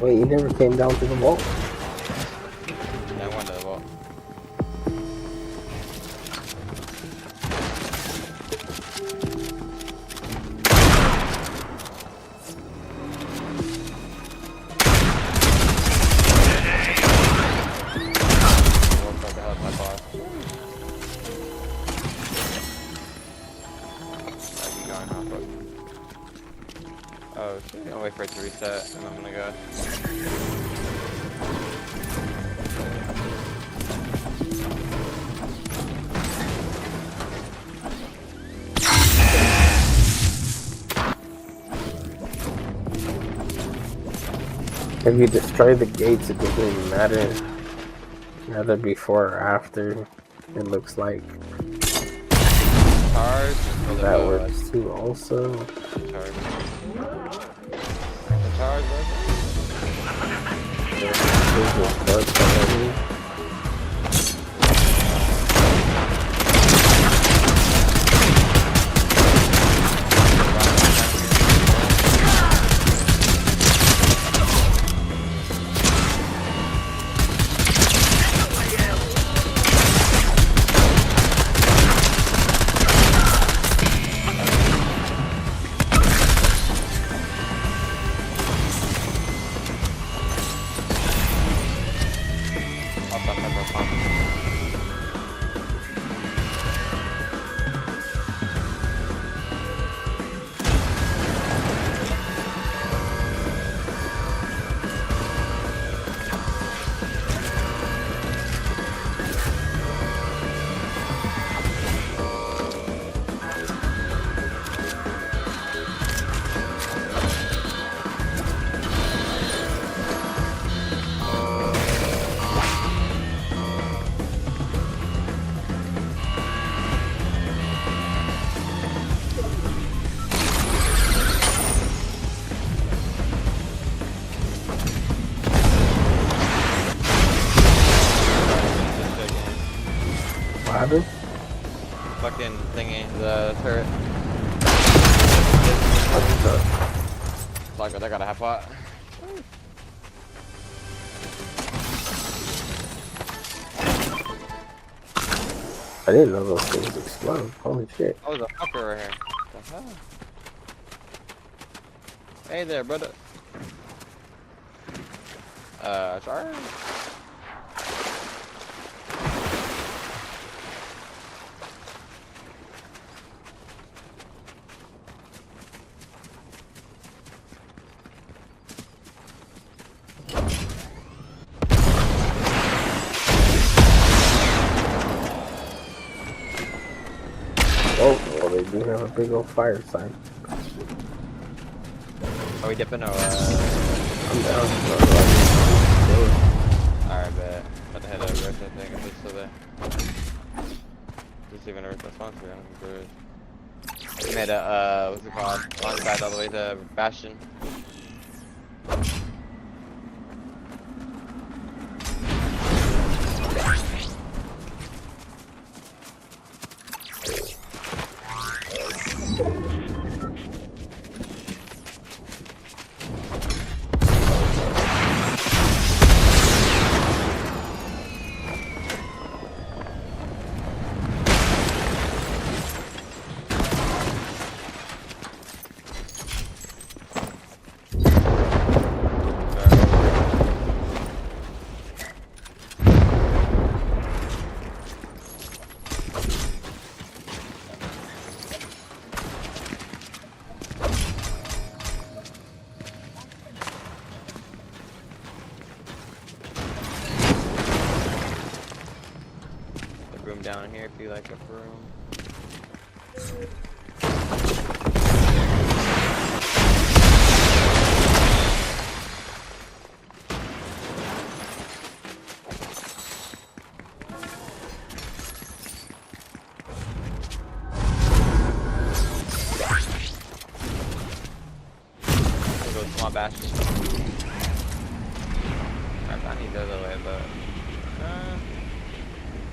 Wait, you never came down to the vault? Yeah, I went to the vault. Oh shit, I'll wait for it to reset and I'm gonna go. If you destroy the gates, it doesn't even matter. Either before or after, it looks like. Charge. That works too also. Charge. Charge, Fucking thingy, the turret. Fuck, I got a half pot. I didn't know those things explode. Holy shit. Oh, there's a fucker right here. What the hell? Hey there, brother. Sorry. We have a big old fire site. Are we dipping or I'm down. Alright, bet. About to head over, I think, if it's still there. Just even a response for him. We made a, what's it called? Long side all the way to Bastion. Down here if you like a room. I'll go small bastion. Alright, bounty the other way, but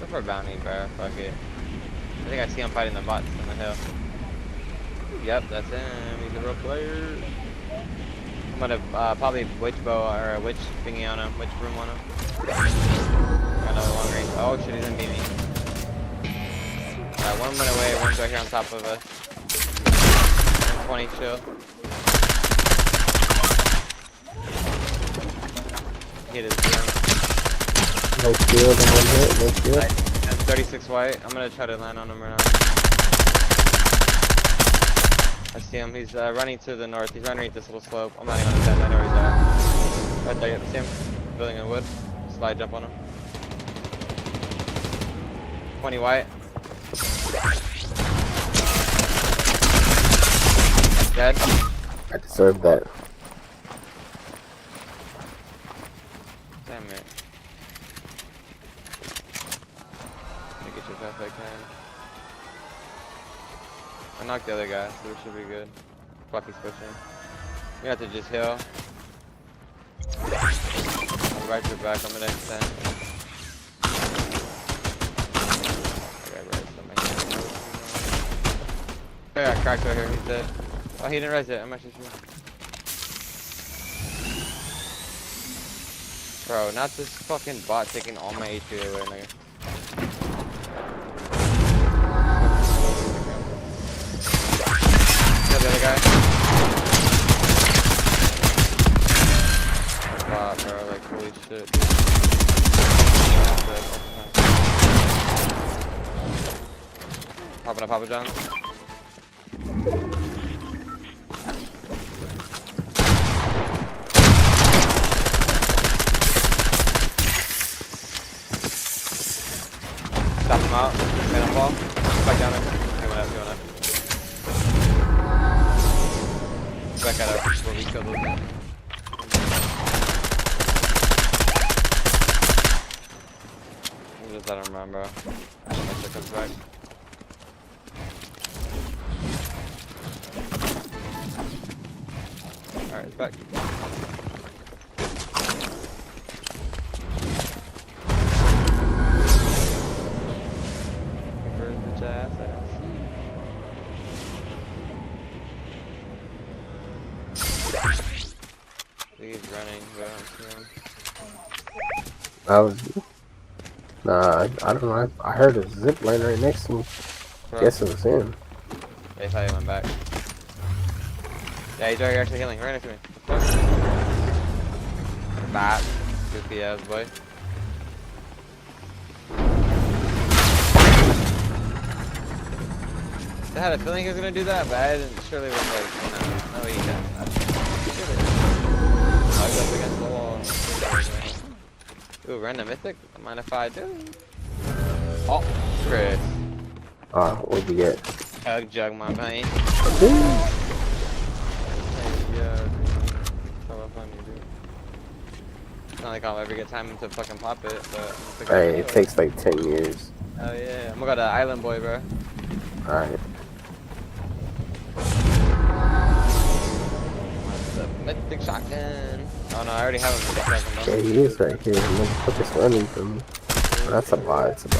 go for a bounty, bro. Fuck it. I think I see him fighting the bots on the hill. Yep, that's him. He's a real player. I'm gonna probably witch bow or a witch thingy on him, witch broom on him. Got another long range. Oh shit, he's gonna beat me. Alright, one went away, one's right here on top of us. 120 chill. Hit his broom. No shield, I'm on hit, no shield. And 36 white. I'm gonna try to land on him right now. I see him. He's running to the north. He's underneath this little slope. I'm landing on his head. I know where he's at. Right there. Yep, see him. Building in wood. Slide jump on him. 20 white. Dead. I deserve that. Damn it. Get you as fast as I can. I knocked the other guy, so we should be good. Fluffy's pushing. We have to just heal. Right your back on the next 10. I got cracked right here, he's dead. Oh, he didn't res it, I'm actually sure. Bro, not this fucking bot taking all my HP away, nigga. Kill the other guy. Wow, bro, like, holy shit. Popping up Papa John's. Stop him out. Made him fall. Back down there. He went up, he went up. Back at us where we killed those guys. We'll just let him run, bro. Unless it comes back. Alright, it's back. Where's the jazz at? He's running, but I don't see him. Nah, I don't know. I heard a zip line right next to me. Bro. Guess it was him. Yeah, he probably went back. Yeah, he's right here actually healing. Right next to me. Bat. Goofy ass boy. I had a feeling he was gonna do that, but I didn't surely was like, no he can't. I was up against the wall. Ooh, random mythic? Mind if I do? Oh, Chris. What'd you get? Hug jug, my man. It's not like I'll ever get time to fucking pop it, but Hey, it takes like 10 years. Oh yeah, I'm gonna go to Island Boy, bro. Alright. The mythic shotgun. Oh no, I already have a mythic shotgun. Yeah, he is right here. Motherfucker's running from me. That's a lie, it's a lie.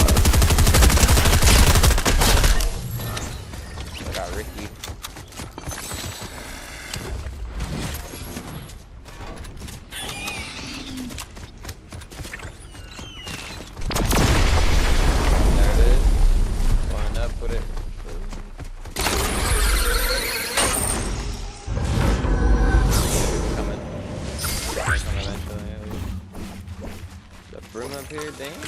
I got Ricky. There it is. Going up, put it. Coming. Coming eventually. The broom up here, damn.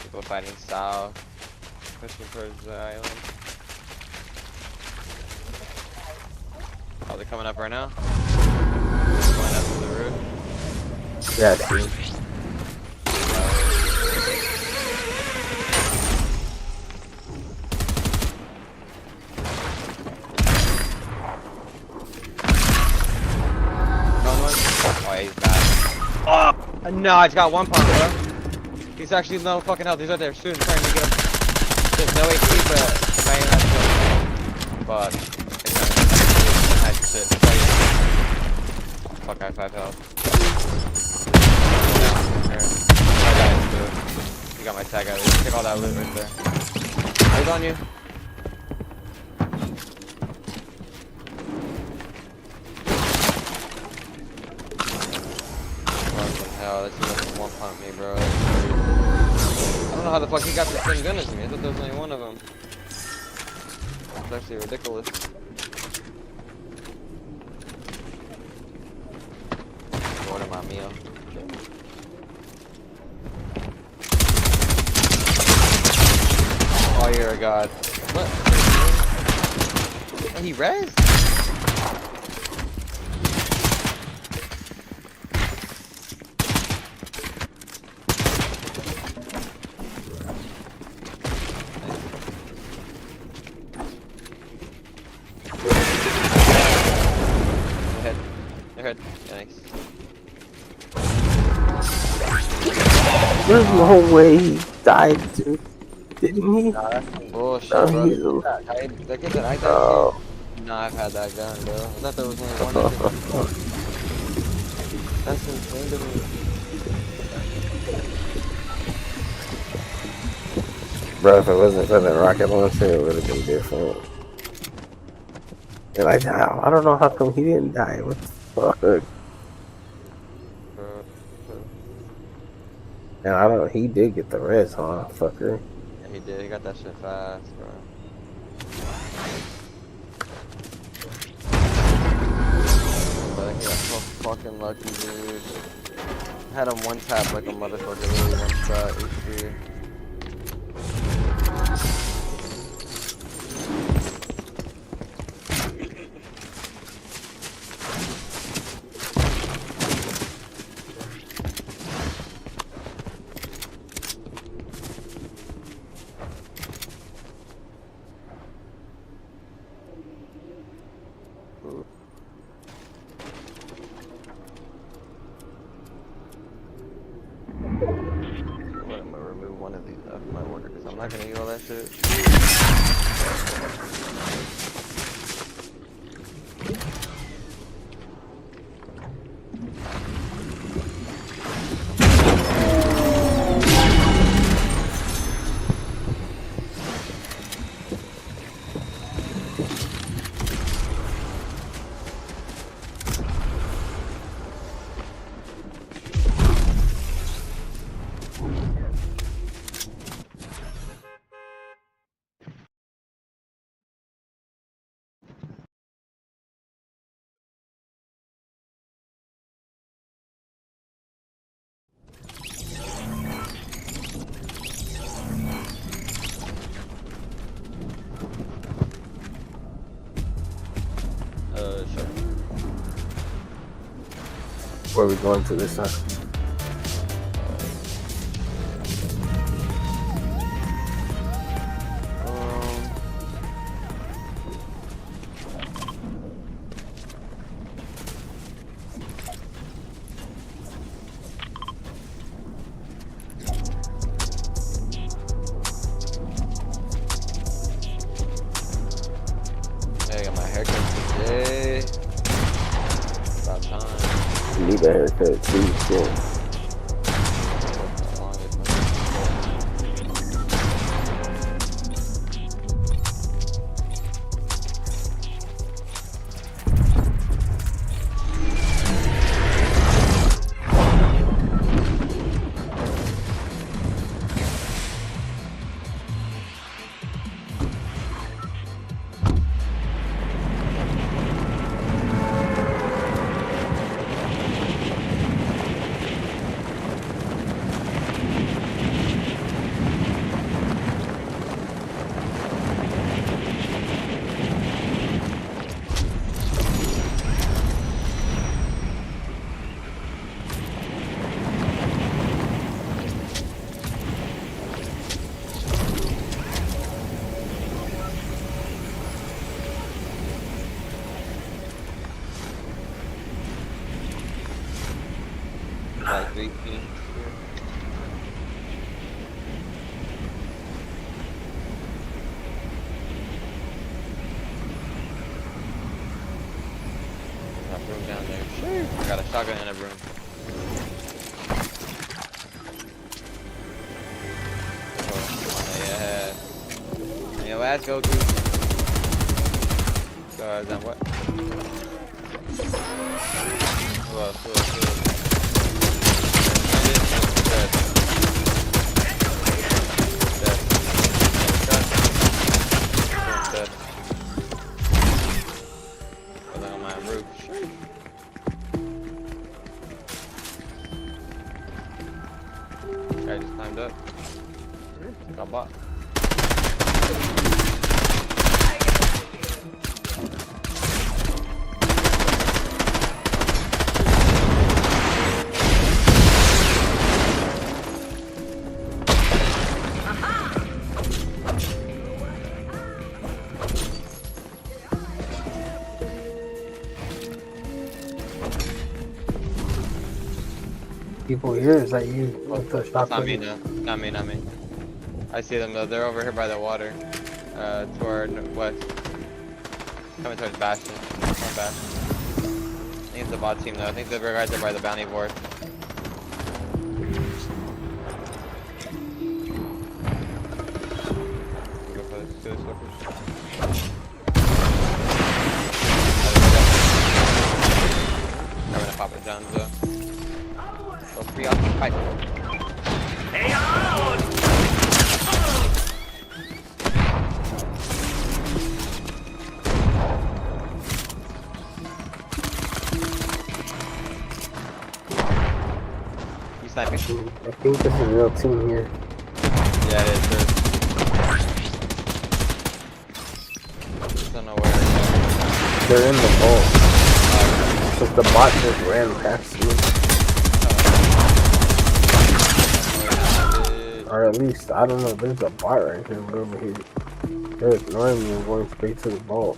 People fighting south, pushing towards the island. Oh, they're coming up right now. Going up to the roof. Yeah, I see. Oh, he's bad. Oh! No, I just got one pump, bro. He's actually no fucking health. He's right there shooting, trying to get him. There's no HP, but if I ain't that fuck. Nice shit. Fuck, I have 5 health. You got my tag out. Take all that loot right there. He's on you. Hell, that shit doesn't one pump me, bro. I don't know how the fuck he got the same gun as me. I thought there was only one of them. It's actually ridiculous. Order my meal. Oh, you're a god. What? Oh, he rezzed? Nice. There's no way he died, dude. Didn't he? Nah, that's some bullshit, No, bro. he- That kid that I died Oh. Nah, I've had that gun, bro. I thought there was only one. That's insane to me. Bro, if it wasn't for the rocket launcher, it would have been different. And I don't know how come he didn't die. What the fuck? And he did get the res, huh, fucker? Yeah, he did. He got that shit fast, bro. But he got so fucking lucky, dude. I had him one tap like a motherfucker, literally one shot HP. I'm gonna remove one of these off my order because I'm not gonna eat all that shit. Sure. Where are we going to this time? need that haircut too. Shit. Like 3 feet. Got room down there. Sure. I got a shotgun and a broom. Oh, yeah. And your ass go to. Guys, and what? Whoa. I just climbed up. Got bought. People here, is that you? Not me, no. Not me. I see them though. They're over here by the water. Toward west. Coming towards Bastion. I think it's the bot team though. I think the guys are by the bounty board. Go for this. I'm gonna pop it down though. Go preoccupied. Hey out! You sniping? I think this is a real team here. Yeah, it is. Just don't know where they're in the vault. Cause the bot just ran past me. Or at least, I don't know, there's a bot right here, but over here. They're ignoring me and going straight to the vault.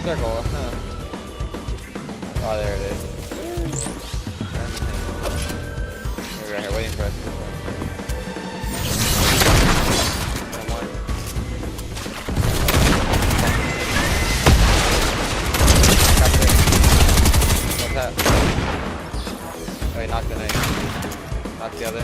circle, huh? Oh, there it is. We're right here waiting for us. Someone. What's that? Oh, he knocked the knife. Knocked the other.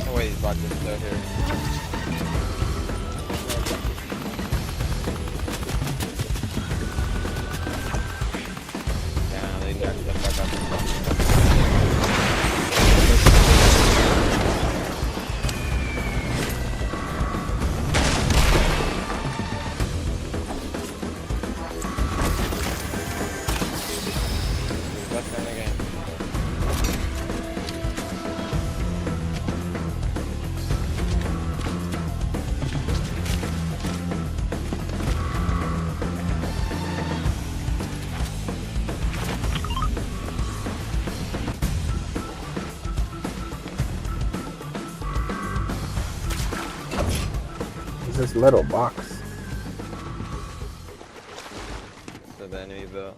Oh wait, these boxes are still here. Yeah, they knocked the fuck out of Western again. What's this metal box? So the enemy built.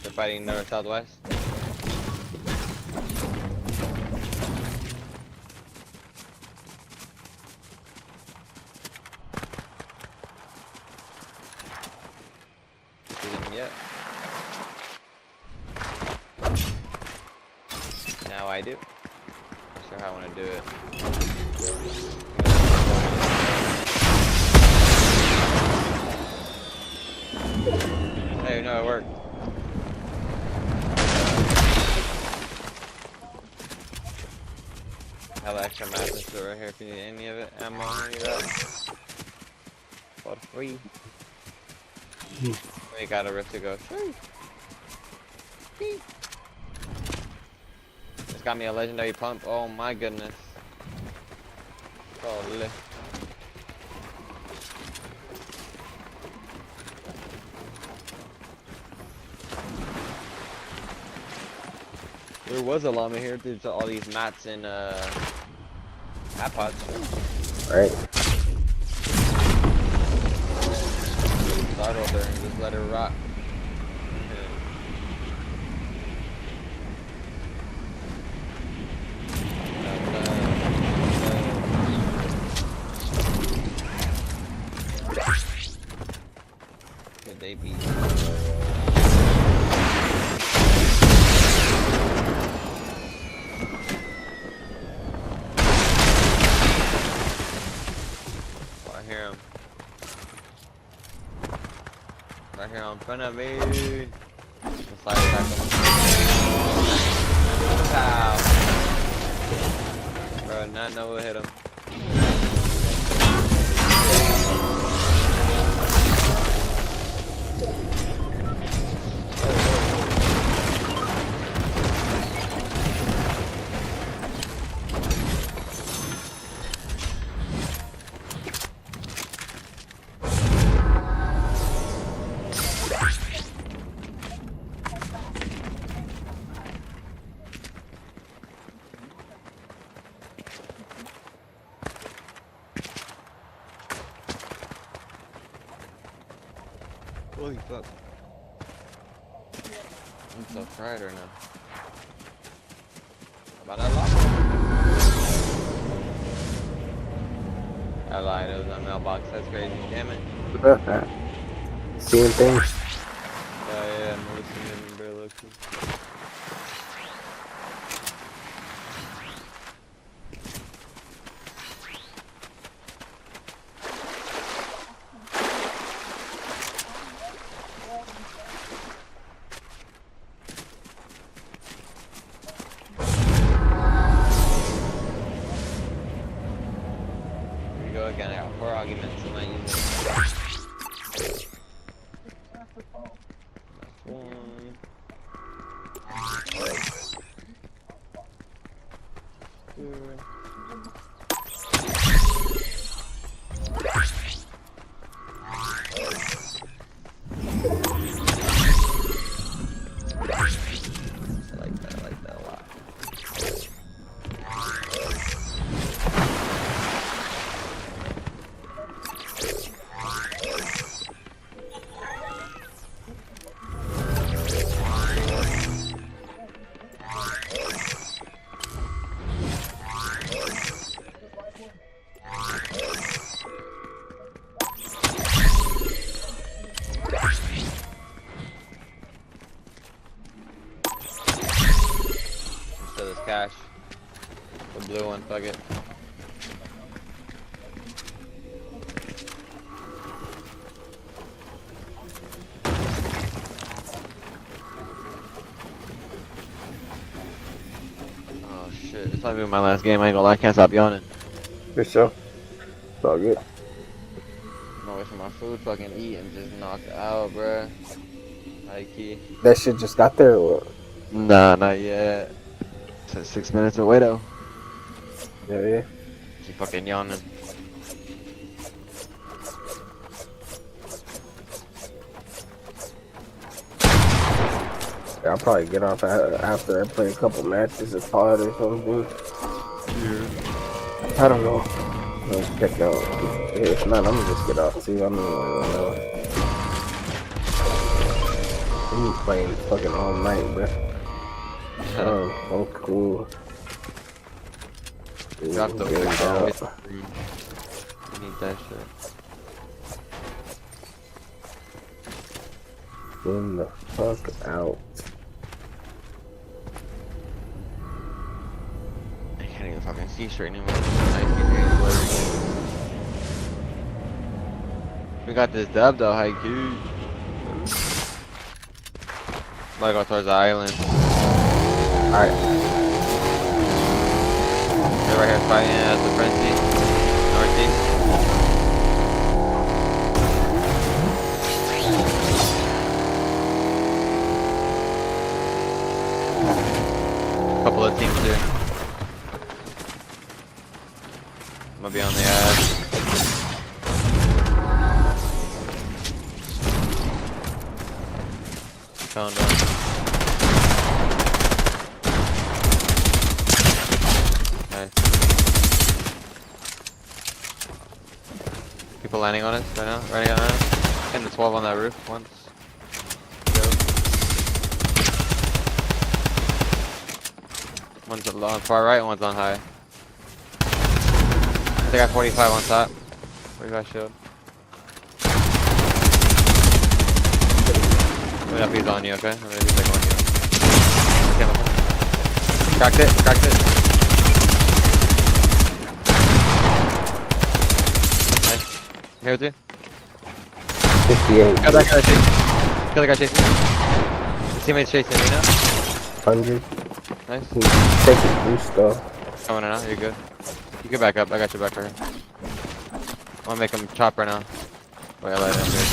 They're fighting north southwest. See them yet? Now I do. Not sure how I want to do it. Hey, no, it worked. I have extra matches right here if you need any of it. Ammo, any of that. For free. We got a rift to go. It's got me a legendary pump. Oh my goodness. Holy. There was a llama here. There's all these mats and hat pods. Right. Start over and just let her rock. Could they be? Oh, I hear him. Right here in front of me. Slide attack him. Pow. Bro, not know what hit him. Holy fuck. I'm so fried right now. How about that lock? I lied, it was on mailbox. That's crazy. Damn it. Seeing things. Yeah, I'm listening to him very low-key. arguments, I might use it. I like that a lot. So this cash. The blue one, fuck it. Oh shit, this might be my last game, I ain't gonna lie, I can't stop yawning. For sure. It's all good. I'm away from my food, fucking eat and just knocked out, bruh. High key. That shit just got there or what? Nah, not yet. It's 6 minutes away though. Yeah. Keep fucking yawning. Yeah, I'll probably get off after I play a couple matches of pod or something. I don't know. Let's check out. If not, I'm gonna just get off too. I mean, I don't know. I'm playing fucking all night, bro. Oh, cool. Drop the Get word out. You need that shit. Get the fuck out. I can't even fucking see straight anymore. We got this dub though, high key. Might go towards the island. Alright. They're right here fighting at the frenzy. Northeast. Couple of teams here. I'm gonna be on the edge. Found one. Nice. People landing on us right now. Running on us. Getting the 12 on that roof once. One's on far right, one's on high. They got 45 on top. 45 shield. Let me know if he's on you, okay? Let me know if he's like on you. Okay, cracked it, cracked it. Nice. Here with you. 58. Kill that guy chasing. Kill the guy chasing. His teammate's chasing me now. 100. Nice. Take his boost though. Coming in now, you're good. You can back up, I got your back right here. I'm gonna make him chop right now. Wait, I let him do it.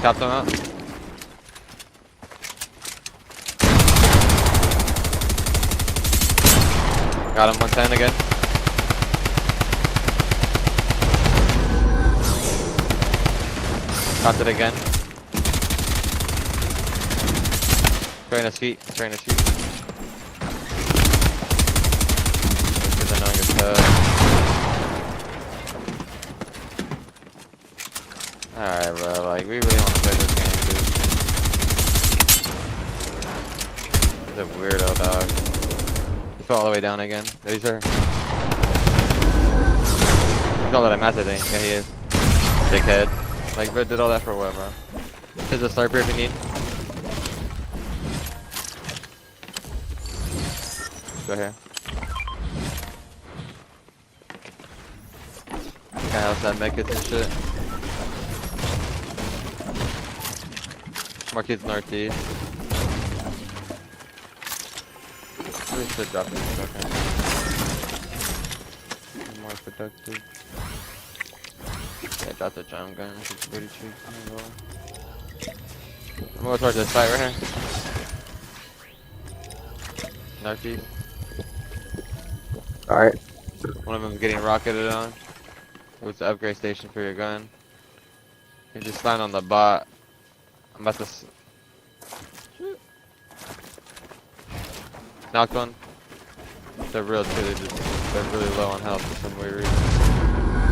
Chopped him out. Got him 110 again. Got it again. Trying his feet, trying his feet. He's annoying as hell. Alright, bro, like, we really want to play this game, dude. He's a weirdo, dog. He fell all the way down again. He's there. He's all that I'm at, I think. Yeah, he is. Big head. Like, bro, did all that for what, bro? There's a sniper if you need. Go here. Guy else that mechas and shit. More kids northeast. Really should drop this, okay. more productive. Yeah, drop the drum gun. It's pretty cheap. I'm going towards this site right here. Northeast. Alright. One of them's getting rocketed on. What's the upgrade station for your gun? You just land on the bot. I'm about to. Knocked one. They're real too. They're really low on health for some weird reason.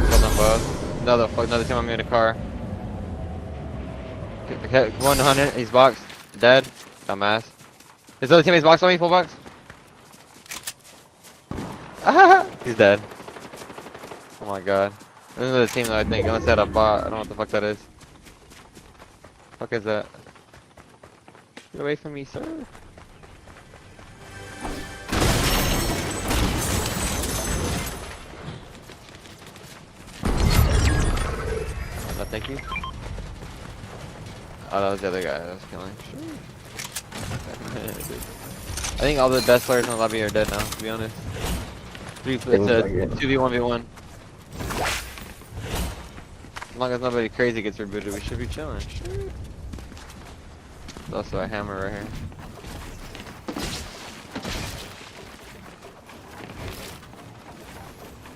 Killed them both. Another team on me in a car. Okay, 100. He's boxed. Dead. Dumbass. His other teammate's boxed on me. Full box. He's dead. Oh my god. This is another team though, I think. Unless they had a bot. I don't know what the fuck that is. Fuck is that? Get away from me, sir. No, thank you. Oh, that was the other guy I was killing. I think all the best players in the lobby are dead now, to be honest. It's a 2v1v1. As long as nobody crazy gets rebooted, we should be chilling. Sure. There's also a hammer right here.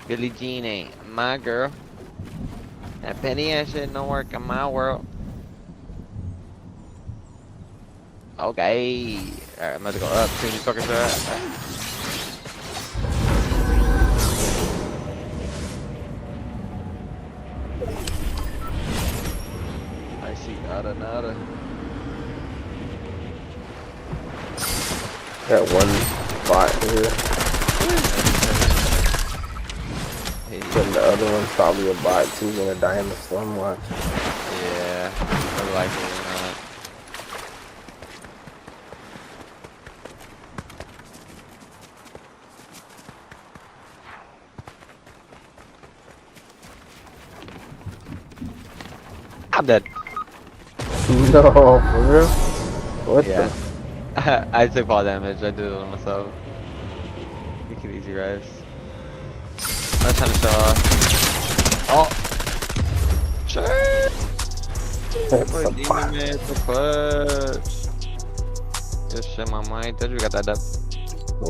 Billie Jean ain't my girl. That penny ass shit don't work in my world. Okay. Alright, I'm about to go up. See these fuckers are at. I see nada. Got one bot here. And the other one's probably a bot too, gonna die in the storm watch. Yeah, more likely than not. I'm dead. No, for real? What yeah. the? I took fall damage. I did it on myself. Make it easy, guys. I'm trying to show off. Oh! Sure! That's a bot. It's a push. Just shit my mind. Told you we got that dub.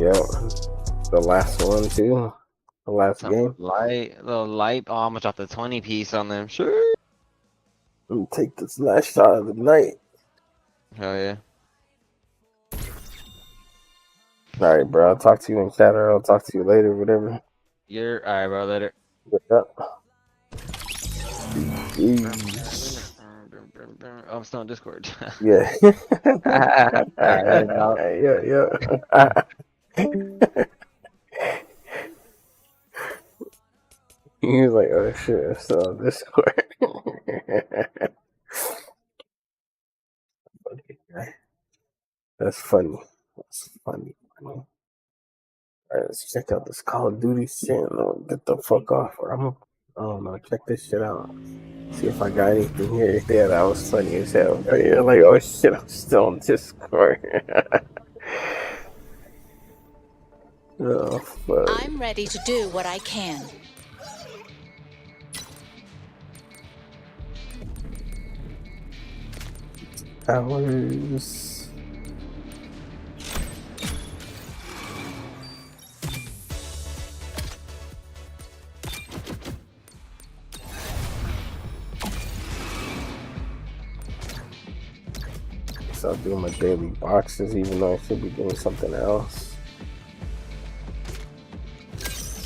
Yep. The last one too. The last game. Little light. Oh, I'm gonna drop the 20 piece on them. Sure. Let me take this last shot of the night. Hell yeah. Alright, bro. I'll talk to you in chat, or I'll talk to you later, whatever. You're alright, bro. Later. Yep. Oh, I'm still on Discord. Yeah. Alright, yeah. He was like, oh shit, I'm still on Discord. That's funny. Alright, let's check out this Call of Duty shit. Get the fuck off. I don't know. Check this shit out. See if I got anything here. Yeah, that was funny as hell. Oh, yeah, like, oh shit, I'm still on Discord. Oh, fuck. I'm ready to do what I can. Hours. Stop doing my daily boxes, even though I should be doing something else.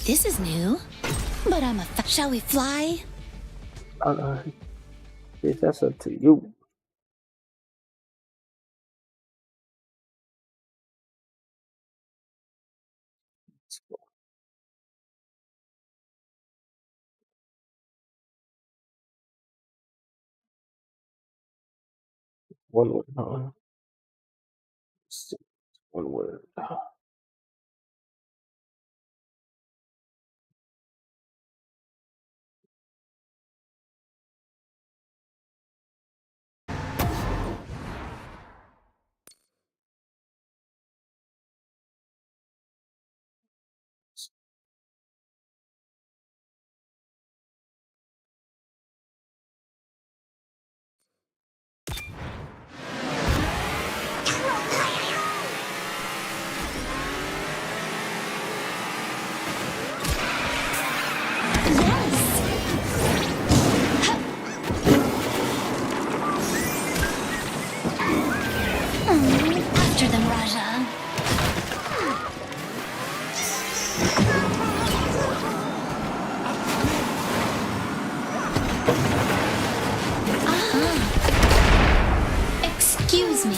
This is new, but shall we fly? Bitch, that's up to you. One word, huh? One word. Excuse me.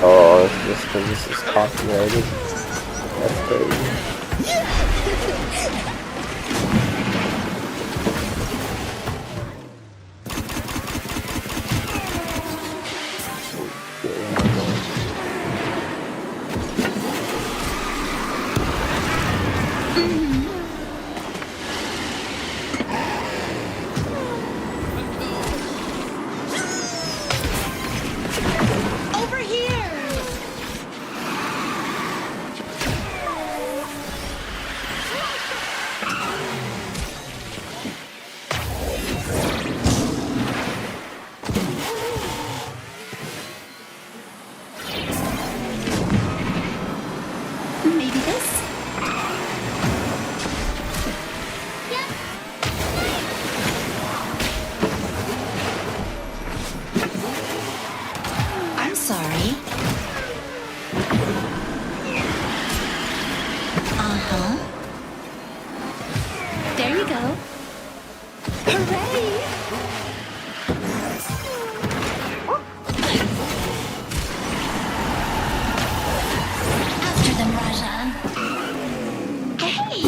Oh, it's just because this is copyrighted. That's crazy. Over here! Maybe this? I'm sorry. Uh-huh. There you go. Hooray! After them, Raja. Hey!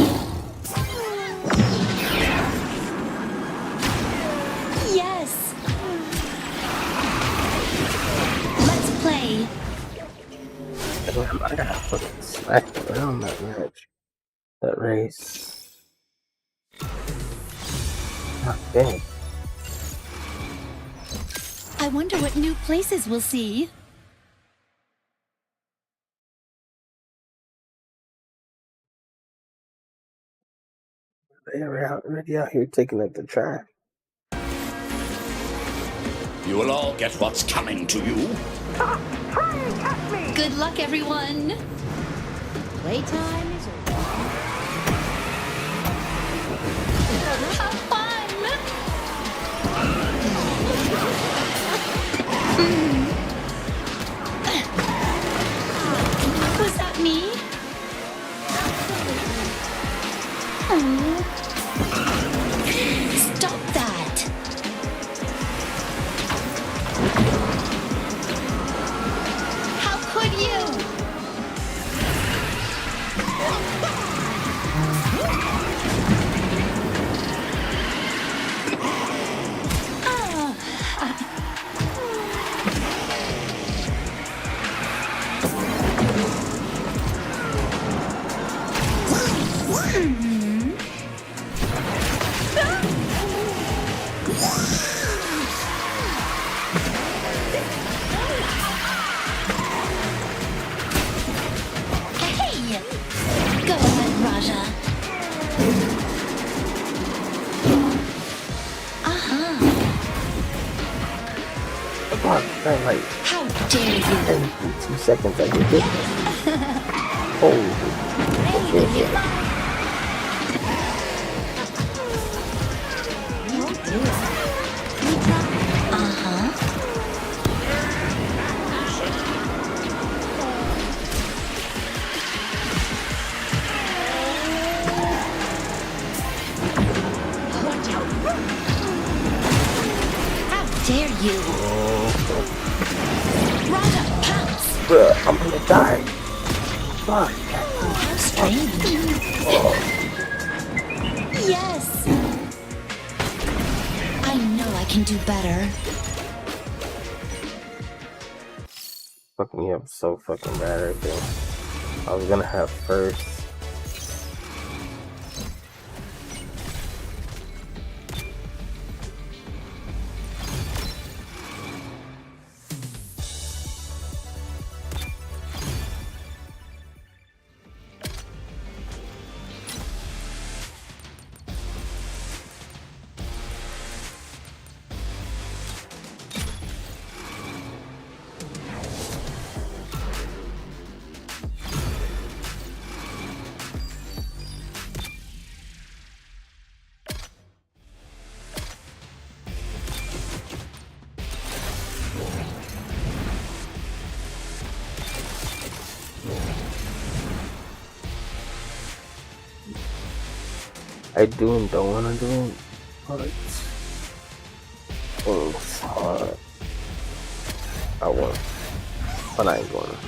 Yes! Let's play. I gotta fucking smack around that match. That race. God dang. I wonder what new places we'll see. They're already out here taking it to track. You will all get what's coming to you. Good luck, everyone. Playtime is over. Have fun! Was that me? Stop that! How could you? Hey! Go ahead, Raja. Uh-huh. About that, like, How dare you? 2 seconds I get hit. Holy shit. Uh-huh. How dare you? Raja, pounce! Bruh, I'm gonna die. Fuck. How strange. Yes! I know I can do better. Fucking me up so fucking bad right there. I was gonna have first. I do and don't want to do it, but it's hard. I want, but I ain't gonna.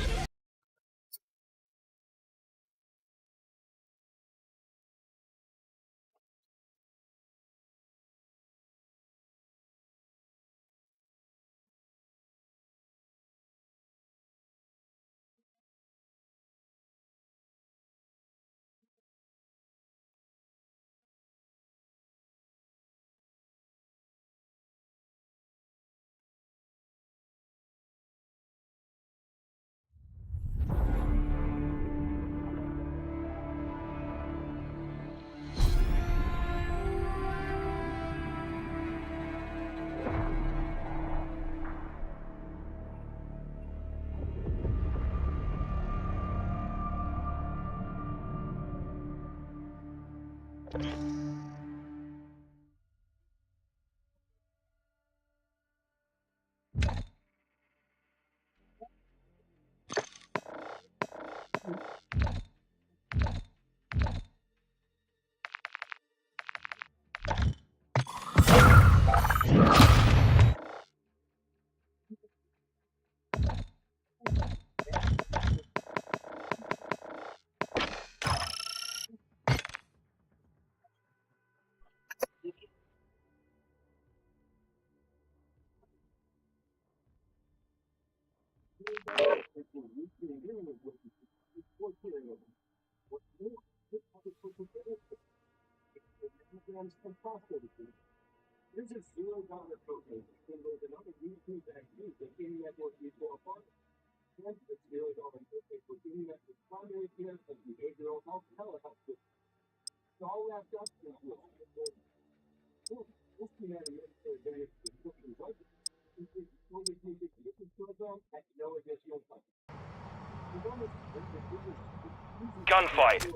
Gunfight.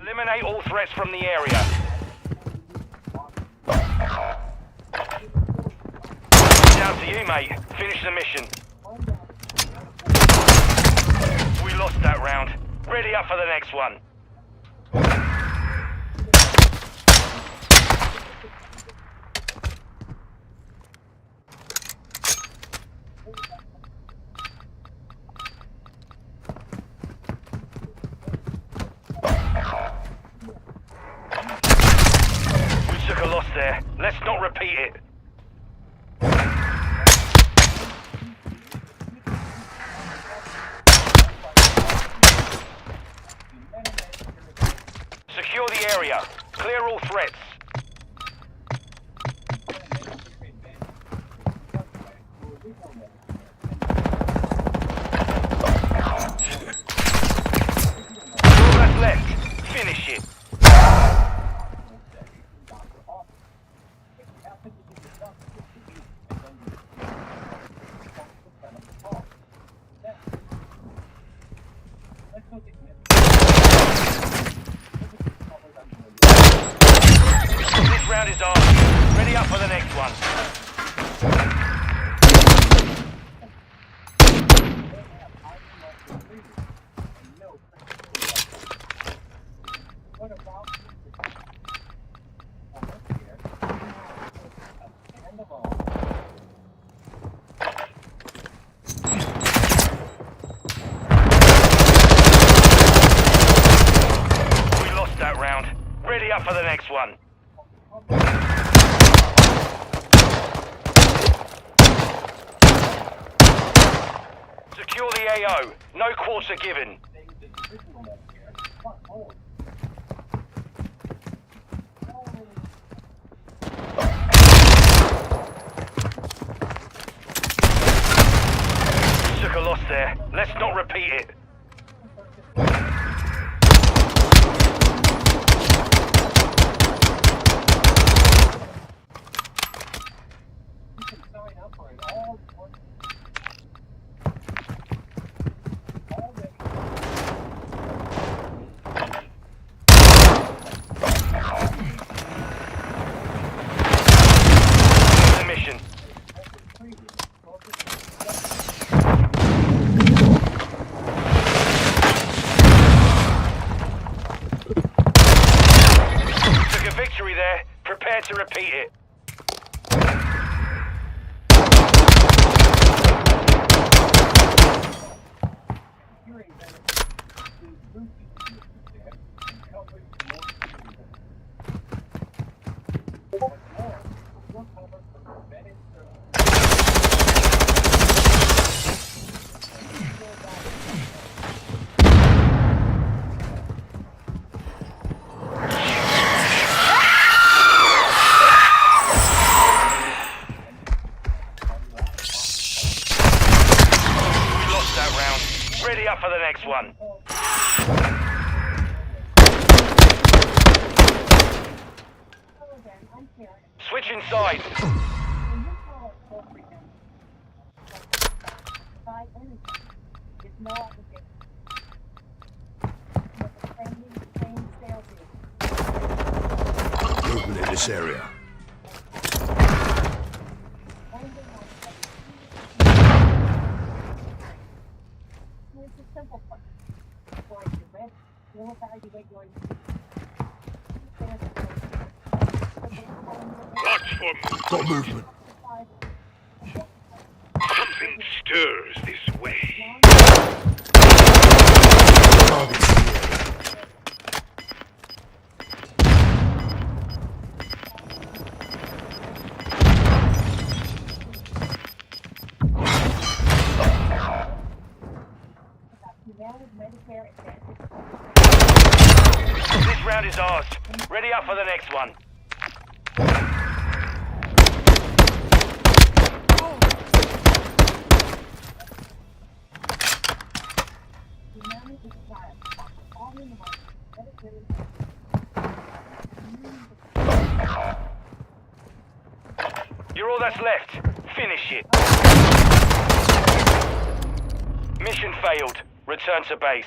Eliminate all threats from the area. Down to you, mate. Finish the mission. We lost that round. Ready up for the next one. We took a loss there. Let's not repeat it. Secure the area. Clear all threats. All that's left. Finish it. This round is ours. Ready up for the next one. We lost that round. Ready up for the next one. Secure the AO. No quarter given. Took a loss there. Let's not repeat it. ready up for the next one. Switching sides. Movement in this area. Watch for Got movement. something stirs this way. This round is ours. Ready up for the next one. You're all that's left. Finish it. Mission failed. Return to base.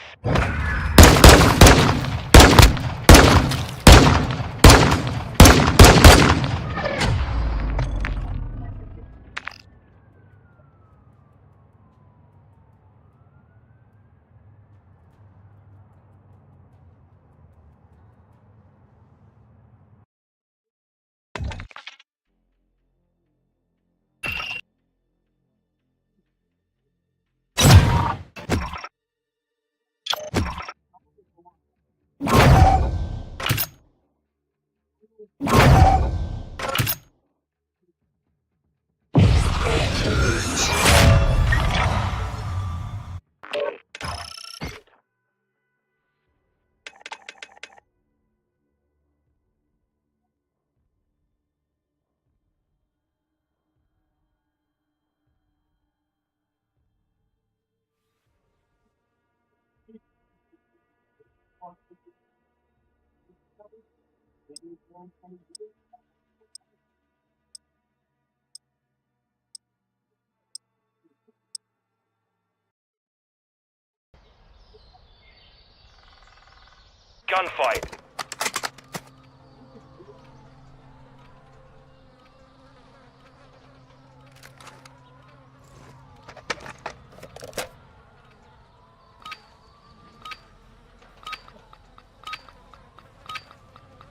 Gunfight.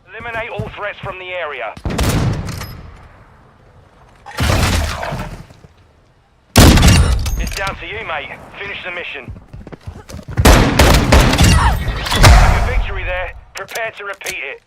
Eliminate all threats from the area. It's down to you, mate. Finish the mission. Have a victory there. Prepare to repeat it.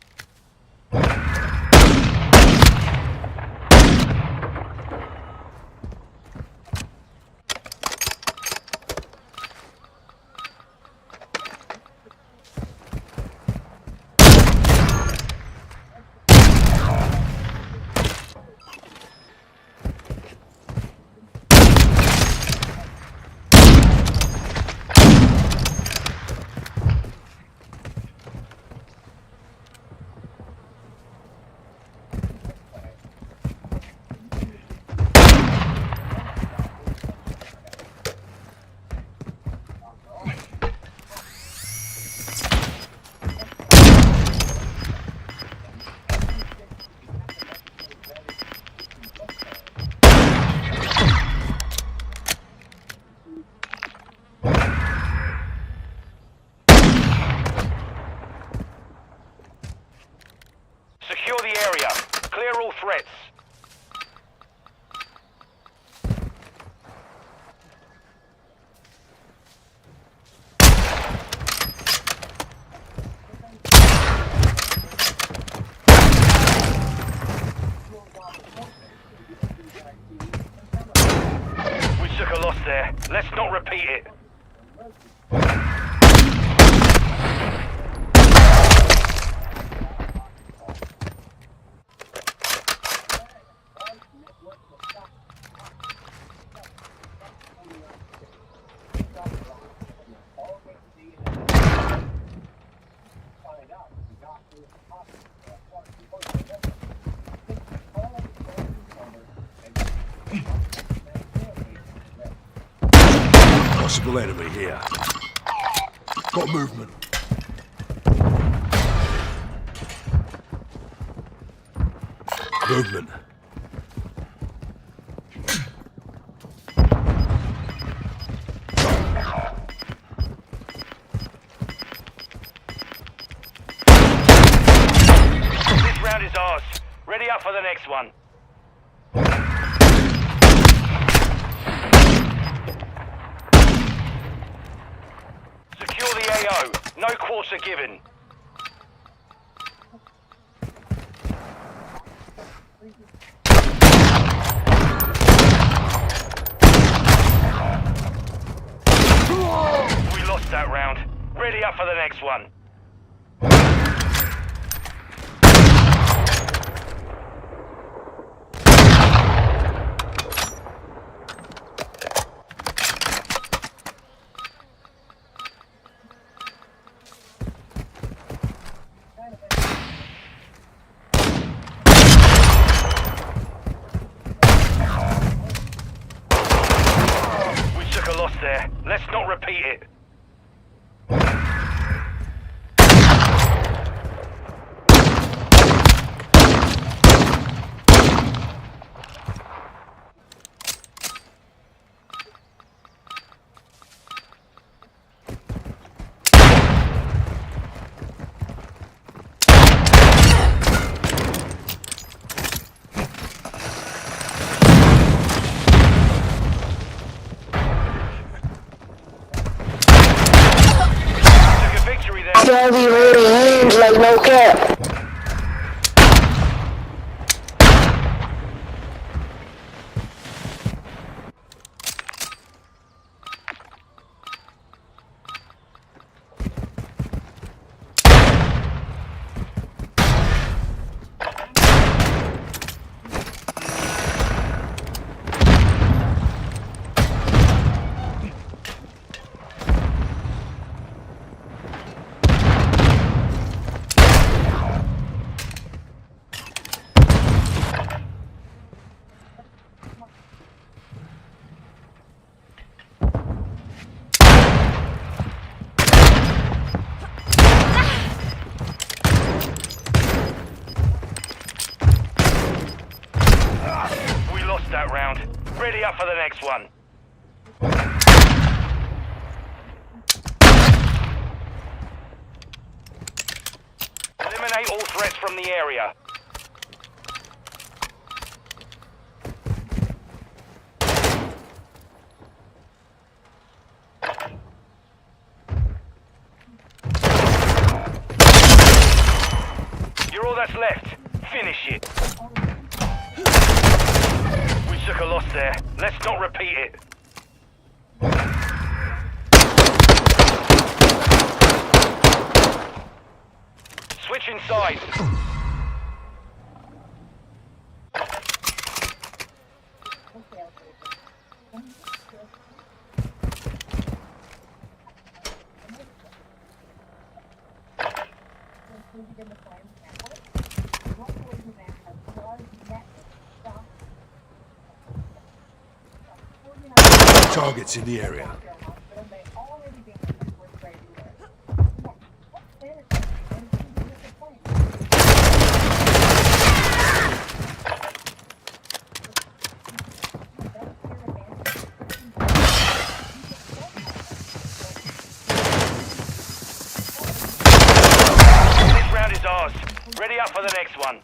Secure the area. Clear all threats. We took a loss there. Let's not repeat it. Possible enemy here. Got movement. Movement. This round is ours. Ready up for the next one. Secure the AO. No quarter given. We lost that round. Ready up for the next one. We took a loss there. Let's not repeat it. Took a victory there. Heavy really hands like no cap. We lost that round. Ready up for the next one. Eliminate all threats from the area. You're all that's left. Finish it. We took a loss there. Let's not repeat it. Switching sides. Targets in the area. This round is ours. Ready up for the next one.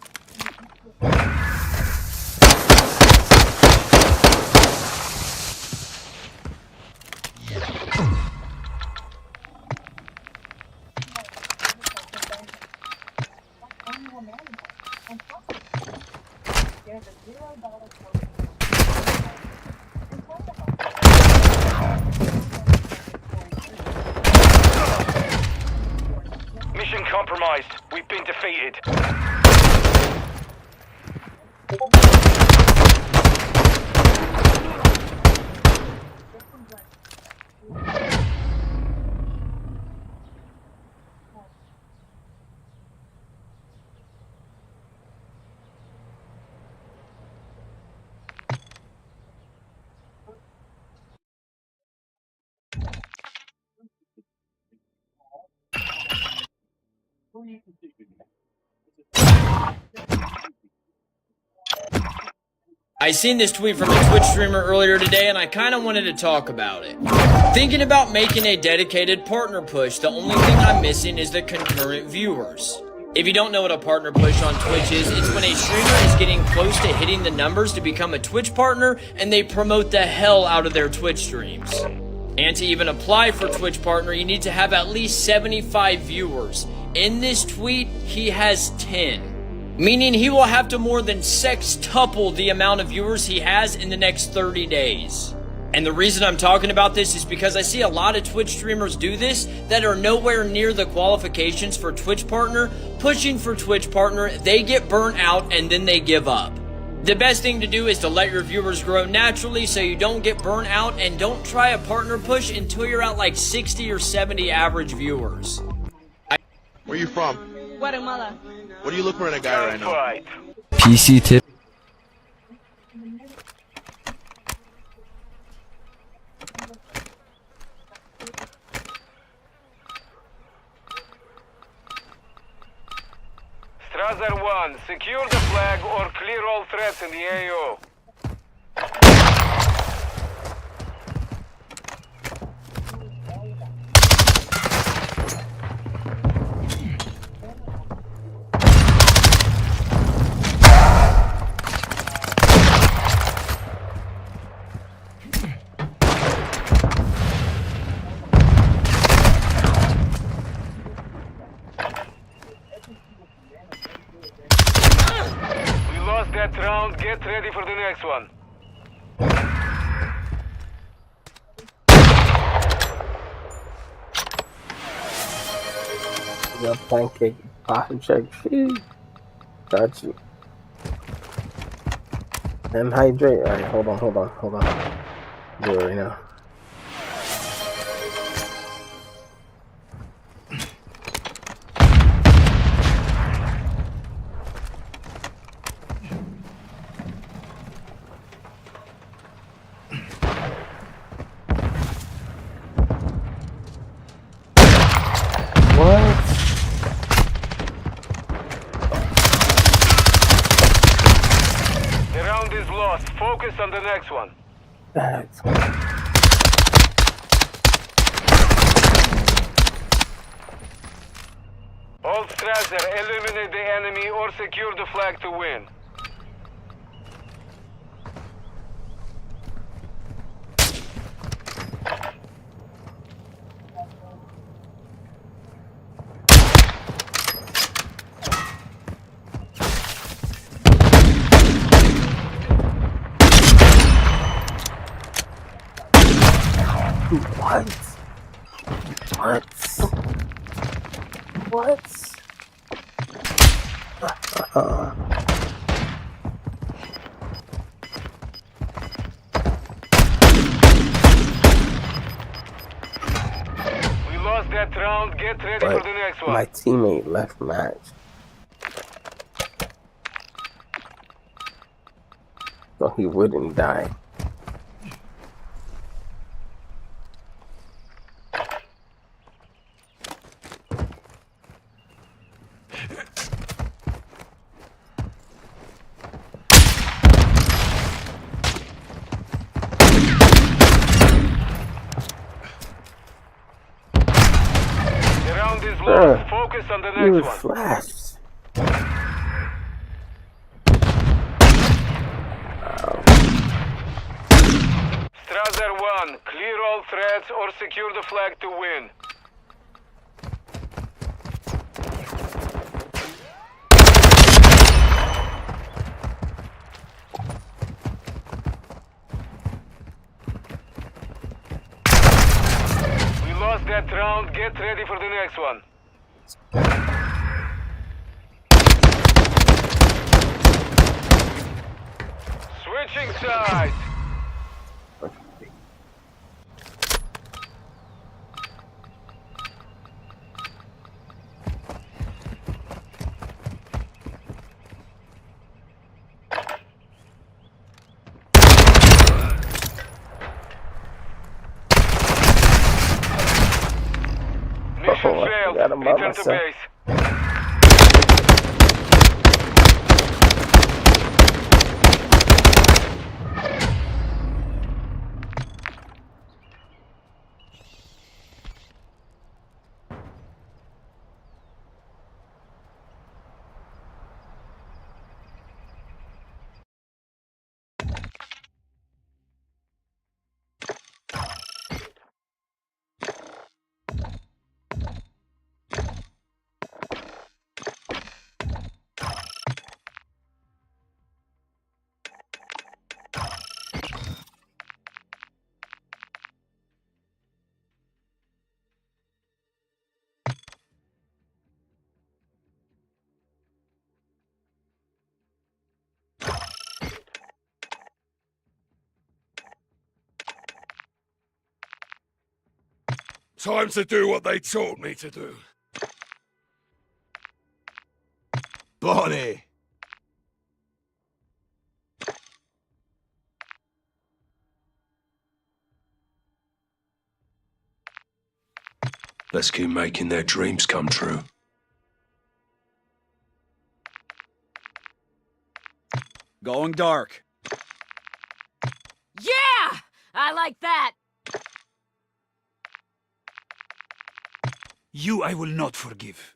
Mission compromised. We've been defeated. I seen this tweet from a Twitch streamer earlier today and I kind of wanted to talk about it. Thinking about making a dedicated partner push, the only thing I'm missing is the concurrent viewers. If you don't know what a partner push on Twitch is, it's when a streamer is getting close to hitting the numbers to become a Twitch partner and they promote the hell out of their Twitch streams. And to even apply for Twitch partner, you need to have at least 75 viewers. In this tweet, he has 10. Meaning he will have to more than sextuple the amount of viewers he has in the next 30 days. And the reason I'm talking about this is because I see a lot of Twitch streamers do this that are nowhere near the qualifications for Twitch partner, pushing for Twitch partner, they get burnt out and then they give up. The best thing to do is to let your viewers grow naturally so you don't get burnt out, and don't try a partner push until you're at like 60 or 70 average viewers. Where you from? Guatemala. What do you look for in a guy right now? PC tip. Strasser 1, secure the flag or clear all threats in the AO. That round, get ready for the next one. Your pancake pop and check. Got you. And hydrate. Alright, hold on. Do it right now. The round is lost. Focus on the next one. Hold Strasser, eliminate the enemy or secure the flag to win. What? We lost that round. Get ready for the next one. My teammate left match. So he wouldn't die. Focus on the next one. Flashed. Strasser 1, clear all threats or secure the flag to win. We lost that round. Get ready for the next one. Switching sides. Mission failed. Return to base. Time to do what they taught me to do. Bonnie! Let's keep making their dreams come true. Going dark. Yeah! I like that! You I will not forgive.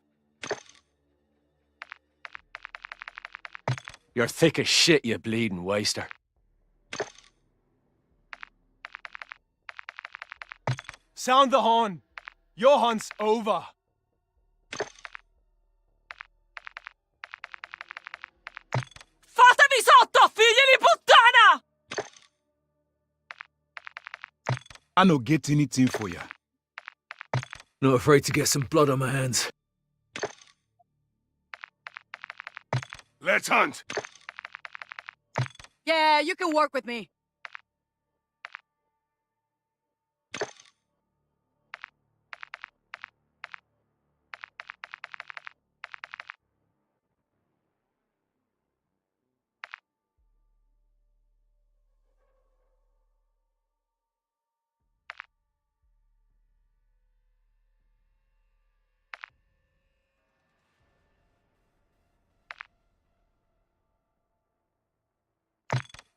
You're thick as shit, you bleeding waster. Sound the horn. Your hunt's over. Fatemi sotto, figli di puttana! I no get anything for ya. Not afraid to get some blood on my hands. Let's hunt. Yeah, you can work with me.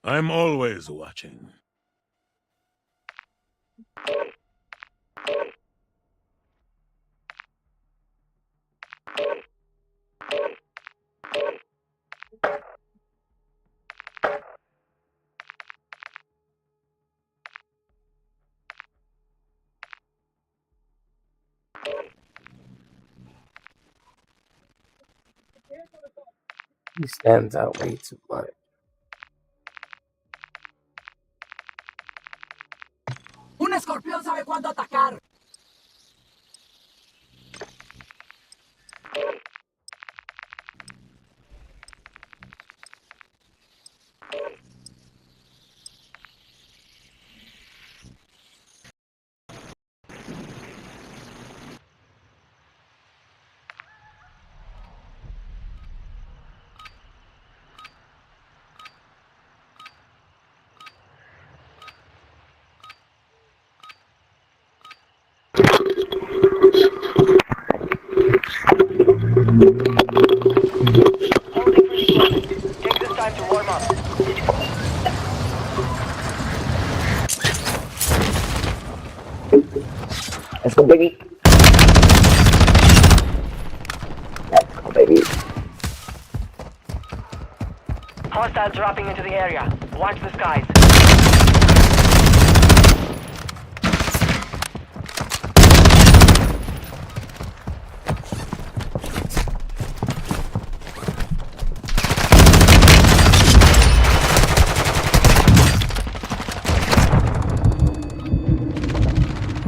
I'm always watching. He stands out way too much. Un escorpión sabe cuándo atacar. Take this time to warm up. Let's go, baby. Let's go, baby. Hostiles dropping into the area. Watch the skies.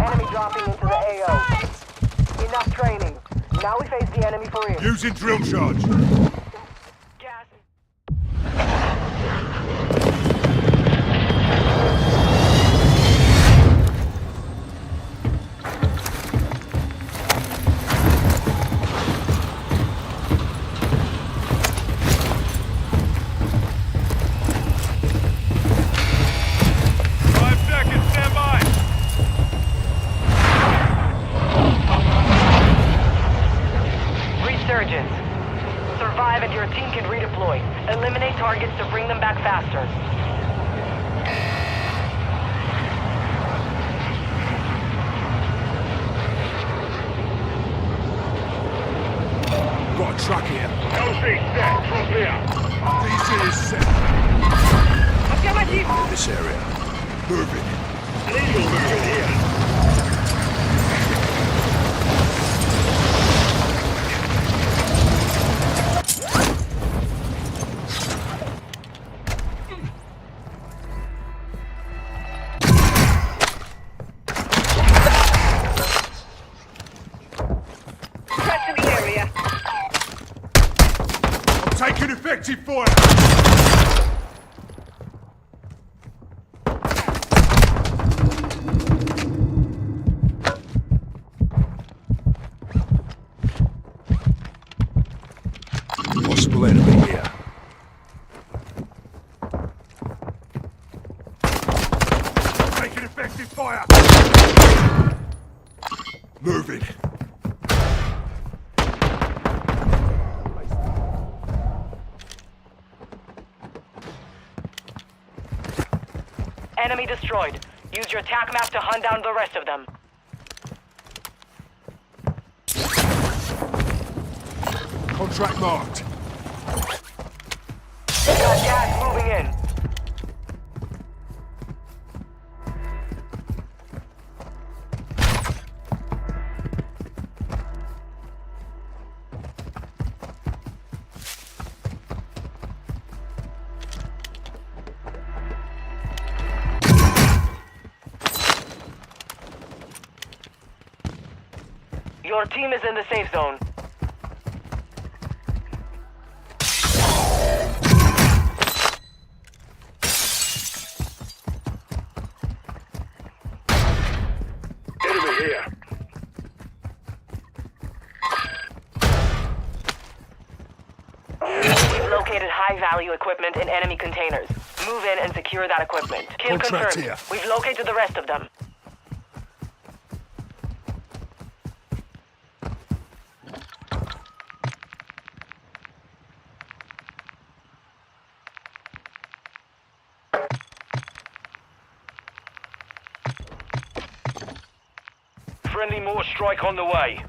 Enemy dropping into the AO. Enough training. Now we face the enemy for real. Using drill charge. Resurgence. Survive and your team can redeploy. Eliminate targets to bring them back faster. Got a truck here. LC set. Drop here. DC is set. This area. Moving. Illegal moving here. Taking effective fire! Effective fire! Moving. Enemy destroyed. Use your attack map to hunt down the rest of them. Contract marked. Got gas moving in. Your team is in the safe zone. Enemy here. We've located high-value equipment in enemy containers. Move in and secure that equipment. Kill Contract confirmed. here. We've located the rest of them. Friendly mortar strike on the way.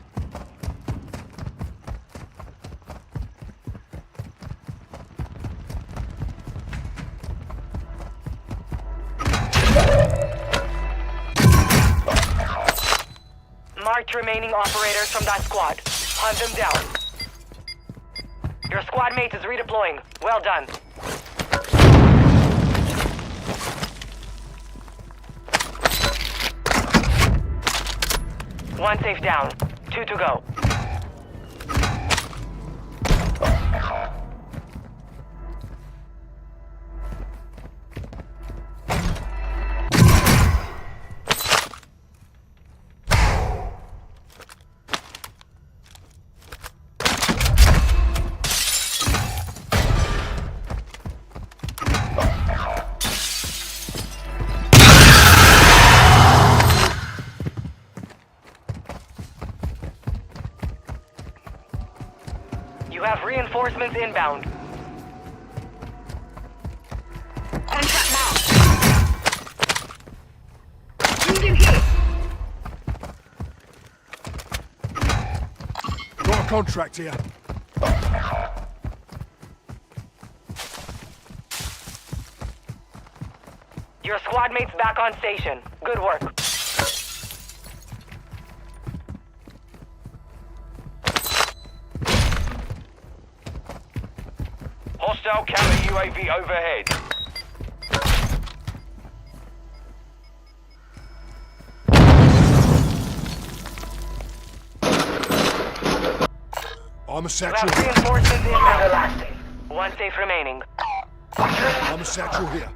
Marked remaining operators from that squad. Hunt them down. Your squad mate is redeploying. Well done. One safe down. 2 to go. You have reinforcements inbound. Contract marked. Moving here. Got a contract here. Your squad mate's back on station. Good work. Hostile counter UAV overhead. I'm a You satchel. have reinforcements inbound. One safe remaining. I'm a satchel here.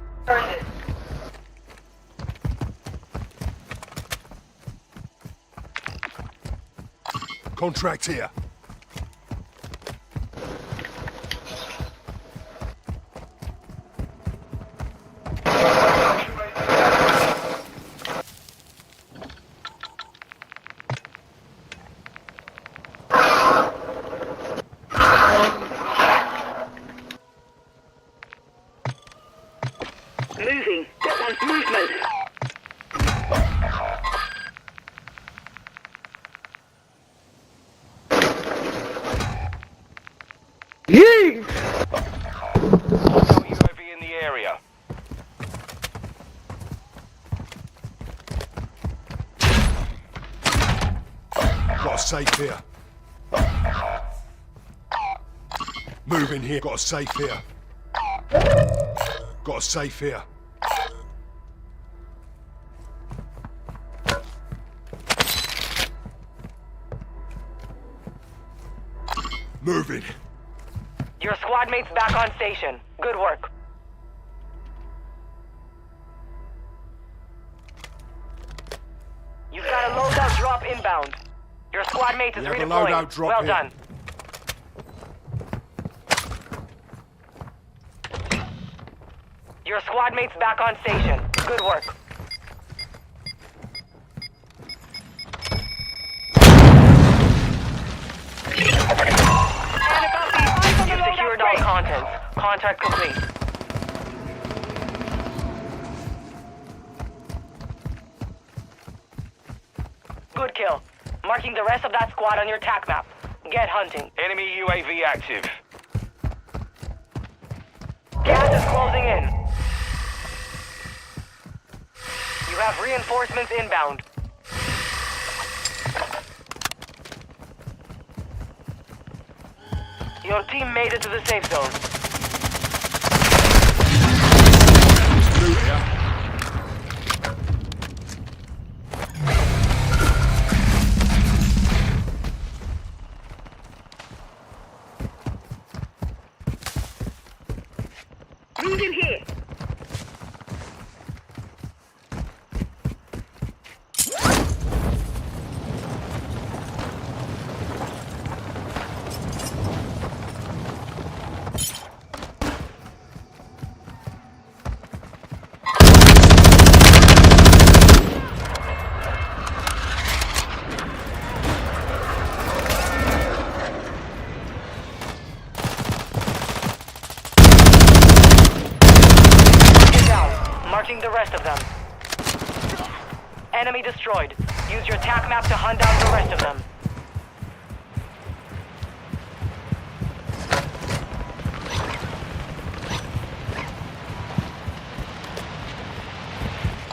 Contract here. Moving. That one's movement. UAV in the area. Got a safe here. Moving here. Got a safe here. Got a safe here. Moving. Your squad mate's back on station. Good work. You've got a loadout drop inbound. Your squad mate is We have a redeploying. loadout drop Well here. done. Your squad mate's back on station. Good work. You've secured all contents. Contract complete. Good kill. Marking the rest of that squad on your TAC map. Get hunting. Enemy UAV active. Gas is closing in. You have reinforcements inbound. Your team made it to the safe zone. Moving here. Marking the rest of them. Enemy destroyed. Use your TAC map to hunt down the rest of them.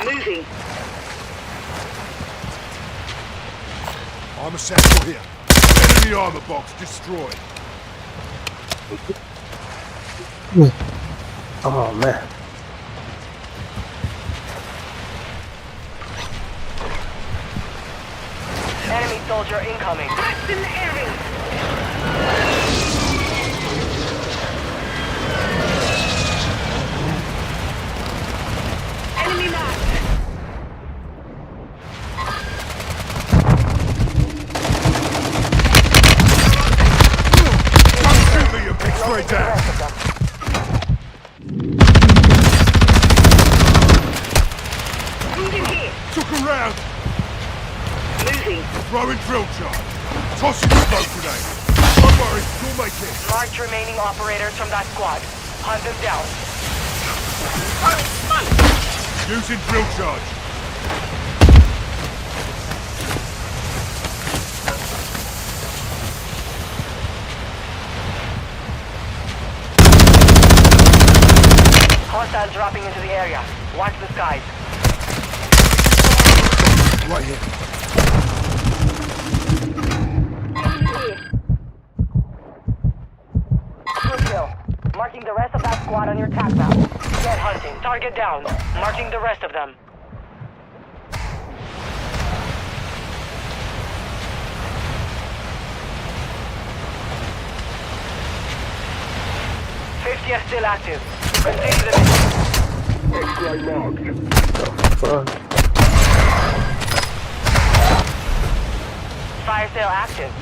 Moving. I'm essential here. Enemy armor box destroyed. Oh man. Enemy soldier incoming. That's in the area. Enemy marked. Come shoot me, you big straight down. Moving here. Took a round. Moving. Throwing drill charge. Tossing the boat grenade. Don't worry, you'll make it. Marked remaining operators from that squad. Hunt them down. Using drill charge. Hostiles dropping into the area. Watch the skies. Right here. Good kill. Marking the rest of that squad on your TAC map. Get hunting. Target down. Marking the rest of them. FTF still active. Continue the mission. X-ray marked. Fire sale active.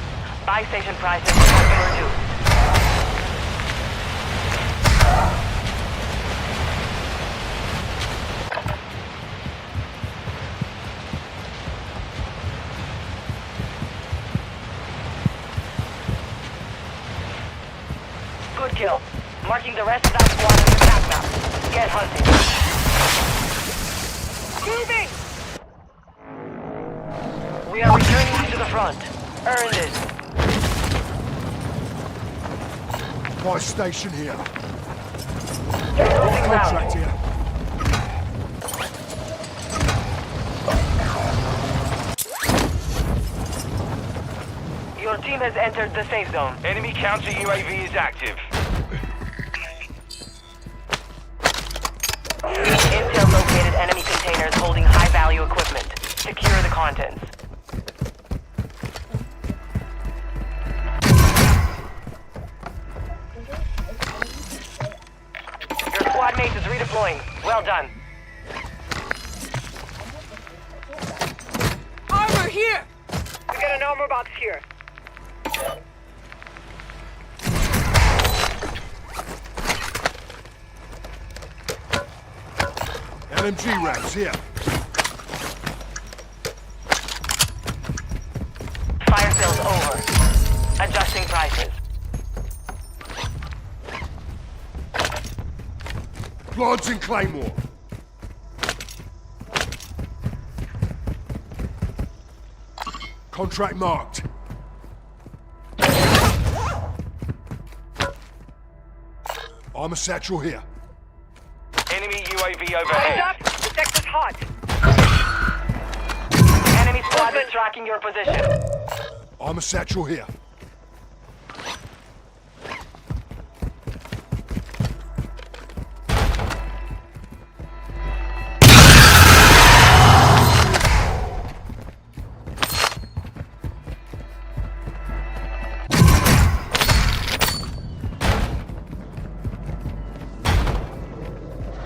Buy station prices have been reduced. Good kill. Marking the rest of that squad on your map map. Get hunting. Moving. We are returning you to the front. Earned it. My station here. Moving Contract round. here. Your team has entered the safe zone. Enemy counter UAV is active. Intel located enemy containers holding high-value equipment. Secure the contents. Your squad mate is redeploying. Well done. Armor here. We got an armor box here. LMG rounds here. Fire sale's over. Adjusting prices. Lodge and Claymore. Contract marked. Armor satchel here. Enemy UAV Eyes overhead. up. The sector's hot. Enemy squad is tracking your position. Armor satchel here.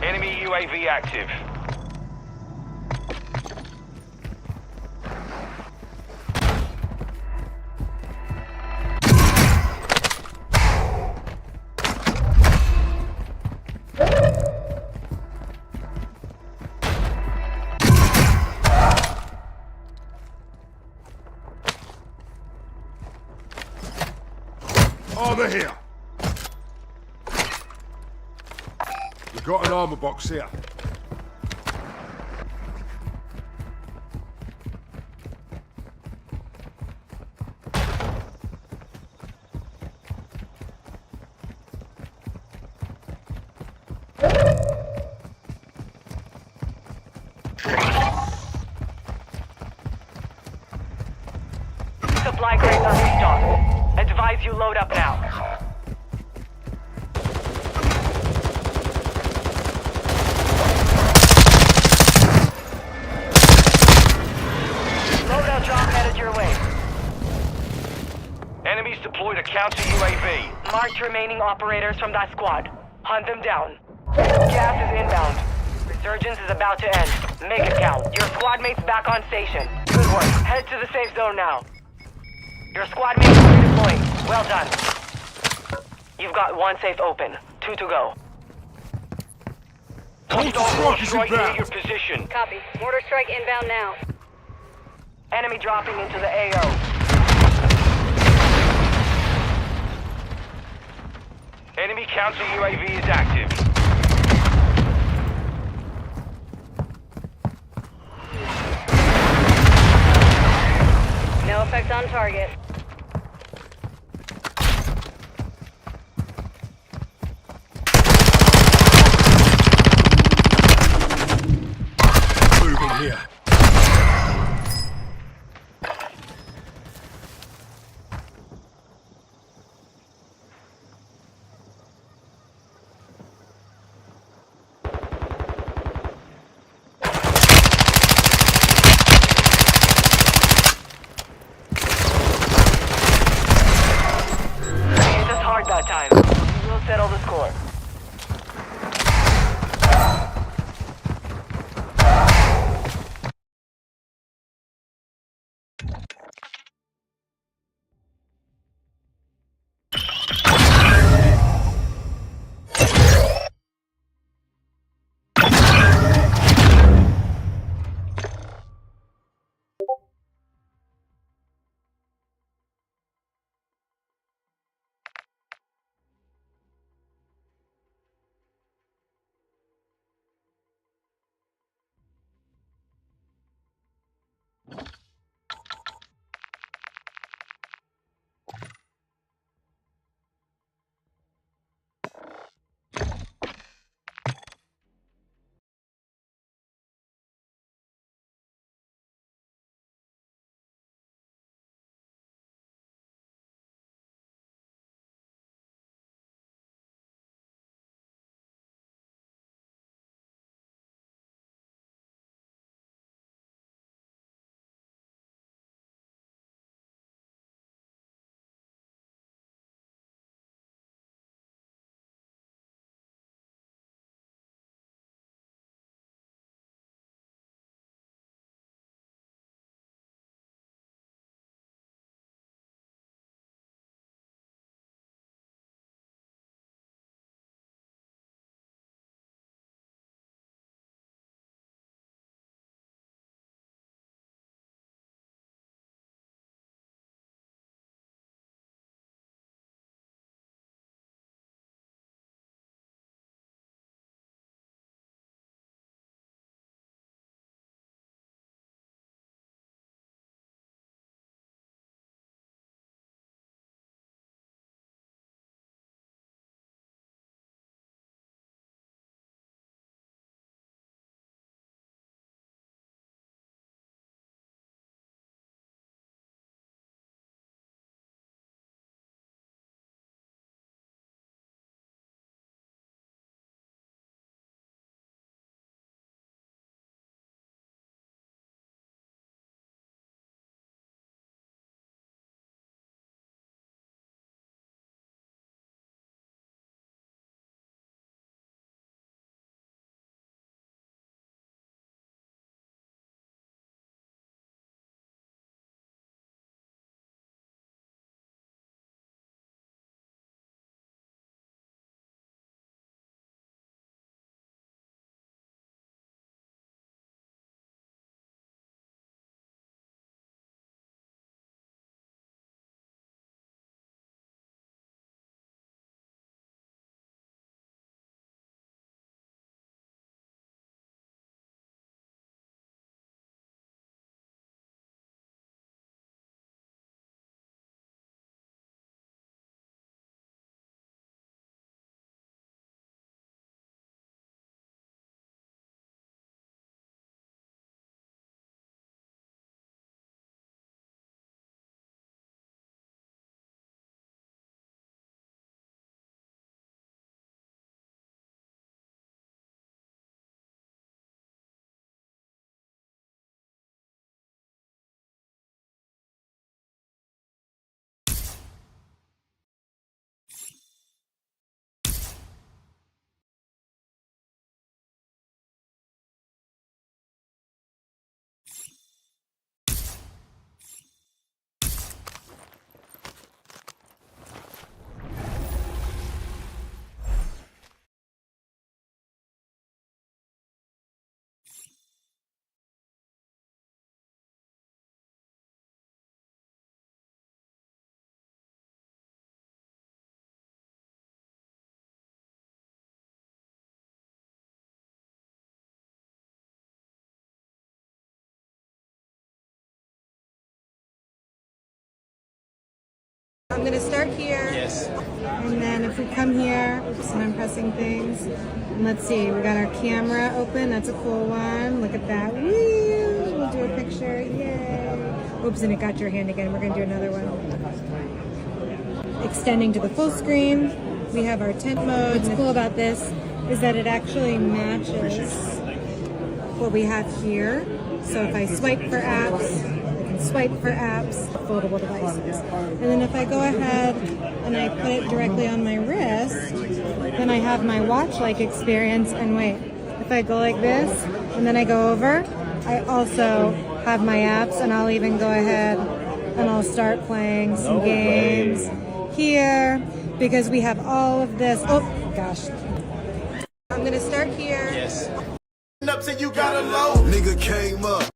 Enemy UAV active. Armor here. We've got an armor box here. Supply crates are restocked. Advise you load up now. Loadout drop headed your way. Enemies deployed a counter UAV. Marked remaining operators from that squad. Hunt them down. Gas is inbound. Resurgence is about to end. Make it count. Your squad mates back on station. Good work. Head to the safe zone now. Your squad mates are redeploying. Well done. You've got one safe open. 2 to go. Hostile mortar strike near your position. Copy. Mortar strike inbound now. Enemy dropping into the AO. Enemy counter UAV is active. No effect on target. Moving here. Hit us hard that time. We'll settle the score. I'm gonna start here. Yes. And then if we come here, oops, and I'm pressing things. And let's see, we got our camera open. That's a cool one. Look at that. Woo! We'll do a picture. Yay. Oops, and it got your hand again. We're gonna do another one. Extending to the full screen. We have our tent mode. What's cool about this is that it actually matches what we have here. So if I swipe for apps, I can swipe for apps, foldable devices. And then if I go ahead and I put it directly on my wrist, then I have my watch-like experience. And wait, if I go like this and then I go over, I also have my apps, and I'll even go ahead and I'll start playing some games here because we have all of this. Oh gosh. I'm gonna start here. Yes. Up till you got a low. Nigga came up.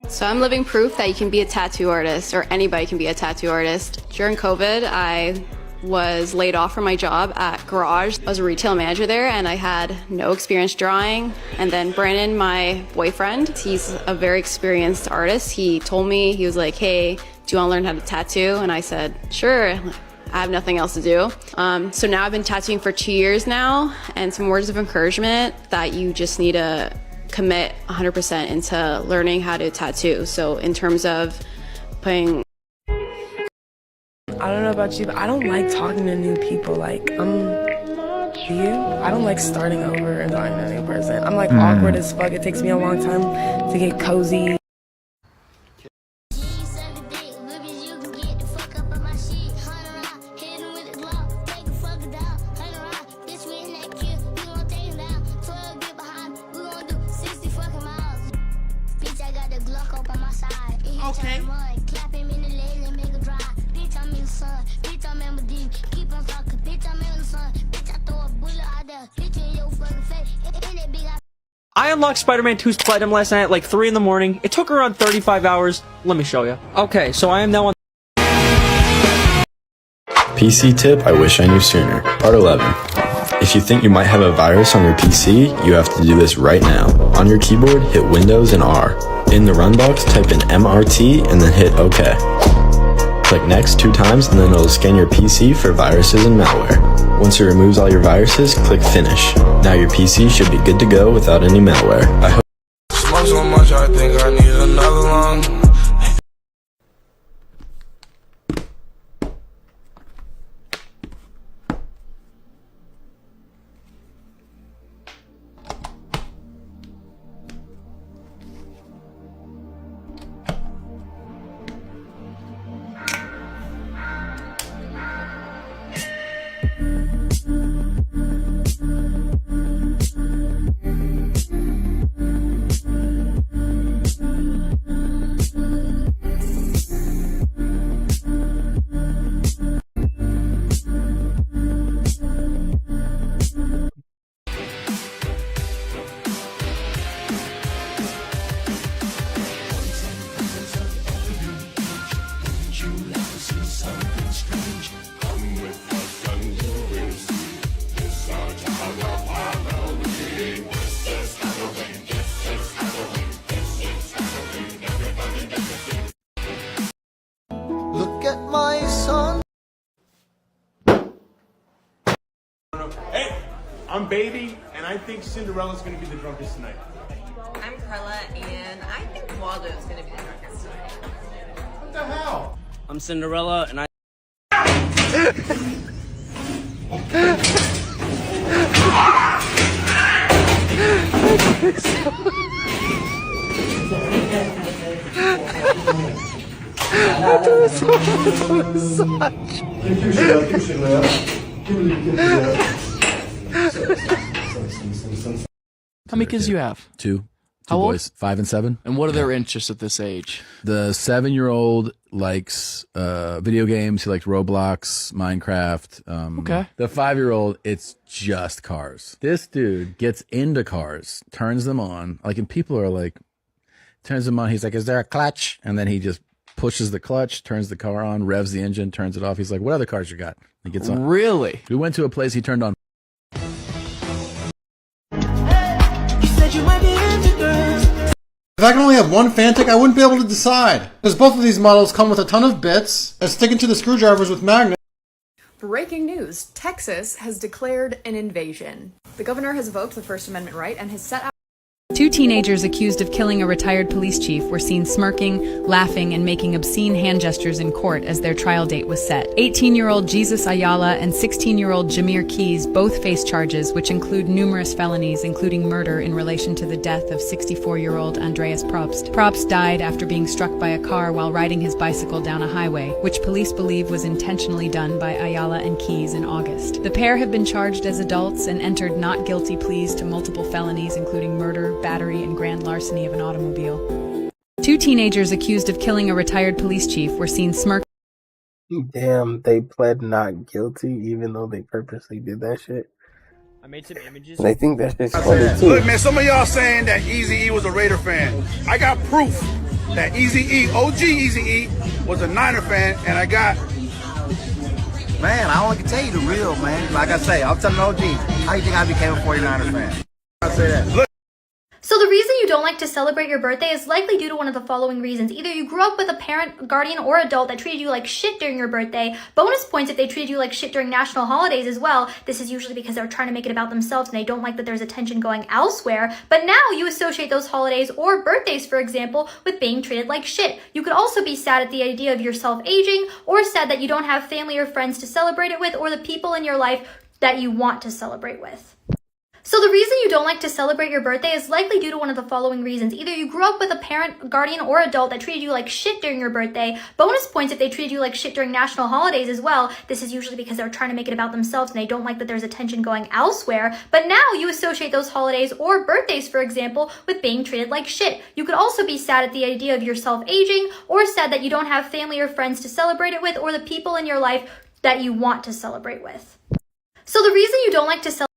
So I'm living proof that you can be a tattoo artist, or anybody can be a tattoo artist. During COVID, I was laid off from my job at Garage. I was a retail manager there, and I had no experience drawing. And then Brandon, my boyfriend, he's a very experienced artist. He told me, he was like, hey, do you want to learn how to tattoo? And I said, sure. I have nothing else to do. So now I've been tattooing for 2 years now, and some words of encouragement that you just need to commit 100% into learning how to tattoo. So in terms of putting... I don't know about you, but I don't like talking to new people. Like, do you? I don't like starting over and talking to a new person. I'm like awkward as fuck. It takes me a long time to get cozy. Okay. I unlocked Spider-Man 2's Platinum last night at like 3 in the morning. It took around 35 hours. Let me show you. Okay, so I am now on... PC tip I wish I knew sooner. Part 11. If you think you might have a virus on your PC, you have to do this right now. On your keyboard, hit Windows and R. In the run box, type in MRT and then hit OK. Click Next 2 times and then it'll scan your PC for viruses and malware. Once it removes all your viruses, click Finish. Now your PC should be good to go without any malware. I hope. Smoke so much, I think I need another one. Look at my son. Hey, I'm Baby, and I think Cinderella's gonna be the drunkest tonight. I'm Carla, and I think Waldo's gonna be the drunkest tonight. What the hell? I'm Cinderella, and I... How many kids do you have? Two How old? boys, 5 and 7. And what are their interests at this age? The 7-year-old likes video games. He likes Roblox, Minecraft. Okay. The 5-year-old, it's just cars. This dude gets into cars, turns them on. Like, and people are like, turns them on. He's like, is there a clutch? And then he just pushes the clutch, turns the car on, revs the engine, turns it off. He's like, what other cars you got? He gets on. Really? We went to a place he turned on. If I can only have one Fantic, I wouldn't be able to decide. Because both of these models come with a ton of bits and stick into the screwdrivers with magnets. Breaking news. Texas has declared an invasion. The governor has invoked the First Amendment right and has set out. Two teenagers accused of killing a retired police chief were seen smirking, laughing, and making obscene hand gestures in court as their trial date was set. 18-year-old Jesus Ayala and 16-year-old Jameer Keys both face charges, which include numerous felonies, including murder in relation to the death of 64-year-old Andreas Probst. Probst died after being struck by a car while riding his bicycle down a highway, which police believe was intentionally done by Ayala and Keys in August. The pair have been charged as adults and entered not guilty pleas to multiple felonies, including murder, battery, and grand larceny of an automobile. Two teenagers accused of killing a retired police chief were seen smirking. Damn, they pled not guilty even though they purposely did that shit. I made some images. And I think that's just funny too. Look, man, some of y'all saying that Eazy-E was a Raider fan. I got proof that Eazy-E, OG Eazy-E, was a Niner fan, and I got... Man, I only can tell you the real, man. Like I say, I'm telling OG, how you think I became a 49ers fan? I say that. Look. So the reason you don't like to celebrate your birthday is likely due to one of the following reasons. Either you grew up with a parent, guardian, or adult that treated you like shit during your birthday. Bonus points if they treated you like shit during national holidays as well. This is usually because they're trying to make it about themselves and they don't like that there's attention going elsewhere. But now you associate those holidays or birthdays, for example, with being treated like shit. You could also be sad at the idea of yourself aging, or sad that you don't have family or friends to celebrate it with, or the people in your life that you want to celebrate with. So the reason you don't like to celebrate your birthday is likely due to one of the following reasons. Either you grew up with a parent, guardian, or adult that treated you like shit during your birthday. Bonus points if they treated you like shit during national holidays as well. This is usually because they're trying to make it about themselves and they don't like that there's attention going elsewhere. But now you associate those holidays or birthdays, for example, with being treated like shit. You could also be sad at the idea of yourself aging, or sad that you don't have family or friends to celebrate it with, or the people in your life that you want to celebrate with. So the reason you don't like to celebrate...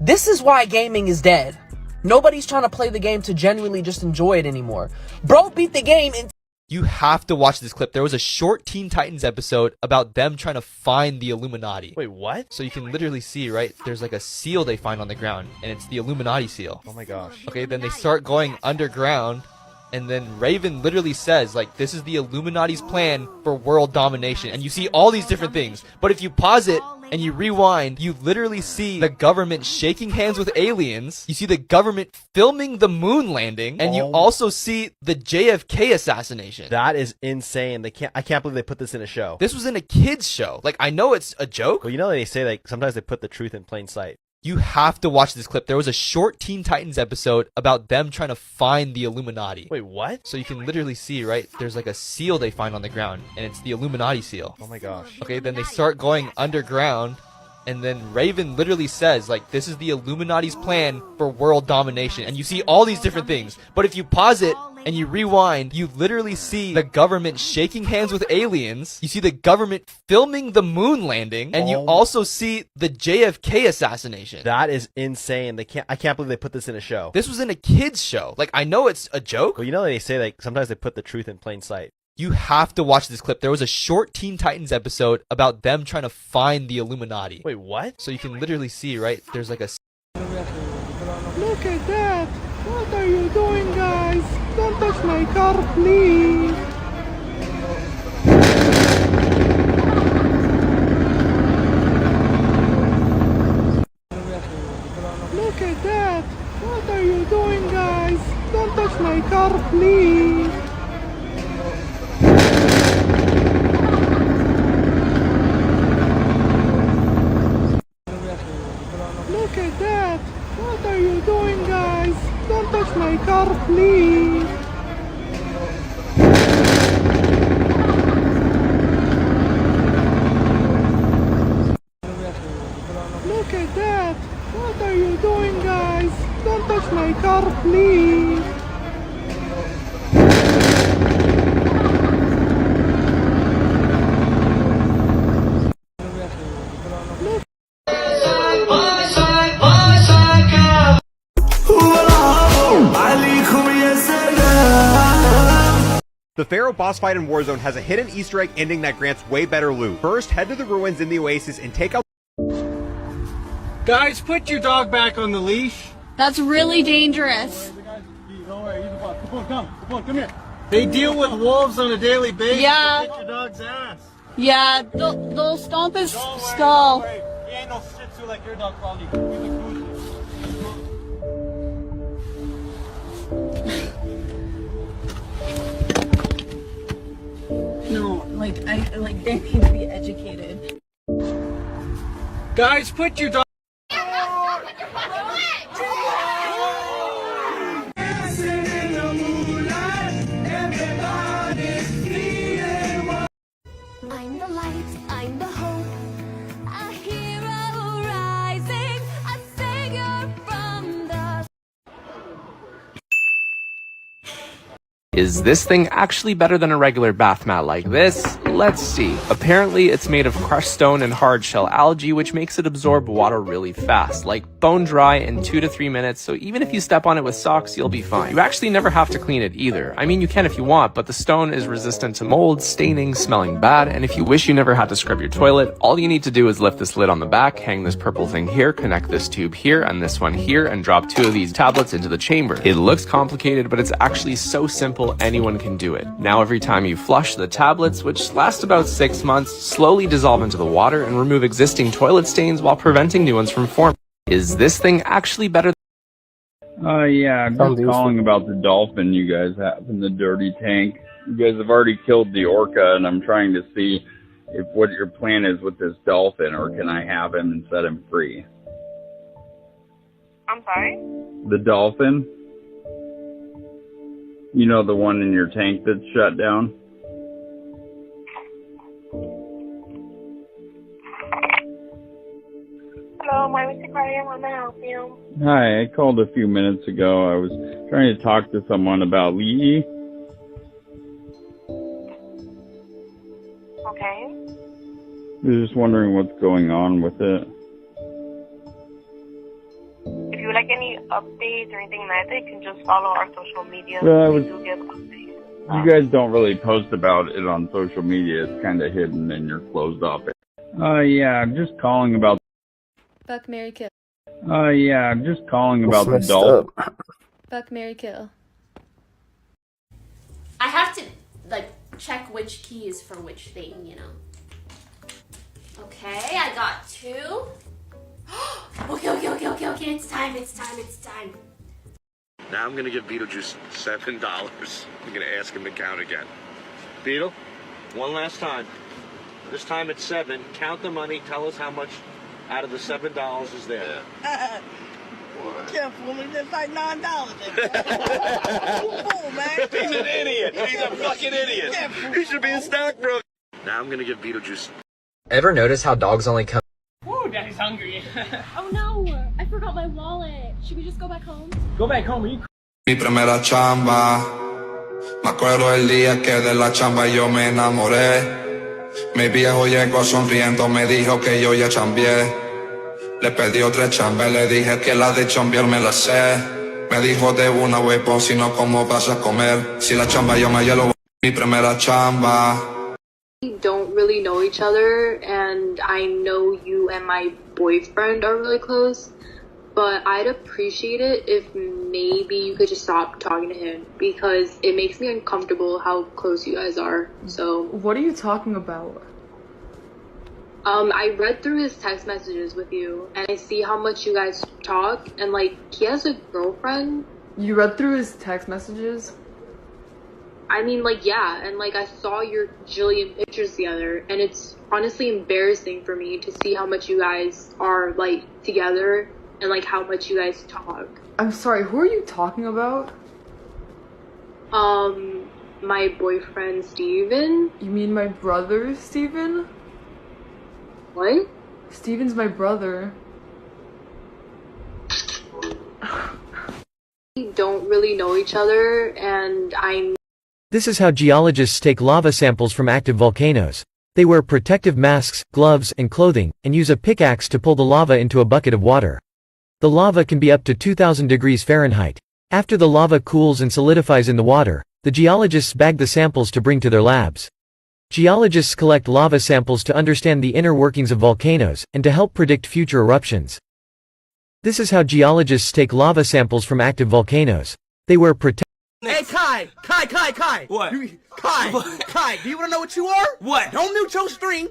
This is why gaming is dead. Nobody's trying to play the game to genuinely just enjoy it anymore. Bro beat the game and... You have to watch this clip. There was a short Teen Titans episode about them trying to find the Illuminati. Wait, what? So you can literally see, right? There's like a seal they find on the ground, and it's the Illuminati seal. Oh my gosh. Okay, then they start going underground, and then Raven literally says, like, this is the Illuminati's plan for world domination. And you see all these different things. But if you pause it, and you rewind, you literally see the government shaking hands with aliens. You see the government filming the moon landing, and you also see the JFK assassination. That is insane. I can't believe they put this in a show. This was in a kids show. Like, I know it's a joke. Well, you know they say like sometimes they put the truth in plain sight. You have to watch this clip. There was a short Teen Titans episode about them trying to find the Illuminati. Wait, what? So you can literally see, right? There's like a seal they find on the ground, and it's the Illuminati seal. Oh my gosh. Okay, then they start going underground, and then Raven literally says, like, this is the Illuminati's plan for world domination. And you see all these different things. But if you pause it, and you rewind, you literally see the government shaking hands with aliens. You see the government filming the moon landing, and you also see the JFK assassination. That is insane. I can't believe they put this in a show. This was in a kids show. Like, I know it's a joke. Well, you know they say like sometimes they put the truth in plain sight. You have to watch this clip. There was a short Teen Titans episode about them trying to find the Illuminati. Wait, what? So you can literally see, right? There's like a... Look at that! What are you doing, guys? Don't touch my car, please! Look at that! What are you doing, guys? Don't touch my car, please! Look at that! What are you doing, guys? Don't touch my car, please! Look at that! What are you doing, guys? Don't touch my car, please! The Pharaoh boss fight in Warzone has a hidden Easter egg ending that grants way better loot. First, head to the ruins in the Oasis and take out... Guys, put your dog back on the leash. That's really dangerous. Don't worry, he's the boss. Come here. They deal with wolves on a daily basis. Yeah. Kick your dog's ass. Yeah, they'll stomp his Don't worry, skull. don't worry. He ain't no shih tzu like your dog, probably. He's a Gucci. No, they need to be educated. Guys, put your dog. I'm the light, I'm the hope, a hero rising, a savior from the... Is this thing actually better than a regular bath mat like this? Let's see. Apparently it's made of crushed stone and hard shell algae, which makes it absorb water really fast, like bone dry in 2 to 3 minutes, so even if you step on it with socks, you'll be fine. You actually never have to clean it either. I mean, you can if you want, but the stone is resistant to mold, staining, smelling bad, and if you wish you never had to scrub your toilet, all you need to do is lift this lid on the back, hang this purple thing here, connect this tube here, and this one here, and drop 2 of these tablets into the chamber. It looks complicated, but it's actually so simple anyone can do it. Now every time you flush, the tablets, which last about 6 months, slowly dissolve into the water and remove existing toilet stains while preventing new ones from forming. Is this thing actually better? Yeah, I'm just calling about the dolphin you guys have in the dirty tank. You guys have already killed the orca, and I'm trying to see if what your plan is with this dolphin, or can I have him and set him free? I'm sorry? The dolphin? You know, the one in your tank that's shut down? Hello, my Mr. Aquarium, how may I help you? Hi, I called a few minutes ago. I was trying to talk to someone about Lee. Okay. I was just wondering what's going on with it. If you would like any updates or anything like that, you can just follow our social media. Well, We do give updates. You guys don't really post about it on social media. It's kind of hidden and you're closed off. Yeah, I'm just calling about... Fuck, marry, kill. Yeah, I'm just calling about the dolphin. Fuck, marry, kill. I have to, check which key is for which thing, you know. Okay, I got 2. Okay, it's time. Now I'm gonna give Beetlejuice $7. I'm gonna ask him to count again. Beetle, one last time. This time it's 7. Count the money. Tell us how much out of the $7 is there. Can't fool me. That's like $9. Fool, man. He's an idiot. He's a fucking idiot. He should be a stockbroker. Now I'm gonna give Beetlejuice. Ever notice how dogs only come? Woo, Daddy's hungry. Oh no, I forgot my wallet. Should we just go back home? Go back home, are you Mi primera chamba, me acuerdo el día que de la chamba yo me enamoré. Mi viejo llegó sonriendo, me dijo que yo ya chambié. Le pedí otra chamba, le dije que la de chambear me la sé. Me dijo de una huevo, si no cómo vas a comer. Si la chamba yo me hielo, mi primera chamba. We don't really know each other, and I know you and my boyfriend are really close, but I'd appreciate it if maybe you could just stop talking to him, because it makes me uncomfortable how close you guys are. So What are you talking about? I read through his text messages with you, and I see how much you guys talk, and he has a girlfriend. You read through his text messages? I mean, yeah, and I saw your jillion pictures together, and it's honestly embarrassing for me to see how much you guys are together, and how much you guys talk. I'm sorry, who are you talking about? My boyfriend Steven. You mean my brother, Steven? What? Steven's my brother. We don't really know each other, and This is how geologists take lava samples from active volcanoes. They wear protective masks, gloves, and clothing, and use a pickaxe to pull the lava into a bucket of water. The lava can be up to 2000 degrees Fahrenheit. After the lava cools and solidifies in the water, the geologists bag the samples to bring to their labs. Geologists collect lava samples to understand the inner workings of volcanoes, and to help predict future eruptions. This is how geologists take lava samples from active volcanoes. They wear protective. Hey, Kai! What? Kai, do you want to know what you are? What? Don't mute your stream.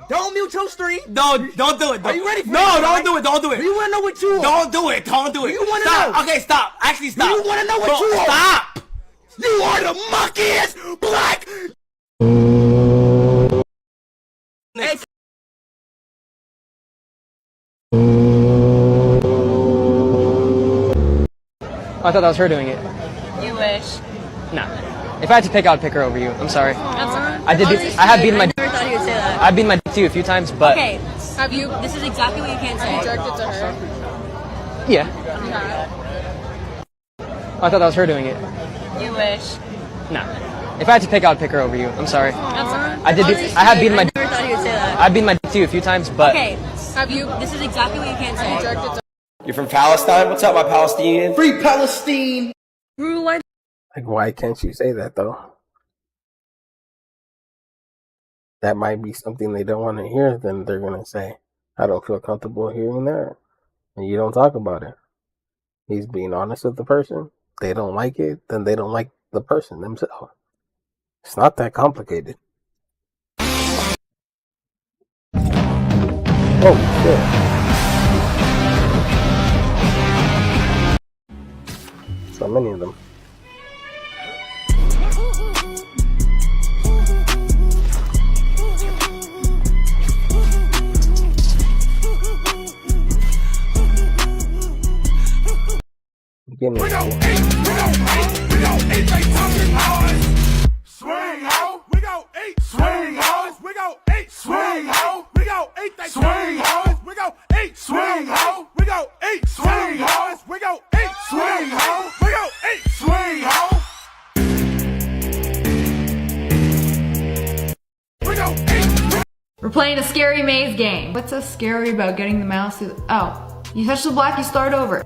Don't mute your stream. No, don't do it. Are you ready for it? No, don't do it. Don't do it. Do you want to know what you are? Don't do it. Don't do it. You want to know? Okay, stop. Actually, stop. You want to know what you are? Stop. You are the muckiest black. Hey. I thought that was her doing it. You wish. Nah. If I had to pick, I'd pick her over you. I'm sorry. That's alright. I have beaten my. I never thought you would say that. I've beaten my dick to you a few times, but. Okay. Have you? This is exactly what you can't say. Directed to her. Yeah. I thought that was her doing it. You wish. Nah. If I had to pick, I'd pick her over you. I'm sorry. That's alright. I have beaten my. I never thought you would say that. I've beaten my dick to you a few times, but. Okay. Have you? This is exactly what you can't say. Directed to. You're from Palestine? What's up, my Palestinian? Free Palestine. Like, why can't you say that though? That might be something they don't want to hear. Then they're gonna say, "I don't feel comfortable hearing that," and you don't talk about it. He's being honest with the person. They don't like it, then they don't like the person themselves. It's not that complicated. Oh shit. So many of them. We go 8, they talking hard. Swing ho, we go 8, swing ho, we go 8, swing ho, we go 8, they swing ho, we go 8, swing ho, we go 8, swing ho, we go 8, swing ho, we go 8, swing ho. We go 8. We're playing a scary maze game. What's so scary about getting the mouse through? Oh, you touch the block, you start over.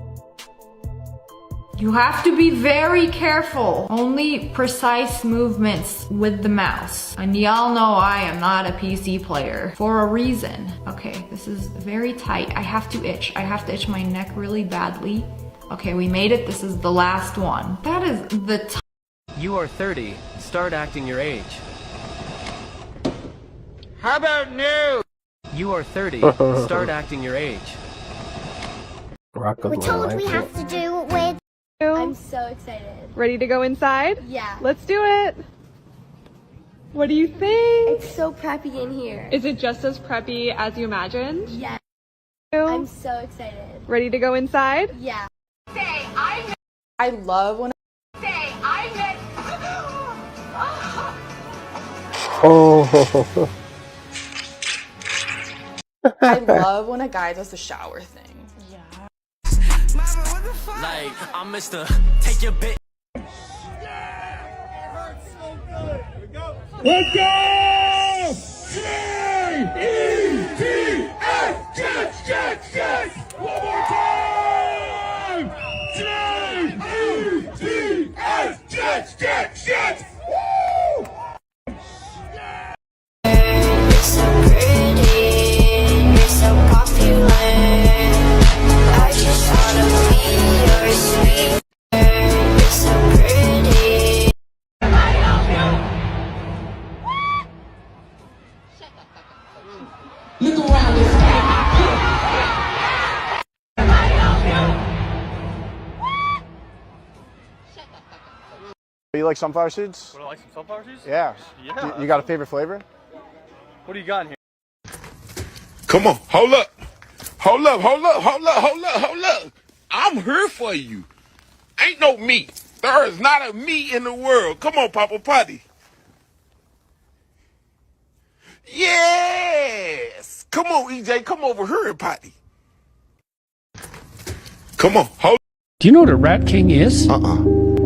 You have to be very careful. Only precise movements with the mouse. And y'all know I am not a PC player for a reason. Okay, this is very tight. I have to itch. I have to itch my neck really badly. Okay, we made it. This is the last one. That is the You are 30. Start acting your age. How about new? You are 30. Start acting your age. We're told we have to do it with. I'm so excited. Ready to go inside? Yeah. Let's do it. What do you think? It's so preppy in here. Is it just as preppy as you imagined? Yeah. I'm so excited. Ready to go inside? Yeah. I love when Oh. I love when a guy does the shower thing. Like, I'm Mr. Take your bit. Let's go! J-E-T-S! Jets, Jets, Jets! One more time! J-E-T-S! Jets, Jets, Jets! Woo! You're so pretty, you're so popular. I just wanna be your sweet. You're so pretty. Look around this You like sunflower seeds? What, I like some sunflower seeds? Yeah. Yeah. You got a favorite flavor? What do you got in here? Come on, hold up. Hold up, hold up, hold up, hold up, hold up. I'm here for you. Ain't no me. There is not a me in the world. Come on, Papa Potty. Yes. Come on, EJ. Come over here and potty. Come on, hold. Do you know what a rat king is?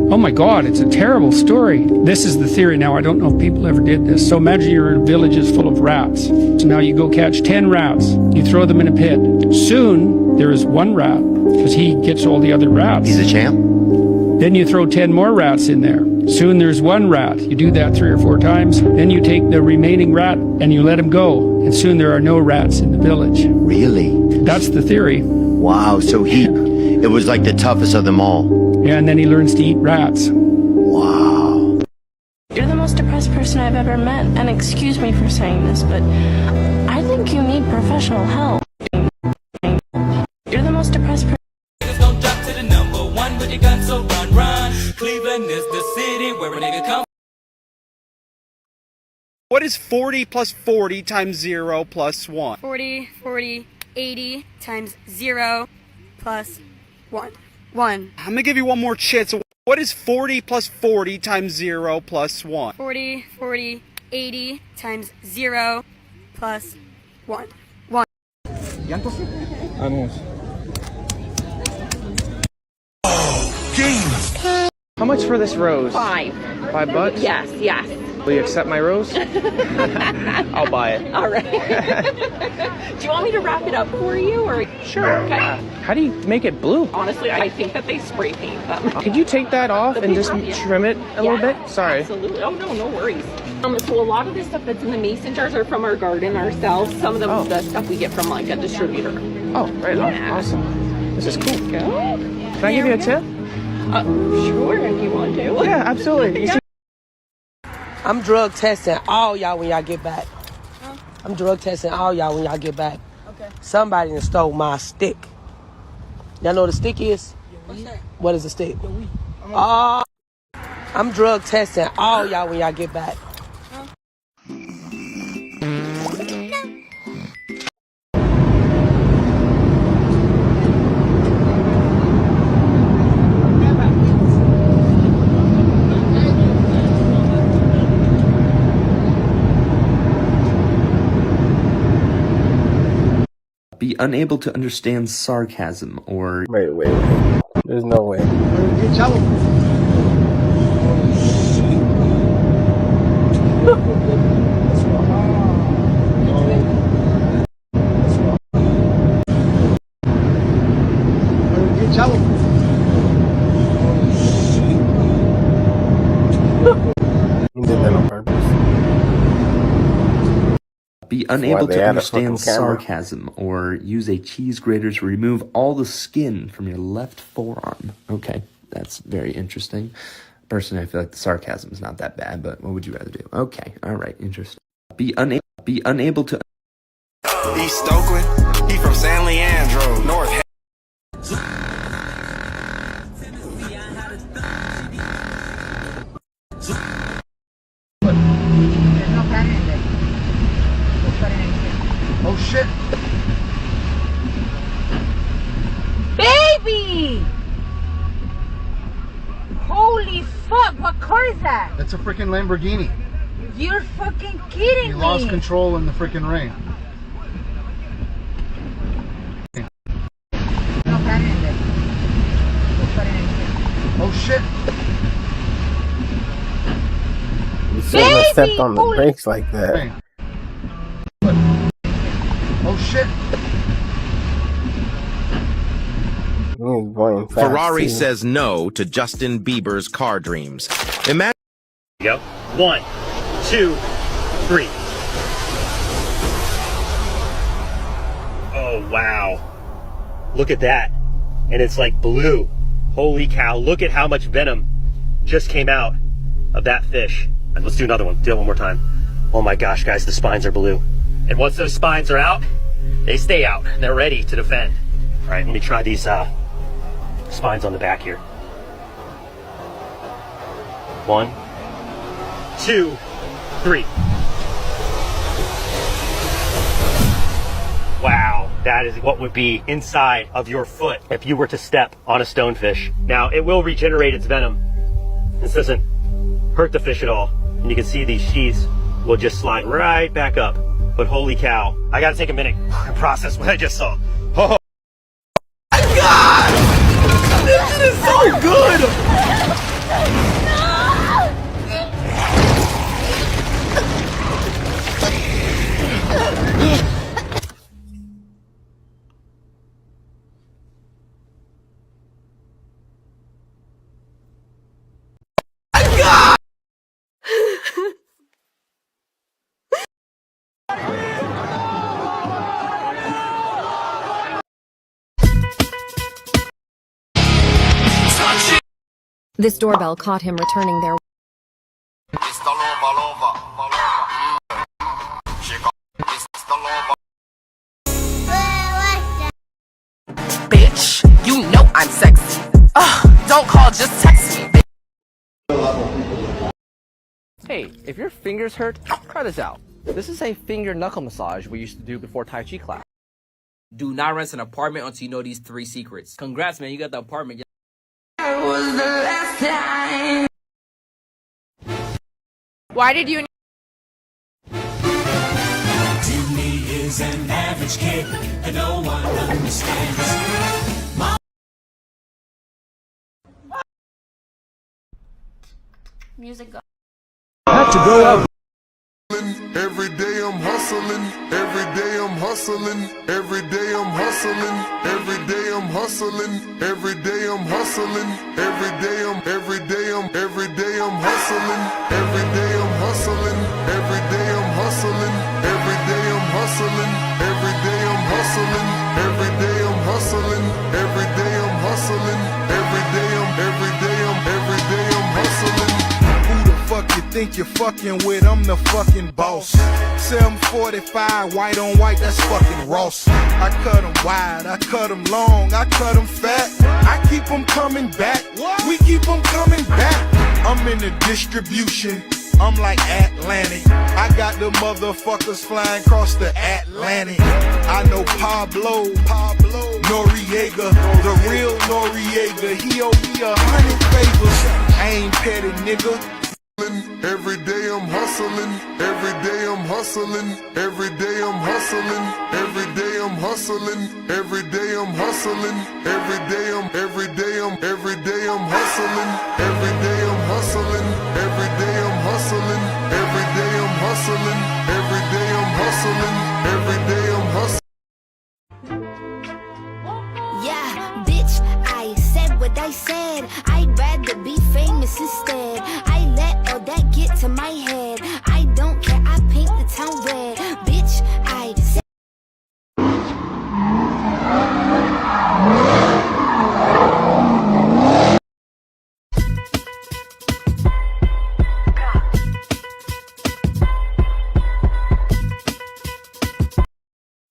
Oh my God, it's a terrible story. This is the theory now. I don't know if people ever did this. So imagine your village is full of rats. So now you go catch 10 rats. You throw them in a pit. Soon there is one rat because he gets all the other rats. He's a champ. Then you throw 10 more rats in there. Soon there's one rat. You do that 3 or 4 times. Then you take the remaining rat and you let him go. And soon there are no rats in the village. Really? That's the theory. Wow, so it was like the toughest of them all. Yeah, and then he learns to eat rats. Wow. You're the most depressed person I've ever met, and excuse me for saying this, but I think you need professional help. You're the most depressed person. Don't drop to the number one with your gun, so run, run. Cleveland is the city where a nigga come. What is 40 plus 40 times 0 plus 1? 40, 40, 80 times 0 plus 1. 1. I'm gonna give you one more chance. What is 40 plus 40 times 0 plus 1? 40, 40, 80 times 0 plus 1. 1. How much for this rose? $5. $5? Yes, yes. Will you accept my rose? I'll buy it. All right. Do you want me to wrap it up for you, or? Sure. Okay. How do you make it blue? Honestly, I think that they spray paint them. Could you take that off and just trim it a little bit? Sorry. Absolutely. Oh, no worries. So a lot of the stuff that's in the mason jars are from our garden ourselves. Some of them, the stuff we get from like a distributor. Oh, right on. Awesome. This is cool. Good. Can I give you a tip? Sure, if you want to. Yeah, absolutely. You see- I'm drug testing all y'all when y'all get back. I'm drug testing all y'all when y'all get back. Okay. Somebody done stole my stick. Y'all know what a stick is? What's that? What is a stick? I'm drug testing all y'all when y'all get back. Be unable to understand sarcasm or... Wait. There's no way. He did that on purpose. Be unable to understand sarcasm or use a cheese grater to remove all the skin from your left forearm. Okay, that's very interesting. Personally, I feel like the sarcasm is not that bad, but what would you rather do? Okay, all right, interesting. Be unable to... East Oakland, he from San Leandro, North. Oh shit! Baby! Holy fuck, what car is that? That's a freaking Lamborghini. You're fucking kidding me. He lost control in the freaking rain. Oh shit! You shouldn't have stepped on the brakes like that. Oh shit! Going fast Ferrari too. says no to Justin Bieber's car dreams. Imagine. Go. 1, 2, 3. Oh, wow. Look at that. And it's like blue. Holy cow. Look at how much venom just came out of that fish. And let's do another one. Do it one more time. Oh my gosh, guys, the spines are blue. And once those spines are out, they stay out. They're ready to defend. All right, let me try these spines on the back here. 1, 2, 3. Wow, that is what would be inside of your foot if you were to step on a stonefish. Now, it will regenerate its venom. This doesn't hurt the fish at all. And you can see these sheaths will just slide right back up. But holy cow, I gotta take a minute and process what I just saw. Oh my God! This shit is so good! This doorbell caught him returning their Bitch, you know I'm sexy. Don't call, just text me. Hey, if your fingers hurt, try this out. This is a finger knuckle massage we used to do before Tai Chi class. Do not rent an apartment until you know these 3 secrets. Congrats, man, you got the apartment. Why did you? Jimmy is an average kid that no one understands. Music go. Have to go out. Every day I'm hustling, every day I'm hustling, every day I'm hustling, every day I'm hustling, every day I'm hustling, every day I'm hustling, every day I'm hustling, every day I'm hustling, every day I'm hustling, every day I'm hustling, every day I'm hustling, every day I'm hustling, every day I'm hustling, every day I'm hustling. Fuck you think you're fucking with, I'm the fucking boss. 745, white on white, that's fucking Ross. I cut them wide, I cut them long, I cut them fat. I keep them coming back, we keep them coming back. I'm in the distribution, I'm like Atlantic. I got the motherfuckers flying across the Atlantic. I know Pablo Noriega, the real Noriega. He owe me 100 favors, I ain't petty nigga. Every day I'm hustling, every day I'm hustling, every day I'm hustling, every day I'm hustling, every day I'm hustling, every day I'm hustling, every day I'm hustling, every day I'm hustling, every day I'm hustling, every day I'm hustling, every day I'm hustling, every day I'm hustling. Yeah, bitch, I said what I said. I'd rather be famous instead. I let all that get to my head. I don't care, I paint the town red. Bitch, I said.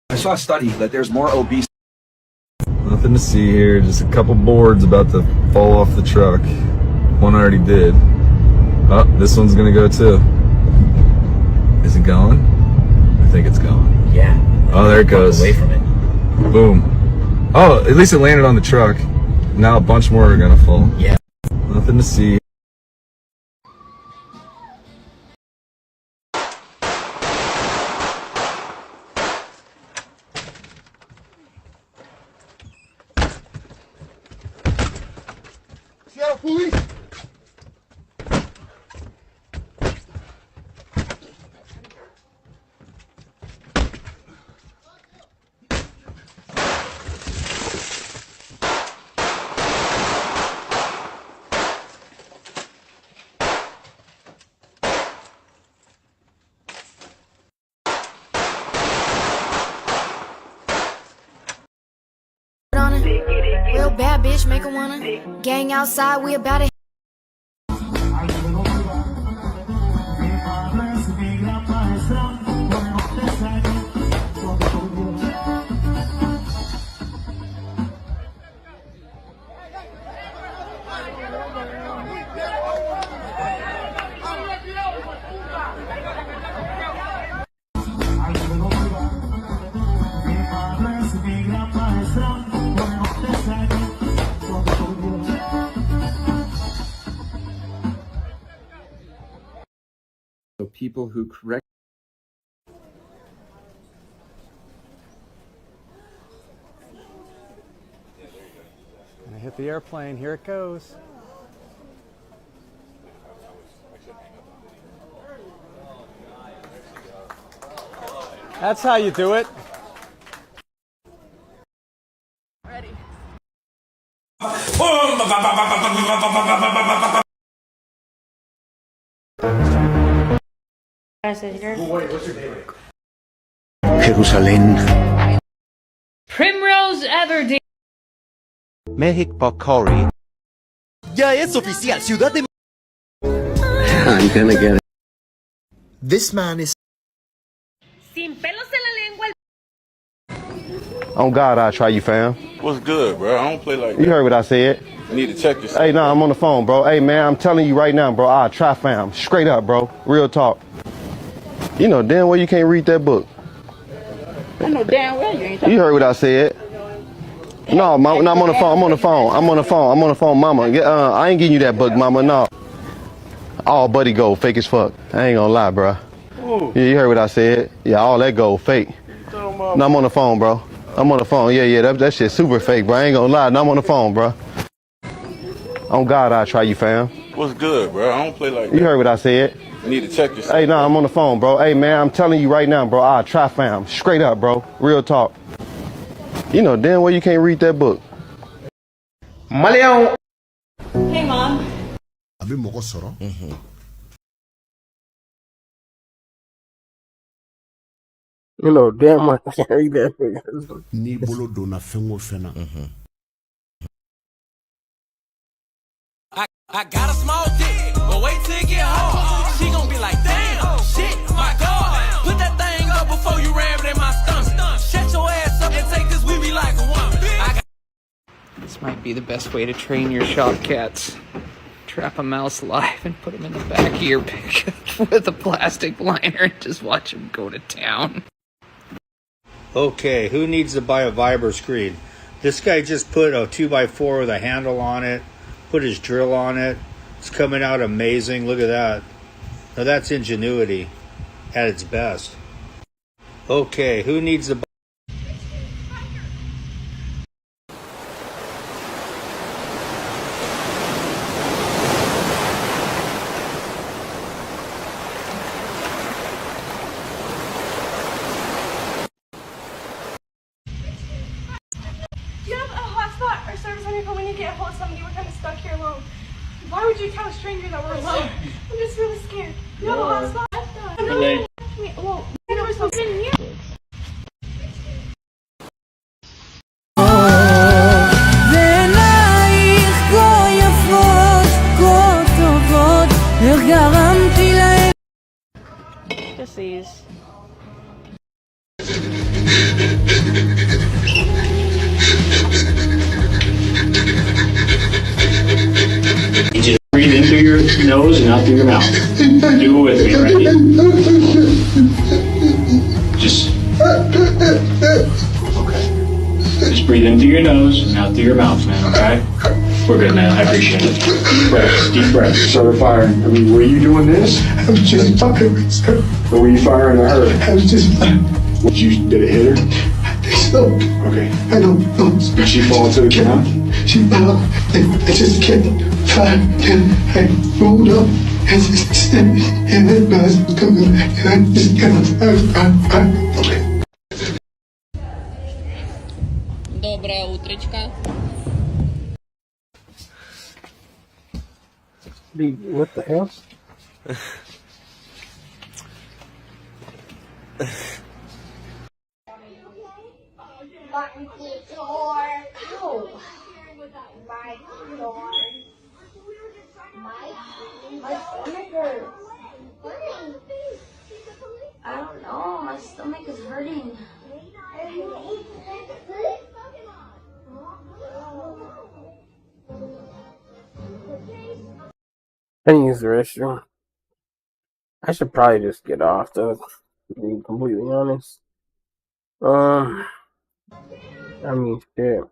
I saw a study that there's more obese. Nothing to see here, just a couple boards about to fall off the truck. One already did. Oh, this one's gonna go too. Is it going? I think it's going. Yeah. Oh, there it goes. Away from it. Boom. Oh, at least it landed on the truck. Now a bunch more are gonna fall. Yeah. Nothing to see. Seattle police! Real bad bitch, make her wanna gang outside, we about to. So people who correct. I hit the airplane, here it goes. That's how you do it. Ready. Jerusalem. Primrose Everdeen. Mehik Bakori. Ya es oficial, Ciudad de... I'm gonna get it. This man is... Sin pelos en la lengua. On God, I'll try you, fam. What's good, bro? I don't play like that. You heard what I said. You need to check yourself. Hey, I'm on the phone, bro. Hey, man, I'm telling you right now, bro. I'll try, fam. Straight up, bro. Real talk. You know damn well you can't read that book. I know damn well you ain't talking. You heard what I said. No, no, I'm on the phone. I'm on the phone. I'm on the phone. I'm on the phone, mama. I ain't getting you that book, mama. No. All buddy gold, fake as fuck. I ain't gonna lie, bro. Yeah, you heard what I said. Yeah, all that gold, fake. No, I'm on the phone, bro. I'm on the phone. Yeah, that shit super fake, bro. I ain't gonna lie. No, I'm on the phone, bro. On God, I'll try you, fam. What's good, bro? I don't play like that. You heard what I said. You need to check yourself. Hey, I'm on the phone, bro. Hey, man, I'm telling you right now, bro. I'll try, fam. Straight up, bro. Real talk. You know damn well you can't read that book. Maleão. Hey, Mom. Abi moko soro. You know damn well I can't read that book. Ni bolo dona fengo fena. I got a small dick, but wait till it get hard. She gon' be like, damn, shit, my God. Put that thing up before you ram it in my stomach. Shut your ass up and take this with me like a woman. This might be the best way to train your shop cats. Trap a mouse alive and put him in the back of your pickup with a plastic liner and just watch him go to town. Okay, who needs to buy a Viber screen? This guy just put a 2x4 with a handle on it, put his drill on it. It's coming out amazing. Look at that. Now that's ingenuity at its best. Okay, who needs to buy... Do you have a hotspot or service on your phone when you get a hold of somebody? We're kind of stuck here alone. Why would you tell a stranger that we're alone? I'm just really scared. You have a hotspot? No. Well, you know, we're supposed to be in here. Just these. You just breathe in through your nose and out through your mouth. Do it with me, ready? Just, okay. Just breathe in through your nose and out through your mouth, man, okay? We're good, man. I appreciate it. Deep breath. Started firing. I mean, were you doing this? I was just fucking with her. Or were you firing at her? I was just... Did it hit her? I think so. Okay. I don't know. Did she fall to the ground? She fell. I just kept trying. And I rolled up. And just stepped. And then I was coming back. And I just kind of... Okay. Доброе утречко. What the hell? My stomach hurts. I don't know. My stomach is hurting. I need to use the restroom. I should probably just get off, though, to be completely honest. I mean, shit.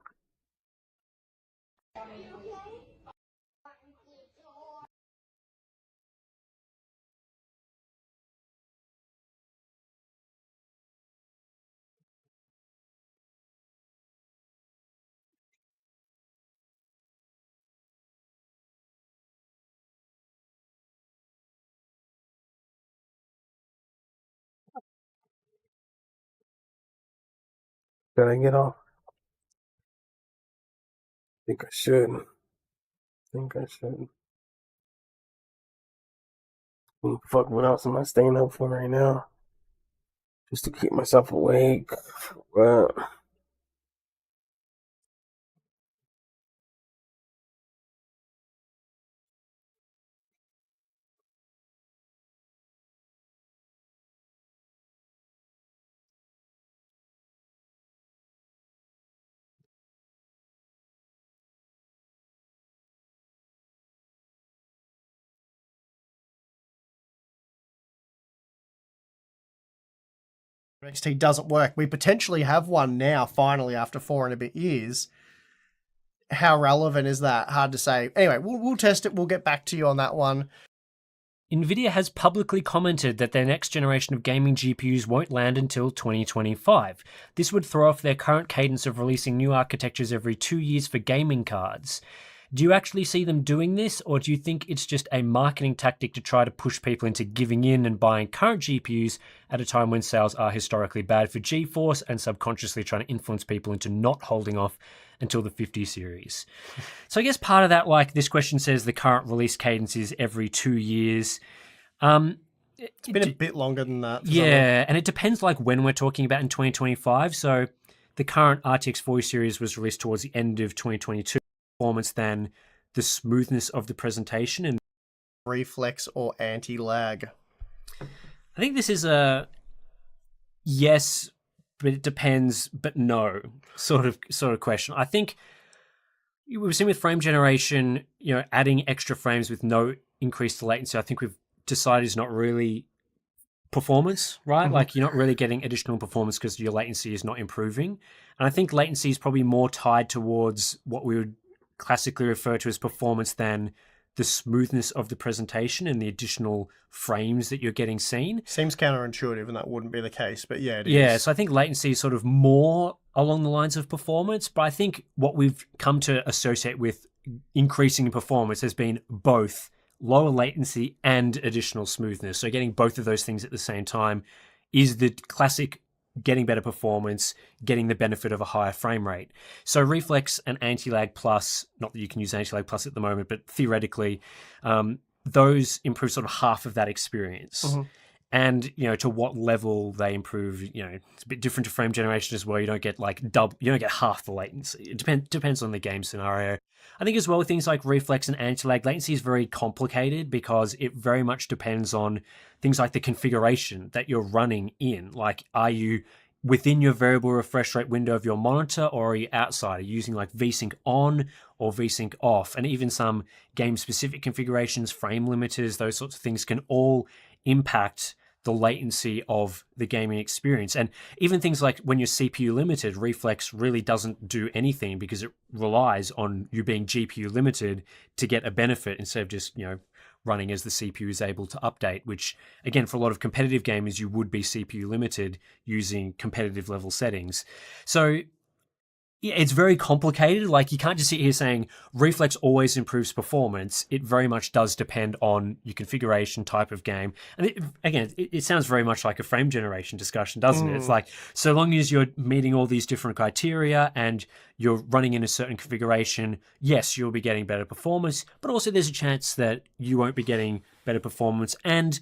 Should I get off? I think I should. Fuck, what else am I staying up for right now? Just to keep myself awake. But XT doesn't work. We potentially have one now, finally, after 4 and a bit years. How relevant is that? Hard to say. Anyway, we'll test it. We'll get back to you on that one. Nvidia has publicly commented that their next generation of gaming GPUs won't land until 2025. This would throw off their current cadence of releasing new architectures every 2 years for gaming cards. Do you actually see them doing this, or do you think it's just a marketing tactic to try to push people into giving in and buying current GPUs at a time when sales are historically bad for GeForce and subconsciously trying to influence people into not holding off until the 50 series? So I guess part of that, like this question says the current release cadence is every 2 years. It's been a bit longer than that. Yeah, and it depends like when we're talking about in 2025. So the current RTX 40 series was released towards the end of 2022. Performance than the smoothness of the presentation and reflex or anti-lag. I think this is a yes, but it depends, but no sort of question. I think we've seen with frame generation, adding extra frames with no increase to latency, I think we've decided is not really performance, right? Mm-hmm. Like you're not really getting additional performance because your latency is not improving. And I think latency is probably more tied towards what we would classically refer to as performance than the smoothness of the presentation and the additional frames that you're getting seen. Seems counterintuitive, and that wouldn't be the case, but yeah, it is. Yeah, so I think latency is sort of more along the lines of performance, but I think what we've come to associate with increasing in performance has been both lower latency and additional smoothness. So getting both of those things at the same time is the classic getting better performance, getting the benefit of a higher frame rate. So Reflex and Anti-Lag Plus, not that you can use Anti-Lag Plus at the moment, but theoretically, those improve sort of half of that experience. Mm-hmm. And, to what level they improve, it's a bit different to frame generation as well. You don't get you don't get half the latency. It depends on the game scenario. I think as well with things like Reflex and Anti-Lag, latency is very complicated because it very much depends on things like the configuration that you're running in. Like, are you within your variable refresh rate window of your monitor, or are you outside? Are you using like VSync on or VSync off? And even some game-specific configurations, frame limiters, those sorts of things can all impact the latency of the gaming experience. And even things like when you're CPU limited, Reflex really doesn't do anything because it relies on you being GPU limited to get a benefit instead of just, running as the CPU is able to update, which again, for a lot of competitive gamers, you would be CPU limited using competitive level settings. So yeah, it's very complicated. Like, you can't just sit here saying Reflex always improves performance. It very much does depend on your configuration, type of game. And it sounds very much like a frame generation discussion, doesn't it? It's like, so long as you're meeting all these different criteria and you're running in a certain configuration, yes, you'll be getting better performance, but also there's a chance that you won't be getting better performance. And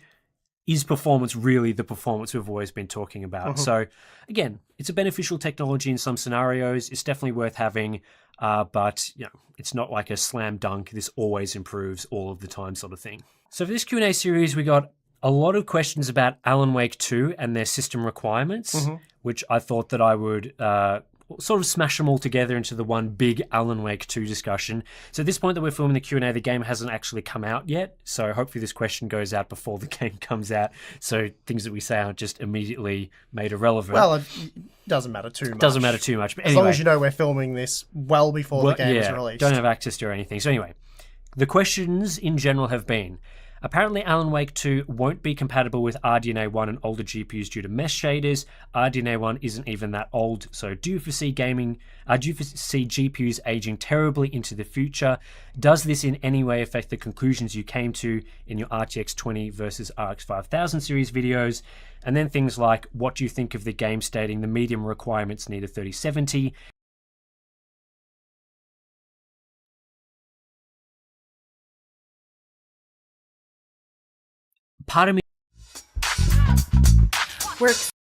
is performance really the performance we've always been talking about? Mm-hmm. So again, it's a beneficial technology in some scenarios. It's definitely worth having, but it's not like a slam dunk. This always improves all of the time sort of thing. So for this Q&A series, we got a lot of questions about Alan Wake 2 and their system requirements, which I thought that I would sort of smash them all together into the one big Alan Wake 2 discussion. So at this point that we're filming the Q&A, the game hasn't actually come out yet. So hopefully this question goes out before the game comes out. So things that we say aren't just immediately made irrelevant. Well, it doesn't matter too much. Doesn't matter too much. But anyway, as long as you know we're filming this well before the game is released. Don't have access to or anything. So anyway, the questions in general have been, apparently Alan Wake 2 won't be compatible with RDNA 1 and older GPUs due to mesh shaders. RDNA 1 isn't even that old, so do you foresee GPUs aging terribly into the future? Does this in any way affect the conclusions you came to in your RTX 20 versus RX 5000 series videos? And then things like, what do you think of the game stating the medium requirements need a 3070? Part of me works.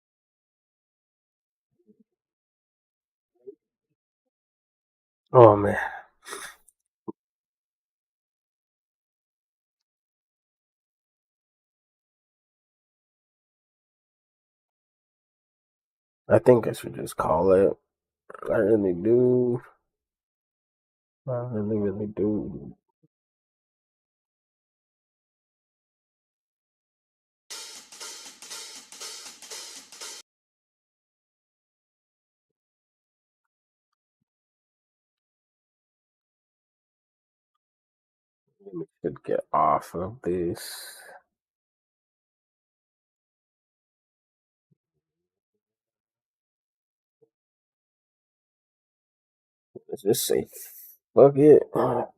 Oh man. I think I should just call it. I really do. I really do. Should get off of this. Let's just say, fuck it. Fuck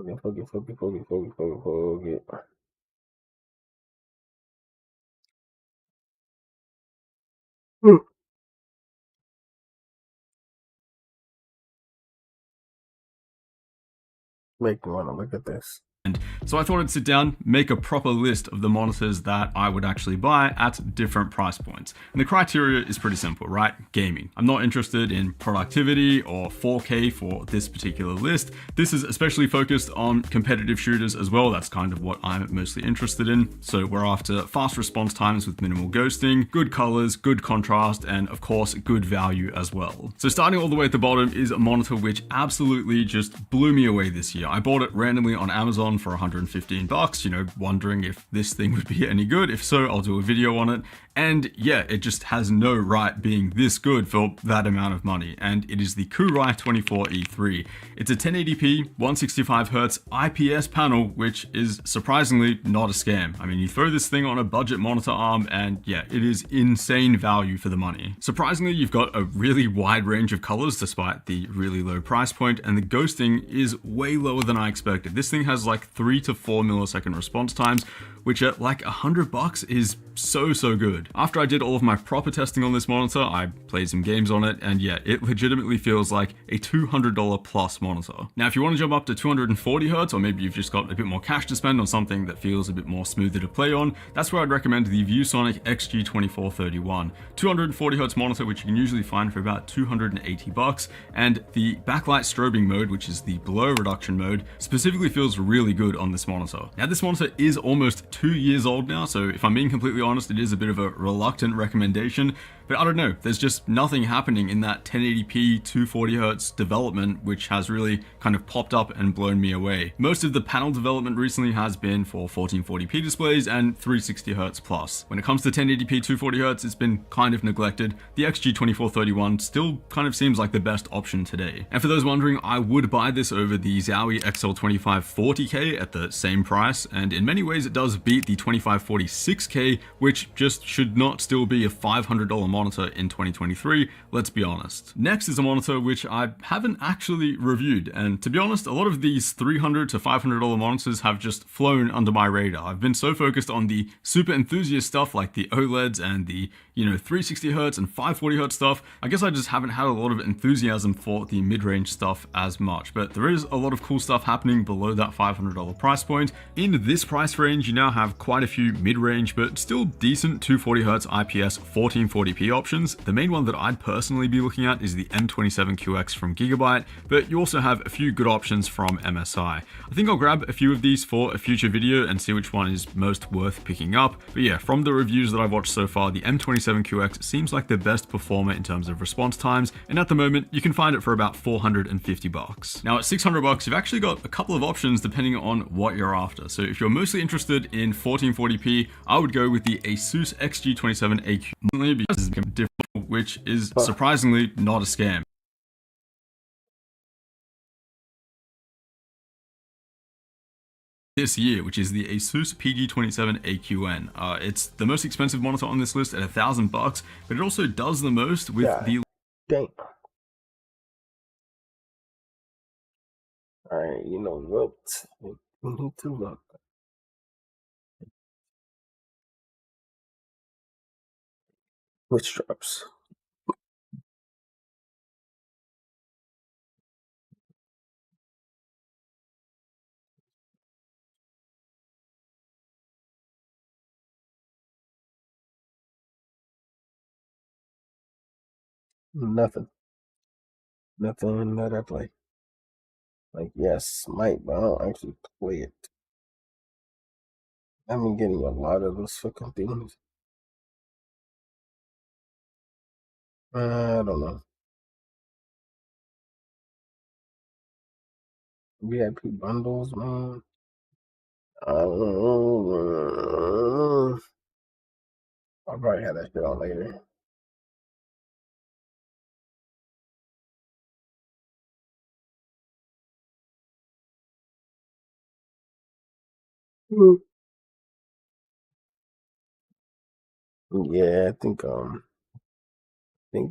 it. Make me want to look at this. So I thought I'd sit down, make a proper list of the monitors that I would actually buy at different price points. And the criteria is pretty simple, right? Gaming. I'm not interested in productivity or 4K for this particular list. This is especially focused on competitive shooters as well. That's kind of what I'm mostly interested in. So we're after fast response times with minimal ghosting, good colors, good contrast, and of course, good value as well. So starting all the way at the bottom is a monitor which absolutely just blew me away this year. I bought it randomly on Amazon for $115, you know, wondering if this thing would be any good. If so, I'll do a video on it. And yeah, it just has no right being this good for that amount of money. And it is the Kurai 24E3. It's a 1080p, 165Hz IPS panel, which is surprisingly not a scam. I mean, you throw this thing on a budget monitor arm and yeah, it is insane value for the money. Surprisingly, you've got a really wide range of colors despite the really low price point, and the ghosting is way lower than I expected. This thing has like 3 to 4 millisecond response times, which at like $100 is so good. After I did all of my proper testing on this monitor, I played some games on it, and yeah, it legitimately feels like a $200 plus monitor. Now, if you want to jump up to 240 Hz, or maybe you've just got a bit more cash to spend on something that feels a bit more smoother to play on, that's where I'd recommend the ViewSonic XG2431. 240 Hz monitor, which you can usually find for about $280, and the backlight strobing mode, which is the blur reduction mode, specifically feels really good on this monitor. Now, this monitor is almost 2 years old now, so if I'm being completely honest, it is a bit of a reluctant recommendation, but I don't know, there's just nothing happening in that 1080p 240Hz development which has really kind of popped up and blown me away. Most of the panel development recently has been for 1440p displays and 360Hz plus. When it comes to 1080p 240Hz, it's been kind of neglected. The XG2431 still kind of seems like the best option today. And for those wondering, I would buy this over the Zowie XL2540K at the same price, and in many ways it does beat the 2546K, which just should not still be a $500 monitor in 2023, let's be honest. Next is a monitor which I haven't actually reviewed, and to be honest, a lot of these $300 to $500 monitors have just flown under my radar. I've been so focused on the super enthusiast stuff like the OLEDs and the, 360Hz and 540Hz stuff. I guess I just haven't had a lot of enthusiasm for the mid-range stuff as much, but there is a lot of cool stuff happening below that $500 price point. In this price range, you now have quite a few mid-range but still decent 240Hz IPS 1440p options. The main one that I'd personally be looking at is the M27QX from Gigabyte, but you also have a few good options from MSI. I think I'll grab a few of these for a future video and see which one is most worth picking up. But yeah, from the reviews that I've watched so far, the M27QX seems like the best performer in terms of response times, and at the moment you can find it for about $450. Now at $600, you've actually got a couple of options depending on what you're after. So if you're mostly interested in 1440p, I would go with the ASUS XG27AQ, because it's different, which is surprisingly not a scam. This year, which is the ASUS PG27AQN. It's the most expensive monitor on this list at $1,000, but it also does the most with the... Dang. Alright, you know what? We need to look. Which drops? Nothing that I play. Like, yes, might, but I don't actually play it. I've been getting a lot of those fucking things. I don't know. VIP bundles, man. I don't know. I'll probably have that shit on later. Yeah, I think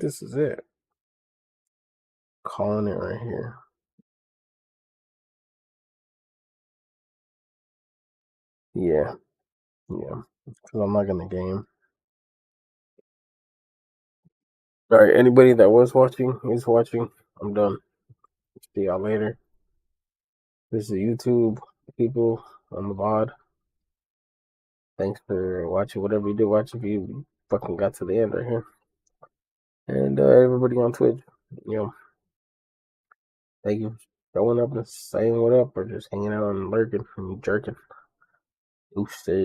this is it. Calling it right here. Yeah, because I'm not gonna game. All right, anybody that was watching is watching. I'm done. See y'all later. This is YouTube people on the VOD. Thanks for watching. Whatever you did watch, if you fucking got to the end right here, and everybody on Twitch, thank you for showing up and saying what up, or just hanging out and lurking and jerking. Oopsie.